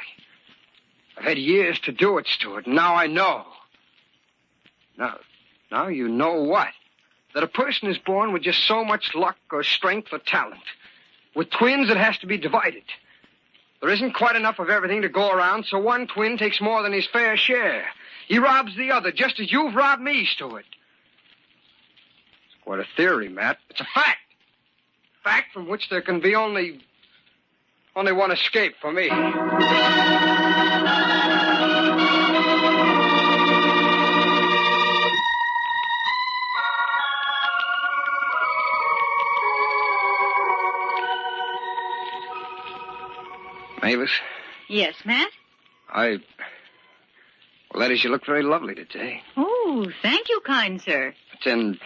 I've had years to do it, Stuart, and now I know. Now you know what? That a person is born with just so much luck or strength or talent. With twins, it has to be divided. There isn't quite enough of everything to go around, so one twin takes more than his fair share. He robs the other, just as you've robbed me, Stuart. It's quite a theory, Matt. It's a fact. Fact from which there can be only one escape for me. Mavis? Yes, Matt? Well, that is, you look very lovely today. Oh, thank you, kind sir. But then,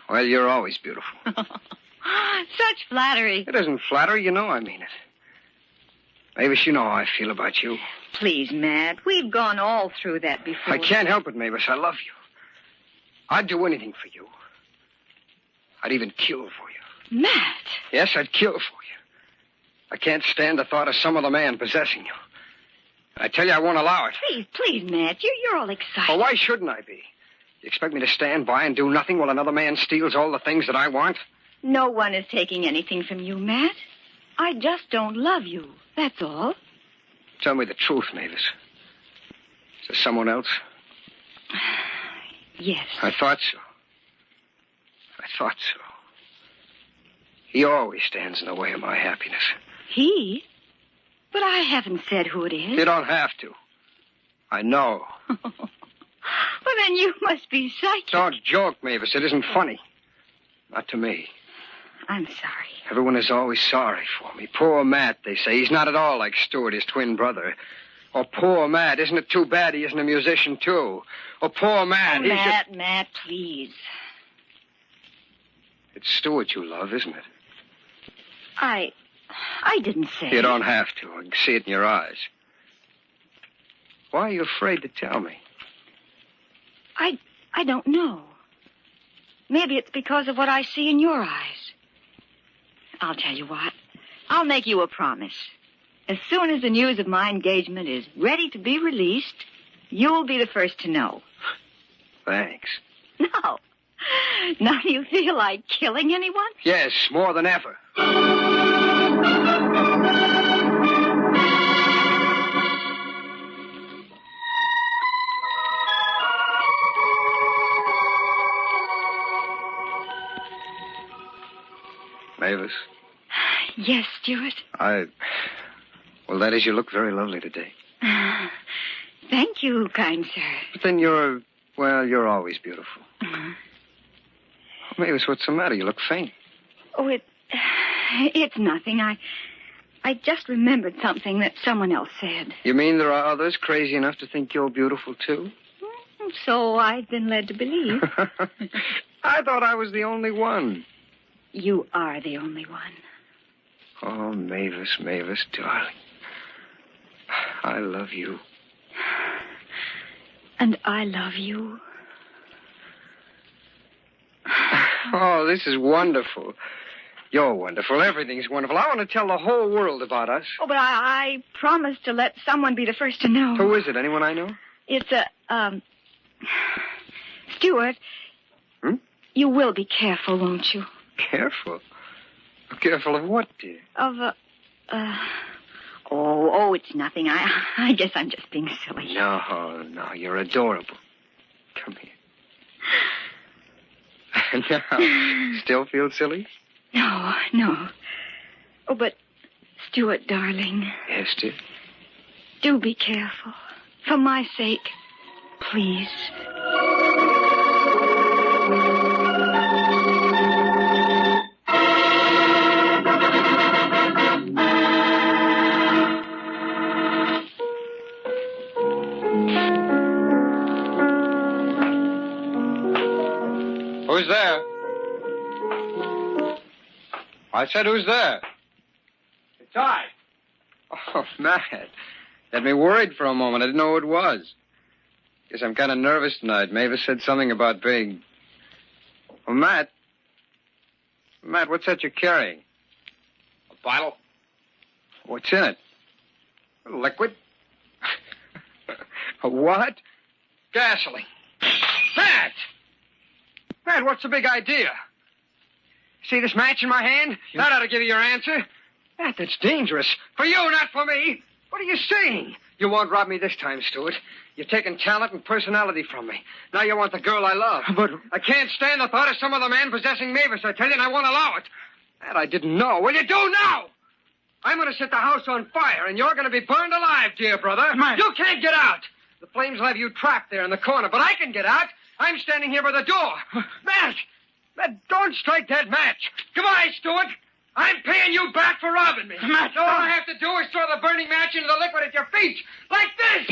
well, you're always beautiful. Such flattery. It isn't flattery, you know I mean it. Mavis, you know how I feel about you. Please, Matt, we've gone all through that before. I can't help it, Mavis. I love you. I'd do anything for you. I'd even kill for you. Matt! Yes, I'd kill for you. I can't stand the thought of some other man possessing you. I tell you, I won't allow it. Please, Matt, you're all excited. Well, why shouldn't I be? You expect me to stand by and do nothing while another man steals all the things that I want? No one is taking anything from you, Matt. I just don't love you. That's all. Tell me the truth, Mavis. Is there someone else? Yes. I thought so. He always stands in the way of my happiness. He? But I haven't said who it is. You don't have to. I know. Well, then you must be psychic. Don't joke, Mavis. It isn't funny. Not to me. I'm sorry. Everyone is always sorry for me. Poor Matt, they say. He's not at all like Stuart, his twin brother. Oh, poor Matt. Isn't it too bad he isn't a musician, too? Oh, poor Matt. Oh, Matt, please. It's Stuart you love, isn't it? I didn't say. You don't have to. I can see it in your eyes. Why are you afraid to tell me? I don't know. Maybe it's because of what I see in your eyes. I'll tell you what. I'll make you a promise. As soon as the news of my engagement is ready to be released, you'll be the first to know. Thanks. No. Now do you feel like killing anyone? Yes, more than ever. Mavis? Yes, Stuart. Well, that is, you look very lovely today. Thank you, kind sir. But then you're always beautiful. Mavis, what's the matter? You look faint. Oh, it's nothing. I just remembered something that someone else said. You mean there are others crazy enough to think you're beautiful, too? So I've been led to believe. I thought I was the only one. You are the only one. Oh, Mavis, darling. I love you. And I love you. Oh, this is wonderful. You're wonderful. Everything's wonderful. I want to tell the whole world about us. Oh, but I promised to let someone be the first to know. Who is it? Anyone I know? It's Stuart. You will be careful, won't you? Careful? Careful of what, dear? Of, Oh, it's nothing. I guess I'm just being silly. No, you're adorable. Come here. Now, still feel silly? No. Oh, but, Stuart, darling. Yes, dear? Do be careful. For my sake, please. Who's there? I said, who's there? It's I. Oh, Matt. Had me worried for a moment. I didn't know who it was. Guess I'm kind of nervous tonight. Mavis said something about being... Oh, Matt, what's that you're carrying? A bottle. What's in it? Liquid? A what? Gasoline. Matt, what's the big idea? See this match in my hand? Yeah. That ought to give you your answer. Matt, that's dangerous. For you, not for me. What are you saying? You won't rob me this time, Stuart. You've taken talent and personality from me. Now you want the girl I love. But I can't stand the thought of some other man possessing Mavis, I tell you, and I won't allow it. That I didn't know. Well, you do now! I'm going to set the house on fire, and you're going to be burned alive, dear brother. Matt. You can't get out. The flames will have you trapped there in the corner, but I can get out. I'm standing here by the door. Matt, don't strike that match. Goodbye, Stuart. I'm paying you back for robbing me. Matt, all I have to do is throw the burning match into the liquid at your feet, like this.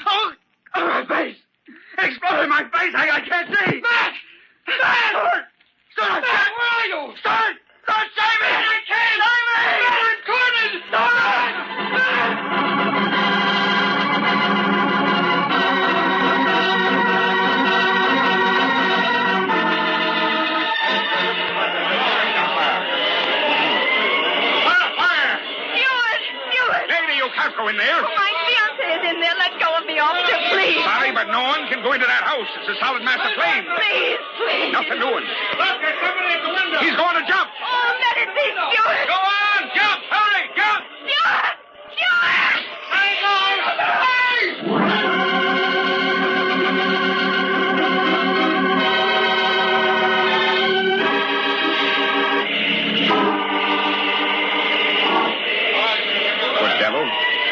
Oh, my face. Exploded in my face. I can't see. Matt! Stuart! Matt, where are you? Stuart! Save me! I can't! Save me! We're cornered! Matt! Can't go in there. Oh, my fiancé is in there. Let go of me, officer, please. Sorry, but no one can go into that house. It's a solid mass of flames. Please. Nothing doing. Look, there's somebody at the window. He's going to jump. Oh, let it be Stuart. Go on, jump. Hurry, jump. Stuart! Hang on.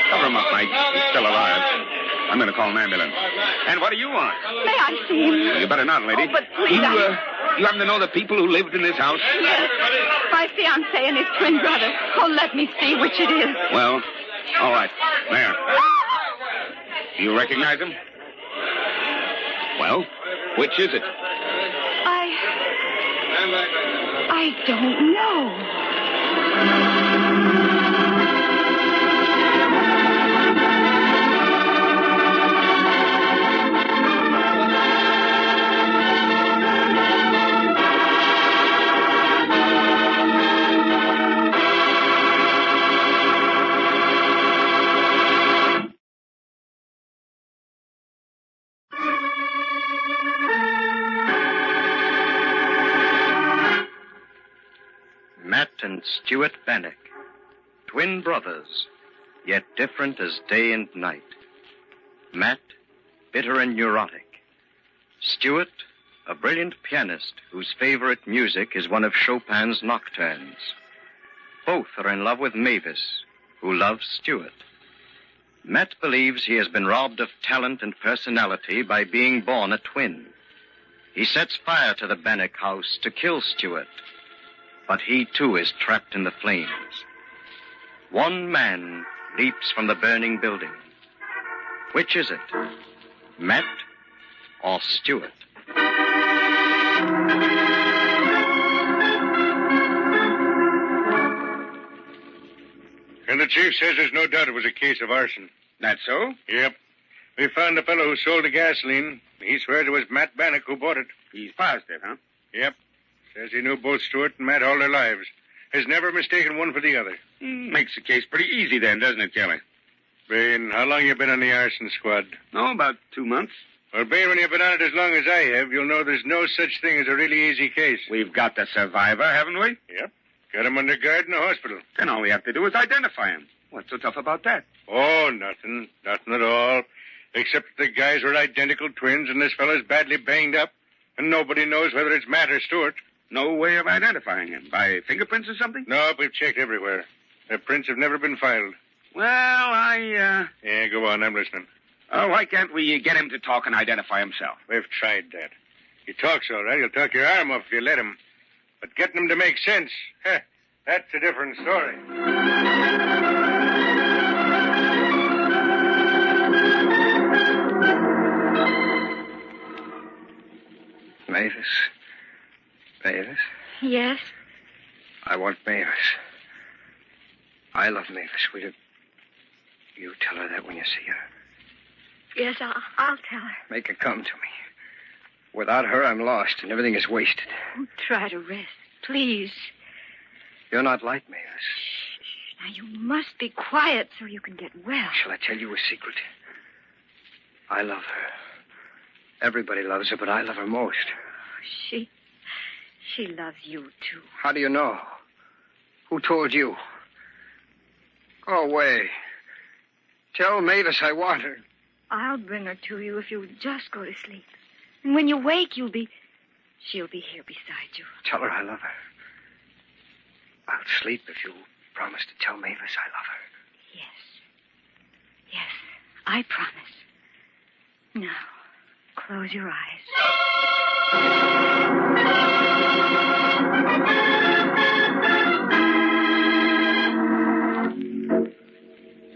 Cover him up, Mike. He's still alive. I'm going to call an ambulance. And what do you want? May I see him? You better not, lady. Oh, but please, you happen to know the people who lived in this house? Yes. My fiancé and his twin brother. Oh, let me see which it is. Well, all right. There. Do you recognize him? Well, which is it? I don't know. Matt and Stuart Bannock, twin brothers, yet different as day and night. Matt, bitter and neurotic. Stuart, a brilliant pianist whose favorite music is one of Chopin's nocturnes. Both are in love with Mavis, who loves Stewart. Matt believes he has been robbed of talent and personality by being born a twin. He sets fire to the Bannock house to kill Stewart, but he too is trapped in the flames. One man leaps from the burning building. Which is it? Matt or Stewart? And the chief says there's no doubt it was a case of arson. That so? Yep. We found the fellow who sold the gasoline. He swears it was Matt Bannock who bought it. He's positive, huh? Yep. Says he knew both Stewart and Matt all their lives. Has never mistaken one for the other. Makes the case pretty easy then, doesn't it, Kelly? Bain, how long you been on the arson squad? Oh, about 2 months. Well, Bain, when you've been on it as long as I have, you'll know there's no such thing as a really easy case. We've got the survivor, haven't we? Yep. Got him under guard in the hospital. Then all we have to do is identify him. What's so tough about that? Oh, nothing. Nothing at all. Except that the guys were identical twins and this fellow's badly banged up. And nobody knows whether it's Matt or Stewart. No way of identifying him? By fingerprints or something? No, we've checked everywhere. Their prints have never been filed. Well, Yeah, go on. I'm listening. Why can't we get him to talk and identify himself? We've tried that. He talks all right. He'll talk your arm off if you let him. But getting him to make sense, that's a different story. Mavis? Mavis? Yes? I want Mavis. I love Mavis. Will you tell her that when you see her? Yes, I'll tell her. Make her come to me. Without her, I'm lost, and everything is wasted. Oh, try to rest, please. You're not like Mavis. Now, you must be quiet so you can get well. Shall I tell you a secret? I love her. Everybody loves her, but I love her most. She loves you, too. How do you know? Who told you? Go away. Tell Mavis I want her. I'll bring her to you if you'll just go to sleep. And when you wake, she'll be here beside you. Tell her I love her. I'll sleep if you promise to tell Mavis I love her. Yes, I promise. Now, close your eyes.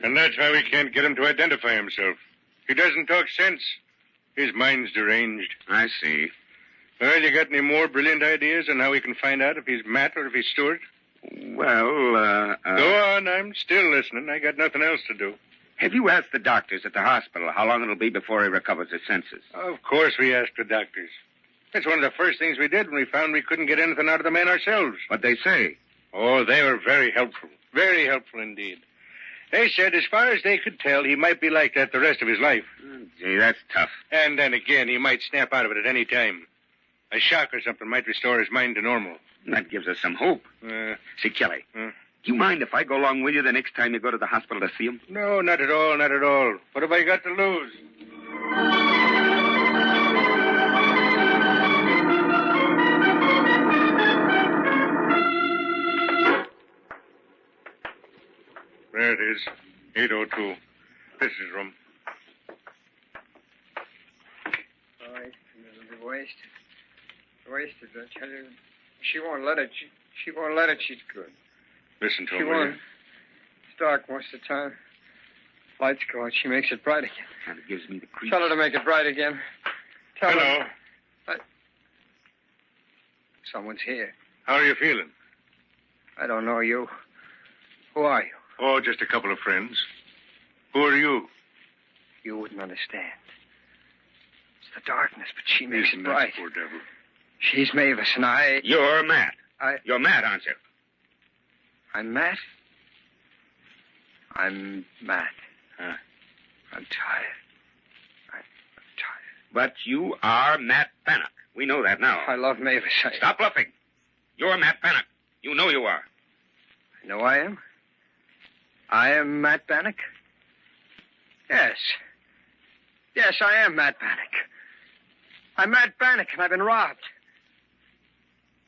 And that's why we can't get him to identify himself. He doesn't talk sense. His mind's deranged. I see. Well, you got any more brilliant ideas on how we can find out if he's Matt or if he's Stewart? Well, Go on, I'm still listening. I got nothing else to do. Have you asked the doctors at the hospital how long it'll be before he recovers his senses? Of course we asked the doctors. That's one of the first things we did when we found we couldn't get anything out of the man ourselves. What'd they say? Oh, they were very helpful. Very helpful indeed. They said as far as they could tell, he might be like that the rest of his life. Oh, gee, that's tough. And then again, he might snap out of it at any time. A shock or something might restore his mind to normal. That gives us some hope. See, Kelly, do you mind if I go along with you the next time you go to the hospital to see him? No, not at all, not at all. What have I got to lose? There it is. 802. This is room. Wasted. Wasted, I tell you. She won't let it. She won't let it. She's good. Listen to She him, will won't. you? It's dark most of the time. Lights go out. She makes it bright again. And it gives me the creeps. Tell her to make it bright again. Tell Hello. her. Someone's here. How are you feeling? I don't know you. Who are you? Oh, just a couple of friends. Who are you? You wouldn't understand. It's the darkness, but she makes it bright. Poor devil. She's Mavis, and I... You're Matt. You're Matt, aren't you? I'm Matt? I'm Matt. Huh. I'm tired. I'm tired. But you are Matt Bannock. We know that now. I love Mavis. Stop bluffing. You're Matt Bannock. You know you are. I know I am. I am Matt Bannock? Yes. Yes, I am Matt Bannock. I'm Matt Bannock, and I've been robbed.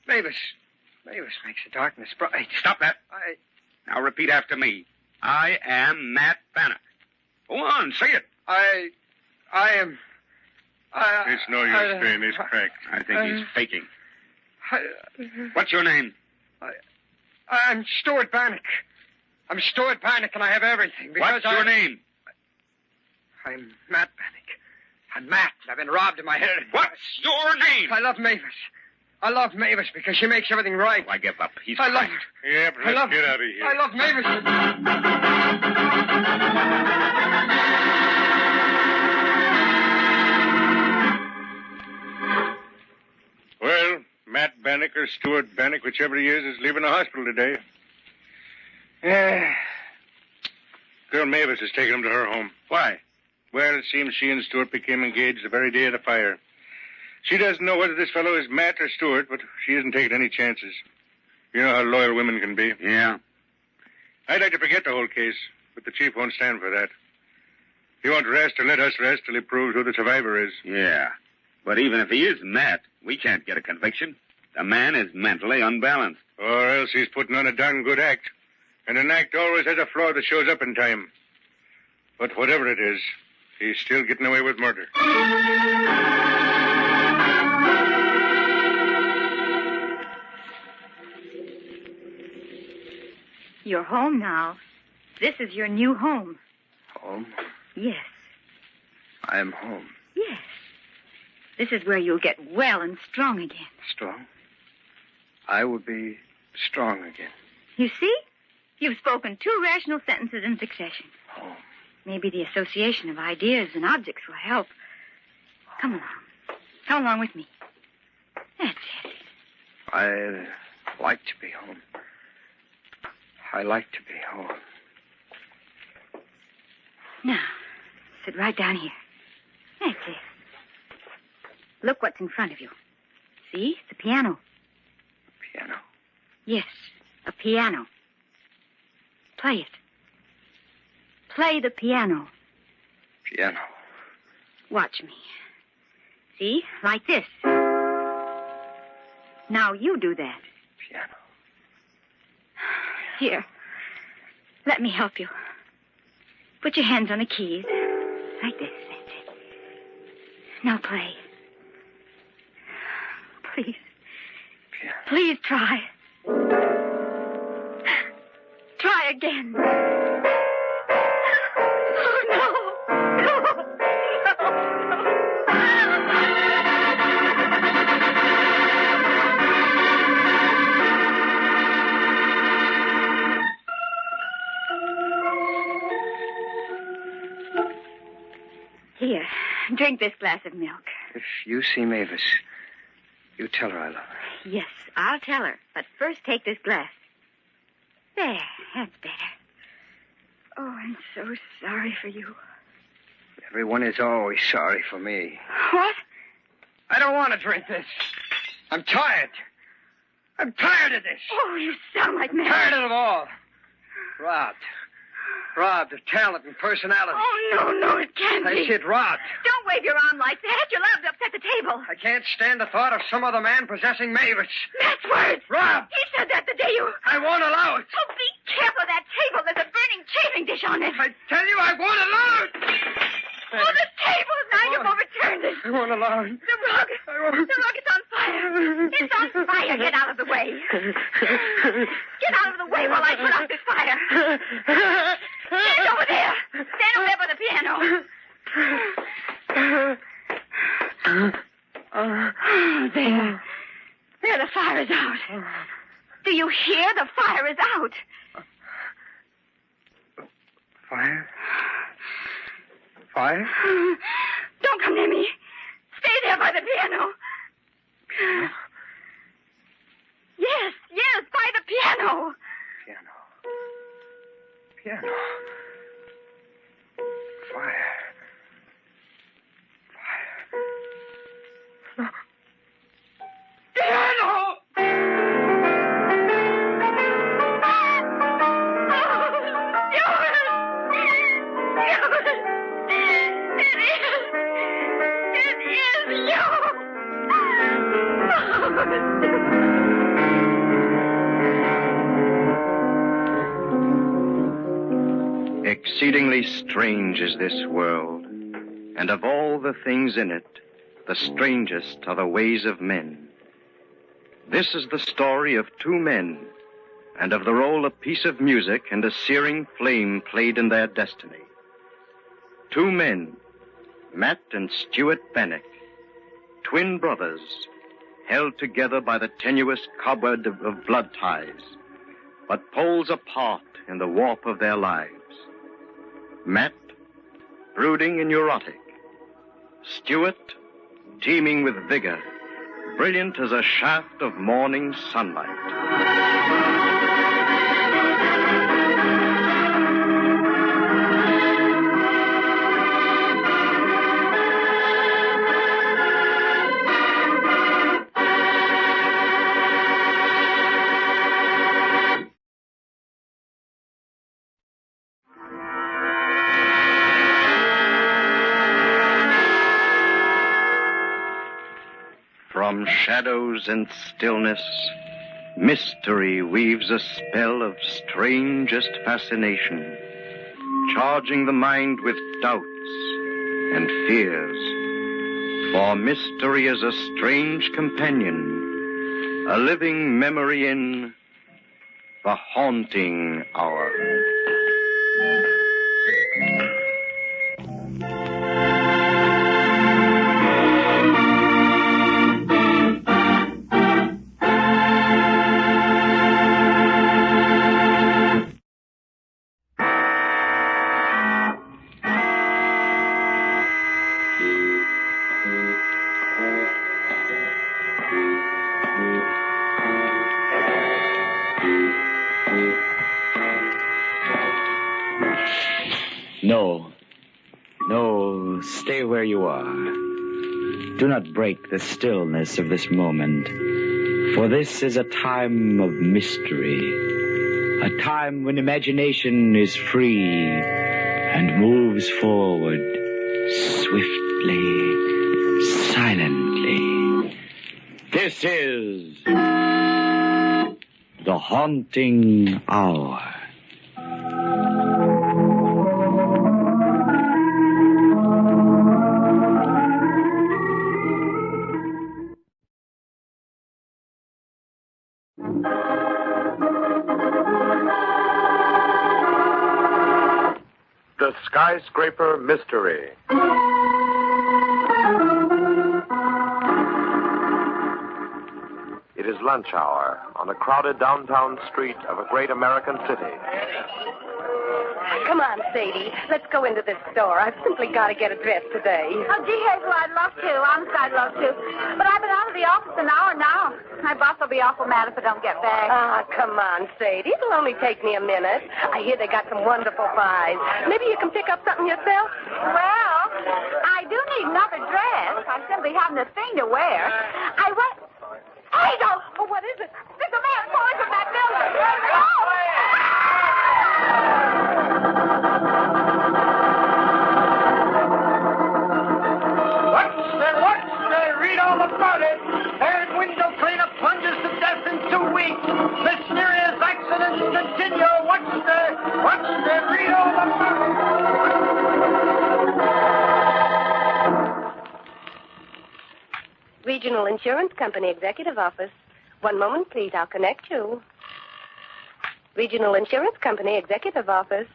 Mavis makes the darkness bright. Stop that. Now repeat after me. I am Matt Bannock. Go on, say it. I am... It's no use saying this crack. I think he's faking. What's your name? I'm Stuart Bannock. I'm Stuart Bannock, and I have everything. What's your name? I'm Matt Bannock. I'm Matt. I've been robbed of my heritage. What's your name? I love Mavis. I love Mavis because she makes everything right. Oh, I give up. He's I love cracked. her. Yeah, but let's get out of here. I love Mavis. Well, Matt Bannock or Stuart Bannock, whichever he is leaving the hospital today. Girl Mavis has taken him to her home. Why? Well, it seems she and Stuart became engaged the very day of the fire. She doesn't know whether this fellow is Matt or Stuart, but she isn't taking any chances. You know how loyal women can be. Yeah. I'd like to forget the whole case, but the chief won't stand for that. He won't rest or let us rest till he proves who the survivor is. Yeah. But even if he is Matt, we can't get a conviction. The man is mentally unbalanced. Or else he's putting on a darn good act. And an act always has a flaw that shows up in time. But whatever it is, he's still getting away with murder. You're home now. This is your new home. Home? Yes. I am home. Yes. This is where you'll get well and strong again. Strong? I will be strong again. You see? You've spoken 2 rational sentences in succession. Home. Maybe the association of ideas and objects will help. Come along. Come along with me. That's it. I like to be home. I like to be home. Now, sit right down here. That's it. Look what's in front of you. See? It's a piano. Piano? Yes, a piano. Play it. Play the piano. Piano. Watch me. See? Like this. Now you do that. Piano. Here. Let me help you. Put your hands on the keys. Like this. That's it. Now play. Please. Piano. Please try. Try again. Here, drink this glass of milk. If you see Mavis, you tell her I love her. Yes, I'll tell her. But first take this glass. There, that's better. Oh, I'm so sorry for you. Everyone is always sorry for me. What? I don't want to drink this. I'm tired. I'm tired of this. Oh, you sound like me. Tired of it all. Robbed of talent and personality. Oh, no, it can't be. I said robbed. Don't wave your arm like that. You'll have to upset the table. I can't stand the thought of some other man possessing Mavis. Matt's words. Robbed. He said that the day you... I won't allow it. Oh, be careful of that table. There's a burning chafing dish on it. I tell you, I won't allow it. Oh, the table. Now you've overturned it. I won't allow it. The rug. The rug is on fire. It's on fire. Get out of the way. Get out of the way while I put out this fire. Stand over there. Stand over there by the piano. There. There, the fire is out. Do you hear? The fire is out. Fire? Fire? Don't come near me. Stay there by the piano. Piano? Yes, by the piano. Piano. Fire. No. Piano! It is. Exceedingly strange is this world, and of all the things in it, the strangest are the ways of men. This is the story of two men, and of the role a piece of music and a searing flame played in their destiny. Two men, Matt and Stuart Bannock, twin brothers, held together by the tenuous cobweb of blood ties, but poles apart in the warp of their lives. Matt, brooding and neurotic. Stuart, teeming with vigor, brilliant as a shaft of morning sunlight. From shadows and stillness, mystery weaves a spell of strangest fascination, charging the mind with doubts and fears. For mystery is a strange companion, a living memory in the haunting hour. No, stay where you are. Do not break the stillness of this moment, for this is a time of mystery, a time when imagination is free and moves forward swiftly, silently. This is the haunting hour. The Skyscraper Mystery. It is lunch hour on a crowded downtown street of a great American city. Come on, Sadie. Let's go into this store. I've simply got to get a dress today. Oh, gee, Hazel, I'd love to. Honest, I'd love to. But I've been out of the office an hour now. My boss will be awful mad if I don't get back. Ah, come on, Sadie. It'll only take me a minute. I hear they got some wonderful pies. Maybe you can pick up something yourself? Well, I do need another dress. I simply haven't a thing to wear. I went... Hazel! Oh, what is it? There's a man falling from that building. Oh! What's there? Read all about it. Third window cleaner plunges to death in 2 weeks. Mysterious accidents continue. What's there? Read all about it. Regional Insurance Company Executive Office. One moment, please. I'll connect you. Regional Insurance Company Executive Office.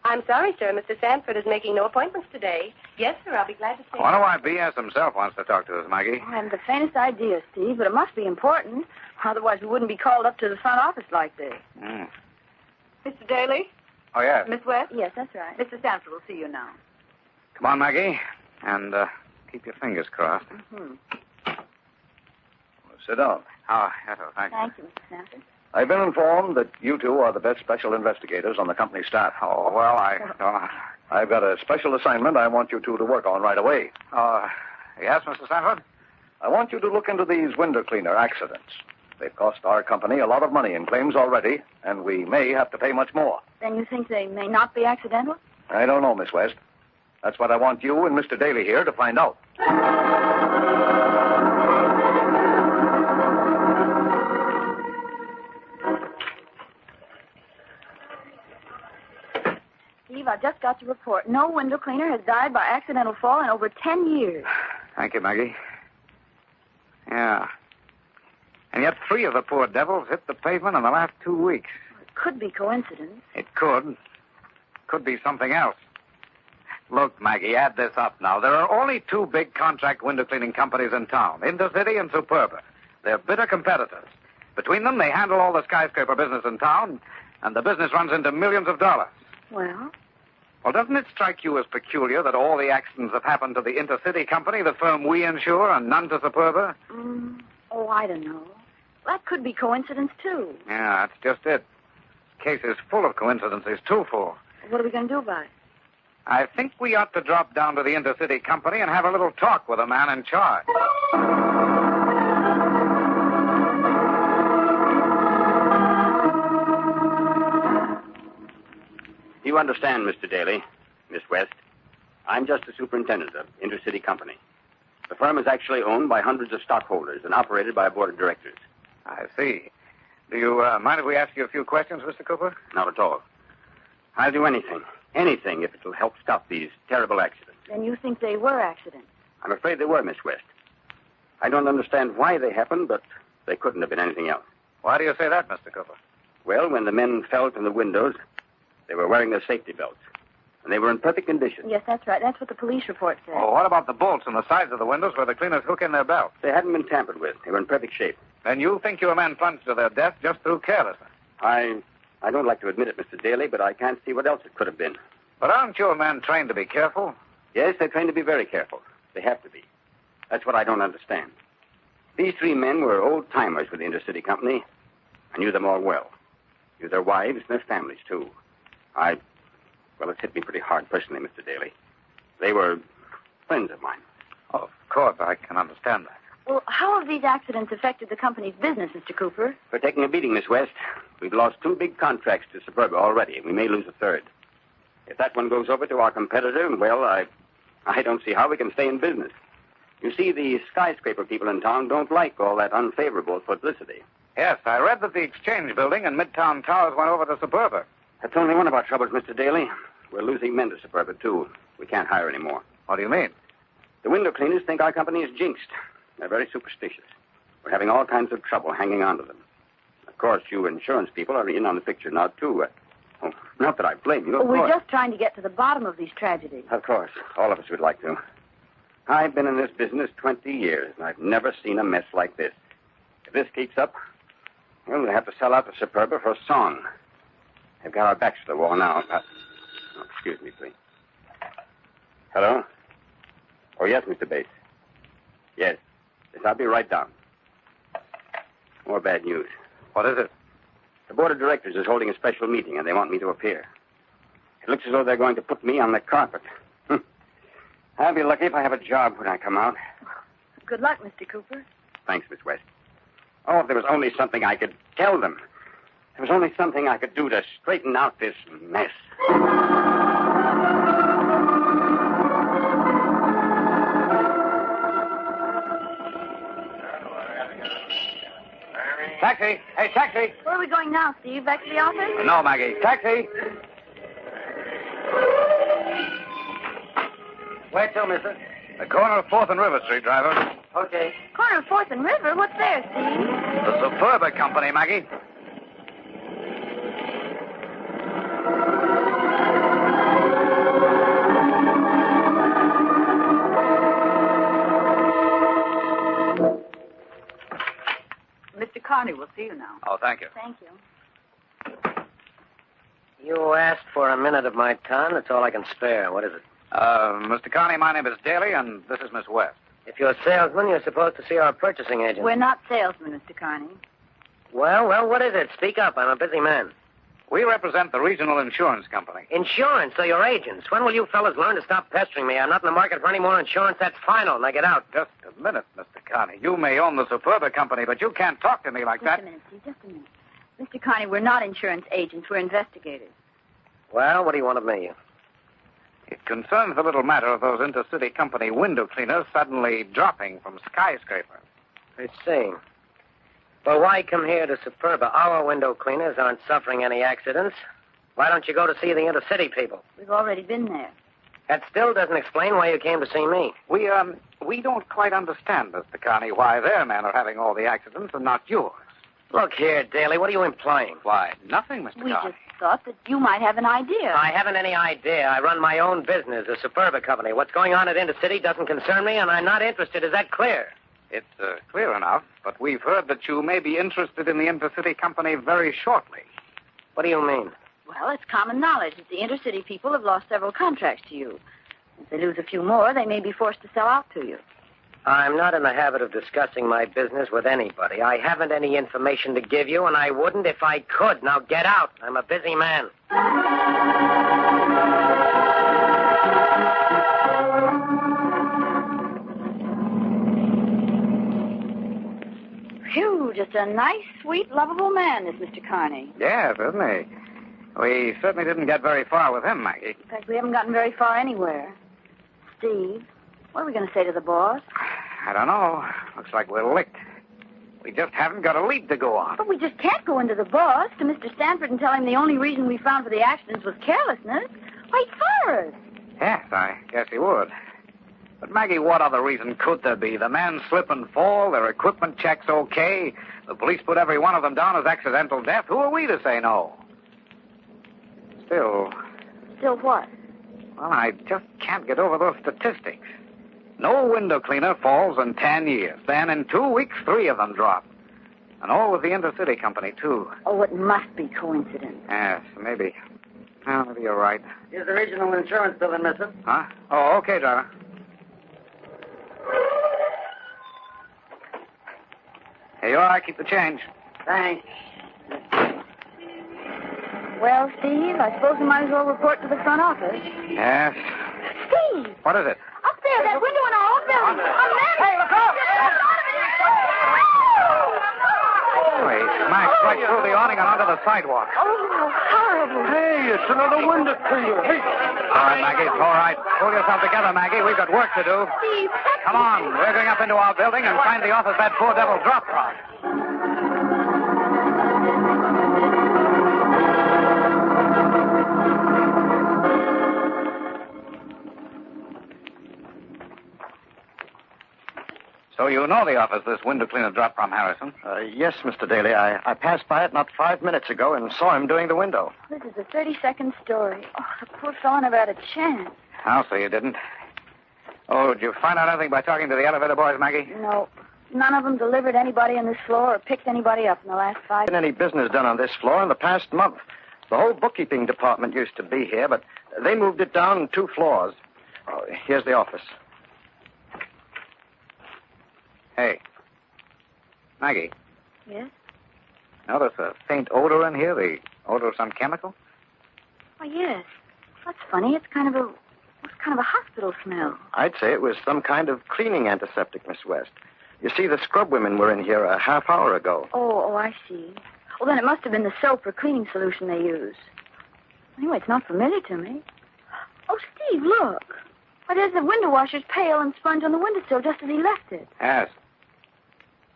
I'm sorry, sir. Mr. Sanford is making no appointments today. Yes, sir. I'll be glad to see Wonder why B.S. himself wants to talk to us, Maggie. I haven't the faintest idea, Steve, but it must be important. Otherwise, we wouldn't be called up to the front office like this. Mr. Daly? Oh, yes. Miss West? Yes, that's right. Mr. Sanford will see you now. Come on, Maggie. And keep your fingers crossed. Sit down. Oh, yes, thank you. Thank you, Mr. Sanford. I've been informed that you two are the best special investigators on the company staff. Oh, well, I've got a special assignment I want you two to work on right away. Yes, Mr. Sanford? I want you to look into these window cleaner accidents. They've cost our company a lot of money in claims already, and we may have to pay much more. Then you think they may not be accidental? I don't know, Miss West. That's what I want you and Mr. Daly here to find out. Steve, I'd I've just got your report. No window cleaner has died by accidental fall in over 10 years. Thank you, Maggie. Yeah. And yet 3 of the poor devils hit the pavement in the last 2 weeks. It could be coincidence. It could. Could be something else. Look, Maggie, add this up now. There are only 2 big contract window cleaning companies in town, Intercity and Superba. They're bitter competitors. Between them, they handle all the skyscraper business in town, and the business runs into millions of dollars. Well? Well, doesn't it strike you as peculiar that all the accidents have happened to the Intercity company, the firm we insure, and none to Superba? Oh, I don't know. That could be coincidence, too. Yeah, that's just it. The case is full of coincidences, too full. What are we going to do about it? I think we ought to drop down to the Intercity company and have a little talk with the man in charge. You understand, Mr. Daly, Miss West. I'm just the superintendent of Intercity Company. The firm is actually owned by hundreds of stockholders and operated by a board of directors. I see. Do you mind if we ask you a few questions, Mr. Cooper? Not at all. I'll do anything if it'll help stop these terrible accidents. Then you think they were accidents? I'm afraid they were, Miss West. I don't understand why they happened, but they couldn't have been anything else. Why do you say that, Mr. Cooper? Well, when the men fell from the windows, they were wearing their safety belts. And they were in perfect condition. Yes, that's right. That's what the police report said. Oh, what about the bolts on the sides of the windows where the cleaners hook in their belts? They hadn't been tampered with. They were in perfect shape. Then you think your men plunged to their death just through carelessness? I don't like to admit it, Mr. Daly, but I can't see what else it could have been. But aren't your men trained to be careful? Yes, they're trained to be very careful. They have to be. That's what I don't understand. These 3 men were old-timers with the Intercity Company. I knew them all well. Knew their wives and their families, too. Well, it's hit me pretty hard personally, Mr. Daly. They were friends of mine. Oh, of course, I can understand that. Well, how have these accidents affected the company's business, Mr. Cooper? We're taking a beating, Miss West. We've lost 2 big contracts to Superba already, and we may lose a 3rd. If that one goes over to our competitor, well, I don't see how we can stay in business. You see, the skyscraper people in town don't like all that unfavorable publicity. Yes, I read that the Exchange Building and Midtown Towers went over to Superba. That's only one of our troubles, Mr. Daly. We're losing men to Superba, too. We can't hire anymore. What do you mean? The window cleaners think our company is jinxed. They're very superstitious. We're having all kinds of trouble hanging on to them. Of course, you insurance people are in on the picture now, too. Not that I blame you, of We're course. just trying to get to the bottom of these tragedies. Of course. All of us would like to. I've been in this business 20 years, and I've never seen a mess like this. If this keeps up, well, we'll have to sell out to Superba for a song. They've got our backs to the wall now. Excuse me, please. Hello? Oh, yes, Mr. Bates. Yes. Yes, I'll be right down. More bad news. What is it? The board of directors is holding a special meeting, and they want me to appear. It looks as though they're going to put me on the carpet. I'll be lucky if I have a job when I come out. Good luck, Mr. Cooper. Thanks, Miss West. Oh, if there was only something I could tell them. There was only something I could do to straighten out this mess. Taxi! Hey, taxi! Where are we going now, Steve? Back to the office? No, Maggie. Taxi! Where to, mister? The corner of 4th and River Street, driver. Okay. Corner of 4th and River? What's there, Steve? The Superba Company, Maggie. Mr. Carney will see you now. Oh, thank you. Thank you. You asked for a minute of my time. That's all I can spare. What is it? Mr. Carney, my name is Daly, and this is Miss West. If you're a salesman, you're supposed to see our purchasing agent. We're not salesmen, Mr. Carney. Well, what is it? Speak up. I'm a busy man. We represent the Regional Insurance Company. Insurance, so you're agents. When will you fellas learn to stop pestering me? I'm not in the market for any more insurance. That's final. Now get out. Just a minute, Mr. Carney. You may own the Superba Company, but you can't talk to me like that. Just a minute, Steve. Just a minute. Mr. Carney, we're not insurance agents. We're investigators. Well, what do you want of me? It concerns the little matter of those Intercity Company window cleaners suddenly dropping from skyscrapers. I see. Well, why come here to Superba? Our window cleaners aren't suffering any accidents. Why don't you go to see the intercity people? We've already been there. That still doesn't explain why you came to see me. We don't quite understand, Mr. Carney, why their men are having all the accidents and not yours. Look here, Daly, what are you implying? Why, nothing, Mr. We Carney. just thought that you might have an idea. I haven't any idea. I run my own business, a Superba company. What's going on at Intercity doesn't concern me, and I'm not interested. Is that clear? It's clear enough, but we've heard that you may be interested in the Intercity Company very shortly. What do you mean? Well, it's common knowledge that the intercity people have lost several contracts to you. If they lose a few more, they may be forced to sell out to you. I'm not in the habit of discussing my business with anybody. I haven't any information to give you, and I wouldn't if I could. Now get out. I'm a busy man. Phew, just a nice, sweet, lovable man, this Mr. Carney. Yes, isn't he? We certainly didn't get very far with him, Maggie. In fact, we haven't gotten very far anywhere. Steve, what are we going to say to the boss? I don't know. Looks like we're licked. We just haven't got a lead to go on. But we just can't go into the boss, to Mr. Stanford, and tell him the only reason we found for the accidents was carelessness. Why, he'd fire us. Yes, I guess he would. But, Maggie, what other reason could there be? The men slip and fall, their equipment checks okay, the police put every one of them down as accidental death. Who are we to say no? Still, what? well, I just can't get over those statistics. No window cleaner falls in 10 years. Then in 2 weeks, 3 of them drop. And all with the Intercity Company, too. Oh, it must be coincidence. Yes, maybe. Well, maybe you're right. Here's the regional insurance building, mister. Huh? Oh, okay, driver. Here you are. Keep the change. Thanks. Well, Steve, I suppose we might as well report to the front office. Yes. Steve! What is it? Up there, that window in our old building. A man! Hey, look out! He smashed right through the awning and onto the sidewalk. Oh, horrible. Hey, it's another window cleaner. Hey. All right, Maggie, it's all right. Pull yourself together, Maggie. We've got work to do. Steve, Come on. We're going up into our building and find the office that poor devil dropped from. So you know the office this window cleaner dropped from, Harrison? Yes, Mr. Daly. I passed by it not 5 minutes ago and saw him doing the window. this is a 30-second story. Oh, the poor fellow never had a chance. I'll say you didn't. Oh, did you find out anything by talking to the elevator boys, Maggie? No, none of them delivered anybody on this floor or picked anybody up in the last 5 Been any business done on this floor in the past month. The whole bookkeeping department used to be here, but they moved it down 2 floors. Oh, here's the office. Hey. Maggie, Yes? notice a faint odor in here? The odor of some chemical? Oh, yes. That's funny. It's kind of a hospital smell. I'd say it was some kind of cleaning antiseptic, Miss West. You see, the scrub women were in here a half hour ago. Oh, I see. Well, then it must have been the soap or cleaning solution they use. Anyway, it's not familiar to me. Oh, Steve, look. Why, there's the window washer's pail and sponge on the windowsill just as he left it. Yes.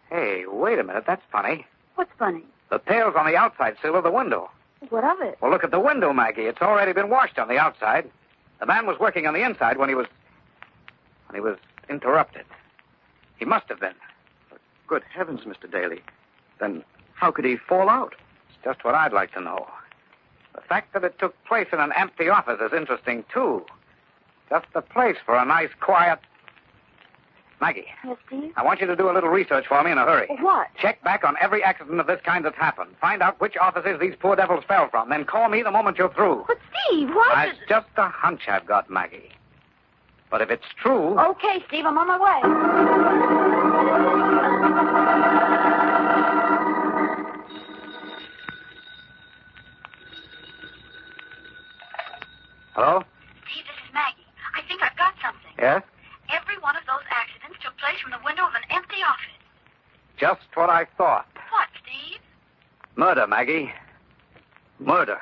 Hey, wait a minute. That's funny. What's funny? The pail's on the outside sill of the window. What of it? Well, look at the window, Maggie. It's already been washed on the outside. The man was working on the inside when he was interrupted. He must have been. Good heavens, Mr. Daly. Then how could he fall out? It's just what I'd like to know. The fact that it took place in an empty office is interesting, too. Just the place for a nice, quiet... Maggie, Yes, Steve? I want you to do a little research for me in a hurry. What? Check back on every accident of this kind that's happened. Find out which offices these poor devils fell from. Then call me the moment you're through. But, Steve, why It's just a hunch I've got, Maggie. But if it's true... Okay, Steve, I'm on my way. Hello? Steve, this is Maggie. I think I've got something. Yes? Every one of those accidents took place from the window of an empty office. Just what I thought. What, Steve? Murder, Maggie. Murder.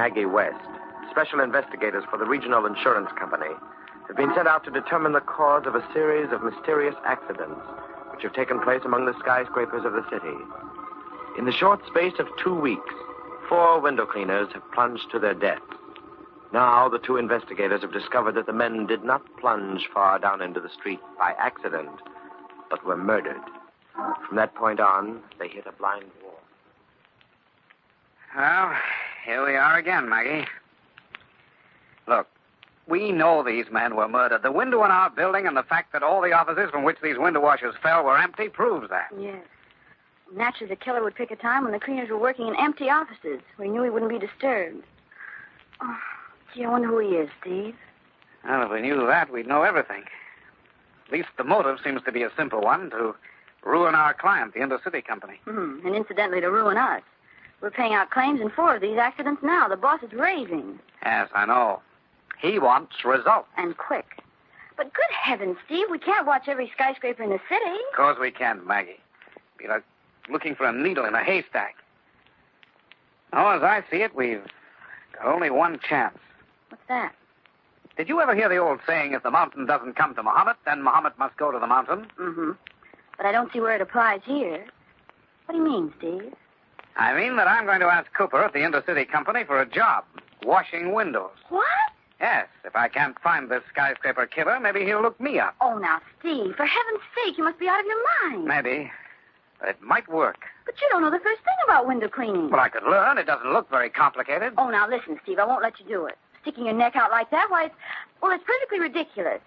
Maggie West, special investigators for the Regional Insurance Company, have been sent out to determine the cause of a series of mysterious accidents which have taken place among the skyscrapers of the city. In the short space of 2 weeks, 4 window cleaners have plunged to their deaths. Now, the 2 investigators have discovered that the men did not plunge far down into the street by accident, but were murdered. From that point on, they hit a blind wall. Well, here we are again, Maggie. Look, we know these men were murdered. The window in our building and the fact that all the offices from which these window washers fell were empty proves that. Yes. Naturally, the killer would pick a time when the cleaners were working in empty offices, where he knew he wouldn't be disturbed. Oh, gee, I wonder who he is, Steve. Well, if we knew that, we'd know everything. At least the motive seems to be a simple one, to ruin our client, the Intercity Company. And incidentally, to ruin us. We're paying out claims in 4 of these accidents now. The boss is raving. Yes, I know. He wants results. And quick. But good heavens, Steve, we can't watch every skyscraper in the city. Of course we can't, Maggie. It'd be like looking for a needle in a haystack. Oh, as I see it, we've got only one chance. What's that? Did you ever hear the old saying, if the mountain doesn't come to Muhammad, then Muhammad must go to the mountain? Mm-hmm. But I don't see where it applies here. What do you mean, Steve? I mean that I'm going to ask Cooper at the Intercity Company for a job, washing windows. What? Yes, if I can't find this skyscraper killer, maybe he'll look me up. Oh, now, Steve, for heaven's sake, you must be out of your mind. Maybe. But it might work. But you don't know the first thing about window cleaning. Well, I could learn. It doesn't look very complicated. Oh, now, listen, Steve, I won't let you do it. Sticking your neck out like that, why, it's perfectly ridiculous.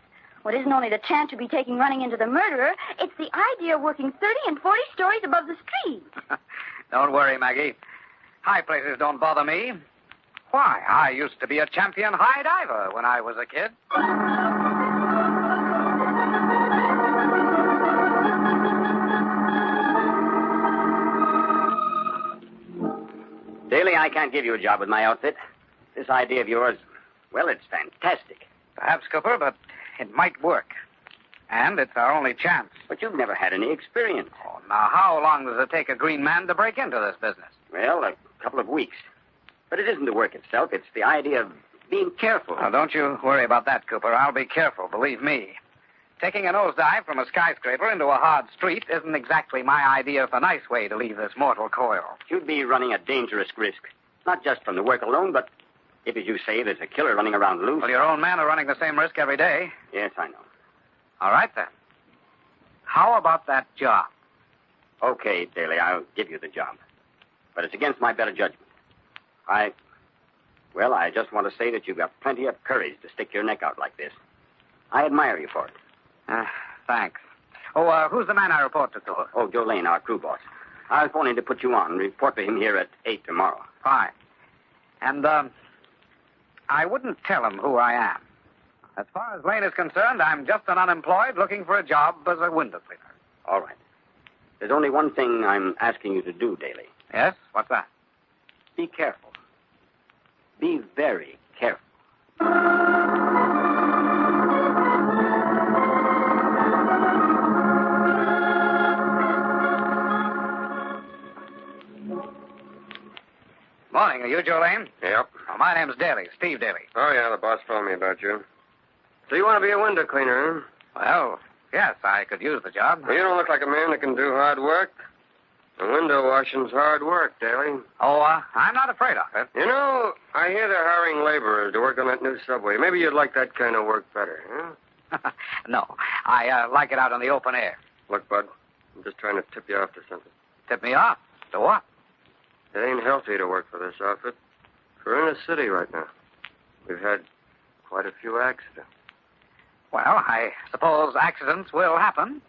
Well, it isn't only the chance you'll be taking running into the murderer, it's the idea of working 30 and 40 stories above the street. Don't worry, Maggie. High places don't bother me. Why, I used to be a champion high diver when I was a kid. Daly, I can't give you a job with my outfit. This idea of yours, well, it's fantastic. Perhaps, Cooper, but it might work. And it's our only chance. But you've never had any experience. Oh, now, how long does it take a green man to break into this business? Well, a couple of weeks. But it isn't the work itself. It's the idea of being careful. Now, don't you worry about that, Cooper. I'll be careful, believe me. Taking a nosedive from a skyscraper into a hard street isn't exactly my idea of a nice way to leave this mortal coil. You'd be running a dangerous risk. Not just from the work alone, but if, as you say, there's a killer running around loose. Well, your own men are running the same risk every day. Yes, I know. All right, then. How about that job? Okay, Daly, I'll give you the job. But it's against my better judgment. I just want to say that you've got plenty of courage to stick your neck out like this. I admire you for it. Thanks. Oh, who's the man I report to? Oh, Joe Lane, our crew boss. I was phoning to put you on. Report to him here at 8 tomorrow. Fine. And, I wouldn't tell him who I am. As far as Lane is concerned, I'm just an unemployed looking for a job as a window cleaner. All right. There's only one thing I'm asking you to do, Daly. Yes? What's that? Be careful. Be very careful. Morning. Are you Joe Lane? Yep. Oh, my name's Daly, Steve Daly. Oh, yeah, the boss told me about you. So you want to be a window cleaner, huh? Well, yes, I could use the job. Well, you don't look like a man that can do hard work. And window washing's hard work, Daly. Oh, I'm not afraid of it. You know, I hear they're hiring laborers to work on that new subway. Maybe you'd like that kind of work better, huh? No, I like it out in the open air. Look, Bud, I'm just trying to tip you off to something. Tip me off? To what? It ain't healthy to work for this outfit. We're in a city right now. We've had quite a few accidents. Well, I suppose accidents will happen.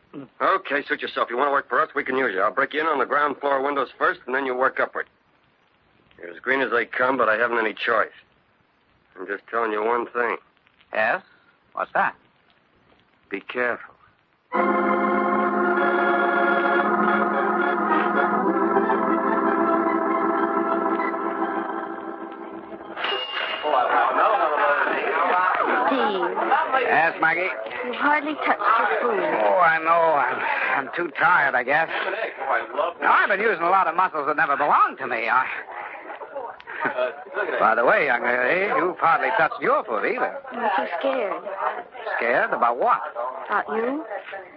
Okay, suit yourself. You want to work for us, we can use you. I'll break you in on the ground floor windows first, and then you work upward. You're as green as they come, but I haven't any choice. I'm just telling you one thing. Yes? What's that? Be careful. Yes, Maggie? You hardly touched your food. Oh, I know. I'm too tired, I guess. Now, I've been using a lot of muscles that never belonged to me. By the way, young lady, you've hardly touched your foot either. I'm too scared. Scared? About what? About you?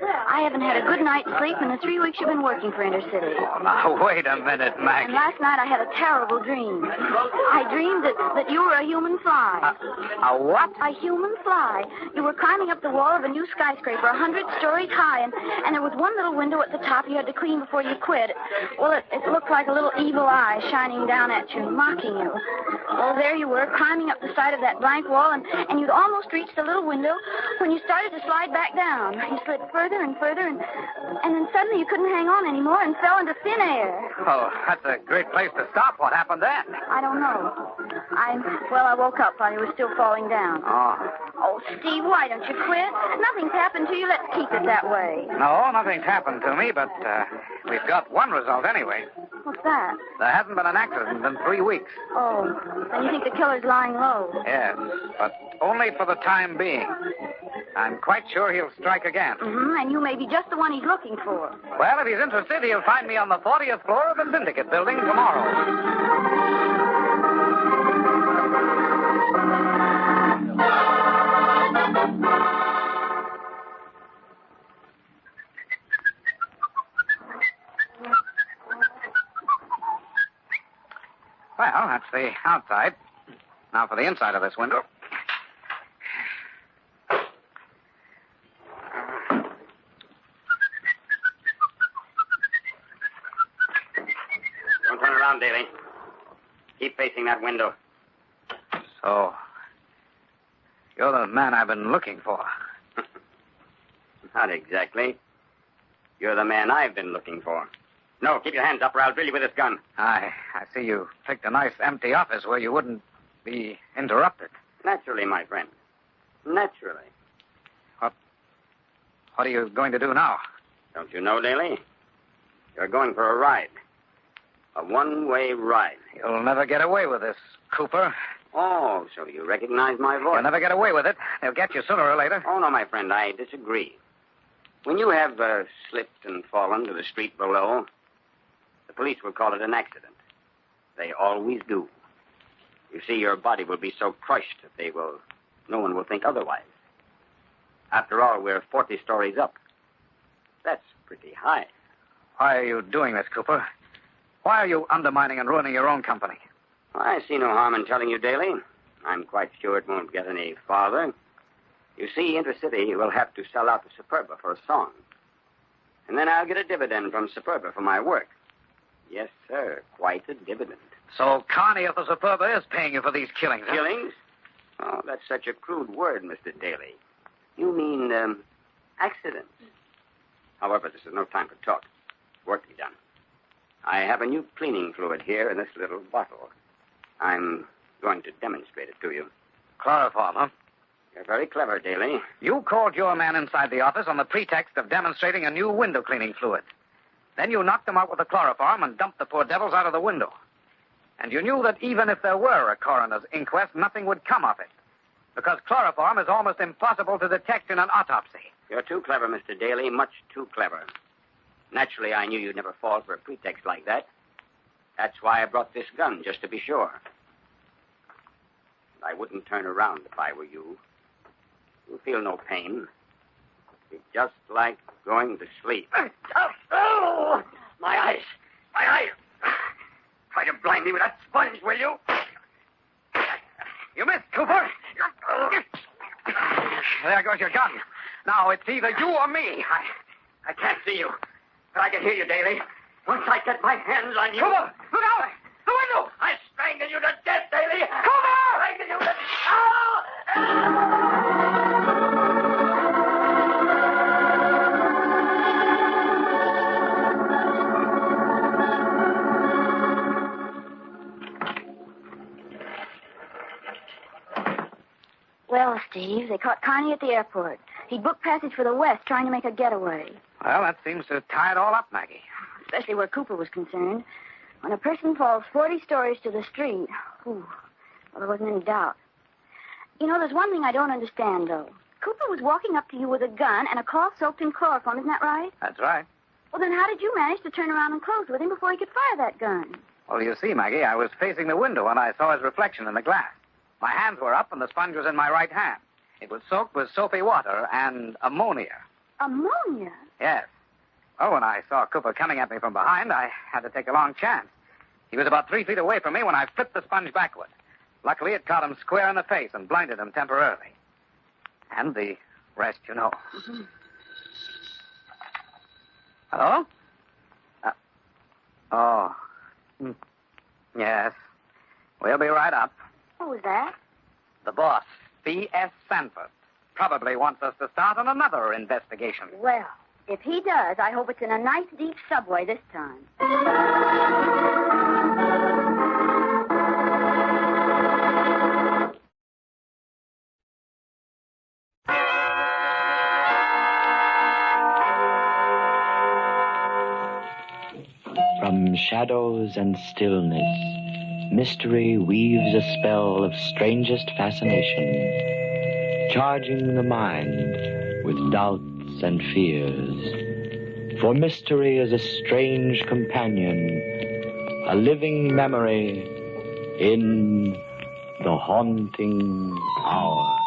I haven't had a good night's sleep in the 3 weeks you've been working for Intercity. Oh, now, wait a minute, Maggie. And last night I had a terrible dream. I dreamed that you were a human fly. A what? A human fly. You were climbing up the wall of a new skyscraper 100 stories high, and there was one little window at the top you had to clean before you quit. Well, it looked like a little evil eye shining down at you, mocking you. Well, there you were, climbing up the side of that blank wall, and you'd almost reached the little window when you started to slide back down. You slid further and further, and then suddenly you couldn't hang on anymore and fell into thin air. Oh, that's a great place to stop. What happened then? I don't know. I woke up while you were still falling down. Oh, Steve, why don't you quit? Nothing's happened to you. Let's keep it that way. No, nothing's happened to me, but we've got one result anyway. What's that? There hasn't been an accident in 3 weeks. Oh, then you think the killer's lying low? Yes, but only for the time being. I'm quite sure he'll strike again. Mm-hmm, and you may be just the one he's looking for. Well, if he's interested, he'll find me on the 40th floor of the Syndicate building tomorrow. Well, that's the outside. Now for the inside of this window. Don't turn around, Daly. Keep facing that window. So, you're the man I've been looking for. Not exactly. You're the man I've been looking for. No, keep your hands up or I'll drill you with this gun. I see you picked a nice empty office where you wouldn't be interrupted. Naturally, my friend. Naturally. What are you going to do now? Don't you know, Daly? You're going for a ride. A one-way ride. You'll never get away with this, Cooper. Oh, so you recognize my voice? You'll never get away with it. They'll get you sooner or later. Oh, no, my friend, I disagree. When you have slipped and fallen to the street below, the police will call it an accident. They always do. You see, your body will be so crushed that no one will think otherwise. After all, we're 40 stories up. That's pretty high. Why are you doing this, Cooper? Why are you undermining and ruining your own company? I see no harm in telling you, Daly. I'm quite sure it won't get any farther. You see, Intercity will have to sell out the Superba for a song. And then I'll get a dividend from Superba for my work. Yes, sir, quite a dividend. So Carney of the Superba is paying you for these killings, huh? Killings? Oh, that's such a crude word, Mr. Daly. You mean, accidents. However, this is no time for talk. Work to be done. I have a new cleaning fluid here in this little bottle. I'm going to demonstrate it to you. Chloroform, huh? You're very clever, Daly. You called your man inside the office on the pretext of demonstrating a new window cleaning fluid. Then you knocked him out with the chloroform and dumped the poor devils out of the window. And you knew that even if there were a coroner's inquest, nothing would come of it. Because chloroform is almost impossible to detect in an autopsy. You're too clever, Mr. Daly, much too clever. Naturally, I knew you'd never fall for a pretext like that. That's why I brought this gun, just to be sure. I wouldn't turn around if I were you. You'll feel no pain. It's just like going to sleep. Oh! My eyes! My eyes! Try to blind me with that sponge, will you? You missed, Cooper. There goes your gun. Now, it's either you or me. I can't see you, but I can hear you, Daly. Once I get my hands on you... Cooper, look out! The window! I strangle you to death, Daly! Cooper! Strangle you to... Oh! Well, Steve, they caught Carney at the airport. He booked passage for the West, trying to make a getaway. Well, that seems to tie it all up, Maggie. Especially where Cooper was concerned. When a person falls 40 stories to the street, well, there wasn't any doubt. You know, there's one thing I don't understand, though. Cooper was walking up to you with a gun and a cloth soaked in chloroform, isn't that right? That's right. Well, then how did you manage to turn around and close with him before he could fire that gun? Well, you see, Maggie, I was facing the window when I saw his reflection in the glass. My hands were up and the sponge was in my right hand. It was soaked with soapy water and ammonia. Ammonia? Yes. Well, when I saw Cooper coming at me from behind, I had to take a long chance. He was about 3 feet away from me when I flipped the sponge backward. Luckily, it caught him square in the face and blinded him temporarily. And the rest, you know. Mm-hmm. Hello? Oh. Yes. We'll be right up. What was that? The boss, B.S. Sanford, probably wants us to start on another investigation. Well, if he does, I hope it's in a nice, deep subway this time. From shadows and stillness, mystery weaves a spell of strangest fascination, charging the mind with doubts and fears. For mystery is a strange companion, a living memory in the haunting hour.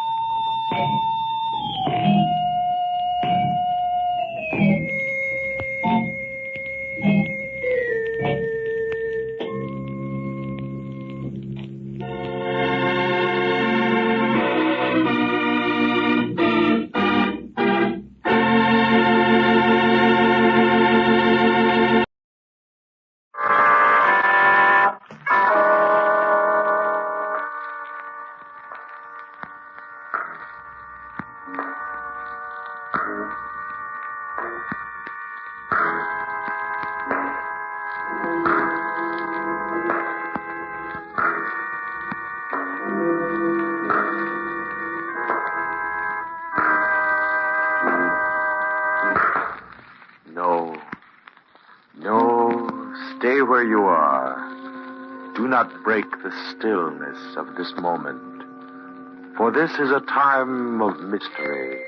Stay where you are. Do not break the stillness of this moment. For this is a time of mystery.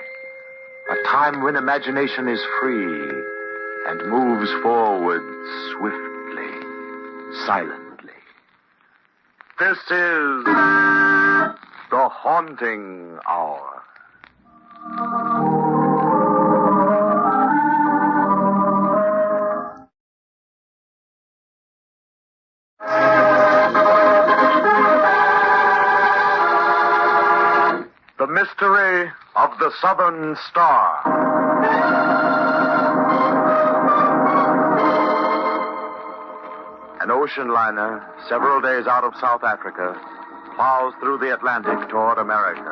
A time when imagination is free and moves forward swiftly, silently. This is the haunting hour. The mystery of the Southern Star. An ocean liner, several days out of South Africa, plows through the Atlantic toward America.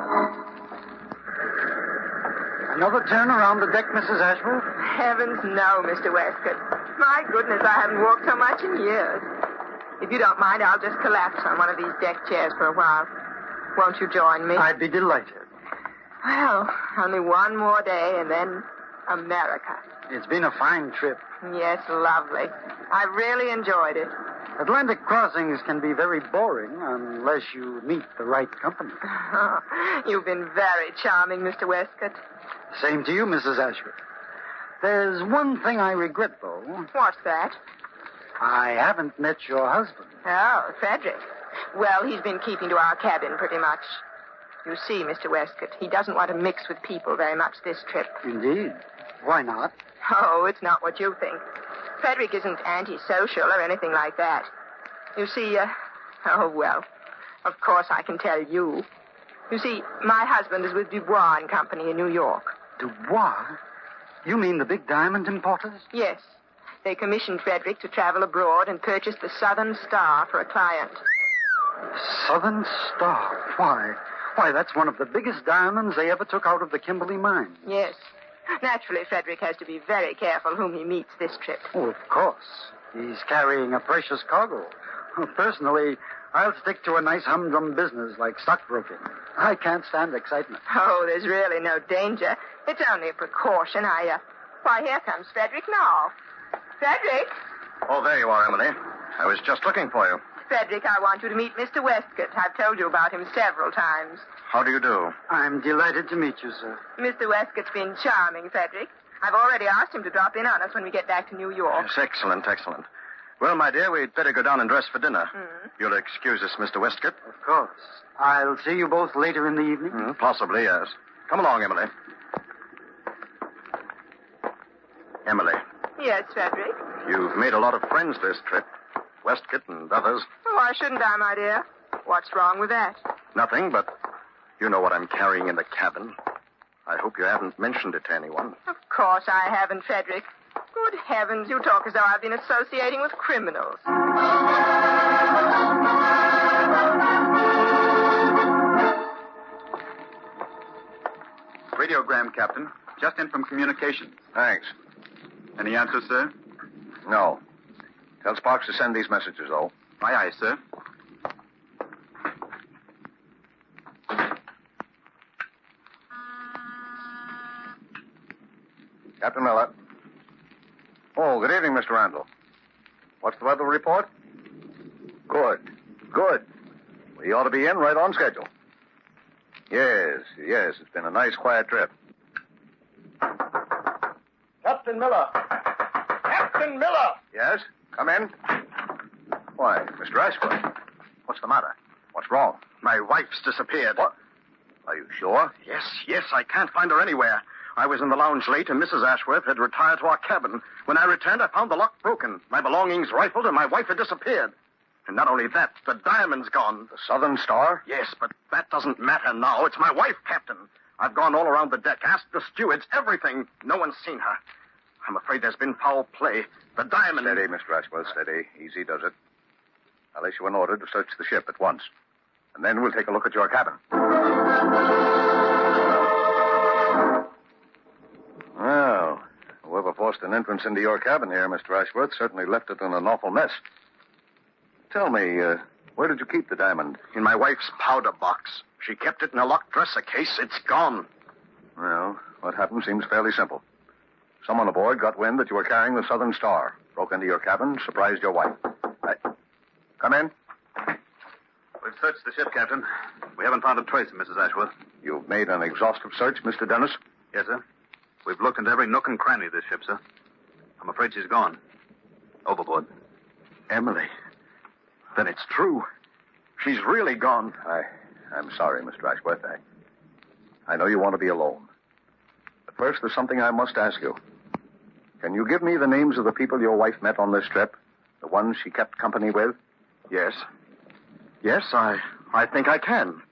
Another turn around the deck, Mrs. Ashworth? Heavens, no, Mr. Westcott. My goodness, I haven't walked so much in years. If you don't mind, I'll just collapse on one of these deck chairs for a while. Won't you join me? I'd be delighted. Well, only one more day and then America. It's been a fine trip. Yes, lovely. I really enjoyed it. Atlantic crossings can be very boring unless you meet the right company. You've been very charming, Mr. Westcott. Same to you, Mrs. Ashworth. There's one thing I regret, though. What's that? I haven't met your husband. Oh, Frederick. Well, he's been keeping to our cabin pretty much. You see, Mr. Westcott, he doesn't want to mix with people very much this trip. Indeed. Why not? Oh, it's not what you think. Frederick isn't antisocial or anything like that. You see, oh, well, of course I can tell you. You see, my husband is with Dubois and Company in New York. Dubois? You mean the big diamond importers? Yes. They commissioned Frederick to travel abroad and purchase the Southern Star for a client. Southern Star? Why, that's one of the biggest diamonds they ever took out of the Kimberley mine. Yes. Naturally, Frederick has to be very careful whom he meets this trip. Oh, of course. He's carrying a precious cargo. Personally, I'll stick to a nice humdrum business like stockbroking. I can't stand excitement. Oh, there's really no danger. It's only a precaution. Why, here comes Frederick now. Frederick? Oh, there you are, Emily. I was just looking for you. Frederick, I want you to meet Mr. Westcott. I've told you about him several times. How do you do? I'm delighted to meet you, sir. Mr. Westcott's been charming, Frederick. I've already asked him to drop in on us when we get back to New York. Yes, excellent, excellent. Well, my dear, we'd better go down and dress for dinner. You'll excuse us, Mr. Westcott? Of course. I'll see you both later in the evening. Possibly, yes. Come along, Emily. Emily, Yes, Frederick. you've made a lot of friends this trip. Westcott and others. Why shouldn't I, my dear? What's wrong with that? Nothing, but you know what I'm carrying in the cabin. I hope you haven't mentioned it to anyone. Of course I haven't, Frederick. Good heavens, you talk as though I've been associating with criminals. Radiogram, Captain. Just in from communications. Thanks. Any answer, sir? No. Tell Sparks to send these messages, though. Aye, aye, sir. Captain Miller. Oh, good evening, Mr. Randall. What's the weather report? Good. Good. We ought to be in right on schedule. Yes. It's been a nice, quiet trip. Captain Miller! Captain Miller! Yes? Come in. Why, Mr. Ashworth. What's the matter? What's wrong? My wife's disappeared. What? Are you sure? Yes. I can't find her anywhere. I was in the lounge late, and Mrs. Ashworth had retired to our cabin. When I returned, I found the lock broken, my belongings rifled, and my wife had disappeared. And not only that, the diamond's gone. The Southern Star? Yes, but that doesn't matter now. It's my wife, Captain. I've gone all around the deck, asked the stewards, everything. No one's seen her. I'm afraid there's been foul play. The diamond... Steady, Mr. Ashworth, steady. Easy does it. I'll issue an order to search the ship at once. And then we'll take a look at your cabin. Well, whoever forced an entrance into your cabin here, Mr. Ashworth, certainly left it in an awful mess. Tell me, where did you keep the diamond? In my wife's powder box. She kept it in a locked dresser case. It's gone. Well, what happened seems fairly simple. Someone aboard got wind that you were carrying the Southern Star, broke into your cabin, surprised your wife. Come in. We've searched the ship, Captain. We haven't found a trace of Mrs. Ashworth. You've made an exhaustive search, Mr. Dennis? Yes, sir. We've looked into every nook and cranny of this ship, sir. I'm afraid she's gone. Overboard. Emily. Then it's true. She's really gone. I'm sorry, Mr. Ashworth. I know you want to be alone. But first, there's something I must ask you. Can you give me the names of the people your wife met on this trip? The ones she kept company with? Yes. Yes, I think I can.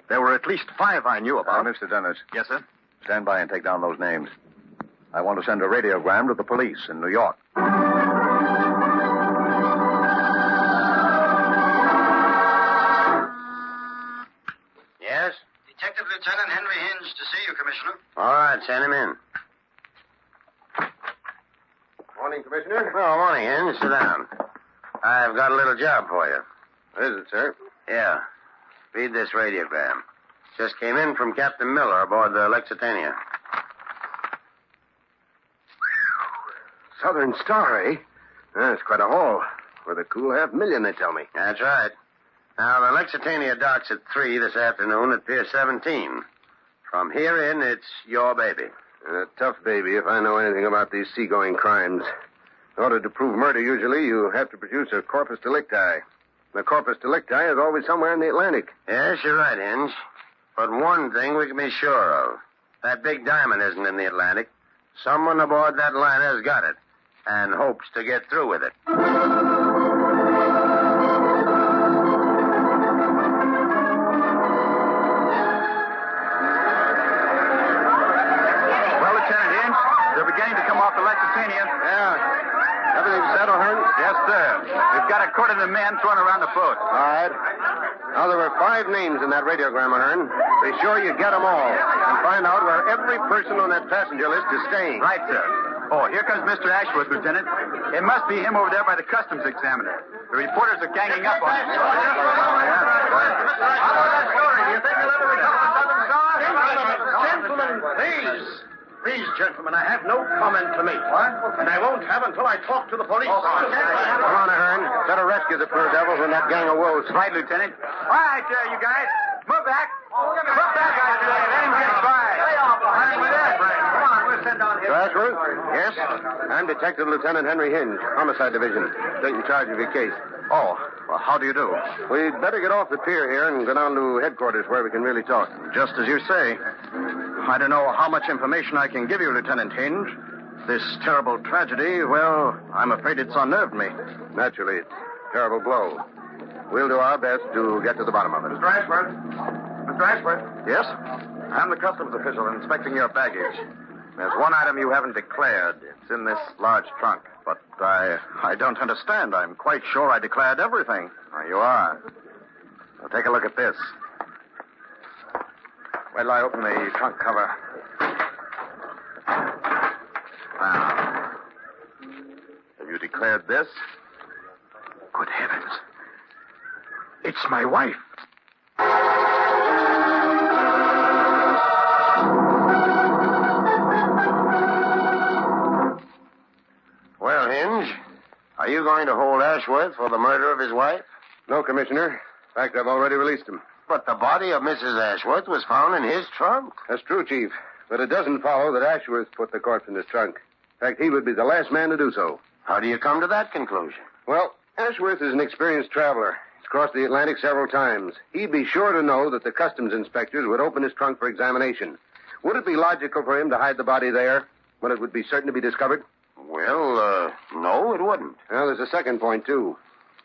There were at least 5 I knew about. Mr. Dennis. Yes, sir? Stand by and take down those names. I want to send a radiogram to the police in New York. Yes? Detective Lieutenant Henry Hinge to see you, Commissioner. All right, send him in. Morning, Commissioner. Oh, morning, Hinge. Sit down. I've got a little job for you. What is it, sir? Yeah. Read this radiogram. Just came in from Captain Miller aboard the Lexitania. Southern Star, eh? That's quite a haul. Worth a cool $500,000, they tell me. That's right. Now, the Lexitania docks at 3 this afternoon at Pier 17. From here in, it's your baby. A tough baby if I know anything about these seagoing crimes. In order to prove murder, usually, you have to produce a corpus delicti. The corpus delicti is always somewhere in the Atlantic. Yes, you're right, Hinge. But one thing we can be sure of. That big diamond isn't in the Atlantic. Someone aboard that liner has got it and hopes to get through with it. Well, Lieutenant Hinge, they're beginning to come off the Lexitania. Yeah. Everything set, O'Hearn? Yes, sir. We've got a quarter of the men thrown around the boat. All right. Now, there were 5 names in that radiogram, O'Hearn. Be sure you get them all and find out where every person on that passenger list is staying. Right, sir. Oh, here comes Mr. Ashworth, Lieutenant. It must be him over there by the customs examiner. The reporters are ganging up on him. Do you think you'll ever recover the Southern Star? Gentlemen, please. Please, gentlemen, I have no comment to make. What? And I won't have until I talk to the police. Come on, Ahern. Better rescue the poor devil from that gang of wolves. Right, Lieutenant. All right, you guys. Move back. Move back, guys. Let him get by. Stay off behind with that. Come on, we'll send down here. Stretch. Ashworth? Yes? I'm Detective Lieutenant Henry Hinge, Homicide Division, taking charge of your case. Oh, well, how do you do? We'd better get off the pier here and go down to headquarters where we can really talk. Just as you say. I don't know how much information I can give you, Lieutenant Hinge. This terrible tragedy, well, I'm afraid it's unnerved me. Naturally, it's a terrible blow. We'll do our best to get to the bottom of it. Mr. Ashworth? Mr. Ashworth? Yes? I'm the customs official inspecting your baggage. There's one item you haven't declared. It's in this large trunk. But I don't understand. I'm quite sure I declared everything. Well, you are. Now, take a look at this. Wait till I open the trunk cover. Now, have you declared this? Good heavens. It's my wife. Well, Hinge, are you going to hold Ashworth for the murder of his wife? No, Commissioner. In fact, I've already released him. But the body of Mrs. Ashworth was found in his trunk. That's true, Chief. But it doesn't follow that Ashworth put the corpse in his trunk. In fact, he would be the last man to do so. How do you come to that conclusion? Well, Ashworth is an experienced traveler. He's crossed the Atlantic several times. He'd be sure to know that the customs inspectors would open his trunk for examination. Would it be logical for him to hide the body there when it would be certain to be discovered? Well, no, it wouldn't. Well, there's a second point, too.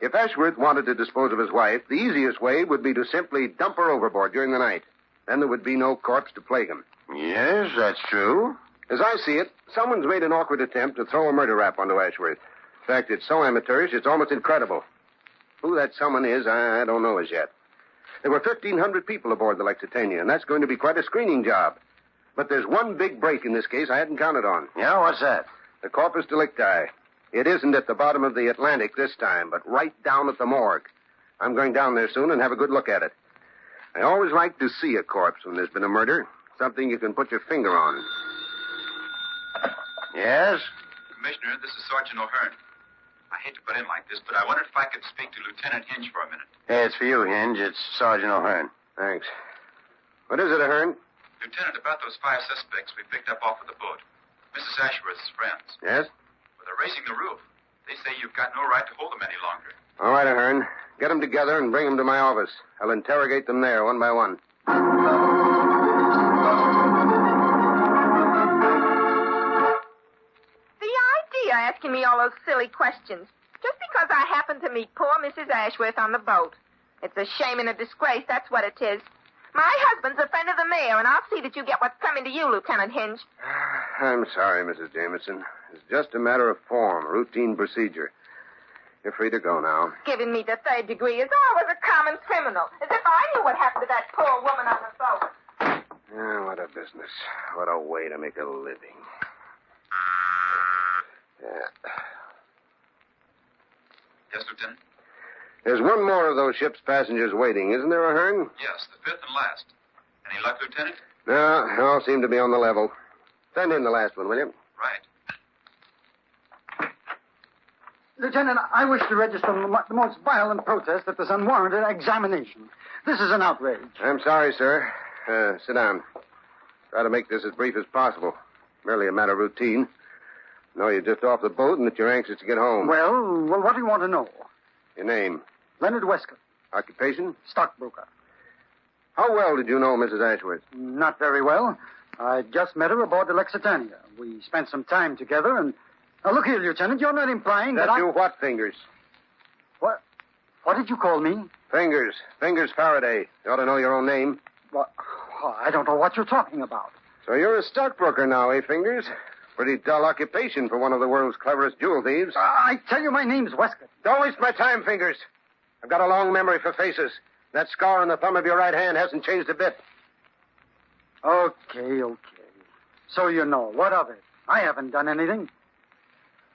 If Ashworth wanted to dispose of his wife, the easiest way would be to simply dump her overboard during the night. Then there would be no corpse to plague him. Yes, that's true. As I see it, someone's made an awkward attempt to throw a murder rap onto Ashworth. In fact, it's so amateurish, it's almost incredible. Who that someone is, I don't know as yet. There were 1,500 people aboard the Lexitania, and that's going to be quite a screening job. But there's one big break in this case I hadn't counted on. Yeah, what's that? The corpus delicti. It isn't at the bottom of the Atlantic this time, but right down at the morgue. I'm going down there soon and have a good look at it. I always like to see a corpse when there's been a murder. Something you can put your finger on. Yes? Commissioner, this is Sergeant O'Hearn. I hate to butt in like this, but I wondered if I could speak to Lieutenant Hinge for a minute. Hey, it's for you, Hinge. It's Sergeant O'Hearn. Thanks. What is it, Ahern? Lieutenant, about those 5 suspects we picked up off of the boat. Mrs. Ashworth's friends. Yes? Well, they're raising the roof. They say you've got no right to hold them any longer. All right, Ahern. Get them together and bring them to my office. I'll interrogate them there one by one. The idea asking me all those silly questions. Just because I happened to meet poor Mrs. Ashworth on the boat. It's a shame and a disgrace, that's what it is. My husband's a friend of the mayor, and I'll see that you get what's coming to you, Lieutenant Hinge. I'm sorry, Mrs. Jameson. It's just a matter of form, routine procedure. You're free to go now. Giving me the 3rd degree is always a common criminal. As if I knew what happened to that poor woman on the boat. Yeah, what a business. What a way to make a living. Yeah. Yes, Lieutenant? There's one more of those ship's passengers waiting, isn't there, Ahern? Yes, the 5th and last. Any luck, Lieutenant? No, they all seem to be on the level. Send in the last one, will you? Right. Lieutenant, I wish to register the most violent protest at this unwarranted examination. This is an outrage. I'm sorry, sir. Sit down. Try to make this as brief as possible. Merely a matter of routine. No, you're just off the boat and that you're anxious to get home. Well, what do you want to know? Your name? Leonard Westcott. Occupation? Stockbroker. How well did you know Mrs. Ashworth? Not very well. I just met her aboard the Lexitania. We spent some time together, and... Now, look here, Lieutenant, you're not implying that you what, Fingers? What? What did you call me? Fingers. Fingers Faraday. You ought to know your own name. What? Oh, I don't know what you're talking about. So you're a stockbroker now, eh, Fingers? Pretty dull occupation for one of the world's cleverest jewel thieves. I tell you, my name's Westcott. Don't waste my time, Fingers. I've got a long memory for faces. That scar on the thumb of your right hand hasn't changed a bit. Okay. So you know. What of it? I haven't done anything.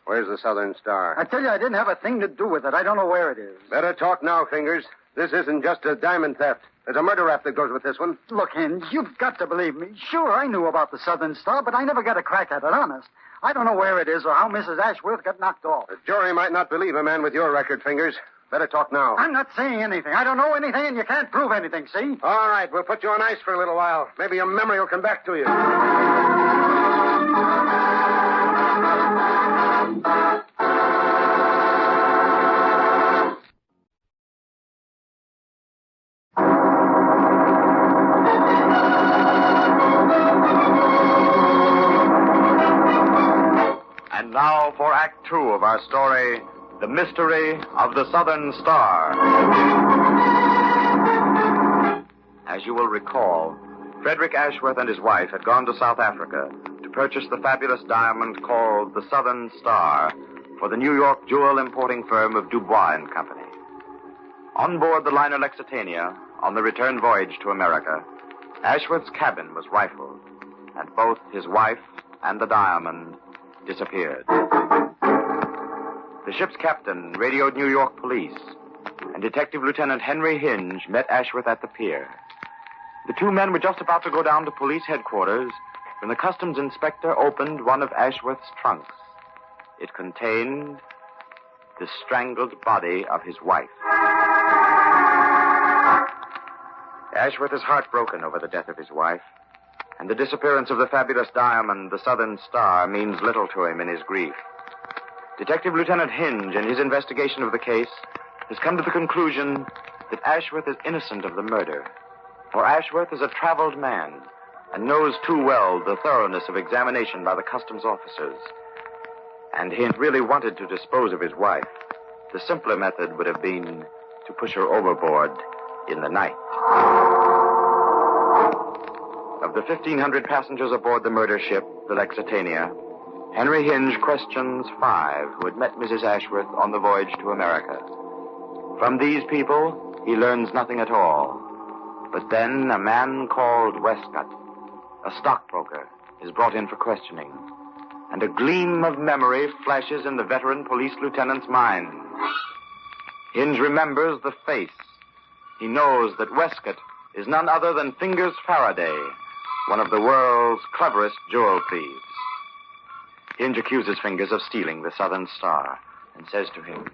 Where's the Southern Star? I tell you, I didn't have a thing to do with it. I don't know where it is. Better talk now, Fingers. This isn't just a diamond theft. There's a murder rap that goes with this one. Look, Hinge, you've got to believe me. Sure, I knew about the Southern Star, but I never got a crack at it, honest. I don't know where it is or how Mrs. Ashworth got knocked off. The jury might not believe a man with your record, Fingers. Better talk now. I'm not saying anything. I don't know anything, and you can't prove anything, see? All right, we'll put you on ice for a little while. Maybe your memory will come back to you. And now for Act Two of our story, The Mystery of the Southern Star. As you will recall, Frederick Ashworth and his wife had gone to South Africa to purchase the fabulous diamond called the Southern Star for the New York jewel importing firm of Dubois and Company. On board the liner Lexitania, on the return voyage to America, Ashworth's cabin was rifled, and both his wife and the diamond disappeared. The ship's captain radioed New York police, and Detective Lieutenant Henry Hinge met Ashworth at the pier. The two men were just about to go down to police headquarters when the customs inspector opened one of Ashworth's trunks. It contained the strangled body of his wife. Ashworth is heartbroken over the death of his wife, and the disappearance of the fabulous diamond, the Southern Star, means little to him in his grief. Detective Lieutenant Hinge, in his investigation of the case, has come to the conclusion that Ashworth is innocent of the murder. For Ashworth is a traveled man and knows too well the thoroughness of examination by the customs officers. And Hinge really wanted to dispose of his wife. The simpler method would have been to push her overboard in the night. Of the 1,500 passengers aboard the murder ship, the Lexitania, Henry Hinge questions 5 who had met Mrs. Ashworth on the voyage to America. From these people, he learns nothing at all. But then a man called Westcott, a stockbroker, is brought in for questioning. And a gleam of memory flashes in the veteran police lieutenant's mind. Hinge remembers the face. He knows that Westcott is none other than Fingers Faraday, one of the world's cleverest jewel thieves. Hinge accuses Fingers of stealing the Southern Star and says to him,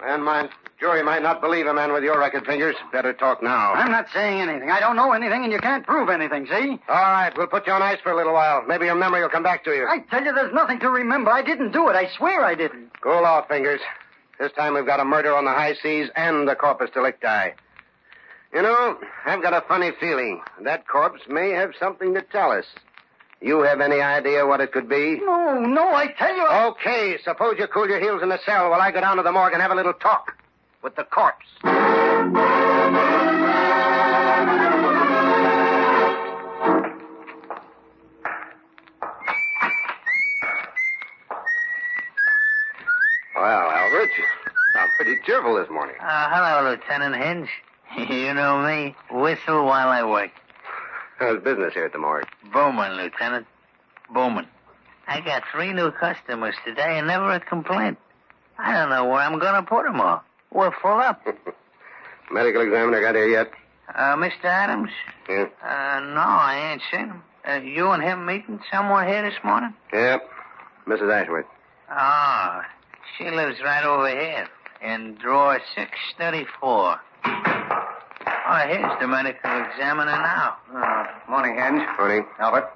Man, jury might not believe a man with your record, Fingers. Better talk now. I'm not saying anything. I don't know anything, and you can't prove anything, see? All right, we'll put you on ice for a little while. Maybe your memory will come back to you. I tell you, there's nothing to remember. I didn't do it. I swear I didn't. Cool off, Fingers. This time we've got a murder on the high seas and the corpus delicti. You know, I've got a funny feeling. That corpse may have something to tell us. You have any idea what it could be? No, I tell you... Okay, suppose you cool your heels in the cell while I go down to the morgue and have a little talk with the corpse. Well, Albert, you sound pretty cheerful this morning. Hello, Lieutenant Hinge. You know me. Whistle while I work. How's business here at the morgue? Booming, Lieutenant. Booming. I got 3 new customers today and never a complaint. I don't know where I'm going to put them all. We're full up. Medical examiner got here yet? Mr. Adams? Yeah. No, I ain't seen him. You and him meeting somewhere here this morning? Yep. Mrs. Ashworth. Oh, she lives right over here in drawer 634. Oh, here's the medical examiner now. Morning, Hinge. Morning. Albert.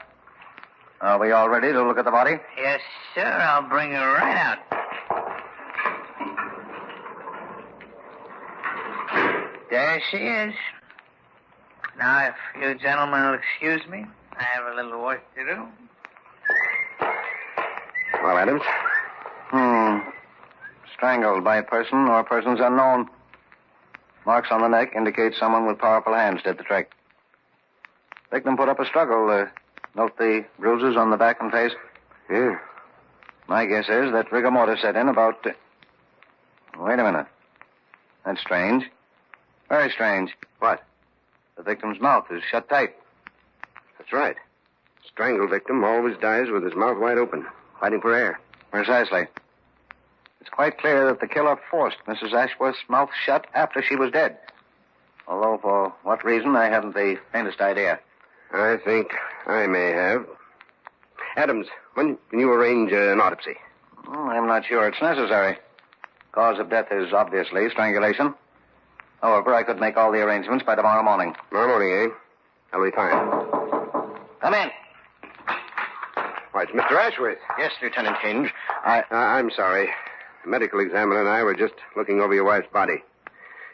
Are we all ready to look at the body? Yes, sir. I'll bring her right out. There she is. Now, if you gentlemen will excuse me, I have a little work to do. Well, Adams? Strangled by a person or persons unknown. Marks on the neck indicate someone with powerful hands did the trick. Victim put up a struggle. Note the bruises on the back and face? Yeah. My guess is that rigor mortis set in about... Wait a minute. That's strange. Very strange. What? The victim's mouth is shut tight. That's right. Strangled victim always dies with his mouth wide open, fighting for air. Precisely. It's quite clear that the killer forced Mrs. Ashworth's mouth shut after she was dead. Although for what reason, I haven't the faintest idea. I think I may have. Adams, when can you arrange an autopsy? I'm not sure it's necessary. Cause of death is obviously strangulation. However, I could make all the arrangements by tomorrow morning. Tomorrow morning, eh? That'll be fine. Come in. Why, it's Mr. Ashworth. Yes, Lieutenant Hinge. I'm sorry. The medical examiner and I were just looking over your wife's body.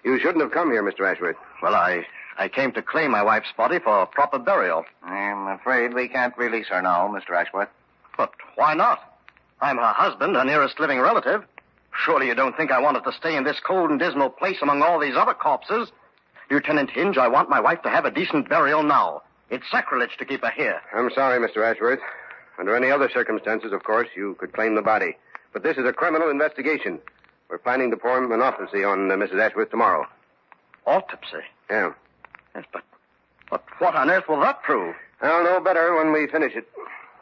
You shouldn't have come here, Mr. Ashworth. Well, I came to claim my wife's body for proper burial. I'm afraid we can't release her now, Mr. Ashworth. But why not? I'm her husband, her nearest living relative. Surely you don't think I wanted to stay in this cold and dismal place among all these other corpses? Lieutenant Hinge, I want my wife to have a decent burial now. It's sacrilege to keep her here. I'm sorry, Mr. Ashworth. Under any other circumstances, of course, you could claim the body. But this is a criminal investigation. We're planning to perform an autopsy on Mrs. Ashworth tomorrow. Autopsy? Yeah. Yes, but what on earth will that prove? I'll know better when we finish it.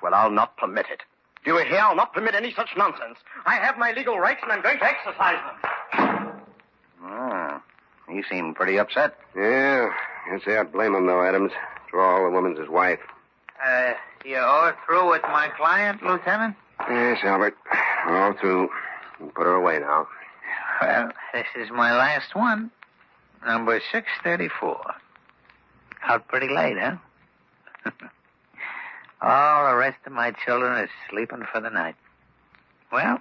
Well, I'll not permit it. Do you hear? I'll not permit any such nonsense. I have my legal rights, and I'm going to exercise them. Ah, he seemed pretty upset. Yeah. Can't say I'd blame him, though, Adams. After all, the woman's his wife. You all through with my client, Lieutenant? Yes, Albert. All through. You can put her away now. Well, this is my last one. Number 634. Out pretty late, huh? All the rest of my children are sleeping for the night. Well,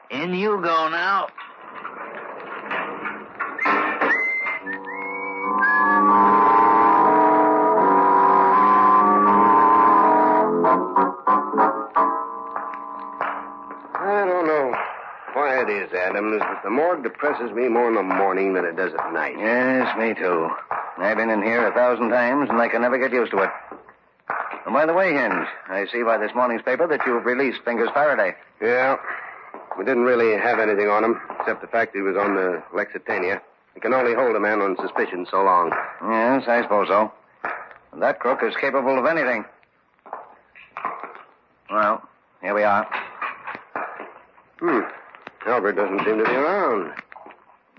in you go now. I don't know why it is, Adams, but the morgue depresses me more in the morning than it does at night. Yes, me too. I've been in here 1,000 times, and I can never get used to it. And by the way, Hinge, I see by this morning's paper that you've released Fingers Faraday. Yeah. We didn't really have anything on him, except the fact he was on the Lexitania. You can only hold a man on suspicion so long. Yes, I suppose so. And that crook is capable of anything. Well, here we are. Albert doesn't seem to be around.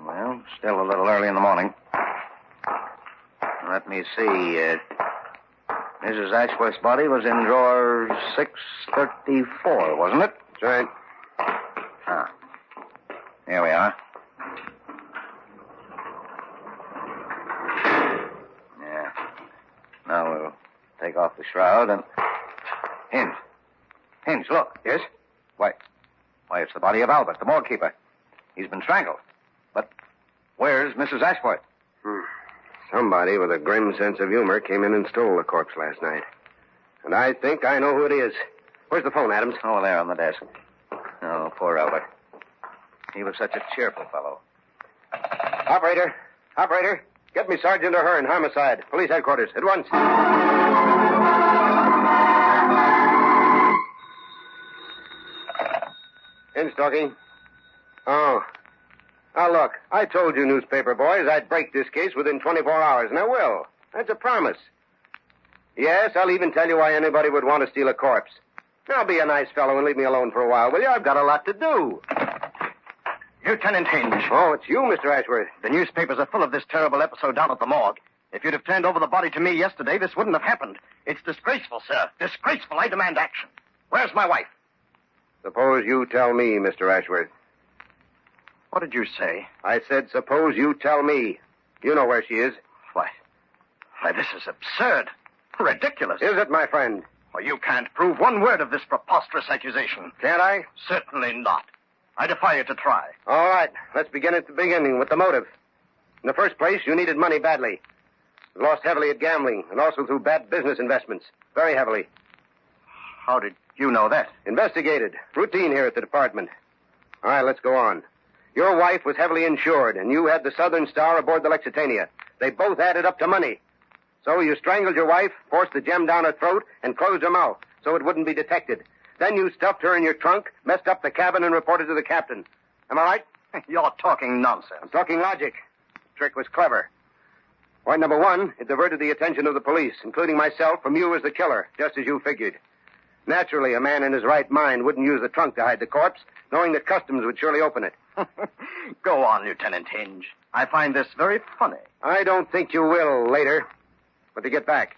Well, still a little early in the morning. Let me see. Mrs. Ashworth's body was in drawer 634, wasn't it? That's right. Ah. Here we are. Yeah. Now we'll take off the shroud and... Hinge, look. Yes? Why, it's the body of Albert, the morgue keeper. He's been strangled. But where's Mrs. Ashworth? Somebody with a grim sense of humor came in and stole the corpse last night. And I think I know who it is. Where's the phone, Adams? Over there on the desk. Oh, poor Albert. He was such a cheerful fellow. Operator, get me Sergeant O'Hearn, homicide. Police headquarters, at once. Hinge talking. Oh. Now, look, I told you newspaper boys I'd break this case within 24 hours, and I will. That's a promise. Yes, I'll even tell you why anybody would want to steal a corpse. Now, be a nice fellow and leave me alone for a while, will you? I've got a lot to do. Lieutenant Hinge. Oh, it's you, Mr. Ashworth. The newspapers are full of this terrible episode down at the morgue. If you'd have turned over the body to me yesterday, this wouldn't have happened. It's disgraceful, sir. Disgraceful. I demand action. Where's my wife? Suppose you tell me, Mr. Ashworth. What did you say? I said, suppose you tell me. You know where she is. Why, this is absurd. Ridiculous. Is it, my friend? Well, you can't prove one word of this preposterous accusation. Can't I? Certainly not. I defy you to try. All right. Let's begin at the beginning with the motive. In the first place, you needed money badly. You lost heavily at gambling and also through bad business investments. Very heavily. How did you know that? Investigated. Routine here at the department. All right, let's go on. Your wife was heavily insured, and you had the Southern Star aboard the Lexitania. They both added up to money. So you strangled your wife, forced the gem down her throat, and closed her mouth so it wouldn't be detected. Then you stuffed her in your trunk, messed up the cabin, and reported to the captain. Am I right? You're talking nonsense. I'm talking logic. The trick was clever. Point number one, it diverted the attention of the police, including myself, from you as the killer, just as you figured. Naturally, a man in his right mind wouldn't use the trunk to hide the corpse, knowing that customs would surely open it. Go on, Lieutenant Hinge. I find this very funny. I don't think you will later. But to get back,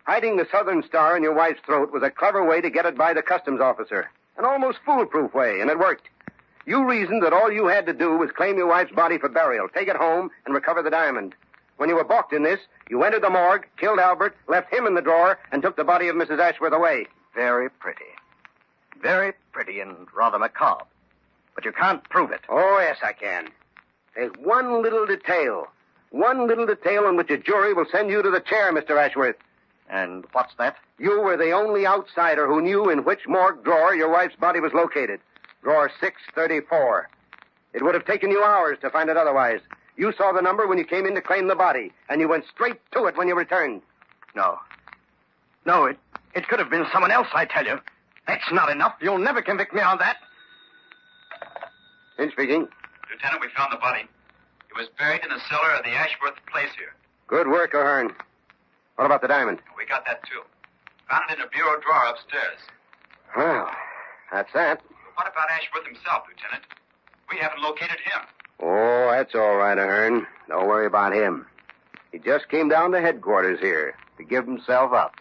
hiding the Southern Star in your wife's throat was a clever way to get it by the customs officer. An almost foolproof way, and it worked. You reasoned that all you had to do was claim your wife's body for burial, take it home, and recover the diamond. When you were balked in this, you entered the morgue, killed Albert, left him in the drawer, and took the body of Mrs. Ashworth away. very pretty. Very pretty and rather macabre. But you can't prove it. Oh, yes, I can. There's one little detail. One little detail on which a jury will send you to the chair, Mr. Ashworth. And what's that? You were the only outsider who knew in which morgue drawer your wife's body was located. Drawer 634. It would have taken you hours to find it otherwise. You saw the number when you came in to claim the body, and you went straight to it when you returned. No. No, it could have been someone else, I tell you. That's not enough. You'll never convict me on that. Finch speaking. Lieutenant, we found the body. It was buried in the cellar of the Ashworth place here. Good work, O'Hearn. What about the diamond? We got that, too. Found it in a bureau drawer upstairs. Well, that's that. What about Ashworth himself, Lieutenant? We haven't located him. Oh, that's all right, O'Hearn. Don't worry about him. He just came down to headquarters here to give himself up.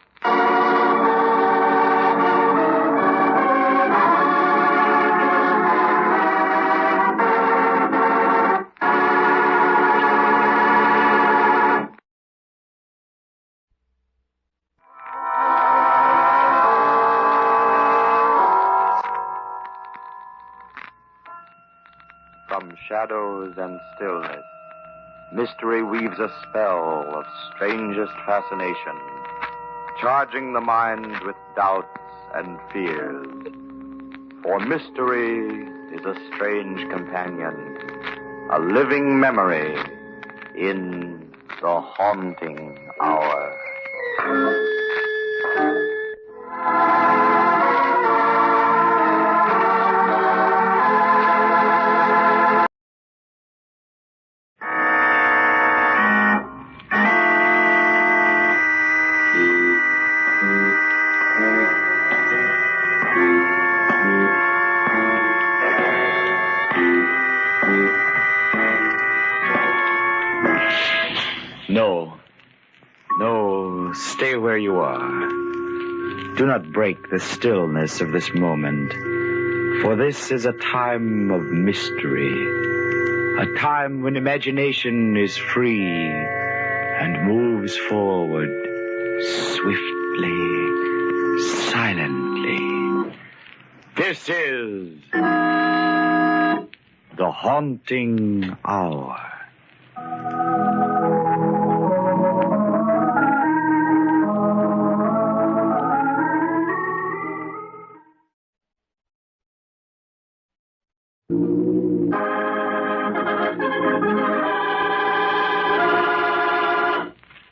From shadows and stillness, mystery weaves a spell of strangest fascination, charging the mind with doubts and fears. For mystery is a strange companion, a living memory in the haunting hour. No, stay where you are. Do not break the stillness of this moment, for this is a time of mystery, a time when imagination is free and moves forward swiftly, silently. This is the haunting hour.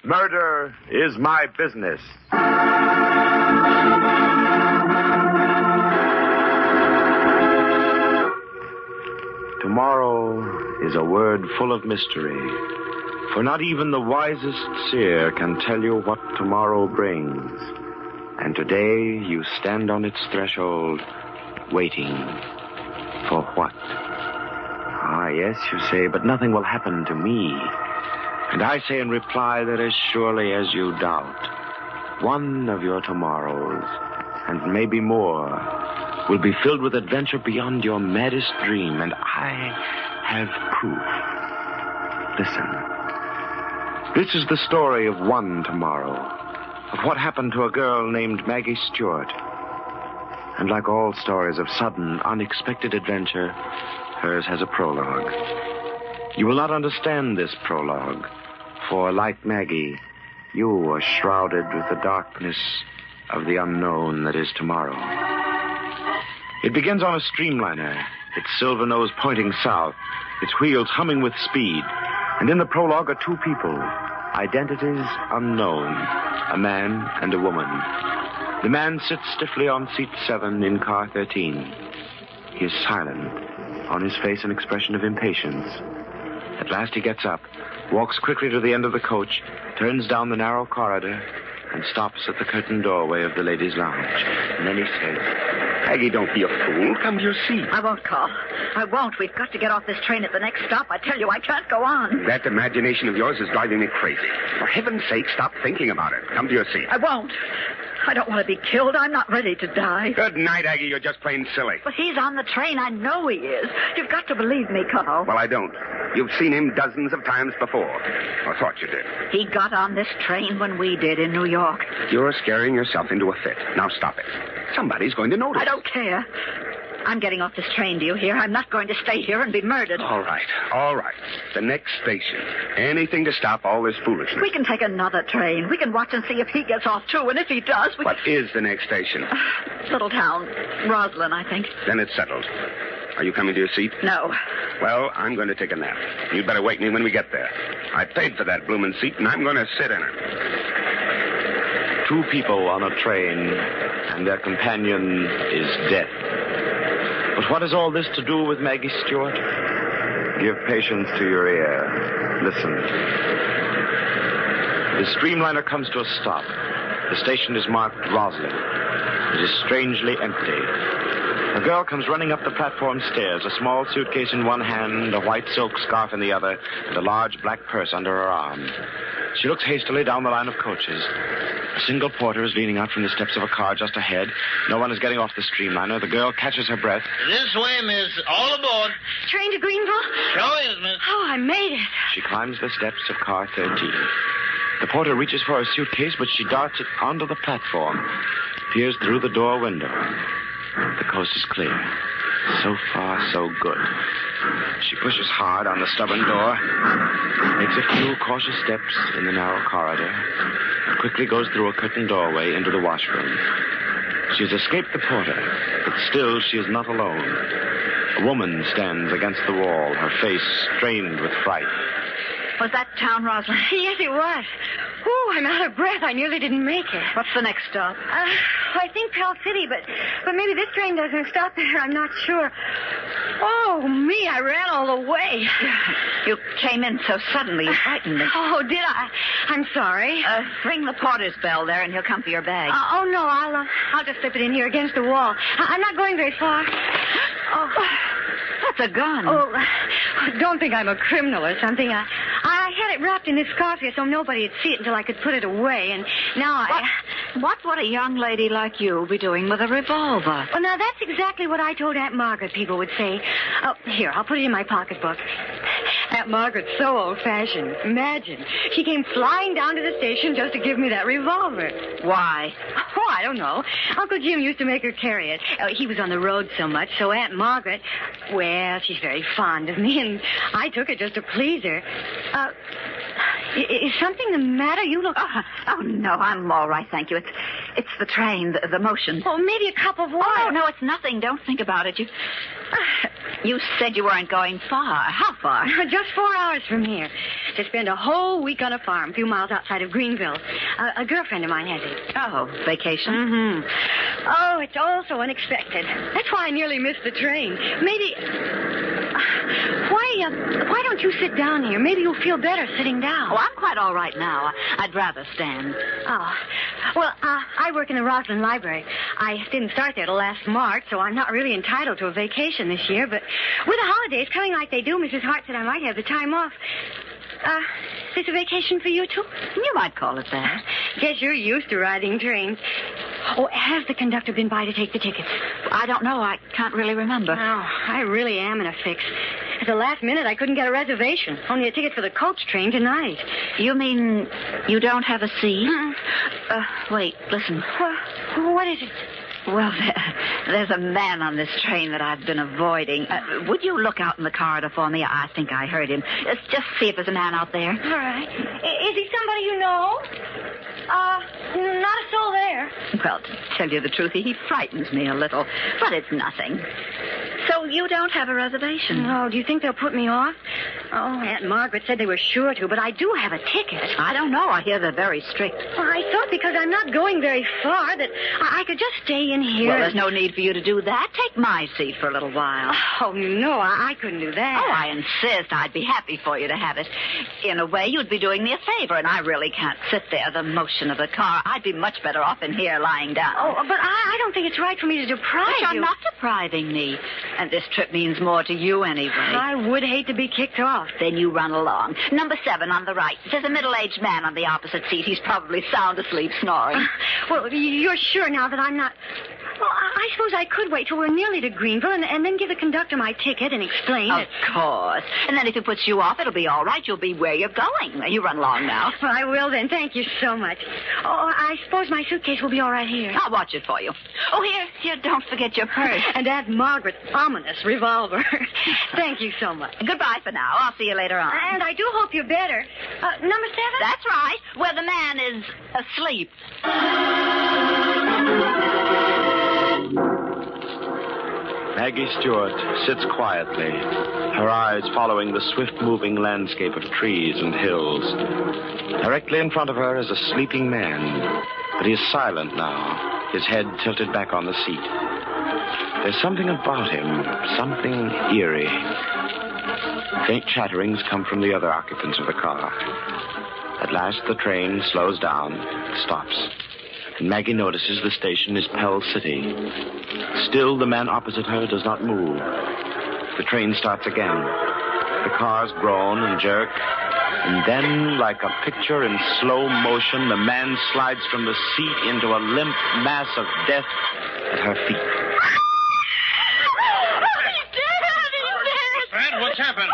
Murder is my business. Tomorrow is a word full of mystery, for not even the wisest seer can tell you what tomorrow brings. And today you stand on its threshold, waiting for what? Ah, yes, you say, but nothing will happen to me. And I say in reply that as surely as you doubt, one of your tomorrows, and maybe more, will be filled with adventure beyond your maddest dream, and I have proof. Listen. This is the story of one tomorrow, of what happened to a girl named Maggie Stewart. And like all stories of sudden, unexpected adventure, hers has a prologue. You will not understand this prologue, for like Maggie, you are shrouded with the darkness of the unknown that is tomorrow. It begins on a streamliner, its silver nose pointing south, its wheels humming with speed, and in the prologue are two people, identities unknown, a man and a woman. The man sits stiffly on seat 7 in car 13. He is silent, on his face an expression of impatience. At last he gets up, walks quickly to the end of the coach, turns down the narrow corridor, and stops at the curtained doorway of the ladies' lounge. And then he says, Maggie, don't be a fool. Come to your seat. I won't, Carl. I won't. We've got to get off this train at the next stop. I tell you, I can't go on. That imagination of yours is driving me crazy. For heaven's sake, stop thinking about it. Come to your seat. I won't. I don't want to be killed. I'm not ready to die. Good night, Aggie. You're just plain silly. But he's on the train. I know he is. You've got to believe me, Carl. Well, I don't. You've seen him dozens of times before. Or thought you did. He got on this train when we did in New York. You're scaring yourself into a fit. Now stop it. Somebody's going to notice. I don't care. I'm getting off this train, do you hear? I'm not going to stay here and be murdered. All right. The next station. Anything to stop all this foolishness. We can take another train. We can watch and see if he gets off, too. And if he does, we... What is the next station? Little town. Roslyn, I think. Then it's settled. Are you coming to your seat? No. Well, I'm going to take a nap. You'd better wake me when we get there. I paid for that bloomin' seat, and I'm going to sit in it. 2 people on a train, and their companion is death. But what has all this to do with Maggie Stewart? Give patience to your ear. Listen. The streamliner comes to a stop. The station is marked Roslyn. It is strangely empty. A girl comes running up the platform stairs, a small suitcase in one hand, a white silk scarf in the other, and a large black purse under her arm. She looks hastily down the line of coaches. A single porter is leaning out from the steps of a car just ahead. No one is getting off the streamliner. The girl catches her breath. This way, miss. All aboard. Train to Greenville? Sure is, miss. Oh, I made it. She climbs the steps of car 13. The porter reaches for her suitcase, but she darts it onto the platform, peers through the door window. The coast is clear. So far, so good. She pushes hard on the stubborn door, makes a few cautious steps in the narrow corridor, quickly goes through a curtained doorway into the washroom. She has escaped the porter, but still she is not alone. A woman stands against the wall, her face strained with fright. Was that town, Roslyn? Yes, it was. Oh, I'm out of breath. I nearly didn't make it. What's the next stop? I think Pell City, but maybe this train doesn't stop there. I'm not sure. Oh, me, I ran all the way. You came in so suddenly. You frightened me. Oh, did I? I'm sorry. Ring the porter's bell there, and he'll come for your bag. Oh, no, I'll just slip it in here against the wall. I'm not going very far. Oh, that's a gun. Oh, don't think I'm a criminal or something. I had it wrapped in this scarf here so nobody'd see it until I could put it away, and now What would a young lady like you be doing with a revolver? Well, now, that's exactly what I told Aunt Margaret people would say. Oh, here, I'll put it in my pocketbook. Aunt Margaret's so old-fashioned. Imagine. She came flying down to the station just to give me that revolver. Why? Oh, I don't know. Uncle Jim used to make her carry it. He was on the road so much, so Aunt Margaret, well, she's very fond of me, and I took it just to please her. Is something the matter? You look... Oh, no, I'm all right, thank you. It's the train, the motion. Oh, maybe a cup of water. Oh, no, it's nothing. Don't think about it. You said you weren't going far. How far? Just 4 hours from here. To spend a whole week on a farm a few miles outside of Greenville. A girlfriend of mine has it. Oh, vacation? Mm-hmm. Oh, it's all so unexpected. That's why I nearly missed the train. Maybe... Why don't you sit down here? Maybe you'll feel better sitting down. Oh, I'm quite all right now. I'd rather stand. Oh. Well, I work in the Roslyn Library. I didn't start there till last March, so I'm not really entitled to a vacation this year. But with the holidays coming like they do, Mrs. Hart said I might have the time off. Is this a vacation for you, too? You might call it that. Guess you're used to riding trains. Oh, has the conductor been by to take the tickets? I don't know. I can't really remember. Oh, I really am in a fix. At the last minute, I couldn't get a reservation. Only a ticket for the coach train tonight. You mean you don't have a seat? Wait, listen. What is it? Well, there's a man on this train that I've been avoiding. Would you look out in the corridor for me? I think I heard him. Just see if there's a man out there. All right. Is he somebody you know? Not a soul there. Well, to tell you the truth, he frightens me a little. But it's nothing. So you don't have a reservation? No. Do you think they'll put me off? Oh, Aunt Margaret said they were sure to, but I do have a ticket. I don't know. I hear they're very strict. Well, I thought because I'm not going very far that I could just stay in here. Well, there's no need for you to do that. Take my seat for a little while. Oh, no, I couldn't do that. Oh, I insist. I'd be happy for you to have it. In a way, you'd be doing me a favor, and I really can't sit there, the motion of the car. I'd be much better off in here lying down. Oh, but I don't think it's right for me to deprive you. you. You're not depriving me. And this trip means more to you anyway. I would hate to be kicked off. Then you run along. Number 7 on the right. There's a middle-aged man on the opposite seat. He's probably sound asleep snoring. Well, you're sure now that I'm not... Well, I suppose I could wait till we're nearly to Greenville and then give the conductor my ticket and explain Of course. And then if it puts you off, it'll be all right. You'll be where you're going. You run along now. Well, I will then. Thank you so much. Oh, I suppose my suitcase will be all right here. I'll watch it for you. Oh, here, don't forget your purse. And Aunt Margaret's ominous revolver. Thank you so much. Goodbye for now. I'll see you later on. And I do hope you're better. Number 7? That's right, where the man is asleep. Maggie Stewart sits quietly, her eyes following the swift-moving landscape of trees and hills. Directly in front of her is a sleeping man, but he is silent now, his head tilted back on the seat. There's something about him, something eerie. Faint chatterings come from the other occupants of the car. At last, the train slows down, stops. And Maggie notices the station is Pell City. Still, the man opposite her does not move. The train starts again. The cars groan and jerk. And then, like a picture in slow motion, the man slides from the seat into a limp mass of death at her feet. Fred, what's happened?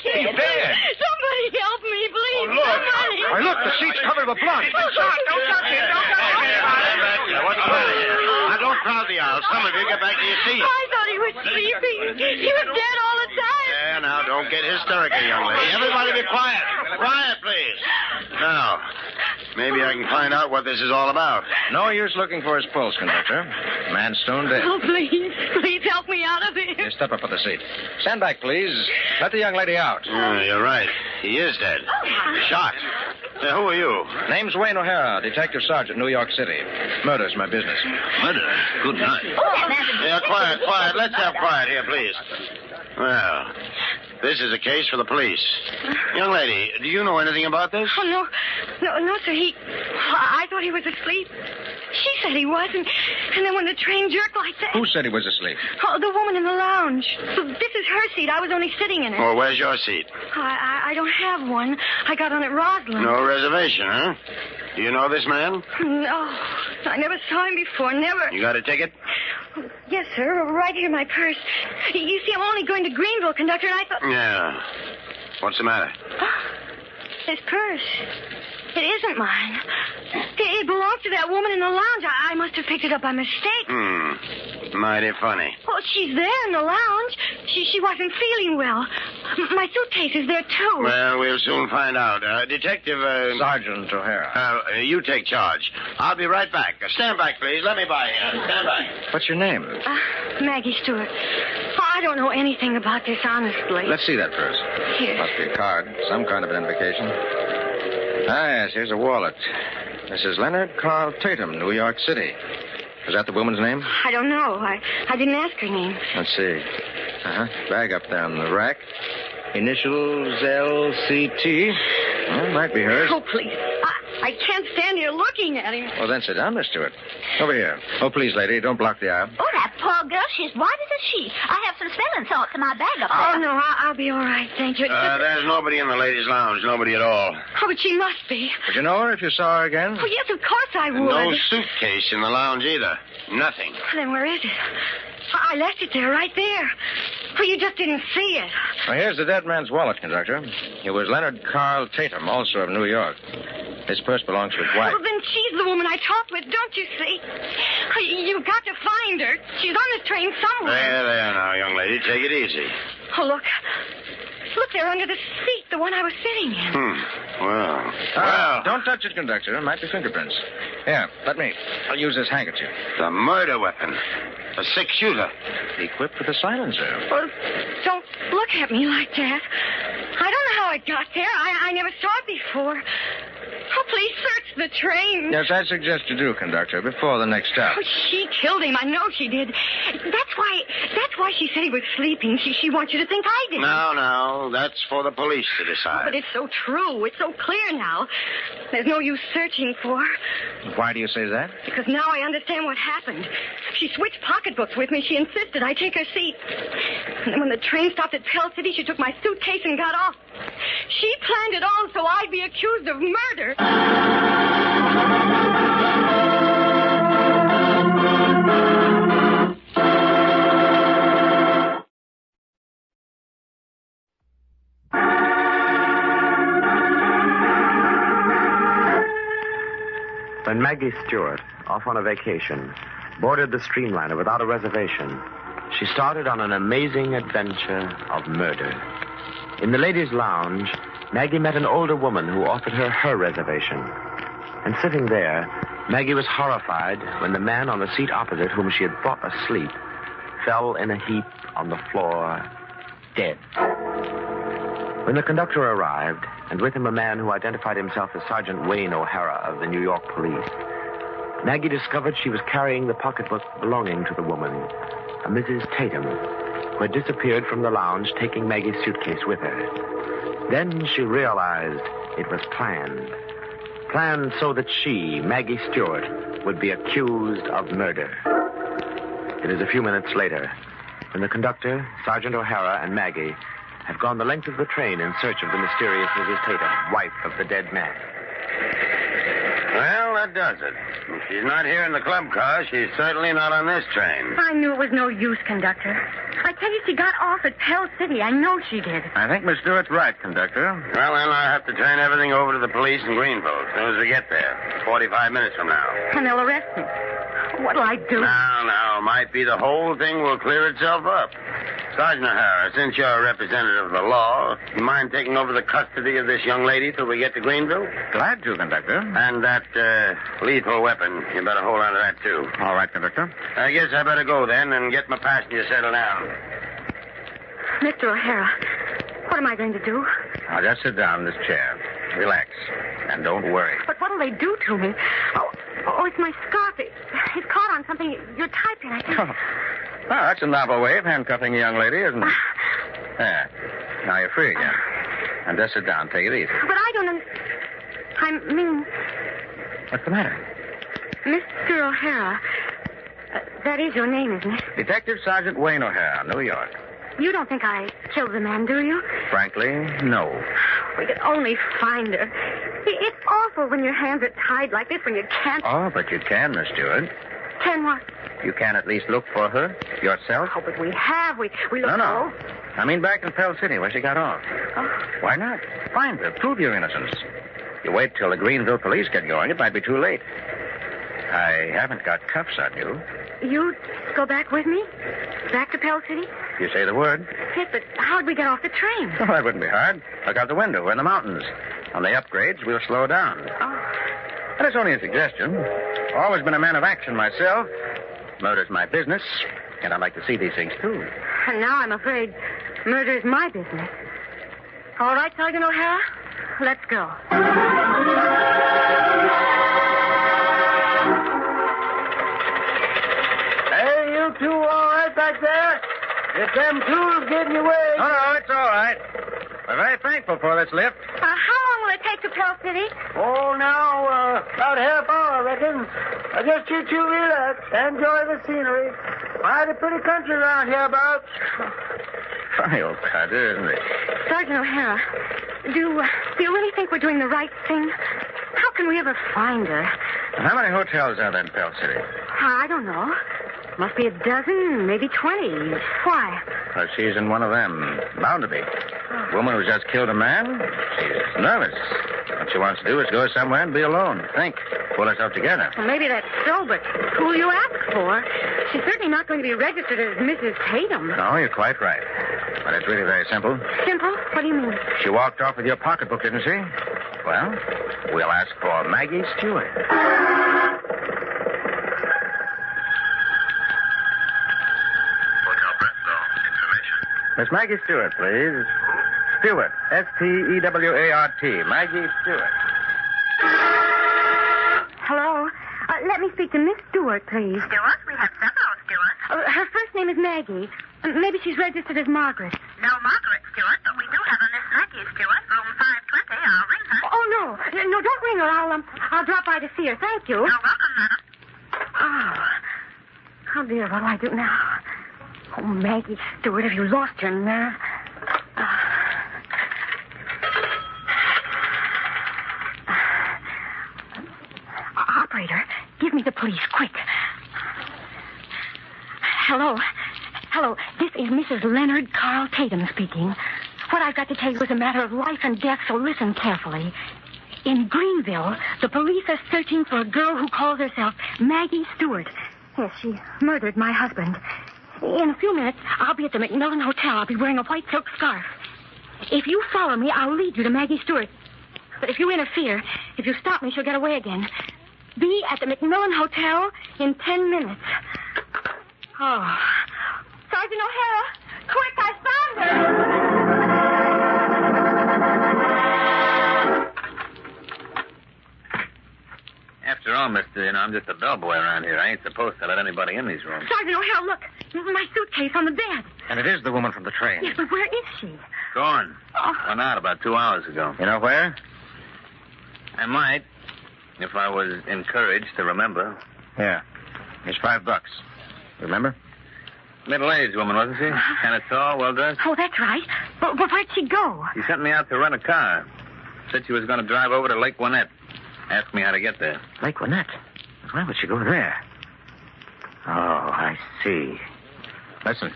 He's dead. Somebody help me, please. Oh, look. Somebody. Why, look, the seat's covered with blood. Don't touch him. What's the matter here? Now, don't crowd the aisle. Some of you get back to your seats. I thought he was sleeping. He was dead all the time. Yeah, now, don't get hysterical, young lady. Everybody be quiet. Quiet, please. Now, maybe I can find out what this is all about. No use looking for his pulse, conductor. Man's stone dead. Oh, please help me out of here. Here, step up for the seat. Stand back, please. Let the young lady out. You're right. He is dead. Shot. Who are you? Name's Wayne O'Hara, Detective Sergeant, New York City. Murder's my business. Murder? Good night. Yeah, quiet. Let's have quiet here, please. Well, this is a case for the police. Young lady, do you know anything about this? Oh, no, sir. I thought he was asleep. She said he was, and then when the train jerked like that... Who said he was asleep? Oh, the woman in the lounge. This is her seat. I was only sitting in it. Well, where's your seat? I don't have one. I got on at Roslyn. No reservation, huh? Do you know this man? No, I never saw him before, never. You got a ticket? Yes, sir. Right here in my purse. You see, I'm only going to Greenville, conductor, and I thought... Yeah. What's the matter? This purse. It isn't mine. It belongs to that woman in the lounge. I must have picked it up by mistake. Mighty funny. Well, she's there in the lounge. She wasn't feeling well. My suitcase is there, too. Well, we'll soon find out. Detective... Sergeant O'Hara. You take charge. I'll be right back. Stand back, please. Let me by. Stand back. What's your name? Maggie Stewart. I don't know anything about this, honestly. Let's see that first. Here. Must be a card. Some kind of identification. Ah, yes, here's a wallet. Mrs. Leonard Carl Tatum, New York City. Is that the woman's name? I don't know. I didn't ask her name. Let's see. Bag up there on the rack. Initials LCT. Well, might be hers. Oh, please. I can't stand here looking at him. Well, then sit down, Miss Stewart. Over here. Oh, please, lady, don't block the aisle. Oh, that poor girl. She's white as a sheet. I have some smelling salts in my bag up there. Oh, no, I'll be all right. Thank you. There's nobody in the ladies' lounge. Nobody at all. Oh, but she must be. Would you know her if you saw her again? Oh, yes, of course I would. No suitcase in the lounge either. Nothing. Then where is it? I left it there, right there. Well, you just didn't see it. Well, here's the dead man's wallet, conductor. It was Leonard Carl Tatum, also of New York. His purse belongs to his wife. Well, then she's the woman I talked with, don't you see? You've got to find her. She's on this train somewhere. There now, young lady. Take it easy. Oh, look. Look, there under the seat, the one I was sitting in. Well. Don't touch it, conductor. It might be fingerprints. Here, let me. I'll use this handkerchief. The murder weapon. A six-shooter. Equipped with a silencer. Well, don't look at me like that. I don't know how it got there. I never saw it before. Oh, please search the train. Yes, I suggest you do, conductor, before the next stop. Oh, she killed him. I know she did. That's why she said he was sleeping. She wants you to think I did. No, that's for the police to decide. But it's so true. It's so clear now. There's no use searching for her. Why do you say that? Because now I understand what happened. She switched pocketbooks with me. She insisted I take her seat. And then when the train stopped at Pell City, she took my suitcase and got off. She planned it all so I'd be accused of murder. When Maggie Stewart, off on a vacation, boarded the streamliner without a reservation, she started on an amazing adventure of murder. In the ladies' lounge, Maggie met an older woman who offered her reservation. And sitting there, Maggie was horrified when the man on the seat opposite, whom she had thought asleep, fell in a heap on the floor, dead. When the conductor arrived, and with him a man who identified himself as Sergeant Wayne O'Hara of the New York Police, Maggie discovered she was carrying the pocketbook belonging to the woman, a Mrs. Tatum, who had disappeared from the lounge, taking Maggie's suitcase with her. Then she realized it was planned. Planned so that she, Maggie Stewart, would be accused of murder. It is a few minutes later, when the conductor, Sergeant O'Hara, and Maggie have gone the length of the train in search of the mysterious Mrs. Tatum, wife of the dead man. Well, that does it. If she's not here in the club car, she's certainly not on this train. I knew it was no use, conductor. I tell you, she got off at Pell City. I know she did. I think Miss Stewart's right, conductor. Well, then I have to turn everything over to the police in Greenville as soon as we get there. 45 minutes from now. And they'll arrest me. What'll I do? No. Might be the whole thing will clear itself up. Sergeant O'Hara, since you're a representative of the law, you mind taking over the custody of this young lady till we get to Greenville? Glad to, conductor. And that lethal weapon, you better hold on to that, too. All right, conductor. I guess I better go then and get my passenger settled down. Mr. O'Hara, what am I going to do? Now, just sit down in this chair. Relax. And don't worry. But what'll they do to me? Oh, it's my scarf. It's caught on something you're typing, I think. Oh. Well, that's a novel way of handcuffing a young lady, isn't it? There. Now you're free again. And just sit down. Take it easy. But I don't I mean... What's the matter? Mr. O'Hara. That is your name, isn't it? Detective Sergeant Wayne O'Hara, New York. You don't think I killed the man, do you? Frankly, no. We could only find her. It's awful when your hands are tied like this, when you can't... Oh, but you can, Miss Stewart. Can what? You can at least look for her yourself. Oh, but we have. We look... No. I mean back in Pell City where she got off. Oh. Why not? Find her. Prove your innocence. You wait till the Greenville police get going, it might be too late. I haven't got cuffs on you. You'd go back with me? Back to Pell City? You say the word. Yes, but how'd we get off the train? Oh, that wouldn't be hard. Look out the window. We're in the mountains. On the upgrades, we'll slow down. Oh. But it's only a suggestion. Always been a man of action myself. Murder's my business, and I like to see these things through. And now I'm afraid murder's my business. All right, Sergeant O'Hara, let's go. Hey, you two all right back there? If them tools getting you away... No, it's all right. We're very thankful for this lift. How long will it take to Pell City? Oh, now, about half hour, I reckon. Just you two relax. Enjoy the scenery. Mighty pretty country around hereabouts. Funny old cutter, isn't it? Sergeant O'Hara, do you really think we're doing the right thing? How can we ever find her? How many hotels are there in Pell City? I don't know. Must be a dozen, maybe 20. Why? Well, she's in one of them. Bound to be. Woman who's just killed a man. She's nervous. What she wants to do is go somewhere and be alone. Think. Pull herself together. Well, maybe that's so, but who'll you ask for? She's certainly not going to be registered as Mrs. Tatum. No, you're quite right. But it's really very simple. Simple? What do you mean? She walked off with your pocketbook, didn't she? Well, we'll ask for Maggie Stewart. Miss Maggie Stewart, please. Stewart. Stewart. Maggie Stewart. let me speak to Miss Stewart, please. Stewart? We have several Stewarts. Her first name is Maggie. Maybe she's registered as Margaret. No Margaret Stewart, but we do have a Miss Maggie Stewart, room 520. I'll ring her. Oh, no. No, don't ring her. I'll drop by to see her. Thank you. You're welcome, madam. Oh, dear, what'll I do now? Oh, Maggie Stewart, have you lost your nerve? Operator, give me the police, quick. Hello. This is Mrs. Leonard Carl Tatum speaking. What I've got to tell you is a matter of life and death, so listen carefully. In Greenville, the police are searching for a girl who calls herself Maggie Stewart. Yes, she murdered my husband. In a few minutes, I'll be at the McMillan Hotel. I'll be wearing a white silk scarf. If you follow me, I'll lead you to Maggie Stewart. But if you interfere, if you stop me, she'll get away again. Be at the McMillan Hotel in 10 minutes. Oh. Sergeant O'Hara, quick, I found her! After all, mister, I'm just a bellboy around here. I ain't supposed to let anybody in these rooms. Sergeant O'Hara, look. My suitcase on the bed. And it is the woman from the train. Yes, but where is she? Gone. Went out about 2 hours ago. You know where? I might, if I was encouraged to remember. Here. Here's $5. Remember? Middle-aged woman, wasn't she? Kind of tall, well-dressed? Oh, that's right. But where'd she go? She sent me out to rent a car. Said she was going to drive over to Lake Winnett. Asked me how to get there. Lake Winnett? Why would she go there? Oh, I see. Listen,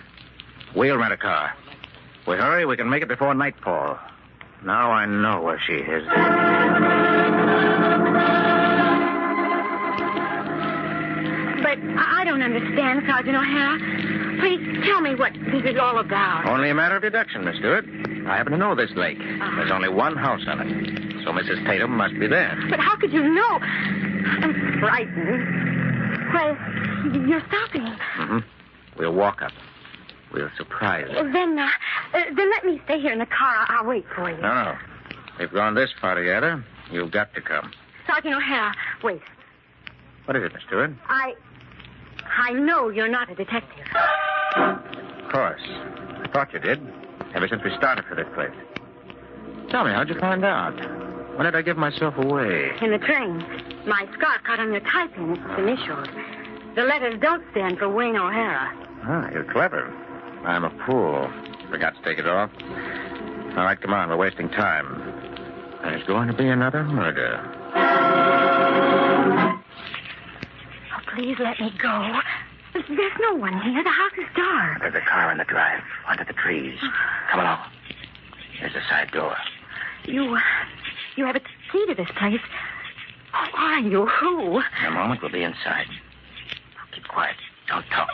we'll rent a car. We hurry, we can make it before nightfall. Now I know where she is. But I don't understand, Sergeant O'Hara. Please tell me what this is all about. Only a matter of deduction, Miss Stewart. I happen to know this lake. There's only one house on it. So Mrs. Tatum must be there. But how could you know? I'm frightened. Why, you're stopping. Mm-hmm. We'll walk up. We'll surprise her. Then let me stay here in the car. I'll wait for you. No. We've gone this far together. You've got to come. Sergeant O'Hara, wait. What is it, Miss Stewart? I know you're not a detective. Of course. I thought you did. Ever since we started for this place. Tell me, how'd you find out? When did I give myself away? In the train. My scarf caught on your tie pin. It's initialed. The letters don't stand for Wayne O'Hara. Ah, you're clever. I'm a fool. Forgot to take it off. All right, come on. We're wasting time. There's going to be another murder. Oh, please let me go. There's no one here. The house is dark. There's a car in the drive, under the trees. Come along. Here's the side door. You have a key to this place. Who are you? Who? In a moment, we'll be inside. Keep quiet. Don't talk.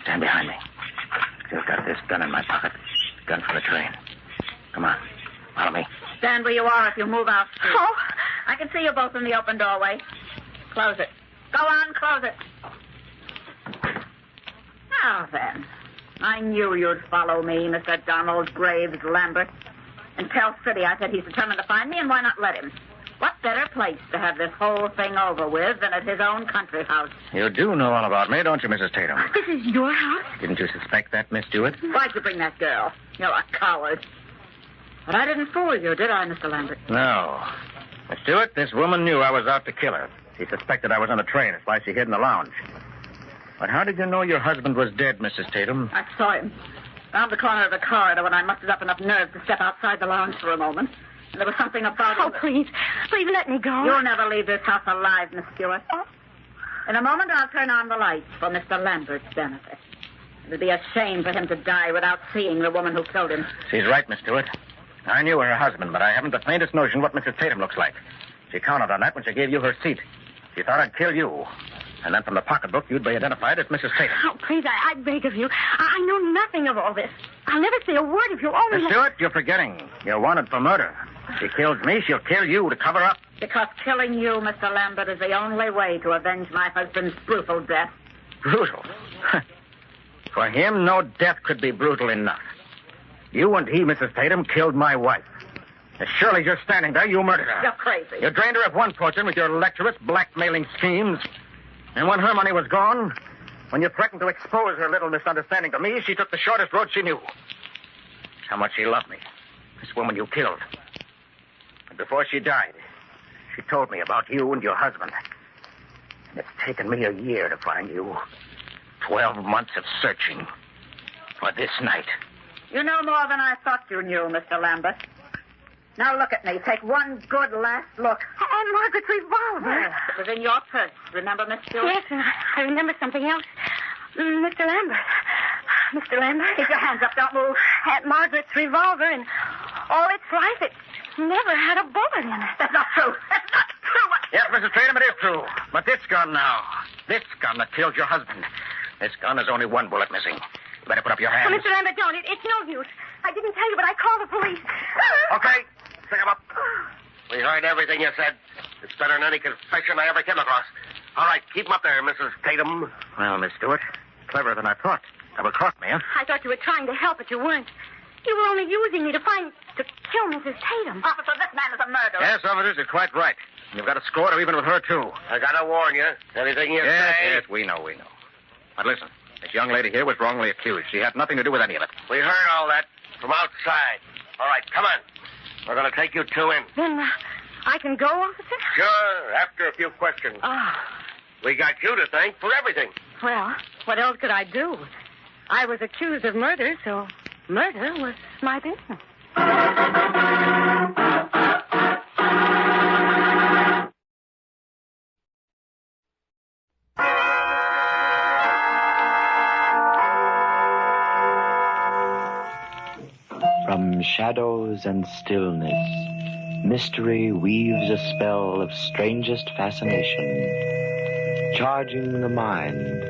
Stand behind me. Still got this gun in my pocket. Gun from the train. Come on. Follow me. Stand where you are if you move out. Oh, I can see you both in the open doorway. Close it. Go on, close it. Now then, I knew you'd follow me, Mr. Donald Graves Lambert. In Pell City, I said he's determined to find me, and why not let him? What better place to have this whole thing over with than at his own country house? You do know all about me, don't you, Mrs. Tatum? This is your house? Didn't you suspect that, Miss Stewart? Why'd you bring that girl? You're a coward. But I didn't fool you, did I, Mr. Lambert? No. Miss Stewart, this woman knew I was out to kill her. She suspected I was on the train. That's why she hid in the lounge. But how did you know your husband was dead, Mrs. Tatum? I saw him. Round the corner of the corridor when I mustered up enough nerve to step outside the lounge for a moment. And there was something about him. Oh, please let me go. You'll never leave this house alive, Miss Stewart. In a moment, I'll turn on the lights for Mr. Lambert's benefit. It would be a shame for him to die without seeing the woman who killed him. She's right, Miss Stewart. I knew her husband, but I haven't the faintest notion what Mrs. Tatum looks like. She counted on that when she gave you her seat. She thought I'd kill you. And then from the pocketbook, you'd be identified as Mrs. Tatum. Oh, please, I beg of you. I know nothing of all this. I'll never say a word if you'll only... Miss Stewart, you're forgetting. You're wanted for murder. If she kills me, she'll kill you to cover up. Because killing you, Mr. Lambert, is the only way to avenge my husband's brutal death. Brutal? For him, no death could be brutal enough. You and he, Mrs. Tatum, killed my wife. Surely you're standing there. You murdered her. You're crazy. You drained her of one fortune with your lecherous, blackmailing schemes. And when her money was gone, when you threatened to expose her little misunderstanding to me, she took the shortest road she knew. How much she loved me. This woman you killed. But before she died, she told me about you and your husband. And it's taken me a year to find you. 12 months of searching for this night. You know more than I thought you knew, Mr. Lambert. Now look at me. Take one good last look. And Margaret's revolver. Yes, it was in your purse. Remember, Miss Stewart? Yes, I remember something else. Mr. Lambert. Mr. Lambert. Keep your hands up. Don't move. Aunt Margaret's revolver and all its life, it never had a bullet in it. That's not true. That's not true. Yes, Mrs. Tatum, it is true. But this gun now. This gun that killed your husband. This gun has only one bullet missing. You better put up your hands. Oh, Mr. Lambert, don't. It's no use. I didn't tell you, but I called the police. Okay. Pick him up. We heard everything you said. It's better than any confession I ever came across. All right, keep him up there, Mrs. Tatum. Well, Miss Stewart, cleverer than I thought. Double-crossed me, huh? I thought you were trying to help, but you weren't. You were only using me to kill Mrs. Tatum. Officer, this man is a murderer. Yes, officers, you're quite right. You've got a score even with her, too. I gotta warn you. Anything you say... Yes, we know. But listen, this young lady here was wrongly accused. She had nothing to do with any of it. We heard all that from outside. All right, come on. We're going to take you two in. Then I can go, officer? Sure, after a few questions. We got you to thank for everything. Well, what else could I do? I was accused of murder, so murder was my business. From shadows and stillness, mystery weaves a spell of strangest fascination, charging the mind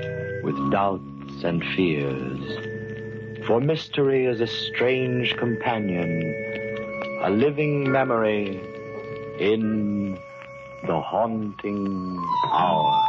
with doubts and fears. For mystery is a strange companion, a living memory in the haunting hour.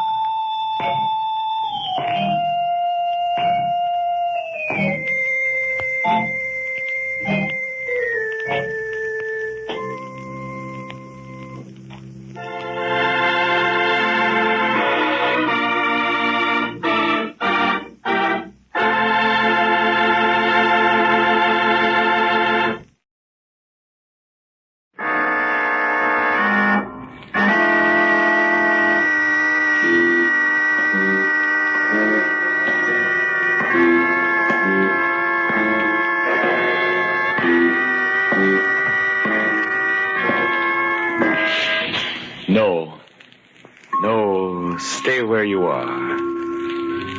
No, stay where you are.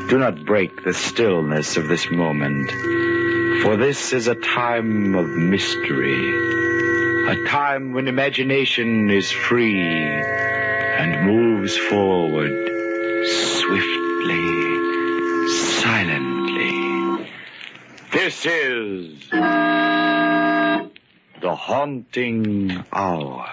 Do not break the stillness of this moment, for this is a time of mystery, a time when imagination is free and moves forward swiftly, silently. This is the haunting hour.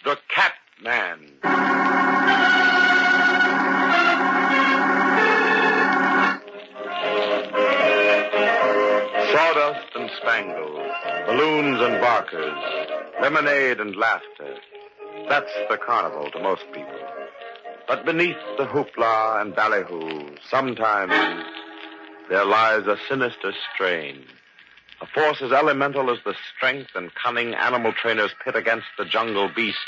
The Cat Man. Sawdust and spangles, balloons and barkers, lemonade and laughter. That's the carnival to most people. But beneath the hoopla and ballyhoo, sometimes there lies a sinister strain. A force as elemental as the strength and cunning animal trainers pit against the jungle beast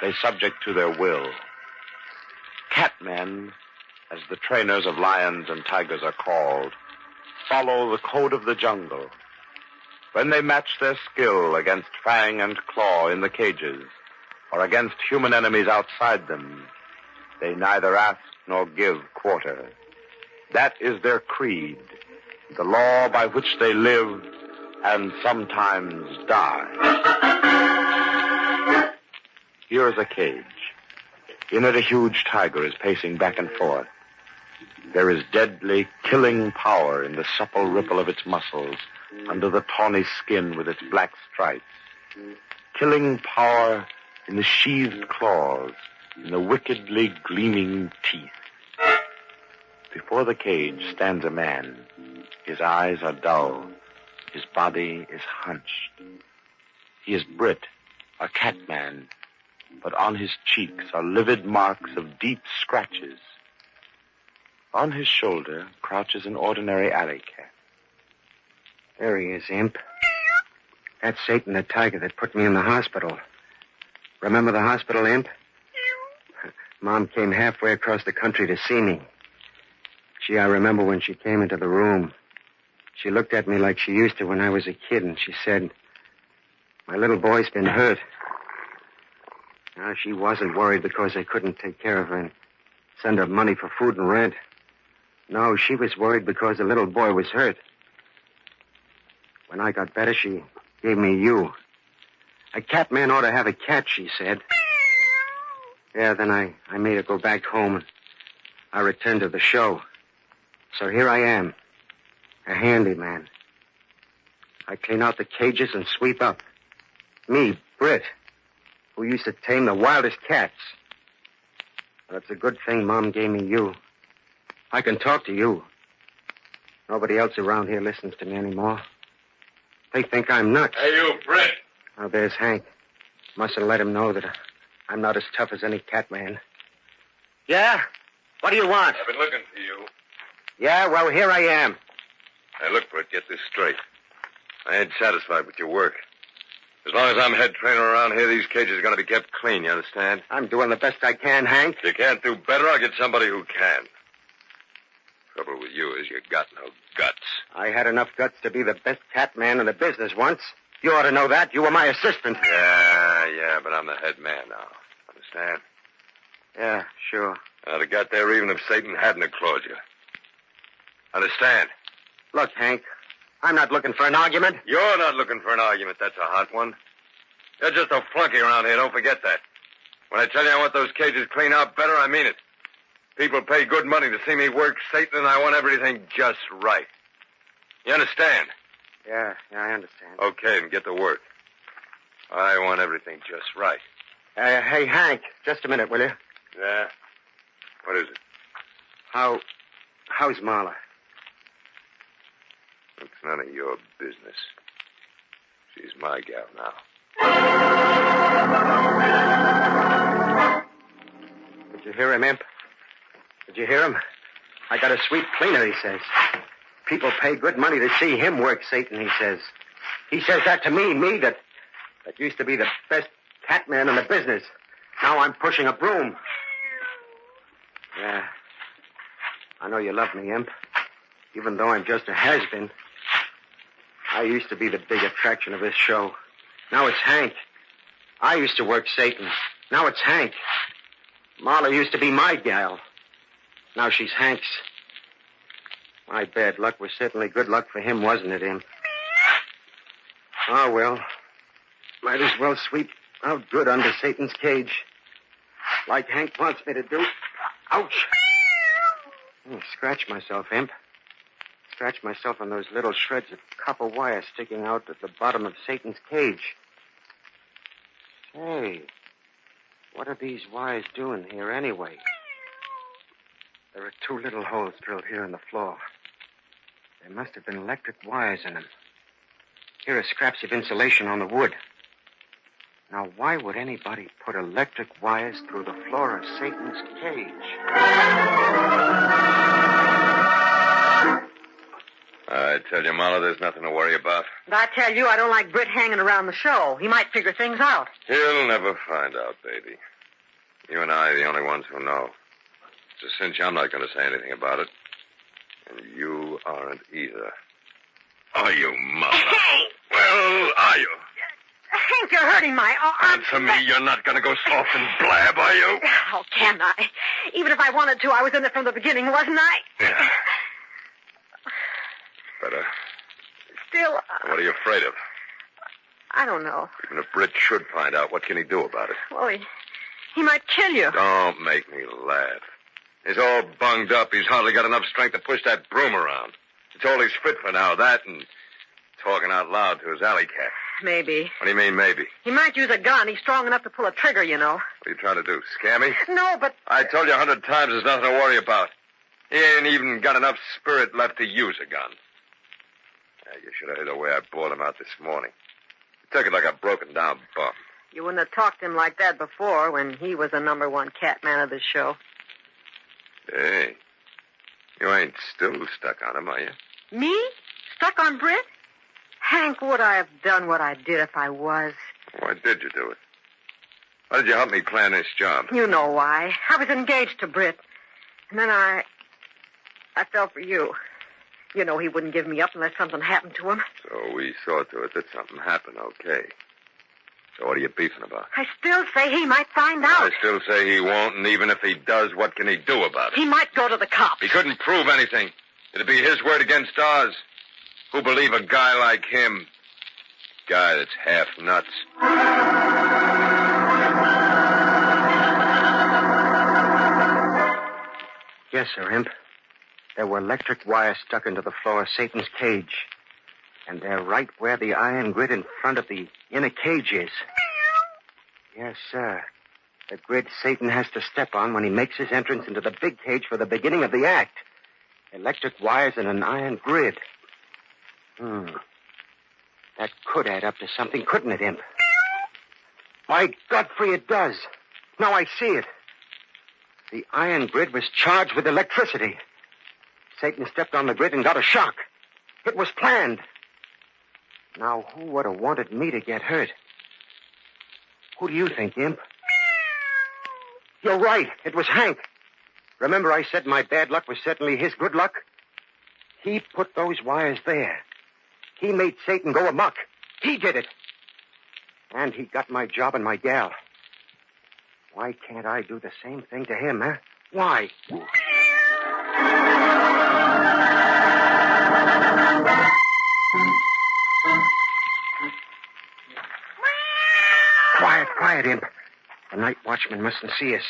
they subject to their will. Catmen, as the trainers of lions and tigers are called, follow the code of the jungle. When they match their skill against fang and claw in the cages, or against human enemies outside them, they neither ask nor give quarter. That is their creed, the law by which they live and sometimes die. Here is a cage. In it, a huge tiger is pacing back and forth. There is deadly, killing power in the supple ripple of its muscles under the tawny skin with its black stripes. Killing power in the sheathed claws, in the wickedly gleaming teeth. Before the cage stands a man. His eyes are dull. His body is hunched. He is Britt, a cat man, but on his cheeks are livid marks of deep scratches. On his shoulder crouches an ordinary alley cat. There he is, Imp. That's Satan the tiger that put me in the hospital. Remember the hospital, Imp? Mom came halfway across the country to see me. Gee, I remember when she came into the room. She looked at me like she used to when I was a kid, and she said, "My little boy's been hurt." Now, she wasn't worried because I couldn't take care of her and send her money for food and rent. No, she was worried because the little boy was hurt. When I got better, she gave me you. A cat man ought to have a cat, she said. Yeah, then I made her go back home, and I returned to the show. So here I am, a handyman. I clean out the cages and sweep up. Me, Britt, who used to tame the wildest cats. But it's a good thing Mom gave me you. I can talk to you. Nobody else around here listens to me anymore. They think I'm nuts. Hey, you, Britt. Oh, there's Hank. Mustn't let him know that I'm not as tough as any cat man. Yeah? What do you want? I've been looking for you. Yeah, well, here I am. Hey, look, Britt, get this straight. I ain't satisfied with your work. As long as I'm head trainer around here, these cages are going to be kept clean, you understand? I'm doing the best I can, Hank. If you can't do better, I'll get somebody who can. Trouble with you is you got no guts. I had enough guts to be the best cat man in the business once. You ought to know that. You were my assistant. Yeah, but I'm the head man now. Understand? Yeah, sure. I'd have got there even if Satan hadn't have clawed you. Understand? Look, Hank, I'm not looking for an argument. You're not looking for an argument. That's a hot one. You're just a flunky around here. Don't forget that. When I tell you I want those cages cleaned out better, I mean it. People pay good money to see me work Satan, and I want everything just right. You understand? Yeah, I understand. Okay, then get to work. I want everything just right. Hey, Hank, just a minute, will you? Yeah? What is it? How's Marla? It's none of your business. She's my gal now. Did you hear him, Imp? Did you hear him? I got a sweet cleaner, he says. People pay good money to see him work Satan, he says. He says that to me that used to be the best cat man in the business. Now I'm pushing a broom. Yeah. I know you love me, Imp. Even though I'm just a has-been. I used to be the big attraction of this show. Now it's Hank. I used to work Satan. Now it's Hank. Marla used to be my gal. Now she's Hank's. My bad luck was certainly good luck for him, wasn't it, Imp? Oh, well. Might as well sweep out good under Satan's cage. Like Hank wants me to do. Ouch! Scratch myself, Imp. Scratch myself on those little shreds of copper wire sticking out at the bottom of Satan's cage. Say, what are these wires doing here anyway? There are 2 little holes drilled here in the floor. There must have been electric wires in them. Here are scraps of insulation on the wood. Now, why would anybody put electric wires through the floor of Satan's cage? I tell you, Marla, there's nothing to worry about. And I tell you, I don't like Britt hanging around the show. He might figure things out. He'll never find out, baby. You and I are the only ones who know. It's a cinch I'm not going to say anything about it. And you aren't either. Are you, Marla? Hey! Well, are you? Hank, you're hurting my arm. Answer me. You're not going to go soft and blab, are you? How can I? Even if I wanted to, I was in it from the beginning, wasn't I? Yeah. Better. Still... What are you afraid of? I don't know. Even if Britt should find out, what can he do about it? Well, he might kill you. Don't make me laugh. He's all bunged up. He's hardly got enough strength to push that broom around. It's all he's fit for now, that, and talking out loud to his alley cat. Maybe. What do you mean, maybe? He might use a gun. He's strong enough to pull a trigger, you know. What are you trying to do, scare me? No, but... I told you 100 times there's nothing to worry about. He ain't even got enough spirit left to use a gun. Yeah, you should have heard the way I bawled him out this morning. He took it like a broken-down bum. You wouldn't have talked to him like that before when he was the #1 cat man of the show. Hey, you ain't still stuck on him, are you? Me? Stuck on Britt? Hank, would I have done what I did if I was? Why did you do it? Why did you help me plan this job? You know why. I was engaged to Britt. And then I fell for you. You know he wouldn't give me up unless something happened to him. So we saw to it that something happened, okay. So what are you beefing about? I still say he might find out. I still say he won't, and even if he does, what can he do about it? He might go to the cops. He couldn't prove anything. It'd be his word against ours. Who believe a guy like him? Guy that's half nuts. Yes, sir, Imp. There were electric wires stuck into the floor of Satan's cage. And they're right where the iron grid in front of the inner cage is. Yes, sir. The grid Satan has to step on when he makes his entrance into the big cage for the beginning of the act. Electric wires and an iron grid. That could add up to something, couldn't it, Imp? My Godfrey, it does. Now I see it. The iron grid was charged with electricity. Satan stepped on the grid and got a shock. It was planned. Now, who would have wanted me to get hurt? Who do you think, Imp? You're right. It was Hank. Remember I said my bad luck was certainly his good luck? He put those wires there. He made Satan go amok. He did it. And he got my job and my gal. Why can't I do the same thing to him, huh? Why? Quiet, Imp. The night watchman mustn't see us.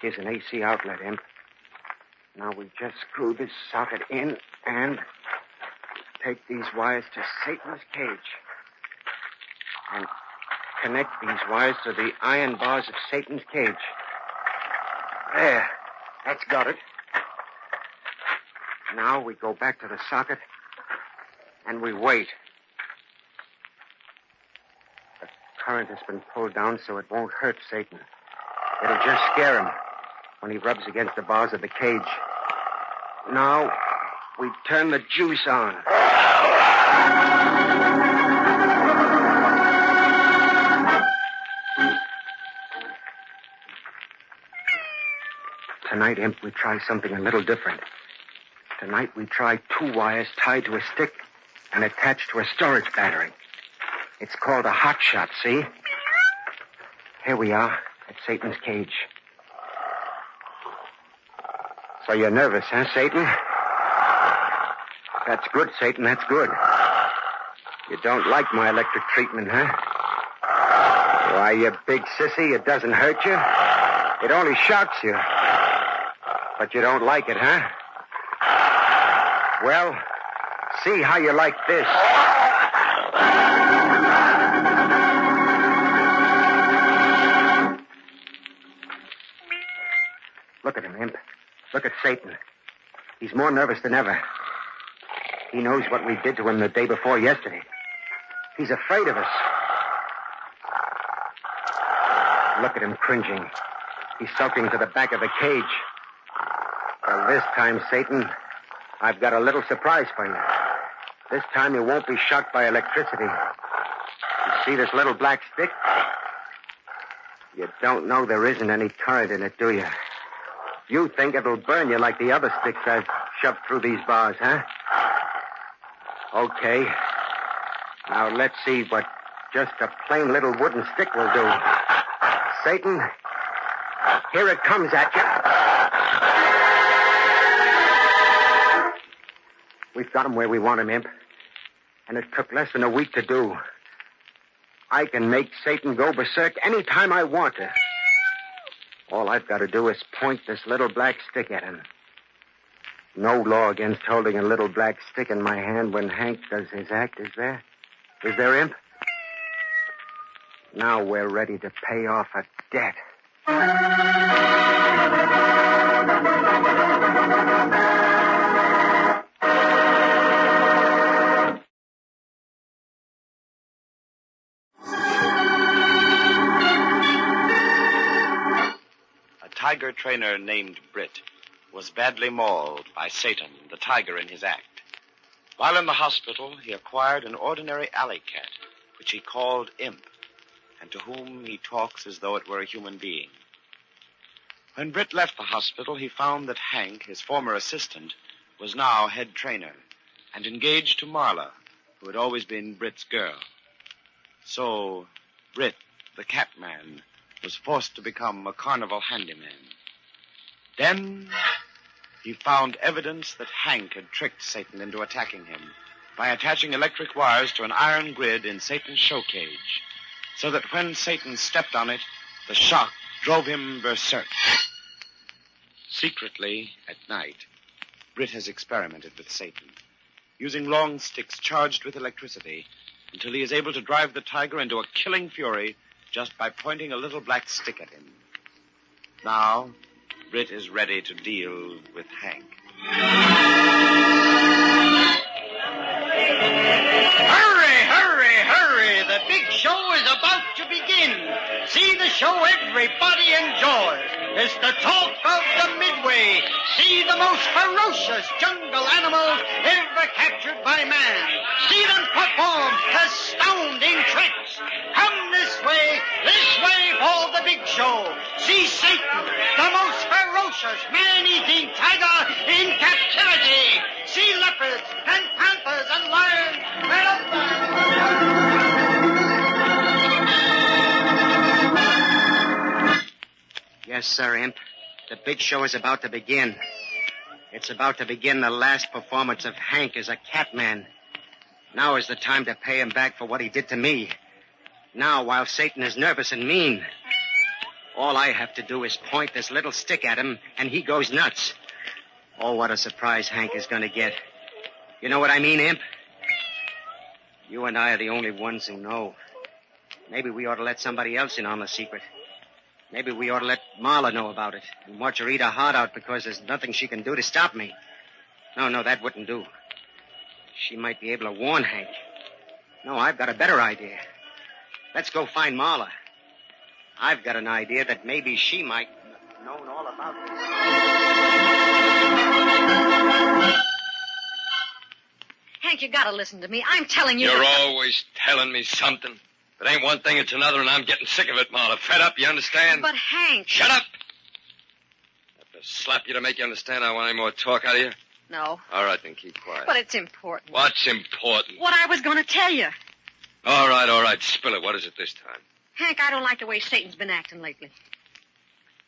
Here's an AC outlet, Imp. Now we just screw this socket in and take these wires to Satan's cage. And connect these wires to the iron bars of Satan's cage. There. That's got it. Now we go back to the socket and we wait. The current has been pulled down so it won't hurt Satan. It'll just scare him when he rubs against the bars of the cage. Now we turn the juice on. Tonight, Imp, we try something a little different. Tonight, we try 2 wires tied to a stick and attached to a storage battery. It's called a hot shot, see? Here we are at Satan's cage. So you're nervous, huh, Satan? That's good, Satan, that's good. You don't like my electric treatment, huh? Why, you big sissy, it doesn't hurt you. It only shocks you. But you don't like it, huh? Well, see how you like this. Look at him, Imp. Look at Satan. He's more nervous than ever. He knows what we did to him the day before yesterday. He's afraid of us. Look at him cringing. He's sulking to the back of the cage. Well, this time, Satan, I've got a little surprise for you. This time you won't be shocked by electricity. You see this little black stick? You don't know there isn't any current in it, do you? You think it'll burn you like the other sticks I've shoved through these bars, huh? Okay. Now let's see what just a plain little wooden stick will do. Satan, here it comes at you. We've got him where we want him, Imp. And it took less than a week to do. I can make Satan go berserk any time I want to. All I've got to do is point this little black stick at him. No law against holding a little black stick in my hand when Hank does his act, is there? Is there, Imp? Now we're ready to pay off a debt. A tiger trainer named Britt was badly mauled by Satan, the tiger, in his act. While in the hospital, he acquired an ordinary alley cat, which he called Imp, and to whom he talks as though it were a human being. When Britt left the hospital, he found that Hank, his former assistant, was now head trainer and engaged to Marla, who had always been Britt's girl. So, Britt, the cat man, was forced to become a carnival handyman. Then he found evidence that Hank had tricked Satan into attacking him by attaching electric wires to an iron grid in Satan's show cage, so that when Satan stepped on it, the shock drove him berserk. Secretly, at night, Britt has experimented with Satan, using long sticks charged with electricity until he is able to drive the tiger into a killing fury just by pointing a little black stick at him. Now, Britt is ready to deal with Hank. Hurry, hurry, hurry! The big show is about to begin. See the show everybody enjoys. It's the talk of the Midway. See the most ferocious jungle animals ever captured by man. See them perform astounding tricks. Come this way for the big show. See Satan, the most ferocious man-eating tiger in captivity. See leopards and panthers and lions Yes, sir, Imp. The big show is about to begin. It's about to begin the last performance of Hank as a catman. Now is the time to pay him back for what he did to me. Now, while Satan is nervous and mean. All I have to do is point this little stick at him, and he goes nuts. Oh, what a surprise Hank is going to get. You know what I mean, Imp? You and I are the only ones who know. Maybe we ought to let somebody else in on the secret. Maybe we ought to let Marla know about it and watch her eat her heart out because there's nothing she can do to stop me. No, that wouldn't do. She might be able to warn Hank. No, I've got a better idea. Let's go find Marla. I've got an idea that maybe she might have known all about this. Hank, you gotta listen to me. I'm telling you. You're always telling me something. If it ain't one thing, it's another, and I'm getting sick of it, Marla. Fed up, you understand? But, Hank... Shut up! I have to slap you to make you understand I want any more talk out of you? No. All right, then keep quiet. But it's important. What's important? What I was going to tell you. All right. Spill it. What is it this time? Hank, I don't like the way Satan's been acting lately.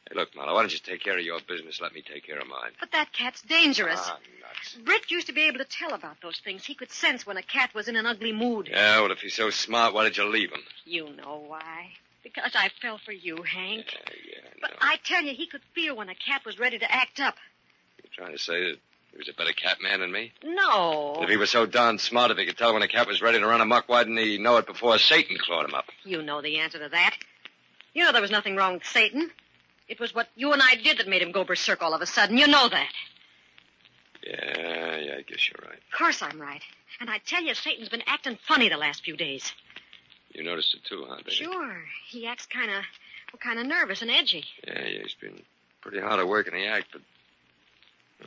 Hey, look, Marla, why don't you take care of your business? Let me take care of mine. But that cat's dangerous. Ah, nuts. Britt used to be able to tell about those things. He could sense when a cat was in an ugly mood. Yeah, well, if he's so smart, why did you leave him? You know why. Because I fell for you, Hank. Yeah, I know. But I tell you, he could feel when a cat was ready to act up. You're trying to say that he was a better cat man than me? No. If he was so darn smart, if he could tell when a cat was ready to run amok, why didn't he know it before Satan clawed him up? You know the answer to that. You know there was nothing wrong with Satan. It was what you and I did that made him go berserk all of a sudden. You know that. Yeah, I guess you're right. Of course I'm right. And I tell you, Satan's been acting funny the last few days. You noticed it too, huh, baby? Sure. He acts kind of nervous and edgy. Yeah, he's been pretty hard at work in the act, but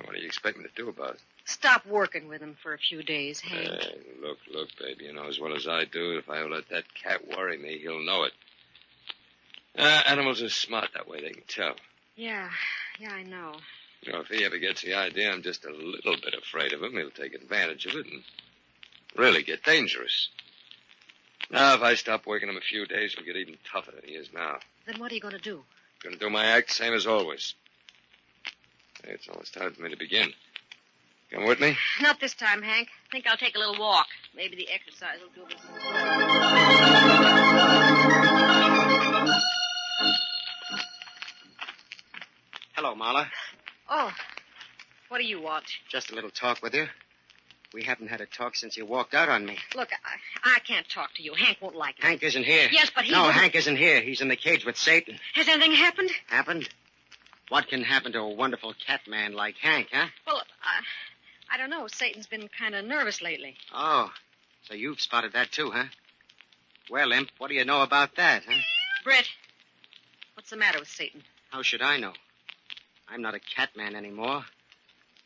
what do you expect me to do about it? Stop working with him for a few days, Hank. Hey, look, baby, you know as well as I do, if I let that cat worry me, he'll know it. Animals are smart that way, they can tell. Yeah, I know. You know, if he ever gets the idea I'm just a little bit afraid of him, he'll take advantage of it and really get dangerous. Now, if I stop working him a few days, he'll get even tougher than he is now. Then what are you going to do? Going to do my act same as always. Hey, it's almost time for me to begin. Come with me? Not this time, Hank. I think I'll take a little walk. Maybe the exercise will do it. Hello, Marla. Oh, What do you want? Just a little talk with you. We haven't had a talk since you walked out on me. Look, I can't talk to you. Hank won't like it. Hank isn't here. Yes, but he No, wouldn't- Hank isn't here. He's in the cage with Satan. Has anything happened? Happened? What can happen to a wonderful cat man like Hank, huh? Well, I don't know. Satan's been kind of nervous lately. Oh, so you've spotted that too, huh? Well, Imp, what do you know about that, huh? Britt, what's the matter with Satan? How should I know? I'm not a cat man anymore.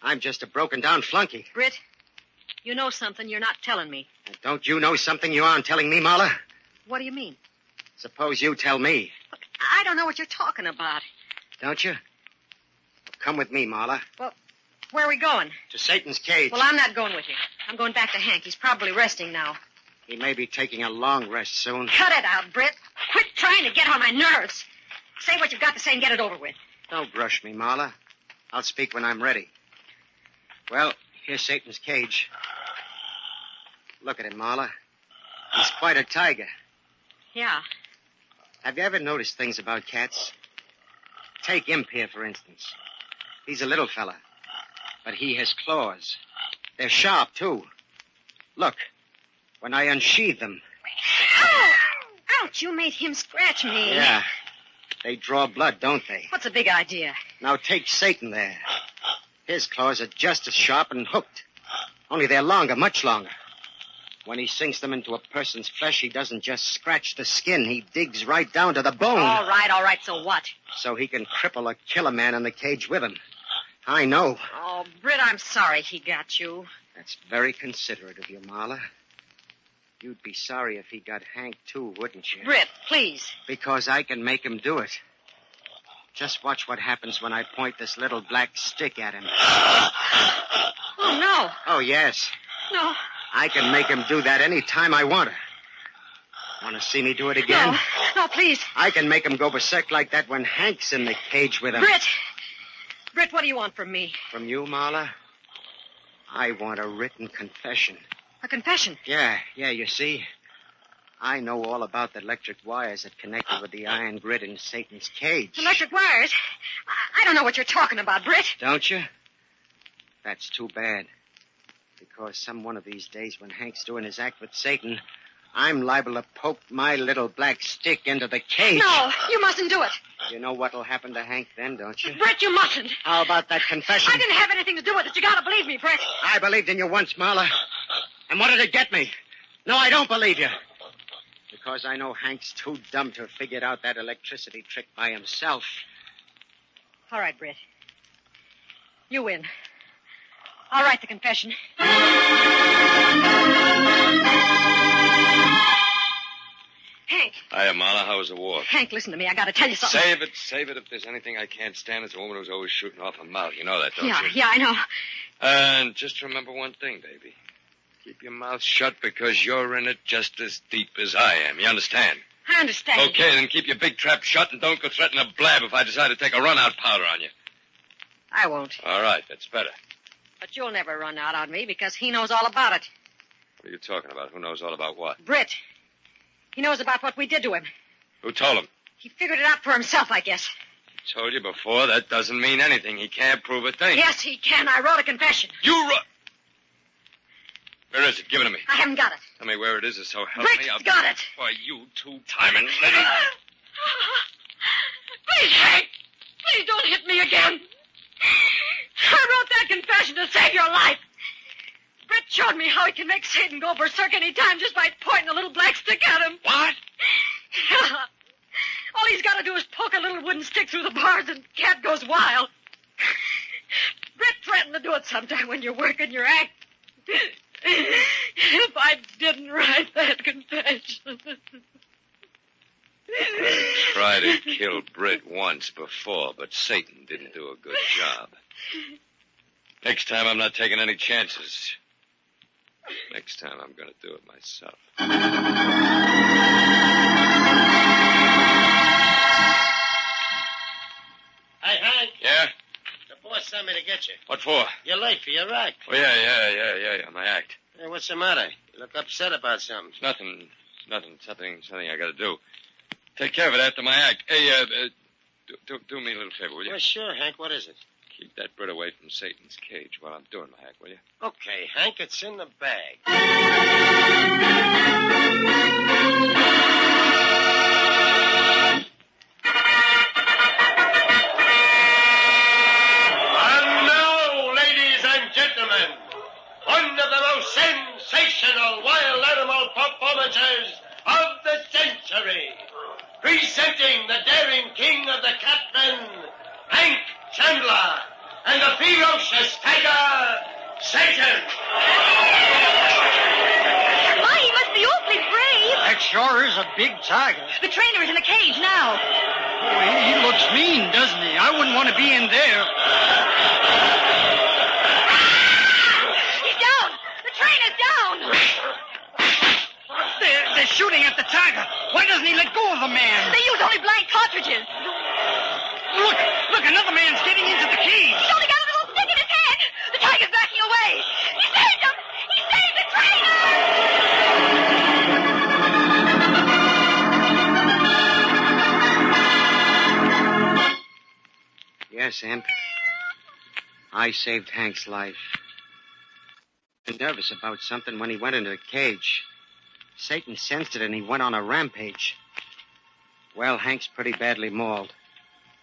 I'm just a broken-down flunky. Britt, you know something you're not telling me. And don't you know something you aren't telling me, Marla? What do you mean? Suppose you tell me. Look, I don't know what you're talking about. Don't you? Come with me, Marla. Well, where are we going? To Satan's cage. Well, I'm not going with you. I'm going back to Hank. He's probably resting now. He may be taking a long rest soon. Cut it out, Britt. Quit trying to get on my nerves. Say what you've got to say and get it over with. Don't rush me, Marla. I'll speak when I'm ready. Well, here's Satan's cage. Look at him, Marla. He's quite a tiger. Yeah. Have you ever noticed things about cats? Take Imp here, for instance. He's a little fella, but he has claws. They're sharp, too. Look, when I unsheathe them. Ow! Ouch, you made him scratch me. Yeah. They draw blood, don't they? What's the big idea? Now take Satan there. His claws are just as sharp and hooked. Only they're longer, much longer. When he sinks them into a person's flesh, he doesn't just scratch the skin. He digs right down to the bone. All right, so what? So he can cripple or kill a man in the cage with him. I know. Oh, Britt, I'm sorry he got you. That's very considerate of you, Marla. You'd be sorry if he got Hank, too, wouldn't you? Britt, please. Because I can make him do it. Just watch what happens when I point this little black stick at him. Oh, no. Oh, yes. No. I can make him do that any time I want to. Want to see me do it again? No, please. I can make him go berserk like that when Hank's in the cage with him. Britt, what do you want from me? From you, Marla? I want a written confession. A confession? Yeah, you see. I know all about the electric wires that connected with the iron grid in Satan's cage. Electric wires? I don't know what you're talking about, Britt. Don't you? That's too bad. Because some one of these days when Hank's doing his act with Satan, I'm liable to poke my little black stick into the cage. No, you mustn't do it. You know what'll happen to Hank then, don't you? Britt, you mustn't. How about that confession? I didn't have anything to do with it. You gotta believe me, Britt. I believed in you once, Marla. And what did it get me? No, I don't believe you. Because I know Hank's too dumb to have figured out that electricity trick by himself. All right, Britt. You win. I'll write the confession. Hank. Hiya, Marla. How was the war? Hank, listen to me. I gotta tell you something. Save it. If there's anything I can't stand, it's a woman who's always shooting off her mouth. You know that, don't you? Yeah, I know. And just remember one thing, baby. Keep your mouth shut because you're in it just as deep as I am. You understand? I understand. Okay, then keep your big trap shut and don't go threaten a blab if I decide to take a run-out powder on you. I won't. All right, that's better. But you'll never run out on me because he knows all about it. What are you talking about? Who knows all about what? Britt. He knows about what we did to him. Who told him? He figured it out for himself, I guess. I told you before, that doesn't mean anything. He can't prove a thing. Yes, he can. I wrote a confession. You wrote... Where is it? Give it to me. I haven't got it. Tell me where it is, so help Britt's me. I'll got it. Why, you two-timing lady. Please, Hank. Please don't hit me again. I wrote that confession to save your life. Britt showed me how he can make Satan go berserk any time just by pointing a little black stick at him. What? Yeah. All he's got to do is poke a little wooden stick through the bars and Cat goes wild. Britt threatened to do it sometime when you're working your act. If I didn't write that confession. I tried to kill Britt once before, but Satan didn't do a good job. Next time, I'm not taking any chances. Next time, I'm going to do it myself. Hey, Hank. Yeah? The boss sent me to get you. What for? You're late for your act. Oh, yeah, my act. Hey, what's the matter? You look upset about something. Nothing. Something I got to do. Take care of it after my act. Hey, do me a little favor, will you? Well, sure, Hank. What is it? Keep that bird away from Satan's cage while I'm doing my act, will you? Okay, Hank, it's in the bag. And now, ladies and gentlemen, one of the most sensational wild animal performances of the century. Presenting the daring king of the catmen, Hank Chandler, and the ferocious tiger, Satan. My, he must be awfully brave. That sure is a big tiger. The trainer is in the cage now. Oh, he looks mean, doesn't he? I wouldn't want to be in there. He's down. The trainer's down. They're shooting at the tiger. Why doesn't he let go of the man? They use only blank cartridges. Look, another man's getting into the cage. He's only got a little stick in his hand. The tiger's backing away. He saved him. He saved the trainer. Yes, Imp. I saved Hank's life. I was nervous about something when he went into the cage. Satan sensed it and he went on a rampage. Well, Hank's pretty badly mauled.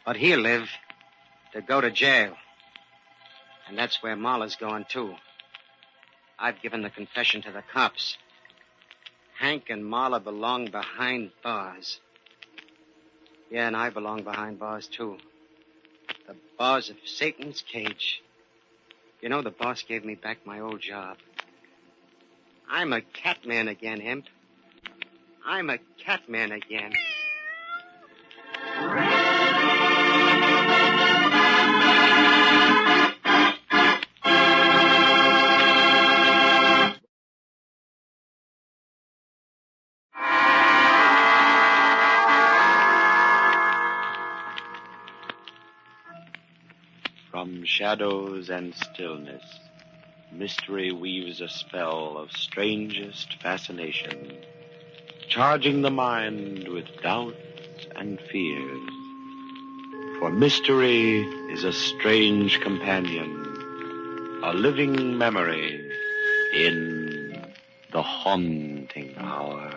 But he'll live to go to jail. And that's where Marla's going, too. I've given the confession to the cops. Hank and Marla belong behind bars. Yeah, and I belong behind bars, too. The bars of Satan's cage. You know, the boss gave me back my old job. I'm a catman again, Imp. I'm a catman again. From shadows and stillness, mystery weaves a spell of strangest fascination, charging the mind with doubts and fears. For mystery is a strange companion, a living memory in the haunting hour.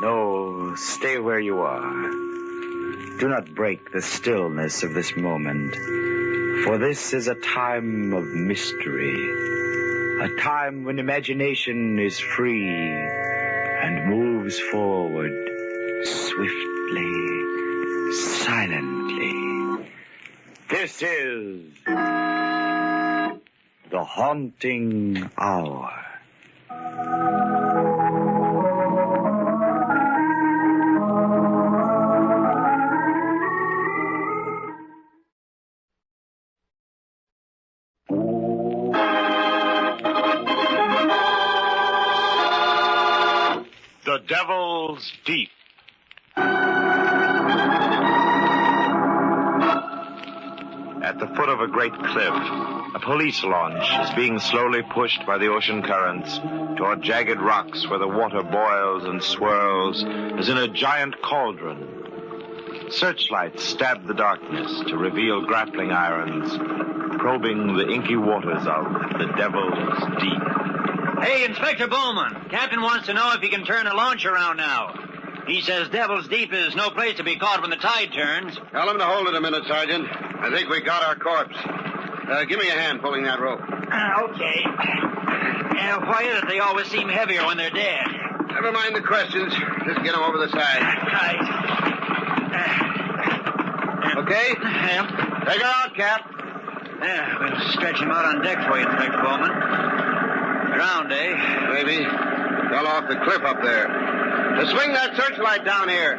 No, stay where you are. Do not break the stillness of this moment, for this is a time of mystery, a time when imagination is free and moves forward swiftly, silently. This is the haunting hour. The Devil's Deep. At the foot of a great cliff, a police launch is being slowly pushed by the ocean currents toward jagged rocks where the water boils and swirls as in a giant cauldron. Searchlights stab the darkness to reveal grappling irons, probing the inky waters of the Devil's Deep. Hey, Inspector Bowman. Captain wants to know if he can turn the launch around now. He says Devil's Deep is no place to be caught when the tide turns. Tell him to hold it a minute, Sergeant. I think we got our corpse. Give me a hand pulling that rope. Okay. Why is it they always seem heavier when they're dead? Never mind the questions. Just get them over the side. Right. Okay? Yeah. Take her out, Cap. Yeah, we'll stretch him out on deck for you, Inspector Bowman. Drowned, eh? Maybe. Fell off the cliff up there. Swing that searchlight down here.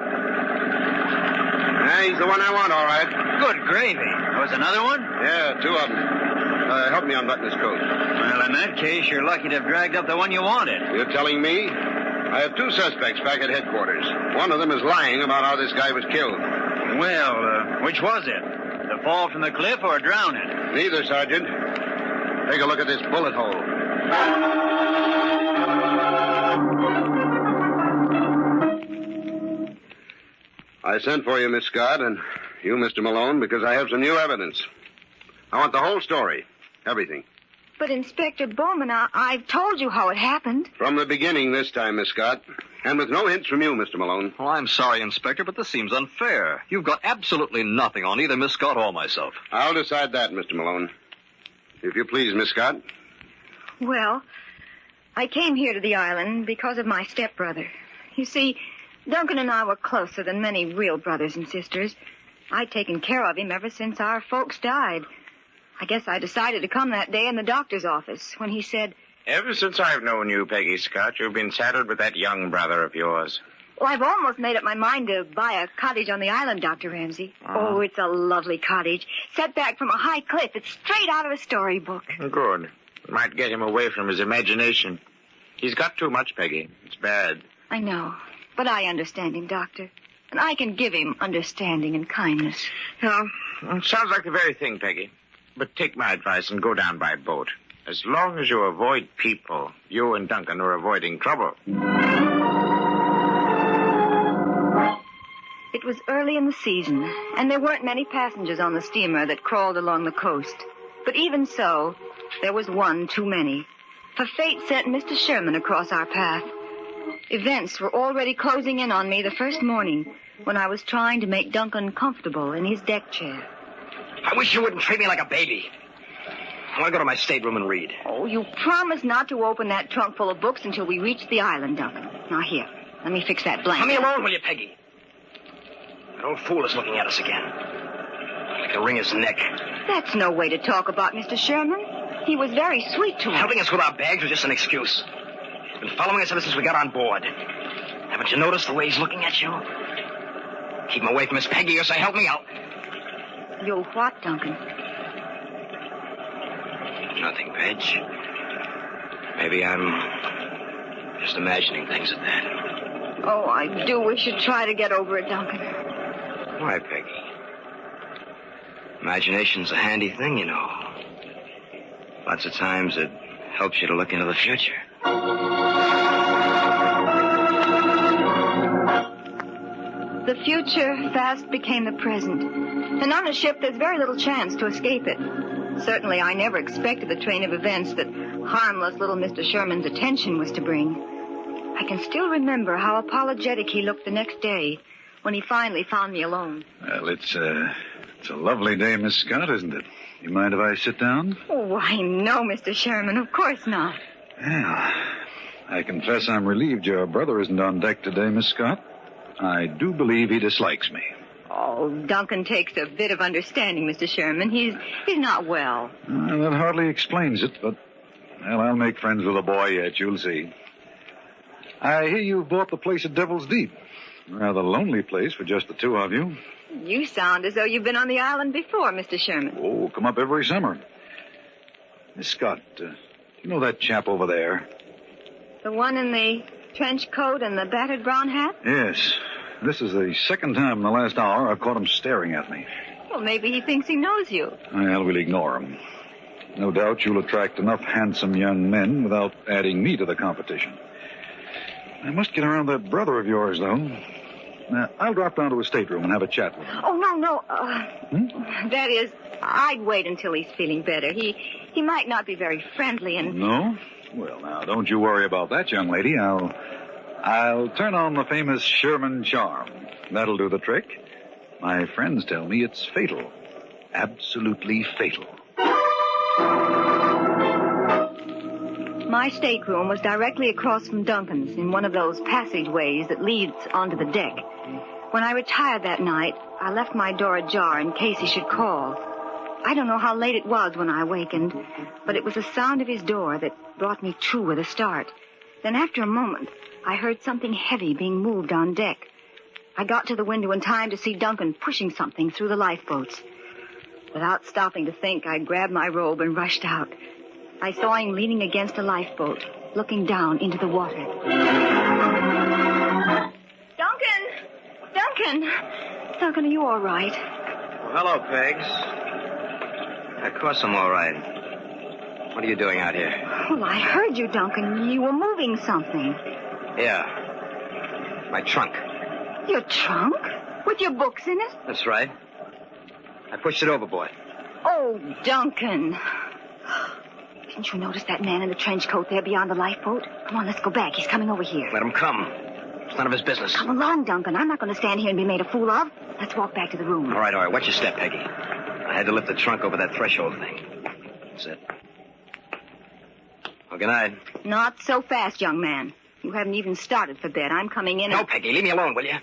Yeah, he's the one I want, all right. Good gravy. There was another one? Yeah, two of them. Help me unbutton his coat. Well, in that case, you're lucky to have dragged up the one you wanted. You're telling me? I have two suspects back at headquarters. One of them is lying about how this guy was killed. Well, which was it? The fall from the cliff or drowning? Neither, Sergeant. Take a look at this bullet hole. I sent for you, Miss Scott, and you, Mr. Malone, because I have some new evidence. I want the whole story. Everything. But, Inspector Bowman, I've told you how it happened. From the beginning this time, Miss Scott. And with no hints from you, Mr. Malone. Oh, I'm sorry, Inspector, but this seems unfair. You've got absolutely nothing on either Miss Scott or myself. I'll decide that, Mr. Malone. If you please, Miss Scott. Well, I came here to the island because of my stepbrother. You see, Duncan and I were closer than many real brothers and sisters. I'd taken care of him ever since our folks died. I guess I decided to come that day in the doctor's office when he said... Ever since I've known you, Peggy Scott, you've been saddled with that young brother of yours. Well, I've almost made up my mind to buy a cottage on the island, Dr. Ramsey. Oh, it's a lovely cottage. Set back from a high cliff. It's straight out of a storybook. Good. Might get him away from his imagination. He's got too much, Peggy. It's bad. I know. But I understand him, Doctor. And I can give him understanding and kindness. Yeah, sounds like the very thing, Peggy. But take my advice and go down by boat. As long as you avoid people, you and Duncan are avoiding trouble. It was early in the season, and there weren't many passengers on the steamer that crawled along the coast. But even so, there was one too many. For fate sent Mr. Sherman across our path. Events were already closing in on me the first morning when I was trying to make Duncan comfortable in his deck chair. I wish you wouldn't treat me like a baby. I want to go to my stateroom and read. Oh, you promised not to open that trunk full of books until we reached the island, Duncan. Now, here, let me fix that blanket. Let me alone, will you, Peggy? That old fool is looking at us again. I can wring his neck. That's no way to talk about Mr. Sherman. He was very sweet to us. Helping us with our bags was just an excuse. He's been following us ever since we got on board. Haven't you noticed the way he's looking at you? Keep him away from Miss Peggy or say help me out. You'll what, Duncan? Nothing, Peg. Maybe I'm just imagining things at that. Oh, I do wish you'd try to get over it, Duncan. Why, Peggy? Imagination's a handy thing, you know. Lots of times it helps you to look into the future. The future fast became the present. And on a ship, there's very little chance to escape it. Certainly, I never expected the train of events that harmless little Mr. Sherman's attention was to bring. I can still remember how apologetic he looked the next day when he finally found me alone. Well, it's a lovely day, Miss Scott, isn't it? You mind if I sit down? Oh, why, no, Mr. Sherman, of course not. Yeah. I confess I'm relieved your brother isn't on deck today, Miss Scott. I do believe he dislikes me. Oh, Duncan takes a bit of understanding, Mr. Sherman. He's not well. That hardly explains it, but, well, I'll make friends with the boy yet, you'll see. I hear you bought the place at Devil's Deep. Rather lonely place for just the two of you. You sound as though you've been on the island before, Mr. Sherman. Oh, come up every summer. Miss Scott, do you know that chap over there? The one in the trench coat and the battered brown hat? Yes. This is the second time in the last hour I've caught him staring at me. Well, maybe he thinks he knows you. Well, we'll ignore him. No doubt you'll attract enough handsome young men without adding me to the competition. I must get around that brother of yours, though. Now, I'll drop down to his stateroom and have a chat with him. Oh, no. That is, I'd wait until he's feeling better. He might not be very friendly and... No? Well, now, don't you worry about that, young lady. I'll turn on the famous Sherman charm. That'll do the trick. My friends tell me it's fatal. Absolutely fatal. My stateroom was directly across from Duncan's in one of those passageways that leads onto the deck. When I retired that night, I left my door ajar in case he should call. I don't know how late it was when I awakened, but it was the sound of his door that brought me to with a start. Then after a moment, I heard something heavy being moved on deck. I got to the window in time to see Duncan pushing something through the lifeboats. Without stopping to think, I grabbed my robe and rushed out. I saw him leaning against a lifeboat, looking down into the water. Duncan! Duncan, are you all right? Well, hello, Pegs. Of course I'm all right. What are you doing out here? Well, I heard you, Duncan. You were moving something. Yeah. My trunk. Your trunk? With your books in it? That's right. I pushed it overboard. Oh, Duncan. Didn't you notice that man in the trench coat there beyond the lifeboat? Come on, let's go back. He's coming over here. Let him come. It's none of his business. Come along, Duncan. I'm not going to stand here and be made a fool of. Let's walk back to the room. All right. Watch your step, Peggy. I had to lift the trunk over that threshold thing. That's it. Well, good night. Not so fast, young man. You haven't even started for bed. I'm coming in. No, Peggy, leave me alone, will you?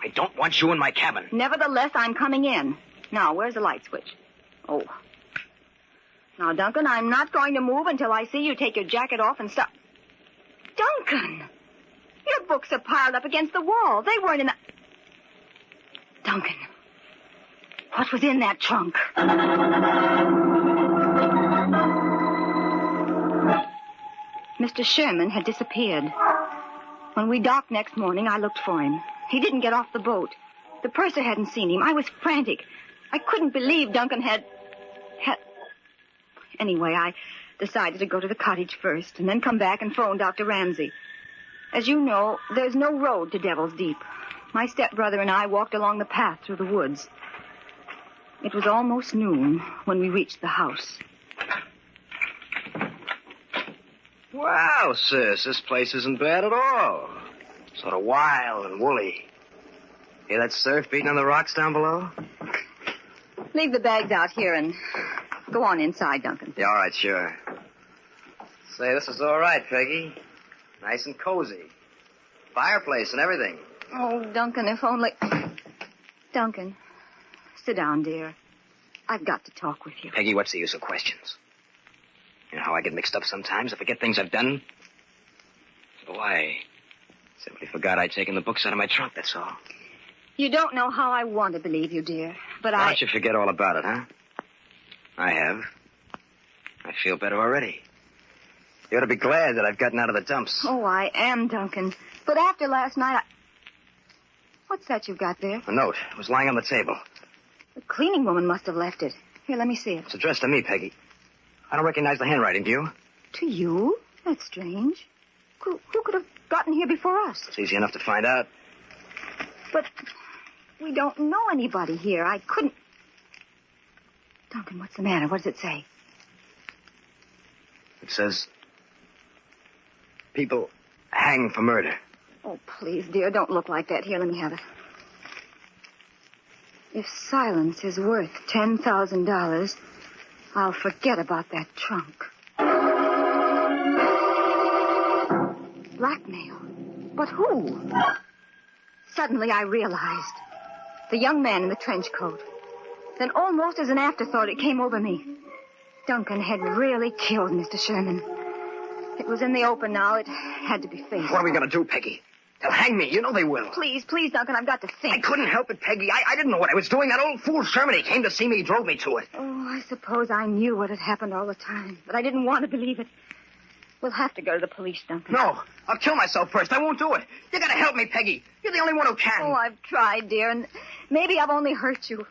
I don't want you in my cabin. Nevertheless, I'm coming in. Now, where's the light switch? Oh. Now, Duncan, I'm not going to move until I see you take your jacket off and stop. Duncan! Your books are piled up against the wall. They weren't in the... Duncan, what was in that trunk? Mr. Sherman had disappeared. When we docked next morning, I looked for him. He didn't get off the boat. The purser hadn't seen him. I was frantic. I couldn't believe Duncan had... Anyway, I decided to go to the cottage first and then come back and phone Dr. Ramsey. As you know, there's no road to Devil's Deep. My stepbrother and I walked along the path through the woods. It was almost noon when we reached the house. Wow, sis, this place isn't bad at all. Sort of wild and woolly. Hear that surf beating on the rocks down below? Leave the bags out here and go on inside, Duncan. Yeah, all right, sure. Say, this is all right, Peggy. Nice and cozy. Fireplace and everything. Oh, Duncan, if only... Duncan, sit down, dear. I've got to talk with you. Peggy, what's the use of questions? You know how I get mixed up sometimes? I forget things I've done. So I simply forgot I'd taken the books out of my trunk, that's all. You don't know how I want to believe you, dear, but Why don't you forget all about it, huh? I have. I feel better already. You ought to be glad that I've gotten out of the dumps. Oh, I am, Duncan. But after last night, What's that you've got there? A note. It was lying on the table. The cleaning woman must have left it. Here, let me see it. It's addressed to me, Peggy. I don't recognize the handwriting, do you? To you? That's strange. Who could have gotten here before us? It's easy enough to find out. But we don't know anybody here. I couldn't... Duncan, what's the matter? What does it say? It says, people hang for murder. Oh, please, dear, don't look like that. Here, let me have it. If silence is worth $10,000, I'll forget about that trunk. Blackmail? But who? Suddenly I realized. The young man in the trench coat. Then almost as an afterthought, it came over me. Duncan had really killed Mr. Sherman. It was in the open now. It had to be faced. What are we going to do, Peggy? They'll hang me. You know they will. Please, Duncan, I've got to think. I couldn't help it, Peggy. I didn't know what I was doing. That old fool Sherman, he came to see me. He drove me to it. Oh, I suppose I knew what had happened all the time, but I didn't want to believe it. We'll have to go to the police, Duncan. No, I'll kill myself first. I won't do it. You got to help me, Peggy. You're the only one who can. Oh, I've tried, dear, and maybe I've only hurt you.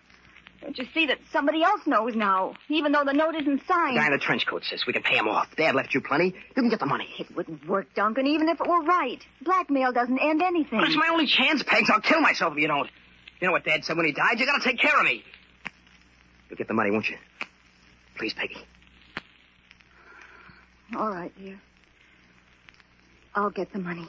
Don't you see that somebody else knows now, even though the note isn't signed? The guy in the trench coat says we can pay him off. Dad left you plenty. You can get the money. It wouldn't work, Duncan, even if it were right. Blackmail doesn't end anything. But it's my only chance, Pegs. I'll kill myself if you don't. You know what Dad said when he died? You got to take care of me. You'll get the money, won't you? Please, Peggy. All right, dear. I'll get the money.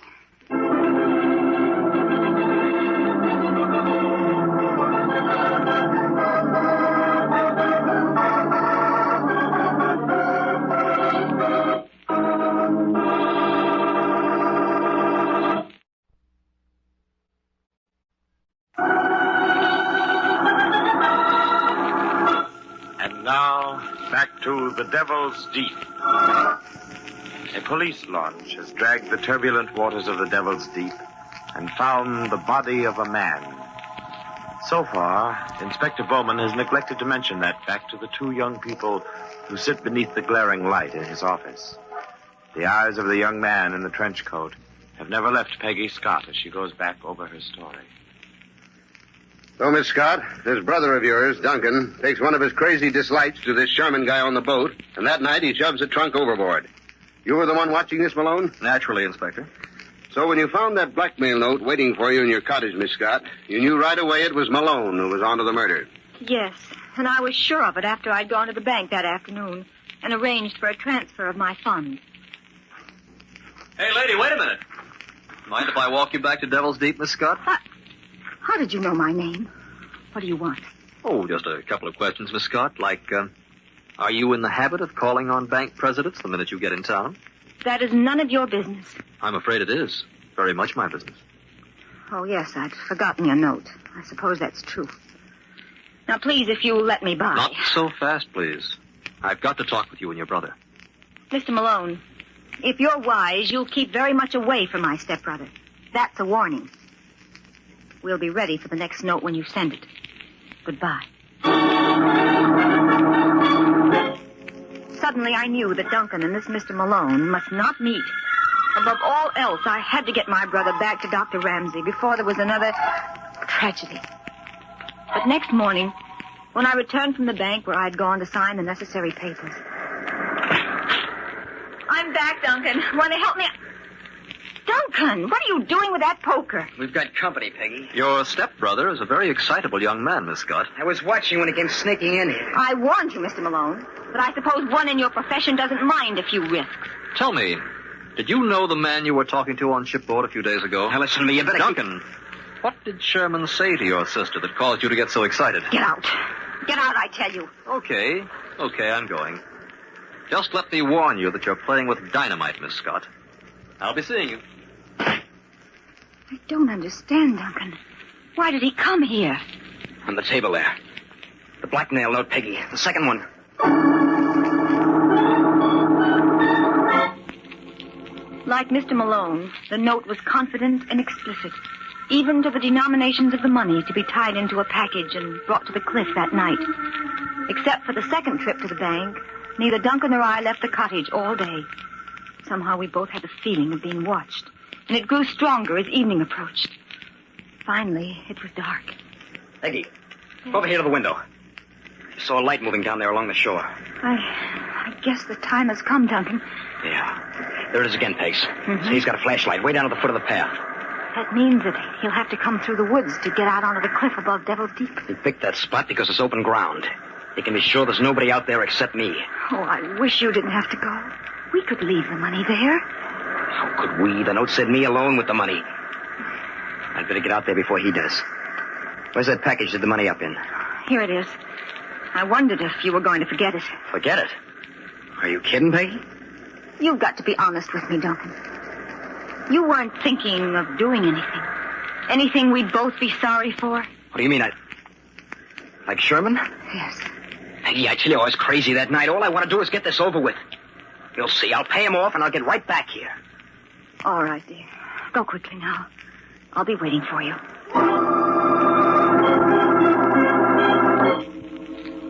And now, back to the Devil's Deep. A police launch has dragged the turbulent waters of the Devil's Deep and found the body of a man. So far, Inspector Bowman has neglected to mention that fact to the two young people who sit beneath the glaring light in his office. The eyes of the young man in the trench coat have never left Peggy Scott as she goes back over her story. So, Miss Scott, this brother of yours, Duncan, takes one of his crazy dislikes to this Sherman guy on the boat, and that night he shoves the trunk overboard. You were the one watching this, Malone? Naturally, Inspector. So when you found that blackmail note waiting for you in your cottage, Miss Scott, you knew right away it was Malone who was onto the murder. Yes, and I was sure of it after I'd gone to the bank that afternoon and arranged for a transfer of my funds. Hey, lady, wait a minute. Mind if I walk you back to Devil's Deep, Miss Scott? How did you know my name? What do you want? Oh, just a couple of questions, Miss Scott. Like, are you in the habit of calling on bank presidents the minute you get in town? That is none of your business. I'm afraid it is. Very much my business. Oh, yes, I'd forgotten your note. I suppose that's true. Now, please, if you'll let me by. Not so fast, please. I've got to talk with you and your brother. Mr. Malone, if you're wise, you'll keep very much away from my stepbrother. That's a warning. We'll be ready for the next note when you send it. Goodbye. Suddenly, I knew that Duncan and this Mr. Malone must not meet. Above all else, I had to get my brother back to Dr. Ramsey before there was another tragedy. But next morning, when I returned from the bank where I'd gone to sign the necessary papers. I'm back, Duncan. Want to help me? Duncan, what are you doing with that poker? We've got company, Peggy. Your stepbrother is a very excitable young man, Miss Scott. I was watching when he came sneaking in here. I warned you, Mr. Malone. But I suppose one in your profession doesn't mind a few risks. Tell me, did you know the man you were talking to on shipboard a few days ago? Now, listen to me, you better... Duncan, what did Sherman say to your sister that caused you to get so excited? Get out. Get out, I tell you. Okay, I'm going. Just let me warn you that you're playing with dynamite, Miss Scott. I'll be seeing you. I don't understand, Duncan. Why did he come here? On the table there. The blackmail note, Peggy. The second one. Like Mr. Malone, the note was confident and explicit, even to the denominations of the money to be tied into a package and brought to the cliff that night. Except for the second trip to the bank, neither Duncan or I left the cottage all day. Somehow we both had the feeling of being watched, and it grew stronger as evening approached. Finally, it was dark. Peggy, over here to the window. I saw a light moving down there along the shore. I guess the time has come, Duncan. Yeah. There it is again, Pegs. Mm-hmm. See, he's got a flashlight way down at the foot of the path. That means that he'll have to come through the woods to get out onto the cliff above Devil's Deep. He picked that spot because it's open ground. He can be sure there's nobody out there except me. Oh, I wish you didn't have to go. We could leave the money there. How could we? The note said me alone with the money. I'd better get out there before he does. Where's that package with the money up in? Here it is. I wondered if you were going to forget it. Forget it? Are you kidding, Peggy? You've got to be honest with me, Duncan. You weren't thinking of doing anything. Anything we'd both be sorry for? What do you mean, like Sherman? Yes. Peggy, I tell you, I was crazy that night. All I want to do is get this over with. You'll see. I'll pay him off, and I'll get right back here. All right, dear. Go quickly now. I'll be waiting for you.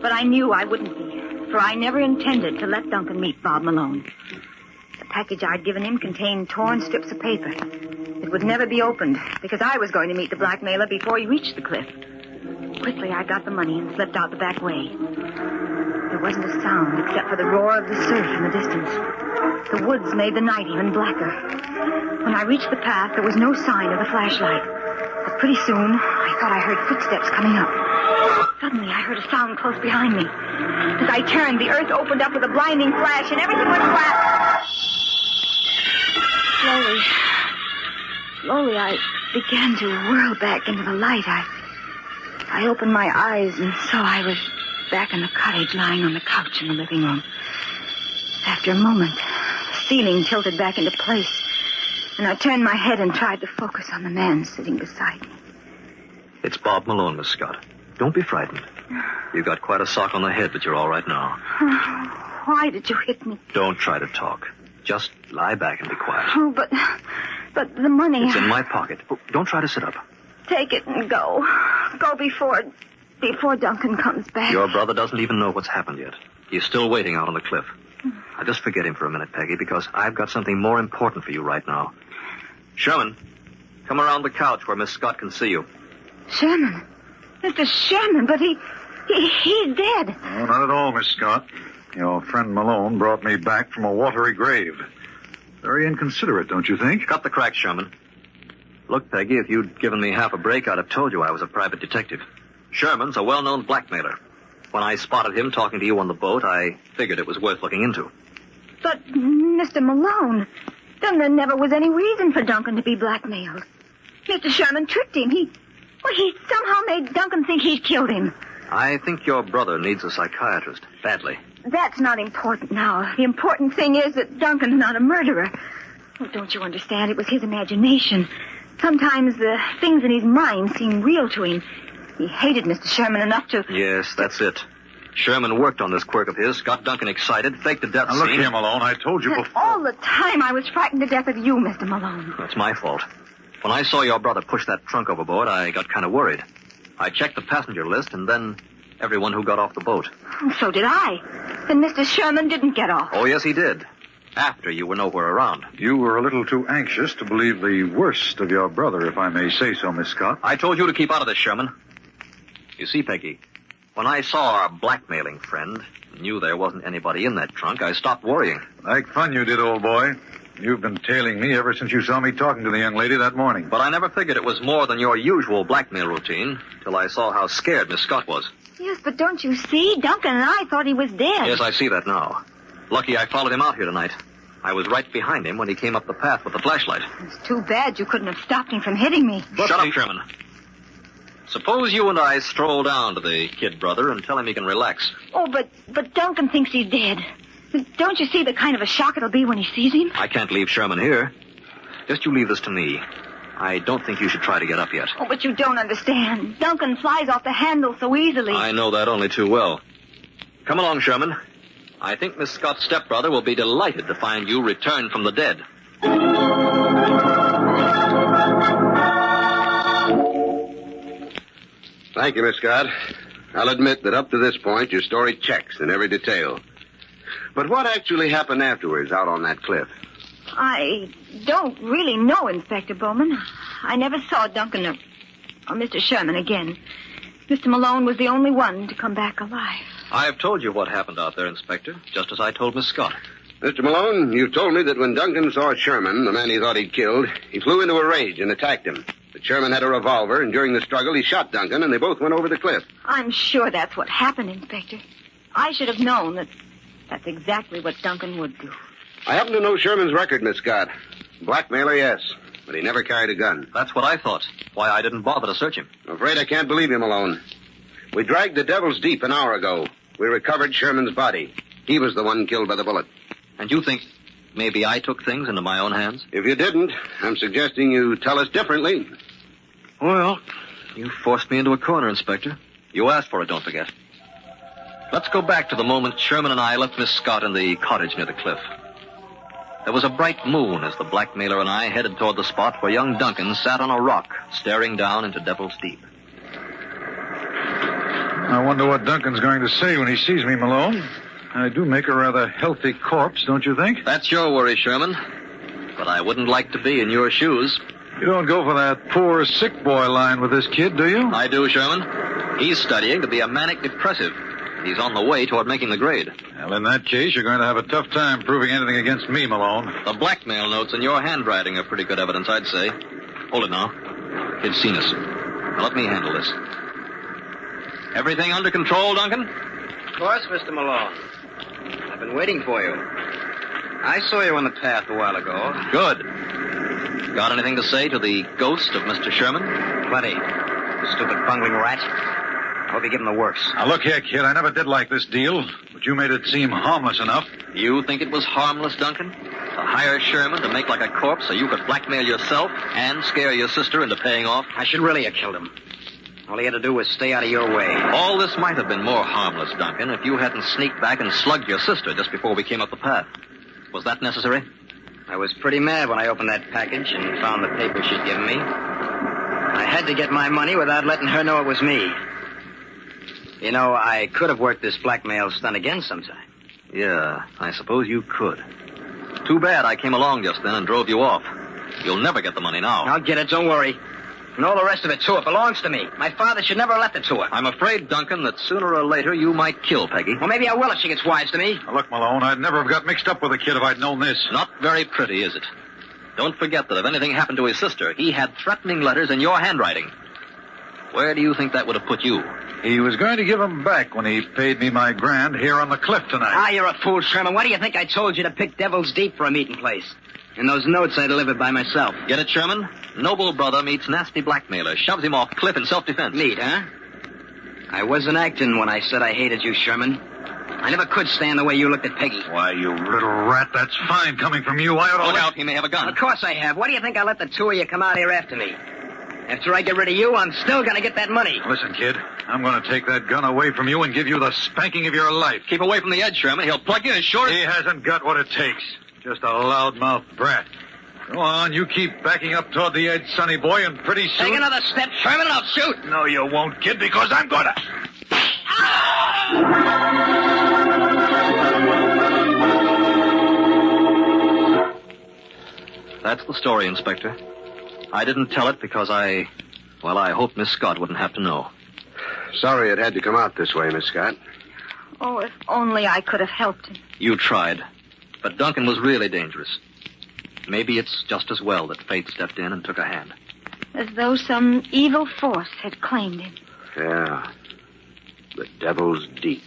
But I knew I wouldn't be, for I never intended to let Duncan meet Bob Malone. The package I'd given him contained torn strips of paper. It would never be opened, because I was going to meet the blackmailer before he reached the cliff. Quickly, I got the money and slipped out the back way. There wasn't a sound except for the roar of the surf in the distance. The woods made the night even blacker. When I reached the path, there was no sign of the flashlight. But pretty soon, I thought I heard footsteps coming up. Suddenly, I heard a sound close behind me. As I turned, the earth opened up with a blinding flash, and everything went flat. Slowly, I began to whirl back into the light. I opened my eyes and saw I was back in the cottage, lying on the couch in the living room. After a moment, the ceiling tilted back into place, and I turned my head and tried to focus on the man sitting beside me. It's Bob Malone, Miss Scott. Don't be frightened. You got quite a sock on the head, but you're all right now. Why did you hit me? Don't try to talk. Just lie back and be quiet. Oh, but But the money... It's in my pocket. Oh, don't try to sit up. Take it and go. Go before Duncan comes back. Your brother doesn't even know what's happened yet. He's still waiting out on the cliff. Now, just forget him for a minute, Peggy, because I've got something more important for you right now. Sherman, come around the couch where Miss Scott can see you. Sherman? Mr. Sherman, but he's dead. Oh, not at all, Miss Scott. Your friend Malone brought me back from a watery grave. Very inconsiderate, don't you think? Cut the cracks, Sherman. Look, Peggy, if you'd given me half a break, I'd have told you I was a private detective. Sherman's a well-known blackmailer. When I spotted him talking to you on the boat, I figured it was worth looking into. But, Mr. Malone, then there never was any reason for Duncan to be blackmailed. Mr. Sherman tricked him. He somehow made Duncan think he'd killed him. I think your brother needs a psychiatrist, badly. That's not important now. The important thing is that Duncan's not a murderer. Oh, don't you understand? It was his imagination. Sometimes the things in his mind seem real to him. He hated Mr. Sherman enough to... Yes, that's it. Sherman worked on this quirk of his, got Duncan excited, faked the death now, look scene. here, Malone. I told you And before. all the time I was frightened to death of you, Mr. Malone. That's my fault. When I saw your brother push that trunk overboard, I got kind of worried. I checked the passenger list and then everyone who got off the boat. So did I. And Mr. Sherman didn't get off. Oh, yes, he did. After you were nowhere around. You were a little too anxious to believe the worst of your brother, if I may say so, Miss Scott. I told you to keep out of this, Sherman. You see, Peggy, when I saw our blackmailing friend, knew there wasn't anybody in that trunk, I stopped worrying. Like fun you did, old boy. You've been tailing me ever since you saw me talking to the young lady that morning. But I never figured it was more than your usual blackmail routine till I saw how scared Miss Scott was. Yes, but don't you see? Duncan and I thought he was dead. Yes, I see that now. Lucky I followed him out here tonight. I was right behind him when he came up the path with the flashlight. It's too bad you couldn't have stopped him from hitting me. Shut up, Sherman. Suppose you and I stroll down to the kid brother and tell him he can relax. Oh, but Duncan thinks he's dead. Don't you see the kind of a shock it'll be when he sees him? I can't leave Sherman here. Just you leave this to me. I don't think you should try to get up yet. Oh, but you don't understand. Duncan flies off the handle so easily. I know that only too well. Come along, Sherman. I think Miss Scott's stepbrother will be delighted to find you returned from the dead. Thank you, Miss Scott. I'll admit that up to this point, your story checks in every detail. But what actually happened afterwards out on that cliff? I don't really know, Inspector Bowman. I never saw Duncan or Mr. Sherman again. Mr. Malone was the only one to come back alive. I've told you what happened out there, Inspector, just as I told Miss Scott. Mr. Malone, you've told me that when Duncan saw Sherman, the man he thought he'd killed, he flew into a rage and attacked him. But Sherman had a revolver, and during the struggle, he shot Duncan, and they both went over the cliff. I'm sure that's what happened, Inspector. I should have known that that's exactly what Duncan would do. I happen to know Sherman's record, Miss Scott. Blackmailer, yes, but he never carried a gun. That's what I thought. Why I didn't bother to search him. I'm afraid I can't believe you, Malone. We dragged the Devil's Deep an hour ago. We recovered Sherman's body. He was the one killed by the bullet. And you think maybe I took things into my own hands? If you didn't, I'm suggesting you tell us differently. Well, you forced me into a corner, Inspector. You asked for it, don't forget. Let's go back to the moment Sherman and I left Miss Scott in the cottage near the cliff. There was a bright moon as the blackmailer and I headed toward the spot where young Duncan sat on a rock, staring down into Devil's Deep. I wonder what Duncan's going to say when he sees me, Malone. I do make a rather healthy corpse, don't you think? That's your worry, Sherman. But I wouldn't like to be in your shoes. You don't go for that poor sick boy line with this kid, do you? I do, Sherman. He's studying to be a manic depressive. He's on the way toward making the grade. Well, in that case, you're going to have a tough time proving anything against me, Malone. The blackmail notes in your handwriting are pretty good evidence, I'd say. Hold it now. Kid's seen us. Now, let me handle this. Everything under control, Duncan? Of course, Mr. Malone. I've been waiting for you. I saw you on the path a while ago. Good. Got anything to say to the ghost of Mr. Sherman? Plenty. Stupid bungling rat. I hope you give him the works. Now, look here, kid. I never did like this deal, but you made it seem harmless enough. You think it was harmless, Duncan? To hire Sherman to make like a corpse so you could blackmail yourself and scare your sister into paying off? I should really have killed him. All he had to do was stay out of your way. All this might have been more harmless, Duncan, if you hadn't sneaked back and slugged your sister just before we came up the path. Was that necessary? I was pretty mad when I opened that package and found the paper she'd given me. I had to get my money without letting her know it was me. You know, I could have worked this blackmail stunt again sometime. Yeah, I suppose you could. Too bad I came along just then and drove you off. You'll never get the money now. I'll get it, don't worry. And all the rest of it, too. It belongs to me. My father should never have left it to her. I'm afraid, Duncan, that sooner or later you might kill Peggy. Well, maybe I will if she gets wise to me. Now, look, Malone, I'd never have got mixed up with a kid if I'd known this. Not very pretty, is it? Don't forget that if anything happened to his sister, he had threatening letters in your handwriting. Where do you think that would have put you? He was going to give them back when he paid me my grand here on the cliff tonight. Ah, you're a fool, Sherman. Why do you think I told you to pick Devil's Deep for a meeting place? And those notes I delivered by myself. Get it, Sherman? Noble brother meets nasty blackmailer, shoves him off cliff in self-defense. Neat, huh? I wasn't acting when I said I hated you, Sherman. I never could stand the way you looked at Peggy. Why, you little rat, that's fine coming from you. I ought to Look out, he may have a gun. Of course I have. Why do you think I let the two of you come out here after me? After I get rid of you, I'm still going to get that money. Listen, kid, I'm going to take that gun away from you and give you the spanking of your life. Keep away from the edge, Sherman. He'll plug you as short as... He hasn't got what it takes. Just a loudmouth brat. Go on, you keep backing up toward the edge, sonny boy, and pretty soon... Take another step, Sherman, and I'll shoot. No, you won't, kid, because I'm going to... That's the story, Inspector. I didn't tell it because I hoped Miss Scott wouldn't have to know. Sorry it had to come out this way, Miss Scott. Oh, if only I could have helped him. You tried. But Duncan was really dangerous. Maybe it's just as well that fate stepped in and took a hand. As though some evil force had claimed him. Yeah. The Devil's Deep.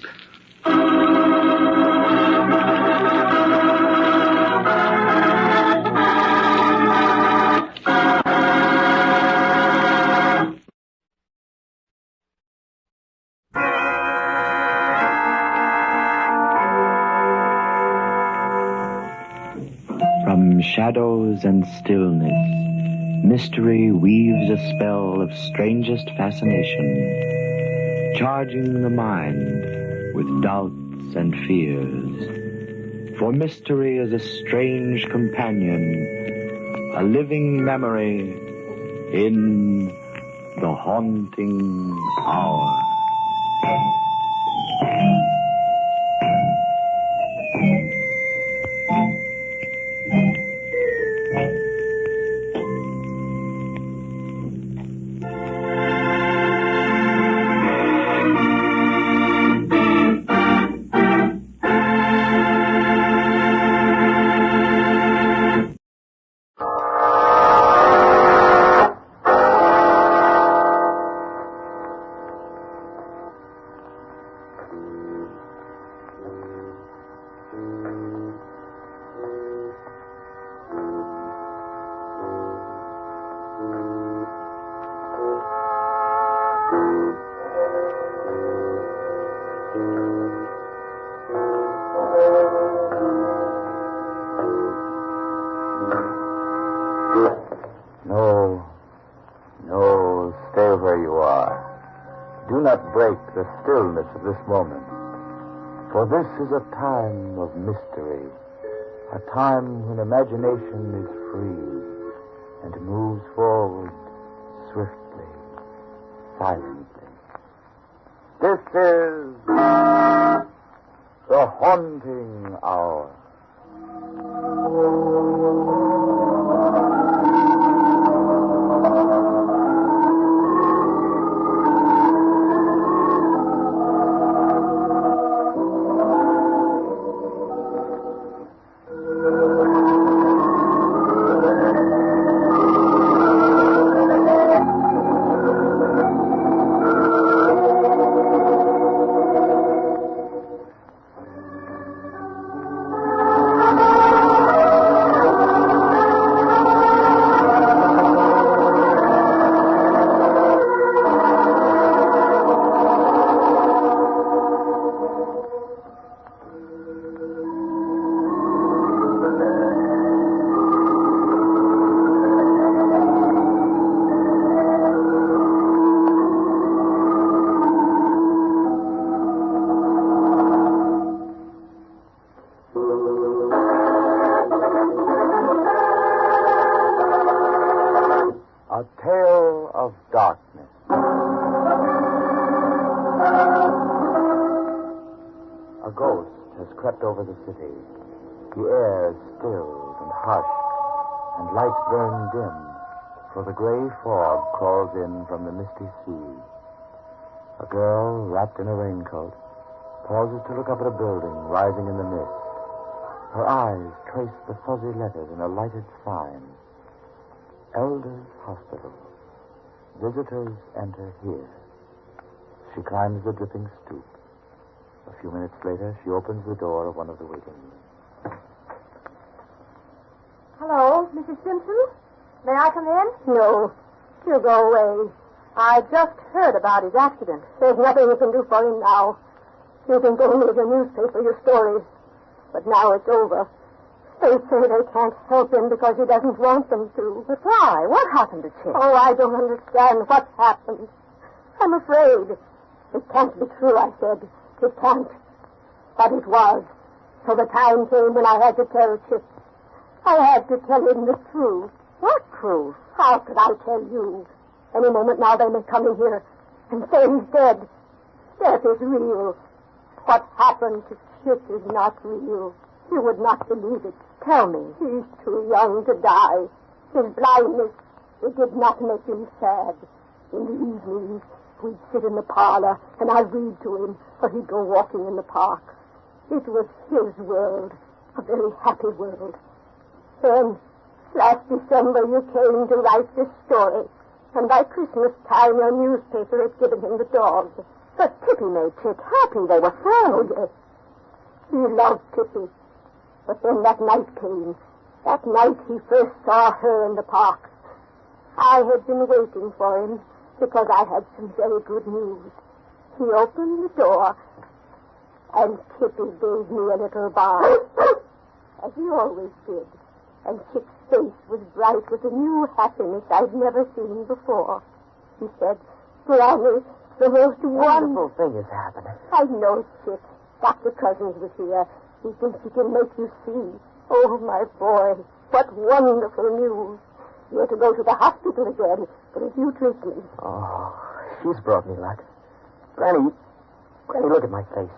From shadows and stillness, mystery weaves a spell of strangest fascination, charging the mind with doubts and fears. For mystery is a strange companion, a living memory in the haunting hour. No, stay where you are. Do not break the stillness of this moment. For this is a time of mystery, a time when imagination is free and moves forward swiftly, silently. This is the haunting hour. crept over the city. The air stilled and hushed, and lights burned dim, for the gray fog crawls in from the misty sea. A girl, wrapped in a raincoat, pauses to look up at a building rising in the mist. Her eyes trace the fuzzy letters in a lighted sign. Elders Hospital. Visitors enter here. She climbs the dripping stoop. A few minutes later, she opens the door of one of the waiting rooms. Hello, Mrs. Simpson? May I come in? No. You go away. I just heard about his accident. There's nothing you can do for him now. You can go into the newspaper your story. But now it's over. They say they can't help him because he doesn't want them to. But why? What happened to Chip? Oh, I don't understand what's happened. I'm afraid. It can't be true, I said. It can't. But it was. So the time came when I had to tell Chip. I had to tell him the truth. What truth? How could I tell you? Any moment now they may come in here and say he's dead. Death is real. What happened to Chip is not real. You would not believe it. Tell me. He's too young to die. His blindness, it did not make him sad. In the evenings, we'd sit in the parlor, and I'd read to him, or he'd go walking in the park. It was his world, a very happy world. Then, last December, you came to write this story, and by Christmas time, your newspaper had given him the dog. But Tippy made Chip happy. They were friends. Oh, yes. He loved Tippy. But then that night came. That night he first saw her in the park. I had been waiting for him because I had some very good news. He opened the door, and Tippy gave me a little bark, as he always did. And Chip's face was bright with a new happiness I'd never seen before. He said, Granny, the most wonderful thing has happened. I know, Chip. Dr. Cousins was here. He thinks he can make you see. Oh, my boy, what wonderful news. You're to go to the hospital again for a few treatments. Oh, she's brought me luck. Granny, look at my face.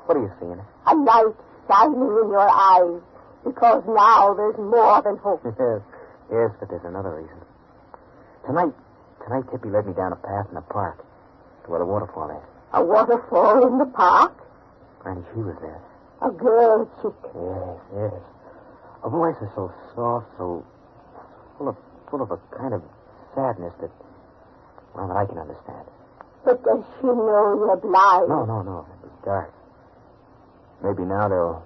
What are you seeing? A light shining in your eyes, because now there's more than hope. Yes, but there's another reason. Tonight, Tippy led me down a path in the park to where the waterfall is. A waterfall in the park? Granny, she was there. A girl, Chick. Yes. Her voice is so soft, so full of a kind of sadness that I can understand. But does she know you're blind? No. It was dark. Maybe now there'll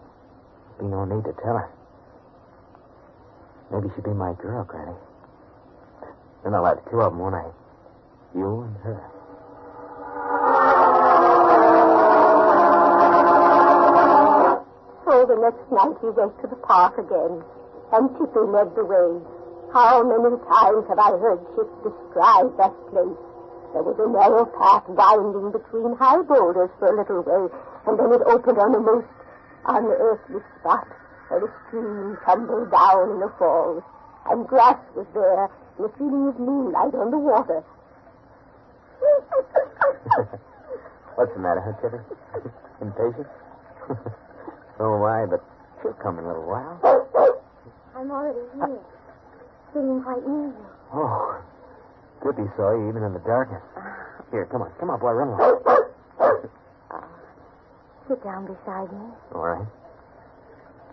be no need to tell her. Maybe she'll be my girl, Granny. Then I'll have two of them, won't I? You and her. So the next night he went to the park again, and Tippy led the way. How many times have I heard Chip describe that place? There was a narrow path winding between high boulders for a little way, and then it opened on a most unearthly spot where the stream tumbled down in a falls, and grass was there, and a feeling of moonlight on the water. What's the matter, Tippy? Impatient? So am I, but she'll come in a little while. I'm already here, sitting quite near you. Oh, Tippy saw you even in the darkness. Here, come on, boy, run along. Sit down beside me. All right.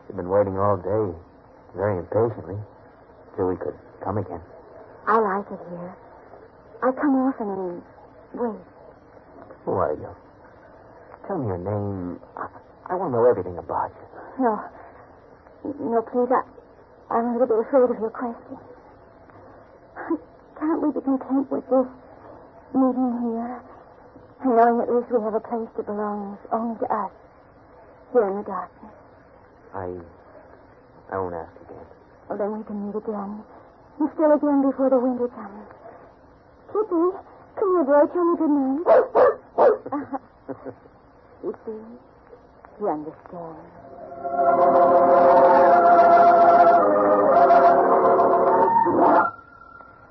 She'd been waiting all day, very impatiently, till we could come again. I like it here. I come often and wait. Who are you? Tell me your name. I want to know everything about you. No, please, I'm a little bit afraid of your question. Can't we be content with this meeting here and knowing at least we have a place that belongs only to us here in the darkness? I won't ask again. Well, then we can meet again. And still again before the winter comes. Kitty, come here, boy. Tell me good night. You see? You understand.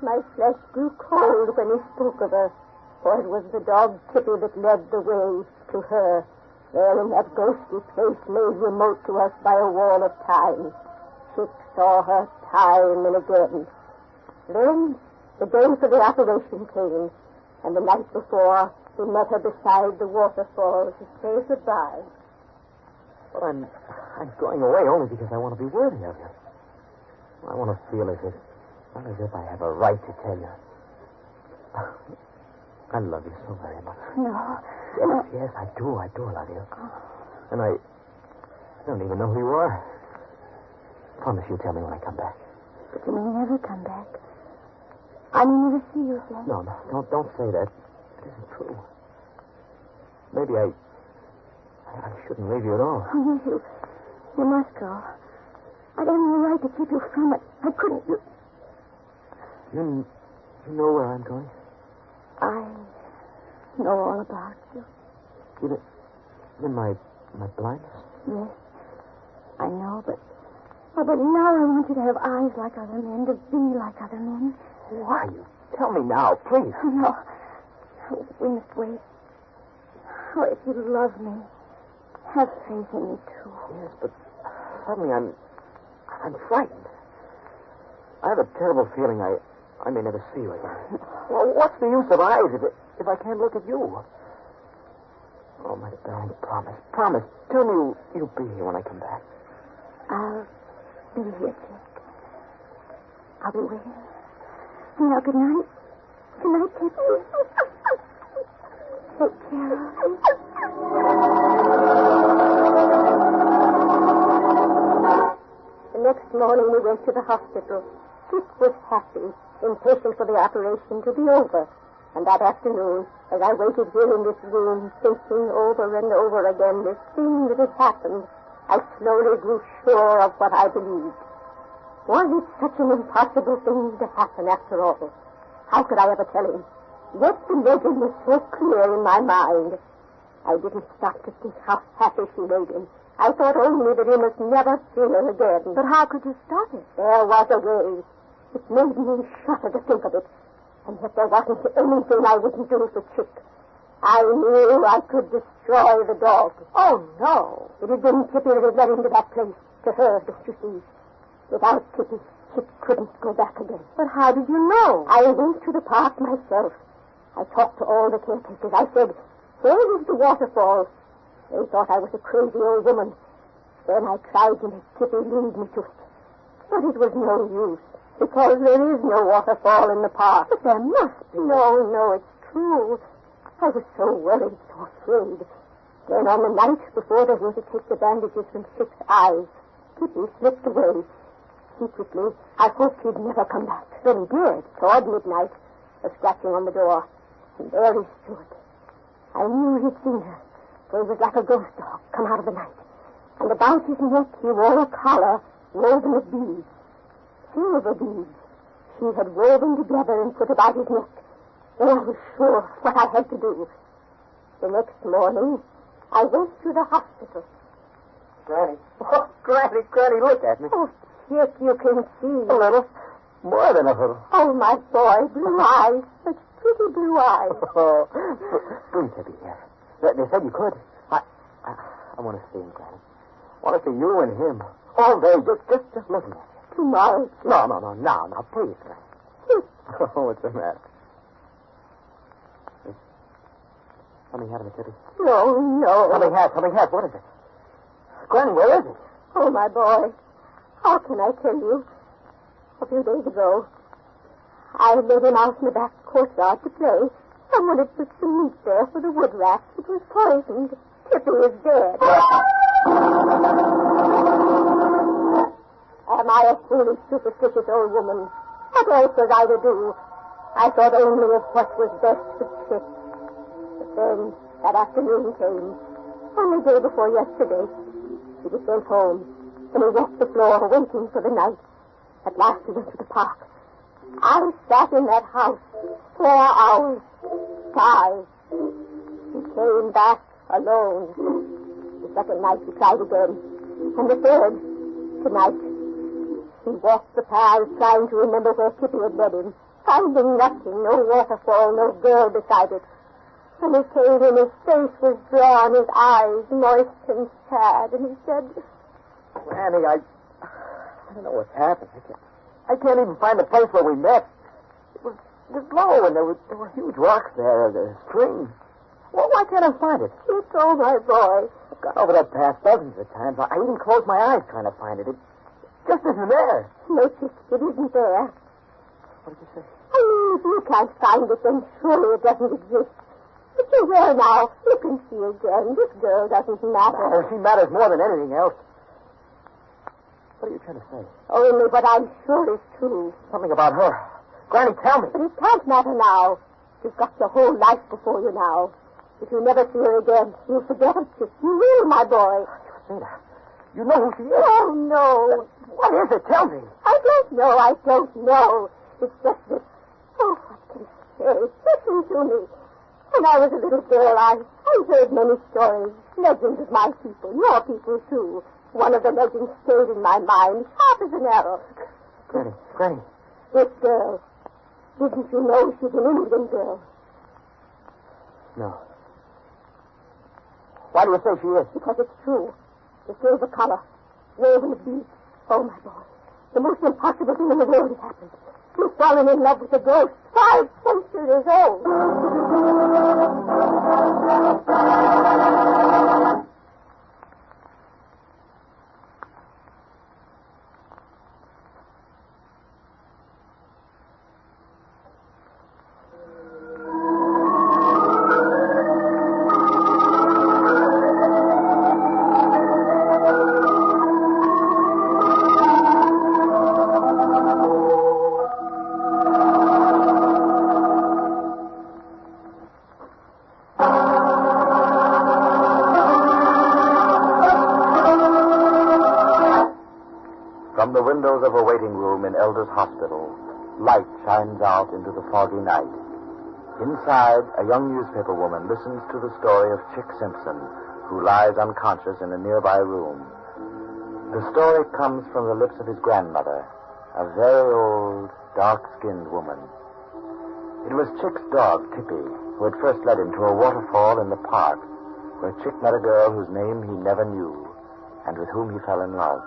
My flesh grew cold when he spoke of her, for it was the dog Tippy that led the way to her. There in that ghostly place made remote to us by a wall of time. Chick saw her time and again. Then the day for the operation came, and the night before we met her beside the waterfall to say goodbye. Well, I'm going away only because I want to be worthy of you. I want to feel as if I have a right to tell you. I love you so very much. No. Yes, I do love you. And I don't even know who you are. Promise you'll tell me when I come back. But you may never come back. I may never see you again. No, don't say that. It isn't true. Maybe I shouldn't leave you at all. Oh, yes, you must go. I don't have the right to keep you from it. I couldn't. You know where I'm going? I know all about you. In my blindness? Yes, I know, but now I want you to have eyes like other men, to be like other men. Why? You tell me now, please. No, we must wait. Oh, if you love me, have faith in me, too. Yes, but suddenly I'm frightened. I have a terrible feeling I may never see you again. Well, what's the use of eyes if I can't look at you? Oh, my darling, promise. Tell me you'll be here when I come back. I'll be here, Chick. I'll be waiting. Now, good night. Good night, Kitty. Take care of me. The next morning we went to the hospital. Chick was happy, impatient for the operation to be over. And that afternoon, as I waited here in this room, thinking over and over again this thing that had happened, I slowly grew sure of what I believed. Was it such an impossible thing to happen after all? How could I ever tell him? Yet the legend was so clear in my mind. I didn't stop to think how happy she made him. I thought only that he must never see her again. But how could you stop it? There was a way. It made me shudder to think of it. And yet there wasn't anything I wouldn't do for Chick. I knew I could destroy the dog. Oh, no. It had been Tippy that had led him to that place. To her, don't you see? Without Tippy, Chick couldn't go back again. But how did you know? I went to the park myself. I talked to all the caretakers. I said, where is the waterfall? They thought I was a crazy old woman. Then I tried to make Tippy lead me to it. But it was no use. Because there is no waterfall in the park. But there must be. No, it's true. I was so worried, so afraid. Then on the night before they were to take the bandages from Chick's eyes, Tippy slipped away. Secretly, I hoped he'd never come back. Then he did. Toward midnight, a scratching on the door. And there he stood. I knew he'd seen her, for he was like a ghost dog come out of the night. And about his neck he wore a collar woven of beads. Silver beads. She had woven together and put about his neck. Then I was sure what I had to do. The next morning, I went to the hospital. Granny. Oh, Granny, look at me. Oh, Chick, you can see. A little. More than a little. Oh, my boy, blue eyes. Such pretty blue eyes. Oh, bring Tippy here. They said you could. I want to see him, Granny. I want to see you and him. All day, just looking at you. Tomorrow. No. Now, please, Granny. Oh, what's the matter? Something happened to Tippy? No. Something has. What is it? Granny, where is it? Oh, my boy. How can I tell you? A few days ago, I led him out in the back courtyard to play. Someone had put some meat there for the wood rats. It was poisoned. Tippy is dead. Am I a foolish, superstitious old woman? What else was I to do? I thought only of what was best for Chick. But then, that afternoon came. On the day before yesterday, he was sent home, and he walked the floor waiting for the night. At last he went to the park. I sat in that house 4 hours. 5. He came back alone. The second night he tried again. And the third, tonight. He walked the paths trying to remember where Tippy had led him, finding nothing, no waterfall, no girl beside it. When he came in, his face was drawn, his eyes moist and sad, and he said, Granny, I don't know what's happened. I can't even find the place where we met. It was low, and there were huge rocks there, the stream. Well, why can't I find it? Chick, oh, my boy. I've gone over that path dozens of times. I even closed my eyes trying to find it. It just isn't there. No, Chick, it isn't there. What did you say? I mean, if you can't find it, then surely it doesn't exist. But you're there now. You can see again. This girl doesn't matter. Oh, she matters more than anything else. What are you trying to say? Only what I'm sure is true. Something about her. Granny, tell me. But it can't matter now. You've got your whole life before you now. If you never see her again, you'll forget her, Chick. You will, my boy. Justina, you know who she is. Oh, no. What is it? Tell me. I don't know. It's just that... Oh, what can I say? Listen to me. When I was a little girl, I heard many stories, legends of my people, your people, too. One of the legends stayed in my mind, sharp as an arrow. Granny. This girl. Didn't you know she's an Indian girl? No. Why do you say she is? Because it's true. The silver collar, woven with beads. Oh, my boy. The most impossible thing in the world has happened. You've fallen in love with a ghost 5 centuries old. From the windows of a waiting room in Elder's Hospital, light shines out into the foggy night. Inside, a young newspaper woman listens to the story of Chick Simpson, who lies unconscious in a nearby room. The story comes from the lips of his grandmother, a very old, dark-skinned woman. It was Chick's dog, Tippy, who had first led him to a waterfall in the park, where Chick met a girl whose name he never knew, and with whom he fell in love.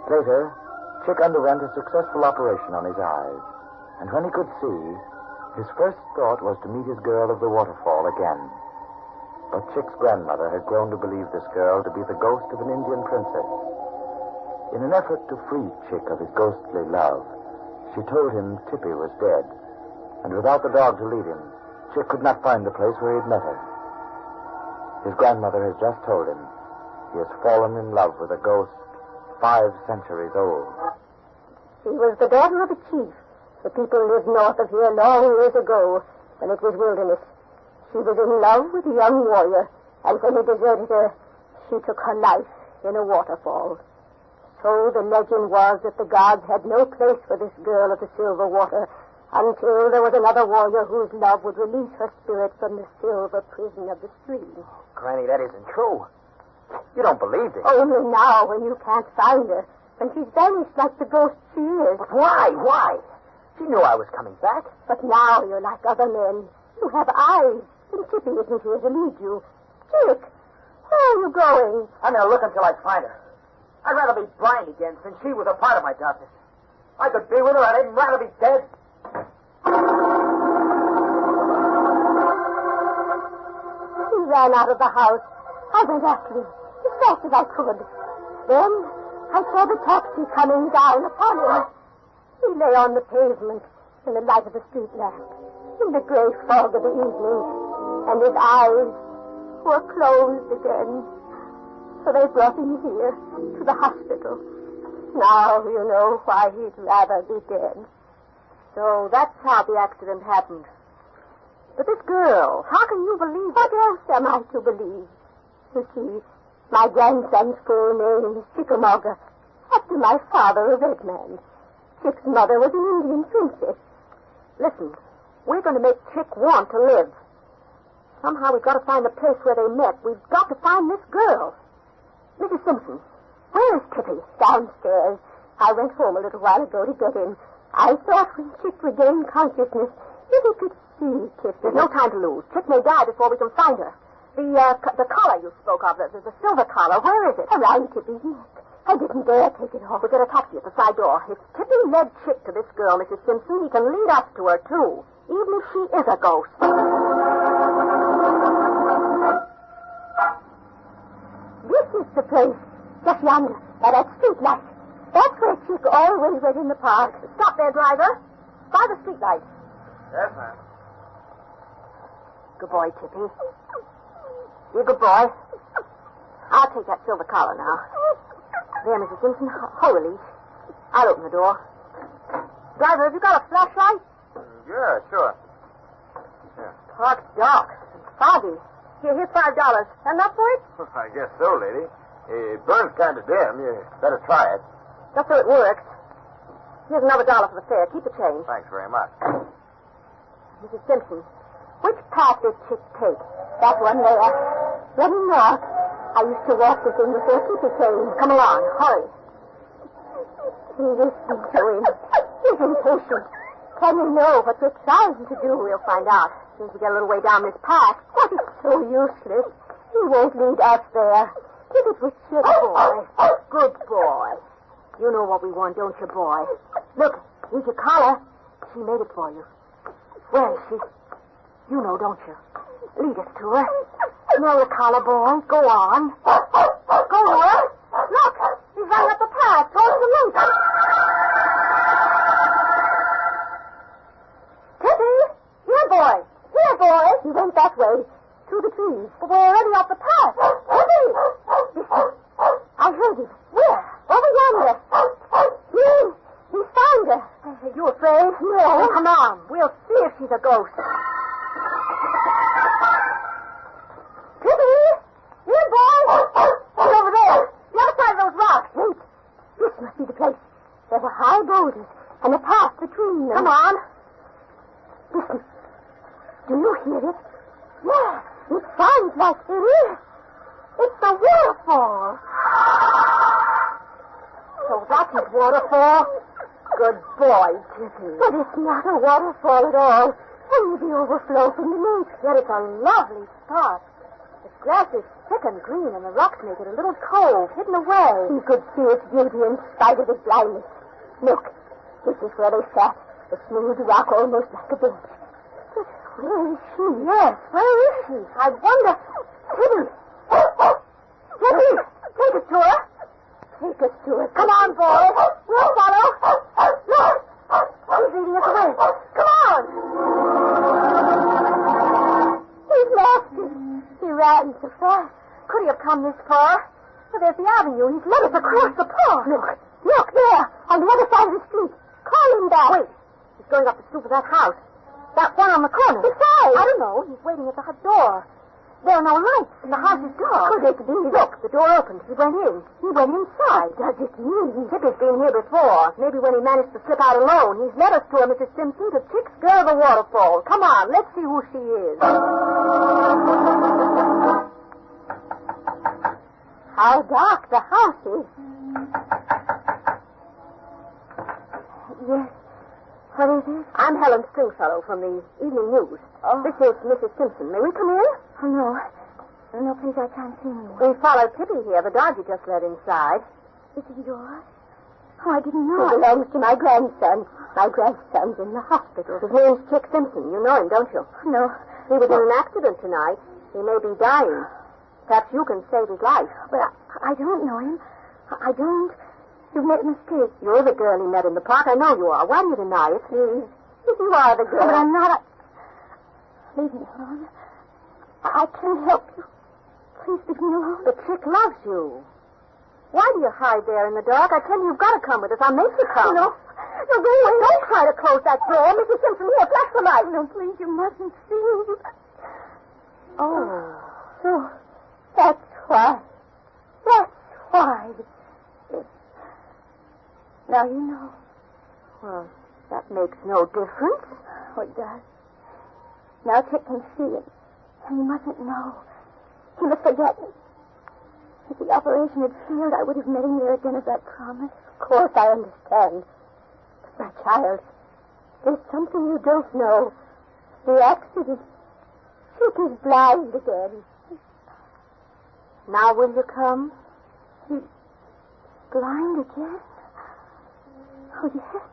Later, Chick underwent a successful operation on his eyes, and when he could see, his first thought was to meet his girl of the waterfall again. But Chick's grandmother had grown to believe this girl to be the ghost of an Indian princess. In an effort to free Chick of his ghostly love, she told him Tippy was dead, and without the dog to lead him, Chick could not find the place where he'd met her. His grandmother has just told him he has fallen in love with a ghost 5 centuries old. She was the daughter of a chief. The people lived north of here long years ago, when it was wilderness. She was in love with a young warrior, and when he deserted her, she took her life in a waterfall. So the legend was that the gods had no place for this girl of the silver water until there was another warrior whose love would release her spirit from the silver prison of the stream. Oh, Granny, that isn't true. You don't believe it. Only now, when you can't find her, when she's vanished like the ghost she is. But why? She knew I was coming back. But now you're like other men. You have eyes, and Tippy isn't here to lead you. Chick, where are you going? I'm going to look until I find her. I'd rather be blind again, since she was a part of my darkness. I could be with her, I'd even rather be dead. He ran out of the house. I went after him as fast as I could. Then I saw the taxi coming down upon him. He lay on the pavement in the light of the street lamp, in the gray fog of the evening, and his eyes were closed again. So they brought him here to the hospital. Now you know why he'd rather be dead. So that's how the accident happened. But this girl, how can you believe... What else am I to believe? You see, my grandson's full name is Chickamauga, after my father, a red man. Chick's mother was an Indian princess. Listen, we're going to make Chick want to live. Somehow we've got to find the place where they met. We've got to find this girl. Mrs. Simpson, where is Tippy? Downstairs. I went home a little while ago to get him. I thought when Chick regained consciousness, if he could See, Kit, there's no time to lose. Chick may die before we can find her. The collar you spoke of, the silver collar, where is it? Around Tippy. I didn't dare take it off. We'll get a taxi at the side door. If Tippy led Chick to this girl, Mrs. Simpson, he can lead us to her, too, even if she is a ghost. This is the place. Just yonder, by that street light. That's where Chick always went in the park. Stop there, driver. By the street light. Yes, ma'am. Good boy, Tippy. You're a good boy. I'll take that silver collar now. There, Mrs. Simpson. Hold the leash. I'll open the door. Driver, have you got a flashlight? Yeah, sure. Yeah. Park's dark and foggy. Here's $5. Enough for it? I guess so, lady. It burns kind of dim. You better try it. Just so it works. Here's another $1 for the fare. Keep the change. Thanks very much. Mrs. Simpson, which path did Chick take? That one there. Running north. I used to walk the thing before. Keep the change. Come along. Hurry. Listen to him. He's impatient. Can you know what we're trying to do? We'll find out. As soon as we get a little way down this path. What is so useless? He won't lead us there. Give it with Chick. Good boy. Good boy. You know what we want, don't you, boy? Look, here's your collar. She made it for you. Where is she? You know, don't you? Lead us to her. Smell the collar, boy. Go on. Go to her. Look, he's running up the path towards the lake. Tippy! Here, boy. Here, boy. He went that way. Through the trees. But we're already off the path. Tippy! Listen. I heard him. Where? Over yonder. He found her. Are you afraid? No. Well, come on. We'll see if she's a ghost. Tippy! Here, boy! He's over there. The other side of those rocks. Wait. This must be the place. There's a high boulders and a path between them. Come on. Listen. Do you hear it? Yeah. It sounds like it is. It's a waterfall. So that's his waterfall? Good boy, Tippy. But it's not a waterfall at all. Only the overflow from the lake. Yet it's a lovely spot. The grass is thick and green, and the rocks make it a little cove hidden away. He could see its beauty in spite of his blindness. Look, this is where they sat. The smooth rock almost like a bench. But where is she? Yes, where is she? I wonder. Tippy! Tippy, take us to her. Take us to her. Come on, boy. We'll follow. Look, he's leading us away. Come on. He's lost it. He ran so fast. Could he have come this far? Well, there's the avenue. He's led us across the park. Look there, on the other side of the street. Call him back. Wait, he's going up the stoop of that house. That one on the corner. Besides. I don't know. He's waiting at the door. There are no lights, and the house is dark. Could it be? Look, the door opened. He went in. He went inside. Does it mean? Tippy's been here before. Maybe when he managed to slip out alone. He's led us to her, Mrs. Simpson, to Chick's girl of the waterfall. Come on, let's see who she is. How dark the house is. Yes. What is it? I'm Helen Stringfellow from the Evening News. Oh. This is Mrs. Simpson. May we come in? Oh, no. No, please, I can't see anyone. We followed Tippy here. The dog you just led inside. Is it yours? Oh, I didn't know. It belongs to my grandson. My grandson's in the hospital. His name's Chick Simpson. You know him, don't you? No. He was in an accident tonight. He may be dying. Perhaps you can save his life. But I don't know him. I don't. You've made a mistake. You're the girl he met in the park. I know you are. Why do you deny it? Please. If you are the girl. But I'm not. Leave me alone. I can't help you. Please leave me alone. The Chick loves you. Why do you hide there in the dark? I tell you, you've got to come with us. I'll make you come. No. No, go away. Don't try to close that door. Mrs. Simpson, here, flash the light. No, please, you mustn't see. Oh. So, that's why. That's why. Now you know. Well, that makes no difference. Oh, it does. Now Chick can see it. And he mustn't know. He must forget me. If the operation had failed, I would have met him there again as I promised. Of course, I understand. But, my child, there's something you don't know. The accident. Chick is blind again. Now will you come? He's blind again? Oh, yes.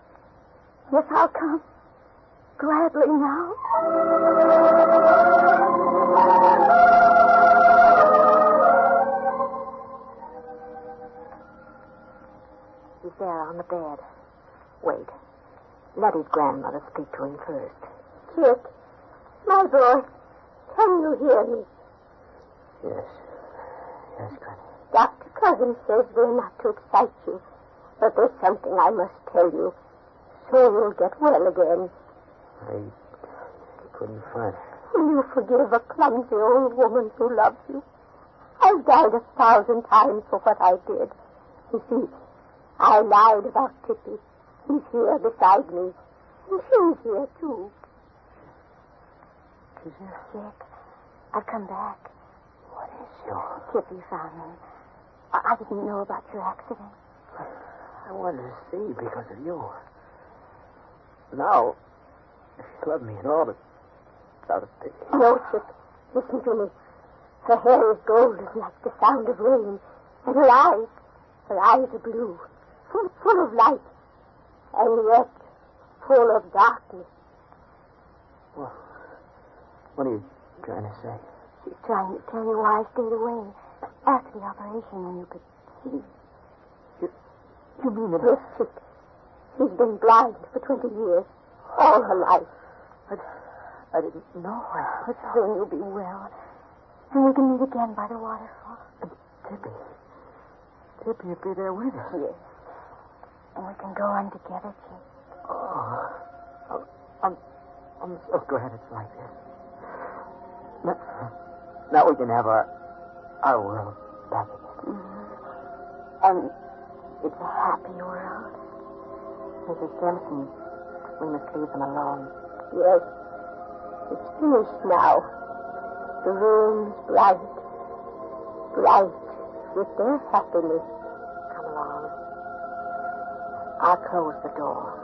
Yes, I'll come. Gladly now. He's there on the bed. Wait. Let his grandmother speak to him first. Chick, my boy, can you hear me? Yes. Yes, Granny. Dr. Cousins says we're not to excite you, but there's something I must tell you, so you'll get well again. I couldn't find her. Will you forgive a clumsy old woman who loves you? I've died 1,000 times for what I did. You see, I lied about Tippy. He's here beside me. And she's here, too. She's here? Jack, I've come back. What is your... Tippy found me. I didn't know about your accident. I wanted to see because of you. Now, she loved me and all, but it's out of pity. No, Chick. Listen to me. Her hair is golden like the sound of rain. And her eyes are blue, full of light. And yet, full of darkness. Well, what are you trying to say? She's trying to tell you why I stayed away after the operation when you could see. You mean that... Yes, Chick. She's been blind for 20 years. All her life. I didn't know. But soon you'll be well. And we can meet again by the waterfall. Tippy will be there with us. Yes. And we can go on together, Chick. Oh, I'm so glad it's like this. Now we can have our world back again. Mm-hmm. And it's a happy world. Mrs. Simpson, we must leave them alone. Yes. It's finished now. The room's bright with their happiness. Come along. I'll close the door.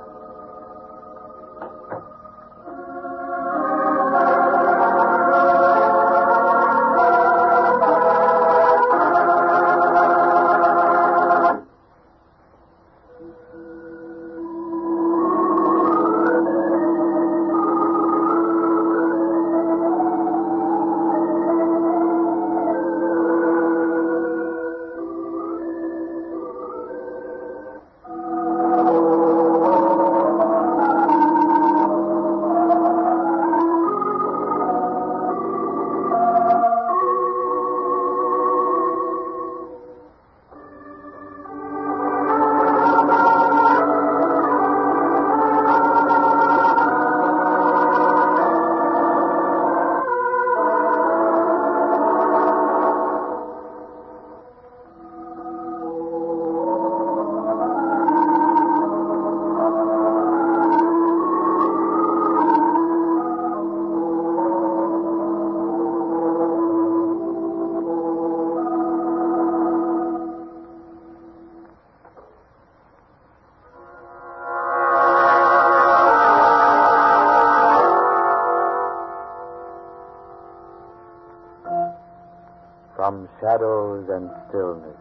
From shadows and stillness,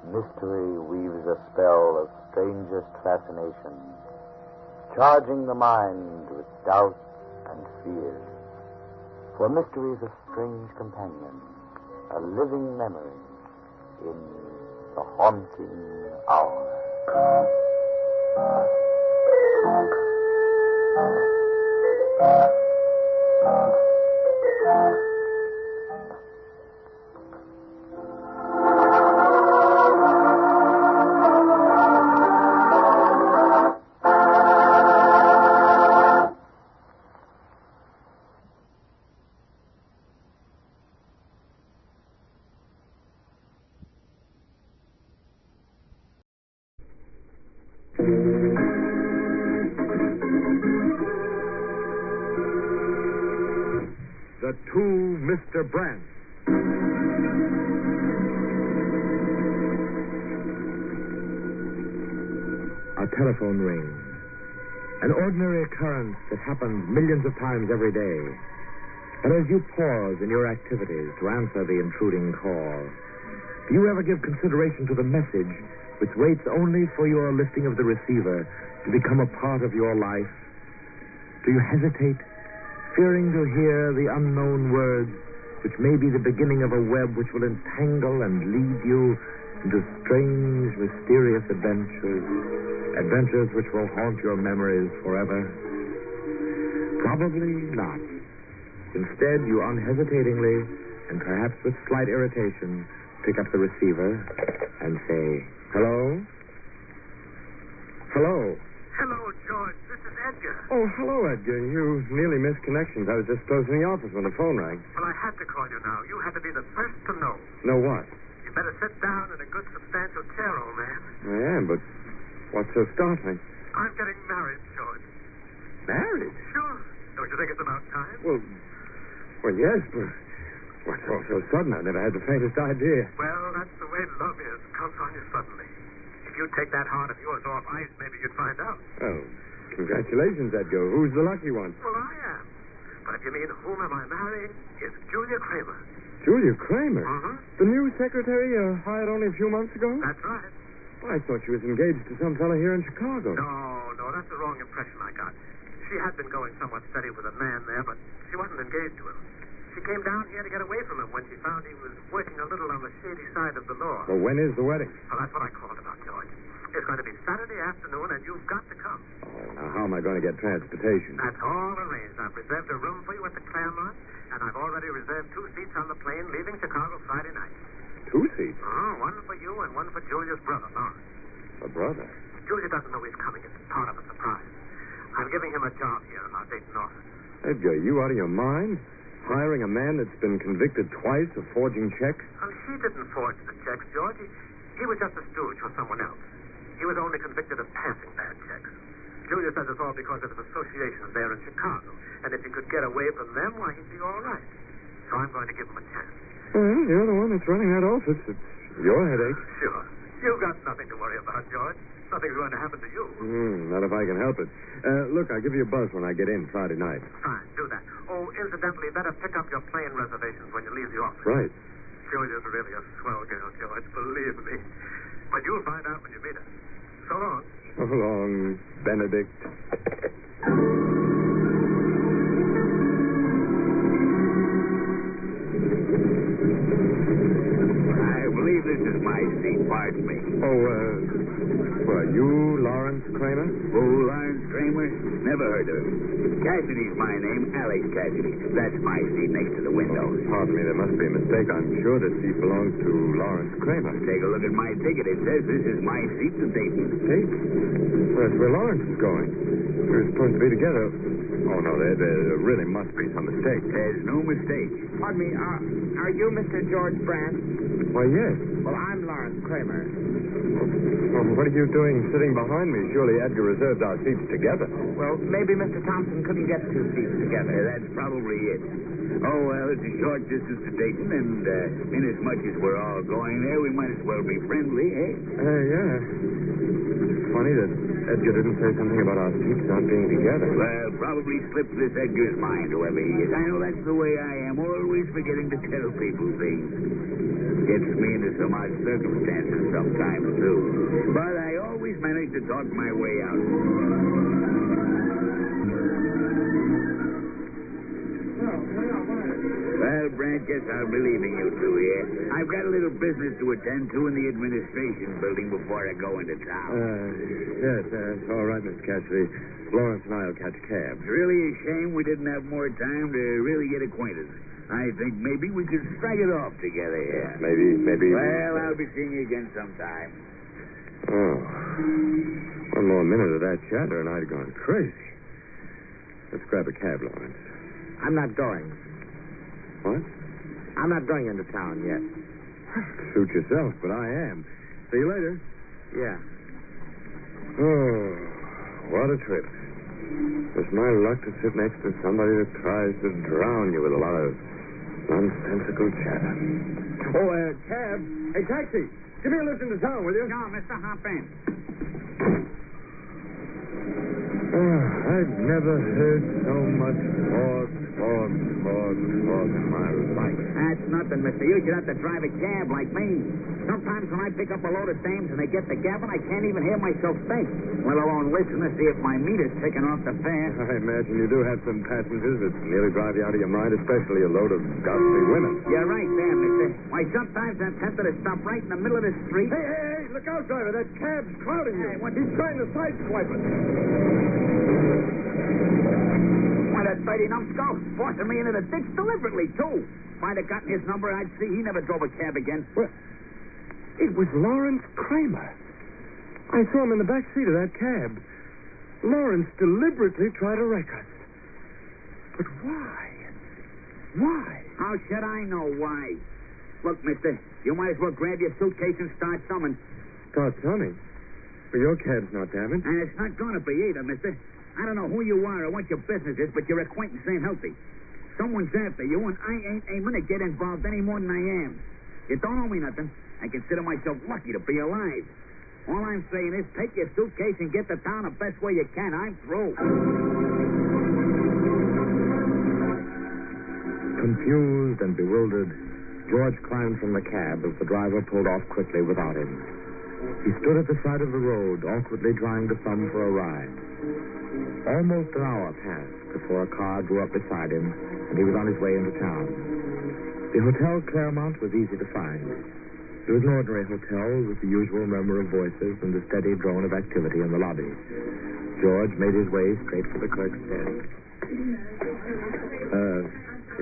mystery weaves a spell of strangest fascination, charging the mind with doubt and fear. For mystery is a strange companion, a living memory in the haunting hour. The Two Mr. Brand. A telephone rings, An ordinary occurrence that happens millions of times every day. But as you pause in your activities to answer the intruding call, do you ever give consideration to the message which waits only for your lifting of the receiver to become a part of your life? Do you hesitate, fearing to hear the unknown words which may be the beginning of a web which will entangle and lead you into strange, mysterious adventures which will haunt your memories forever? Probably not. Instead, you unhesitatingly, and perhaps with slight irritation, pick up the receiver and say, hello? Hello? Hello, George. This is Edgar. Oh, hello, Edgar. You nearly missed connections. I was just closing the office when the phone rang. Well, I had to call you now. You had to be the first to know. Know what? You better sit down in a good, substantial chair, old man. I am, but what's so startling? I'm getting married, George. Married? Sure. Don't you think it's about time? Well, yes, but what's all so sudden? I never had the faintest idea. Well, that's the way love is. It comes on you suddenly. If you'd take that heart of yours off ice, maybe you'd find out. Oh, congratulations, Edgar. Who's the lucky one? Well, I am. But if you mean whom am I marrying, it's Julia Kramer. Julia Kramer? Mm-hmm. The new secretary you hired only a few months ago? That's right. I thought she was engaged to some fellow here in Chicago. No, that's the wrong impression I got. She had been going somewhat steady with a man there, but she wasn't engaged to him. She came down here to get away from him when she found he was working a little on the shady side of the law. Well, when is the wedding? Well, that's what I called about, George. It's going to be Saturday afternoon, and you've got to come. Oh, now how am I going to get transportation? That's all arranged. I've reserved a room for you at the Claremont, and I've already reserved 2 seats on the plane leaving Chicago Friday night. 2 seats? One for you and one for Julia's brother, Lawrence. A brother? Julia doesn't know he's coming. It's part of a surprise. I'm giving him a job here in our Dayton office. Edgar, you out of your mind? Hiring a man that's been convicted twice of forging checks? Well, she didn't forge the checks, George. He was just a stooge for someone else. He was only convicted of passing bad checks. Julia says it's all because of his associations there in Chicago. And if he could get away from them, why, he'd be all right. So I'm going to give him a chance. Well, you're the one that's running that office. It's your headache. Sure. You've got nothing to worry about, George. Nothing's going to happen to you. Not if I can help it. Look, I'll give you a buzz when I get in Friday night. Fine, do that. Oh, incidentally, better pick up your plane reservations when you leave the office. Right. Julia's really a swell girl, George, believe me. But you'll find out when you meet her. So long. So long, Benedict. I believe this is my seat. Pardon me. Well, you Lawrence Kramer? Oh, Lawrence Kramer? Never heard of him. Cassidy's my name, Alex Cassidy. That's my seat next to the window. Pardon me, there must be a mistake. I'm sure this seat belongs to Lawrence Kramer. Take a look at my ticket. It says this is my seat to Dayton. Dayton? Well, that's where Lawrence is going. We were supposed to be together. Oh, no, there really must be some mistake. There's no mistake. Pardon me, are you Mr. George Brandt? Why, yes. Well, I'm Lawrence Kramer. Well, what are you doing sitting behind me? Surely Edgar reserved our seats together. Well, maybe Mr. Thompson couldn't get 2 seats together. That's probably it. Oh, well, it's a short distance to Dayton, and inasmuch as we're all going there, we might as well be friendly, eh? Yeah. It's funny that Edgar didn't say something about our seats not being together. Well, probably slipped this Edgar's mind, whoever he is. I know that's the way I am, always forgetting to tell people things. Gets me into some odd circumstances sometimes, too. But I always manage to talk my way out. Well, Brant, guess I'll be leaving you two here. I've got a little business to attend to in the administration building before I go into town. Yes, all right, Mr. Cassidy. Lawrence and I will catch a cab. It's really a shame we didn't have more time to really get acquainted. I think maybe we could strike it off together here. Maybe. Well, I'll be seeing you again sometime. Oh. One more minute of that chatter and I'd gone crazy. Let's grab a cab, Lawrence. I'm not going. What? I'm not going into town yet. Suit yourself, but I am. See you later. Yeah. Oh, what a trip. It's my luck to sit next to somebody that tries to drown you with a lot of nonsensical chatter. Oh, cab. Hey, taxi. Give me a lift into town, will you? No, Mr. Hop in. I've never heard so much talk in my life. That's nothing, mister. You should have to drive a cab like me. Sometimes when I pick up a load of dames and they get the gabbing, I can't even hear myself think, let alone listen to see if my meter's ticking off the fare. I imagine you do have some passengers that nearly drive you out of your mind, especially a load of ghastly women. You're right there, mister. Why, sometimes I'm tempted to stop right in the middle of the street. Hey, look out, driver. That cab's crowding you. Hey, what? He's trying to sideswipe us. Why, that dirty numbskull forcing me into the ditch deliberately, too. If I'd have gotten his number, I'd see he never drove a cab again. Well, it was Lawrence Kramer. I saw him in the back seat of that cab. Lawrence deliberately tried to wreck us. But why? Why? How should I know why? Look, mister, you might as well grab your suitcase and start summing. Start summing? Well, your cab's not damaged. And it's not going to be either, mister. I don't know who you are or what your business is, but your acquaintance ain't healthy. Someone's after you, and I ain't aiming to get involved any more than I am. You don't owe me nothing. I consider myself lucky to be alive. All I'm saying is take your suitcase and get to town the best way you can. I'm through. Confused and bewildered, George climbed from the cab as the driver pulled off quickly without him. He stood at the side of the road, awkwardly trying to thumb for a ride. Almost an hour passed before a car drew up beside him, and he was on his way into town. The Hotel Claremont was easy to find. It was an ordinary hotel with the usual murmur of voices and the steady drone of activity in the lobby. George made his way straight for the clerk's desk.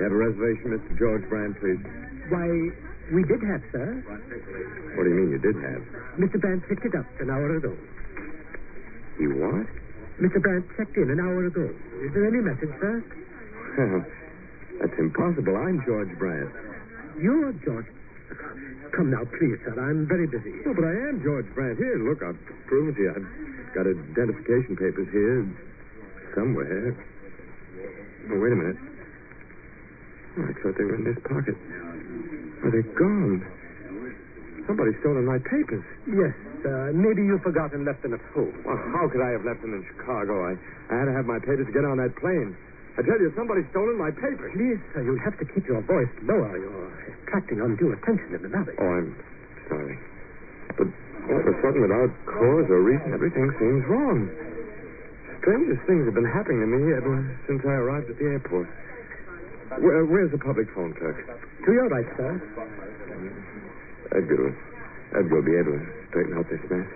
You have a reservation, Mr. George Brand, please? Why, we did have, sir. What do you mean you did have? Mr. Brand picked it up an hour ago. He what? Mr. Brand checked in an hour ago. Is there any message, sir? Well, that's impossible. I'm George Brand. You're George. Come now, please, sir. I'm very busy. No, but I am George Brand. Here, look, I'll prove it to you. I've got identification papers here somewhere. Oh, wait a minute. Oh, I thought they were in this pocket. Oh, they're gone. Somebody's stolen my papers. Yes, maybe you forgot and left them at home. Well, how could I have left them in Chicago? I had to have my papers to get on that plane. I tell you, somebody's stolen my papers. Please, sir, you'll have to keep your voice lower. You're attracting undue attention in the lobby. Oh, I'm sorry. But all of a sudden, without cause or reason, everything seems wrong. Strangest things have been happening to me ever since I arrived at the airport. Where's the public phone, clerk? To your right, sir. Edgar will be able to straighten out this mess.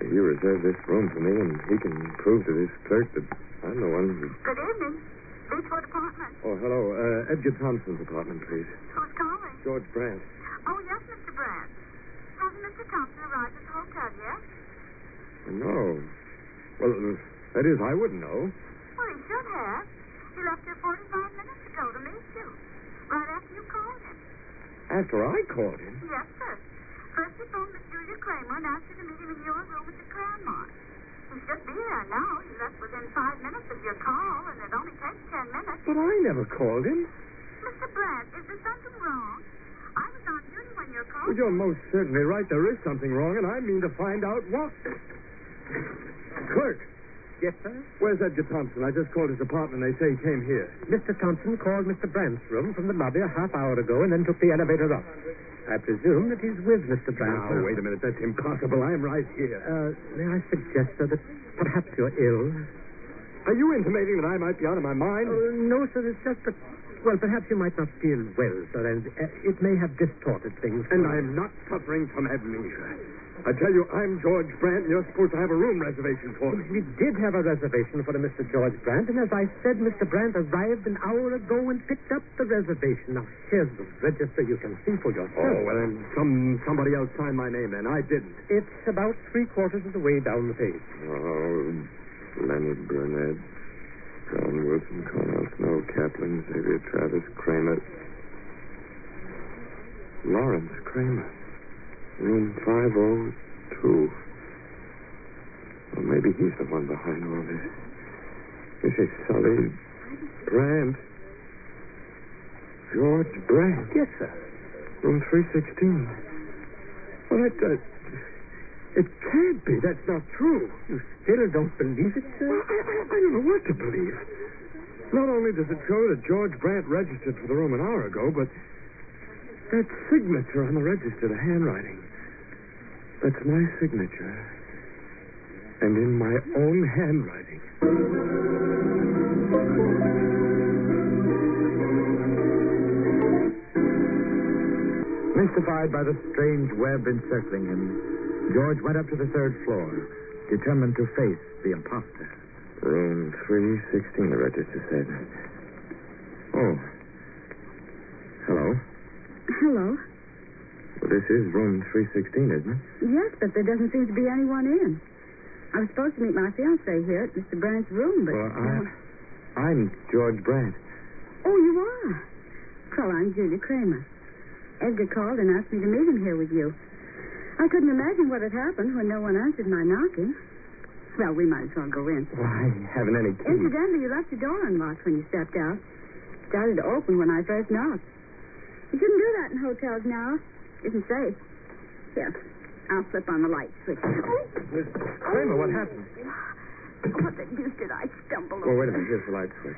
You reserved this room for me, and he can prove to this clerk that I'm the one who... Good evening. Beechwood Apartment. Oh, hello. Edgar Thompson's apartment, please. Who's calling? George Brandt. Oh, yes, Mr. Brandt. Hasn't Mr. Thompson arrived at the hotel yet? No. Well, that is, I wouldn't know. Well, he should have. He left here 45 minutes ago to meet you. Right after you called him. After I called him? Yes, sir. First he phoned Miss Julia Kramer and asked her to meet him in your room at the Claremont. He should be there now. He left within 5 minutes of your call, and it only takes 10 minutes. But I never called him. Mr. Brandt, is there something wrong? I was on duty when you called. Well, you're most certainly right. There is something wrong, and I mean to find out what. Clerk. Yes, sir? Where's Edgar Thompson? I just called his apartment. They say he came here. Mr. Thompson called Mr. Brandt's room from the lobby a half hour ago and then took the elevator up. I presume that he's with Mr. Brandt. Now, wait a minute. That's impossible. I'm right here. May I suggest, sir, that perhaps you're ill? Are you intimating that I might be out of my mind? No, sir. It's just that, well, perhaps you might not feel well, sir, and it may have distorted things. And I'm not suffering from amnesia. I tell you, I'm George Brandt, and you're supposed to have a room reservation for me. We did have a reservation for Mr. George Brandt, and as I said, Mr. Brandt arrived an hour ago and picked up the reservation. Now, here's the register. You can see for yourself. Oh, well, then somebody else signed my name then. I didn't. It's about 3/4 of the way down the page. Oh, Leonard Burnett, John Wilson, Cornell Snow, Kaplan, Xavier Travis, Kramer. Lawrence Kramer. Room 502. Well, maybe he's the one behind all this. Mrs. Sully Brandt. George Brandt. Yes, sir. Room 316. Well, it can't be. That's not true. You still don't believe it, sir? Well, I don't know what to believe. Not only does it show that George Brandt registered for the room an hour ago, but that signature on the register, the handwriting. That's my signature. And in my own handwriting. Mystified by the strange web encircling him, George went up to the third floor, determined to face the imposter. Room 316, the register said. Oh. Hello. Hello. Well, this is room 316, isn't it? Yes, but there doesn't seem to be anyone in. I was supposed to meet my fiancé here at Mr. Brandt's room, but... Well, I'm George Brandt. Oh, you are? Well, I'm Julia Kramer. Edgar called and asked me to meet him here with you. I couldn't imagine what had happened when no one answered my knocking. Well, we might as well go in. Well, I haven't any key. Incidentally, you left the door unlocked when you stepped out. It started to open when I first knocked. You shouldn't do that in hotels now. Isn't safe. Here, I'll flip on the light switch. Miss Kramer, what happened? What the deuce did I stumble over? Oh, wait a minute. Here's the light switch.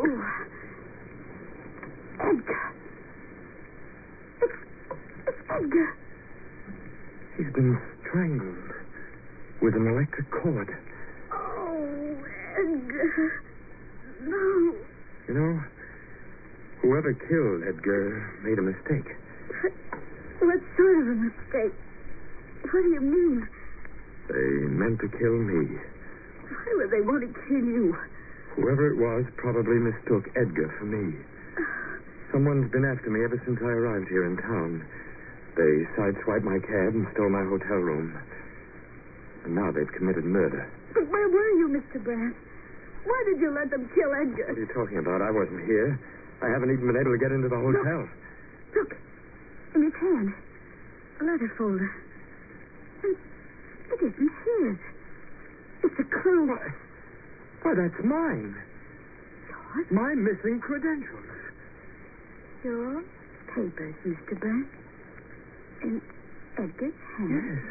Ooh. Edgar. It's Edgar. He's been strangled with an electric cord. Oh, Edgar. No. You know, whoever killed Edgar made a mistake. What sort of a mistake? What do you mean? They meant to kill me. Why would they want to kill you? Whoever it was probably mistook Edgar for me. Someone's been after me ever since I arrived here in town. They sideswiped my cab and stole my hotel room. And now they've committed murder. But where were you, Mr. Brandt? Why did you let them kill Edgar? What are you talking about? I wasn't here. I haven't even been able to get into the hotel. Look. In his hand. A letter folder. And it isn't his. It's a clue. Why, that's mine. Yours? My missing credentials. Your papers, Mr. Brandt. In Edgar's hand? Yes.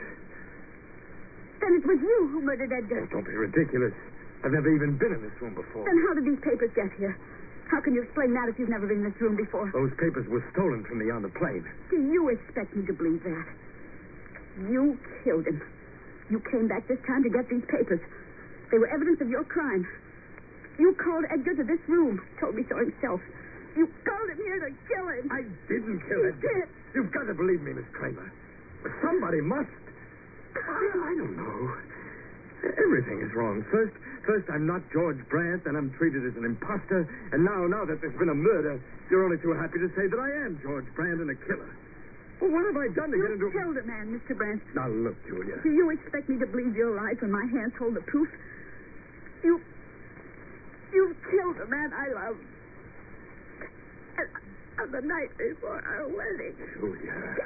Then it was you who murdered Edgar. Oh, don't be ridiculous. I've never even been in this room before. Then how did these papers get here? How can you explain that if you've never been in this room before? Those papers were stolen from me on the plane. Do you expect me to believe that? You killed him. You came back this time to get these papers. They were evidence of your crime. You called Edgar to this room. Told me so himself. You called him here to kill him. I didn't kill Edgar. You did. You've got to believe me, Miss Kramer. Somebody must. I don't know. Everything is wrong. First, I'm not George Brandt, and I'm treated as an imposter. And now that there's been a murder, you're only too happy to say that I am George Brandt and a killer. Well, what have I done to get into... You killed a man, Mr. Brandt. Now, look, Julia. Do you expect me to believe your lies when my hands hold the proof? You killed a man I love. And on the night before our wedding. Julia.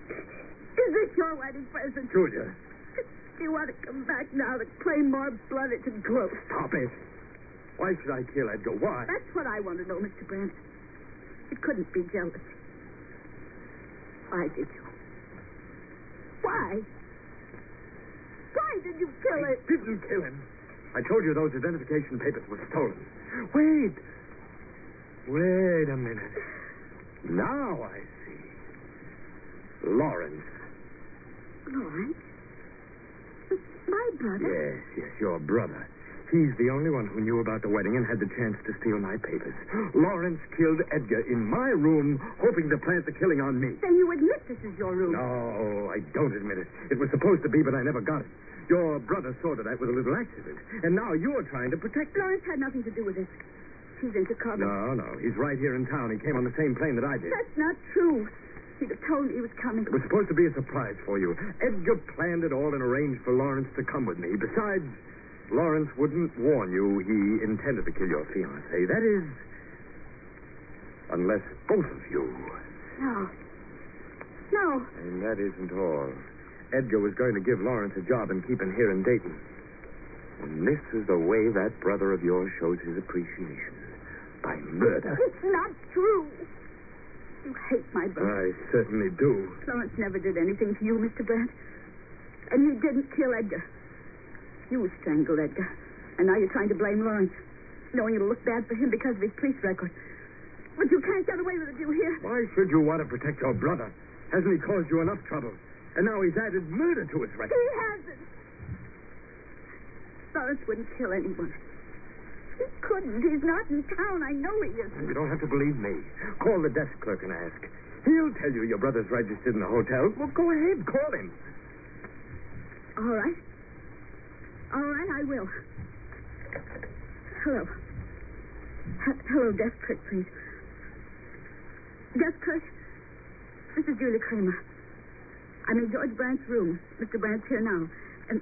Is this your wedding present? Julia. Do you want to come back now to claim more blood at the gross? Stop it. Why should I kill Edgar? Why? That's what I want to know, Mr. Brandt. It couldn't be jealousy. Why did you? Why? Why did you kill him? I didn't kill him. I told you those identification papers were stolen. Wait a minute. Now I see. Lawrence. Lawrence? My brother? Yes, your brother. He's the only one who knew about the wedding and had the chance to steal my papers. Lawrence killed Edgar in my room, hoping to plant the killing on me. Then you admit this is your room? No, I don't admit it. It was supposed to be, but I never got it. Your brother saw to that with a little accident. And now you're trying to protect him. Lawrence had nothing to do with this. He's in Chicago. No. He's right here in town. He came on the same plane that I did. That's not true. He'd have told me he was coming. It was supposed to be a surprise for you. Edgar planned it all and arranged for Lawrence to come with me. Besides, Lawrence wouldn't warn you he intended to kill your fiancée. That is, unless both of you. No. And that isn't all. Edgar was going to give Lawrence a job and keep him here in Dayton. And this is the way that brother of yours shows his appreciation. By murder. It's not true. You hate my brother. I certainly do. Lawrence never did anything to you, Mr. Brandt. And he didn't kill Edgar. You strangled Edgar. And now you're trying to blame Lawrence, knowing it'll look bad for him because of his police record. But you can't get away with it, you hear? Why should you want to protect your brother? Hasn't he caused you enough trouble? And now he's added murder to his record. He hasn't. Lawrence wouldn't kill anyone. He couldn't. He's not in town. I know he isn't. You don't have to believe me. Call the desk clerk and ask. He'll tell you your brother's registered in the hotel. Well, go ahead. Call him. All right. All right, I will. Hello. Hello, desk clerk, please. Desk clerk, this is Julia Kramer. I'm in George Brandt's room. Mr. Brandt's here now. And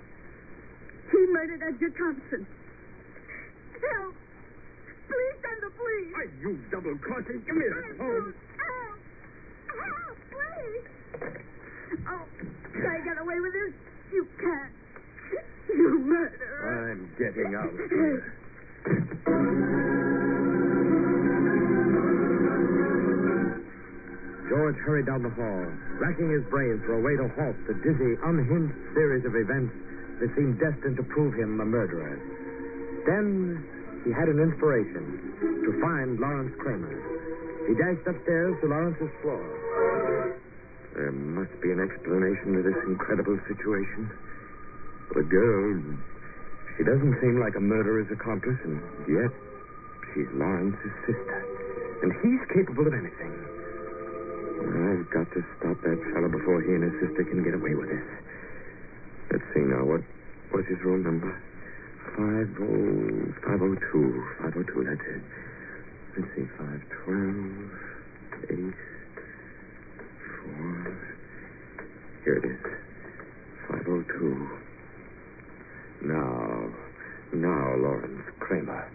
he murdered Edgar Thompson. Help! Please send the police. Why, you double-crossing. Give me that phone. Help! Help, please! Oh, can I get away with this? You can't. You murderer. I'm getting out. George hurried down the hall, racking his brains for a way to halt the dizzy, unhinged series of events that seemed destined to prove him the murderer. Then he had an inspiration to find Lawrence Kramer. He dashed upstairs to Lawrence's floor. There must be an explanation to this incredible situation. The girl, she doesn't seem like a murderer's accomplice, and yet she's Lawrence's sister. And he's capable of anything. I've got to stop that fellow before he and his sister can get away with this. Let's see now. What's his room number? 502. 502, that's it. Let's see. 512, 8, 4. Here it is. 502. Now, Lawrence Kramer.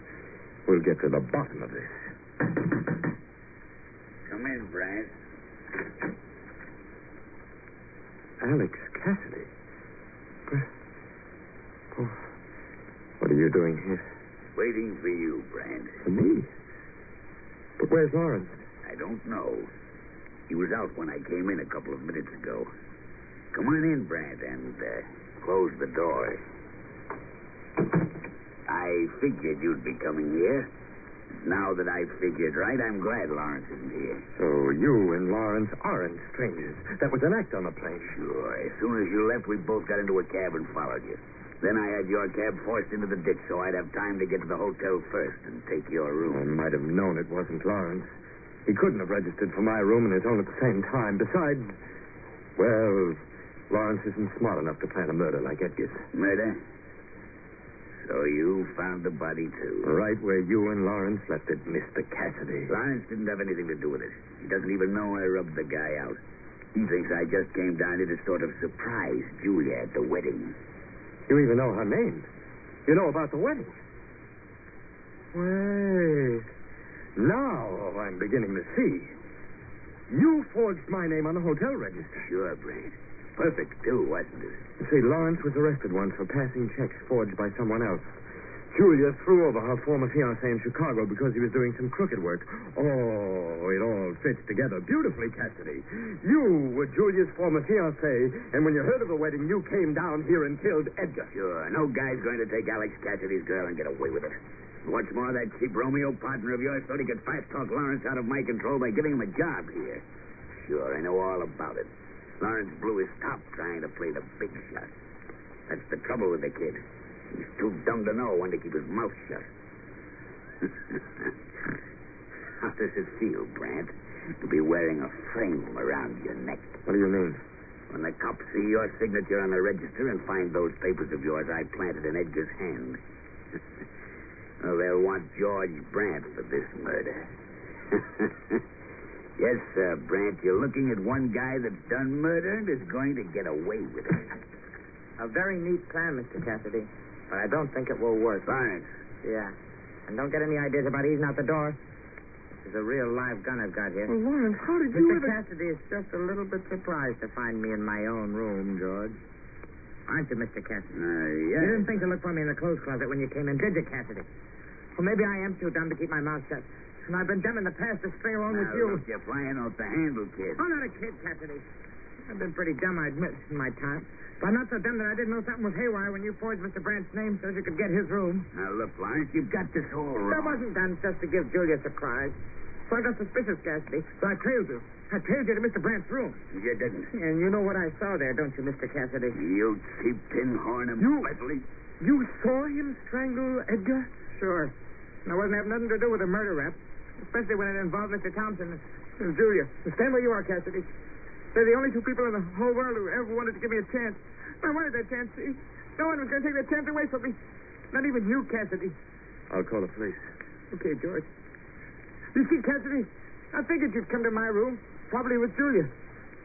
We'll get to the bottom of this. Come in, Brad. Alex Cassidy? What are you doing here? Waiting for you, Brad. For me? But where's Lawrence? I don't know. He was out when I came in a couple of minutes ago. Come on in, Brad, and close the door. I figured you'd be coming here. Now that I've figured right, I'm glad Lawrence isn't here. So you and Lawrence aren't strangers. That was an act on the plane. Sure. As soon as you left, we both got into a cab and followed you. Then I had your cab forced into the ditch so I'd have time to get to the hotel first and take your room. I might have known it wasn't Lawrence. He couldn't have registered for my room and his own at the same time. Besides, well, Lawrence isn't smart enough to plan a murder like Edgar's. Murder? So you found the body, too? Right where you and Lawrence left it, Mr. Cassidy. Lawrence didn't have anything to do with it. He doesn't even know I rubbed the guy out. He thinks I just came down here to sort of surprise Julia at the wedding. You even know her name. You know about the wedding. Wait. Now I'm beginning to see. You forged my name on the hotel register. Sure, Brad. Perfect, too, wasn't it? You see, Lawrence was arrested once for passing checks forged by someone else. Julia threw over her former fiancé in Chicago because he was doing some crooked work. Oh, it all fits together beautifully, Cassidy. You were Julia's former fiancé, and when you heard of the wedding, you came down here and killed Edgar. Sure. No guy's going to take Alex Cassidy's girl and get away with it. What's more, that cheap Romeo partner of yours thought he could fast-talk Lawrence out of my control by giving him a job here. Sure, I know all about it. Lawrence blew his top trying to play the big shot. That's the trouble with the kid. He's too dumb to know when to keep his mouth shut. How does it feel, Brant, to be wearing a frame around your neck? What do you mean? When the cops see your signature on the register and find those papers of yours I planted in Edgar's hand. Well, they'll want George Brant for this murder. Yes, sir, Brant, you're looking at one guy that's done murder and is going to get away with it. A very neat plan, Mr. Cassidy, but I don't think it will work. Lawrence. Yeah. And don't get any ideas about easing out the door. This is a real live gun I've got here. Oh, Lawrence, how did you Mr. Cassidy is just a little bit surprised to find me in my own room, George. aren't you, Mr. Cassidy? Yeah. You didn't think to look for me in the clothes closet when you came in, did you, Cassidy? Well, maybe I am too dumb to keep my mouth shut. And I've been dumb in the past to string along with you. Look, you're flying off the handle, kid. I'm not a kid, Cassidy. I've been pretty dumb, I admit, in my time. But I'm not so dumb that I didn't know something was haywire when you forged Mr. Brandt's name so you could get his room. Now, look, Florence, you've got this all wrong. That wasn't done just to give Julia a surprise. So I got suspicious, Cassidy. So I trailed you. I trailed you to Mr. Brandt's room. You didn't. And you know what I saw there, don't you, Mr. Cassidy? You cheap tin horn and You saw him strangle Edgar? Sure. And I wasn't having nothing to do with a murder rap, especially when it involved Mr. Thompson and Julia. So stand where you are, Cassidy. They're the only two people in the whole world who ever wanted to give me a chance. I wanted that chance, see? No one was going to take that chance away from me. Not even you, Cassidy. I'll call the police. Okay, George. You see, Cassidy, I figured you'd come to my room, probably with Julia.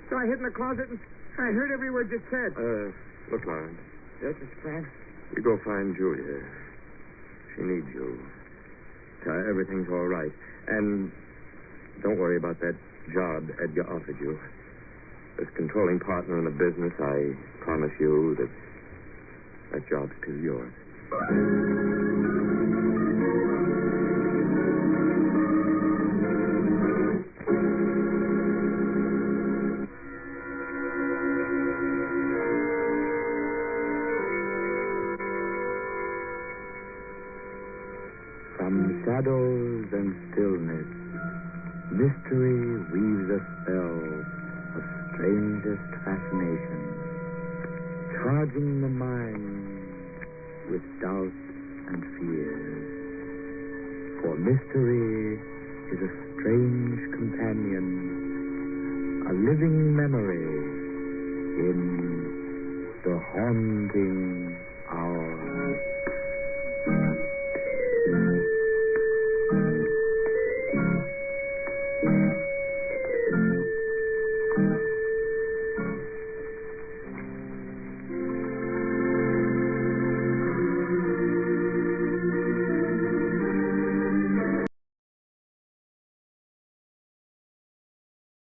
So I hid in the closet and I heard every word you said. Look, Lawrence. Yes, Mr. Brand? You go find Julia. She needs you. Tell her everything's all right. And don't worry about that job Edgar offered you. As controlling partner in the business, I promise you that job's still yours. From shadows and stillness, mystery weaves a spell of strangest fascination, charging the mind with doubt and fear. For mystery is a strange companion, a living memory in the haunting hour.